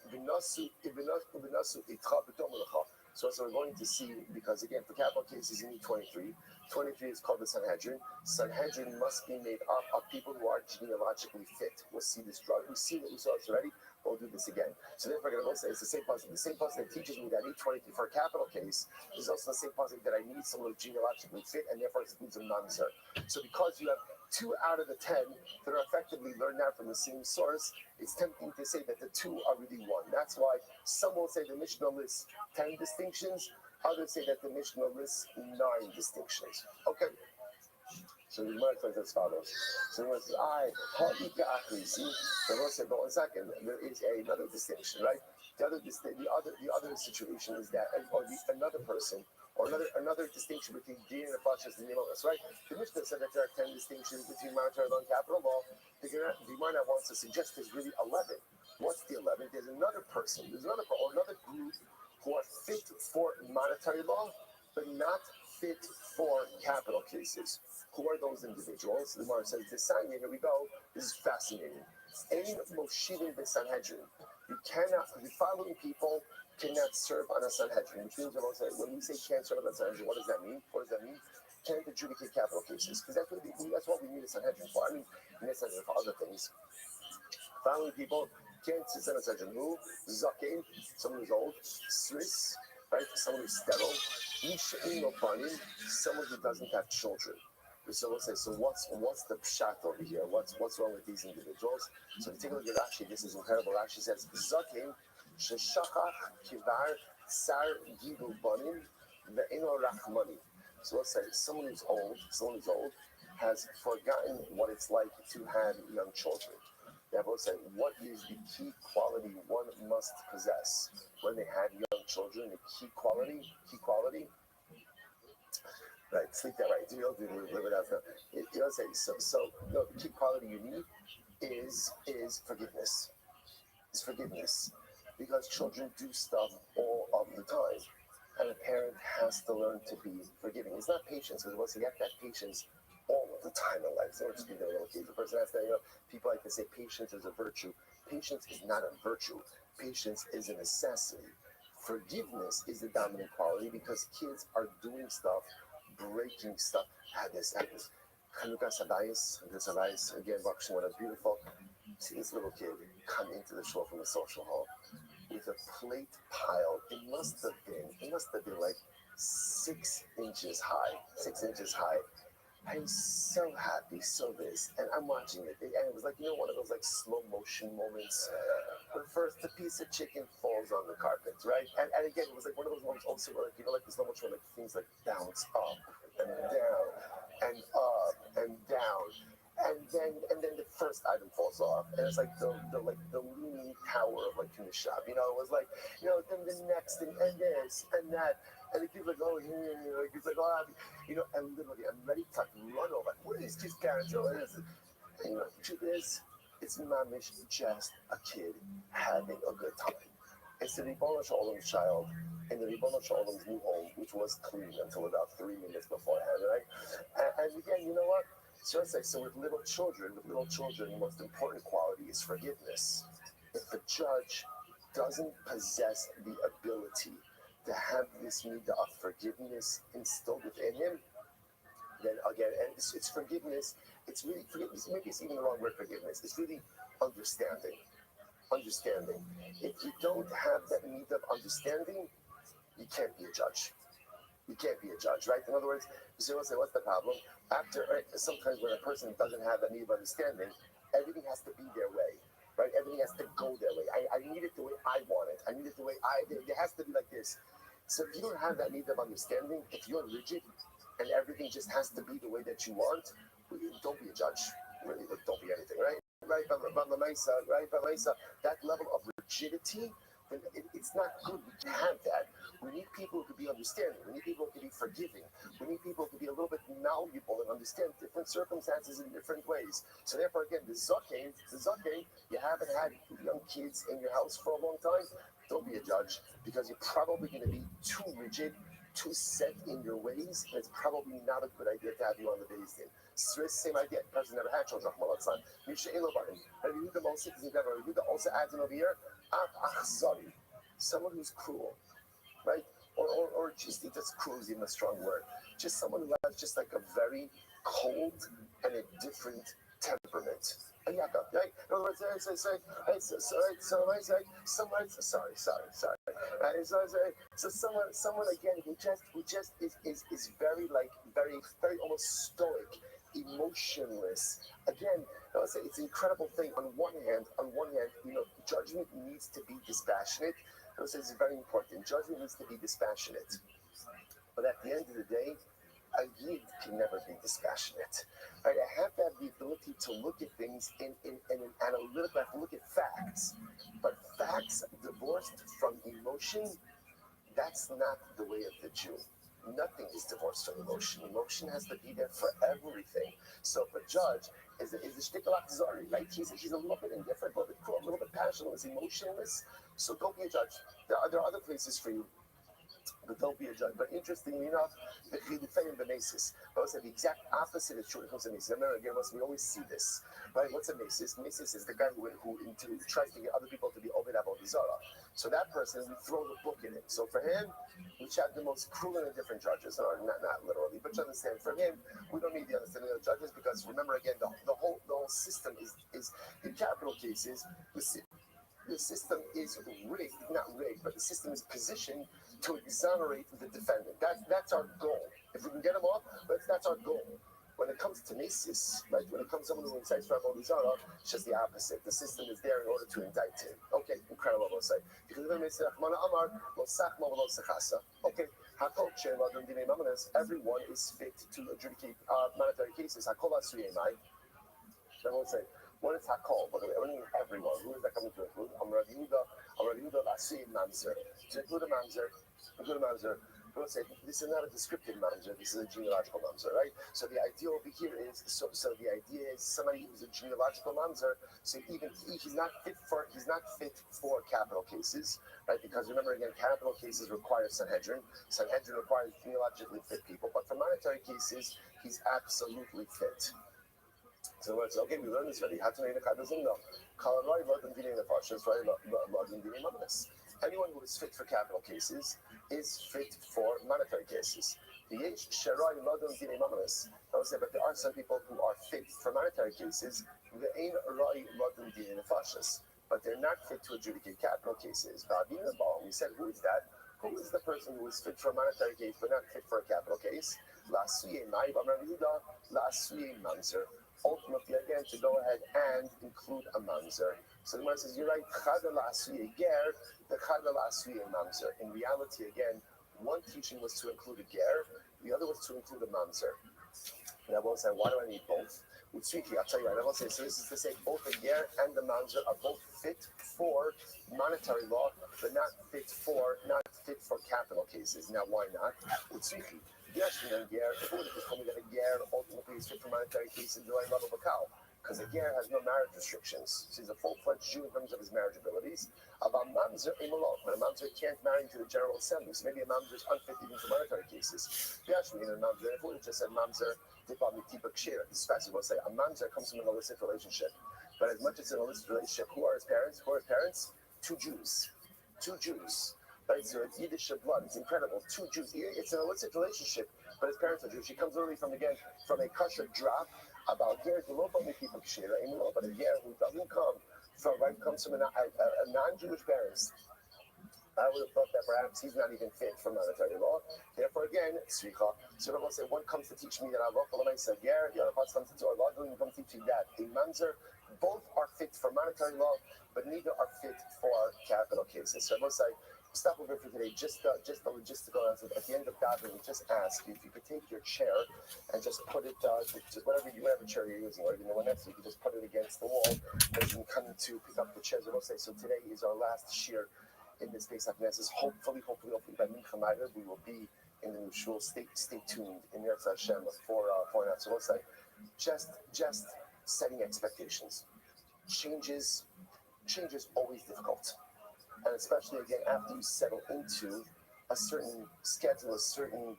so we're going to see, because again, for capital cases, you need 23. 23 is called the Sanhedrin. Sanhedrin must be made up of people who are genealogically fit. We'll see this drug. We see that we saw this already. We'll do this again. So therefore, I'm going to say it's the same person. The same person that teaches me that I need 23 for a capital case is also the same person that I need someone who's genealogically fit, and therefore excludes a mamzer. So because you have 2 out of the 10 that are effectively learned out from the same source, it's tempting to say that the 2 are really 1. That's why some will say the Mishnah lists 10 distinctions, Others say that the Mishnah lists 9 distinctions. Okay. So the Gemara says as follows. So the Gemara says, see, the Gemara said, but 1 second, there is another distinction, right? The other situation is that, or another person, or another distinction between Din and Pashas and Nimonas, right? The Mishnah said that there are 10 distinctions between monetary law and capital law. The Gemara wants to suggest there's really 11. What's the 11th? There's another person, another group who are fit for monetary law, but not fit for capital cases. Who are those individuals? The Gemara says, "Designing." Here we go. This is fascinating. Ein moshivim b'sanhedrin. You cannot. The following people cannot serve on a sanhedrin. Which means when we say can't serve on a sanhedrin, what does that mean? What does that mean? Can't adjudicate capital cases, because that's what we need a sanhedrin for. I mean, we need a sanhedrin for other things. Following people can't sit on a sanhedrin. Who? Zakein, someone who's old. Swiss, right? Someone who's sterile. Mishain no banim, someone who doesn't have children. So we'll say, so what's the pshat over here? What's wrong with these individuals? So if you take a look at Rashi, this is incredible. Rashi says, Zakim sheshachach kivar sar gidu banim ve'ino rachmani. So let's say someone who's old has forgotten what it's like to have young children. Therefore, say, what is the key quality one must possess when they have young children? The key quality. Right, sleep that right. You don't live it out. You don't say so. No, the key quality you need is forgiveness. It's forgiveness, because children do stuff all of the time, and a parent has to learn to be forgiving. It's not patience, because once you have that patience all of the time in life, so just be there a little kid. The person has to, people like to say patience is a virtue. Patience is not a virtue. Patience is a necessity. Forgiveness is the dominant quality, because kids are doing stuff, breaking stuff. Had this. Chanukah Sabayis, again, what a beautiful. See this little kid come into the shul from the social hall with a plate pile. It must have been like 6 inches high. I'm so happy, so this, and I'm watching it, and it was like, one of those like slow motion moments where first the piece of chicken falls on the carpet, right? And again, it was like one of those moments also where, like the slow motion where like things like bounce up and down and up and down, and then the first item falls off, and it's like the leaning tower of like in the shop, it was like, then the next thing, and this and that. And the kid's like, oh, yeah, he's like, oh, and literally, I'm ready to run over. What is this character? What is it? And the truth is, it's mamish just a kid having a good time. It's the Ribono Shalom's child in the Ribono Shalom's new home, which was clean until about 3 minutes beforehand, right? And again, you know what? So with little children, the most important quality is forgiveness. If the judge doesn't possess the ability to have this need of forgiveness instilled within him, then again, and it's forgiveness. It's really forgiveness. Maybe it's even the wrong word, forgiveness. It's really understanding. If you don't have that need of understanding, you can't be a judge. Right? In other words, you say, what's the problem? Sometimes when a person doesn't have that need of understanding, everything has to be their way. Right? Everything has to go their way. I need it the way I want it. I need it the way it has to be like this. So if you don't have that need of understanding, if you're rigid and everything just has to be the way that you want, don't be a judge. Really, don't be anything, right? Right, but that level of rigidity, it's not good. We can have that. We need people who can be understanding. We need people who can be forgiving. We need people who can be a little bit malleable and understand different circumstances in different ways. So therefore, again, the zakein, you haven't had young kids in your house for a long time, don't be a judge, because you're probably going to be too rigid, too set in your ways, and it's probably not a good idea to have you on the Beis Din. Same idea. The person never had children. Rabbi Yehuda also adds in over here, someone who's cruel, right? Or just cruel is even a strong word. Just someone who has just like a very cold and a different temperament. Right? In other words, so someone again who just is very very almost stoic, emotionless. Again, it's an incredible thing. On one hand, judgment needs to be dispassionate. It's very important. Judgment needs to be dispassionate. But at the end of the day, a yid can never be dispassionate. Right? I have to have the ability to look at things in an analytical, I have to look at facts. But facts divorced from emotion, that's not the way of the Jew. Nothing is divorced from emotion. Emotion has to be there for everything. So if a judge is a shtickle akzari, right? He's a little bit indifferent, a little bit cruel, a little bit passionless, emotionless. So don't be a judge. There are other places for you, but don't be a judge. But interestingly enough, the chilufei and the mesis, but the exact opposite is true when it comes to mesis. Remember, again, we always see this, right? What's a mesis? Mesis is the guy who tries to get other people to be obed avodah zarah. So that person, we throw the book in it. So for him, we have the most cruel and indifferent judges, or not literally, but you understand. For him, we don't need the understanding of the judges because remember again, the whole system is in capital cases. The system is rigged, not rigged, but the system is positioned to exonerate the defendant. That's our goal. If we can get them off, that's our goal. When it comes to mesis, right? When it comes to someone who incites for avodah zarah, it's just the opposite. The system is there in order to indict him. Okay, incredible. We'll say because okay, everyone is fit to adjudicate monetary cases. Everyone say, what is Hakol? By the way, I mean everyone. Who is that coming to include? Rabbi Yehuda, Lasi, Mamzer. To include a Mamzer, People say this is not a descriptive mamzer, this is a genealogical mamzer, right? So the idea over here is so the idea is somebody who's a genealogical mamzer, so even he's not fit for capital cases, right? Because remember again, capital cases require Sanhedrin. Sanhedrin requires genealogically fit people, but for monetary cases, he's absolutely fit. So it's okay, we learned this already. Anyone who is fit for capital cases is fit for monetary cases. But there are some people who are fit for monetary cases, but they're not fit to adjudicate capital cases. We said, who is that? Who is the person who is fit for a monetary case but not fit for a capital case? Ultimately, again, to go ahead and include a mamzer. So the Gemara says, you're right, the mamzer. In reality, again, one teaching was to include a ger, the other was to include a mamzer. And I will say, why do I need both? With Sweetie, I'll tell you, and I will say, so this is to say both the ger and the mamzer are both fit for monetary law, but not fit for capital cases. Now, why not? With Sweetie. Yes, and ger, if it just told me that a ger ultimately is fit for monetary cases, do I love a cow? Because a ger has no marriage restrictions. He's a full-fledged Jew in terms of his marriage abilities. But a mamzer can't marry into the General Assembly. So maybe a mamzer is unfit even for monetary cases. Yes, and a mamzer, if we just said mamzer, this passage will say a mamzer comes from an illicit relationship. But as much as an illicit relationship, who are his parents? Two Jews. Right, so it's Yiddish blood. It's incredible. Two Jews. It's an illicit relationship, but his parents are Jewish. She comes literally from a kosher drop about Ger who but a Ger who doesn't comes from a non-Jewish parents. I would have thought that perhaps he's not even fit for monetary law. Therefore, again, Sricha. So I will say, one comes to teach me that Allah said Ger, the other part comes to Allah doesn't come teaching that. A mamzer, both are fit for monetary law, but neither are fit for capital cases. So I will say, stop over for today. Just the logistical answer. At the end of that, we just ask you if you could take your chair and just put it, just whatever chair you're using, or the one next to you, just put it against the wall. As you come to pick up the chairs. I will say, so today is our last shir in this Pesach Nesses. Hopefully by Mincha Ma'ariv, we will be in the new shul. Stay tuned in Yetz Hashem for that. So we'll say, just setting expectations. Change is always difficult. And especially, again, after you settle into a certain schedule, a certain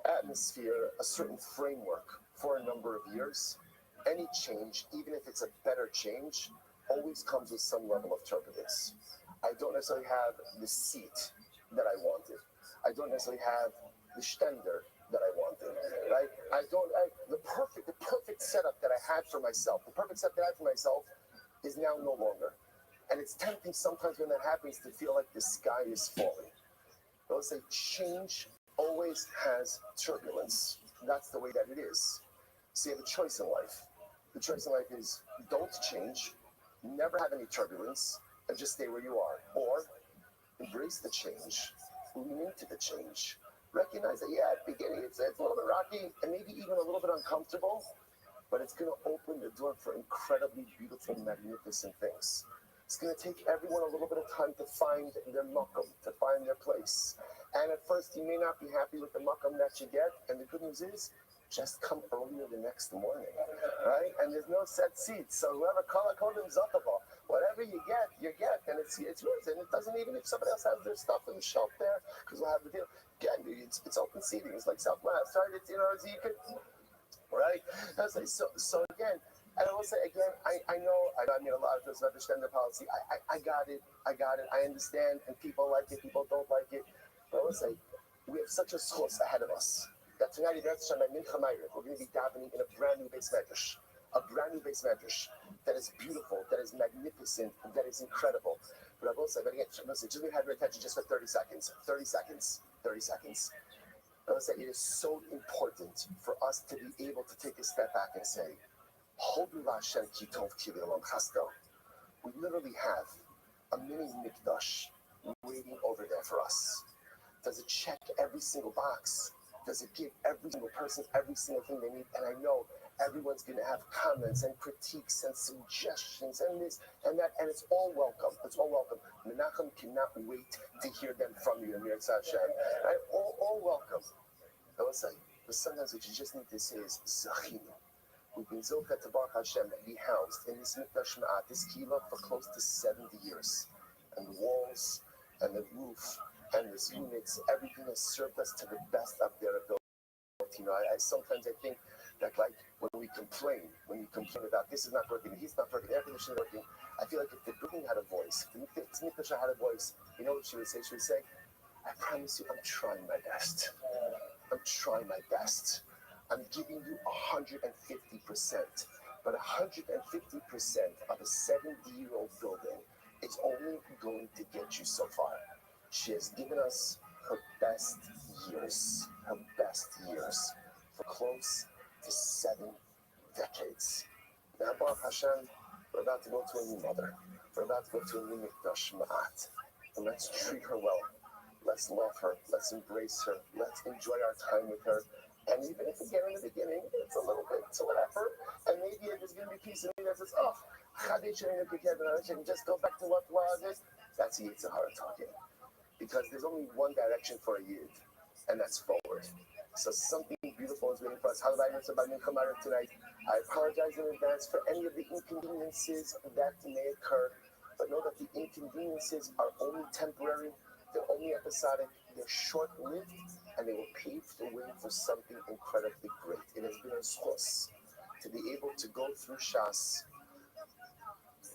atmosphere, a certain framework for a number of years, any change, even if it's a better change, always comes with some level of turbulence. I don't necessarily have the seat that I wanted. I don't necessarily have the stender that I wanted, right? The perfect setup that I had for myself, is now no longer. And it's tempting sometimes when that happens to feel like the sky is falling. I would say change always has turbulence. That's the way that it is. So you have a choice in life. The choice in life is don't change, never have any turbulence, and just stay where you are. Or embrace the change, lean into the change, recognize that, yeah, at the beginning, it's a little bit rocky and maybe even a little bit uncomfortable, but it's going to open the door for incredibly beautiful, magnificent things. It's going to take everyone a little bit of time to find their makom, to find their place. And at first, you may not be happy with the makom that you get, and the good news is, just come earlier the next morning, right? And there's no set seats, so whoever kolakodim zakaba, whatever you get, and it's yours. And it doesn't even if somebody else has their stuff on the shelf there, because we'll have the deal. Again, it's open seating. It's like Southwest, right? It's, so you could, right? So again, and I will say again, I know, I mean, a lot of us understand the policy. I got it. I understand, and people like it, people don't like it. But I will say, we have such a source ahead of us. That tonight, we're going to be davening in a brand new base medrash. A brand new base medrash that is beautiful, that is magnificent, that is incredible. But I will say, just have your attention just for 30 seconds. 30 seconds. I will say, it is so important for us to be able to take a step back and say, we literally have a mini mikdash waiting over there for us. Does it check every single box? Does it give every single person every single thing they need? And I know everyone's going to have comments and critiques and suggestions and this and that, and it's all welcome. It's all welcome. Menachem cannot wait to hear them from you, Amir Tzashem. Right? All welcome. I will say, but sometimes what you just need to say is Zachinu. We've been zilchet to Baruch Hashem that we housed in this mikdash ma'at, this kila, for close to 70 years, and the walls and the roof and the units, everything has served us to the best of their ability. I sometimes think that, like, when you complain about this is not working, he's not working, air conditioning is working, I feel like if the building had a voice, if this mikdash had a voice, you know what she would say? She would say, I promise you, I'm trying my best. I'm trying my best. I'm giving you 150%, but 150% of a 70-year-old building is only going to get you so far. She has given us her best years for close to 7 decades. Now, Baruch Hashem, we're about to go to a new mother. We're about to go to a new mikdash ma'at. And let's treat her well. Let's love her. Let's embrace her. Let's enjoy our time with her. And even if again in the beginning, it's a little bit, so whatever. And maybe there's going to be peace in me that says, oh, I can just go back to what was. That's the Yitzhahara talking. Because there's only one direction for a yid, and that's forward. So something beautiful is waiting for us. Tonight. I apologize in advance for any of the inconveniences that may occur, but know that the inconveniences are only temporary, they're only episodic, they're short-lived, and they will pave the way for something incredibly great. It has been a source to be able to go through Shas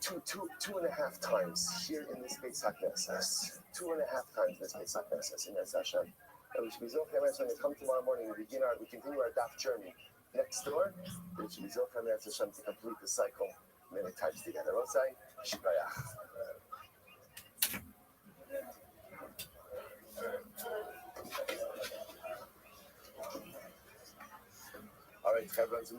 two and a half times here in this Beis HaKnesses. 2.5 times in this Beis HaKnesses in Yetz Hashem. And we should be zilchem when we come tomorrow morning. We continue our daf journey next door. We should be zilchem Yetz Hashem to complete the cycle many times together. Rothschild, Shibayach. All right, everyone's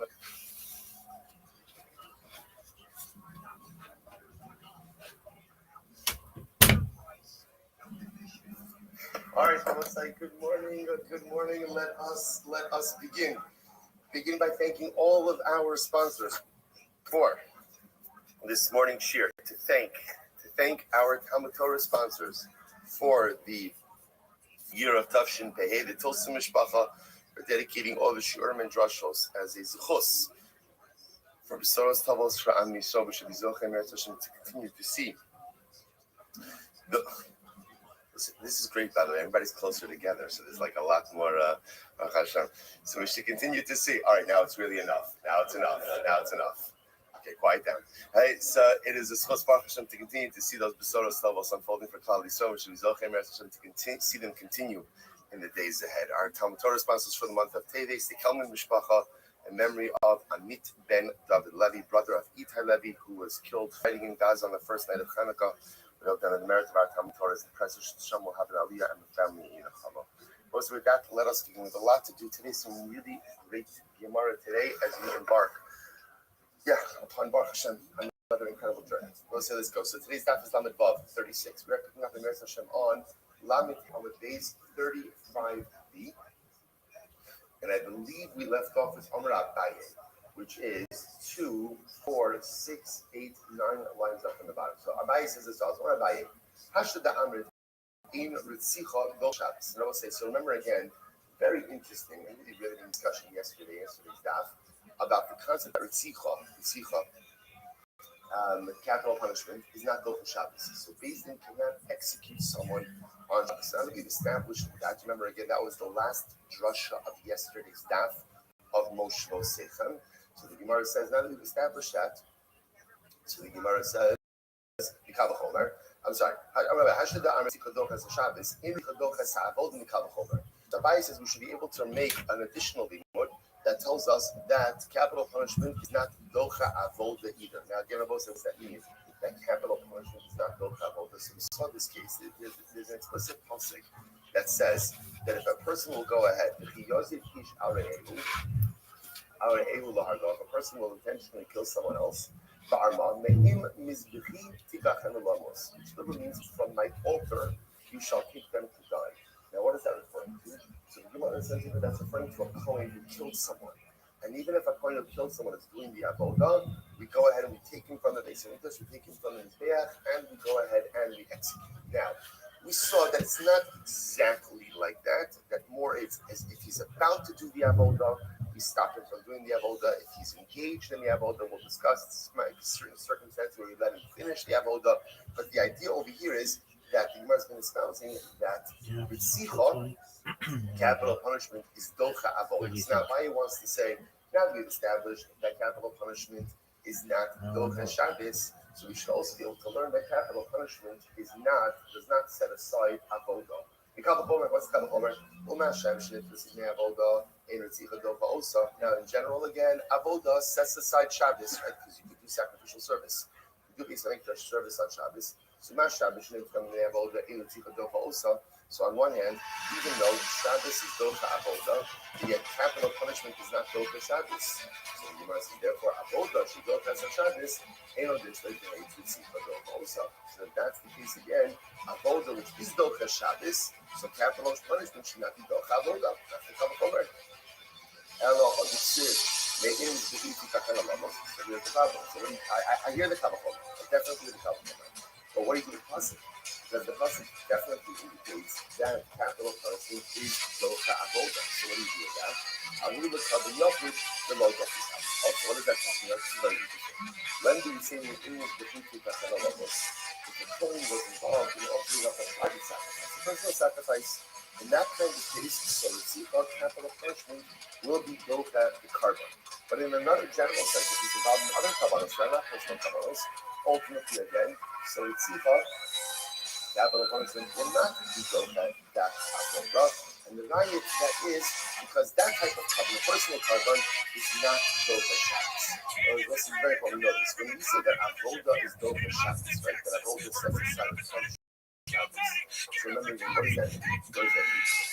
all right, so let's say good morning, and let us begin. Begin by thanking all of our sponsors for this morning's shir. To thank our Talmud Torah sponsors for the year of Tafshin Pehei, the Tulsa Mishpacha, for dedicating all the shiurim and drashos as a zechus for Besoros Tavos for Am Yisrael. We should be zochem to continue to see. This is great, by the way. Everybody's closer together, so there's like a lot more So we should continue to see. All right, now it's really enough. Now it's enough. Okay, quiet down. Hey, so it is a schos Baruch Hashem to continue to see those besoros tovos unfolding for Klal Yisrael. We should be zochem Hashem to see them continue in the days ahead. Our Talmud Torah sponsors for the month of Teves, the Kelman Mishpacha, in memory of Amit ben David Levy, brother of Itai Levy, who was killed fighting in Gaza on the first night of Hanukkah. We hope that in the merit of our Talmud Torah, the Precious Hashem will have an aliyah and the family in Yinachama. Also, with that, let us begin with a lot to do today. Some really great Gemara today as we embark. Upon Baruch Hashem, another incredible journey. Let's go. So today's daf is Lamed Vav 36. We are picking up the Meretz Hashem on Lamed Vav days 35 Rabbi, and I believe we left off with Amar Abaye, which is 2, 4, 6, 8, 9 lines up from the bottom. So Abaye says this also. Amar Abaye, Hashda Amrit in Ritzicha Dol Shabbos. And I will say, so remember again, very interesting, and we did a discussion yesterday's daf, about the concept that Ritzicha, capital punishment, is not Dol Shabbos. So Beis Din cannot execute someone on Shabbos. Now that we've established that, remember again, that was the last drasha of yesterday's daf of Moshe Sechem. So the Gemara says, now that we've established that, so the Gemara says, I'm sorry. The Rabbi says we should be able to make an additional limud that tells us that capital punishment is not docha avoda either. Now, again, Rabbi says that means that capital punishment is not docha avoda. So we saw this case. There's an explicit pasuk that says that if a person will go ahead, if a person will intentionally kill someone else, which literally means from my altar you shall kick them to die. Now, what is that referring to? So the Gemara says that that's referring to a Kohen who killed someone. And even if a Kohen who killed someone is doing the avodah, we go ahead and we take him from the base of English, we take him from the Mizbeach, and we go ahead and we execute him. Now, we saw that it's not exactly like that, that more it's as if he's about to do the avodah, we stop him from doing the avodah. If he's engaged in the avodah, we'll discuss certain circumstances where we let him finish the avodah. But the idea over here is that the Gemara has been espousing that Ritzicha, capital punishment, is docha avodah. Now, Abaye wants to say, now that we've established that capital punishment is not docha Shabbos, so we should also be able to learn that capital punishment does not set aside avodah. What's the Kavachomer? Now, in general, again, avodah sets aside Shabbos, right? Because you could do sacrificial service. You could be something to service on Shabbos. So, so on one hand, even though Shabbos is docha avodah, yet capital punishment is not docha Shabbos. So you must therefore avodah should docha Shabbos. So if that's the case again, avodah which is docha Shabbos, so capital punishment should not be docha avodah. That's the Kavachomer. Maybe it's the easy kakalamas. So here's the problem. So I hear the Kavachomer. I definitely hear the Kavachomer. But what do you do with the pasuk? Because the pasuk definitely indicates that capital punishment is docha avodah. So what do you do with that? I will look at the yopit, the low yopit. Oh, so what is that talking about? This is very interesting. When do we say in English the easy kakalamas? If the Kohen was involved in offering up a private sacrifice, a personal sacrifice, in that kind of case, so the tzibah capital punishment will be docha the carbon. But in another general sense, if he's involved in other kabbalas, not personal kabbalas, ultimately again, so the tzibah capital punishment will not be docha that avodah. And the value that is because that type of carbon, personal carbon, is not docha Shabbos. This is very important to notice. When we say that avodah is docha Shabbos, right? That avodah sets aside from Shabbos. So remember, what does that mean?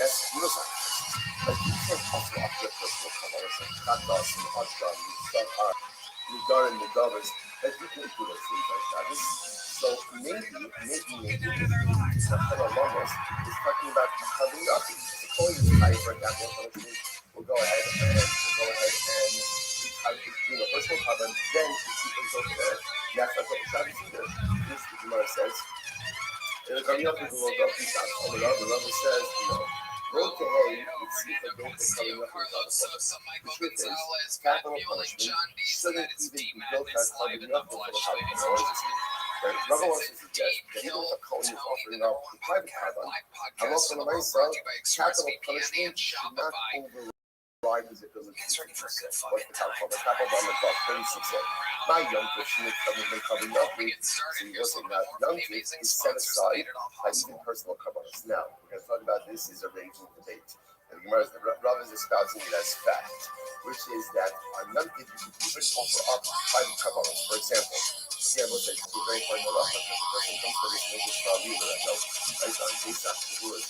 That's neuroscience. Like you can't offer up your personal kabbalah, like katas and ashram, nidar and nidavas, that you can't do those things like Shabbos. So maybe Sakana Lamas is talking about carbon dioxide. The Kohen is high for capital punishment. We'll go ahead and do the personal carbon, then it's over there. That's not what Shabbos either. This the Gemara says. The Rabbi says, Road to hay, it's the coming up the truth is, capital punishment shouldn't even be built on carbon dioxide. The Rabbi wants to suggest that even if a Kohen is offering up the private carbon, I'm also going to myself, capital punishment should not override his ability to do so. What's the capital? The capital on the top, 36A. My young person is coming up with, so he wasn't that young is set aside by even personal carbons. Now, we're going to talk about this is a raging debate. The Gemara, the Rabbi is espousing it as fact, which is that on young kids, you can even offer up private carbons. For example, we'll say it's a very important halacha because the person comes to this maybe for a leader, right? On Pesach, the rule is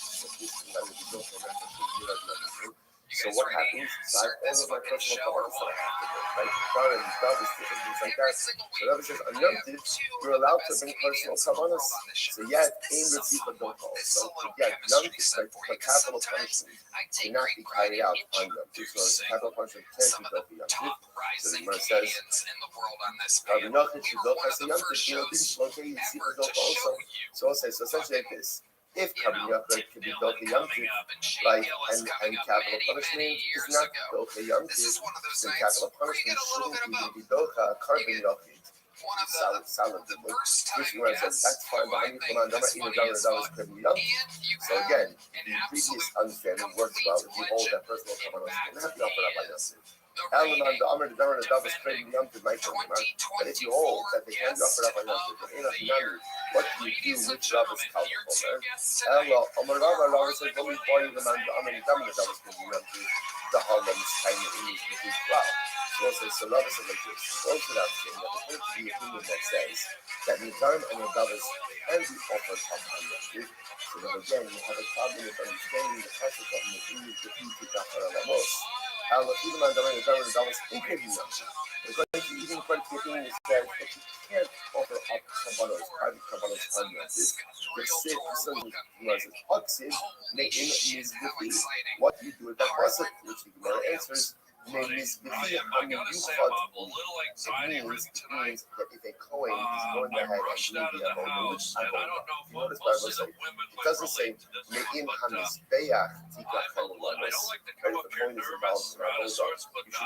So what happens? So I have all of my personal kavanas that I have to do, right? Dar and Davis, different things like that. So Rabbi says, on Yom Tov, you're allowed to bring personal kavanas. So yet, in the Tzipah don't call. So yet, Yom Tov, like capital punishment, cannot be carried out on Yom Tov. So capital punishment can't be done for Yom Tov. So the Gemara says, Rabbi Nachman, you don't have to Yom Tov, you will be okay, you see the don't also. So I'll say, so essentially like this. If Kabbalah can be built Yom Tov, right, and capital punishment is not built Yom Tov, then capital punishment shouldn't even be built carbon Yom Tov. Solid. Which where it says that's fine, but I need to command them even down the dollars per Yom Tov. So again, the previous understanding works well if you hold that personal command can have to offer that by Yom Tov. But if you hold that they can be offered up by Yom Tov, what do you do with Shabbos Kalvachomer? The Harlem is kind of in the well. So also, so Rabbi says like this. Goes without saying that there could be a opinion that says that Nidarim and Nidavas can be offered up on Yom Tov. So then again, you have a problem with understanding the concept of Nidarim to be Tikachar Alamos. Even on Nidarim and Nidavas, it can be Yom Tov. Because even quite a opinion that says that you can't offer up Kabbalos, private Kabbalos on Yom Tov. The Sid, was an Oxid, making Mizbuchi. What do you do with that person? Which the Gemara answers. It means that if a Kohen is going ahead and doing the Avodah, which I don't know. Notice Bible say it doesn't say Me'im HaMizbeach Tikach HaLulanos. But if the Kohen is involved in Avodah, you should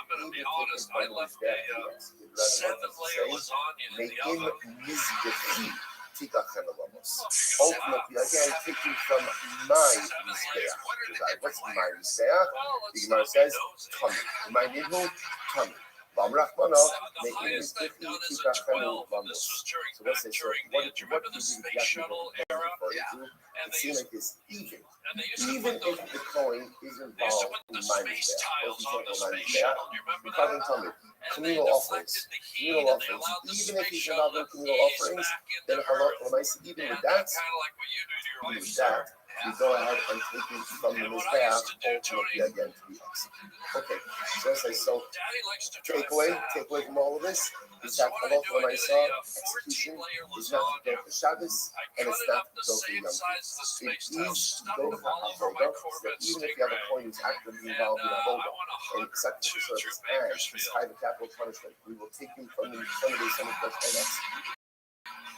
even take his Bible Mizbeach. Me'im Mizbechi Tikach HaLulanos. Ultimately, again, taking from my Mizbeach. What's my Mizbeach? The Gemara says, Tommy. My neighbor, Tommy. Bamrachmano, making this 50 Tikachanu Bamos. So what's it? What do you do exactly for you? It seems like this even if the coin is involved in my Mizbeach, for example, my Mizbeach, we're talking Tommy. Communal offerings. Even if he's involved in communal offerings, then even with that, you go ahead and take it from the Mizbeach, ultimately again to be excellent. Okay, so take away from all of this is that Halacha L'Maisa execution is not to go for Shabbos and it's not to go for Yom Tov. It is to go for Avodah, that even if you have a coin who's actively involved in Avodah and accept the service and prescribe a capital punishment, we will take you from the Sunday and execute.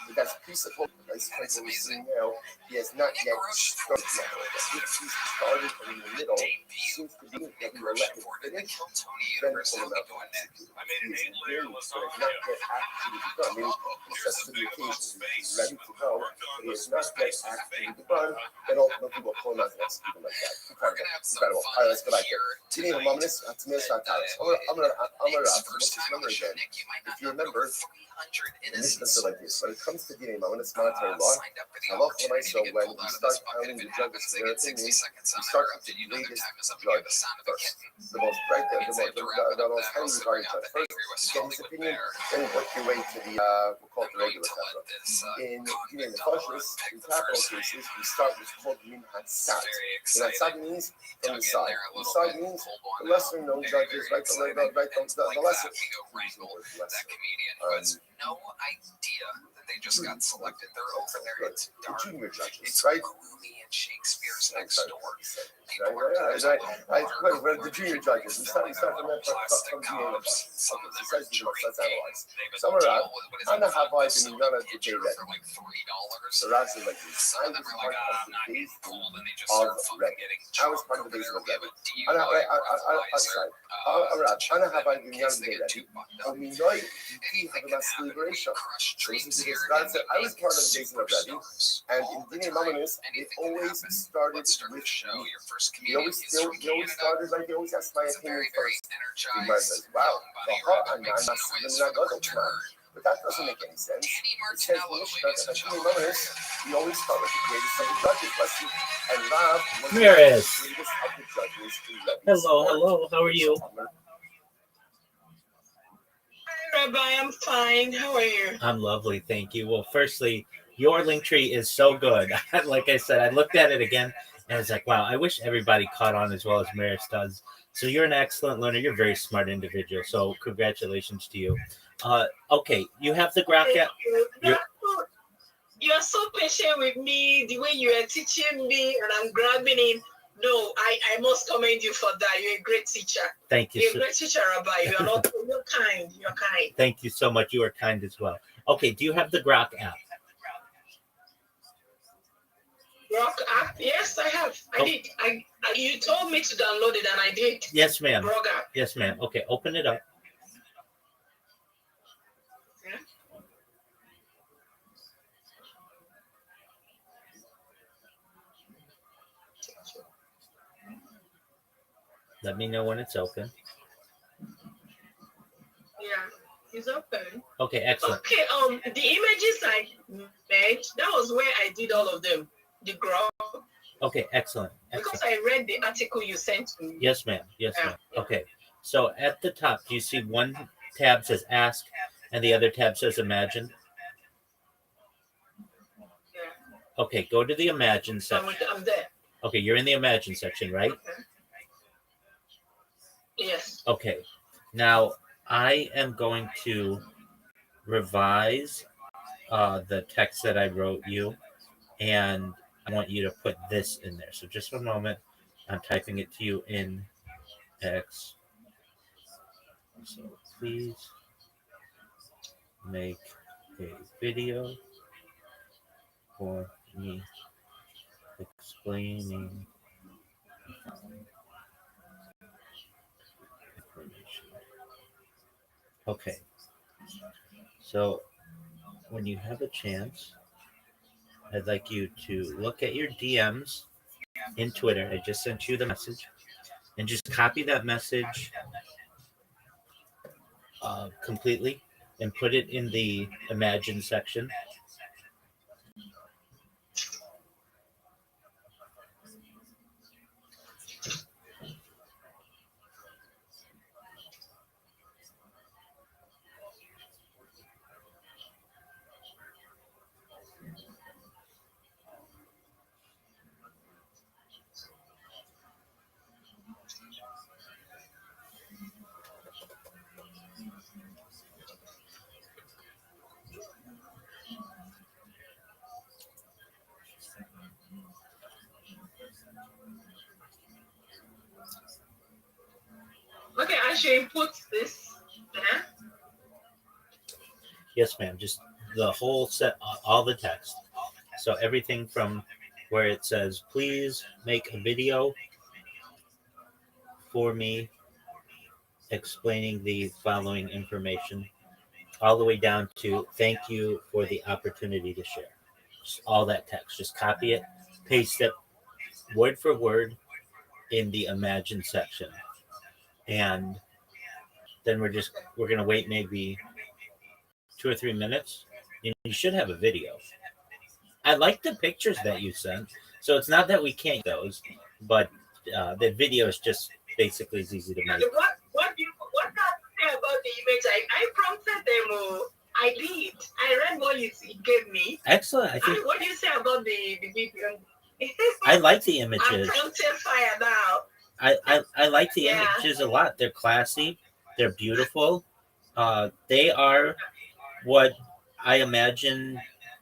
But that's a piece of hope. As we're seeing now, he has not yet started. If he started in the middle, seems to be that we will let him finish, then pull him out to execute. He is engaged, but has not yet actually begun. Meaning, he sets to the occasion, he's ready to go, but he has not yet actually begun, then ultimately we'll pull him out to execute him like that. Incredible. All right, let's go back here. I'm going to just remember again. If you remember, and this is like this. When it comes to Dinei Mammon, it's monetary law. Halacha L'Maisa, when we start counting the judges for their opinions, we start with the latest judge first. The most most highly regarded judge first. You get his opinion, then you work your way to the we'll call it the regular capital. In Dinei Nefashos, in capital cases, we start with what's called Min Hatzat. Min Hatzat means from the side. The side means the lesser known judges, right? The lesser. No idea that they just got selected. They're over there. It's dark. The junior judges, it's right? Gloomy and Shakespeare's next door. The junior judges. We start from that from the Some are out. I don't know how I can none of the day that. So that's like this. I was part of the days of Rabbi. I was part of the days of Rabbi. I don't know how I can none of the day that. I mean, no, you have a mass liberation. I was part of the days of Rabbi, and in Dinei Mamonos, they always started with me. They always started like they always asked my opinion first. The Gemara says, "Wow, but that doesn't make any sense." It says in Mishnah that Dinei Mamonos, we always start with the greatest of the judges, and Rav was the greatest of the judges. Hello, how are you? Rabbi, I'm fine. How are you? I'm lovely, thank you. Well, firstly, your link tree is so good. Like I said, I looked at it again, and it's like, wow, I wish everybody caught on as well as Maris does. So you're an excellent learner. You're a very smart individual. So congratulations to you. Okay, you have the Grok app. You're so patient with me, the way you are teaching me, and I'm grabbing it. No, I must commend you for that. You're a great teacher. Thank you. You're a great teacher, Rabbi. You're kind. You're kind. Thank you so much. You are kind as well. Okay, do you have the Grok app? Grok app? Yes, I have. I did. You told me to download it, and I did. Yes, ma'am. Grok app. Yes, ma'am. Okay, open it up. Yeah. Let me know when it's open. Yeah, it's open. Okay, excellent. Okay, the images I made, that was where I did all of them. The Grok. Okay, excellent. Because I read the article you sent me. Yes, ma'am. Yes, ma'am. Okay, so at the top, do you see one tab says Ask and the other tab says Imagine? Yeah. Okay, go to the Imagine section. I'm there. Okay, you're in the Imagine section, right? Okay. Yes. Okay, now I am going to revise the text that I wrote you, and I want you to put this in there. So just 1 moment. I'm typing it to you in text. So please make a video for me explaining information. Okay. So when you have a chance, I'd like you to look at your DMs in Twitter. I just sent you the message, and just copy that message completely and put it in the Imagine section. Okay, I should put this there. Yes, ma'am. Just the whole set, all the text. So everything from where it says, please make a video for me explaining the following information, all the way down to thank you for the opportunity to share. Just all that text. Just copy it, paste it word for word in the Imagine section. And then we're going to wait maybe 2 or 3 minutes. You should have a video. I like the pictures that you sent. So it's not that we can't get those, but the video is just basically as easy to make. What do you say about the image? I prompted them. I did. I read what you gave me. Excellent. I think. What do you say about the video? I like the images. I'm prompted fire now. I like the images a lot. They're classy. They're beautiful. They are what I imagine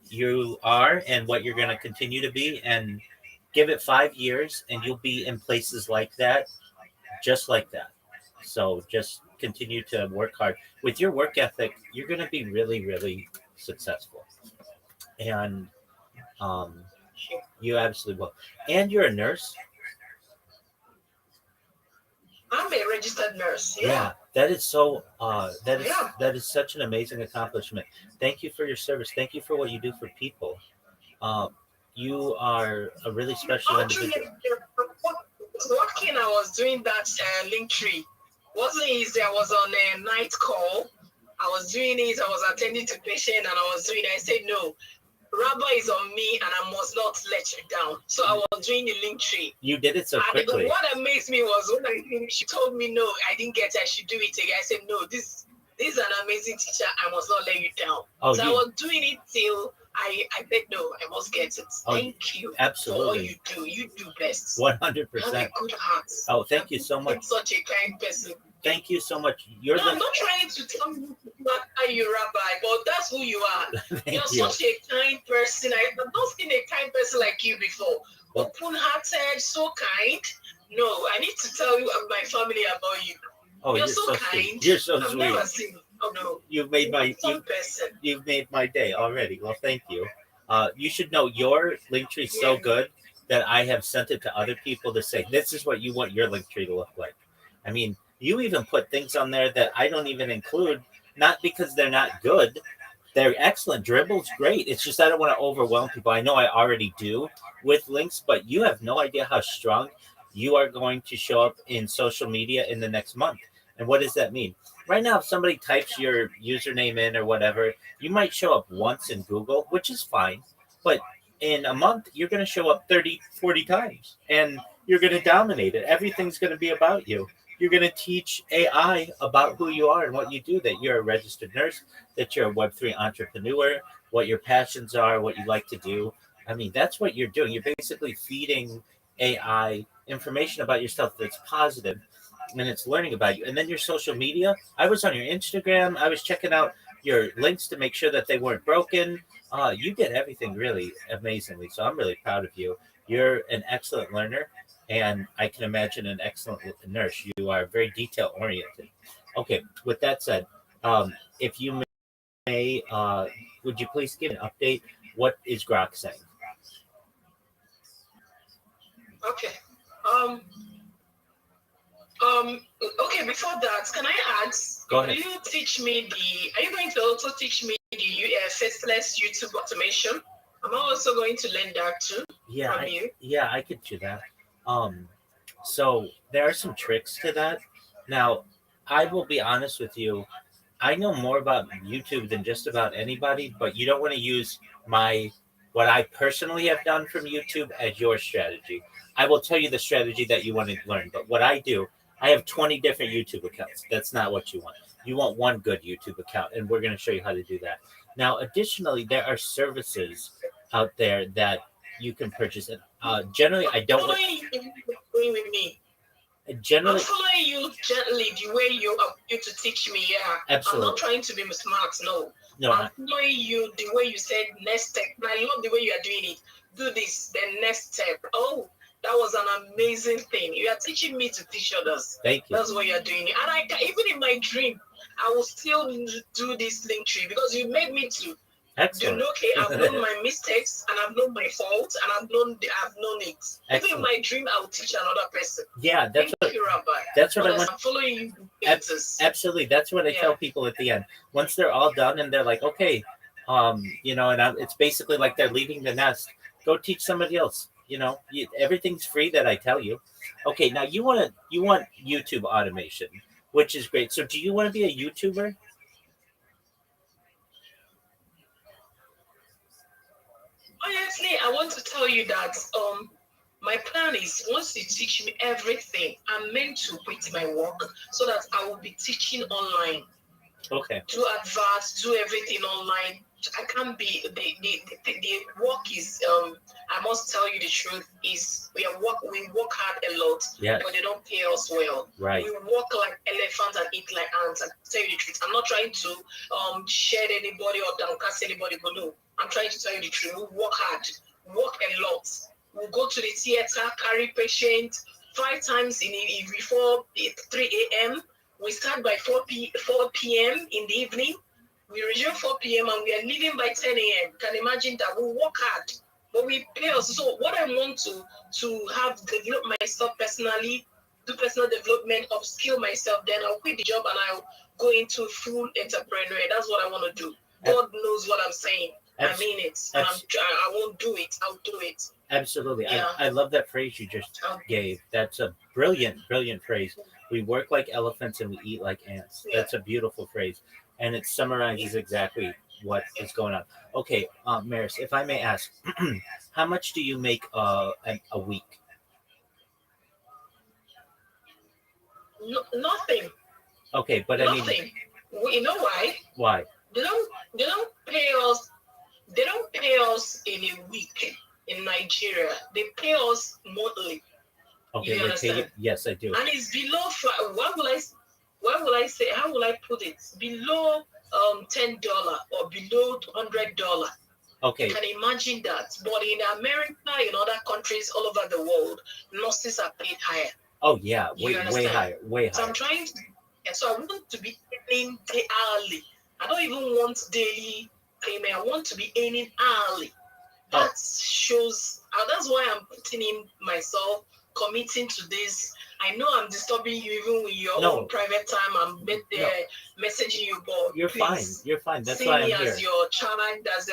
you are and what you're going to continue to be. And give it 5 years and you'll be in places like that, just like that. So just continue to work hard. With your work ethic, you're going to be really, really successful. And you absolutely will. And you're a nurse. I'm a registered nurse. Yeah, that is so. That is such an amazing accomplishment. Thank you for your service. Thank you for what you do for people. You are a really special individual. Working, I was doing that link tree. Wasn't easy. I was on a night call. I was doing it. I was attending to patient, and I was doing it. I said no. Rabbi is on me, and I must not let you down. So I was doing the link tree. You did it so quickly. What amazed me was when I finished, she told me no, I didn't get it. I should do it again. I said no. This is an amazing teacher. I must not let you down. I was doing it till I said no, I must get it. Thank you for all Absolutely. you do. You do best. 100%. You have a good heart. Oh, thank you so much. You're such a kind person. Thank you so much. You're I'm not trying to tell you about you, Rabbi, but that's who you are. Thank You're you. such a kind person. I've not seen a kind person like you before. Well, Open-hearted, so kind. No, I need to tell you and my family about you. oh, You're you're so so kind. sweet. You're so I've sweet. never seen. Oh no. You've made my you've made my day already. Well, thank you. You should know your link tree is so good that I have sent it to other people to say this is what you want your link tree to look like. I mean, you even put things on there that I don't even include, not because they're not good. They're excellent. Dribble's great. It's just I don't want to overwhelm people. I know I already do with links, but you have no idea how strong you are going to show up in social media in the next month. And what does that mean? Right now, if somebody types your username in or whatever, you might show up once in Google, which is fine. But in a month, you're going to show up 30, 40 times and you're going to dominate it. Everything's going to be about you. You're going to teach AI about who you are and what you do, that you're a registered nurse, that you're a Web3 entrepreneur, what your passions are, what you like to do. I mean, that's what you're doing. You're basically feeding AI information about yourself that's positive, and it's learning about you. And then your social media. I was on your Instagram. I was checking out your links to make sure that they weren't broken. You did everything really amazingly. So I'm really proud of you. You're an excellent learner, and I can imagine an excellent nurse. You are very detail oriented. Okay, with that said, if you may, would you please give an update? What is Grok saying? Okay. Okay, before that, can I ask, Go ahead. Are you going to also teach me the faceless YouTube automation? I'm also going to learn that too from you. Yeah, I could do that. So there are some tricks to that. Now, I will be honest with you. I know more about YouTube than just about anybody, but you don't want to use what I personally have done from YouTube as your strategy. I will tell you the strategy that you want to learn, but what I do, I have 20 different YouTube accounts. That's not what you want. You want one good YouTube account, and we're going to show you how to do that. Now, additionally, there are services out there that you can purchase. And generally, I don't. Going with me. Generally, I'm following you gently the way you to teach me. Yeah, absolutely. I'm not trying to be smart. No, I'm following you the way you said next step. I love the way you are doing it. Do this, then next step. Oh, that was an amazing thing. You are teaching me to teach others. Thank you. That's what you are doing. And even in my dream, I will still do this link tree because you made me to. Excellent. Okay, I've known my mistakes and I've known my faults and I've known it. Excellent. Even in my dream, I will teach another person. Yeah, Thank you, Rabbi. That's what I want. I'm following you. Absolutely, that's what I tell people at the end. Once they're all done and they're like, okay, it's basically like they're leaving the nest. Go teach somebody else. Everything's free that I tell you. Okay, now you want YouTube automation, which is great. So, do you want to be a YouTuber? Honestly, I want to tell you that my plan is once you teach me everything, I'm meant to quit my work so that I will be teaching online. Okay. Do adverts, do everything online. I can't be the work is I must tell you the truth is we work hard a lot, but they don't pay us well. Right. We work like elephants and eat like ants. I tell you the truth. I'm not trying to shed anybody or downcast anybody, but no, I'm trying to tell you the truth. We work hard, work a lot. We go to the theater, carry patients 5 times before 3 a.m. We start by 4 p.m. in the evening. We resume 4 p.m. and we are leaving by 10 a.m. Can imagine that we work hard, but we pay us. So what I want to have develop myself personally, do personal development, upskill myself, then I'll quit the job and I'll go into full entrepreneur. That's what I want to do. God knows what I'm saying. I mean it. And I won't do it. I'll do it. Absolutely. Yeah. I love that phrase you just gave. That's a brilliant phrase. We work like elephants and we eat like ants. Yeah. That's a beautiful phrase. And it summarizes exactly what is going on. Okay, Maris, if I may ask, how much do you make a week? Nothing. Okay, but nothing. You know why? Why? They don't pay us They don't pay us in a week in Nigeria. They pay us monthly. Okay, You they pay you. understand? Yes, I do. And it's below. What will I say? How will I put it? Below $10 or below $100. Okay. You can imagine that. But in America, in other countries all over the world, nurses are paid higher. Oh yeah, You way understand? higher, way So higher. I'm trying to, and so I want to be earning hourly. I don't even want daily payment. I want to be earning hourly. That shows. That's why I'm putting in myself, committing to this. I know I'm disturbing you even with your own private time. I'm messaging you, but you're fine. You're fine. That's why I'm see me here. as your child, as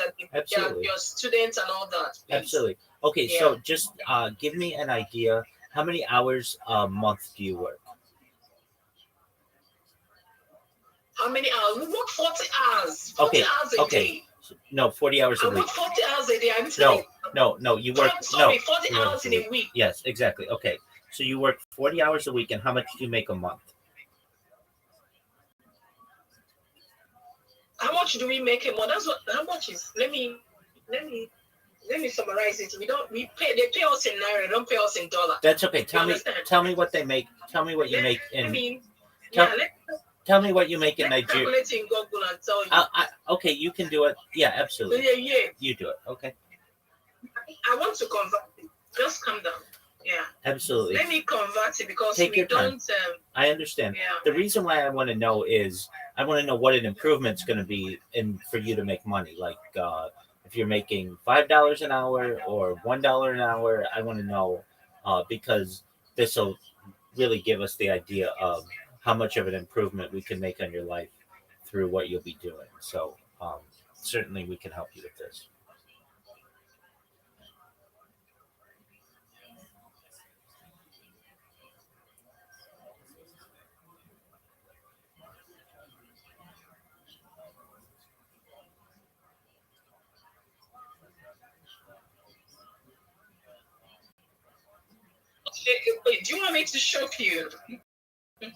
your student, and all that. Please. Absolutely. Okay, so just give me an idea. How many hours a month do you work? How many hours? We work 40 hours. 40 hours a day. No, 40 hours a week. I work 40 hours a day. I'm saying. No. You work. 40 hours in a week. Yes, exactly. Okay, so you work 40 hours a week, and how much do you make a month? How much do we make a month? That's what. How much is? Let me summarize it. They pay us in naira. They don't pay us in dollar. That's okay. Tell me what they make. Tell me what you make in. Tell me what you make in Nigeria. Calculate in Google and tell you. Okay, you can do it. Yeah, absolutely. Yeah. You do it. Okay. I want to convert it. Just calm down. Yeah. Absolutely. Let me convert it because Take your time. I understand. Yeah. The reason why I want to know is I want to know what an improvement's going to be for you to make money. Like if you're making $5 an hour or $1 an hour, I want to know because this will really give us the idea of how much of an improvement we can make on your life through what you'll be doing. So certainly we can help you with this. Do you want me to shock you?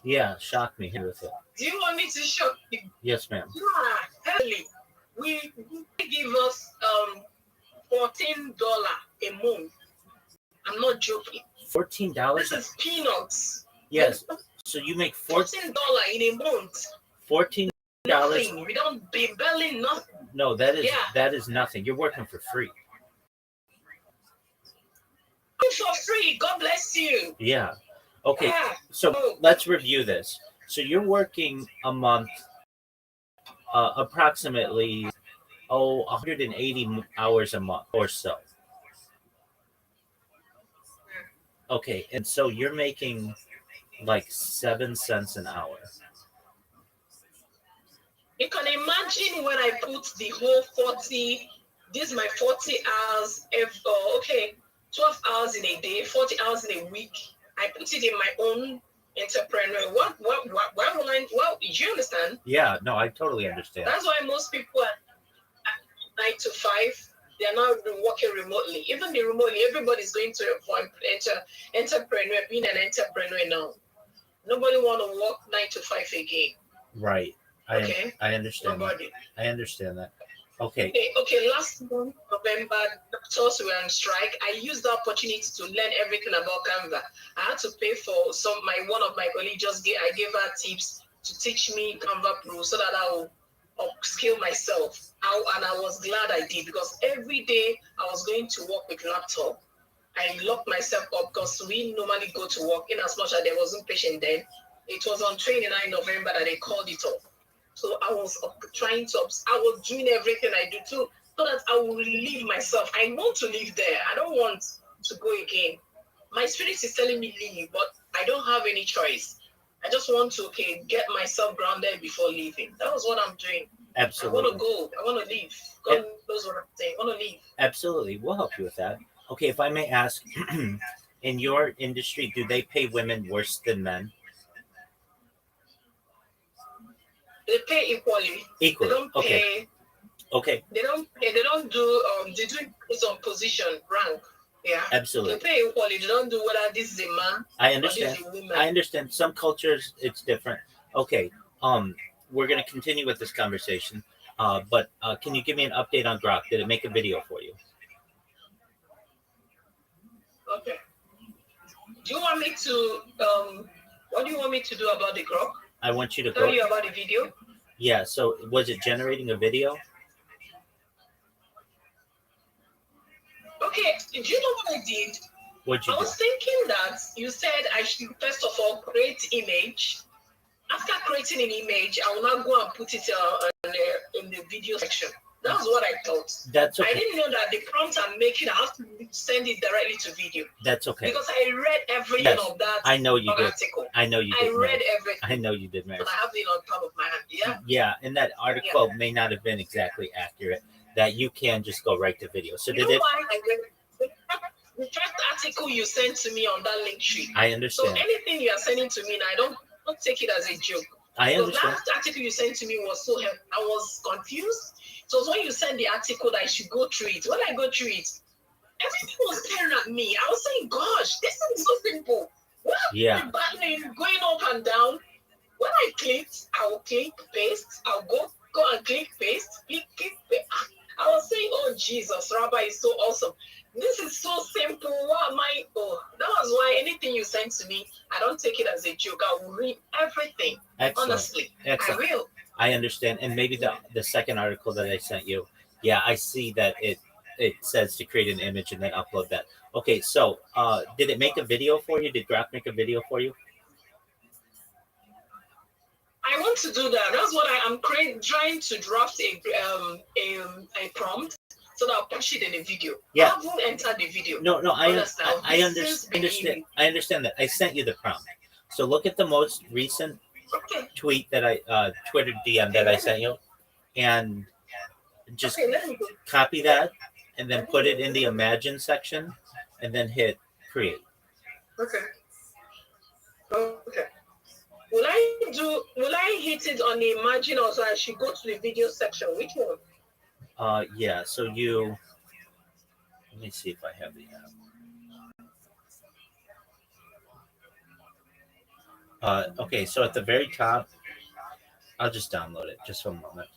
Yeah, shock me with it. Do you want me to shock you? Yes, ma'am. Yeah, hell, we give us $14 a month. I'm not joking. $14? This is peanuts. Yes. So you make $14 in a month. $14. Nothing. We don't be barely nothing. No, that is nothing. You're working for free. For free. God bless you. Yeah. Okay. Yeah. So let's review this. So you're working a month, approximately 180 hours a month or so. Okay, and so you're making like 7 cents an hour. You can imagine when I put the whole 40, this is my 40 hours, 12 hours in a day, 40 hours in a week. I put it in my own entrepreneur. What will I, do you understand? Yeah, no, I totally understand. That's why most people are 9 to 5. They're not working remotely. Even the remotely, everybody's going to entrepreneur, being an entrepreneur now. Nobody want to work 9 to 5 again. Right. I understand. Nobody. I understand that. Okay. Okay. Last month, November, doctors were on strike. I used the opportunity to learn everything about Canva. I had to pay for one of my colleagues I gave her tips to teach me Canva Pro so that I will upskill myself. And I was glad I did because every day I was going to work with laptop. I locked myself up because we normally go to work in as much as there wasn't patient then. It was on 29 November that they called it off. So I was I was doing everything I do too, so that I will relieve myself. I want to live there. I don't want to go again. My spirit is telling me leave, but I don't have any choice. I just want to get myself grounded before leaving. That was what I'm doing. Absolutely. I want to go. I want to leave. God knows what I'm saying. I want to leave. Absolutely. We'll help you with that. Okay, if I may ask, in your industry, do they pay women worse than men? They pay equally. Equally. They don't pay. Okay. They don't pay. They don't do. They do it on position, rank. Yeah. Absolutely. They pay equally. They don't do whether this is a man. I understand. Or this is a woman. I understand. Some cultures it's different. Okay. We're gonna continue with this conversation. But can you give me an update on Grok? Did it make a video for you? Okay. Do you want me to what do you want me to do about the Grok? I want you to Tell go. you about the video? Yeah. So was it generating a video? Okay. Do you know what I did? What'd you I do? was thinking that you said I should first of all create image. After creating an image, I will now go and put it in the video section. That was what I thought. That's okay. I didn't know that the prompt I'm making, I have to send it directly to video. That's okay. Because I read everything Yes, of that I know you did. article. I know you I did. read Mary. everything. I know you did, Mary. But I have it on top of my hand. Yeah. Yeah, and that article may not have been exactly accurate. That you can just go right to video. So You did know it? why? The first article you sent to me on that link tree. I So understand. anything you are sending to me now, I don't take it as a joke. I The understand. last article you sent to me was so helpful. I was confused. So it was when you sent the article that I should go through it. When I go through it, everything was staring at me. I was saying, gosh, this thing is so simple. What Yeah. the button going up and down? When I clicked, I will click paste. I'll go and click paste. Click paste. I was saying, oh Jesus, Rabbi is so awesome. This is so simple. What am I? Oh, that was why anything you send to me, I don't take it as a joke. I will read everything. Excellent. Honestly, Excellent. I will. I understand. And maybe the second article that I sent you, yeah, I see that it says to create an image and then upload that. Okay, so did it make a video for you? Did Grok make a video for you? I want to do that. That's what I'm trying to draft a prompt so that I'll push it in a video. Yeah. I haven't entered the video. No, I understand. understand. I understand that. I sent you the prompt. So look at the most recent Okay. tweet that I Twitter DM that I sent you, and just Okay, let me go. copy that and then put it in the imagine section, and then hit create. Okay. Okay. Will I hit it on the imagine, or so I should go to the video section? Which one? Yeah. So you. Let me see if I have the app. Okay, so at the very top, I'll just download it. Just for a moment.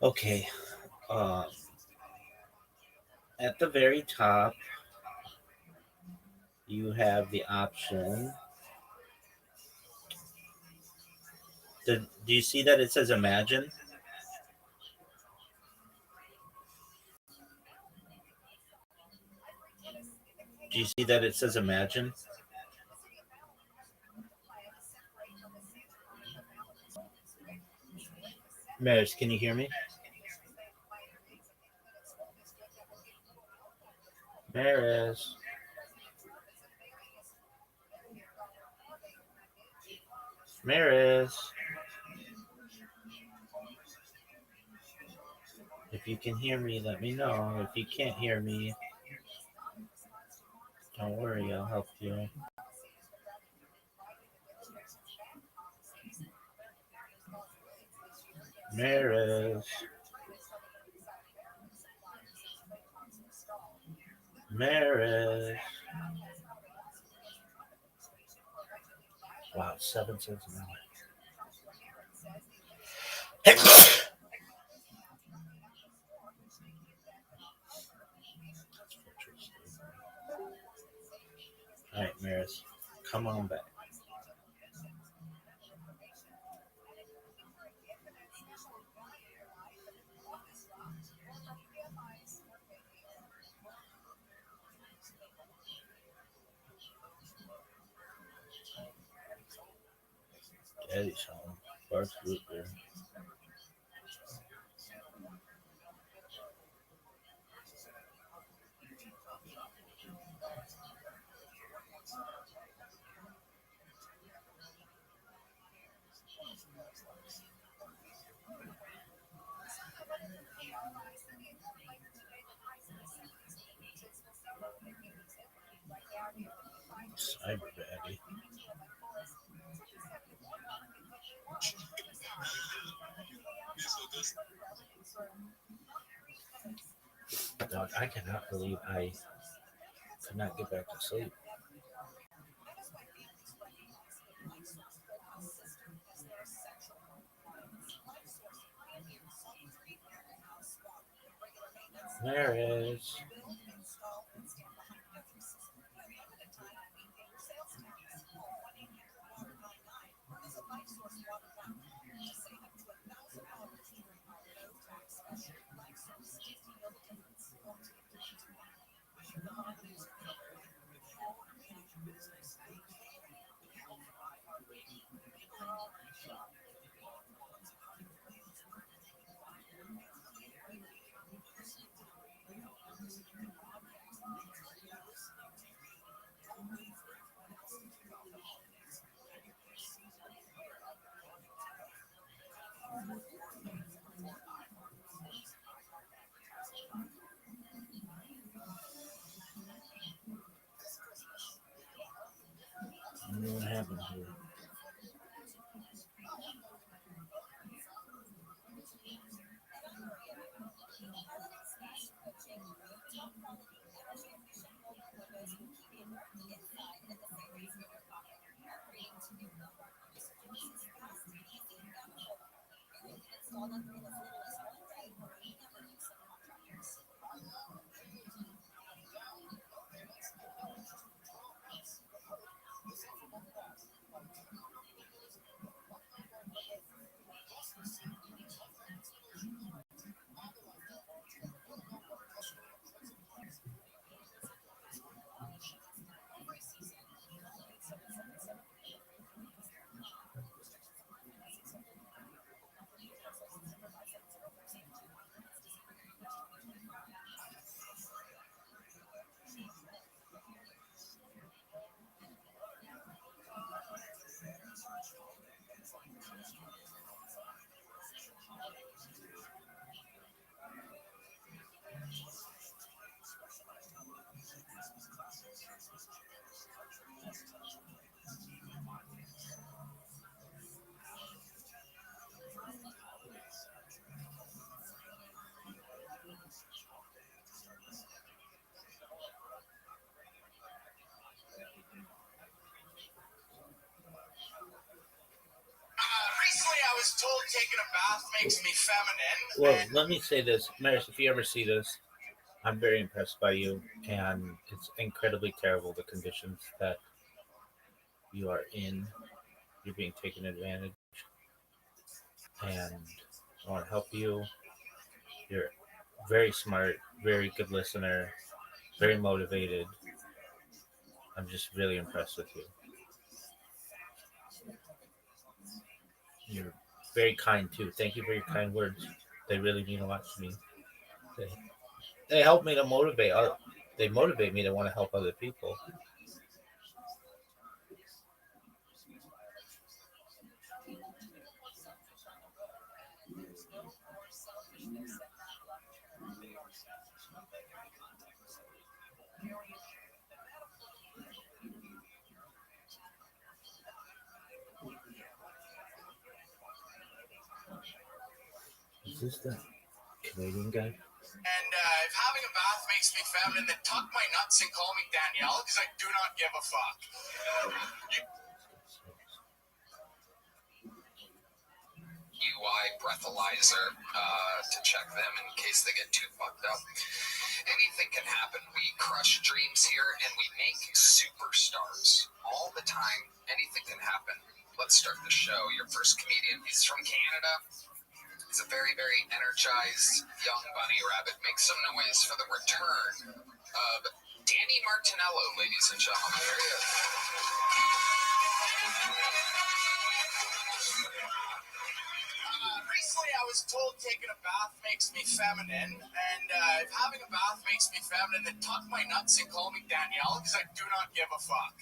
Okay. At the very top, you have the option. Do you see that it says imagine? Do you see that it says imagine? Maris, can you hear me? Maris. Maris. If you can hear me, let me know. If you can't hear me, don't worry, I'll help you. Maris. Maris. Wow, 7 cents an hour. All right, Maris, come on back. Daddy's home. First group there. Cyber daddy. Dog, I cannot believe I Could not get back to sleep. Marriage. I don't know what happened here. Recently, I was told taking a bath makes me feminine. Well, let me say this, Maris, if you ever see this, I'm very impressed by you, and it's incredibly terrible the conditions that you are in. You're being taken advantage, and I want to help you. You're very smart, very good listener, very motivated. I'm just really impressed with you. You're very kind too. Thank you for your kind words. They really mean a lot to me. They, they help me to motivate. They motivate me to want to help other people. Is this the Canadian guy? And if having a bath makes me feminine, then tuck my nuts and call me Danielle, because I do not give a fuck. UI breathalyzer to check them in case they get too fucked up. Anything can happen. We crush dreams here and we make superstars all the time. Anything can happen. Let's start the show. Your first comedian, he's from Canada. He's a very, very energized young bunny rabbit. Make some noise for the return of Danny Martinello, ladies and gentlemen. Here he is. Recently, I was told taking a bath makes me feminine, and if having a bath makes me feminine, then tuck my nuts and call me Danielle, because I do not give a fuck.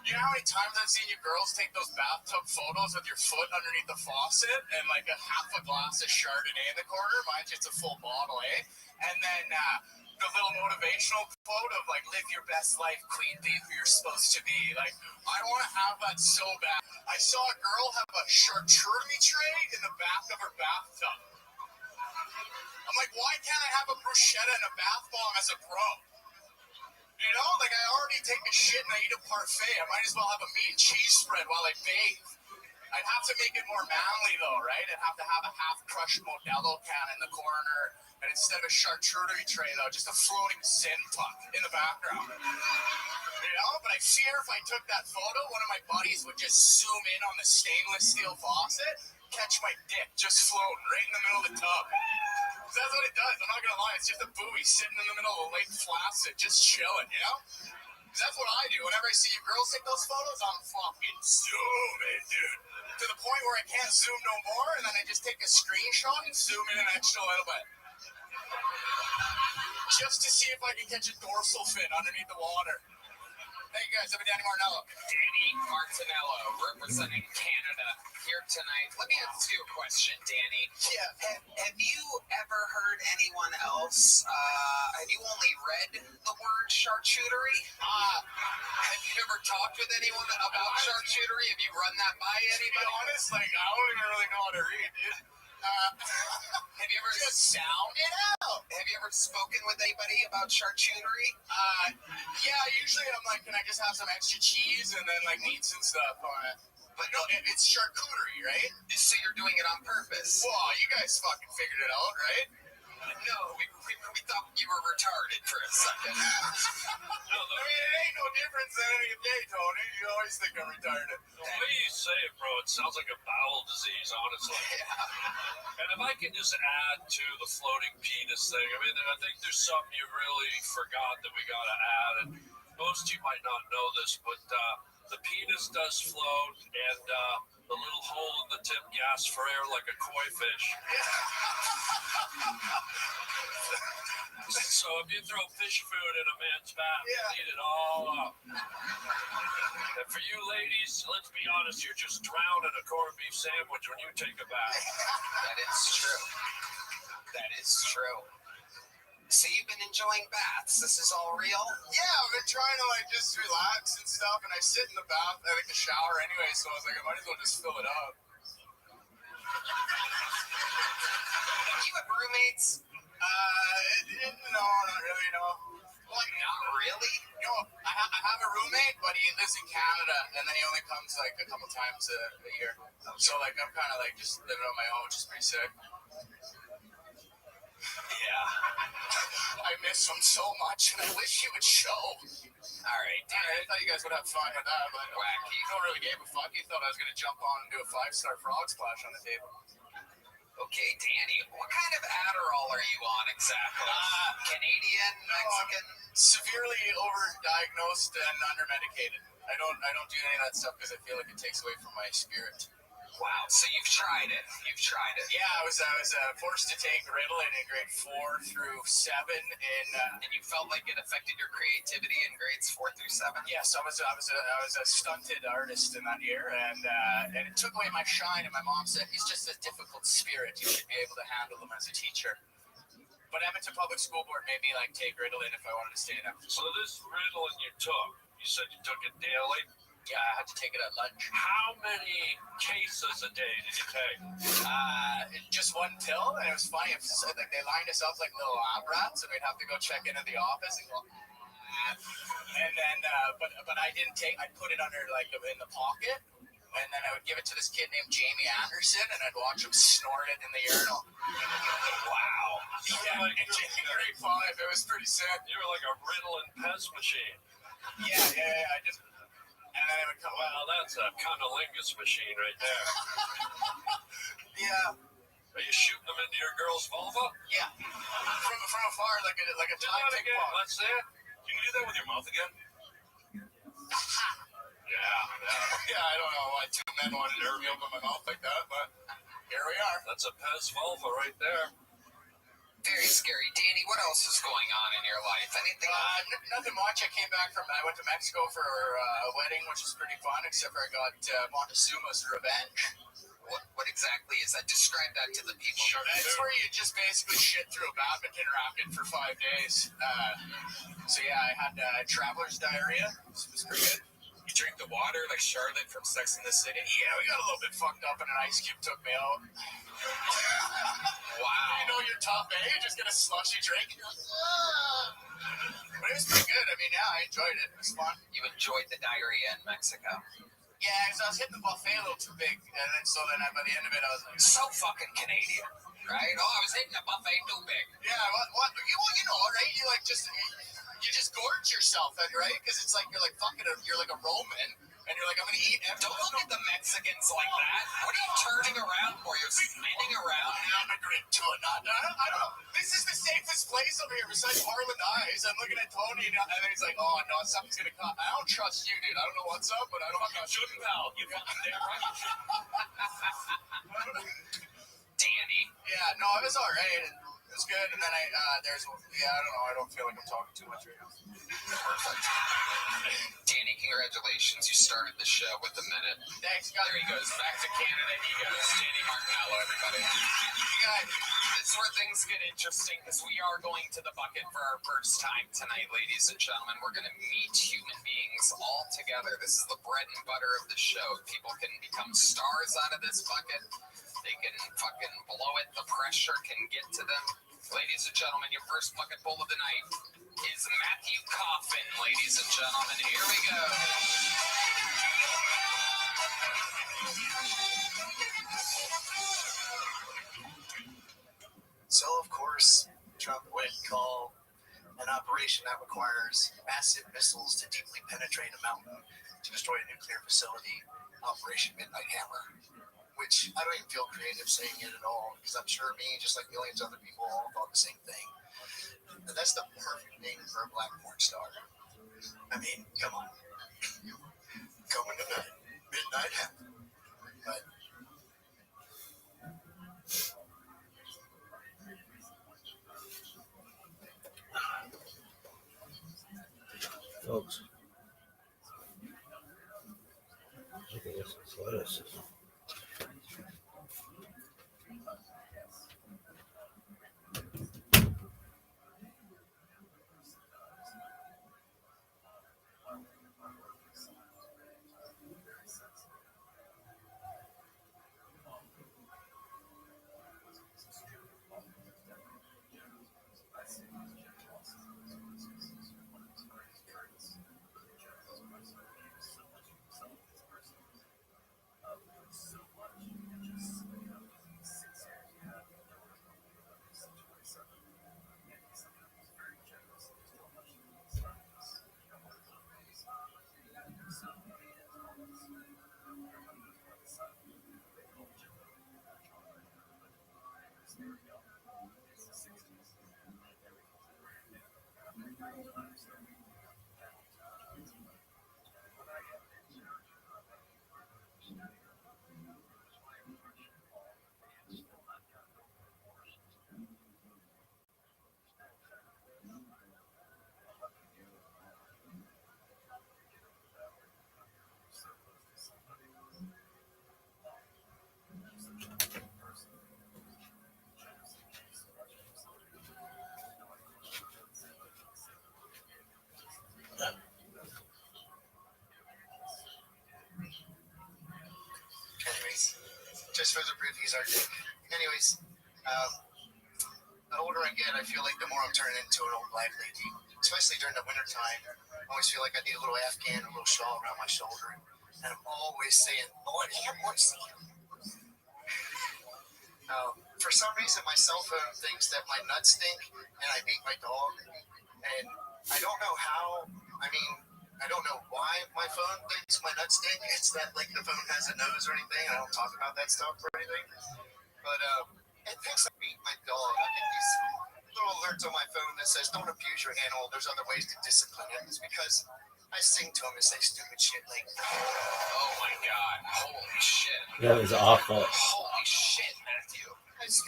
You know how many times I've seen you girls take those bathtub photos with your foot underneath the faucet and like a half a glass of Chardonnay in the corner? Mine's just a full bottle, eh? And then the little motivational quote of like, live your best life, queen, be who you're supposed to be. Like, I want to have that so bad. I saw a girl have a charcuterie tray in the back of her bathtub. I'm like, why can't I have a bruschetta and a bath bomb as a pro? You know, take a shit and I eat a parfait, I might as well have a meat and cheese spread while I bathe. I'd have to make it more manly, though, right? I'd have to have a half-crushed Modelo can in the corner, and instead of a charcuterie tray, though, just a floating sin puck in the background. You know, but I fear if I took that photo, one of my buddies would just zoom in on the stainless steel faucet, catch my dick just floating right in the middle of the tub. That's what it does. I'm not gonna lie, it's just a buoy sitting in the middle of Lake Placid, just chilling, you know? That's what I do. Whenever I see you girls take those photos, I'm fucking zooming, dude. To the point where I can't zoom no more, and then I just take a screenshot and zoom in an extra little bit. Just to see if I can catch a dorsal fin underneath the water. Thank you guys. I'm Danny Martinello. Danny Martinello, representing Canada here tonight. Let me ask you a question, Danny. Yeah. Have you ever heard anyone else, have you only read the word charcuterie? Have you ever talked with anyone about charcuterie? Have you run that by anybody? To be honest, like, I don't even really know how to read, dude. Have you ever just sound it out? Have you ever spoken with anybody about charcuterie? Yeah, usually I'm like, can I just have some extra cheese and then like meats and stuff on it? But no, it's charcuterie, right? So you're doing it on purpose? Wow, you guys fucking figured it out, right? No, we thought you were retarded for a second. I mean, it ain't no difference than any day, Tony. You always think I'm retarded. The way you say it, bro, it sounds like a bowel disease, honestly. Yeah. And if I can just add to the floating penis thing, I mean, I think there's something you really forgot that we got to add. And most of you might not know this, but the penis does float, and the little hole in the tip gasps for air like a koi fish. So if you throw fish food in a man's bath, he'll eat it all up. And for you ladies, let's be honest, you're just drowning a corned beef sandwich when you take a bath. That is true. That is true. So you've been enjoying baths. This is all real? Yeah, I've been trying to like just relax and stuff, and I sit in the bath, I like the shower anyway, so I was like, I might as well just fill it up. Do you have roommates? No, not really, no. Like, not really? You know, I have a roommate, but he lives in Canada, and then he only comes like a couple times a year. So like, I'm kind of like just living on my own, which is pretty sick. Yeah. I miss him so much, and I wish he would show. All right, I thought you guys would have fun with that, but wacky. He don't really give a fuck. He thought I was going to jump on and do a 5-star frog splash on the table. Okay, Danny, what kind of Adderall are you on exactly? Canadian, Mexican? Severely overdiagnosed and undermedicated. I don't do any of that stuff because I feel like it takes away from my spirit. Wow, so you've tried it. Yeah, I was forced to take Ritalin in grade 4 through 7 and you felt like it affected your creativity in grades 4 through 7? Yes, I was a stunted artist in that year, and it took away my shine. And my mom said, he's just a difficult spirit. You should be able to handle him as a teacher. But Edmonton Public School Board made me like take Ritalin if I wanted to stay in Edmonton. So this Ritalin you said you took it daily? Yeah, I had to take it at lunch. How many cases a day did you take? Just one pill, and it was funny. Like they lined us up like little lab rats, and we'd have to go check into the office and go. And then, but I didn't take. I put it under like in the pocket, and then I would give it to this kid named Jamie Anderson, and I'd watch him snort it in the urinal. Wow. Yeah, in grade 5, it was pretty sick. You were like a Ritalin Pez machine. Yeah. I just. And then it would come out. Well, that's a cunnilingus machine right there. Yeah. Are you shooting them into your girl's vulva? Yeah. From afar, like a Do that again. Let's see it. Can you do that with your mouth again? Yeah, I don't know why 2 men wanted to open my mouth like that, but here we are. That's a Pez vulva right there. Very scary. Danny, what else is going on in your life? Anything? Nothing much. I went to Mexico for a wedding, which was pretty fun, except for I got Montezuma's revenge. What exactly is that? Describe that to the people. Sure. It's where you just basically shit through a badminton racket for 5 days. So yeah, I had traveler's diarrhea. It was pretty good. You drink the water like Charlotte from Sex and the City? Yeah, we got a little bit fucked up and an ice cube took me out. Wow. You know you're top A, you just get a slushy drink. But it was pretty good. I mean, yeah, I enjoyed it. It was fun. You enjoyed the diarrhea in Mexico? Yeah, because I was hitting the buffet a little too big, and then by the end of it, I was like, so fucking Canadian, right? Oh, I was hitting the buffet too big. Yeah, what? You know, right? You just gorge yourself, right? Because it's like you're like a Roman, and you're like, I'm gonna eat. Don't look at the Mexicans like that. What are you turning around for? You're spinning around. Immigrant to it. I don't know. This is the safest place over here besides Harlan Eyes. I'm looking at Tony, and then he's like, oh no, something's gonna come. I don't trust you, dude. I don't know what's up, but I don't trust you. Pal, you fucking damn right. Danny. Yeah, no, it was all right. It was good, and then I don't know. I don't feel like I'm talking too much right now. Perfect. Danny, congratulations. You started the show with a minute. Thanks, guys. There he goes. Back to Canada he goes. Danny Martinello, everybody. You guys, this is where things get interesting because we are going to the bucket for our first time tonight, ladies and gentlemen. We're going to meet human beings all together. This is the bread and butter of the show. People can become stars out of this bucket. They can fucking blow it. The pressure can get to them. Ladies and gentlemen, your first bucket bowl of the night is Matthew Coffin, ladies and gentlemen. Here we go. So, of course, Trump would call an operation that requires massive missiles to deeply penetrate a mountain to destroy a nuclear facility, Operation Midnight Hammer. Which I don't even feel creative saying it at all, because I'm sure me, just like millions of other people, all thought the same thing. And that's the perfect name for a black porn star. I mean, come on. Coming tonight, Midnight Hammer. But Folks. Look at this athleticism. anyways, just for the reviews, anyways, the older I get, I feel like the more I'm turning into an old black lady, especially during the winter time. I always feel like I need a little Afghan, a little shawl around my shoulder, and I'm always saying, Lord have mercy. For some reason, my cell phone thinks that my nuts stink, and I beat my dog, and I don't know how. I mean, I don't know why my phone thinks my nuts stink. It's that like the phone has a nose or anything. I don't talk about that stuff or anything, but it thinks I beat my dog. I get these little alerts on my phone that says, "Don't abuse your animal. There's other ways to discipline it." It's because I sing to him and say stupid shit like, "Oh my God, holy shit." That was awful. Holy shit, Matthew. Let's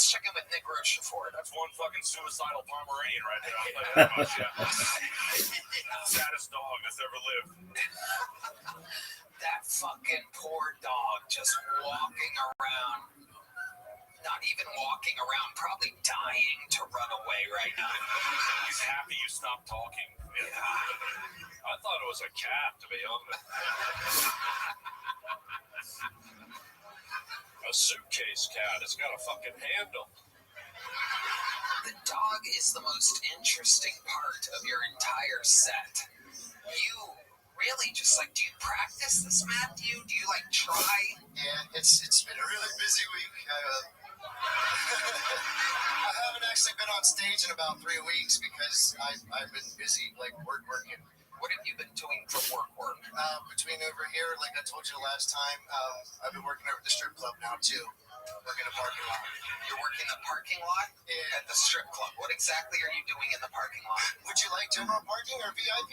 check in with Nick Rochefort. That's one fucking suicidal Pomeranian right there. I'll tell you that much, yeah. Saddest dog that's ever lived. That fucking poor dog just walking around. Not even walking around, probably dying to run away right now. He's happy you stopped talking. Yeah. I thought it was a cat, to be honest. A suitcase cat. It's got a fucking handle. The dog is the most interesting part of your entire set. You really just do you practice this, Matthew? Do you try? Yeah, it's been a really busy week. I haven't actually been on stage in about 3 weeks because I've been busy working. What have you been doing for work? Between over here, like I told you last time, I've been working over at the strip club now too. Working the parking lot. You're working the parking lot at the strip club. What exactly are you doing in the parking lot? Would you like general parking or VIP?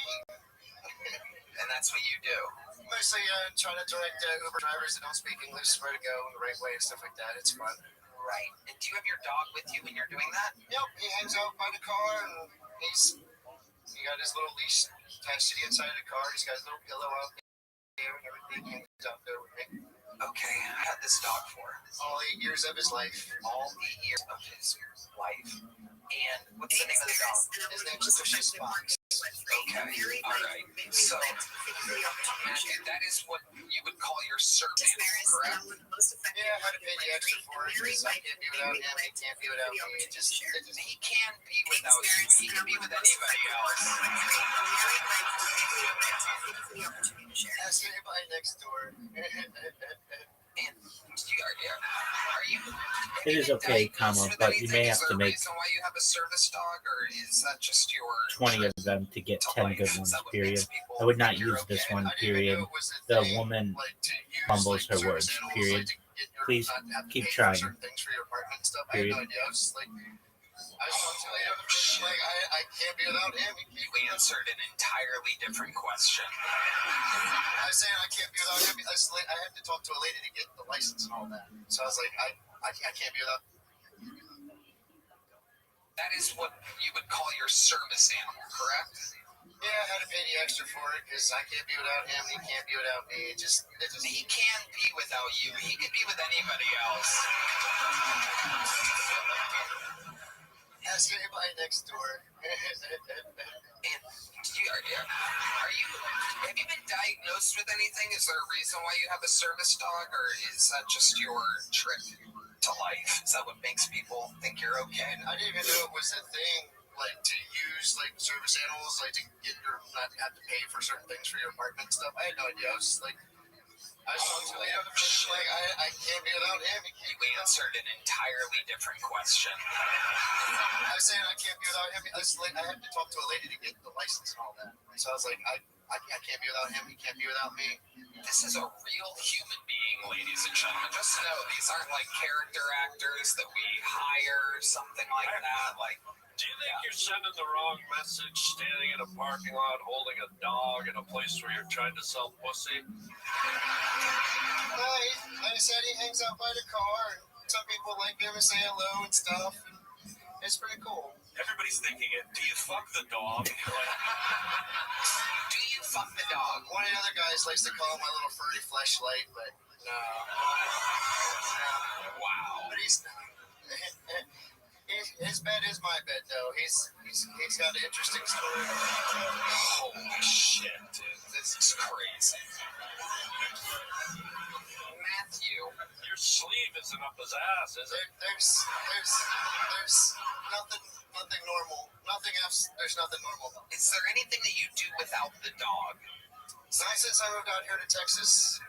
And that's what you do. Mostly trying to direct Uber drivers that don't speak English where to go in the right way and stuff like that. It's fun. Right. And do you have your dog with you when you're doing that? Yep. He hangs out by the car and he got his little leash attached to the inside of the car. He's got his little pillow out there and everything. He hangs out there with me. Okay. I had this dog for all 8 years of his life. All 8 years of his life. And what's the name of the dog? His name's Lucius Fox. Okay, all right. So, Matthew, that is what you would call your servant, correct? Yeah, I had to pay the extra for it because I can't be without him. He can't be without me. He can be without you. He can be with anybody else. Ask anybody next door. And are you? It is okay, comma, but you may have to make reason why you have a service dog, or is that just your 20 of them to get 10 good ones, period. I would not use this one, period. The woman fumbles her words, period. Please keep trying, period. I can't be without him. You answered an entirely different question. I was saying I can't be without him. I had to talk to a lady to get the license and all that. So I was like, I can't be without. That is what you would call your service animal, correct? Yeah, I had to pay the extra for it because I can't be without him. He can't be without me. He can be without you. He could be with anybody else. Ask anybody next door. And have you been diagnosed with anything? Is there a reason why you have a service dog, or is that just your trick to life? Is that what makes people think you're okay? I didn't even know it was a thing, to use service animals, to get your not have to pay for certain things for your apartment and stuff. I had no idea. I was talking to I can't be without him. You answered an entirely different question. I was saying I can't be without him. I had to talk to a lady to get the license and all that. So I was like, I can't be without him. He can't be without me. This is a real human being, ladies and gentlemen. Just know these aren't character actors that we hire, something like that. Do you think you're sending the wrong message standing in a parking lot holding a dog in a place where you're trying to sell pussy? Like I said, he hangs out by the car, and some people like him and say hello and stuff. And it's pretty cool. Everybody's thinking it. Do you fuck the dog? Do you fuck the dog? One of the other guys likes to call him my little furry fleshlight, but no. Wow. But he's not. His bed is my bed, though. He's got an interesting story. Holy shit, dude. This is crazy. Matthew, your sleeve isn't up his ass, is it? There's nothing normal. Nothing else. There's nothing normal. Is there anything that you do without the dog? Since I moved out here to Texas,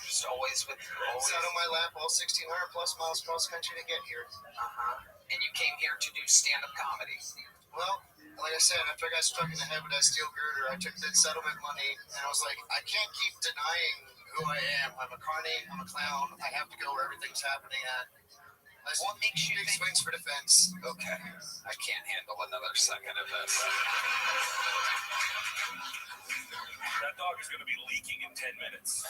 just always sat on my lap all 1,600 plus miles cross country to get here. And you came here to do stand-up comedy. Well, like I said, after I got struck in the head with that steel girder, I took the settlement money, and I was like, I can't keep denying who I am. I'm a carny, I'm a clown, I have to go where everything's happening at. What makes you big swings for defense? Okay, I can't handle another second of this. That dog is going to be leaking in 10 minutes.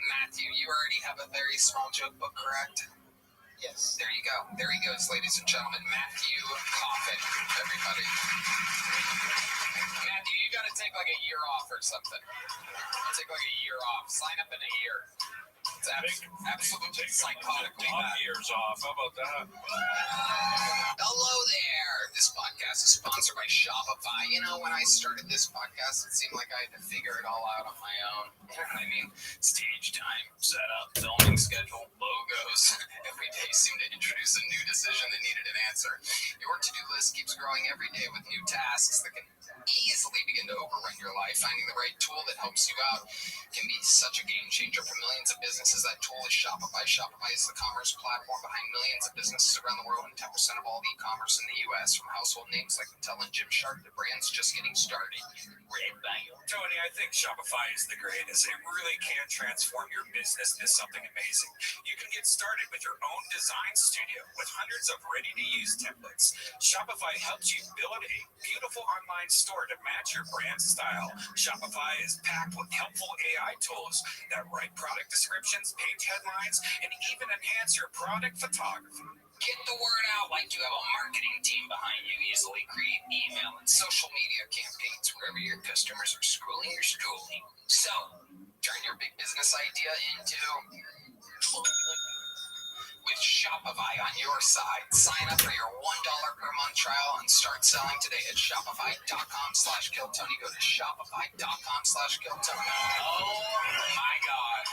Matthew, you already have a very small joke book, correct? Yes. There you go. There he goes, ladies and gentlemen. Matthew Coffin, everybody. Matthew, you got to take a year off or something. Take a year off. Sign up in a year. It's absolutely psychotically bad. Years off. How about that? Hello there. This podcast podcast is sponsored by Shopify. You know, when I started this podcast, it seemed like I had to figure it all out on my own. You know what I mean? Stage time, setup, filming schedule, logos. Every day seemed to introduce a new decision that needed an answer. Your to-do list keeps growing every day with new tasks that can easily begin to overrun your life. Finding the right tool that helps you out can be such a game changer for millions of businesses. That tool is Shopify. Shopify is the commerce platform behind millions of businesses around the world and 10% of all the e-commerce in the U.S. From household names like Mattel and Gymshark to brands just getting started. Tony, I think Shopify is the greatest. It really can transform your business into something amazing. You can get started with your own design studio with hundreds of ready-to-use templates. Shopify helps you build a beautiful online store to match your brand style. Shopify is packed with helpful AI tools that write product descriptions, page headlines, and even enhance your product photography. Get the word out like you have a marketing team behind you. Easily create email and social media campaigns wherever your customers are scrolling your schooling. So, turn your big business idea into... with Shopify on your side. Sign up for your $1 per month trial and start selling today at shopify.com/KillTony. Go to shopify.com/KillTony. Oh my God.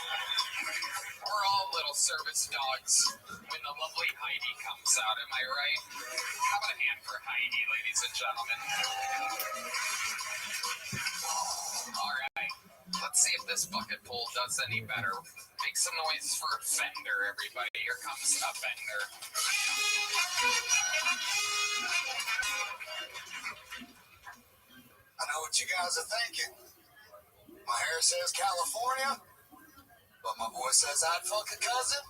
We're all little service dogs when the lovely Heidi comes out, am I right? How about a hand for Heidi, ladies and gentlemen? All right. Let's see if this bucket pool does any better. Make some noise for Fender, everybody. Here comes a Fender. I know what you guys are thinking. My hair says California, but my voice says I'd fuck a cousin.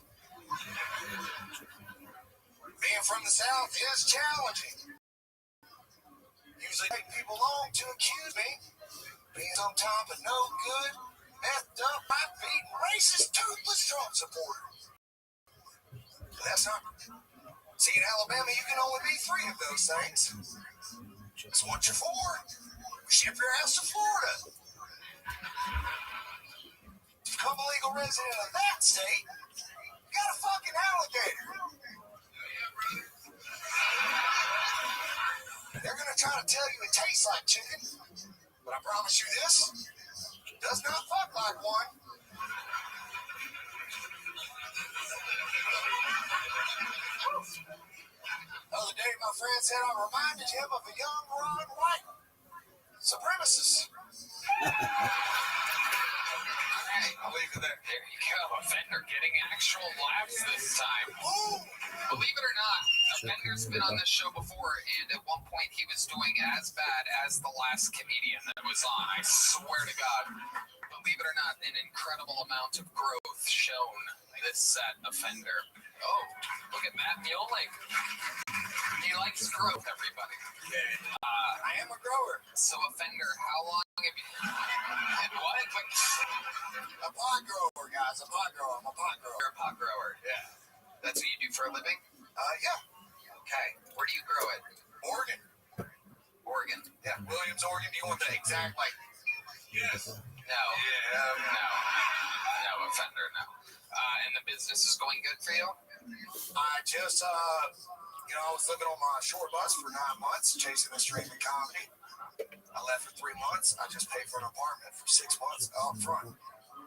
Being from the South is challenging. Usually take people long to accuse me. Being some type of no good, effed up, high-beaten, racist, toothless Trump supporter. But that's not... See, in Alabama, you can only be 3 of those things. That's what you're for. Ship your ass to Florida. Become a legal resident of that state, you got a fucking alligator. They're gonna try to tell you it tastes like chicken, but I promise you this, it does not fuck like one. The other day, my friend said I reminded him of a young Ron White supremacist. Hey, I'll leave it there. There you go. Offender getting actual laughs this time. Boom! Believe it or not, Offender's been on this show before, and at one point he was doing as bad as the last comedian that was on. I swear to God. Believe it or not, an incredible amount of growth shown this set, Offender. Oh, look at Matt Muehlink. He likes growth, everybody. I am a grower. So, Offender, how long have you... And what? A pot grower, guys. A pot grower. I'm a pot grower. You're a pot grower, yeah. That's what you do for a living? Yeah. Okay. Where do you grow it? Oregon. Oregon. Yeah, Williams, Oregon. Do you want the exact, like... Yes. No. Yeah. No, Offender, no. And the business is going good for you? I just, I was living on my short bus for 9 months, chasing a stream of comedy. I left for 3 months. I just paid for an apartment for 6 months up front.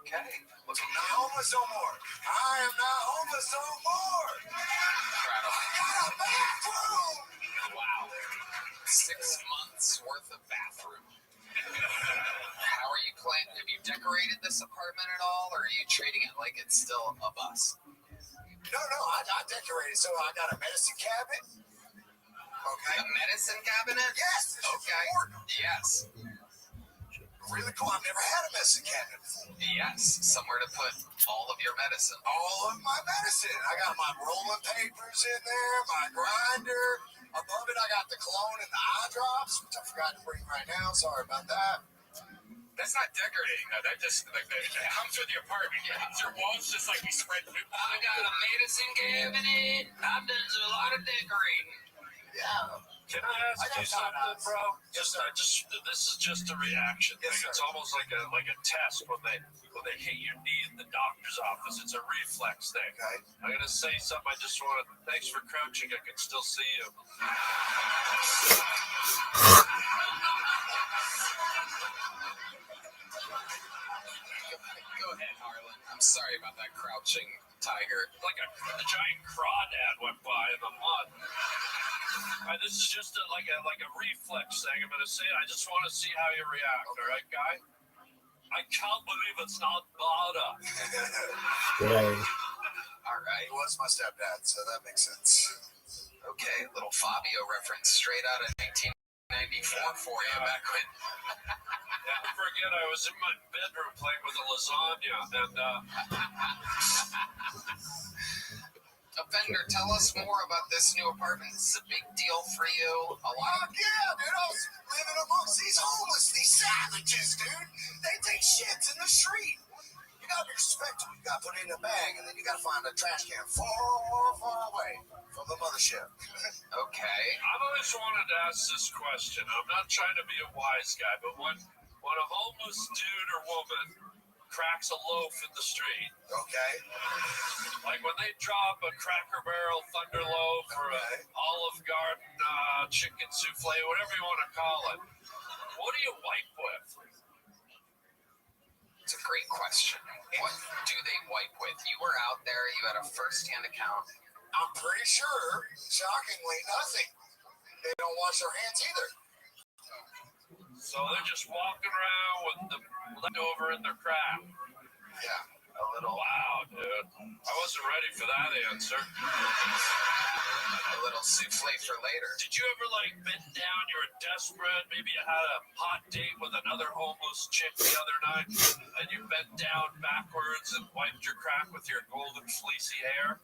Okay. I'm not homeless no more. I am not homeless no more. Incredible. I got a bathroom. Wow. 6 months worth of bathroom. How are you planning? Have you decorated this apartment at all, or are you treating it like it's still a bus? No, I decorated. So I got a medicine cabinet. Okay. A medicine cabinet? Yes. Okay. Yes. Really cool. I've never had a medicine cabinet before. Yes. Somewhere to put all of your medicine. All of my medicine. I got my rolling papers in there, my grinder. Above it, I got the cologne and the eye drops, which I forgot to bring right now. Sorry about that. That's not decorating. That just like that comes with the apartment. Yeah. Your walls just like we spread food. I got a medicine cabinet. I've done a lot of decorating. Yeah. Can I ask you something, bro? Just this is just a reaction. Yes, It's almost like a test when they hit your knee in the doctor's office. It's a reflex thing. Okay. I'm gonna say something. I just want to. Thanks for crouching. I can still see you. a giant crawdad went by in the mud. This is just like a reflex thing. I'm gonna say it. I just want to see how you react. All right, guy? I can't believe it's not Bada. Right. All right. He was my stepdad, so that makes sense. Okay, little Fabio reference straight out of 1994 for you back when. Yeah, forget I was in my bedroom playing with a lasagna, and Offender, tell us more about this new apartment. This is a big deal for you. A lot. Yeah, dude. I was living amongst these homeless, these savages, dude. They take shits in the street. You gotta respect them. You gotta put it in a bag, and then you gotta find a trash can far away from the mothership. Okay. I've always wanted to ask this question. I'm not trying to be a wise guy, but when a homeless dude or woman cracks a loaf in the street. Okay. Like when they drop a Cracker Barrel Thunder Loaf or an Olive Garden chicken souffle, whatever you want to call it, what do you wipe with? It's a great question. What do they wipe with? You were out there. You had a first-hand account. I'm pretty sure, shockingly, nothing. They don't wash their hands either. So they're just walking around with the leftover in their crap. Yeah, a little. Wow, dude. I wasn't ready for that answer. A little souffle for later. Did you ever, bend down, you were desperate, maybe you had a hot date with another homeless chick the other night, and you bent down backwards and wiped your crack with your golden fleecy hair?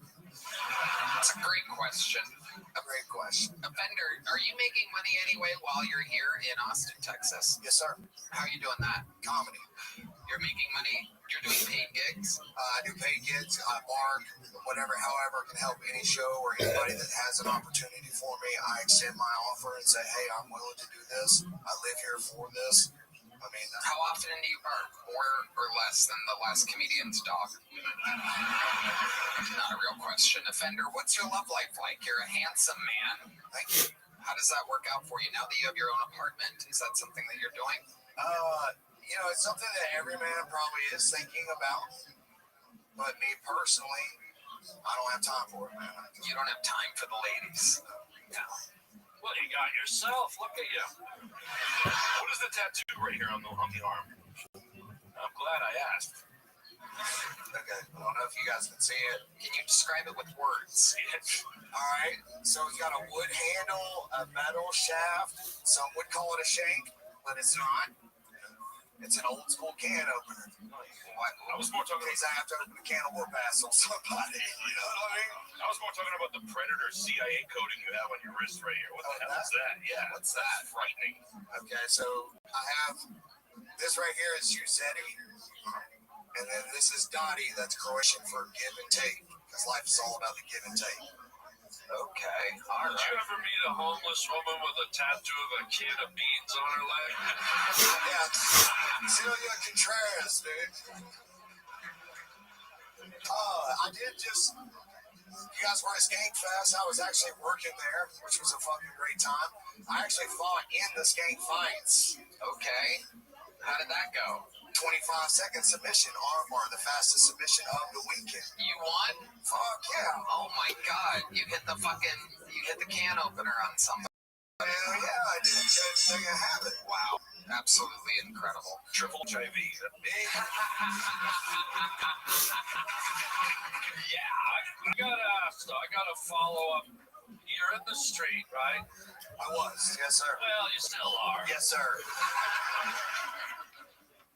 That's a great question. A great question. Offender, are you making money anyway while you're here in Austin, Texas? Yes, sir. How are you doing that? Comedy. You're making money? You're doing paid gigs? I do paid gigs. I bark, however can help any show or anybody that has an opportunity for me. I extend my offer and say, hey, I'm willing to do this. I live here for this. I mean, how often do you bark? More or less than the last comedian's dog? Not a real question. Offender, what's your love life like? You're a handsome man. Thank you. How does that work out for you now that you have your own apartment? Is that something that you're doing? It's something that every man probably is thinking about. But me personally, I don't have time for it, man. You don't have time for the ladies? No. Well, you got yourself. Look at you. What is the tattoo right here on the arm? I'm glad I asked. Okay, I don't know if you guys can see it. Can you describe it with words? All right, so it's got a wood handle, a metal shaft. Some would call it a shank, but it's not. It's an old school can opener. I was more talking about I have to open a can of whoop ass on somebody. You know what I mean? I was more talking about the Predator CIA coding you have on your wrist right here. What the hell is that? Yeah. What's that? Frightening. Okay, so I have this right here is Giuseppe, and then this is Dottie. That's Croatian for give and take, because life is all about the give and take. Okay, all right. Did you ever meet a homeless woman with a tattoo of a can of beans on her leg? Yeah, Celia Contreras, dude. I did just. You guys were at Skank Fest. I was actually working there, which was a fucking great time. I actually fought in the Skank fights. Okay. How did that go? 25-second submission, armbar, the fastest submission of the weekend. You won? Fuck yeah. Oh my god. You hit the can opener on somebody. Hell yeah, I did. So you have it. Wow. Absolutely incredible. Triple HIV. Yeah, I gotta ask though. I gotta follow up. You're in the street, right? I was. Yes, sir. Well, you still are. Yes, sir.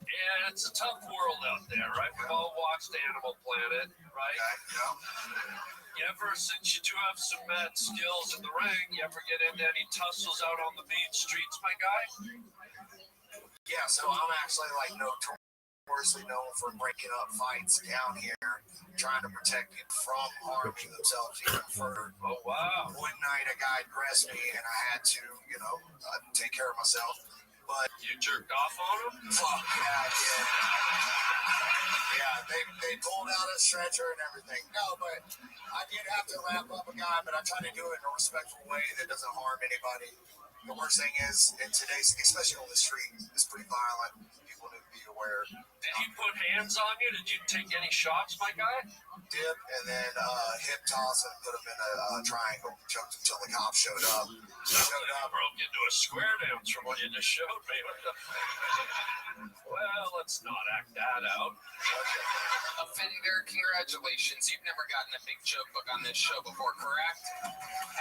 Yeah, it's a tough world out there, right? We've all watched Animal Planet, right? Okay, You ever, since you do have some mad skills in the ring, you ever get into any tussles out on the mean streets, my guy? Yeah, so I'm actually notoriously known for breaking up fights down here, trying to protect people from harming themselves even further. Oh, wow. One night a guy aggressed me and I had to, take care of myself. But you jerked off on him? Fuck yeah, I did. Yeah, they pulled out a stretcher and everything. No, but I did have to wrap up a guy, but I try to do it in a respectful way that doesn't harm anybody. The worst thing is, in today's, especially on the street, it's pretty violent. People need to be aware. Did he put hands on you? Did you take any shots, my guy? dip, and then hip toss and put them in a triangle. Jumped until the cop showed up. Broke into a square dance from what you just showed me. Well, let's not act that out. Offender, congratulations. You've never gotten a big joke book on this show before, correct?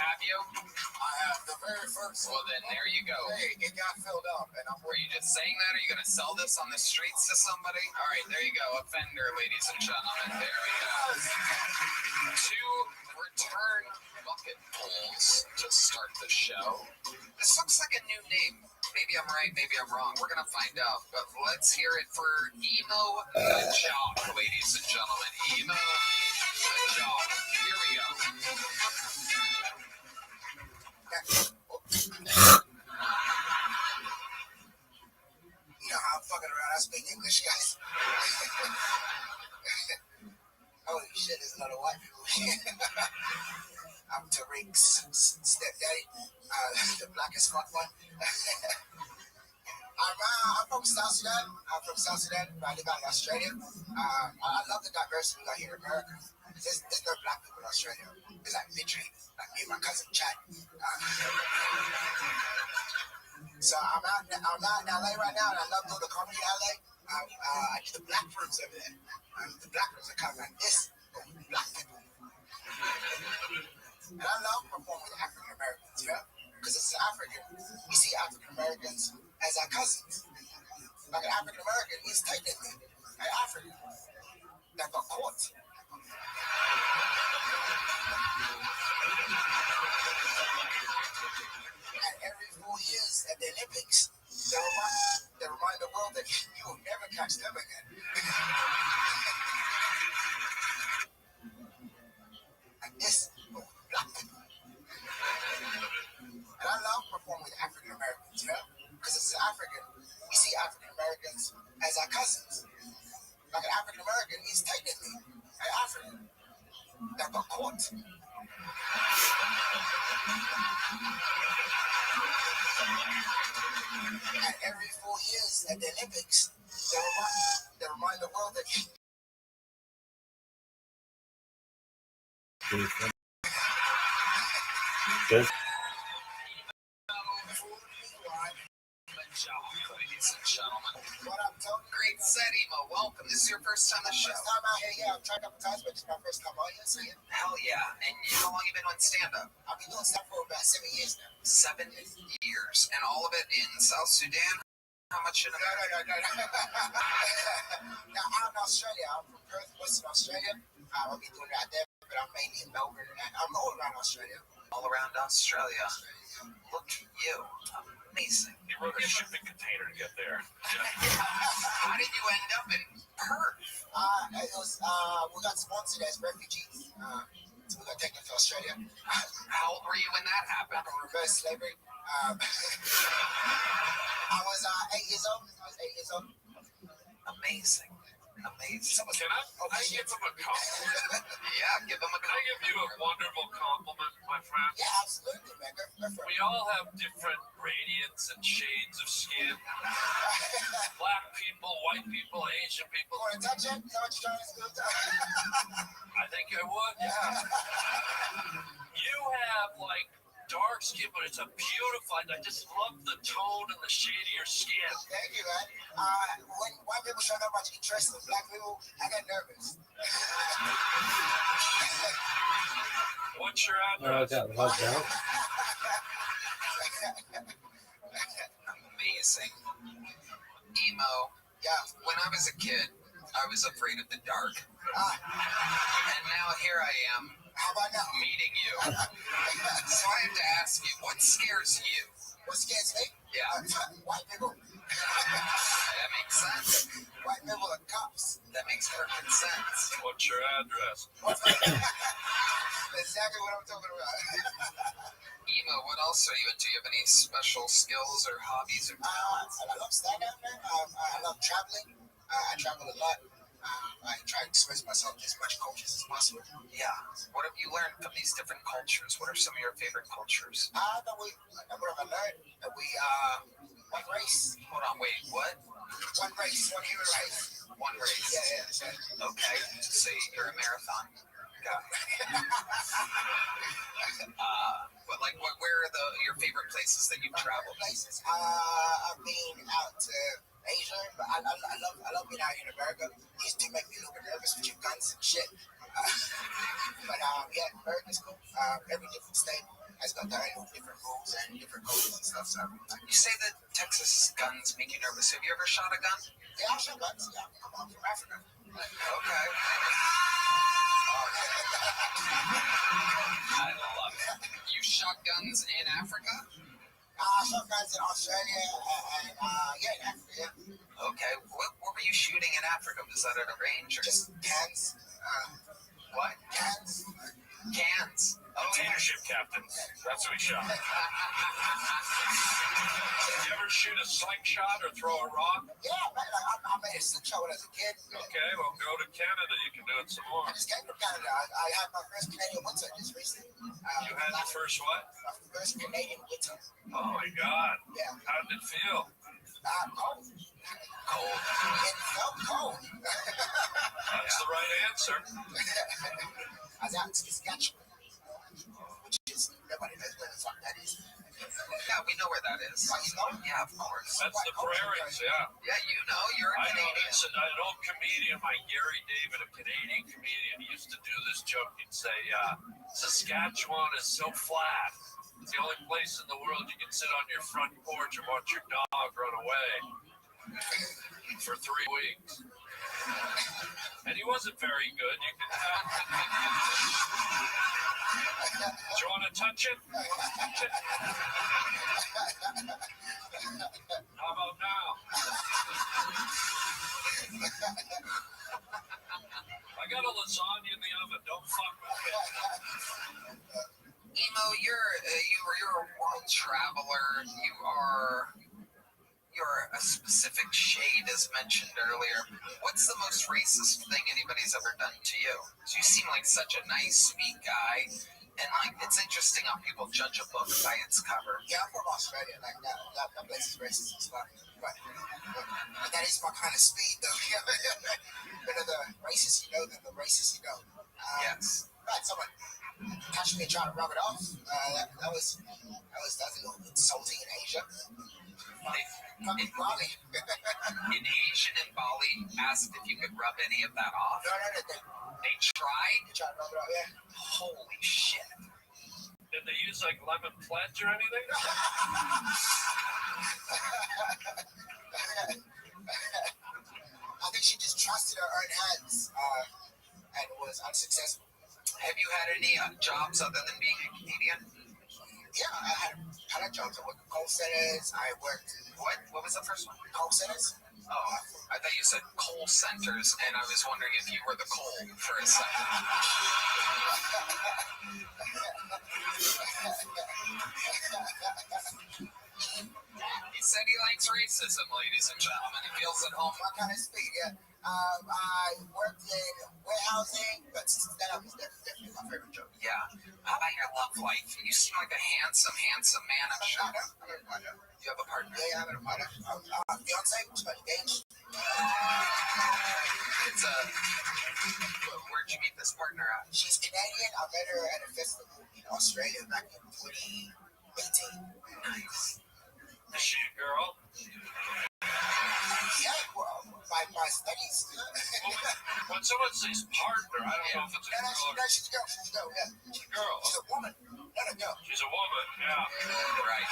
Have you? I have the very first. Well, then there you go. Hey, it got filled up, and I'm Were you just saying that? Are you going to sell this on the streets to somebody? All right, there you go. Offender, ladies and gentlemen. There we go. 2 return bucket pulls to start the show. This looks like a new name. Maybe I'm right, maybe I'm wrong. We're going to find out. But let's hear it for Emo the Jock, ladies and gentlemen. Emo the Jock. Here we go. You know how I'm fucking around. I speak English, guys. Holy shit, there's a lot of white people here. I'm Tariq's stepdaddy, the blackest fuck one. I'm from South Sudan. I live out in Australia. I love the diversity we got here in America. There's no black people in Australia. There's like literally, like me and my cousin Chad. So I'm out in LA right now, and I love doing the comedy in LA. I do the black rooms over there. The black rooms are kind of like this, but with black people. And I love performing with African Americans, yeah? Because it's African. We see African Americans as our cousins. Like an African American, he's technically an African that got caught. And every 4 years at the Olympics, they remind the world that you will never catch them again. Like this, but with black people. And I love performing with African Americans, yeah? Because it's African. We see African Americans as our cousins. Like an African American, he's technically an African that got caught. And every 4 years at the Olympics, they remind the world that Good. Ladies and gentlemen. What up, Tony? Great set, Emo. Welcome. This is your first time on the show. First time out here, yeah. I've tried a couple times, but it's my first time out here, so yeah. Hell yeah. And how long you been on stand-up? I've been doing stuff for about 7 years now. 7 years. And all of it in South Sudan? How much in America? No. Now, I'm in Australia. I'm from Perth, Western Australia. I'll be doing that there, but I'm mainly in Melbourne. And I'm all around Australia. All around Australia. Look at you. Amazing. You rode a shipping container to get there. How did you end up in Perth? It was, we got sponsored as refugees. So we got taken to Australia. How old were you when that happened? Back on reverse slavery. I was 8 years old. Amazing. Can I give him a compliment? Yeah, give him a Can I give you a wonderful compliment, my friend? Yeah, absolutely, man. Go for it. We all have different gradients and shades of skin. Black people, white people, Asian people. You want to touch it? Is that what you're trying to do? I think I would. Yeah. You have like dark skin, but it's a beautiful. I just love the tone and the shade of your skin. Thank you, man. When white people show that much interest in black people, I get nervous. What's your I address? got hugged out. Amazing. Emo. Yeah. When I was a kid, I was afraid of the dark. And now here I am. How about now? Meeting you. So I have to ask you, what scares you? What scares me? Yeah. White people. That makes sense. White people are cops. That makes perfect sense. What's your address? That's exactly what I'm talking about. Emo, what else are you into? Do you have any special skills or hobbies or talents? I love stand-up, man. I love traveling. I travel a lot. I try to express myself in as much cultures as possible. Yeah. What have you learned from these different cultures? What are some of your favorite cultures? What have I learned? That we One race. Hold on, wait, what? One race. One human race. One race. Yeah. Okay, so you're a marathon guy. Where are your favorite places that you've traveled? Places. I've been out to Asia, but I love being out here in America. It used to make me a little bit nervous with your guns and shit. But yeah, America's cool. Every different state has got their own different rules and different cultures and stuff. So You say that Texas guns make you nervous. Have you ever shot a gun? yeah, I shot guns. Yeah, I'm from Africa. Okay. I love it. You shot guns in Africa? I shot guns in Australia and yeah, in Africa. Yeah. Okay. What were you shooting in Africa? Was that at a range or Just cans. what? Cans. Cans. Oh, Dictatorship captain. That's what we shot. You ever shoot a slingshot or throw a rock? Yeah, man, I made a slingshot when I was a kid. Okay, well, go to Canada. You can do it some more. I just came from Canada. I had my first Canadian winter just recently. You had the first what? My first Canadian winter. Oh, my God. Yeah. How did it feel? Cold. cold. It felt cold. That's the right answer. I was out in Saskatchewan, which is, nobody knows where the fuck that is. Yeah, we know where that is. Oh, you know? Yeah, of course. That's the prairies, yeah. Yeah, you know, you're a I know. Canadian. It's an old comedian, my Gary David, a Canadian comedian, he used to do this joke. He'd say, Saskatchewan is so flat. It's the only place in the world you can sit on your front porch and watch your dog run away for 3 weeks. And he wasn't very good. You can tell. Do you want to touch it? How about now? I got a lasagna in the oven. Don't fuck with it. Emo, you're a world traveler. You're a specific shade, as mentioned earlier. What's the most racist thing anybody's ever done to you? You seem like such a nice, sweet guy, and like it's interesting how people judge a book by its cover. Yeah, I'm from Australia. Like that place is racist as fuck. But that is my kind of speed, though. Better the racist you know than the racist you don't. Yes. Right, someone touched me and tried to rub it off. That was a little insulting in Asia. In Asian in Bali asked if you could rub any of that off. No. They tried? They tried to rub it off, yeah. Holy shit. Did they use like lemon pledge or anything? I think she just trusted her own hands and was unsuccessful. Have you had any jobs other than being a Canadian? Yeah, I had a ton of jobs. I worked in call centers. I worked in What was the first one? call centers. Oh, I thought you said coal centers, and I was wondering if you were the coal for a second. He said he likes racism, ladies and gentlemen. He feels at home. My kind of speed, yeah. I worked in warehousing, but stand-up is definitely my favorite job. Yeah. How about your love life? You seem like a handsome man. I'm sure. I have a partner. You have a partner? Yeah, I have a partner. Fiance, we're still engaged. It's where'd you meet this partner at? She's Canadian. I met her at a festival in Australia back in 2018. Nice. Is she a girl? Yeah, well, my studies. When someone says partner, I don't know if it's a girl or She's a girl. She's a girl, yeah. a girl. She's a woman, not a girl. She's a woman, yeah. Right.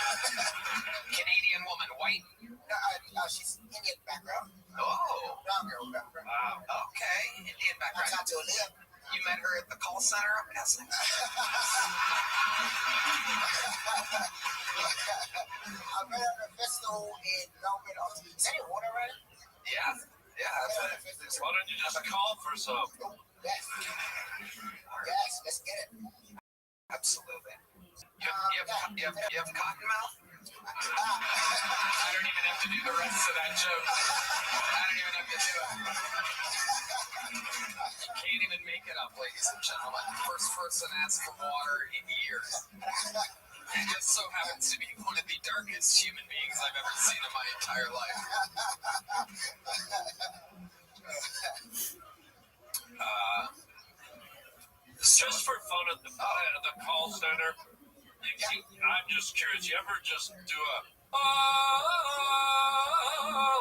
Canadian woman, white? No, she's Indian background. Oh. Brown girl background. Wow. Okay. Indian I background. talked to Aaliyah. You met her at the call center, I'm guessing? I met her at a festival in Melbourne. Is there any water around? Yeah. Why don't you just call for some? Yes. Yes, let's get it. Absolutely. You have cotton mouth? I don't even have to do the rest of that joke. I don't even have to do it. Can't even make it up, ladies and gentlemen. First person asked for water in years. He just so happens to be one of the darkest human beings I've ever seen in my entire life. Just for fun at the call center, I'm just curious. You ever just do a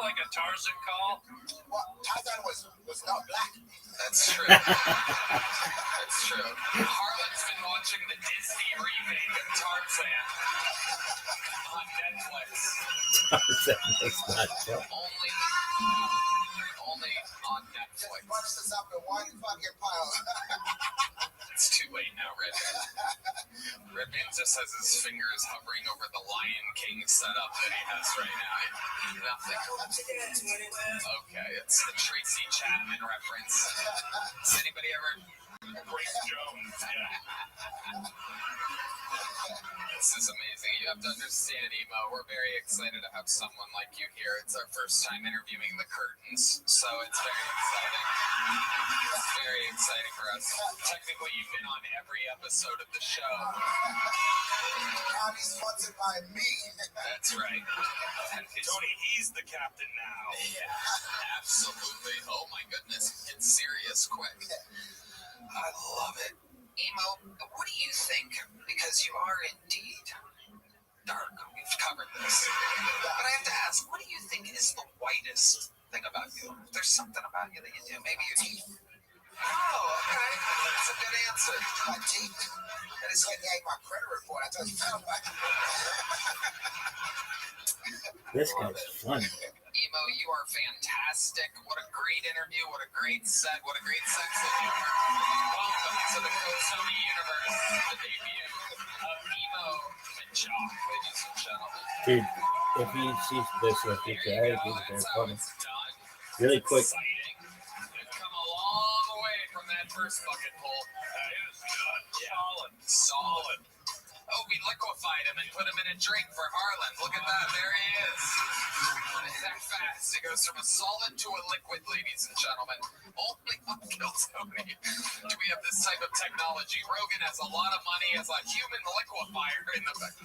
like a Tarzan call? Well, Tarzan was not black. That's true. That's true. Harlan's been watching the Disney remake of Tarzan on Netflix. That's not true. Only on Netflix. Bunch this up in one fucking pile. It's too late now, Rabbi just has his fingers hovering over the Lion King setup that he has right now. Nothing. Okay, it's the Tracy Chapman reference. Has anybody ever? Grace Jones. Yeah. This is amazing. You have to understand, Emo. We're very excited to have someone like you here. It's our first time interviewing the curtains, so it's very exciting. It's very exciting for us. Technically, you've been on every episode of the show. He's sponsored by me. That's right. Tony, he's the captain now. Yeah, absolutely. Oh my goodness, it's serious quick. I love it. Emo, what do you think? Because you are indeed dark. We've covered this. But I have to ask, what do you think is the whitest thing about you? If there's something about you that you do, maybe your teeth. Oh, okay. That's a good answer. My teeth. That is like my credit report. I told you. This guy's funny. Emo, you are fantastic. What a great interview. What a great set. What a great sex of humor. Welcome to the Sony universe. The debut of Emo and Jock, ladies and gentlemen. Dude, if he sees this in the future, I think he's very funny. Really quick. Exciting. They've come a long way from that first bucket pull. It was good. Solid. Oh, we liquefied him and put him in a drink for Harlan. Look at that. There he is. That fast. It goes from a solid to a liquid, ladies and gentlemen. Only on Kiltony do we have this type of technology. Rogan has a lot of money as a human liquefier in the back.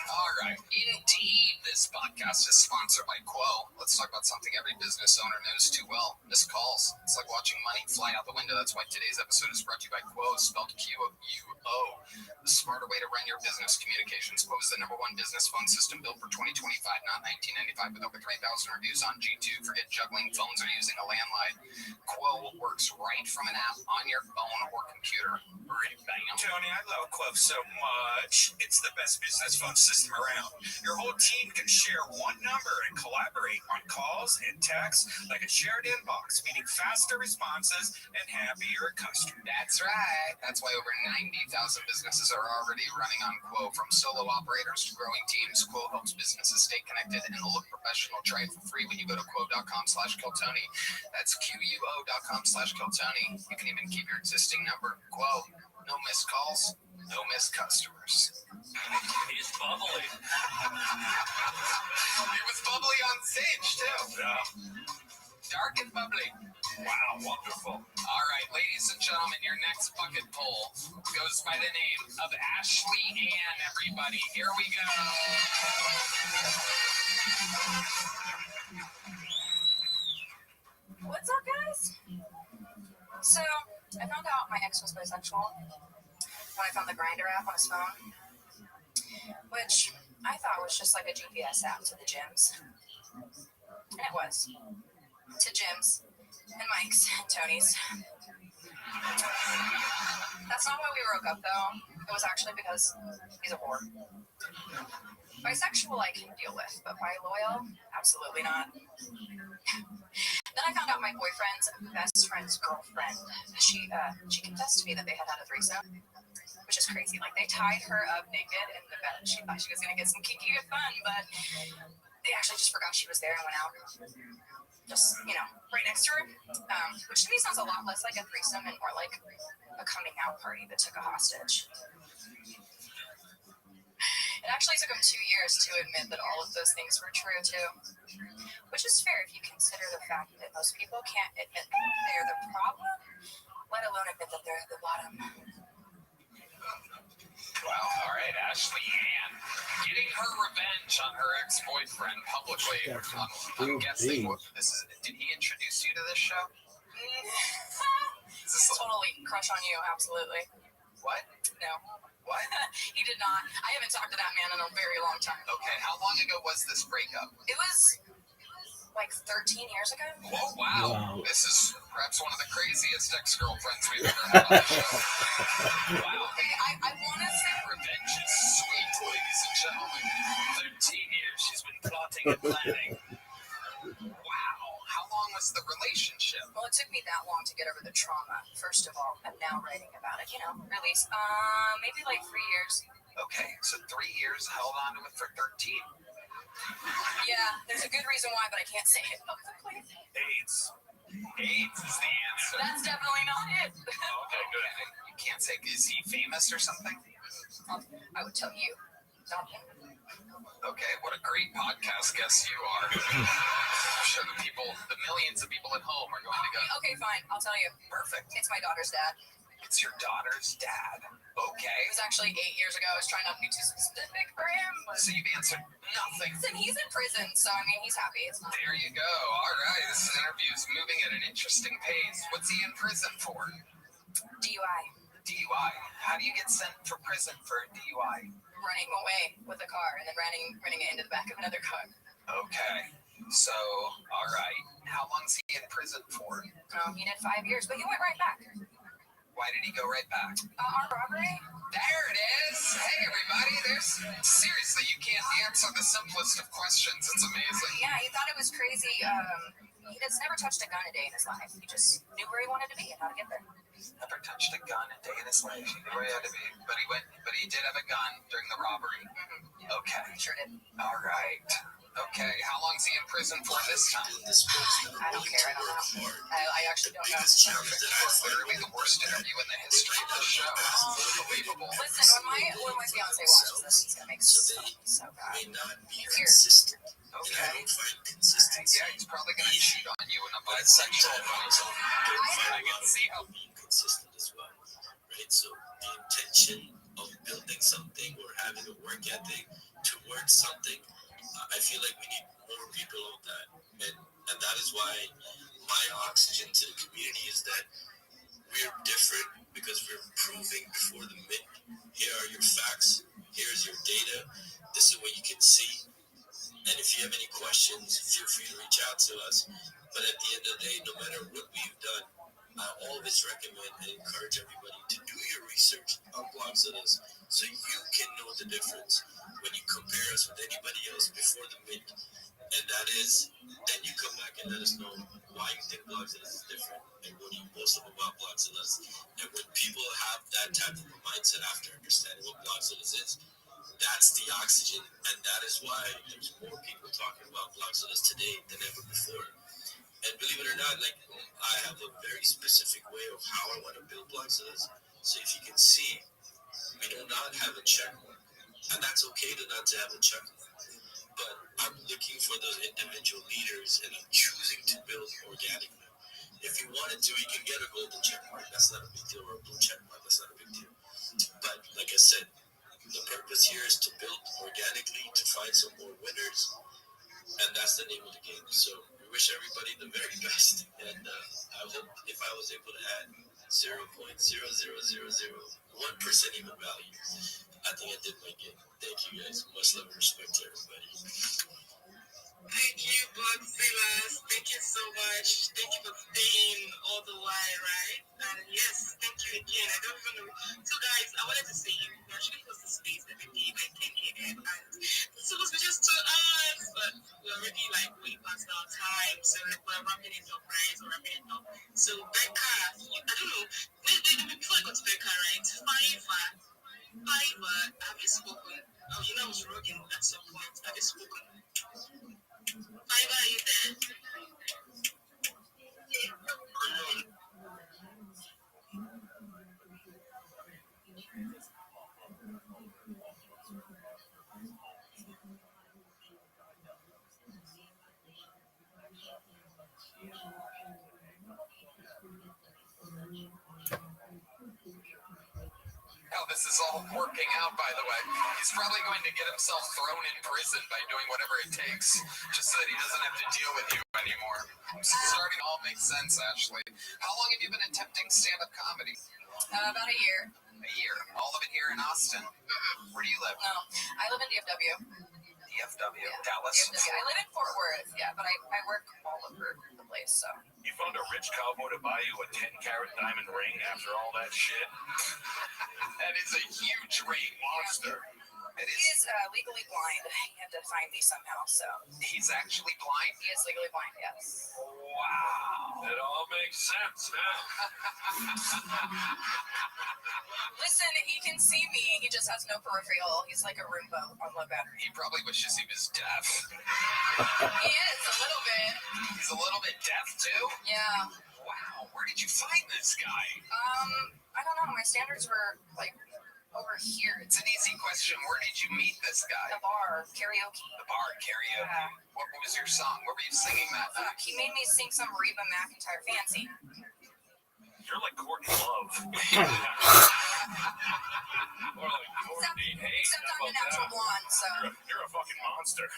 All right. Indeed, this podcast is sponsored by Quo. Let's talk about something every business owner knows too well. Missed calls. It's like watching money fly out the window. That's why today's episode is brought to you by Quo, spelled Q-U-O. The smarter way to run your business communications. Quo is the #1 business phone system built for 2025, not 1995, with over 3,000 reviews on G2. Forget juggling phones or using a landline. Quo works right from an app on your phone or computer. Bam. Tony, I love Quo so much. It's the best business phone system around. Your whole team can share one number and collaborate on calls and texts like a shared inbox, meaning faster responses and happier customers. That's right. That's why over 90,000 businesses are already running on Quo. From solo operators to growing teams, Quo helps businesses stay connected and look professional. Try it for free when you go to quo.com/Kiltony. That's QUO.com/Kiltony. You can even keep your existing number. Quo. No missed calls, no missed customers. He's bubbly. He was bubbly on stage, too. Yeah. Dark and bubbly. Wow, wonderful. All right, ladies and gentlemen, your next bucket pull goes by the name of Ashley Ann, everybody. Here we go. What's up, guys? So, I found out my ex was bisexual when I found the Grindr app on his phone, which I thought was just like a GPS app to the gyms. And it was. To gyms and Mike's and Tony's. That's not why we broke up, though. It was actually because he's a whore. Bisexual I can deal with, but bi-loyal? Absolutely not. Then I found out my boyfriend's best friend's girlfriend, she confessed to me that they had a threesome, which is crazy. Like, they tied her up naked in the bed. She thought she was going to get some kinky fun, but they actually just forgot she was there and went out. Just, right next to her. Which to me sounds a lot less like a threesome and more like a coming out party that took a hostage. It actually took him 2 years to admit that all of those things were true, too. Which is fair if you consider the fact that most people can't admit that they're the problem, let alone admit that they're at the bottom. Wow. All right, Ashley Ann. Getting her revenge on her ex-boyfriend publicly. I'm guessing this is. Did he introduce you to this show? Is this Totally crush on you, absolutely. what? No. What? He did not. I haven't talked to that man in a very long time. Okay, how long ago was this breakup? It was like 13 years ago. Whoa, wow. Wow. This is perhaps one of the craziest ex-girlfriends we've ever had on the show. Wow. Okay, I want to say Revenge is sweet, ladies and gentlemen. 13 years she's been plotting and planning. Wow. How long was the relationship? well, it took me that long to get over the trauma. First of all, I'm now writing about it. Release. Maybe like 3 years. Okay, so 3 years held on to it for 13. Yeah, there's a good reason why, but I can't say it publicly. AIDS. AIDS is the answer. That's definitely not it. Okay, good. You can't say, is he famous or something? I would tell you, not him. Okay, what a great podcast guest you are. I'm sure the millions of people at home are going to go. Okay, fine. I'll tell you. Perfect. It's my daughter's dad. It's your daughter's dad. Okay. It was actually 8 years ago. I was trying not to be too specific for him. So you've answered nothing. Listen, he's in prison, so I mean, he's happy. It's not. There you go. All right, this interview is moving at an interesting pace. What's he in prison for? DUI. DUI. How do you get sent for prison for a DUI? Running away with a car and then running it into the back of another car. Okay. So, all right. How long's he in prison for? He did 5 years, but he went right back. Why did he go right back? Our robbery? There it is. Hey, everybody. Seriously, you can't answer the simplest of questions. It's amazing. Yeah, he thought it was crazy. He has never touched a gun a day in his life. He just knew where he wanted to be and how to get there. Never touched a gun a day in his life. He knew where he had to be. But he did have a gun during the robbery. Mm-hmm. Okay. He sure did. All right. Okay. How long's he in prison for this time? I don't care. I don't know. I actually don't know. It's literally the worst interview in the history of the show. It's unbelievable. Listen, when my fiance watches this, he's gonna make so bad. Here. Okay. Yeah, he's probably gonna cheat on you in a bisexual way. I can see how being consistent as well, right? So the intention of building something or having a work ethic towards something, I feel like we need more people on that, and that is why my oxygen to the community is that we're different because we're proving before the myth. Here are your facts. Here's your data. This is what you can see. And if you have any questions, feel free to reach out to us. But at the end of the day, no matter what we've done, I always recommend and encourage everybody to do your research on Blogzilla's so you can know the difference when you compare us with anybody else before the mint. And that is, then you come back and let us know why you think Blogzilla's is different and what you most love about Blogzilla's. And when people have that type of a mindset after understanding what Blogzilla's is, that's the oxygen, and that is why there's more people talking about Blogzilla's today than ever before. And believe it or not, like, I have a very specific way of how I want to build Blogzilla's. So if you can see, we do not have a check mark, and that's okay to not to have a check mark. But I'm looking for those individual leaders, and I'm choosing to build organically. If you wanted to, you can get a golden check mark. That's not a big deal, or a blue check mark. That's not a big deal. But like I said, the purpose here is to build organically, to find some more winners, and that's the name of the game. So we wish everybody the very best, and I hope if I was able to add 0.00001% even value, I think I did my game. Thank you guys. Much love and respect to everybody. Thank you, Blogzilla's. Thank you so much. Thank you for staying all the while, right? And yes, thank you again. I don't even know. So guys, I wanted to say you actually host the space every day, like 10 a.m. and it's supposed to be just 2 hours, but we're already like way past our time. So like we're wrapping it up, right? So wrapping it up. So Becca, I don't know. Wait, before I go to Becca, right? Fiverr, have you spoken? Oh, you know I was rugging at some point. Have you spoken? Fiverr, are you there? this is all working out, by the way. He's probably going to get himself thrown in prison by doing whatever it takes, just so that he doesn't have to deal with you anymore. Starting to all make sense, Ashley. How long have you been attempting stand-up comedy? About a year. A year. All of it here in Austin? Where do you live? No, I live in DFW. DFW? Yeah. Dallas? DFW. I live in Fort Worth, yeah, but I work all over the place, so. You found a rich cowboy to buy you a 10-carat diamond ring after all that shit? That is a huge ring. Monster. It He is legally blind. You have to find me somehow, so. He's actually blind? He is legally blind, yes. Wow. It all makes sense now. Listen, he can see me. He just has no peripheral. He's like a Roomba on low battery. He probably wishes he was deaf. He is, a little bit. He's a little bit deaf, too? Yeah. Wow. Where did you find this guy? I don't know. My standards were, like, over here. It's an easy question. Where did you meet this guy? The bar, karaoke. The bar, karaoke. Yeah. What was your song? What were you singing that night? He made me sing some Reba McEntire Fancy. You're like Courtney Love. Or like Courtney Hayes. Except I'm a natural blonde, so. You're a fucking monster.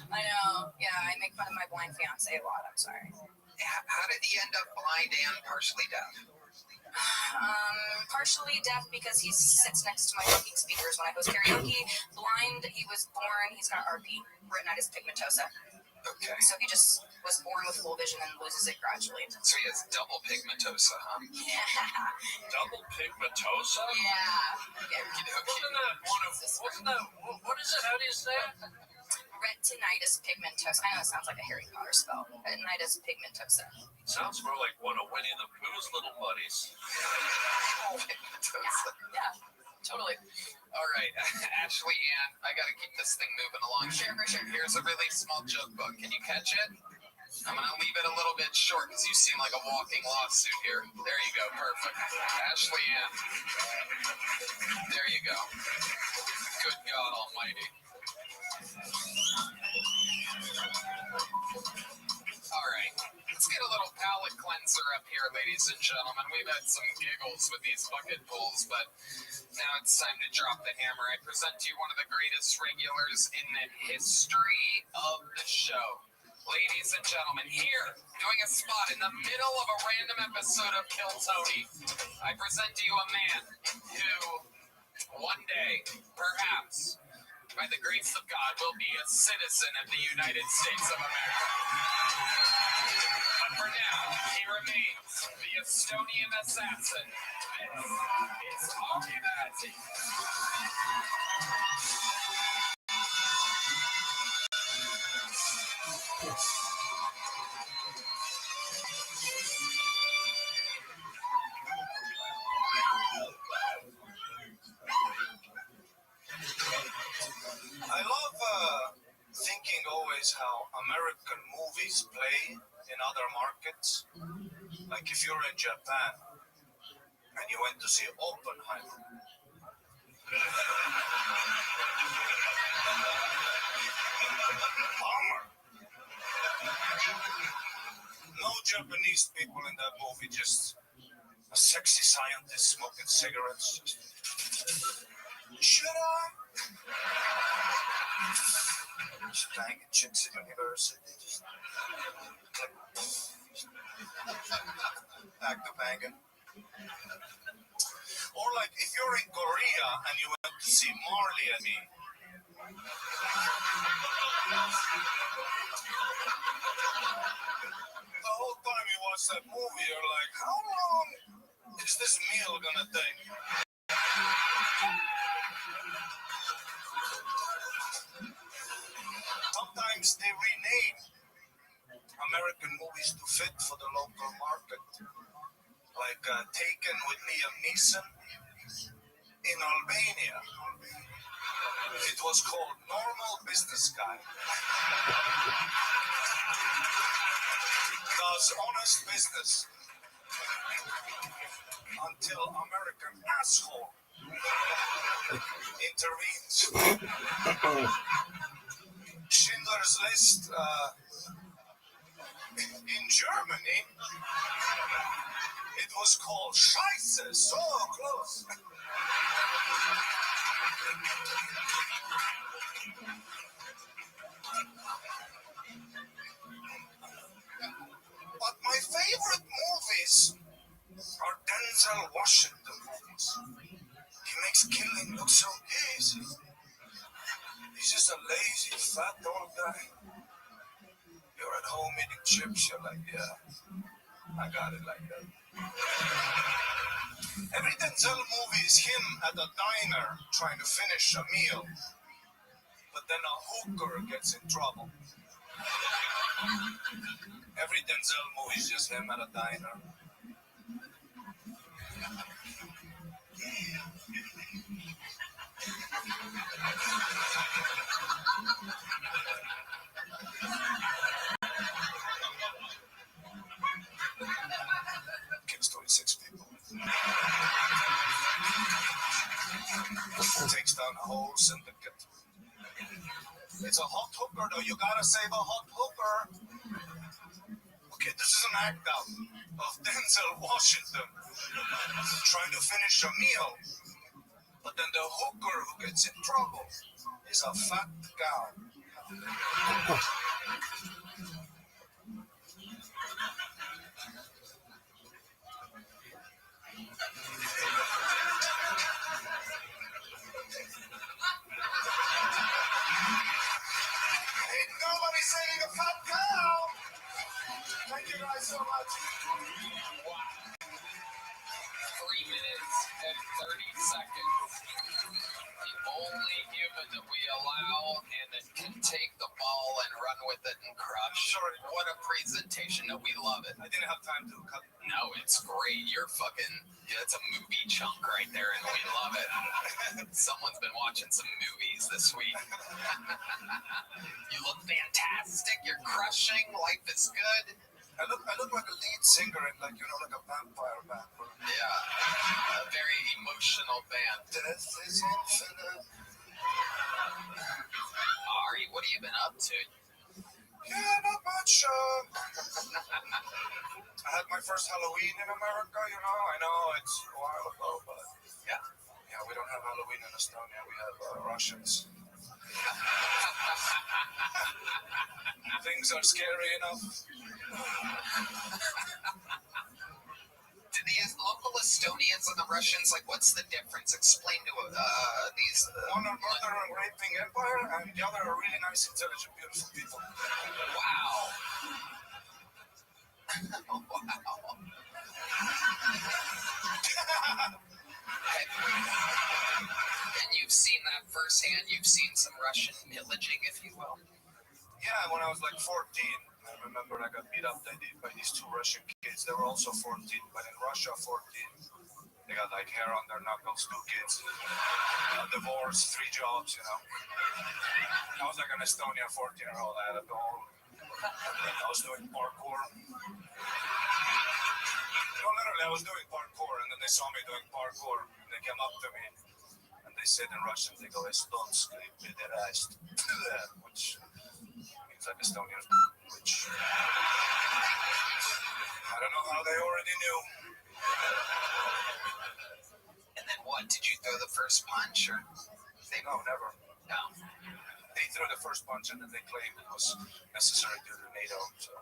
I know. Yeah, I make fun of my blind fiance a lot. I'm sorry. How did he end up blind and partially deaf? Partially deaf because he sits next to my fucking speakers when I host karaoke. Blind, he was born, he's got RP, retinitis pigmentosa. Okay. So he just was born with full vision and loses it gradually. So he has double pigmentosa, huh? Yeah. Double pigmentosa? Yeah. Wasn't that, what is it? How do you say it? Retinitis pigmentosa. I know it sounds like a Harry Potter spell. Retinitis pigmentosa. Sounds more like one of Winnie the Pooh's little buddies. Yeah, totally. All right, Ashley Ann, I gotta keep this thing moving along. Sure. Here's a really small joke book. Can you catch it? I'm gonna leave it a little bit short because you seem like a walking lawsuit here. There you go, perfect. Ashley Ann. There you go. Good God Almighty. All right, let's get a little palate cleanser up here, ladies and gentlemen. We've had some giggles with these bucket pulls, but now it's time to drop the hammer. I present to you one of the greatest regulars in the history of the show. Ladies and gentlemen, here, doing a spot in the middle of a random episode of Kill Tony, I present to you a man who, one day, perhaps, by the grace of God, will be a citizen of the United States of America. But for now, he remains the Estonian assassin. This is Ari Matti. I love thinking always how American movies play in other markets. Like if you're in Japan and you went to see Oppenheimer. Bummer. No Japanese people in that movie, just a sexy scientist smoking cigarettes. Should I? Just banging chicks at university. Just back to banging. Or like if you're in Korea and you went to see Marley and Me. The whole time you watch that movie, you're like, how long is this meal gonna take? Sometimes they rename American movies to fit for the local market. Like Taken with Liam Neeson in Albania. It was called Normal Business Guy. Does honest business until American asshole intervenes. Schindler's List in Germany It was called Scheiße, so close. But my favorite movies are Denzel Washington movies. He makes killing look so easy. He's just a lazy, fat old guy. You're at home eating chips, you're like, yeah, I got it like that. Every Denzel movie is him at a diner trying to finish a meal, but then a hooker gets in trouble. Every Denzel movie is just him at a diner. Kills 26 people. Takes down a whole syndicate. It's a hot hooker, though. You gotta save a hot hooker. Okay, this is an act out of Denzel Washington trying to finish a meal, but then the hooker who gets in trouble is a fat gal. Ain't nobody saying a fat cow. Thank you guys so much. 3 minutes and 30 seconds. The only human that we allow and that can take the ball and run with it and crush. Sorry. What a presentation. No, we love it. I didn't have time to cut. No, it's great. You're fucking, it's a movie chunk right there, and we love it. Someone's been watching some movies this week. You look fantastic. You're crushing. Life is good. I look like a lead singer in, like, you know, like a vampire band. Yeah. A very emotional band. Death is infinite. Ari, what have you been up to? Yeah, not much. I had my first Halloween in America, you know. I know it's a while ago, but yeah, we don't have Halloween in Estonia. We have Russians. Things are scary enough. Do the local Estonians and the Russians, like, what's the difference? Explain to these. One are murder and raping empire, and the other are really nice, intelligent, beautiful people. Wow. Wow. And you've seen that firsthand. You've seen some Russian pillaging, if you will. Yeah, when I was like 14, I remember I got beat up by these two Russian kids. They were also 14, but in Russia, 14. They got like hair on their knuckles, 2 kids, divorce, 3 jobs, you know. I was like an Estonia 14-year-old. I had a goal. I was doing parkour. No, literally, I was doing parkour, and then they saw me doing parkour, and they came up to me, and they said in Russian, they go, "Estonskaya pederast," which means like Estonian, which I don't know how they already knew. And then what? Did you throw the first punch, or? No, never. No. They threw the first punch, and then they claimed it was necessary due to NATO, so.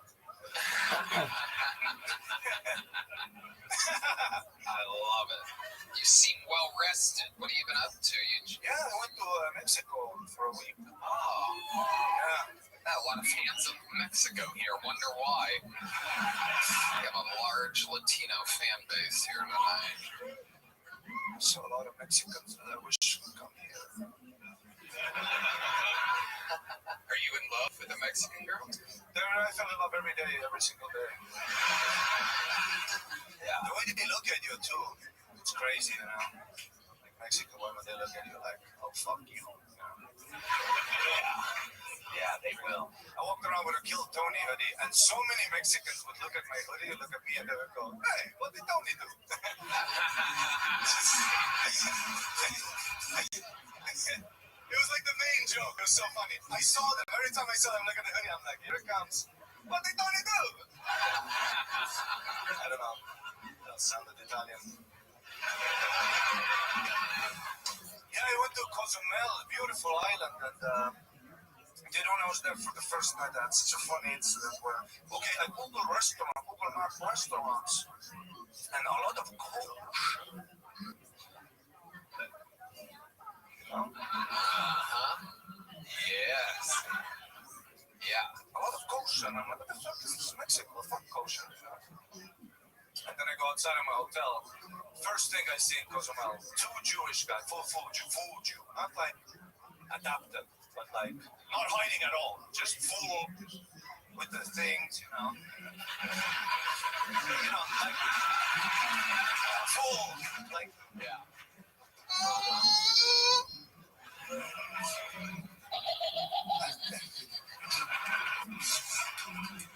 I love it. You seem well rested. What have you been up to? Yeah, I went to Mexico for a week. Oh. Yeah. Got a lot of fans of Mexico here. Wonder why. We have a large Latino fan base here tonight. So a lot of Mexicans that I wish would come here. Are you in love with a Mexican girl? I fell in love every day, every single day. Yeah. The way they look at you too, it's crazy, you know. Like Mexican women, they look at you like, "Oh fuck you." Yeah, they will. I walked around with a Kill Tony hoodie, and so many Mexicans would look at my hoodie, look at me, and they would go, "Hey, what did Tony do?" It was like the main joke. It was so funny. I saw them. Every time I saw them look at the hoodie, I'm like, "Here it comes. What did Tony do?" I don't know. sounded Italian. Yeah, I went to Cozumel, a beautiful island, and when I was there for the first night, I had such a funny incident where, okay, I Google Map restaurants, and a lot of kosher. Yes. Yeah. A lot of kosher, and I'm like, what the fuck is this Mexico? Fuck kosher. And then I go outside of my hotel. First thing I see in Cozumel, two Jewish guys, full Jew. Not like adopted, but like not hiding at all. Just full with the things, like full, like, Yeah.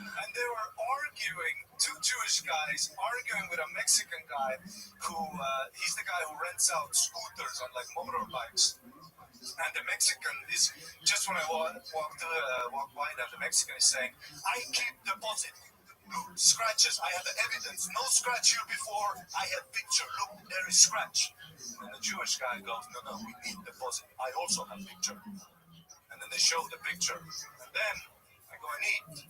and they were arguing, two Jewish guys arguing with a Mexican guy who, he's the guy who rents out scooters on like motorbikes. And the Mexican is, just when I walk by them, the Mexican is saying, I keep deposit. Scratches, I have evidence. No scratch here before. I have picture. Look, there is scratch. And the Jewish guy goes, no, we need deposit. I also have picture. And then they show the picture. And then I go and eat.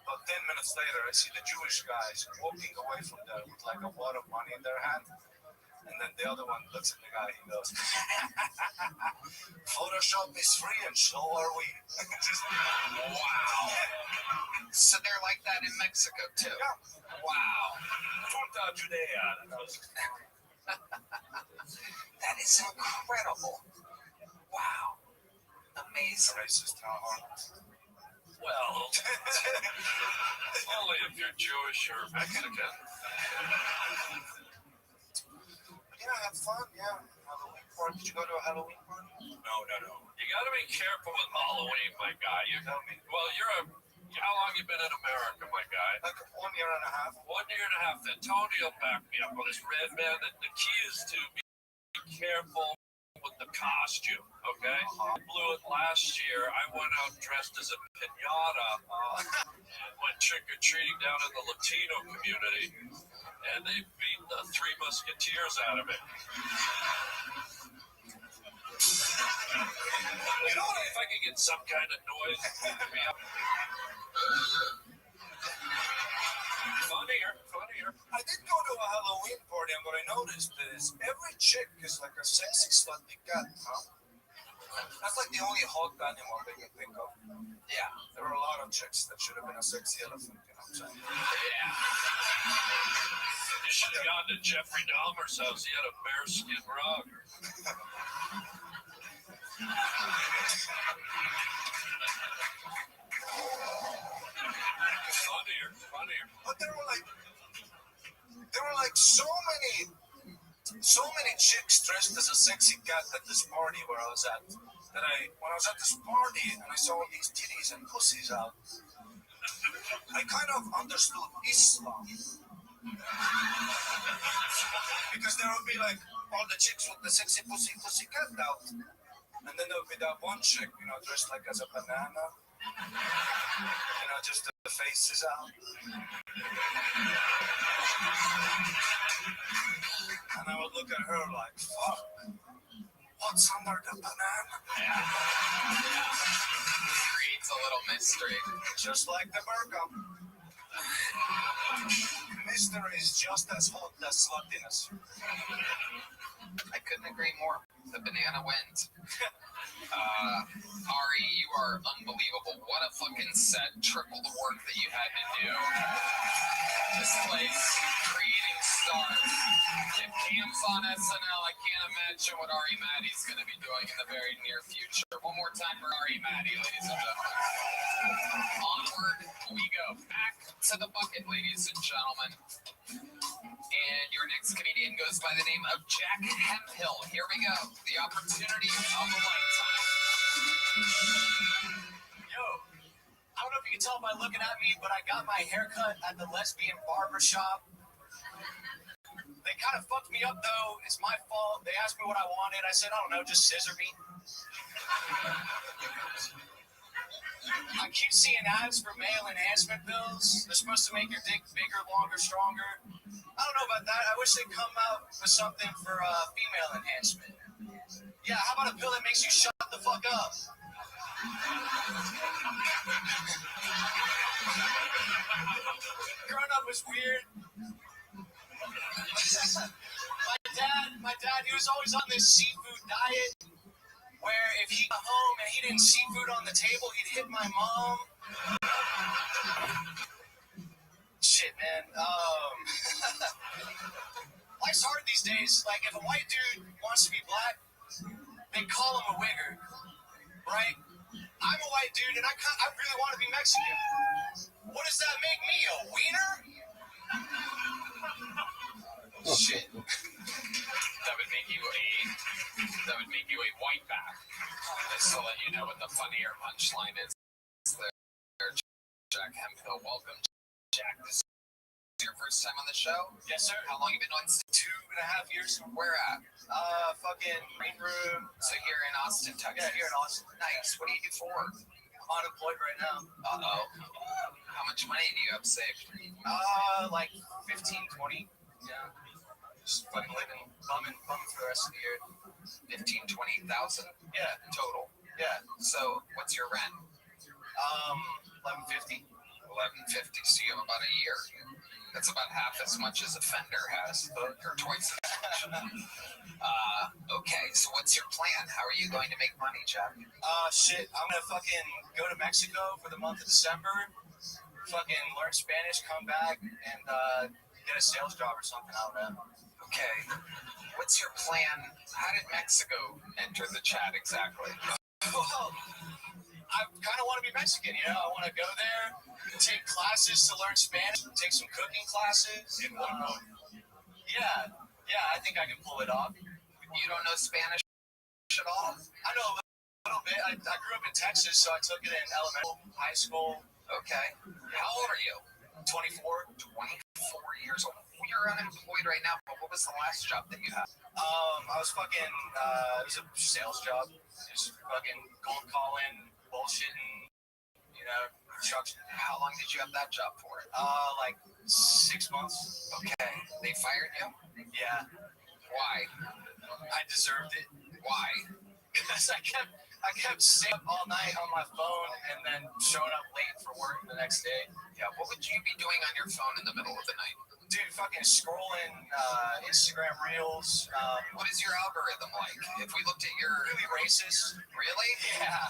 About 10 minutes later, I see the Jewish guys walking away from there with like a wad of money in their hand. And then the other one looks at the guy, he goes, Photoshop is free and so are we. Just, wow. So they're like that in Mexico too? Yeah. Wow. Punta Judea. That is incredible. Wow. Amazing. Racist, huh? Well, only if you're Jewish or Mexican. Yeah, I had fun, yeah. Halloween party. Did you go to a Halloween party? No. You gotta be careful with Halloween, my guy. Tell me. Well, how long you been in America, my guy? Like 1 year and a half. 1 year and a half. Then Tony will back me up with this red man. The key is to be careful with the costume, okay? I blew it last year. I went out dressed as a pinata and went trick-or-treating down in the Latino community, and they beat the Three Musketeers out of it. You know what? If I could get some kind of noise, it'd be funnier. I did go to a Halloween party, and what I noticed is every chick is like a sexy, slutty cat, huh? That's like the only hot animal they can think of. Yeah. There were a lot of chicks that should have been a sexy elephant, you know what I'm saying? Yeah. You should have gone to Jeffrey Dahmer's house. He had a bearskin rug. Funnier. But there were like so many chicks dressed as a sexy cat at this party where I was at. That when I was at this party and I saw all these titties and pussies out, I kind of understood Islam. Because there would be like all the chicks with the sexy pussy cat out. And then there would be that one chick, dressed like as a banana. Just the faces out. And I would look at her like, fuck, what's under the banana? Creates a little mystery. Just like the burqa. Mystery is just as hot as sluttiness. I couldn't agree more. The banana wins. Ari, you are unbelievable. What a fucking set. Triple the work that you had to do. This place, creating stars. If Cam's on SNL, I can't imagine what Ari Maddie's going to be doing in the very near future. One more time for Ari Maddie, ladies and gentlemen. Onward we go. Back to the bucket, ladies and gentlemen. And your next comedian goes by the name of Jack Hemphill. Here we go. The opportunity of a lifetime. Yo, I don't know if you can tell by looking at me, but I got my haircut at the lesbian barbershop. They kind of fucked me up, though. It's my fault. They asked me what I wanted. I said, I don't know, just scissor me. I keep seeing ads for male enhancement pills. They're supposed to make your dick bigger, longer, stronger. I don't know about that. I wish they'd come out with something for female enhancement. Yeah, how about a pill that makes you shut the fuck up? Growing up was weird. my dad, he was always on this seafood diet where if he got home and he didn't seafood on the table, he'd hit my mom. Shit, man. Life's hard these days. Like, if a white dude wants to be black, they call him a wigger, right? I'm a white dude, and I really want to be Mexican. What does that make me, a wiener? Shit. That would make you a white back. Just to let you know what the funnier punchline is there. Jack Hemphill, welcome, Jack. This is your first time on the show? Yes, sir. How long you been on? 2.5 years. Where at? Fucking green room. So here in Austin, Texas? Yeah, here in Austin. Nice. What do you do for work? I'm unemployed right now. Uh-oh. How much money do you have saved? Like 15, 20. Yeah. Just fucking living, bumming for the rest of the year. 15, 20,000? Yeah. Total? Yeah. So what's your rent? 1150. 1150. So you have about a year. That's about half as much as a Fender has, or twice as much. Okay, so what's your plan? How are you going to make money, Jack? Shit, I'm gonna fucking go to Mexico for the month of December, fucking learn Spanish, come back, and get a sales job or something. I don't know. Okay, what's your plan? How did Mexico enter the chat exactly? Well, I kind of want to be Mexican, you know? I want to go there, take classes to learn Spanish, take some cooking classes. Yeah, I think I can pull it off. You don't know Spanish at all? I know a little bit. I grew up in Texas, so I took it in elementary, high school. Okay. How old are you? 24. 24 years old. You're unemployed right now, but what was the last job that you had? I was fucking, it was a sales job. Just fucking cold calling, bullshitting, you know, construction. How long did you have that job for? Like 6 months. Okay. They fired you? Yeah. Why? I deserved it. Why? Because I kept staying up all night on my phone and then showing up late for work the next day. Yeah, what would you be doing on your phone in the middle of the night? Dude, fucking scrolling Instagram Reels. What is your algorithm like? If we looked at your... Really racist. Really? Yeah.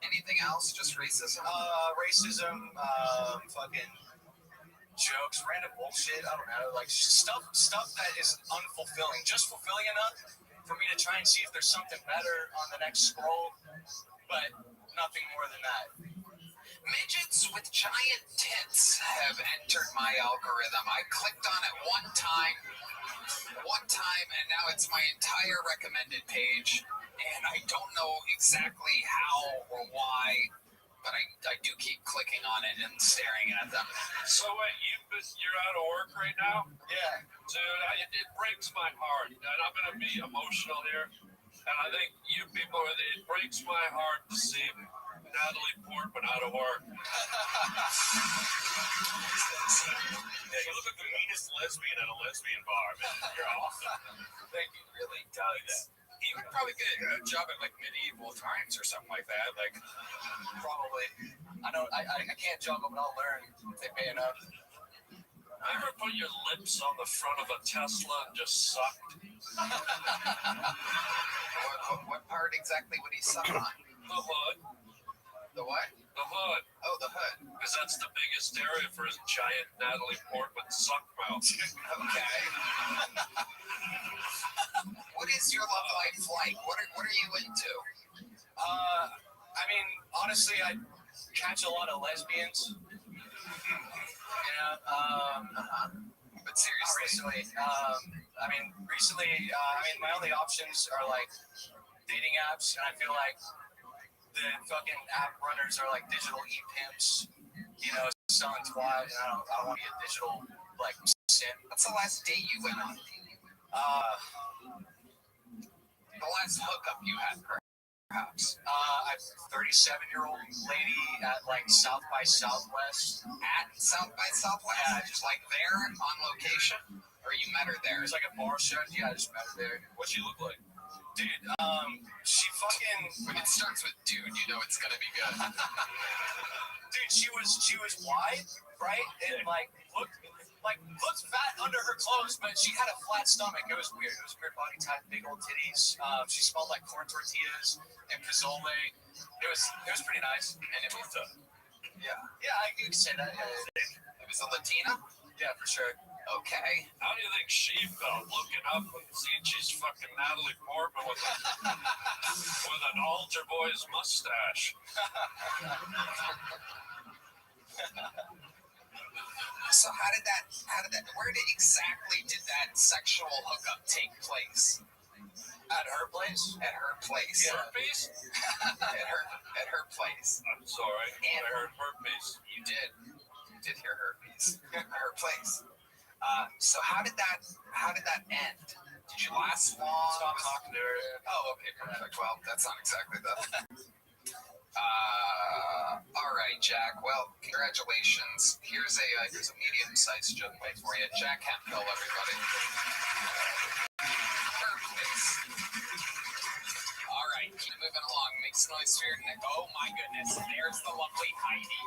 Anything else? Just racism? Racism, fucking jokes, random bullshit. I don't know, like stuff that is unfulfilling. Just fulfilling enough for me to try and see if there's something better on the next scroll, but nothing more than that. Midgets with giant tits have entered my algorithm. I clicked on it one time, and now it's my entire recommended page. And I don't know exactly how or why, but I do keep clicking on it and staring at them. So wait, you're out of work right now? Yeah. Dude, it breaks my heart, and I'm going to be emotional here. And I think you people, it breaks my heart to see Natalie Portman out of work. Yeah, you look like the meanest lesbian at a lesbian bar, man. You're awesome. Thank you, really does. You could probably get a good job at like medieval times or something like that. Like, probably. I can't juggle, but I'll learn if they pay enough. Ever put your lips on the front of a Tesla and just sucked? What part exactly would he suck on? The hood. The what? The hood. Oh, the hood. Because that's the biggest area for his giant Natalie Portman suck mouth. Okay. What is your love life like? What are you into? I mean, honestly, I catch a lot of lesbians. But seriously, recently, my only options are like dating apps, and I feel like the fucking app runners are like digital e-pimps, you know, selling twat, and I don't want to be a digital like simp. What's the last date you went on? The last hookup you had, perhaps? A 37-year-old lady at like South by Southwest. At South by Southwest? Yeah, just like there on location? Or you met her there? It's like a bar set. Yeah, I just met her there. What'd she look like? Dude, she fucking... When it starts with dude, you know it's gonna be good. Dude, she was wide, right? And like looked fat under her clothes, but she had a flat stomach. It was weird. It was a weird body type, big old titties. She smelled like corn tortillas and pozole. It was pretty nice. And it was yeah, you could say that. Yeah. It was a Latina? Yeah, for sure. Okay. How do you think she felt looking up and seeing she's fucking Natalie Portman with an altar boy's mustache? So where exactly did that sexual hookup take place? At her place? At her place. Herpes? at her place. I'm sorry. And I heard herpes. You did hear herpes. Her place. So how did that end? Did you last long? Stop talking to her. Oh, okay, perfect. Well, that's not exactly the. All right, Jack. Well, congratulations. Here's a medium-sized joke for you. Jack Hemphill, everybody. All right, keep moving along. Make some noise for your neck. Oh my goodness, there's the lovely Heidi.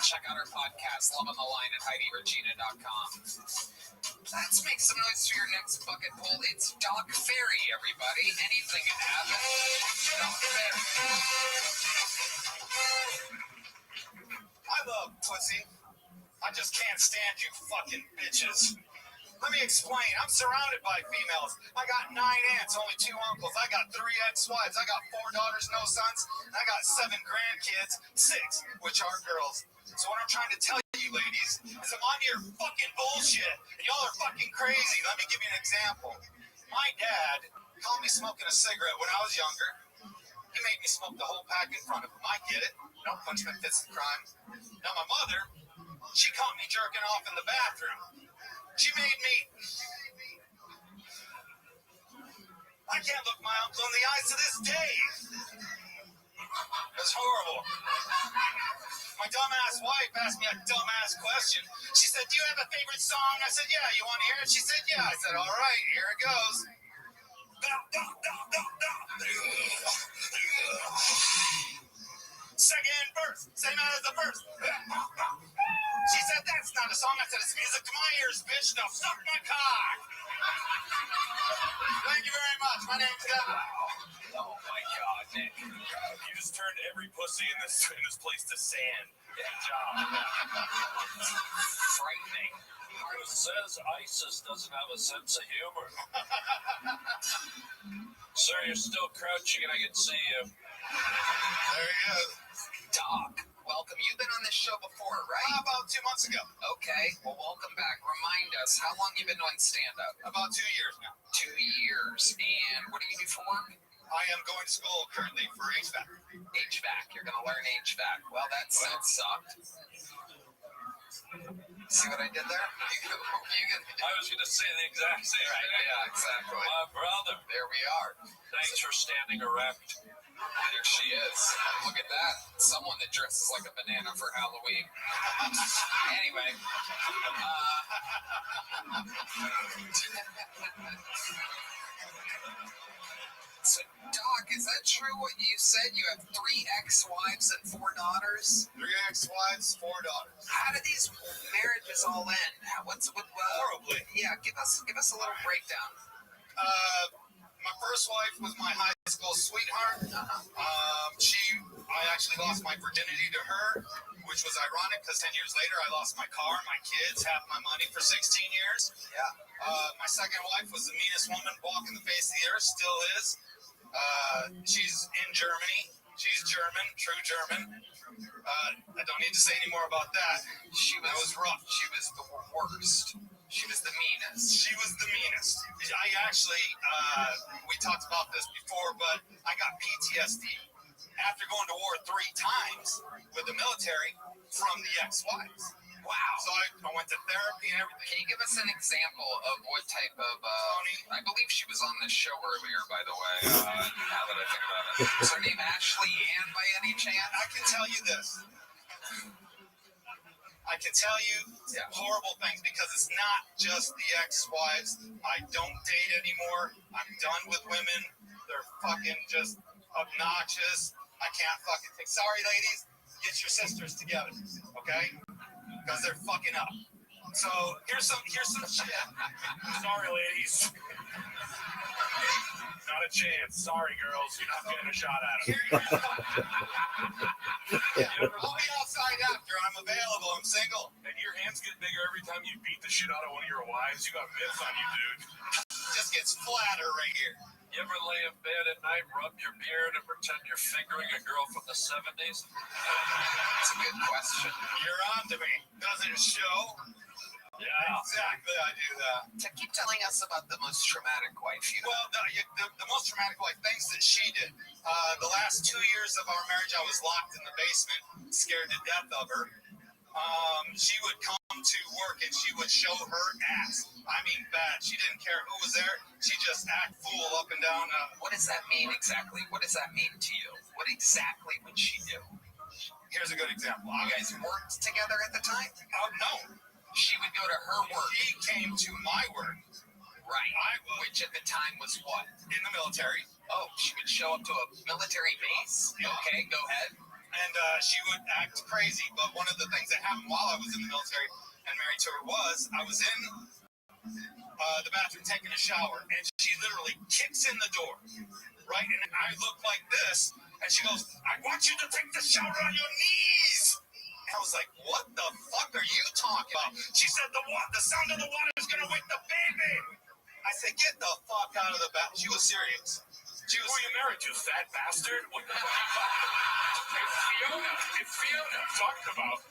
Check out our podcast, Love on the Line at HeidiRegina.com. Let's make some noise for your next bucket pull. It's Doc Ferry, everybody. Anything can happen. Doc Ferry. I love pussy. I just can't stand you fucking bitches. Let me explain. I'm surrounded by females. I got 9 aunts, only 2 uncles. I got 3 ex-wives. I got 4 daughters, no sons. And I got 7 grandkids, 6, which are girls. So what I'm trying to tell you, ladies, is I'm on your fucking bullshit. And y'all are fucking crazy. Let me give you an example. My dad caught me smoking a cigarette when I was younger. He made me smoke the whole pack in front of him. I get it. No punishment fits the crime. Now my mother, she caught me jerking off in the bathroom. She made me. I can't look my uncle in the eyes to this day. It's horrible. My dumbass wife asked me a dumbass question. She said, "Do you have a favorite song?" I said, "Yeah." "You want to hear it?" She said, "Yeah." I said, "All right, here it goes." Second verse, same as the first. She said, "That's not a song." I said, "It's music to my ears, bitch. Now suck my cock." Thank you very much. My name's Kevin. Oh my God, Nick. You just turned every pussy in this place to sand. Good job. Frightening. Who says ISIS doesn't have a sense of humor? Sir, you're still crouching and I can see you. There he is. Doc, welcome. You've been on this show before, right? About 2 months ago. Okay, well, welcome back. Remind us, how long you been doing stand-up? About 2 years now. 2 years. And what do you do for work? I am going to school currently for HVAC. HVAC. You're going to learn HVAC. Well, that sucked. See what I did there? I was going to say the exact same thing. Yeah, exactly. My brother. There we are. Thanks for standing erect. There she is. Look at that. Someone that dresses like a banana for Halloween. Anyway. So, Doc, is that true what you said? You have 3 ex-wives and 4 daughters? 3 ex-wives, 4 daughters. How do these marriages all end? Horribly. Yeah, give us a little breakdown. My first wife was my high school sweetheart. I actually lost my virginity to her, which was ironic because 10 years later I lost my car, my kids, half my money for 16 years. Yeah. My second wife was the meanest woman walking the face of the earth, still is. She's in Germany. She's German, true German. I don't need to say any more about that. That was rough. She was the worst. She was the meanest. She was the meanest. I actually, we talked about this before, but I got PTSD after going to war 3 times with the military from the ex-wives. Wow. So I went to therapy and everything. Can you give us an example of what type of, I believe she was on the show earlier, by the way, now that I think about it. Is her name Ashley Ann by any chance? I can tell you this. I can tell you horrible things because it's not just the ex-wives. I don't date anymore. I'm done with women. They're fucking just obnoxious. I can't fucking take. Sorry, ladies. Get your sisters together, okay? Because they're fucking up. So here's some shit. Sorry, ladies. Not a chance. Sorry, girls. You're not getting a shot at him. I'll be outside after. I'm available. I'm single. And your hands get bigger every time you beat the shit out of one of your wives. You got mitts on you, dude. Just gets flatter right here. You ever lay in bed at night, rub your beard, and pretend you're fingering a girl from the 70s? That's a good question. You're on to me. Doesn't it show? Yeah. Exactly, I do that. To keep telling us about the most traumatic wife you Well, the most traumatic wife, things that she did. The last 2 years of our marriage, I was locked in the basement, scared to death of her. She would come to work and she would show her ass. I mean, bad. She didn't care who was there. She just act fool up and down. What does that mean exactly? What does that mean to you? What exactly would she do? Here's a good example. You guys worked together at the time? Oh, no. She would go to her work. She came to my work. Right. Which at the time was what? In the military. Oh, she would show up to a military base? Yeah. Okay, go ahead. And she would act crazy. But one of the things that happened while I was in the military and married to her was I was in the bathroom taking a shower, and she literally kicks in the door, right? And I look like this, and she goes, "I want you to take the shower on your knees." I was like, what the fuck are you talking about? She said the sound of the water is going to wake the baby. I said, get the fuck out of the bath. She was serious. Who are you married to, fat bastard? What the fuck? It's Fiona talking about.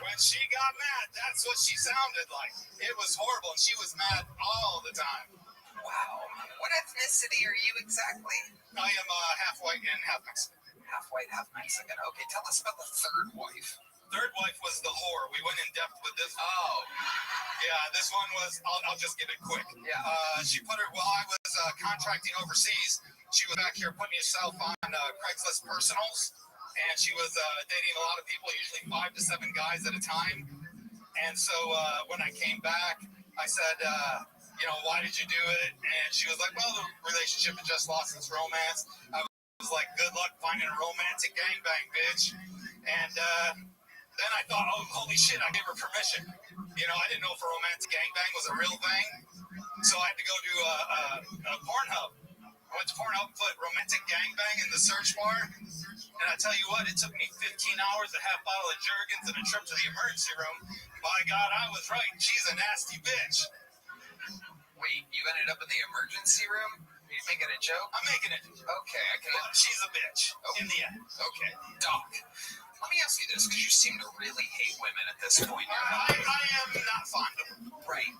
When she got mad, that's what she sounded like. It was horrible, and she was mad all the time. Wow. What ethnicity are you exactly? I am half white and half Mexican. Half white, half Mexican. Okay, tell us about the third wife. Third wife was the whore. We went in depth with this. Oh. Yeah, this one was, I'll just give it quick. Yeah. She put her, while I was contracting overseas, she was back here putting herself on Craigslist personals, and she was dating a lot of people, usually 5 to 7 guys at a time. And so when I came back, I said, why did you do it? And she was like, well, the relationship had just lost its romance. I was like, good luck finding a romantic gangbang, bitch. And then I thought, oh, holy shit, I gave her permission. I didn't know if a romantic gangbang was a real thing. So I had to go to a Pornhub. I went to Pornhub, put romantic gangbang in the search bar. And I tell you what, it took me 15 hours, a half bottle of Jergens, and a trip to the emergency room. By God, I was right. She's a nasty bitch. Wait, you ended up in the emergency room? Are you making a joke? I'm making it. Okay, I can. But she's a bitch. Oh. In the end. Okay, Doc. Let me ask you this, because you seem to really hate women at this point. I am not fond of them. Right.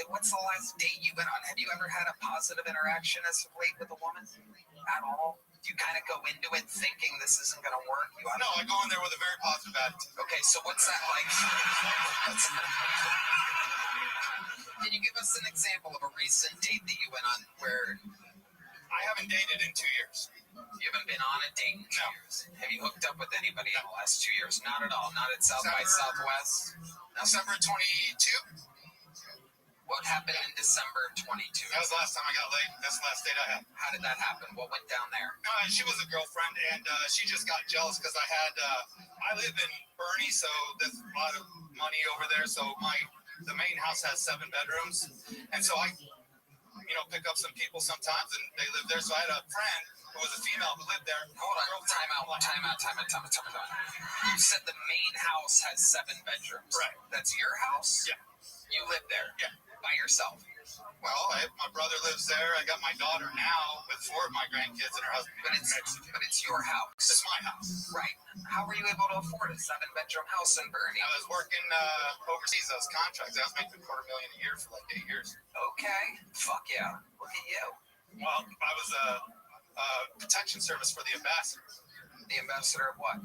What's the last date you went on? Have you ever had a positive interaction as of late with a woman? At all? Do you kind of go into it thinking this isn't going to work? No, I go in there with a very positive attitude. Okay, so what's that like? Can you give us an example of a recent date that you went on where... I haven't dated in 2 years. You haven't been on a date in 2 years? Have you hooked up with anybody in the last 2 years? Not at all. Not at South by Southwest? December 22? What happened in December 22? That was the last time I got laid. That's the last date I had. How did that happen? What went down there? She was a girlfriend, and she just got jealous because I live in Bernie, so there's a lot of money over there. So the main house has 7 bedrooms, and so I pick up some people sometimes, and they live there. So I had a friend who was a female who lived there. Hold on, time out. You said the main house has 7 bedrooms. Right. That's your house? Yeah. You live there? Yeah. By yourself? Well, my brother lives there. I got my daughter now with 4 of my grandkids and her husband. But it's your house. It's my house. Right. How were you able to afford a 7-bedroom house in Bernie? I was working overseas. I was contracted. I was making $250,000 a year for like 8 years. Okay. Fuck yeah. Look at you. Well, I was a protection service for the ambassador. The ambassador of what?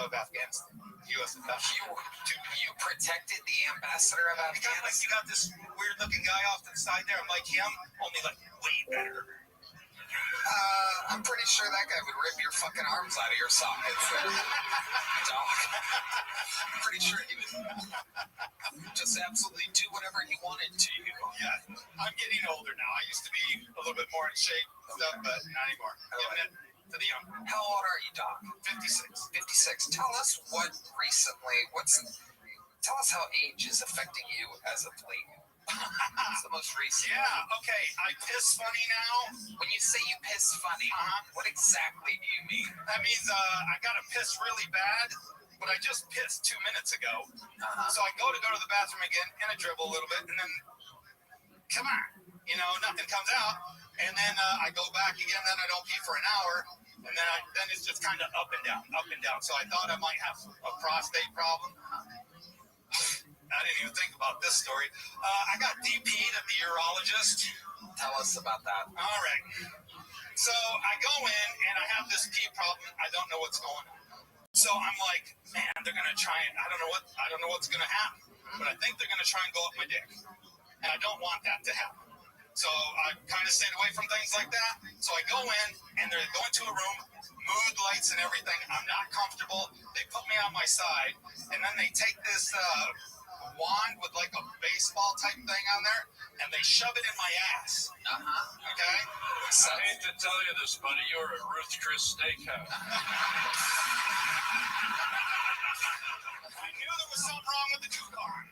Of Afghanistan. U.S. ambassador. You protected the ambassador of Afghanistan? You got this weird-looking guy off to the side there. I'm like him, only like way better. I'm pretty sure that guy would rip your fucking arms out of your sockets. Doc. I'm pretty sure he would just absolutely do whatever he wanted to you. Yeah, I'm getting older now. I used to be a little bit more in shape and stuff, but not anymore. Giving it to the young. How old are you, Doc? 56. 56. Tell us tell us how age is affecting you as of late. What's the most recent? Yeah, okay. I piss funny now. When you say you piss funny, what exactly do you mean? That means I got to piss really bad, but I just pissed 2 minutes ago. So I go to the bathroom again, and I dribble a little bit, and then, come on, nothing comes out. And then I go back again, then I don't pee for an hour, and then it's just kind of up and down. So I thought I might have a prostate problem. I didn't even think about this story. I got DP'd at the urologist. Tell us about that. All right. So I go in and I have this pee problem. I don't know what's going on. So I'm like, man, they're gonna try and I don't know what's gonna happen. But I think they're gonna try and go up my dick. And I don't want that to happen. So I kind of stayed away from things like that. So I go in and they're going to a room, mood lights and everything. I'm not comfortable. They put me on my side, and then they take this wand with like a baseball type thing on there, and they shove it in my ass. Okay? I hate to tell you this, buddy. You're at Ruth Chris Steakhouse. I knew there was something wrong with the two-car.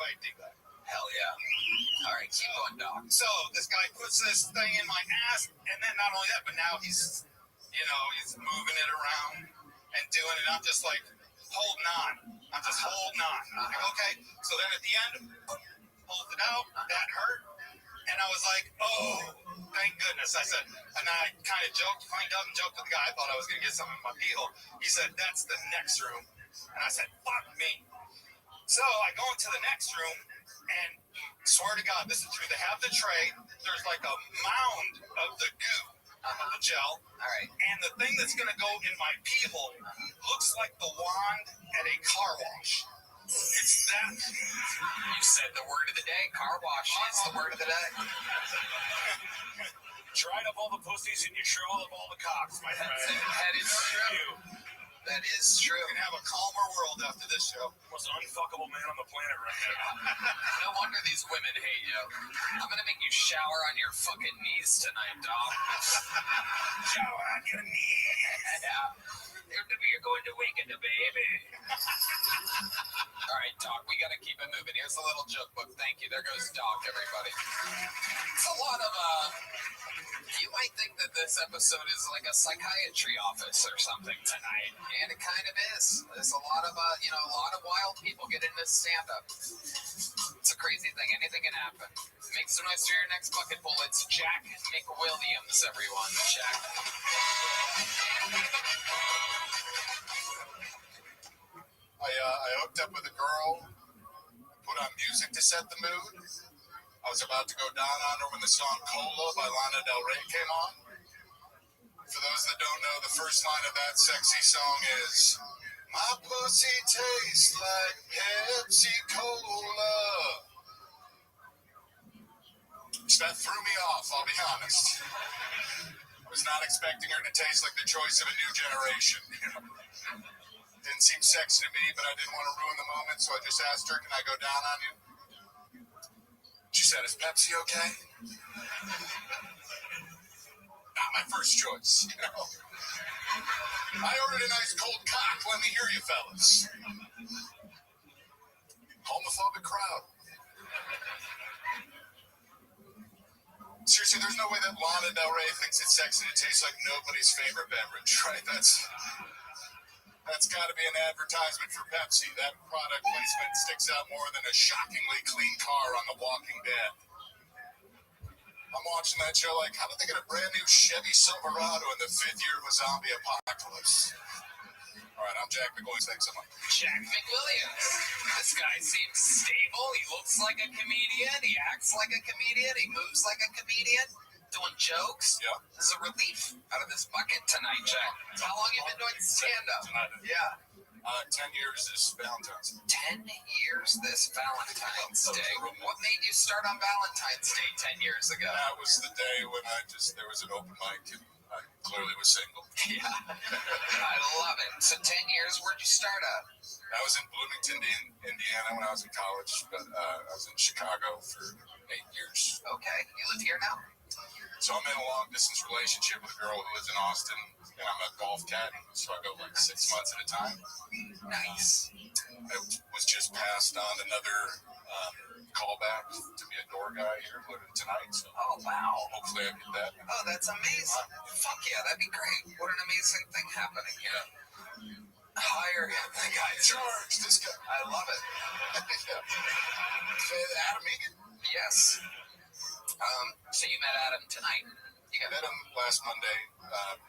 Wait, dig that. Hell yeah. All right, keep going, Doc. So this guy puts this thing in my ass, and then not only that, but now he's moving it around and doing it. I'm just like holding on. I'm like, okay. So then at the end, pulled it out. That hurt. And I was like, oh, thank goodness. I said, and I kind of cleaned up and joked with the guy. I thought I was going to get something in my pee hole. He said, that's the next room. And I said, fuck me. So I go into the next room, and swear to God, this is true. They have the tray. There's like a mound of the goo, of the gel. All right. And the thing that's going to go in my pee hole looks like the wand at a car wash. It's that. You said the word of the day. Car wash is the word of the day. Dried up all the pussies and you shrivel up all the cocks, my friend. That is true. That is true. We can have a calmer world after this show. Most unfuckable man on the planet right now. No wonder these women hate you. I'm gonna make you shower on your fucking knees tonight, dog. Shower on your knees. Yeah. You're going to waken the baby. All right, Doc, we gotta keep it moving. Here's a little joke book. Thank you. There goes Doc, everybody. It's a lot of, you might think that this episode is like a psychiatry office or something tonight, and it kind of is. There's a lot of, a lot of wild people get into stand-up. It's a crazy thing. Anything can happen. Make some noise for your next bucket full. It's Jack McWilliams, everyone. Jack. I hooked up with a girl, put on music to set the mood. I was about to go down on her when the song Cola by Lana Del Rey came on. For those that don't know, the first line of that sexy song is, my pussy tastes like Pepsi Cola. That threw me off, I'll be honest. I was not expecting her to taste like the choice of a new generation. Didn't seem sexy to me, but I didn't want to ruin the moment, so I just asked her, can I go down on you? She said, is Pepsi okay? Not my first choice, I ordered a nice cold cock. Let me hear you, fellas. Homophobic crowd. Seriously, there's no way that Lana Del Rey thinks it's sexy to taste like nobody's favorite beverage, right? That's got to be an advertisement for Pepsi. That product placement sticks out more than a shockingly clean car on The Walking Dead. I'm watching that show like, how did they get a brand new Chevy Silverado in the 5th year of a zombie apocalypse? All right, I'm Jack McWilliams. Thanks so much. Jack McWilliams. This guy seems stable. He looks like a comedian. He acts like a comedian. He moves like a comedian. doing jokes? Yeah. This is a relief out of this bucket tonight, Jack. How long have you been doing stand-up? Yeah. 10 years this Valentine's. 10 years this Valentine's Day. What made you start on Valentine's Day 10 years ago? That was the day when there was an open mic and I clearly was single. Yeah. I love it. So 10 years, where'd you start at? I was in Bloomington, Indiana when I was in college, but I was in Chicago for 8 years. Okay. You live here now? So I'm in a long-distance relationship with a girl who lives in Austin, and I'm a golf caddy, so I go like 6 months at a time. Nice. I was just passed on another callback to be a door guy here tonight, so oh, wow. Hopefully I get that. Oh, that's amazing. Fuck yeah, that'd be great. What an amazing thing happening here. Hire the guy. George, this guy. I love it. Adam Egan? Yes. So you met Adam tonight? I met him last Monday.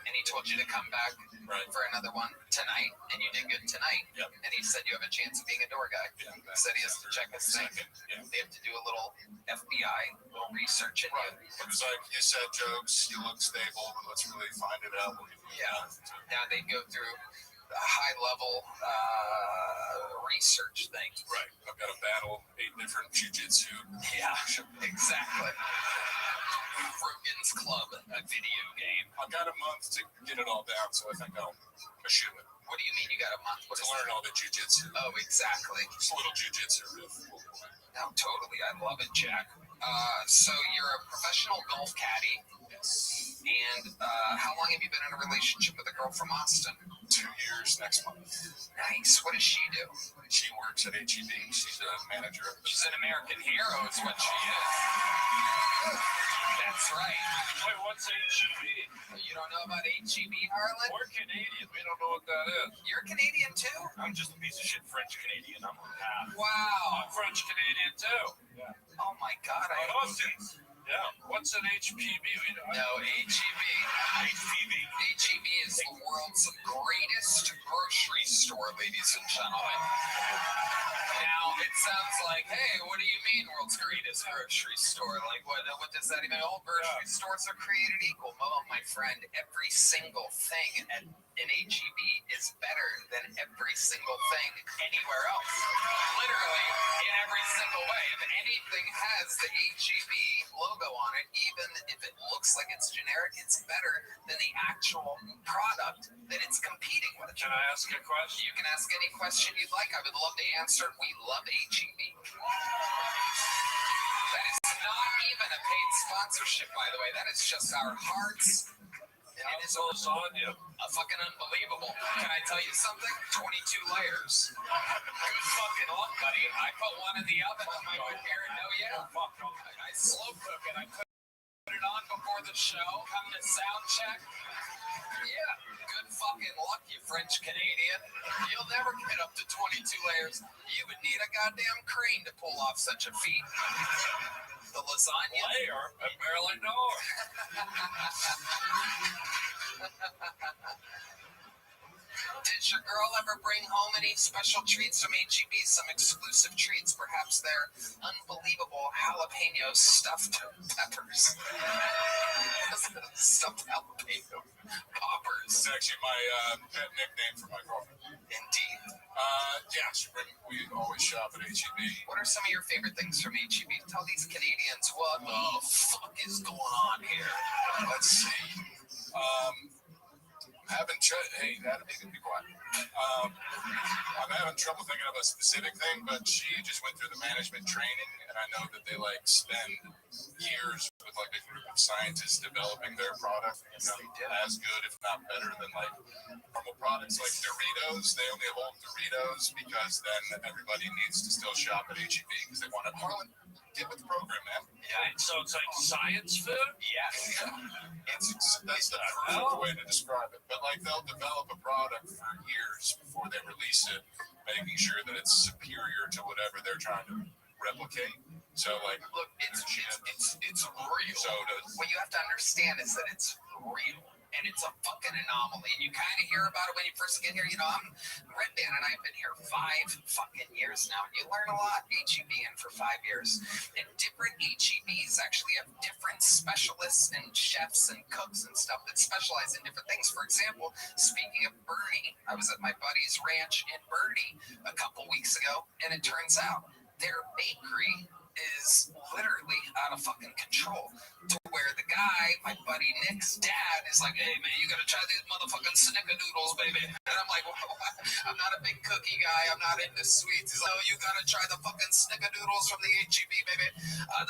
And he told you to come back for another one tonight, and you did good tonight. Yep. And he said you have a chance of being a door guy. Yeah, He said he has to check his thing. Yeah. They have to do a little FBI, little research in you. It was like, you said jokes, you look stable, but let's really find it out. Yeah. Now they go through a high-level research thing. Right. I've got to battle 8 different jiu-jitsu. Yeah, exactly. Rogan's Club, a video game. I've got a month to get it all down, so I think I'll shoot it. What do you mean you got a month? To learn all the jiu-jitsu. Oh, exactly. Just a little jiu-jitsu. No, totally. I love it, Jack. So you're a professional golf caddy. Yes. And how long have you been in a relationship with a girl from Austin? 2 years next month. Nice. What does she do? She works at HEB. She's a manager. She's an American hero is what she is. That's right. Wait, what's HEB? You don't know about HEB, Harlan? We're Canadian. We don't know what that is. You're Canadian, too? I'm just a piece of shit French Canadian. I'm on half. Wow. I'm French Canadian, too. Yeah. Oh, my God. Austin. Yeah. What's an HPB? No, HEB. HEB is the world's greatest grocery store, ladies and gentlemen. Now, it sounds like, hey, what do you mean world's greatest grocery store? Like, what does that even mean? All grocery stores are created equal. No, my friend, every single thing at an HEB is better than every single thing anywhere else. Literally, in every single way. If anything has the HEB logo on it, even if it looks like it's generic, it's better than the actual product that it's competing with. Can I ask a question? You can ask any question you'd like. I would love to answer. We love HEB. That is not even a paid sponsorship, by the way. That is just our hearts. And it is lasagna. Fucking unbelievable. Can I tell you something? 22 layers. Good fucking luck, buddy. I put one in the oven with my good hair and no I slow cook it. I put it on before the show. Come to sound check. Yeah, good fucking luck, you French Canadian. You'll never get up to 22 layers. You would need a goddamn crane to pull off such a feat. The lasagna. Layer? I barely know her. Did your girl ever bring home any special treats from HEB? Some exclusive treats, perhaps their unbelievable jalapeno stuffed peppers. Stuffed jalapeno poppers. It's actually my pet nickname for my girlfriend. Indeed. Yeah, we always shop at HEB. What are some of your favorite things from HEB? Tell these Canadians what the fuck is going on here. Let's see. Hey, Adam, you can be quiet. I'm having trouble thinking of a specific thing, but she just went through the management training, and I know that they spend years with a group of scientists developing their product. As good, if not better, than normal products like Doritos. They only hold Doritos because then everybody needs to still shop at HEB because they want it. Harlan, get with the program, man. Yeah, so it's like science food? Yeah. That's the perfect way to describe it. But they'll develop a product for years before they release it, making sure that it's superior to whatever they're trying to replicate. So look, it's real. sodas. What you have to understand is that it's real. and it's a fucking anomaly. And you kind of hear about it when you first get here. You know, I'm Red Band, and I've been here 5 fucking years now. And you learn a lot HEBing for 5 years. And different HEBs actually have different specialists and chefs and cooks and stuff that specialize in different things. For example, speaking of Bernie, I was at my buddy's ranch in Bernie a couple weeks ago, and it turns out their bakery is literally out of fucking control, to where the guy, my buddy Nick's dad, is like, hey man, you gotta try these motherfucking snickerdoodles, baby. And I'm like, well, I'm not a big cookie guy, I'm not into sweets. He's like, oh, you gotta try the fucking snickerdoodles from the HEB, baby.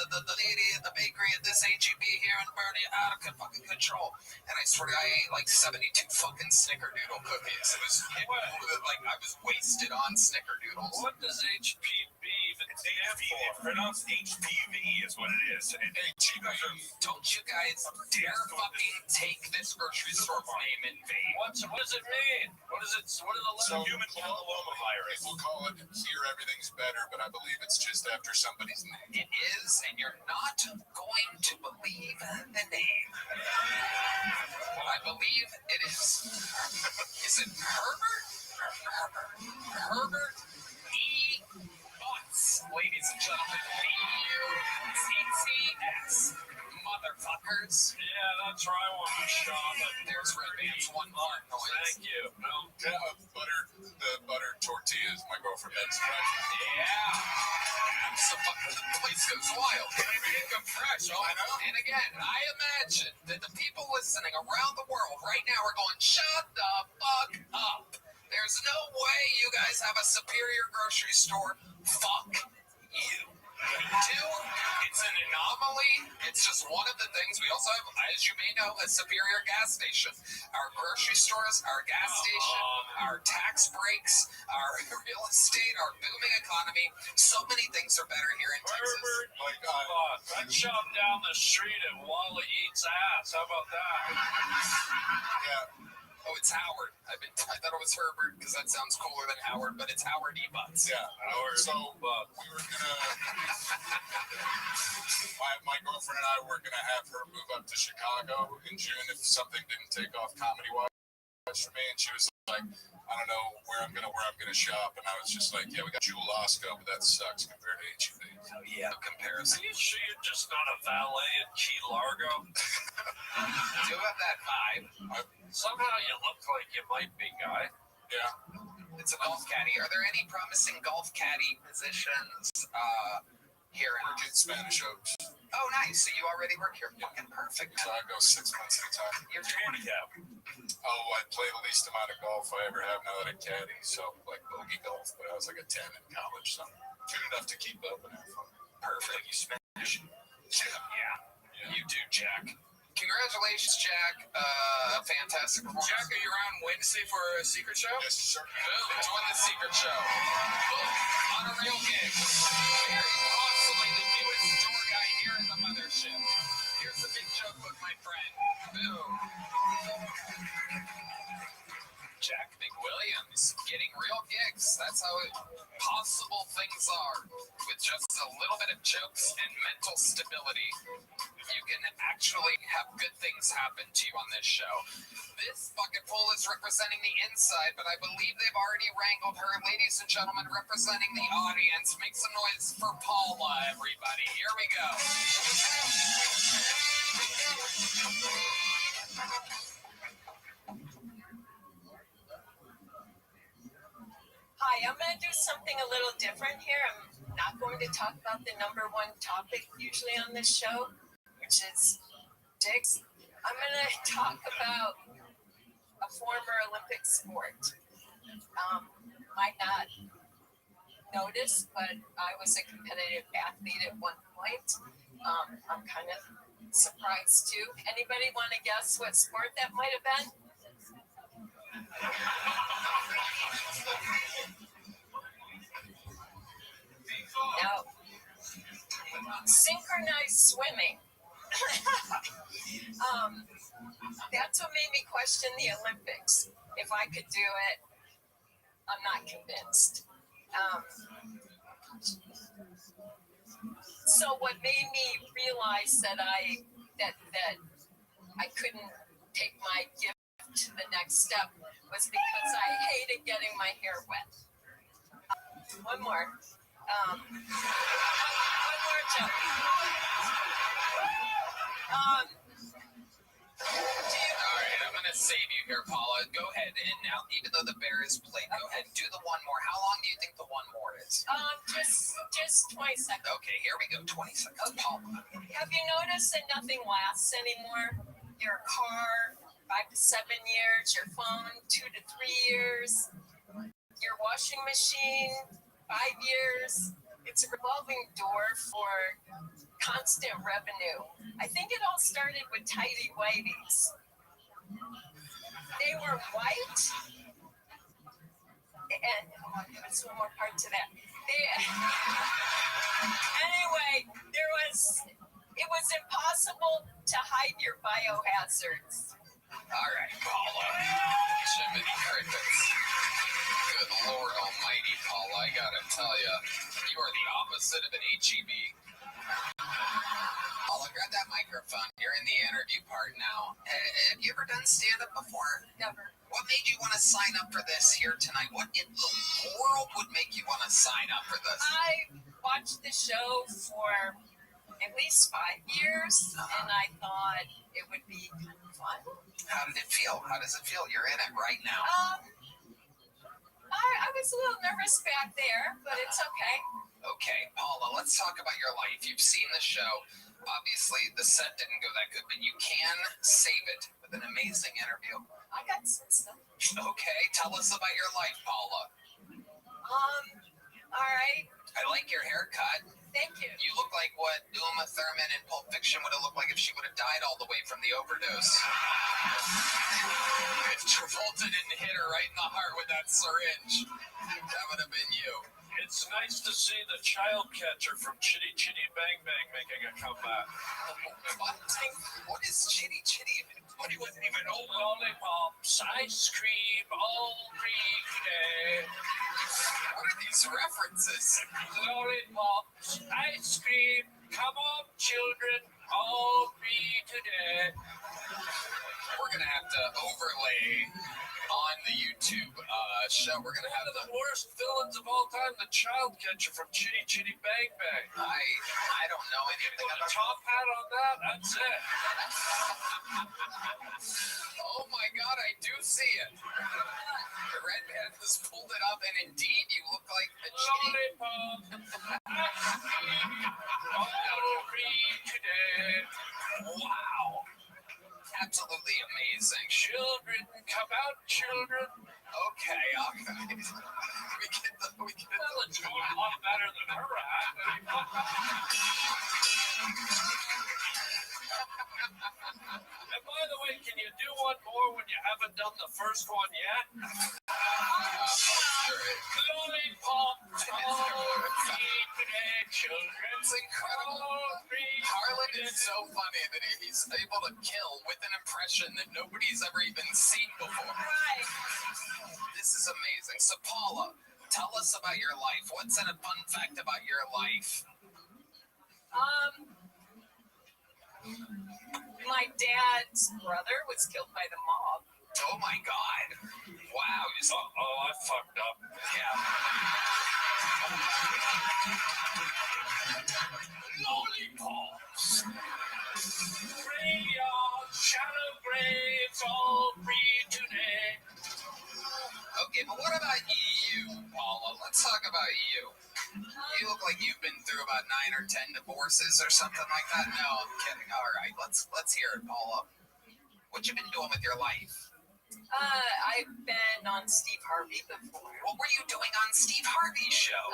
The lady at the bakery at this HEB here in Bernie, out of fucking control. And I swear to God, I ate like 72 fucking snickerdoodle cookies. It was like I was wasted on snickerdoodles. What does HPB even stand for? It's pronounced HPV is what it is. And HEB. Don't you guys dare fucking take this grocery store name in vain. What does it mean? What is it? What are the letters? Human papillomavirus. We'll call it here everything's better, but I believe it's just after somebody's name. It is, and you're not going to believe the name. I believe it is. Is it Herbert? Herbert E. Butts, ladies and gentlemen. BUTTS. Motherfuckers. Yeah, that's where I want to shop. There's Red Band's one part noise. Thank you. No. The butter tortillas my girlfriend makes. Yeah. The place goes wild. Big and fresh. Oh, I know. And again, I imagine that the people listening around the world right now are going, shut the fuck up. There's no way you guys have a superior grocery store. Fuck you. We do. It's an anomaly. It's just one of the things. We also have, as you may know, a superior gas station. Our grocery stores, our gas station, our tax breaks, our real estate, our booming economy. So many things are better here in Texas. Herbert, my God. I'd shop down the street and Wally eats ass. How about that? Yeah. Oh, it's Howard. I thought it was Herbert because that sounds cooler than Howard, but it's Howard E. Butts. Yeah, Howard. So we were gonna. My girlfriend and I were gonna have her move up to Chicago in June if something didn't take off comedy-wise for me, and she was like, I don't know where I'm gonna shop, and I was just like, yeah, we got Jewel Osco, but that sucks compared to HEB. Oh yeah, no comparison. Are you sure you're just not a valet in Key Largo? Do you have that vibe? Somehow you look like you might be, guy. Yeah. It's a golf caddy. Are there any promising golf caddy positions here in Spanish Oaks? Oh, nice. So you already work here. Fucking perfect. So I go 6 months at a time. You're handicap. Oh, I play the least amount of golf I ever have now that I caddy. So like bogey golf, but I was like a 10 in college, so good enough to keep up and have fun. Perfect. You smash. Yeah. You do, Jack. Congratulations, Jack. Fantastic performance. Jack, are you around Wednesday for a secret show? Yes, sir. Boom, join the secret show. Boom, on a real gig. Very possibly the newest store guy here in the mothership. Here's the big joke book, my friend. Boom. Jack McWilliams getting real gigs. That's how possible things are. With just a little bit of jokes and mental stability, you can actually have good things happen to you on this show. This fucking fool is representing the inside, but I believe they've already wrangled her. Ladies and gentlemen, representing the audience. Make some noise for Paula, everybody. Here we go. Hi, I'm going to do something a little different here. I'm not going to talk about the number one topic usually on this show, which is dicks. I'm going to talk about a former Olympic sport. Might not notice, but I was a competitive athlete at one point. I'm kind of surprised too. Anybody want to guess what sport that might have been? No. Synchronized swimming. That's what made me question the Olympics. If I could do it, I'm not convinced. So what made me realize that I couldn't take my step was because I hated getting my hair wet. One more. One more joke. All right, I'm gonna save you here, Paula. Go ahead, and now, even though the bear is played, go ahead and do the one more. How long do you think the one more is? Just 20 seconds. Okay, here we go. 20 seconds. Okay. Paula. Have you noticed that nothing lasts anymore? Your car, 5 to 7 years. Your phone, 2 to 3 years. Your washing machine, 5 years. It's a revolving door for constant revenue. I think it all started with tidy whities. They were white, and there's one more part to that. Anyway, it was impossible to hide your biohazards. All right, Paula. Jiminy Crickets. Good Lord Almighty, Paula. I gotta tell you, you are the opposite of an HEB. Paula, grab that microphone. You're in the interview part now. Have you ever done stand-up before? Never. What made you want to sign up for this here tonight? What in the world would make you want to sign up for this? I watched the show for at least 5 years, and I thought it would be kind of fun. How did it feel? How does it feel? You're in it right now. I was a little nervous back there, but it's okay. Okay, Paula, let's talk about your life. You've seen the show. Obviously, the set didn't go that good, but you can save it with an amazing interview. I got some stuff. Okay, tell us about your life, Paula. All right. I like your haircut. Thank you. You look like what Uma Thurman in Pulp Fiction would have looked like if she would have died all the way from the overdose. If Travolta didn't hit her right in the heart with that syringe, that would have been you. It's nice to see the child catcher from Chitty Chitty Bang Bang making a comeback. What is Chitty Chitty? What do you even know? Lollipops, ice cream, all free today. What are these references? Lollipops, ice cream, come on, children, all free today. We're gonna have to overlay on the YouTube show. We're gonna have one of the worst villains of all time, the child catcher from Chitty Chitty Bang Bang. I don't know anything Put a about top hat on that. That's it. Oh my God, I do see it. The red man has pulled it up, and indeed, you look like a Chitty. All free today. Wow. Absolutely amazing. Children, come out, children. Okay. We get the. Well, it's going a lot better than her hat. And by the way, can you do one more when you haven't done the first one yet? Lollipop, all free today, children. It's incredible. Harlan is so funny that he's able to kill with an impression that nobody's ever even seen before. Right. This is amazing. So, Paula, tell us about your life. What's a fun fact about your life? My dad's brother was killed by the mob. Oh my God. Wow. I fucked up. Yeah. Lollipops. Graveyards, shallow graves, all free today. Okay, but what about you, Paula? Let's talk about you. You look like you've been through about 9 or 10 divorces or something like that. No, I'm kidding. All right, let's hear it, Paula. What you been doing with your life? I've been on Steve Harvey before. What were you doing on Steve Harvey's show?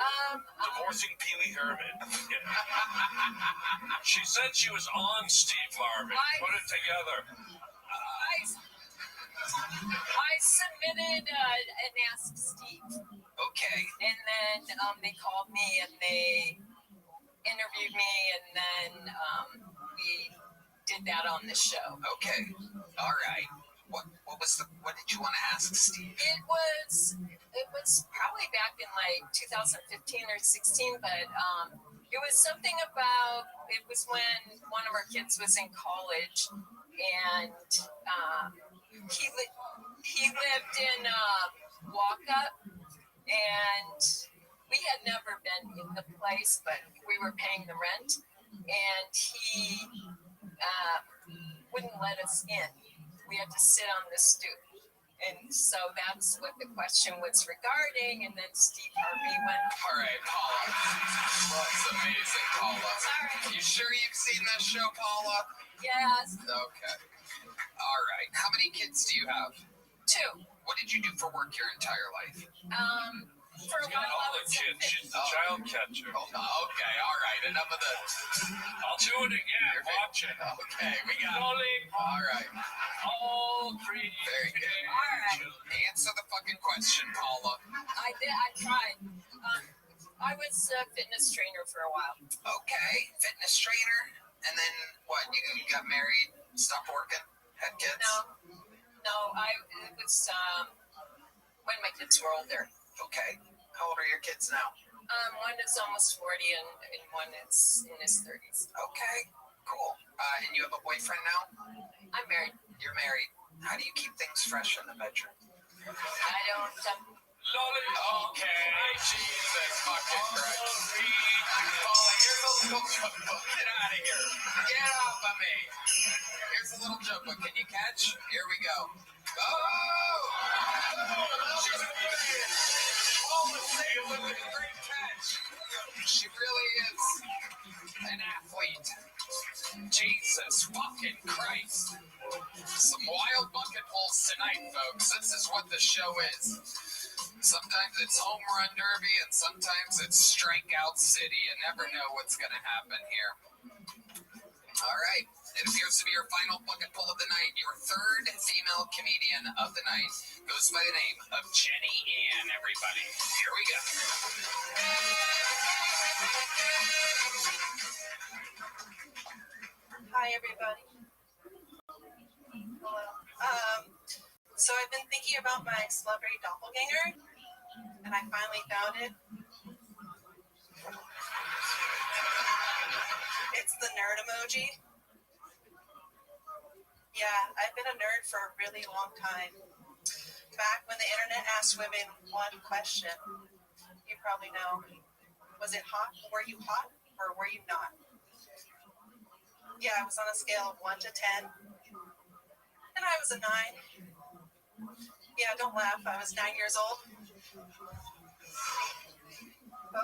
Divorcing Pee Wee Herman. She said she was on Steve Harvey. Put it together. I submitted an Ask Steve. Okay. And then they called me and they interviewed me, and then we did that on the show. Okay. All right. What did you want to ask Steve? It was probably back in like 2015 or 16, but it was something about, it was when one of our kids was in college, and he lived in Walkup, and we had never been in the place, but we were paying the rent, and he wouldn't let us in. We had to sit on the stoop. And so that's what the question was regarding. And then Steve Harvey went, All right, Paula. That's amazing, Paula. Sorry. You sure you've seen that show, Paula? Yes. Okay. All right. How many kids do you have? 2. What did you do for work your entire life? For a while I was She's the child catcher. Okay, all right. Enough of this. I'll do it again. Watch it. Okay, we got it. Lollipop. All right. All 3. Very good. All right. Answer the fucking question, Paula. I did. I tried. I was a fitness trainer for a while. Okay, fitness trainer. And then what? You got married, stopped working, had kids? No. It was when my kids were older. Okay. How old are your kids now? One is almost 40 and one is in his 30s. Okay, cool. And you have a boyfriend now? I'm married. You're married. How do you keep things fresh in the bedroom? I don't. Okay, Jesus fucking Christ. Paula, here's a little joke book. Get out of here. Get off of me. Here's a little joke book. Can you catch? Here we go. Oh! She's amazing. Paula saved with a great catch. She really is an athlete. Jesus fucking Christ. Some wild bucket pulls tonight, folks. This is what the show is. Sometimes it's home run derby and sometimes it's strikeout city. You never know what's going to happen here. All right. It appears to be your final bucket pull of the night. Your third female comedian of the night goes by the name of Jenny Ann, everybody. Here we go. Hi, everybody. Hello. So I've been thinking about my celebrity doppelganger, and I finally found it. It's the nerd emoji. Yeah, I've been a nerd for a really long time. Back when the internet asked women one question, you probably know. Was it hot? Were you hot or were you not? Yeah, I was on a scale of 1 to 10. And I was a 9. Yeah, don't laugh. I was 9 years old.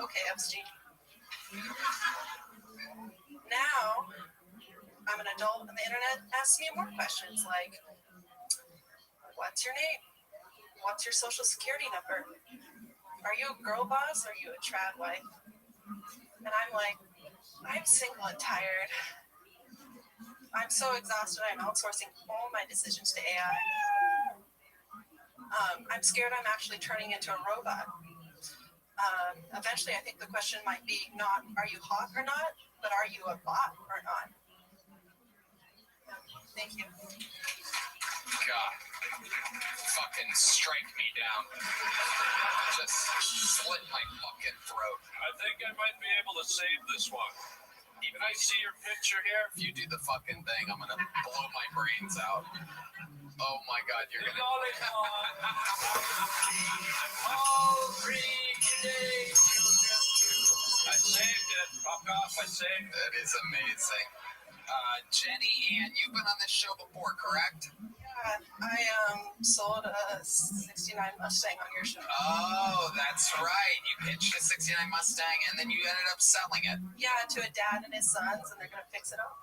Okay, Epstein. Now, I'm an adult and the internet asks me more questions like, what's your name? What's your social security number? Are you a girl boss or are you a trad wife? And I'm like, I'm single and tired. I'm so exhausted, I'm outsourcing all my decisions to AI. I'm scared I'm actually turning into a robot. Eventually, I think the question might be not, are you hot or not, but are you a bot or not? Thank you. God, fucking strike me down. Just slit my fucking throat. I think I might be able to save this one. Can I see your picture here? If you do the fucking thing, I'm gonna blow my brains out. Oh my God, you're gonna. All 3 today. I saved it. Fuck off, I saved it. That is amazing. Jenny Ann, you've been on this show before, correct? Yeah, I sold a 69 Mustang on your show. Oh, that's right. You pitched a 69 Mustang and then you ended up selling it. Yeah, to a dad and his sons, and they're gonna fix it up.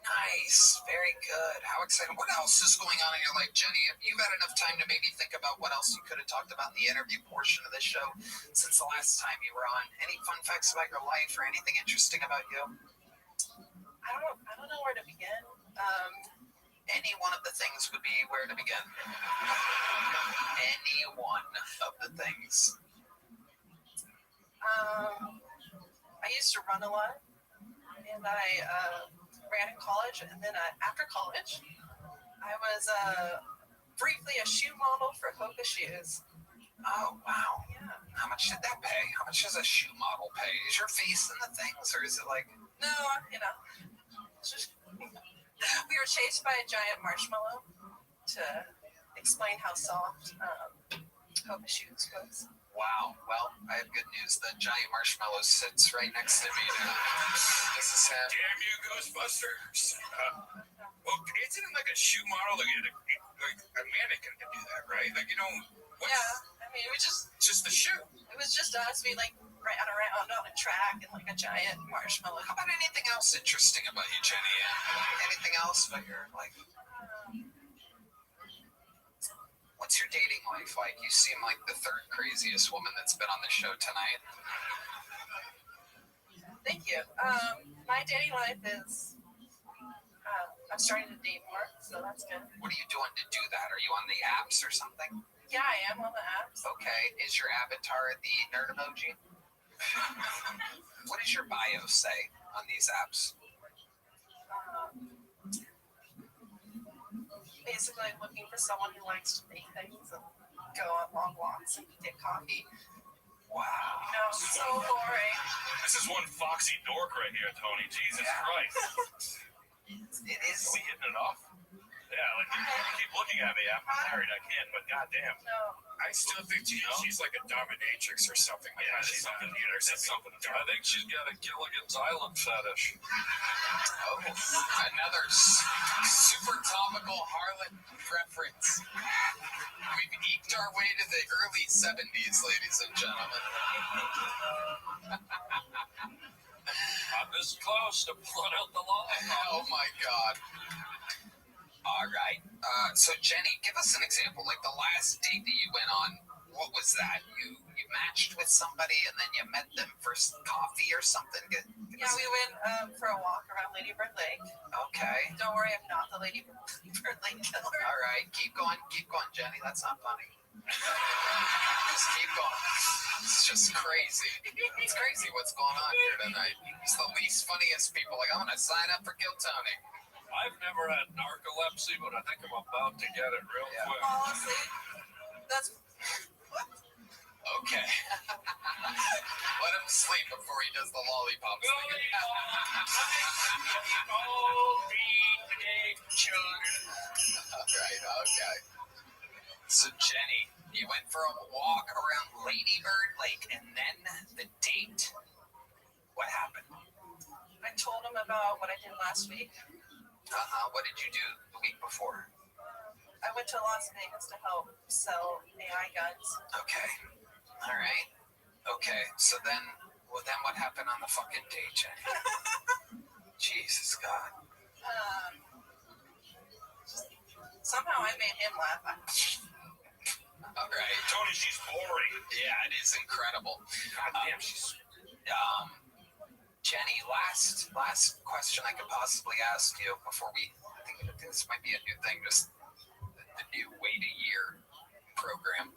Nice. Very good. How exciting. What else is going on in your life, Jenny? Have you had enough time to maybe think about what else you could have talked about in the interview portion of the show since the last time you were on? Any fun facts about your life or anything interesting about you? I don't know where to begin. Any one of the things would be where to begin. Any one of the things. I used to run a lot, and I ran in college, and then after college, I was briefly a shoe model for Hoka shoes. Oh, wow. Yeah. How much did that pay? How much does a shoe model pay? Is your face in the things, or is it like... No, it's just... We were chased by a giant marshmallow to explain how soft Hope Shoots was. Wow. Well, I have good news. The giant marshmallow sits right next to me now. This is him. Damn you, Ghostbusters. Well, isn't it like a shoe model? Like a mannequin can do that, right? Like, you know. Yeah, I mean, it was just the shoe. It was just us. We like ran around on a track in like a giant marshmallow. How about anything else interesting about you, Jenny? Anything else about your life? What's your dating life like? You seem like the third craziest woman that's been on the show tonight. Thank you. My dating life is, I'm starting to date more, so that's good. What are you doing to do that? Are you on the apps or something? Yeah, I am on the apps. Okay. Is your avatar the nerd emoji? What does your bio say on these apps? Basically, I'm looking for someone who likes to make things and go on long walks and get coffee. Wow. No, so boring. This is one foxy dork right here, Tony. Jesus Christ. It is. Are we hitting it off? Yeah, like you keep looking at me. I'm married. I can't, but goddamn. No. I still think she's like a dominatrix or something. Yeah, she's something. I think she's got a Gilligan's Island fetish. Oh, another super topical harlot preference. We've eked our way to the early 70s, ladies and gentlemen. I'm this close to pulling out the line. Oh my God. All right. So Jenny, give us an example. Like the last date that you went on, what was that? You matched with somebody and then you met them for coffee or something? Yeah, we went for a walk around Lady Bird Lake. Okay. Don't worry, I'm not the Lady Bird Lake killer. All right, keep going, Jenny. That's not funny. Just keep going. It's just crazy. It's crazy what's going on here tonight. It's the least funniest people. Like, I'm gonna sign up for Kill Tony. I've never had narcolepsy, but I think I'm about to get it real quick. Honestly, that's what? Okay. Let him sleep before he does the lollipop thing. Alright, okay. So Jenny, you went for a walk around Lady Bird Lake and then the date. What happened? I told him about what I did last week. What did you do the week before? I went to Las Vegas to help sell AI guns. Okay. All right. Okay. So then what happened on the fucking date, Jenny? Jesus God. Somehow I made him laugh. All right. Tony, she's boring. Yeah, it is incredible. God damn, she's... Jenny, last question I could possibly ask you before I think this might be a new thing, just the new wait a year program.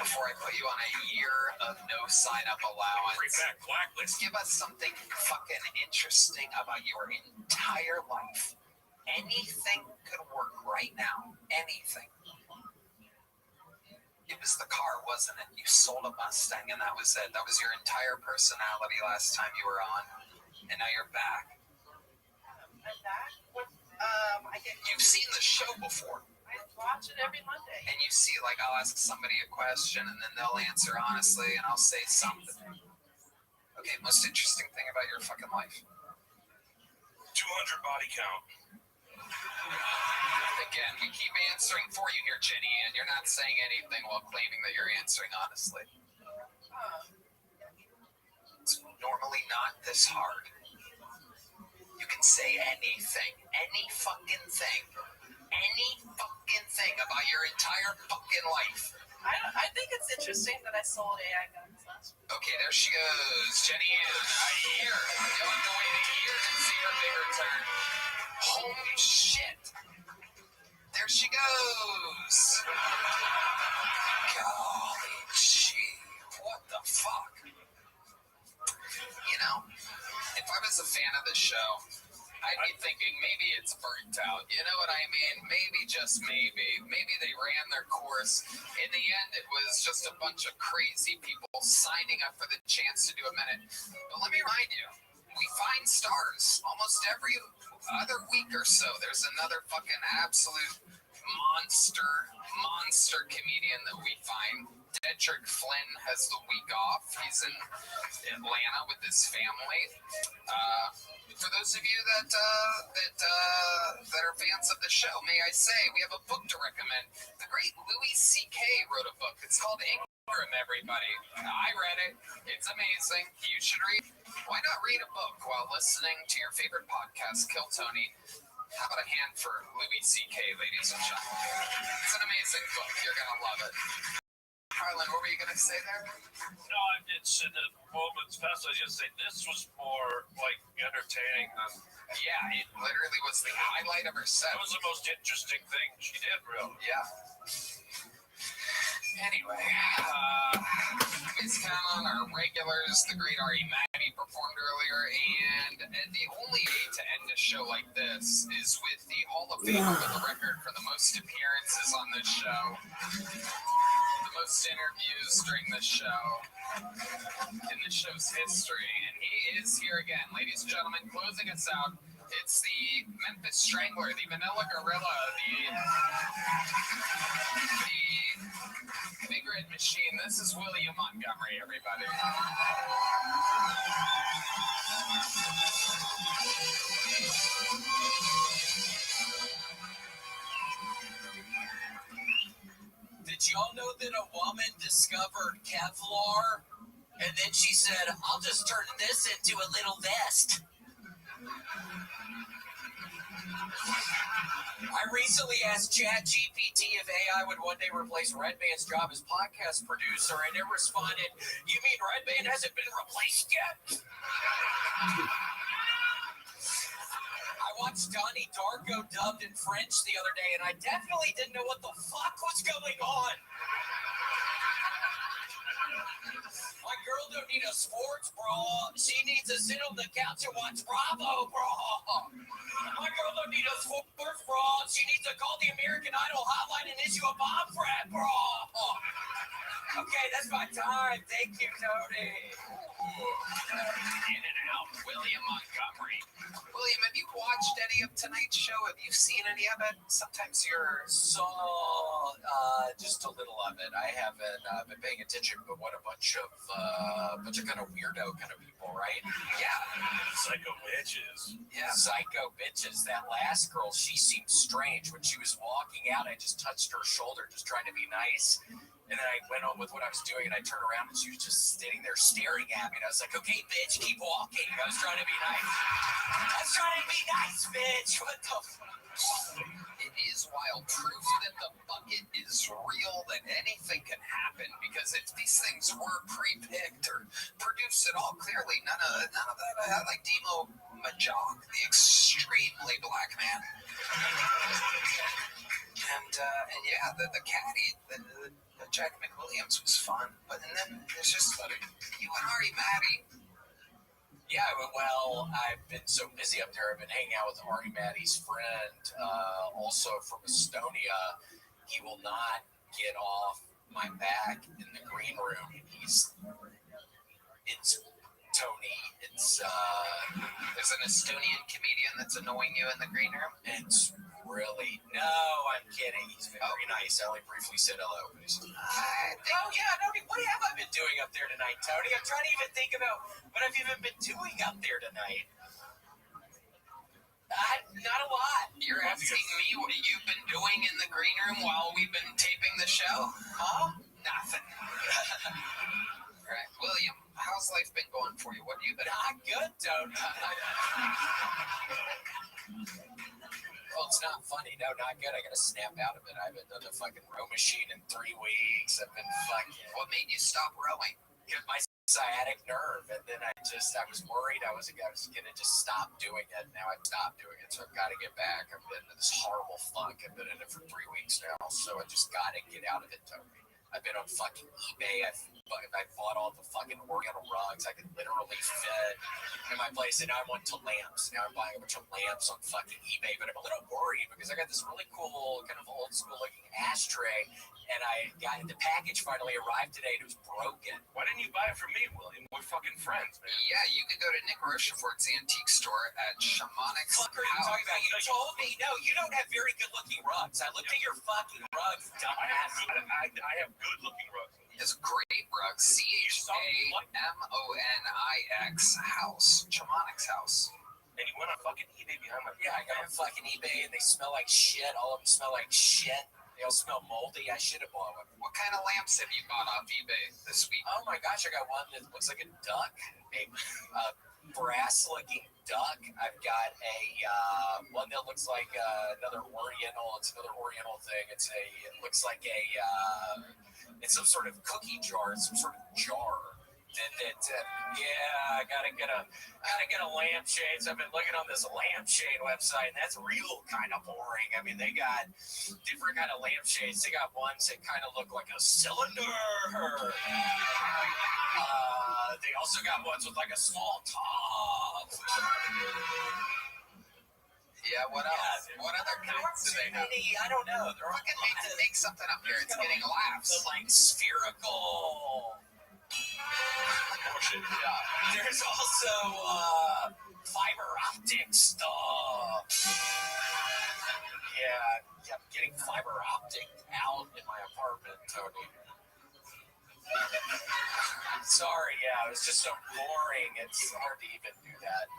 Before I put you on a year of no sign-up allowance, bring back blacklist. Give us something fucking interesting about your entire life. Anything could work right now. Anything. It was the car, wasn't it? You sold a Mustang and that was it. That was your entire personality last time you were on. And now you're back. I'm back? You've seen the show before. I watch it every Monday. And you see, like, I'll ask somebody a question and then they'll answer honestly and I'll say something. Okay, most interesting thing about your fucking life? 200 body count. Again, we keep answering for you here, Jenny, and you're not saying anything while claiming that you're answering honestly. It's normally not this hard. You can say anything, any fucking thing about your entire fucking life. I think it's interesting that I sold AI guns last week. Okay, there she goes. Jenny is a year. You have to wait a year to see her big return. Holy shit. There she goes. Golly gee. What the fuck? You know, if I was a fan of the show, I'd be thinking maybe it's burnt out. You know what I mean? Maybe, just maybe. Maybe they ran their course. In the end, it was just a bunch of crazy people signing up for the chance to do a minute. But let me remind you, we find stars almost every other week or so. There's another fucking absolute monster comedian that we find. Dedrick Flynn has the week off. He's in Atlanta with his family. For those of you that are fans of the show, may I say we have a book to recommend. The great Louis C.K. wrote a book. It's called Ingram, everybody. I read it. It's amazing. You should read. Why not read a book while listening to your favorite podcast, Kill Tony? How about a hand for Louis C.K., ladies and gentlemen? It's an amazing book. You're going to love it. Harlan, what were you going to say there? No, it's in a moment's past. I was going to say this was more like entertaining than. Yeah, it literally was the highlight of her set. That was the most interesting thing she did, really. Yeah. Anyway, it's kind of on our regulars. The great Ari Maddie performed earlier, and the only way to end a show like this is with the Hall of Fame with a record for the most appearances on this show, the most interviews during this show in the show's history, and he is here again, ladies and gentlemen, closing us out. It's the Memphis Strangler, the Vanilla Gorilla, the Big Red Machine. This is William Montgomery, everybody. Did y'all know that a woman discovered Kevlar? And then she said, I'll just turn this into a little vest. I recently asked ChatGPT if AI would one day replace Redban's job as podcast producer, and it responded, you mean Redban hasn't been replaced yet? I watched Donnie Darko dubbed in French the other day, and I definitely didn't know what the fuck was going on. My girl don't need a sports bra. She needs to sit on the couch and watch Bravo, bra. My girl don't need a sports bra. She needs to call the American Idol hotline and issue a bomb threat, bra. Okay, that's my time. Thank you, Tony. In and out, William Montgomery. William, have you watched any of tonight's show? Have you seen any of it? Sometimes you're just a little of it. I haven't been paying attention, but what a bunch of kind of weirdo kind of people, right? Yeah. Psycho bitches. Yeah. Psycho bitches. That last girl, she seemed strange. When she was walking out, I just touched her shoulder, just trying to be nice. And then I went on with what I was doing, and I turned around, and she was just sitting there staring at me. And I was like, okay, bitch, keep walking. I was trying to be nice. Bitch. What the fuck? It is wild proof that the bucket is real, that anything can happen, because if these things were pre-picked or produced at all, clearly none of that, like Demo Majok, the extremely black man. And yeah, the caddy, the Jack McWilliams was fun, but and then it's just you and Ari Maddie. Yeah, well, I've been so busy up there. I've been hanging out with Ari Maddie's friend, also from Estonia. He will not get off my back in the green room. It's Tony. It's There's an Estonian comedian that's annoying you in the green room. It's really I'm kidding. He's very nice. I only briefly said hello. What have I been doing up there tonight, Tony? I'm trying to even think about what I've even been doing up there tonight. Not a lot. You're asking me what you've been doing in the green room while we've been taping the show? Huh? Nothing. Right. William, how's life been going for you? What have you been? Not good, Tony. Well, it's not funny. No, not good. I gotta snap out of it. I haven't done the fucking row machine in 3 weeks. I've been fucking. What made you stop rowing? My sciatic nerve, and then I was worried I was gonna just stop doing it. Now I've stopped doing it, so I've got to get back. I've been in this horrible funk. I've been in it for 3 weeks now, so I just got to get out of it, Tony. I've been on fucking eBay. I've I bought all the fucking Oriental rugs I could literally fit in my place, and now I went to lamps. Now I'm buying a bunch of lamps on fucking eBay, but I'm a little worried because I got this really cool, kind of old school looking ashtray, and the package finally arrived today, and it was broken. Why didn't you buy it from me, William? We're fucking friends, man. Yeah, you could go to Nick Rochefort's antique store at Shamanix. Fucker, you talking about? You told me, no, you don't have very good looking rugs. I looked at your fucking rugs, dumbass. I have good looking rugs. It's great rugs. Chamonix house. Chamonix house. And you went on fucking eBay behind my Yeah, I got on fucking eBay, and they smell like shit. All of them smell like shit. They all smell moldy. I should have bought one. What kind of lamps have you bought off eBay this week? Oh my gosh, I got one that looks like a duck, a brass-looking duck. I've got a one that looks like another Oriental. It's another Oriental thing. It looks like it's some sort of cookie jar, some sort of jar. I gotta get a lampshade. So I've been looking on this lampshade website, and that's real kind of boring. I mean, they got different kind of lampshades. They got ones that kind of look like a cylinder. They also got ones with like a small top. Yeah, what else? What other kinds do they have? I don't know. They're fucking make something up here. It's getting laughs. The like spherical. Yeah. There's also fiber optic stuff. Yeah, I'm getting fiber optic out in my apartment, Tony. Sorry, it was just so boring. It's hard to even do that.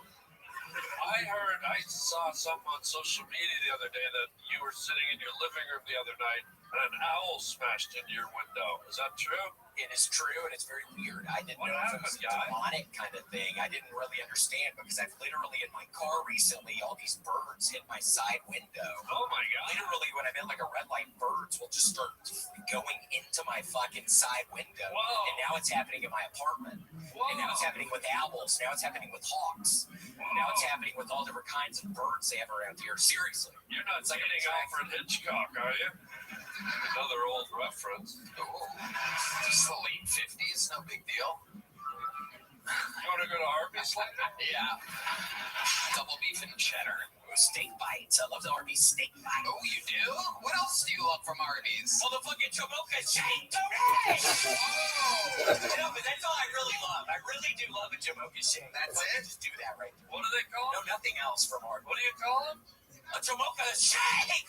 I saw something on social media the other day that you were sitting in your living room the other night and an owl smashed into your window. Is that true? It is true, and it's very weird. I didn't know if it was a demonic kind of thing. I didn't really understand because I've literally in my car recently, all these birds hit my side window. Oh my God. Literally, when I'm in like a red light, birds will just start going into my fucking side window. Whoa. And now it's happening in my apartment. Whoa. And now it's happening with owls. Now it's happening with hawks. Whoa. Now it's happening with all different kinds of birds they have around here. Seriously. You're not saying Alfred Hitchcock, are you? Another old reference. Oh, just the late 50s, no big deal. You want to go to Arby's later? Yeah. Double beef and cheddar. Steak bites. I love the Arby's steak bites. Oh, you do? What else do you love from Arby's? Well, the fucking Jamocha shake, Tony! No, but that's all I really love. I really do love a Jamocha shake. That's it? Just do that right there. What do they call No, it? nothing else from Arby's. What do you call it? A Jamocha shake!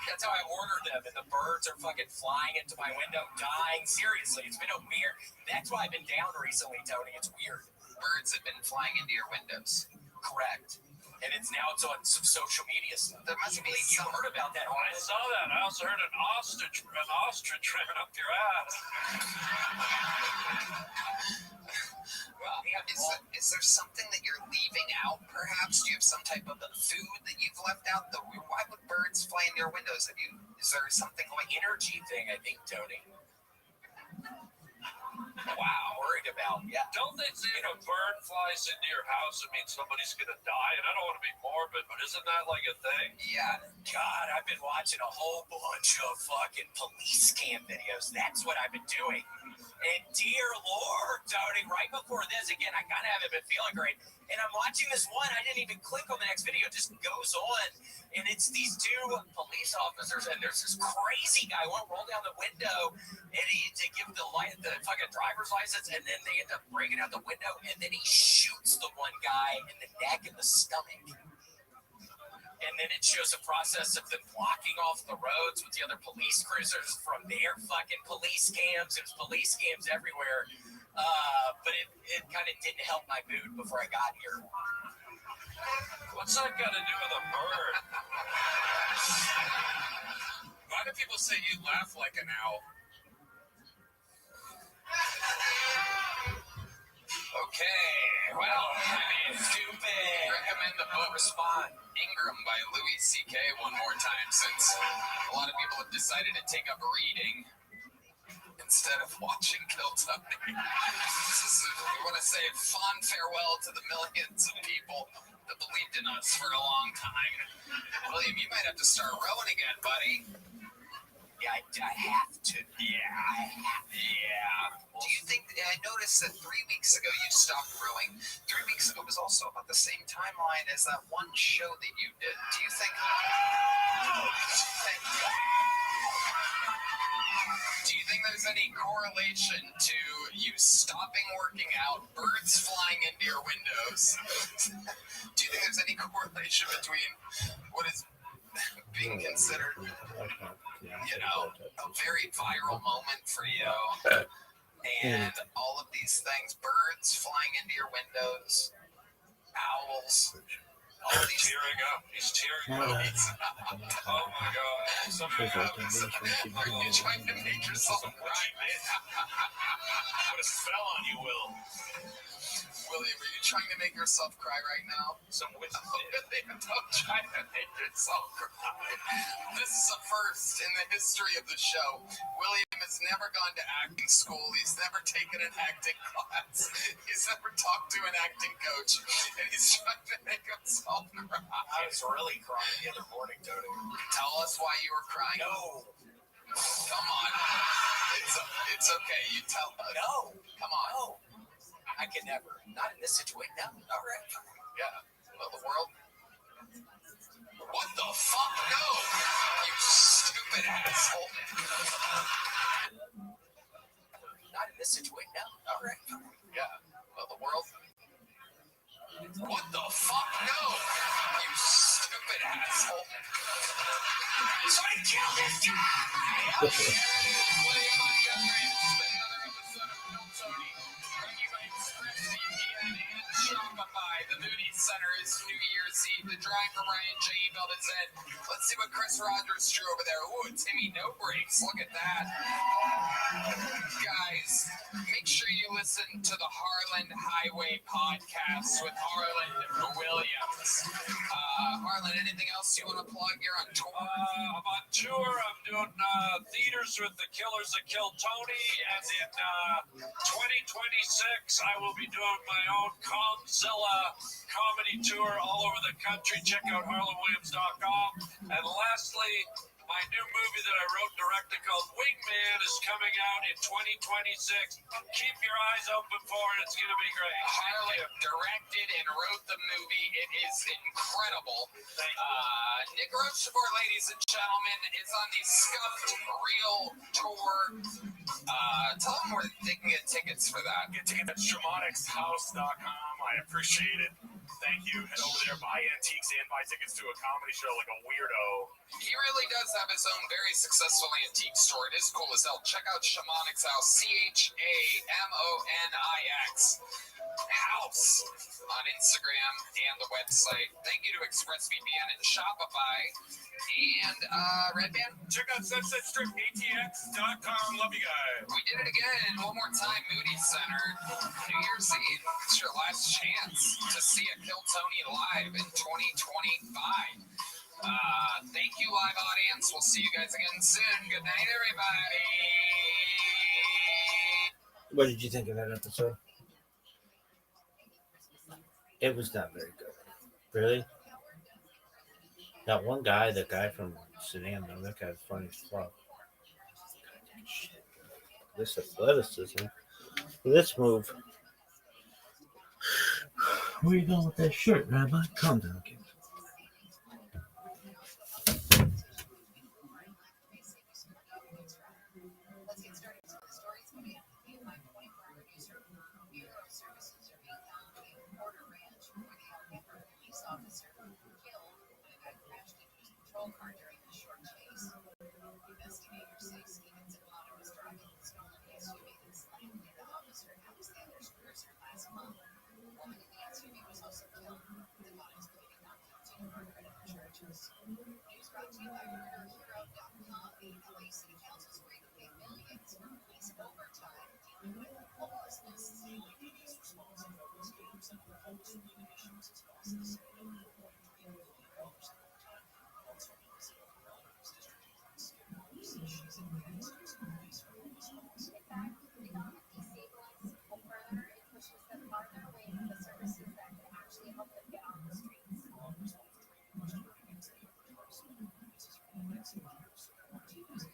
That's how I ordered them, and the birds are fucking flying into my window, dying. Seriously, it's been a weird. That's why I've been down recently, Tony. It's weird. Birds have been flying into your windows. Correct. And it's on some social media stuff. There must be you heard about that. I saw that. I also heard an ostrich ran up your ass. Is there something that you're leaving out, perhaps? Do you have some type of food that you've left out? Why would birds fly in your windows? Is there something like energy thing, I think, Tony? Wow, worried about, yeah. Don't they say if a bird flies into your house, it means somebody's going to die? And I don't want to be morbid, but isn't that like a thing? Yeah. God, I've been watching a whole bunch of fucking police cam videos. That's what I've been doing. And dear Lord, Tony, right before this, again, I kind of haven't been feeling great. And I'm watching this one. I didn't even click on the next video. It just goes on. And it's these two police officers. And there's this crazy guy who won't roll down the window to give the fucking driver's license. And then they end up breaking out the window. And then he shoots the one guy in the neck and the stomach. And then it shows a process of them blocking off the roads with the other police cruisers from their fucking police cams. There's police cams everywhere. But it kind of didn't help my mood before I got here. What's that got to do with a bird? Why do people say you laugh like an owl? Okay, well, stupid. Recommend the book Respond Ingram by Louis C.K. one more time, since a lot of people have decided to take up reading instead of watching Kill Tony. We want to say fond farewell to the millions of people that believed in us for a long time. William, you might have to start rowing again, buddy. Yeah, I have to. Yeah. Do you think, I noticed that 3 weeks ago you stopped growing. 3 weeks ago was also about the same timeline as that one show that you did. Do you think... Do you think there's any correlation to you stopping working out, birds flying into your windows? Do you think there's any correlation between what is being considered, a very viral moment for you, and all of these things, birds flying into your windows, owls, all these... He's tearing up. Oh my God. Something happens. Are you trying to make yourself right? Put a spell on you, Will. William, are you trying to make yourself cry right now? Some witch. William, don't try to make yourself cry. This is a first in the history of the show. William has never gone to acting school. He's never taken an acting class. He's never talked to an acting coach. And he's trying to make himself cry. I was really crying the other morning, Tony. Tell us why you were crying. No. Come on. It's okay. You tell us. No. Come on. No. I can never. Not in this situation. No. All right. Yeah. Well, the world. What the fuck? No. You stupid asshole. Not in this situation. No. All right. Yeah. Well, the world. What the fuck? No. You stupid asshole. Somebody kill this guy! William Montgomery, this has been another episode of Kill Tony. Brought to you by ExpressVPN and Shopify. The Moody Center is New Year's Eve. The drive for Ryan J. emailed and said, let's see what Chris Rogers drew over there. Ooh, Timmy, no breaks. Look at that. Guys, make sure you listen to the Harland Highway podcast with Harland Williams. Harland, anything else you want to plug? You're on tour. I'm on tour. I'm doing theaters with the Killers That Killed Tony. And in 2026, I will be doing my own Kongzilla comedy tour all over the country. Check out harlandwilliams.com. And lastly, my new movie that I wrote and directed called Wingman is coming out in 2026. Keep your eyes open for it. It's going to be great. Harland directed and wrote the movie. It is incredible. Nick Rochefort, ladies and gentlemen, is on the Scuffed Real Tour. Tell them where they can get tickets for that. Get tickets at ShamanixHouse.com. I appreciate it. Thank you. Head over there, buy antiques and buy tickets to a comedy show like a weirdo. He really does have his own very successful antique store. It is cool as hell. Check out Shamanix House, CHAMONIX House on Instagram and the website. Thank you to ExpressVPN and Shopify. And Red Band. Check out SunsetStripATX.com. Love you guys. We did it again. One more time, Moody Center. New Year's Eve. It's your last chance to see a Kill Tony live in 2025. Thank you, live audience. We'll see you guys again soon. Good night, everybody. What did you think of that episode? It was not very good. Really? That one guy, that guy from Sedan, though, that guy's funny as fuck. This athleticism. This move. Where are you going with that shirt, Rabbi? Calm down, kid. Let's get started with the stories coming up. My 24-hour producer, Bureau of Services are being found in Porter Ranch, where they are never a police officer killed when a guy crashed into his patrol car during a short chase. Investigators say Stevens and Potter was driving a stolen SUV that slammed into the officer Alexander's cruiser last month. The woman in the SUV was also killed. The bodies pleading not guilty to murder and other charges. News brought to you by RealHero.com. The LA City Council's agreed to pay millions for police overtime dealing with homelessness. LAPD's response and focus 80% of the homeless living issues is across the city. $120 million overtime. Also, the city of Relatives District conversations and answers to police for homeless calls. In fact, economic destabilizes people further. It pushes them farther away from the services that can actually help them get off the streets. Law enforcement training question against the upper This is from the next year's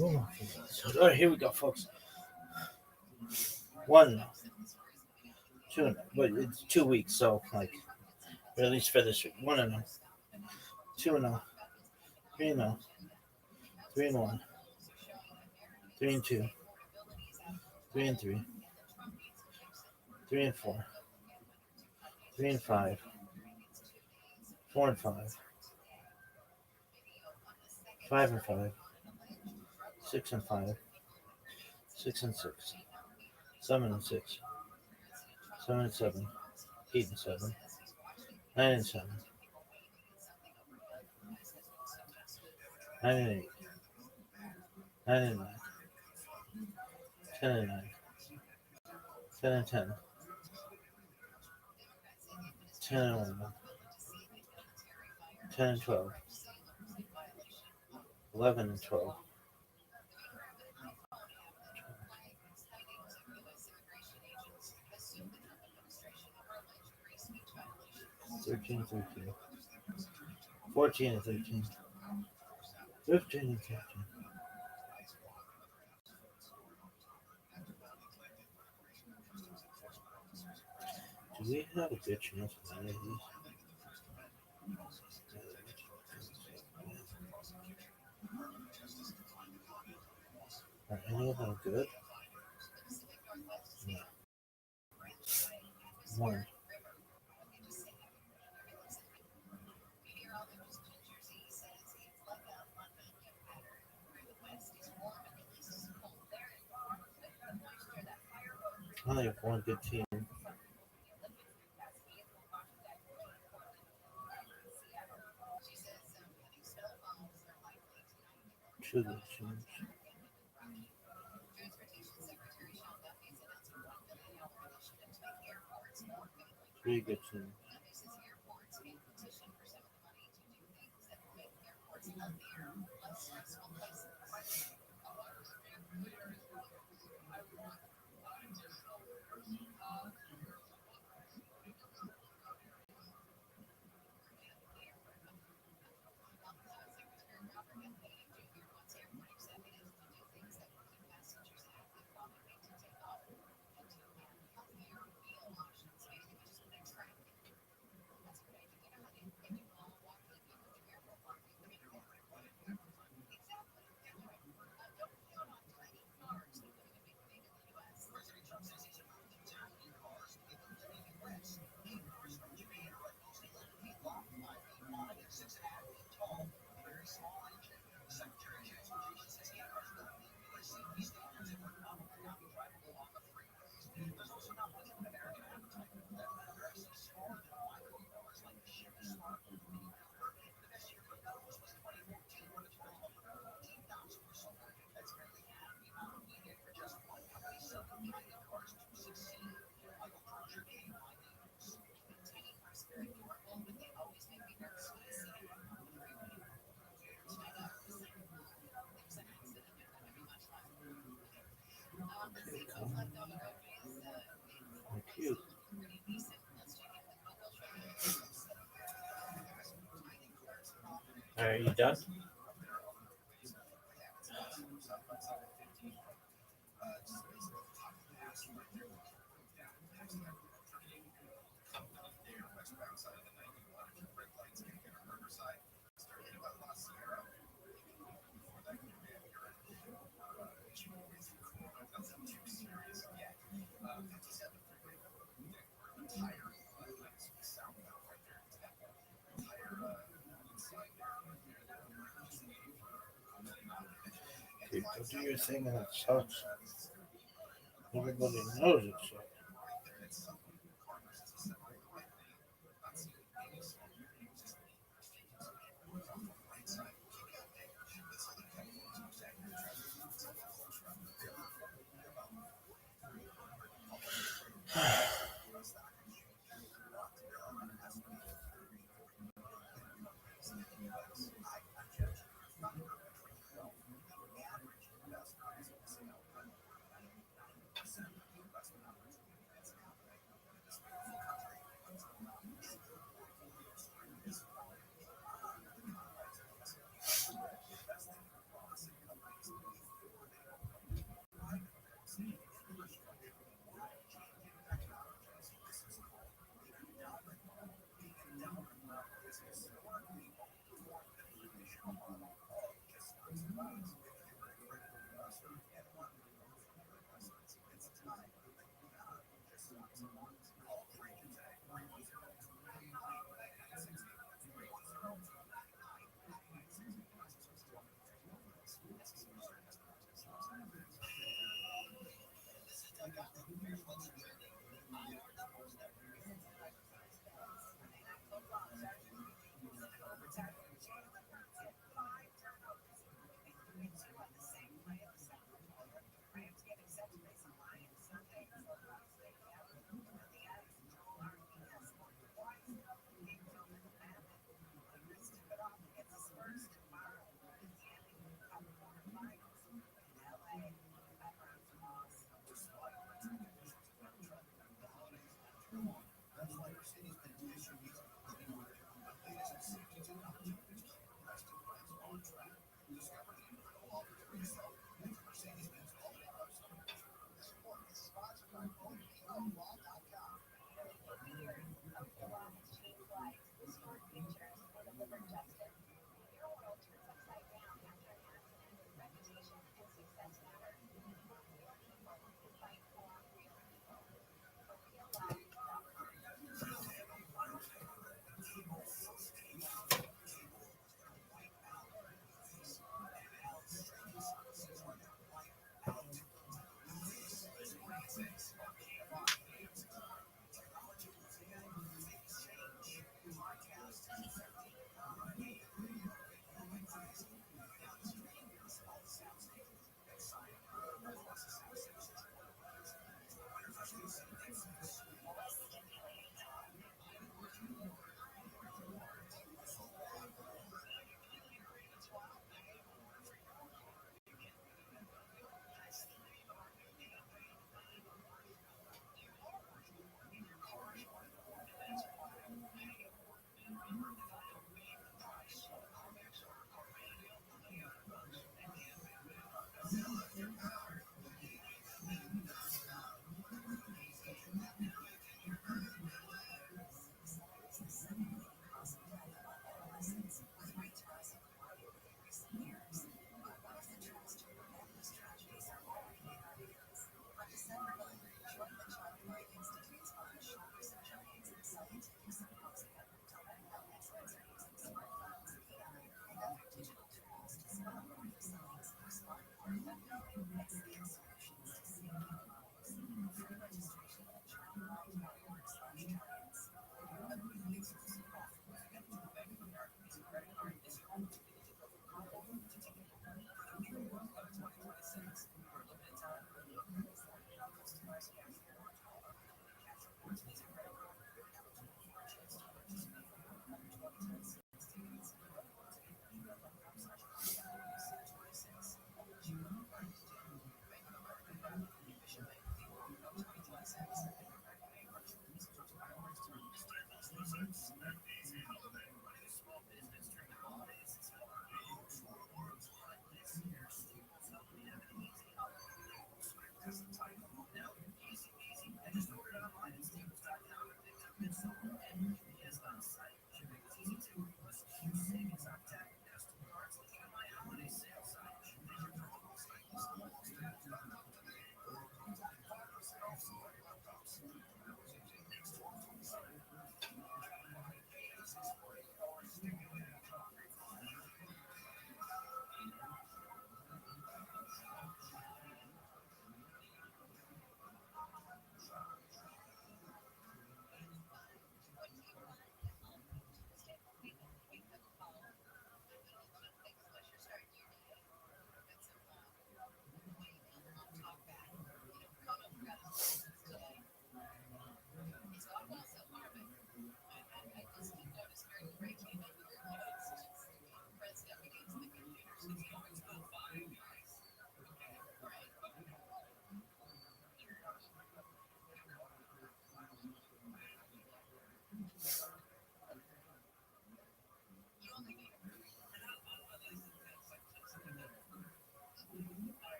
All right, here we go, folks. 1-0, 2-0, but it's 2 weeks, so like, or at least for this week. 1-0, 2-0, 3-0, 3-1, 3-2, 3-3, 3-4, 3 and 5, 4 and 5, 5 and 5, 6 and 5, 6 and 6, 7 and 6, 7 and 7, 8 and 7, 9 and 7, 9 and 8, 9 and 9, 10 and 9, 10 and 10, 10 and 11, 10 and 12, 11 and 12, 13 and 13, 14 and 13, 15 and 13. Do we have a bitch enough of any of these? Are any of them good? No. One. I only have one good team. Two good teams. Three good teams. Cute. Alright, you done? Okay, go do your thing and it sucks. Everybody knows it sucks.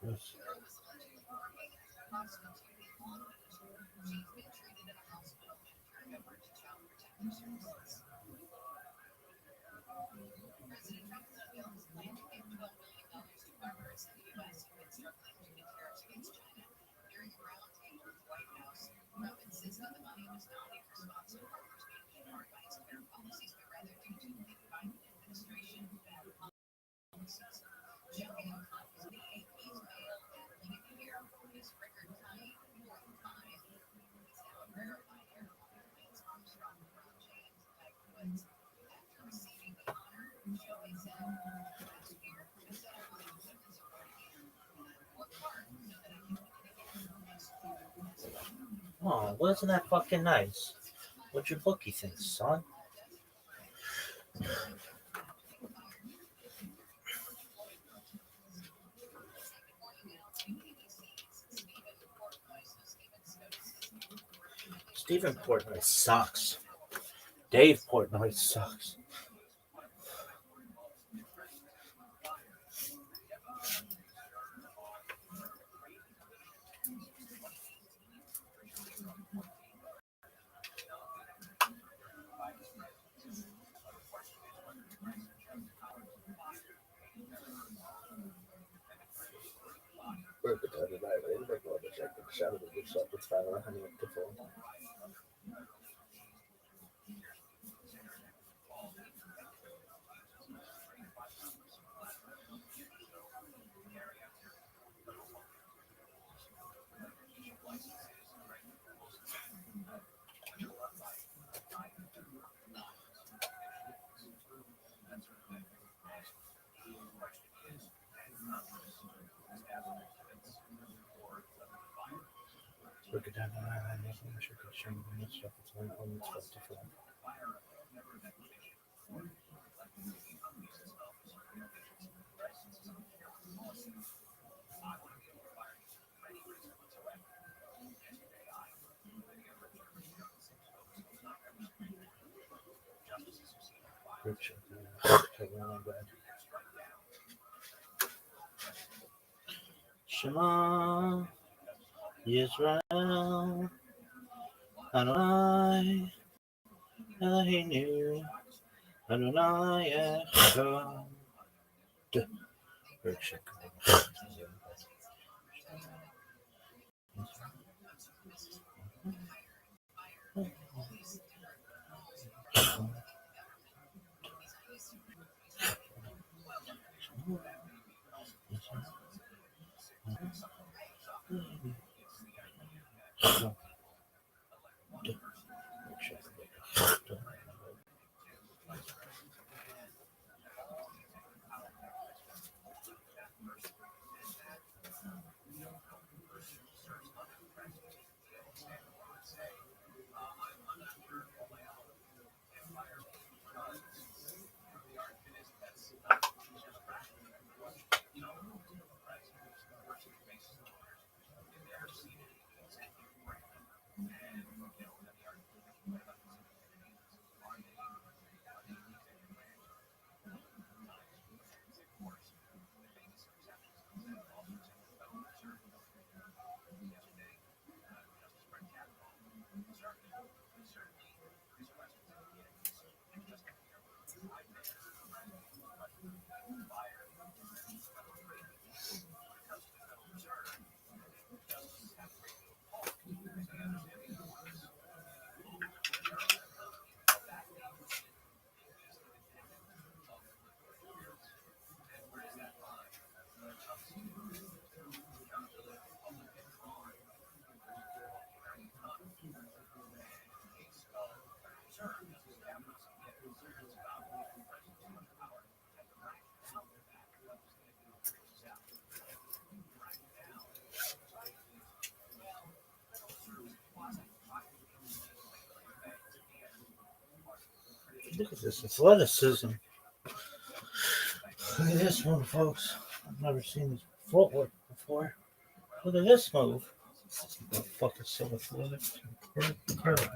Yes. Oh, wasn't that fucking nice? What'd your bookie think, son? Stephen Portnoy sucks. Dave Portnoy sucks. Shema Yisrael Adonai Eloheinu Adonai Echad. Look at this athleticism. Look at this one, folks. I've never seen this footwork before. Look at this move. This motherfucker's so athletic. Incredible.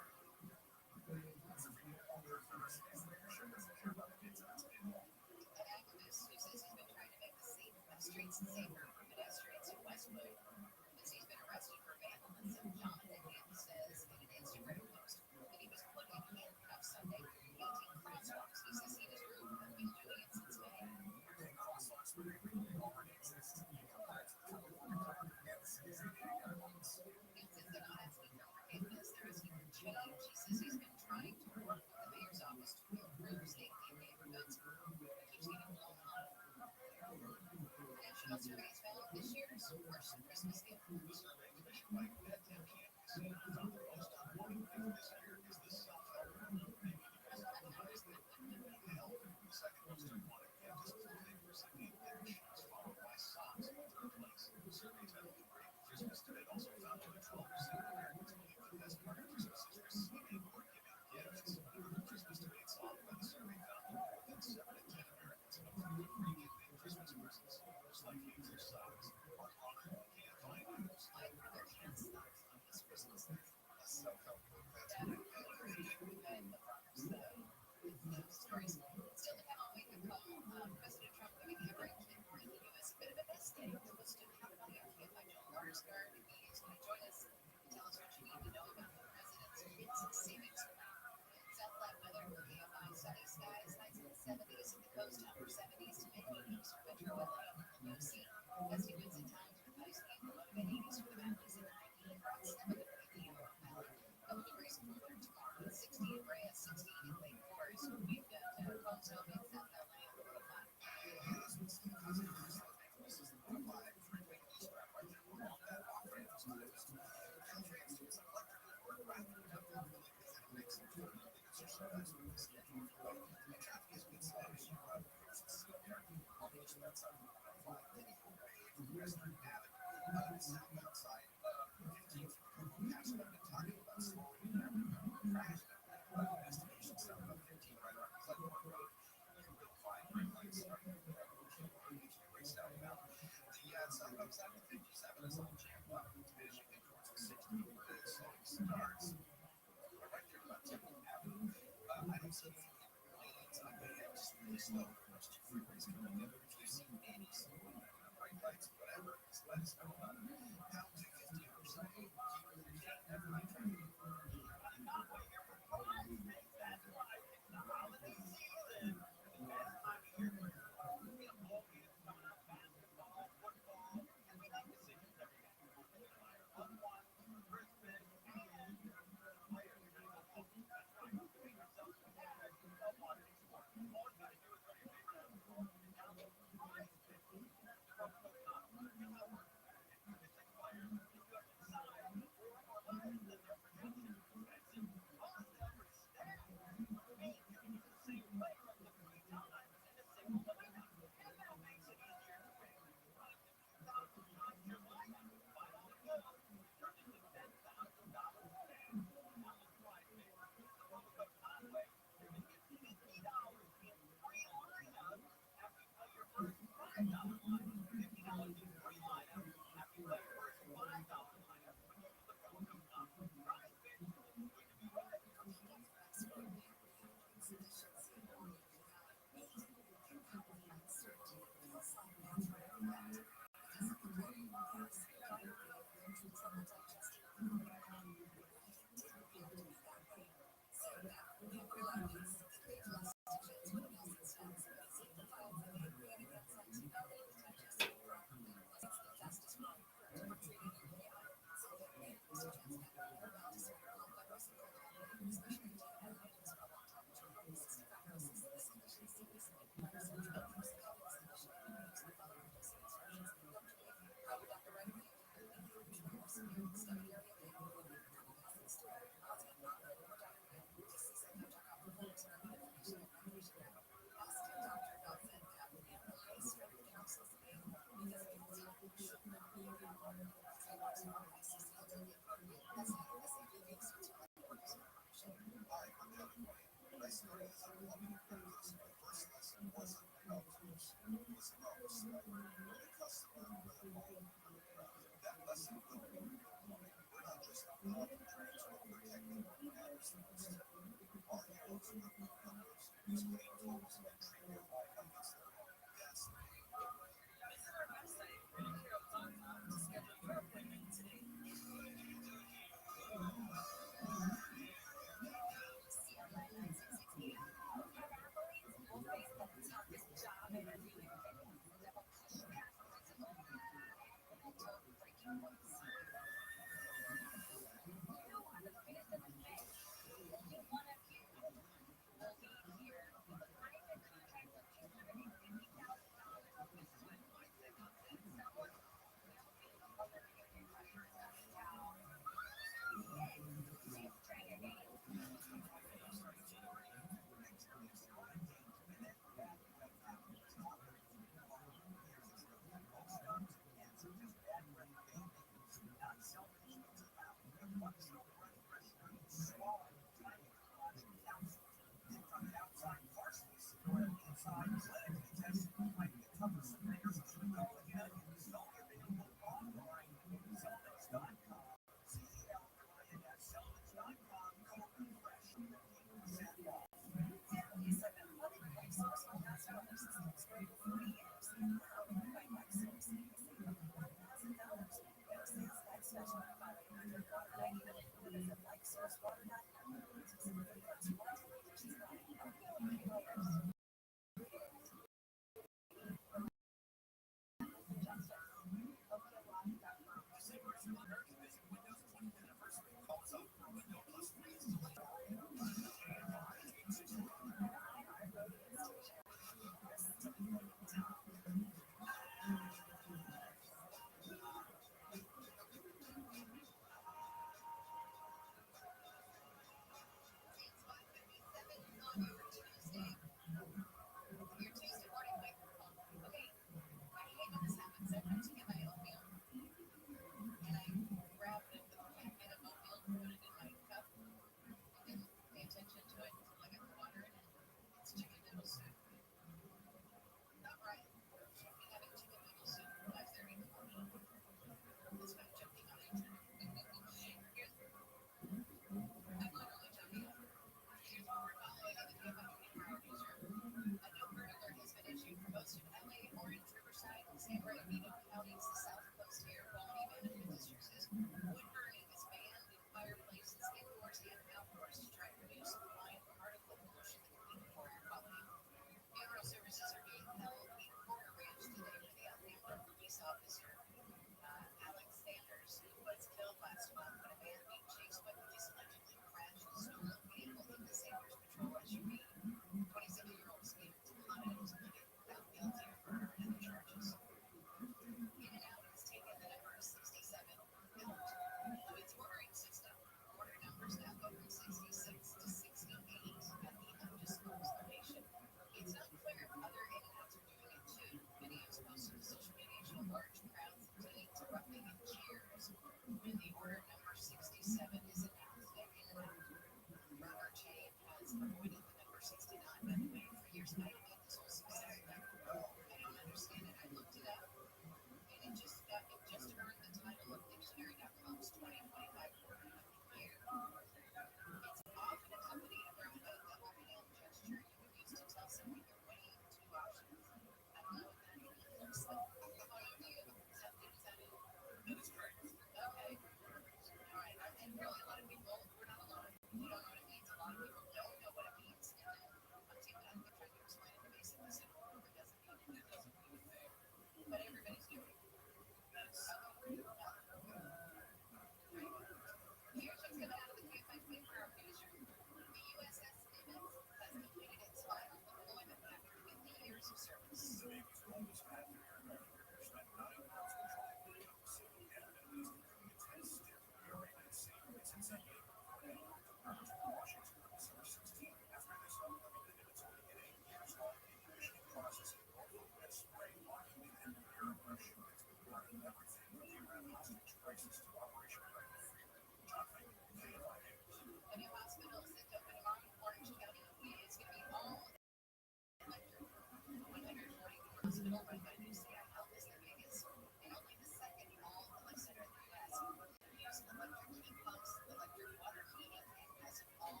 all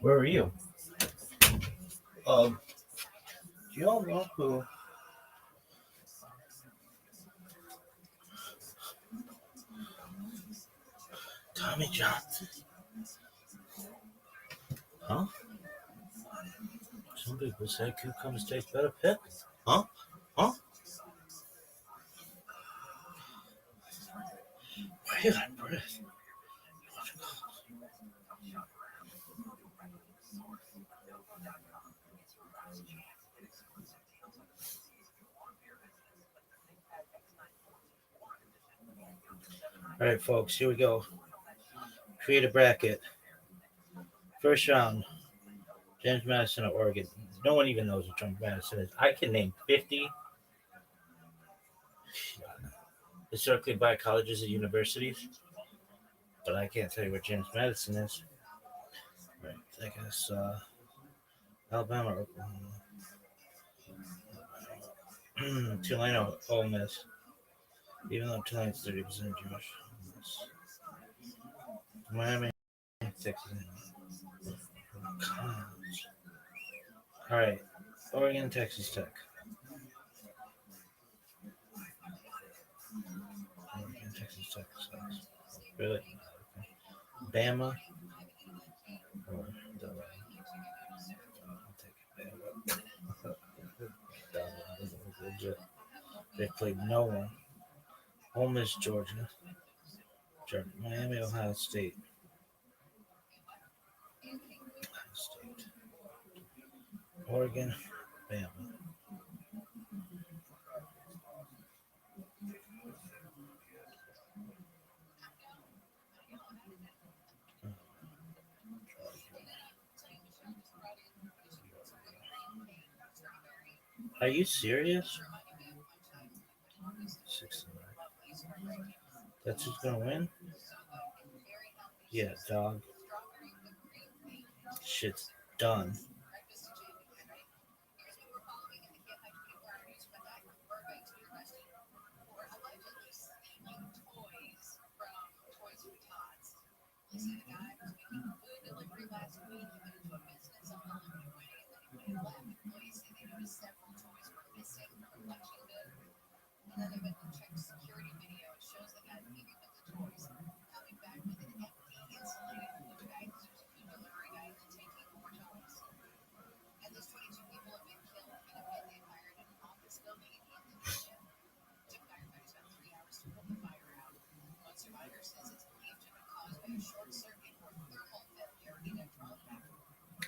Where are you? Do you all know who Tommy Johnson? Huh? Some people say cucumbers taste better pickles. Huh? Huh? Why you got breath? All right, folks, here we go. Create a bracket. First round, James Madison of Oregon. No one even knows what James Madison is. I can name 50 historically black colleges and universities, but I can't tell you what James Madison is. Right, I guess Alabama, Oklahoma, Tulane, Ole Miss. Even though Tulane's 30% Jewish. Miami, Texas. All right, Oregon, Texas Tech. Oregon, Texas Tech sucks. Really? Okay. Bama. Or I'll take Bama. Bama doesn't look legit. They played no one. Ole Miss, Georgia. Georgia. Miami, Ohio State. Ohio State. Oregon, Bama. Are you serious? 6-9. That's who's gonna win? Yeah, dog. Shit's done.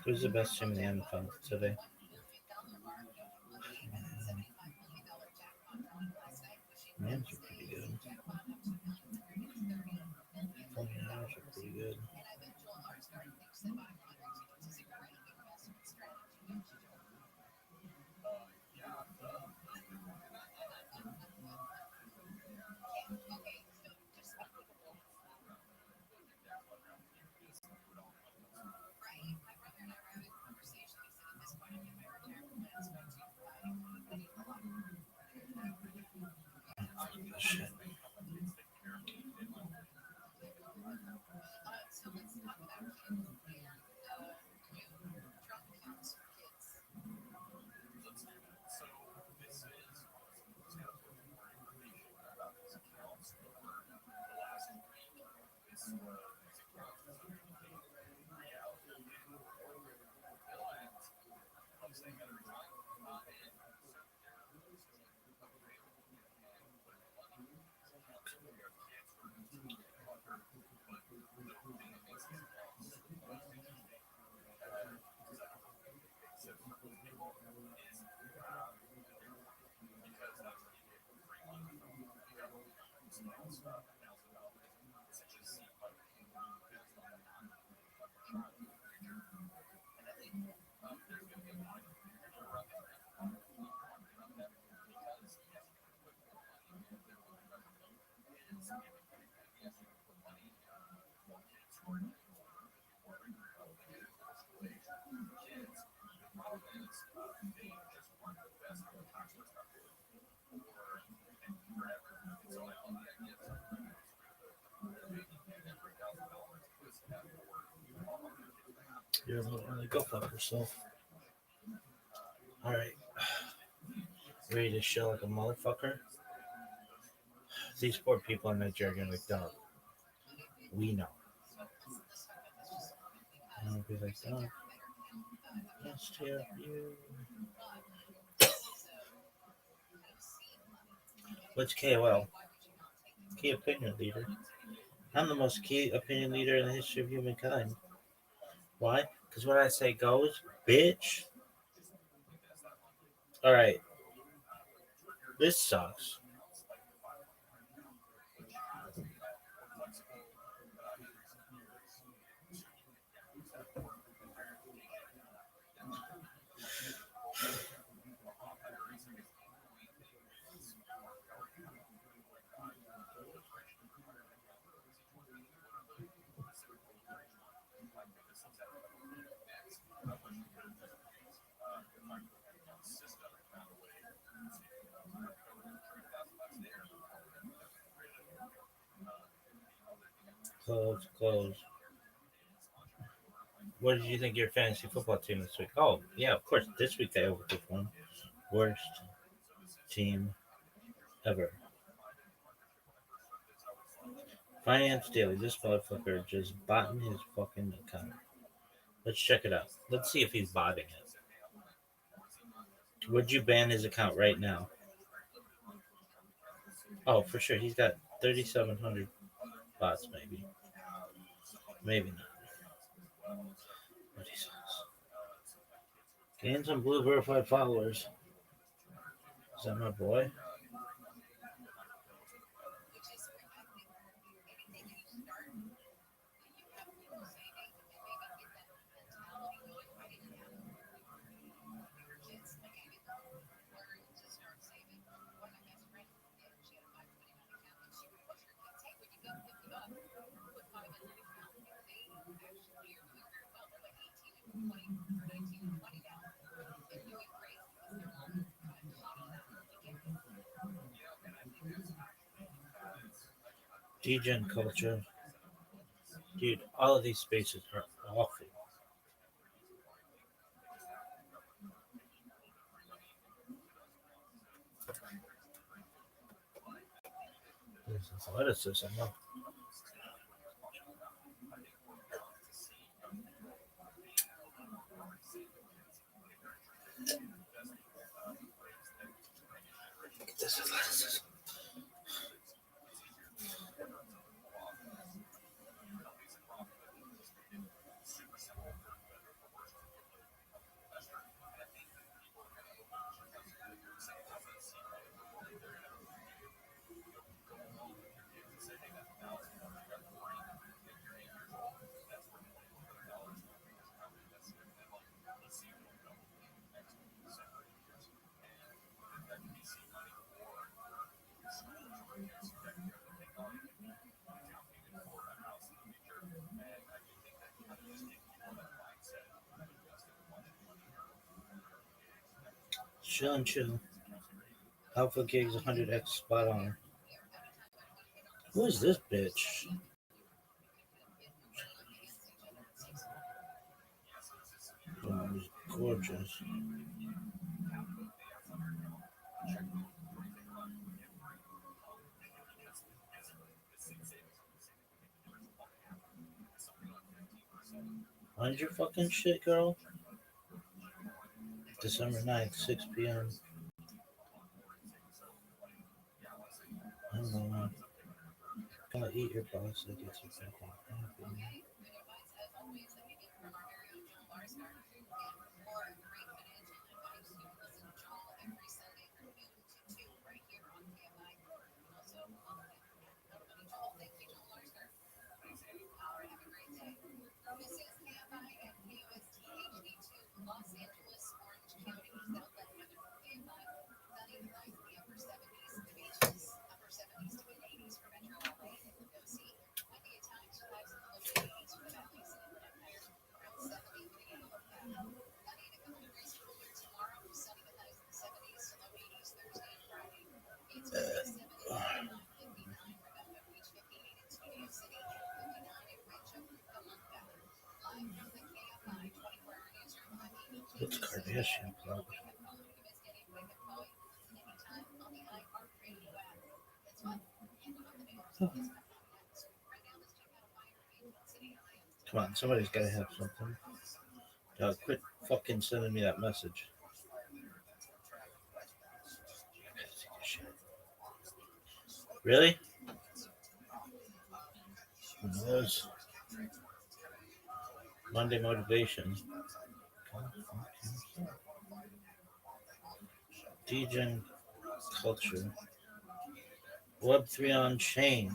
Who's the best team in the NFL today? Rams are pretty good. 49ers are pretty good. Shit. You're a little early. Go fuck yourself. Alright. Ready to show like a motherfucker? These poor people in Nigeria are gonna be dumb. We know. And I'll be like, oh, yes, dear, you. What's KOL? Key opinion leader. I'm the most key opinion leader in the history of humankind. Why? Because when I say goes, bitch. Alright. This sucks. Close. What did you think of your fantasy football team this week? Oh, yeah, of course. This week they overperformed. Worst team ever. Finance Daily. This motherfucker just botting his fucking account. Let's check it out. Let's see if he's botting it. Would you ban his account right now? Oh, for sure. He's got 3,700 bots, maybe. Maybe not. What he says. Gain some blue verified followers. Is that my boy? Degen culture. Dude, all of these spaces are awful. There's athleticism. No. This athleticism. Chill. Alpha Gigs 100x spot on. Who is this bitch? Oh, gorgeous. Mind your fucking shit, girl. December 9th, 6 p.m. I don't know, man. Gonna eat your boss. I guess you can. It's Kardashian club. Huh. Come on, somebody's gotta have something. Quit fucking sending me that message. Really? Who knows? Monday motivation. Degen culture. Web3 on chain.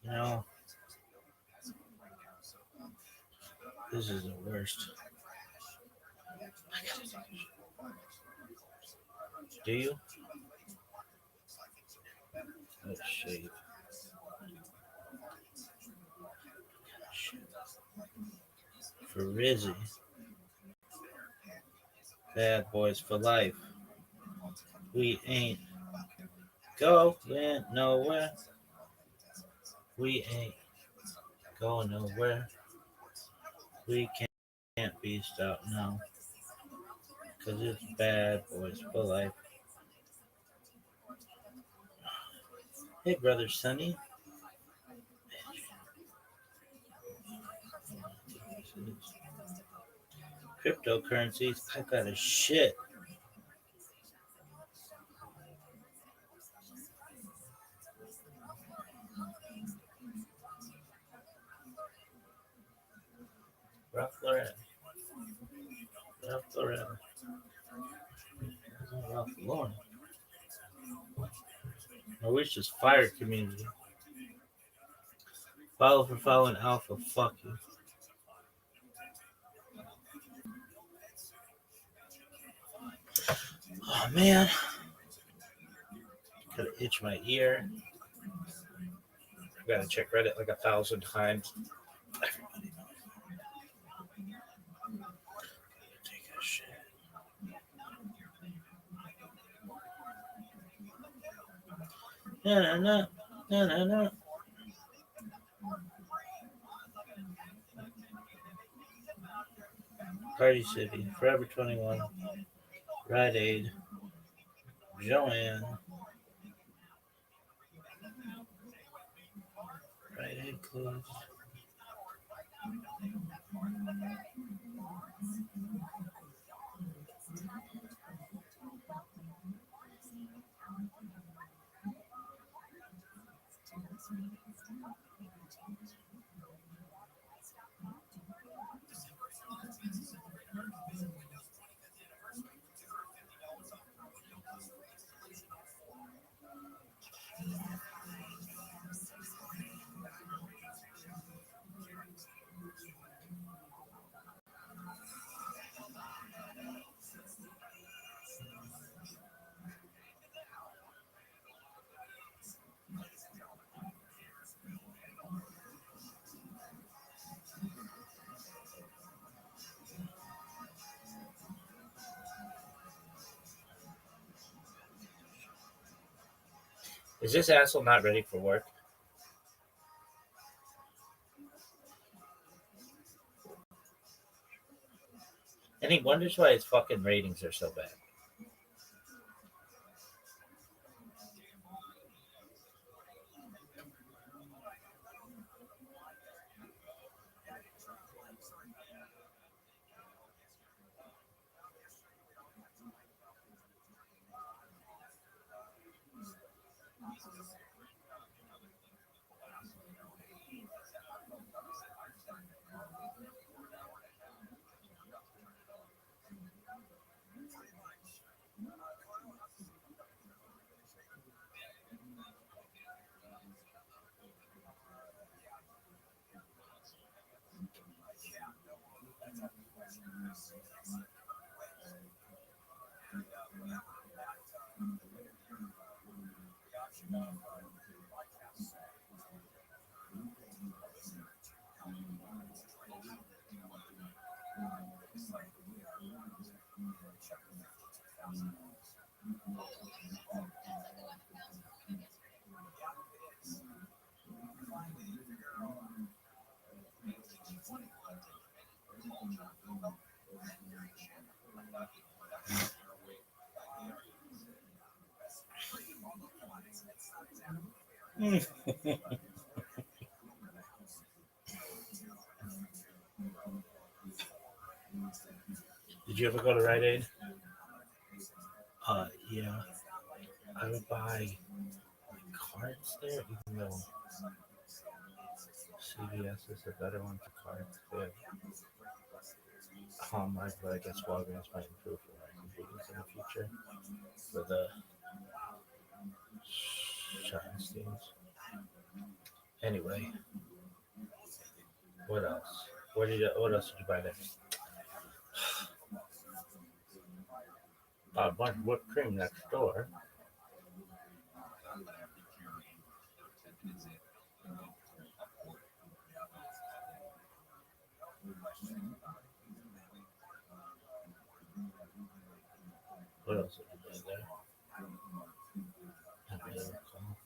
You know, this is the worst. Do you? Oh, shit. For Rizzy. Bad boys for life. We ain't going nowhere. We ain't Going nowhere. We can't be stopped now. Cause it's bad boys for life. Hey, brother Sonny. Cryptocurrencies. I got a shit. Ralph Lauren. Ralph Lauren. Ralph Lauren. I wish this fire community. Follow for following alpha. Fuck you. Oh man. Gotta itch my ear. I gotta check Reddit like 1,000 times. Take a shit. No. Party City, Forever 21, Rite Aid, Joanne, Rite Aid closed. Is this asshole not ready for work? And he wonders why his fucking ratings are so bad. Did you ever go to Rite Aid? Yeah. I would buy cards there, even though CVS is a better one for cards. They have Hallmark, but I guess Walgreens might improve for my convenience in the future for the Schottensteins. Anyway, what else? What else did you buy next? Bought a bunch of whipped cream next door. What else did you buy there? I don't recall.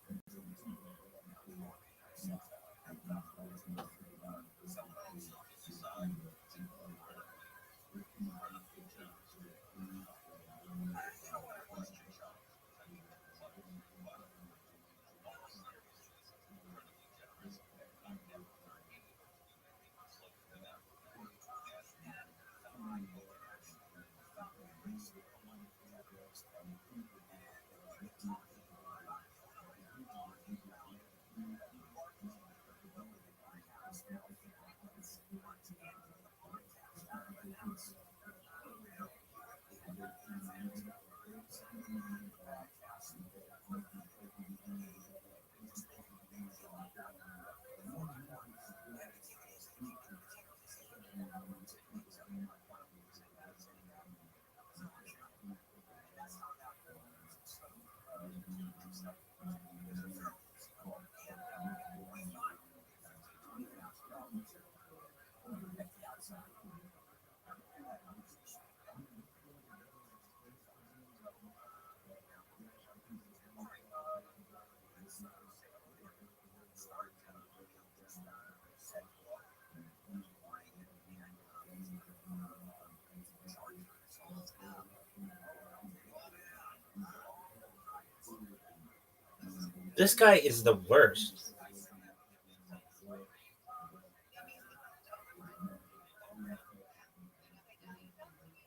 This guy is the worst.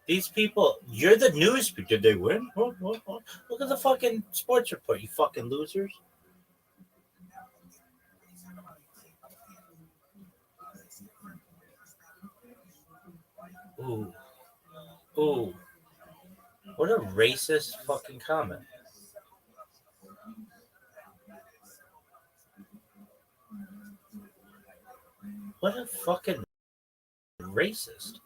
These people, you're the news. Did they win? Look at the fucking sports report, you fucking losers. Ooh. Ooh. What a racist fucking comment. What a fucking racist.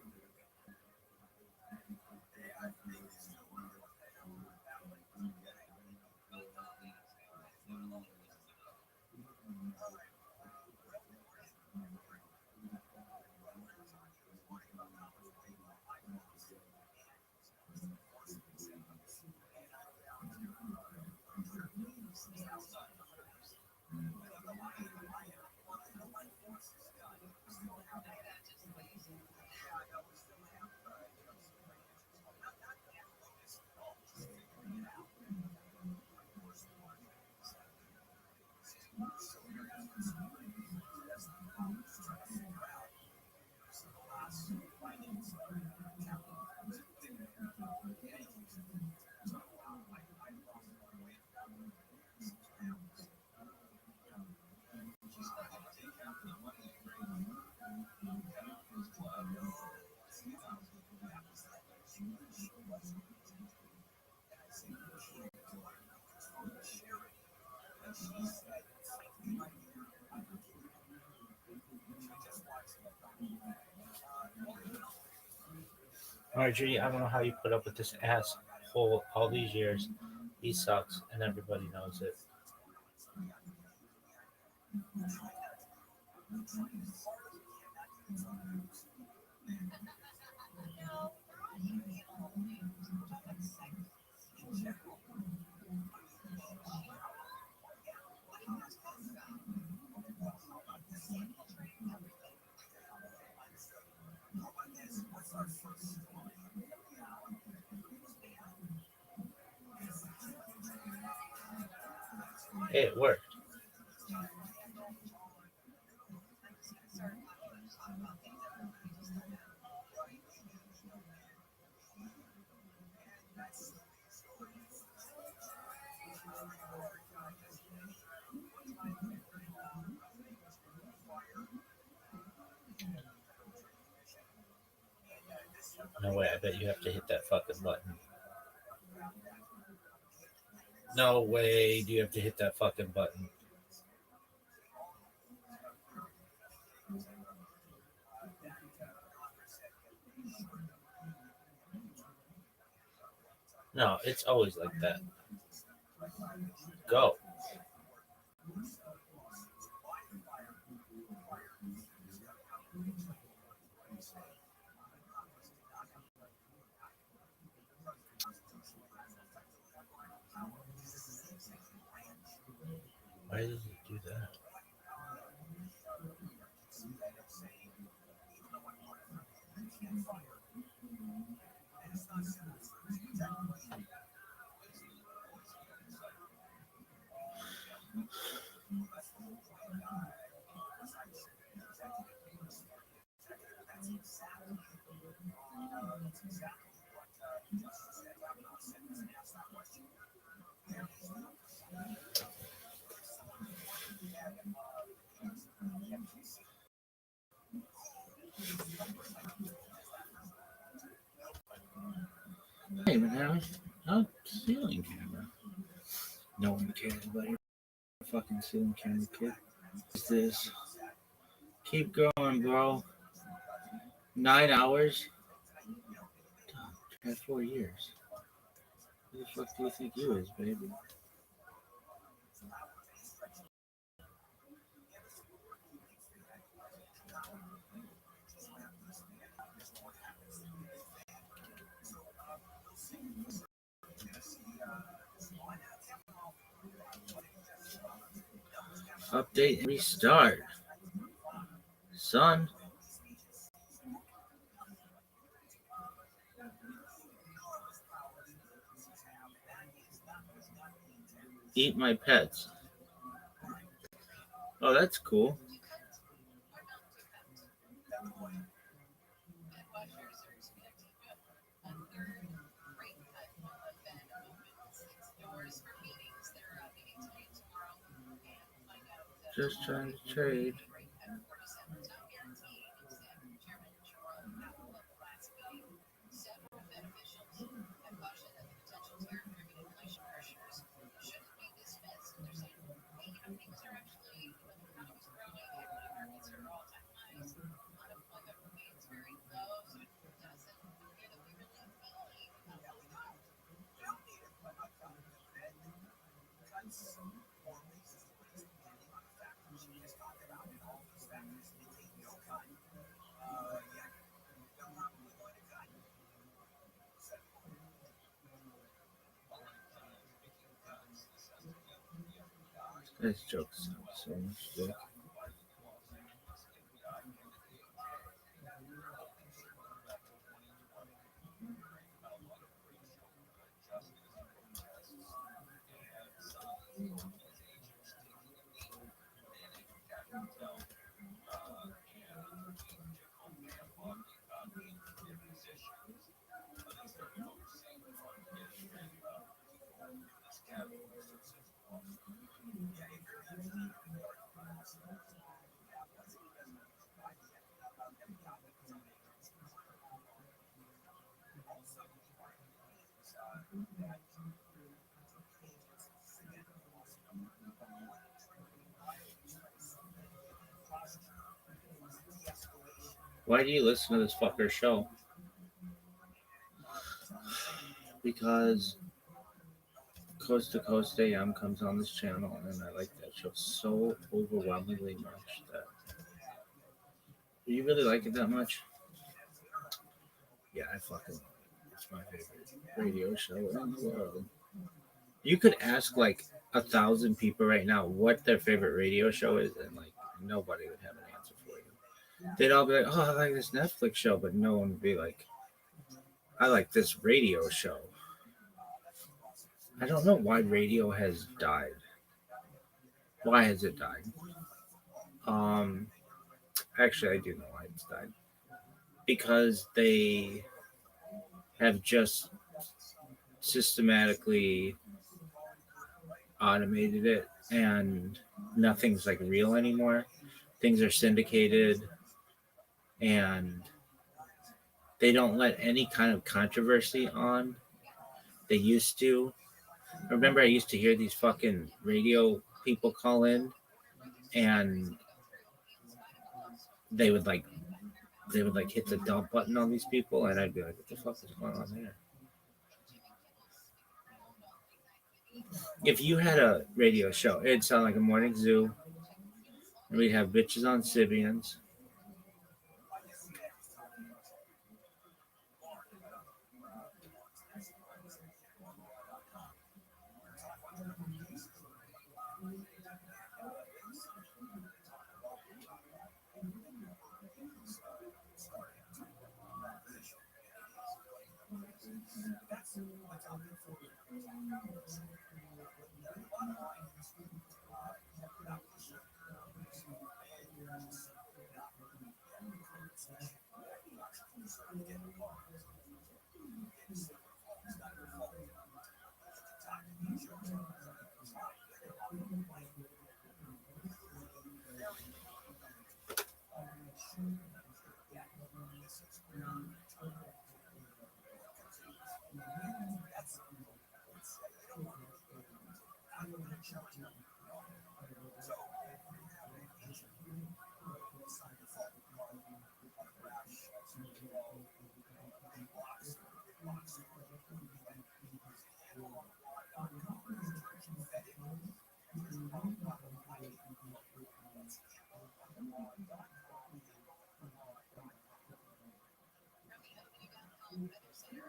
Marjorie, I don't know how you put up with this asshole all these years. He sucks, and everybody knows it. Hey, it worked. No way, I bet you have to hit that fucking button. No way do you have to hit that fucking button. No, it's always like that. Go. Why does it do that? Hey, man, how ceiling camera? No one cares about your fucking ceiling camera, kid. What's this? Keep going, bro. 9 hours? Had 4 years. Who the fuck do you think you is, baby? Update and restart. Son. Eat my pets. Oh, that's cool. Just trying to trade. This joke's so much dick. Why do you listen to this fucker show? Because Coast to Coast AM comes on this channel, and I like that show so overwhelmingly much that. Do you really like it that much? Yeah, I fucking love it. It's my favorite radio show in the world. You could ask like 1,000 people right now what their favorite radio show is, and like nobody would have an answer for you. They'd all be like, "Oh, I like this Netflix show," but no one would be like, "I like this radio show." I don't know why radio has died. Why has it died? Actually, I do know why it's died. Because they have just systematically automated it, and nothing's like real anymore. Things are syndicated, and they don't let any kind of controversy on. They used to. Remember, I used to hear these fucking radio people call in, and they would like hit the dump button on these people, and I'd be like, "What the fuck is going on there?" If you had a radio show, it'd sound like a morning zoo, and we'd have bitches on Sibians.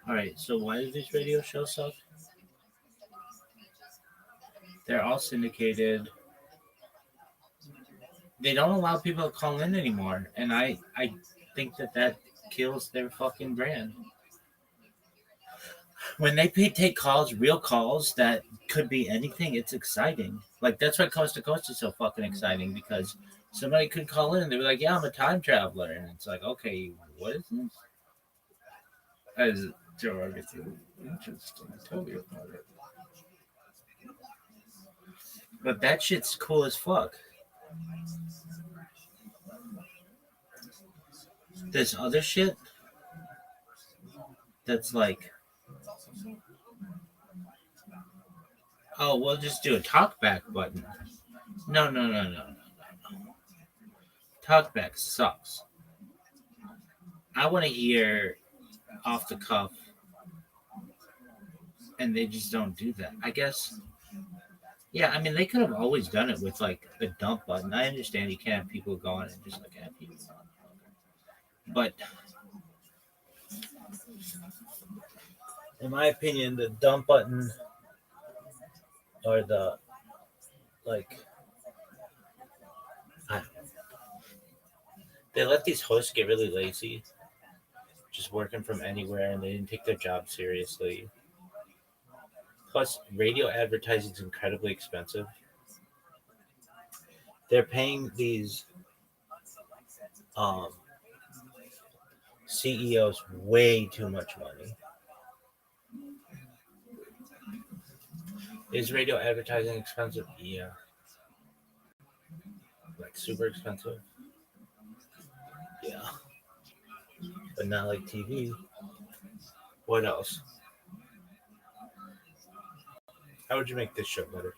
All right, so why do these radio shows suck? They're all syndicated. they don't allow people to call in anymore, and I think that kills their fucking brand. When they take calls, real calls that could be anything, it's exciting. Like that's why Coast to Coast is so fucking exciting because somebody could call in and they were like, "Yeah, I'm a time traveler," and it's like, "Okay, what is this?" As derogatory, interesting. Tell me about it. But that shit's cool as fuck. This other shit that's like, oh, we'll just do a talkback button. No. Talkback sucks. I want to hear off the cuff, and they just don't do that. I guess. Yeah, I mean, they could have always done it with like a dump button. I understand you can't have people go on and just like have people on. But in my opinion, the dump button or the like, I don't know. They let these hosts get really lazy, just working from anywhere, and they didn't take their job seriously. Plus, radio advertising is incredibly expensive. They're paying these um, CEOs way too much money. Is radio advertising expensive? Yeah. Like super expensive? Yeah. But not like TV. What else? How would you make this show better?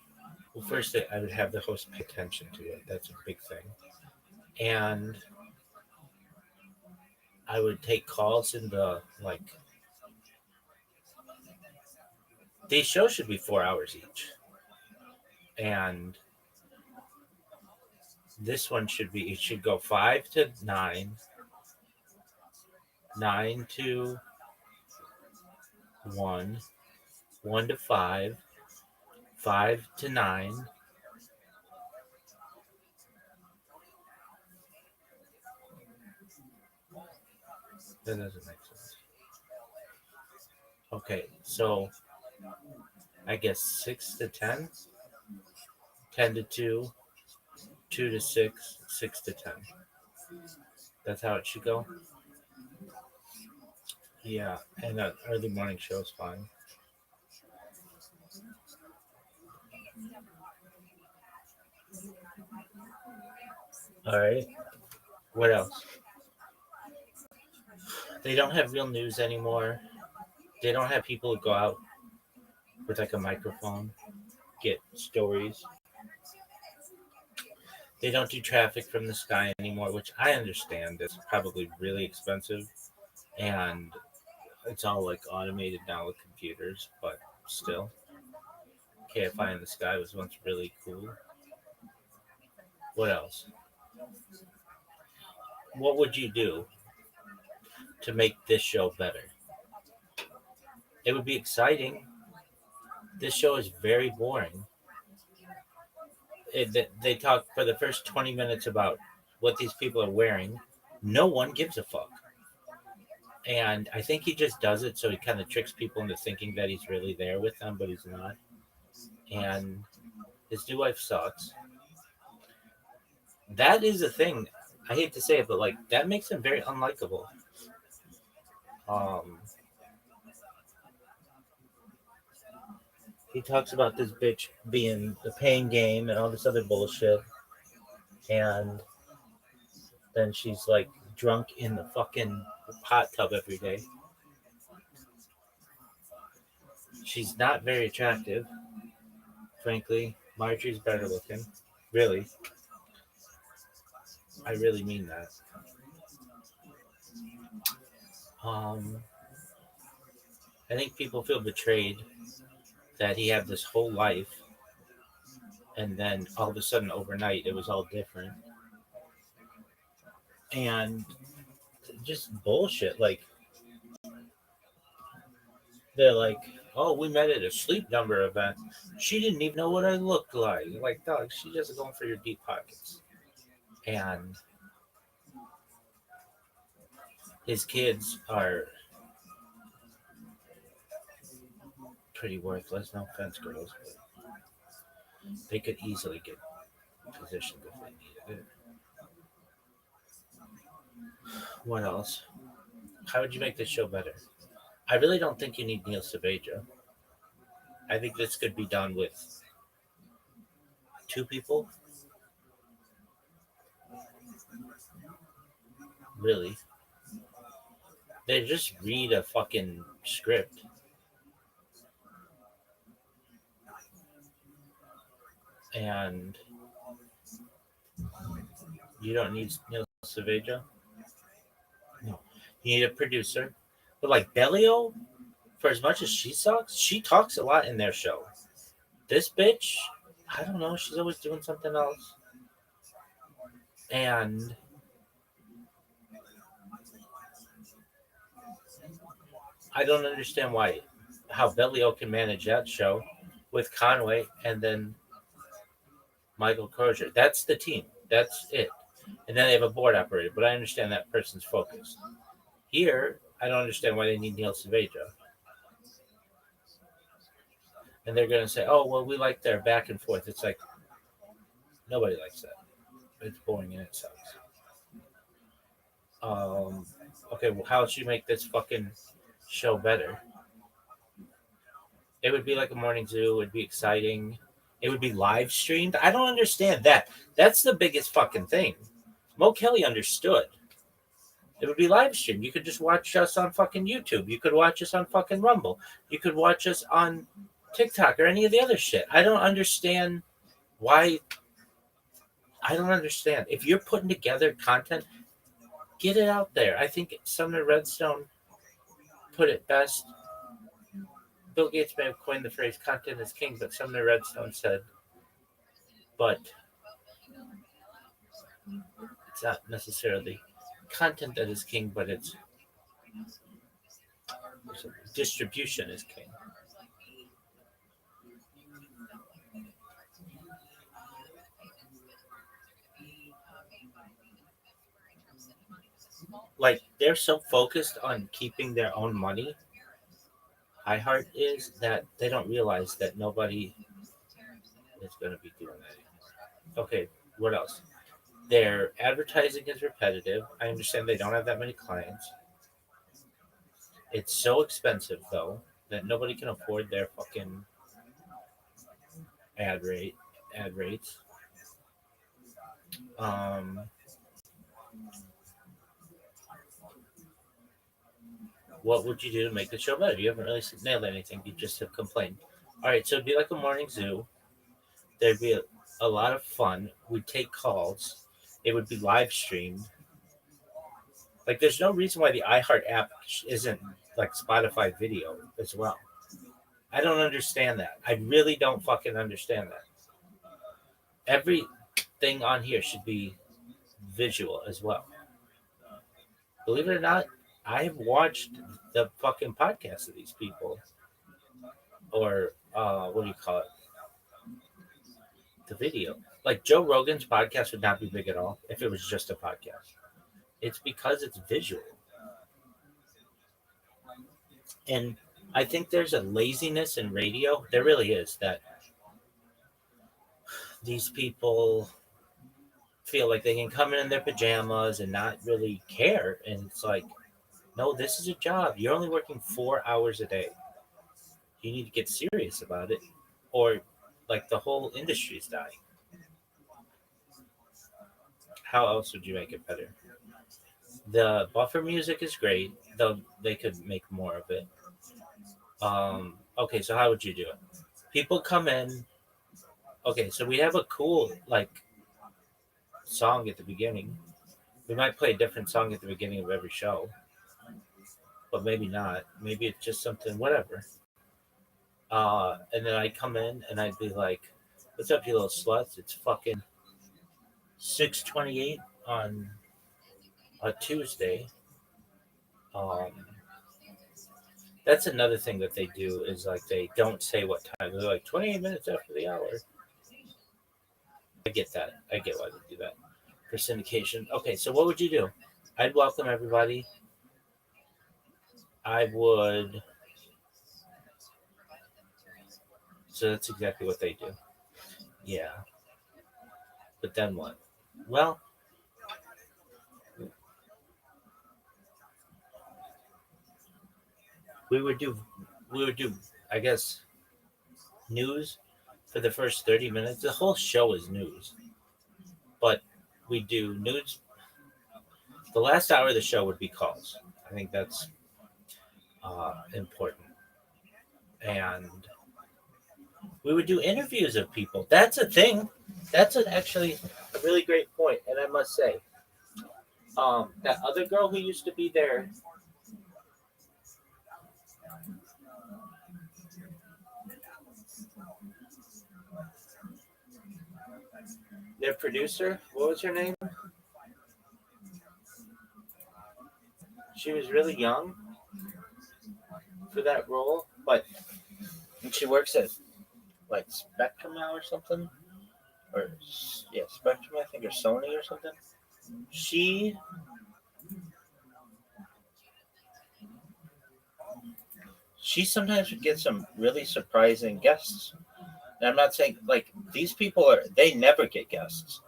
Well, first, I would have the host pay attention to it. That's a big thing. And I would take calls in the, like, these shows should be 4 hours each. And this one should be, it should go 5 to 9, 9 to 1, 1 to 5, 5 to 9. That doesn't make sense. Okay, so I guess 6 to 10, 10 to 2, 2 to 6, 6 to 10. That's how it should go. Yeah, and that early morning show is fine. All right. What else? They don't have real news anymore. They don't have people who go out with like a microphone, get stories. They don't do traffic from the sky anymore, which I understand is probably really expensive. And it's all like automated now with computers, but still. KFI in the sky was once really cool. What else? What would you do to make this show better? It would be exciting. This show is very boring. They talk for the first 20 minutes about what these people are wearing. No one gives a fuck. And I think he just does it so he kind of tricks people into thinking that he's really there with them, but he's not. And his new wife sucks. That is a thing. I hate to say it, but like that makes him very unlikable. He talks about this bitch being the pain game and all this other bullshit, and then she's like drunk in the fucking hot tub every day. She's not very attractive, frankly. Marjorie's better looking. Really. I really mean that. I think people feel betrayed that he had this whole life and then all of a sudden overnight it was all different. And just bullshit. Like, they're like, oh, we met at a Sleep Number event. She didn't even know what I looked like. Like, dog, she's just going for your deep pockets. and his kids are pretty worthless. No offense, girls, but they could easily get positioned if they needed it. What else? How would you make this show better? I really don't think you need Neil Saavedra. I think this could be done with 2 people. Really. They just read a fucking script. And you don't need Neil Saavedra. No. You need a producer. But like Bellio, for as much as she talks a lot in their show. This bitch, I don't know, she's always doing something else. And I don't understand how Bellio can manage that show with Conway and then Michael Crozier. That's the team. That's it. And then they have a board operator, but I understand that person's focus. Here, I don't understand why they need Neil Saavedra. And they're going to say, oh, well, we like their back and forth. It's like, nobody likes that. It's boring and it sucks. Okay, well, how should you make this fucking show better? It would be like a morning zoo. It would be exciting. It would be live streamed. I don't understand that. That's the biggest fucking thing. Mo Kelly understood. It would be live streamed. You could just watch us on fucking YouTube. You could watch us on fucking Rumble. You could watch us on TikTok or any of the other shit. I don't understand why. I don't understand. If you're putting together content, get it out there. I think Sumner Redstone put it best. Bill Gates may have coined the phrase content is king, but Sumner Redstone said, but it's not necessarily content that is king, but it's distribution is king. Like, they're so focused on keeping their own money, iHeart is, that they don't realize that nobody is going to be doing that anymore. Okay, what else? Their advertising is repetitive. I understand they don't have that many clients. It's so expensive, though, that nobody can afford their fucking ad rates. What would you do to make the show better? You haven't really nailed anything. You just have complained. All right, so it'd be like a morning zoo. There'd be a lot of fun. We'd take calls. It would be live streamed. Like, there's no reason why the iHeart app isn't like Spotify video as well. I don't understand that. I really don't fucking understand that. Everything on here should be visual as well. Believe it or not, I have watched the fucking podcasts of these people. Or, what do you call it? The video. Like, Joe Rogan's podcast would not be big at all if it was just a podcast. It's because it's visual. And I think there's a laziness in radio. There really is, that these people feel like they can come in their pajamas and not really care. And it's like, no, this is a job. You're only working 4 hours a day. You need to get serious about it, or like the whole industry is dying. How else would you make it better? The buffer music is great, though they could make more of it. Okay, so how would you do it? People come in. Okay, so we have a cool like song at the beginning. We might play a different song at the beginning of every show, but maybe not. Maybe it's just something, whatever. And then I'd come in and I'd be like, "What's up, you little sluts? It's fucking 6:28 on a Tuesday." That's another thing that they do, is like they don't say what time. They're like 28 minutes after the hour. I get that. I get why they do that. for syndication. Okay, so what would you do? I'd welcome everybody. I would. So that's exactly what they do. Yeah. But then what? Well, we would do, I guess, news for the first 30 minutes. The whole show is news. But we do news. The last hour of the show would be calls. I think that's important. And we would do interviews of people. That's a thing. That's actually a really great point. And I must say, that other girl who used to be there, their producer, what was her name? She was really young for that role, but she works at like Spectrum now or something, or yeah, Spectrum I think, or Sony or something. She sometimes would get some really surprising guests. And I'm not saying like these people they never get guests.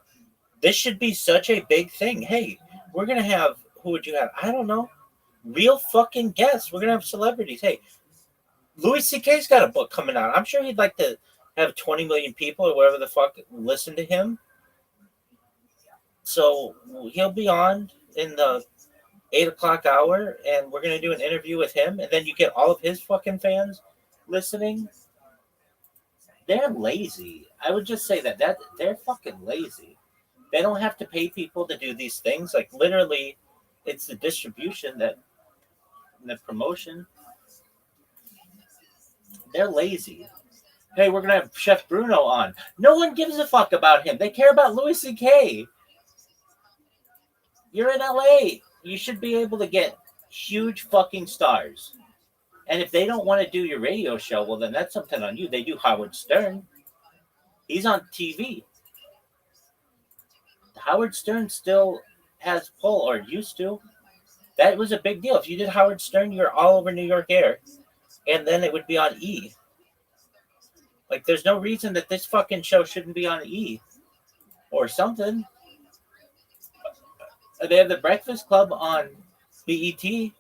This should be such a big thing. Hey, we're gonna have, who would you have? I don't know. Real fucking guests. We're gonna have celebrities. Hey, Louis C.K.'s got a book coming out. I'm sure he'd like to have 20 million people or whatever the fuck listen to him. So he'll be on in the 8 o'clock hour, and we're gonna do an interview with him, and then you get all of his fucking fans listening. They're lazy. I would just say that they're fucking lazy. They don't have to pay people to do these things. Like literally, it's the distribution that the promotion. They're lazy. Hey, we're gonna have Chef Bruno on. No one gives a fuck about him. They care about Louis C.K. You're in LA. You should be able to get huge fucking stars. And if they don't want to do your radio show, well, then that's something on you. They do Howard Stern. He's on TV. Howard Stern still has pull, or used to. That was a big deal. If you did Howard Stern, you're all over New York Air. And then it would be on E. Like, there's no reason that this fucking show shouldn't be on E. Or something. They have the Breakfast Club on BET.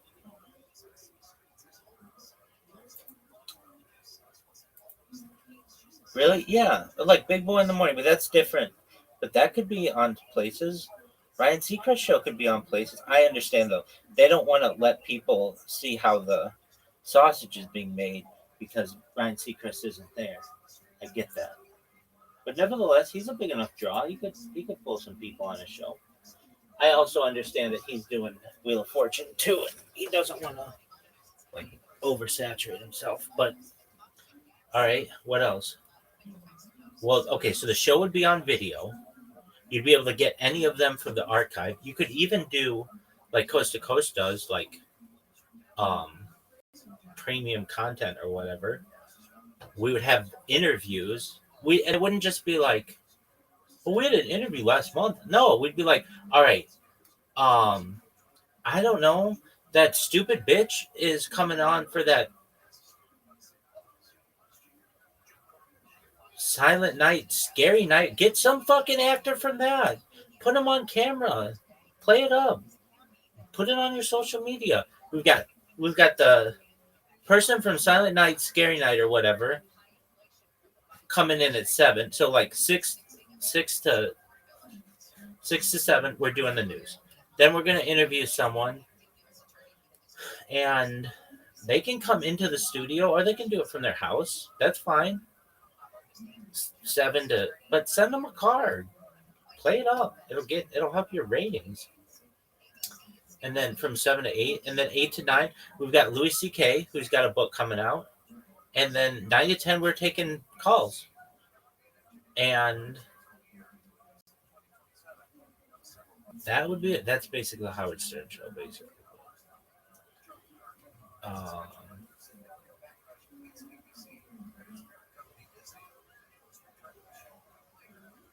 Really? Yeah. Like Big Boy in the Morning, but that's different. But that could be on places. Ryan Seacrest's show could be on places. I understand, though. They don't want to let people see how the sausage is being made because Ryan Seacrest isn't there. I get that. But nevertheless, he's a big enough draw. He could pull some people on his show. I also understand that he's doing Wheel of Fortune too, and he doesn't want to like oversaturate himself. But all right, what else? Well, okay, so the show would be on video. You'd be able to get any of them from the archive. You could even do like Coast to Coast does, like premium content or whatever. We would have interviews. And it wouldn't just be like, well, we had an interview last month. No, we'd be like, all right, I don't know. That stupid bitch is coming on for that Silent Night, Scary Night. Get some fucking actor from that. Put him on camera. Play it up. Put it on your social media. We've got the person from Silent Night, Scary Night, or whatever coming in at 7. So like 6 to 7, we're doing the news. Then we're gonna interview someone, and they can come into the studio or they can do it from their house. That's fine. 7 to, but send them a card. Play it up. It'll help your ratings. And then from 7 to 8, and then 8 to 9, we've got Louis C.K., who's got a book coming out. And then 9 to 10, we're taking calls. And that's basically the Howard Stern show, basically.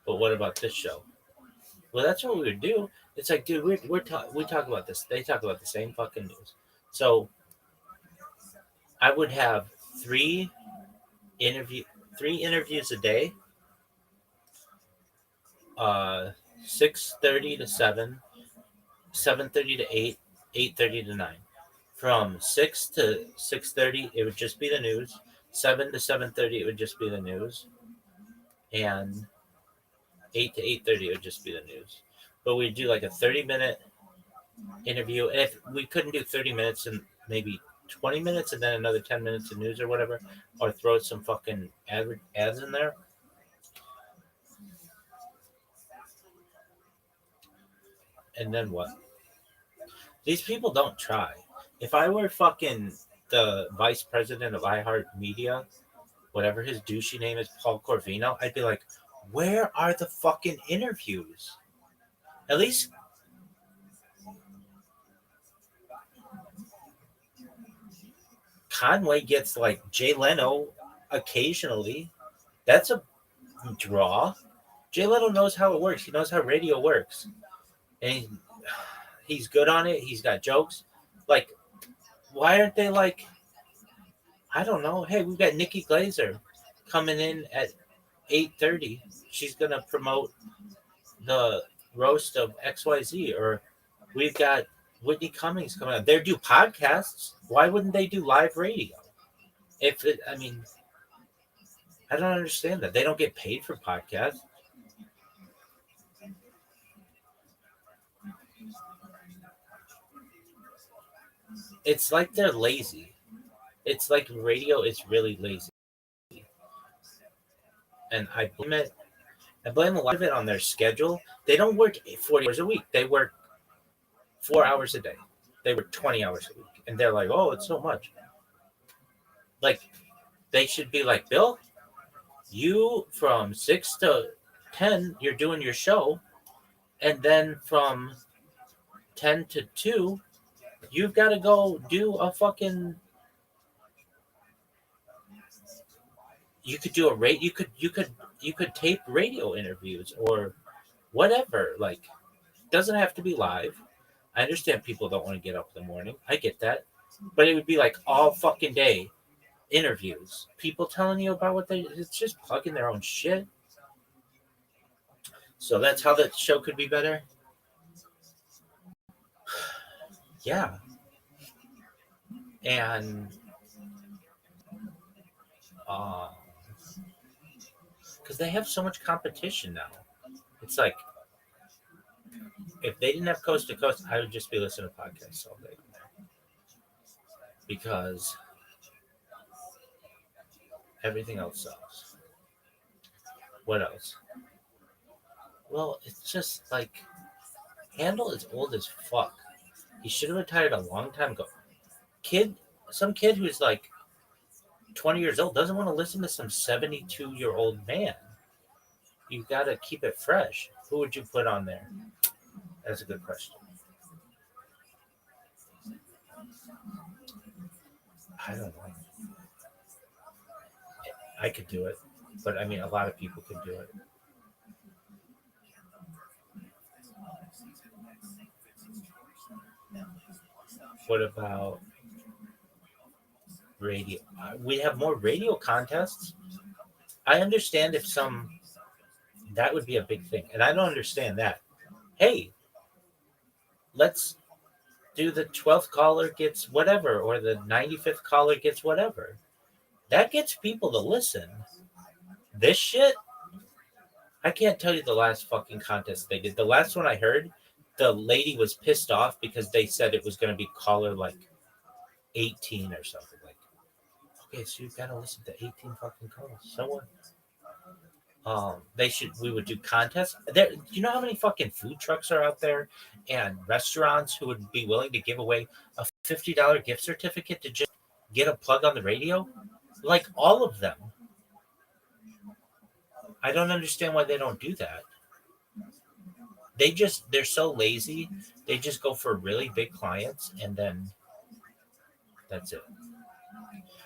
But what about this show? Well, that's what we would do. It's like, dude, we talk about this. They talk about the same fucking news. So I would have three interviews a day. 6:30 to 7, 7:30 to 8, 8:30 to 9. From 6 to 6:30, it would just be the news. 7 to 7:30, it would just be the news. And 8 to 8:30, it would just be the news. But we'd do like a 30-minute interview. And if we couldn't do 30 minutes and maybe 20 minutes and then another 10 minutes of news or whatever, or throw some fucking ads in there. And then what? These people don't try. If I were fucking the vice president of iHeartMedia, whatever his douchey name is, Paul Corvino, I'd be like, where are the fucking interviews? At least Conway gets like Jay Leno occasionally. That's a draw. Jay Leno knows how it works. He knows how radio works. And he's good on it. He's got jokes. Like, why aren't they like, I don't know. Hey, we've got Nikki Glazer coming in at 8:30. She's going to promote the roast of XYZ. Or we've got Whitney Cummings coming out. They do podcasts. Why wouldn't they do live radio? I don't understand that. They don't get paid for podcasts. It's like they're lazy. It's like radio is really lazy. And I blame a lot of it on their schedule. They don't work 40 hours a week. They work 4 hours a day. They work 20 hours a week. And they're like, oh, it's so much. Like, they should be like, Bill, you from 6 to 10, you're doing your show. And then from 10 to 2, you've got to go do a fucking. You could do you could tape radio interviews or whatever. Like, doesn't have to be live. I understand people don't want to get up in the morning. I get that, but it would be like all fucking day interviews. People telling you about it's just plugging their own shit. So that's how the show could be better. Yeah. And because they have so much competition now. It's like, if they didn't have Coast to Coast, I would just be listening to podcasts all day. Because everything else sucks. What else? Well, it's just like, Handel is old as fuck. He should have retired a long time ago. Some kid who's like 20 years old doesn't want to listen to some 72-year-old man. You got to keep it fresh. Who would you put on there? That's a good question. I don't know. I could do it, but I mean, a lot of people could do it. What about radio? We have more radio contests. I understand if that would be a big thing. And I don't understand that. Hey, let's do the 12th caller gets whatever, or the 95th caller gets whatever. That gets people to listen. This shit, I can't tell you the last fucking contest they did. The last one I heard, the lady was pissed off because they said it was going to be caller like 18 or something. Like, okay, so you've got to listen to 18 fucking calls. So what? We would do contests. Do you know how many fucking food trucks are out there and restaurants who would be willing to give away a $50 gift certificate to just get a plug on the radio? Like, all of them. I don't understand why they don't do that. They're so lazy. They just go for really big clients and then that's it.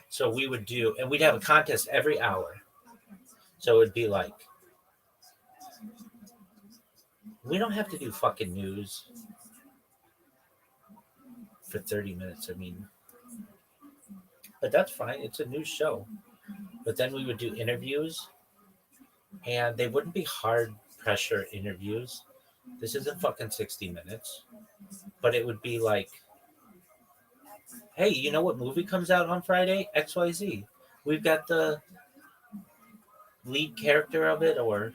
So we'd have a contest every hour. So it'd be like, We don't have to do fucking news for 30 minutes. I mean, but that's fine. It's a news show. But then we would do interviews, and they wouldn't be hard pressure interviews. This isn't fucking 60 minutes. But it would be like, hey, you know what movie comes out on Friday? XYZ. We've got the lead character of it, or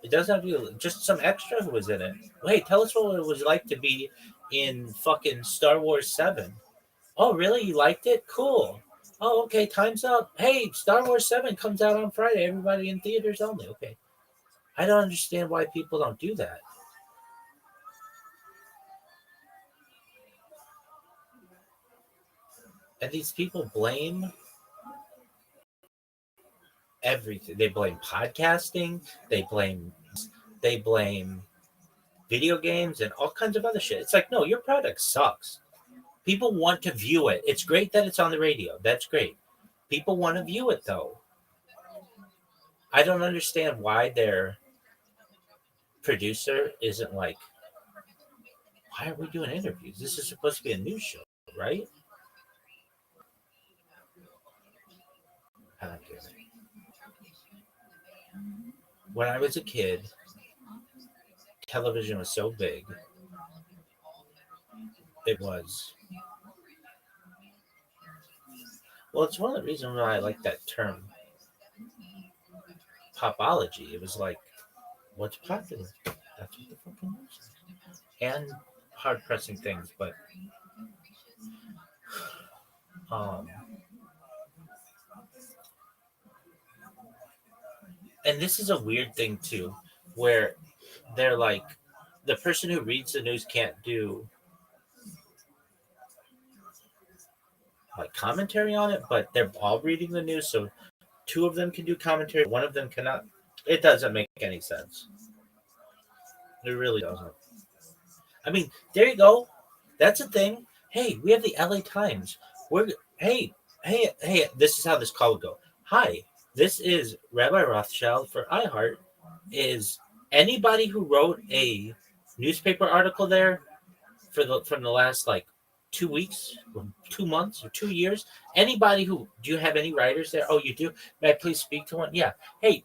it doesn't have to be just some extra who was in it. Hey, tell us what it was like to be in fucking Star Wars 7. Oh, really? You liked it? Cool. Oh, okay, time's up. Hey, Star Wars 7 comes out on Friday. Everybody in theaters only. Okay. I don't understand why people don't do that. And these people blame everything. They blame podcasting. They blame video games and all kinds of other shit. It's like, no, your product sucks. People want to view it. It's great that it's on the radio. That's great. People want to view it, though. I don't understand why their producer isn't like, why are we doing interviews? This is supposed to be a news show, right? I don't get it. When I was a kid, television was so big. It was. Well, it's one of the reasons why I like that term, popology. It was like, what's popular? That's what the fucking news is. And hard pressing things, but and this is a weird thing too, where they're like, the person who reads the news can't do like commentary on it, but they're all reading the news, so two of them can do commentary, one of them cannot. It doesn't make any sense. It really doesn't. I mean, there you go. That's a thing. Hey, we have the LA Times. Hey, this is how this call would go. Hi, this is Rabbi Rothschild for iHeart. Is anybody who wrote a newspaper article there from the last like 2 weeks, or 2 months, or 2 years? Anybody do you have any writers there? Oh, you do? May I please speak to one? Yeah. Hey,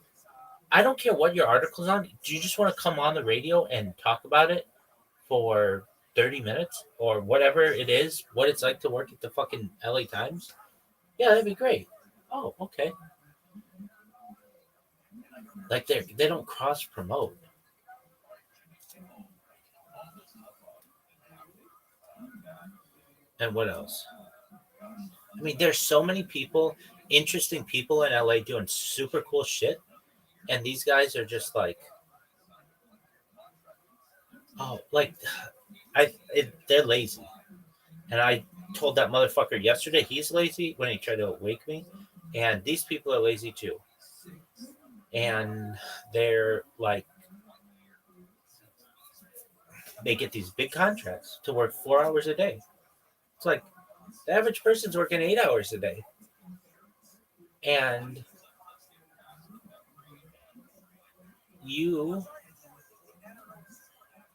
I don't care what your article's on. Do you just want to come on the radio and talk about it for 30 minutes or whatever it is, what it's like to work at the fucking LA Times? Yeah, that'd be great. Oh, okay. Like they don't cross promote. And what else? I mean, there's so many people, interesting people in LA doing super cool shit. And these guys are just like, oh, like, they're lazy. And I told that motherfucker yesterday he's lazy when he tried to wake me. And these people are lazy too. And they're like, they get these big contracts to work 4 hours a day. It's like the average person's working 8 hours a day. And you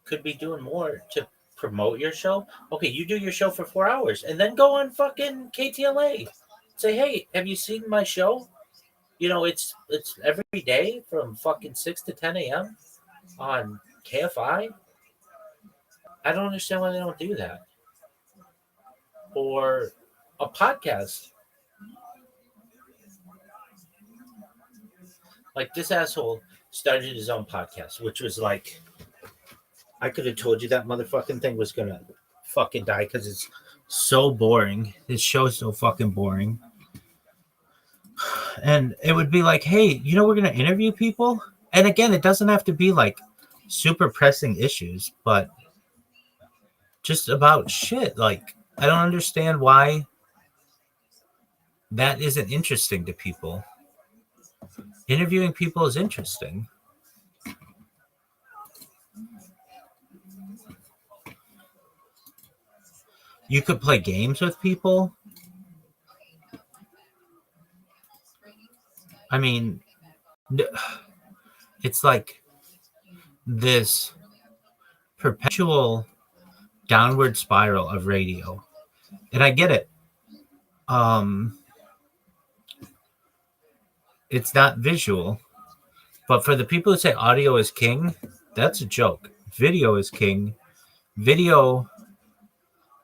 could be doing more to promote your show. Okay, you do your show for 4 hours and then go on fucking KTLA. Say, hey, have you seen my show? You know, it's every day from fucking 6 to 10 a.m. on KFI. I don't understand why they don't do that. Or a podcast. Like this asshole started his own podcast, which was like, I could have told you that motherfucking thing was gonna fucking die because it's so boring. His show's so fucking boring. And it would be like, hey, you know, we're gonna interview people. And again, it doesn't have to be like super pressing issues, but just about shit. Like, I don't understand why that isn't interesting to people. Interviewing people is interesting. You could play games with people. I mean, it's like this perpetual downward spiral of radio. And I get it. It's not visual, but for the people who say audio is king, that's a joke. Video is king. Video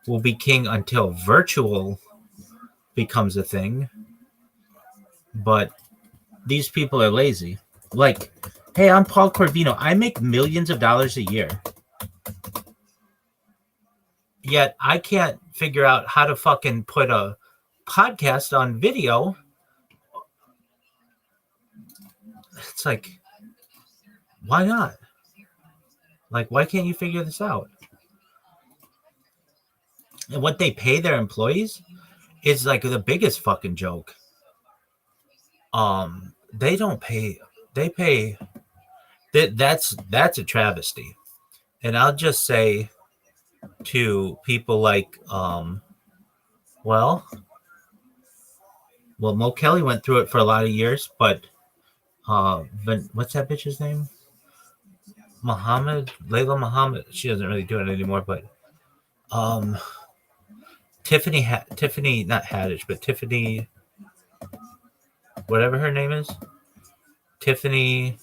will be king until virtual becomes a thing. But these people are lazy. Like, hey, I'm Paul Corvino. I make millions of dollars a year. Yet I can't figure out how to fucking put a podcast on video. It's like, why not? Like, why can't you figure this out? And what they pay their employees is like the biggest fucking joke. They don't pay. They pay. That's a travesty. And I'll just say to people like, well, Mo Kelly went through it for a lot of years, but what's that bitch's name? Layla Muhammad. She doesn't really do it anymore, but Tiffany, not Haddish, but Tiffany, whatever her name is, Tiffany,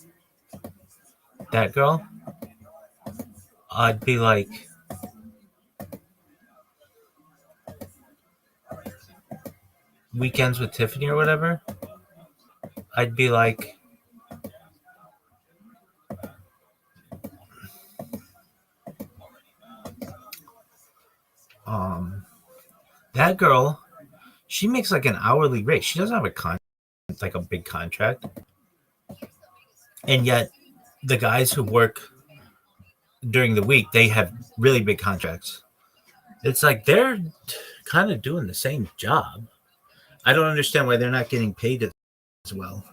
that girl. I'd be like, Weekends with Tiffany or whatever. I'd be like, that girl, she makes like an hourly rate. She doesn't have like a big contract. And yet the guys who work during the week, they have really big contracts. It's like they're kind of doing the same job. I don't understand why they're not getting paid as well.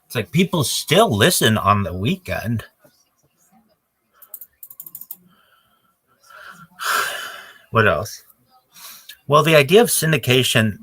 It's like people still listen on the weekend. What else? Well, the idea of syndication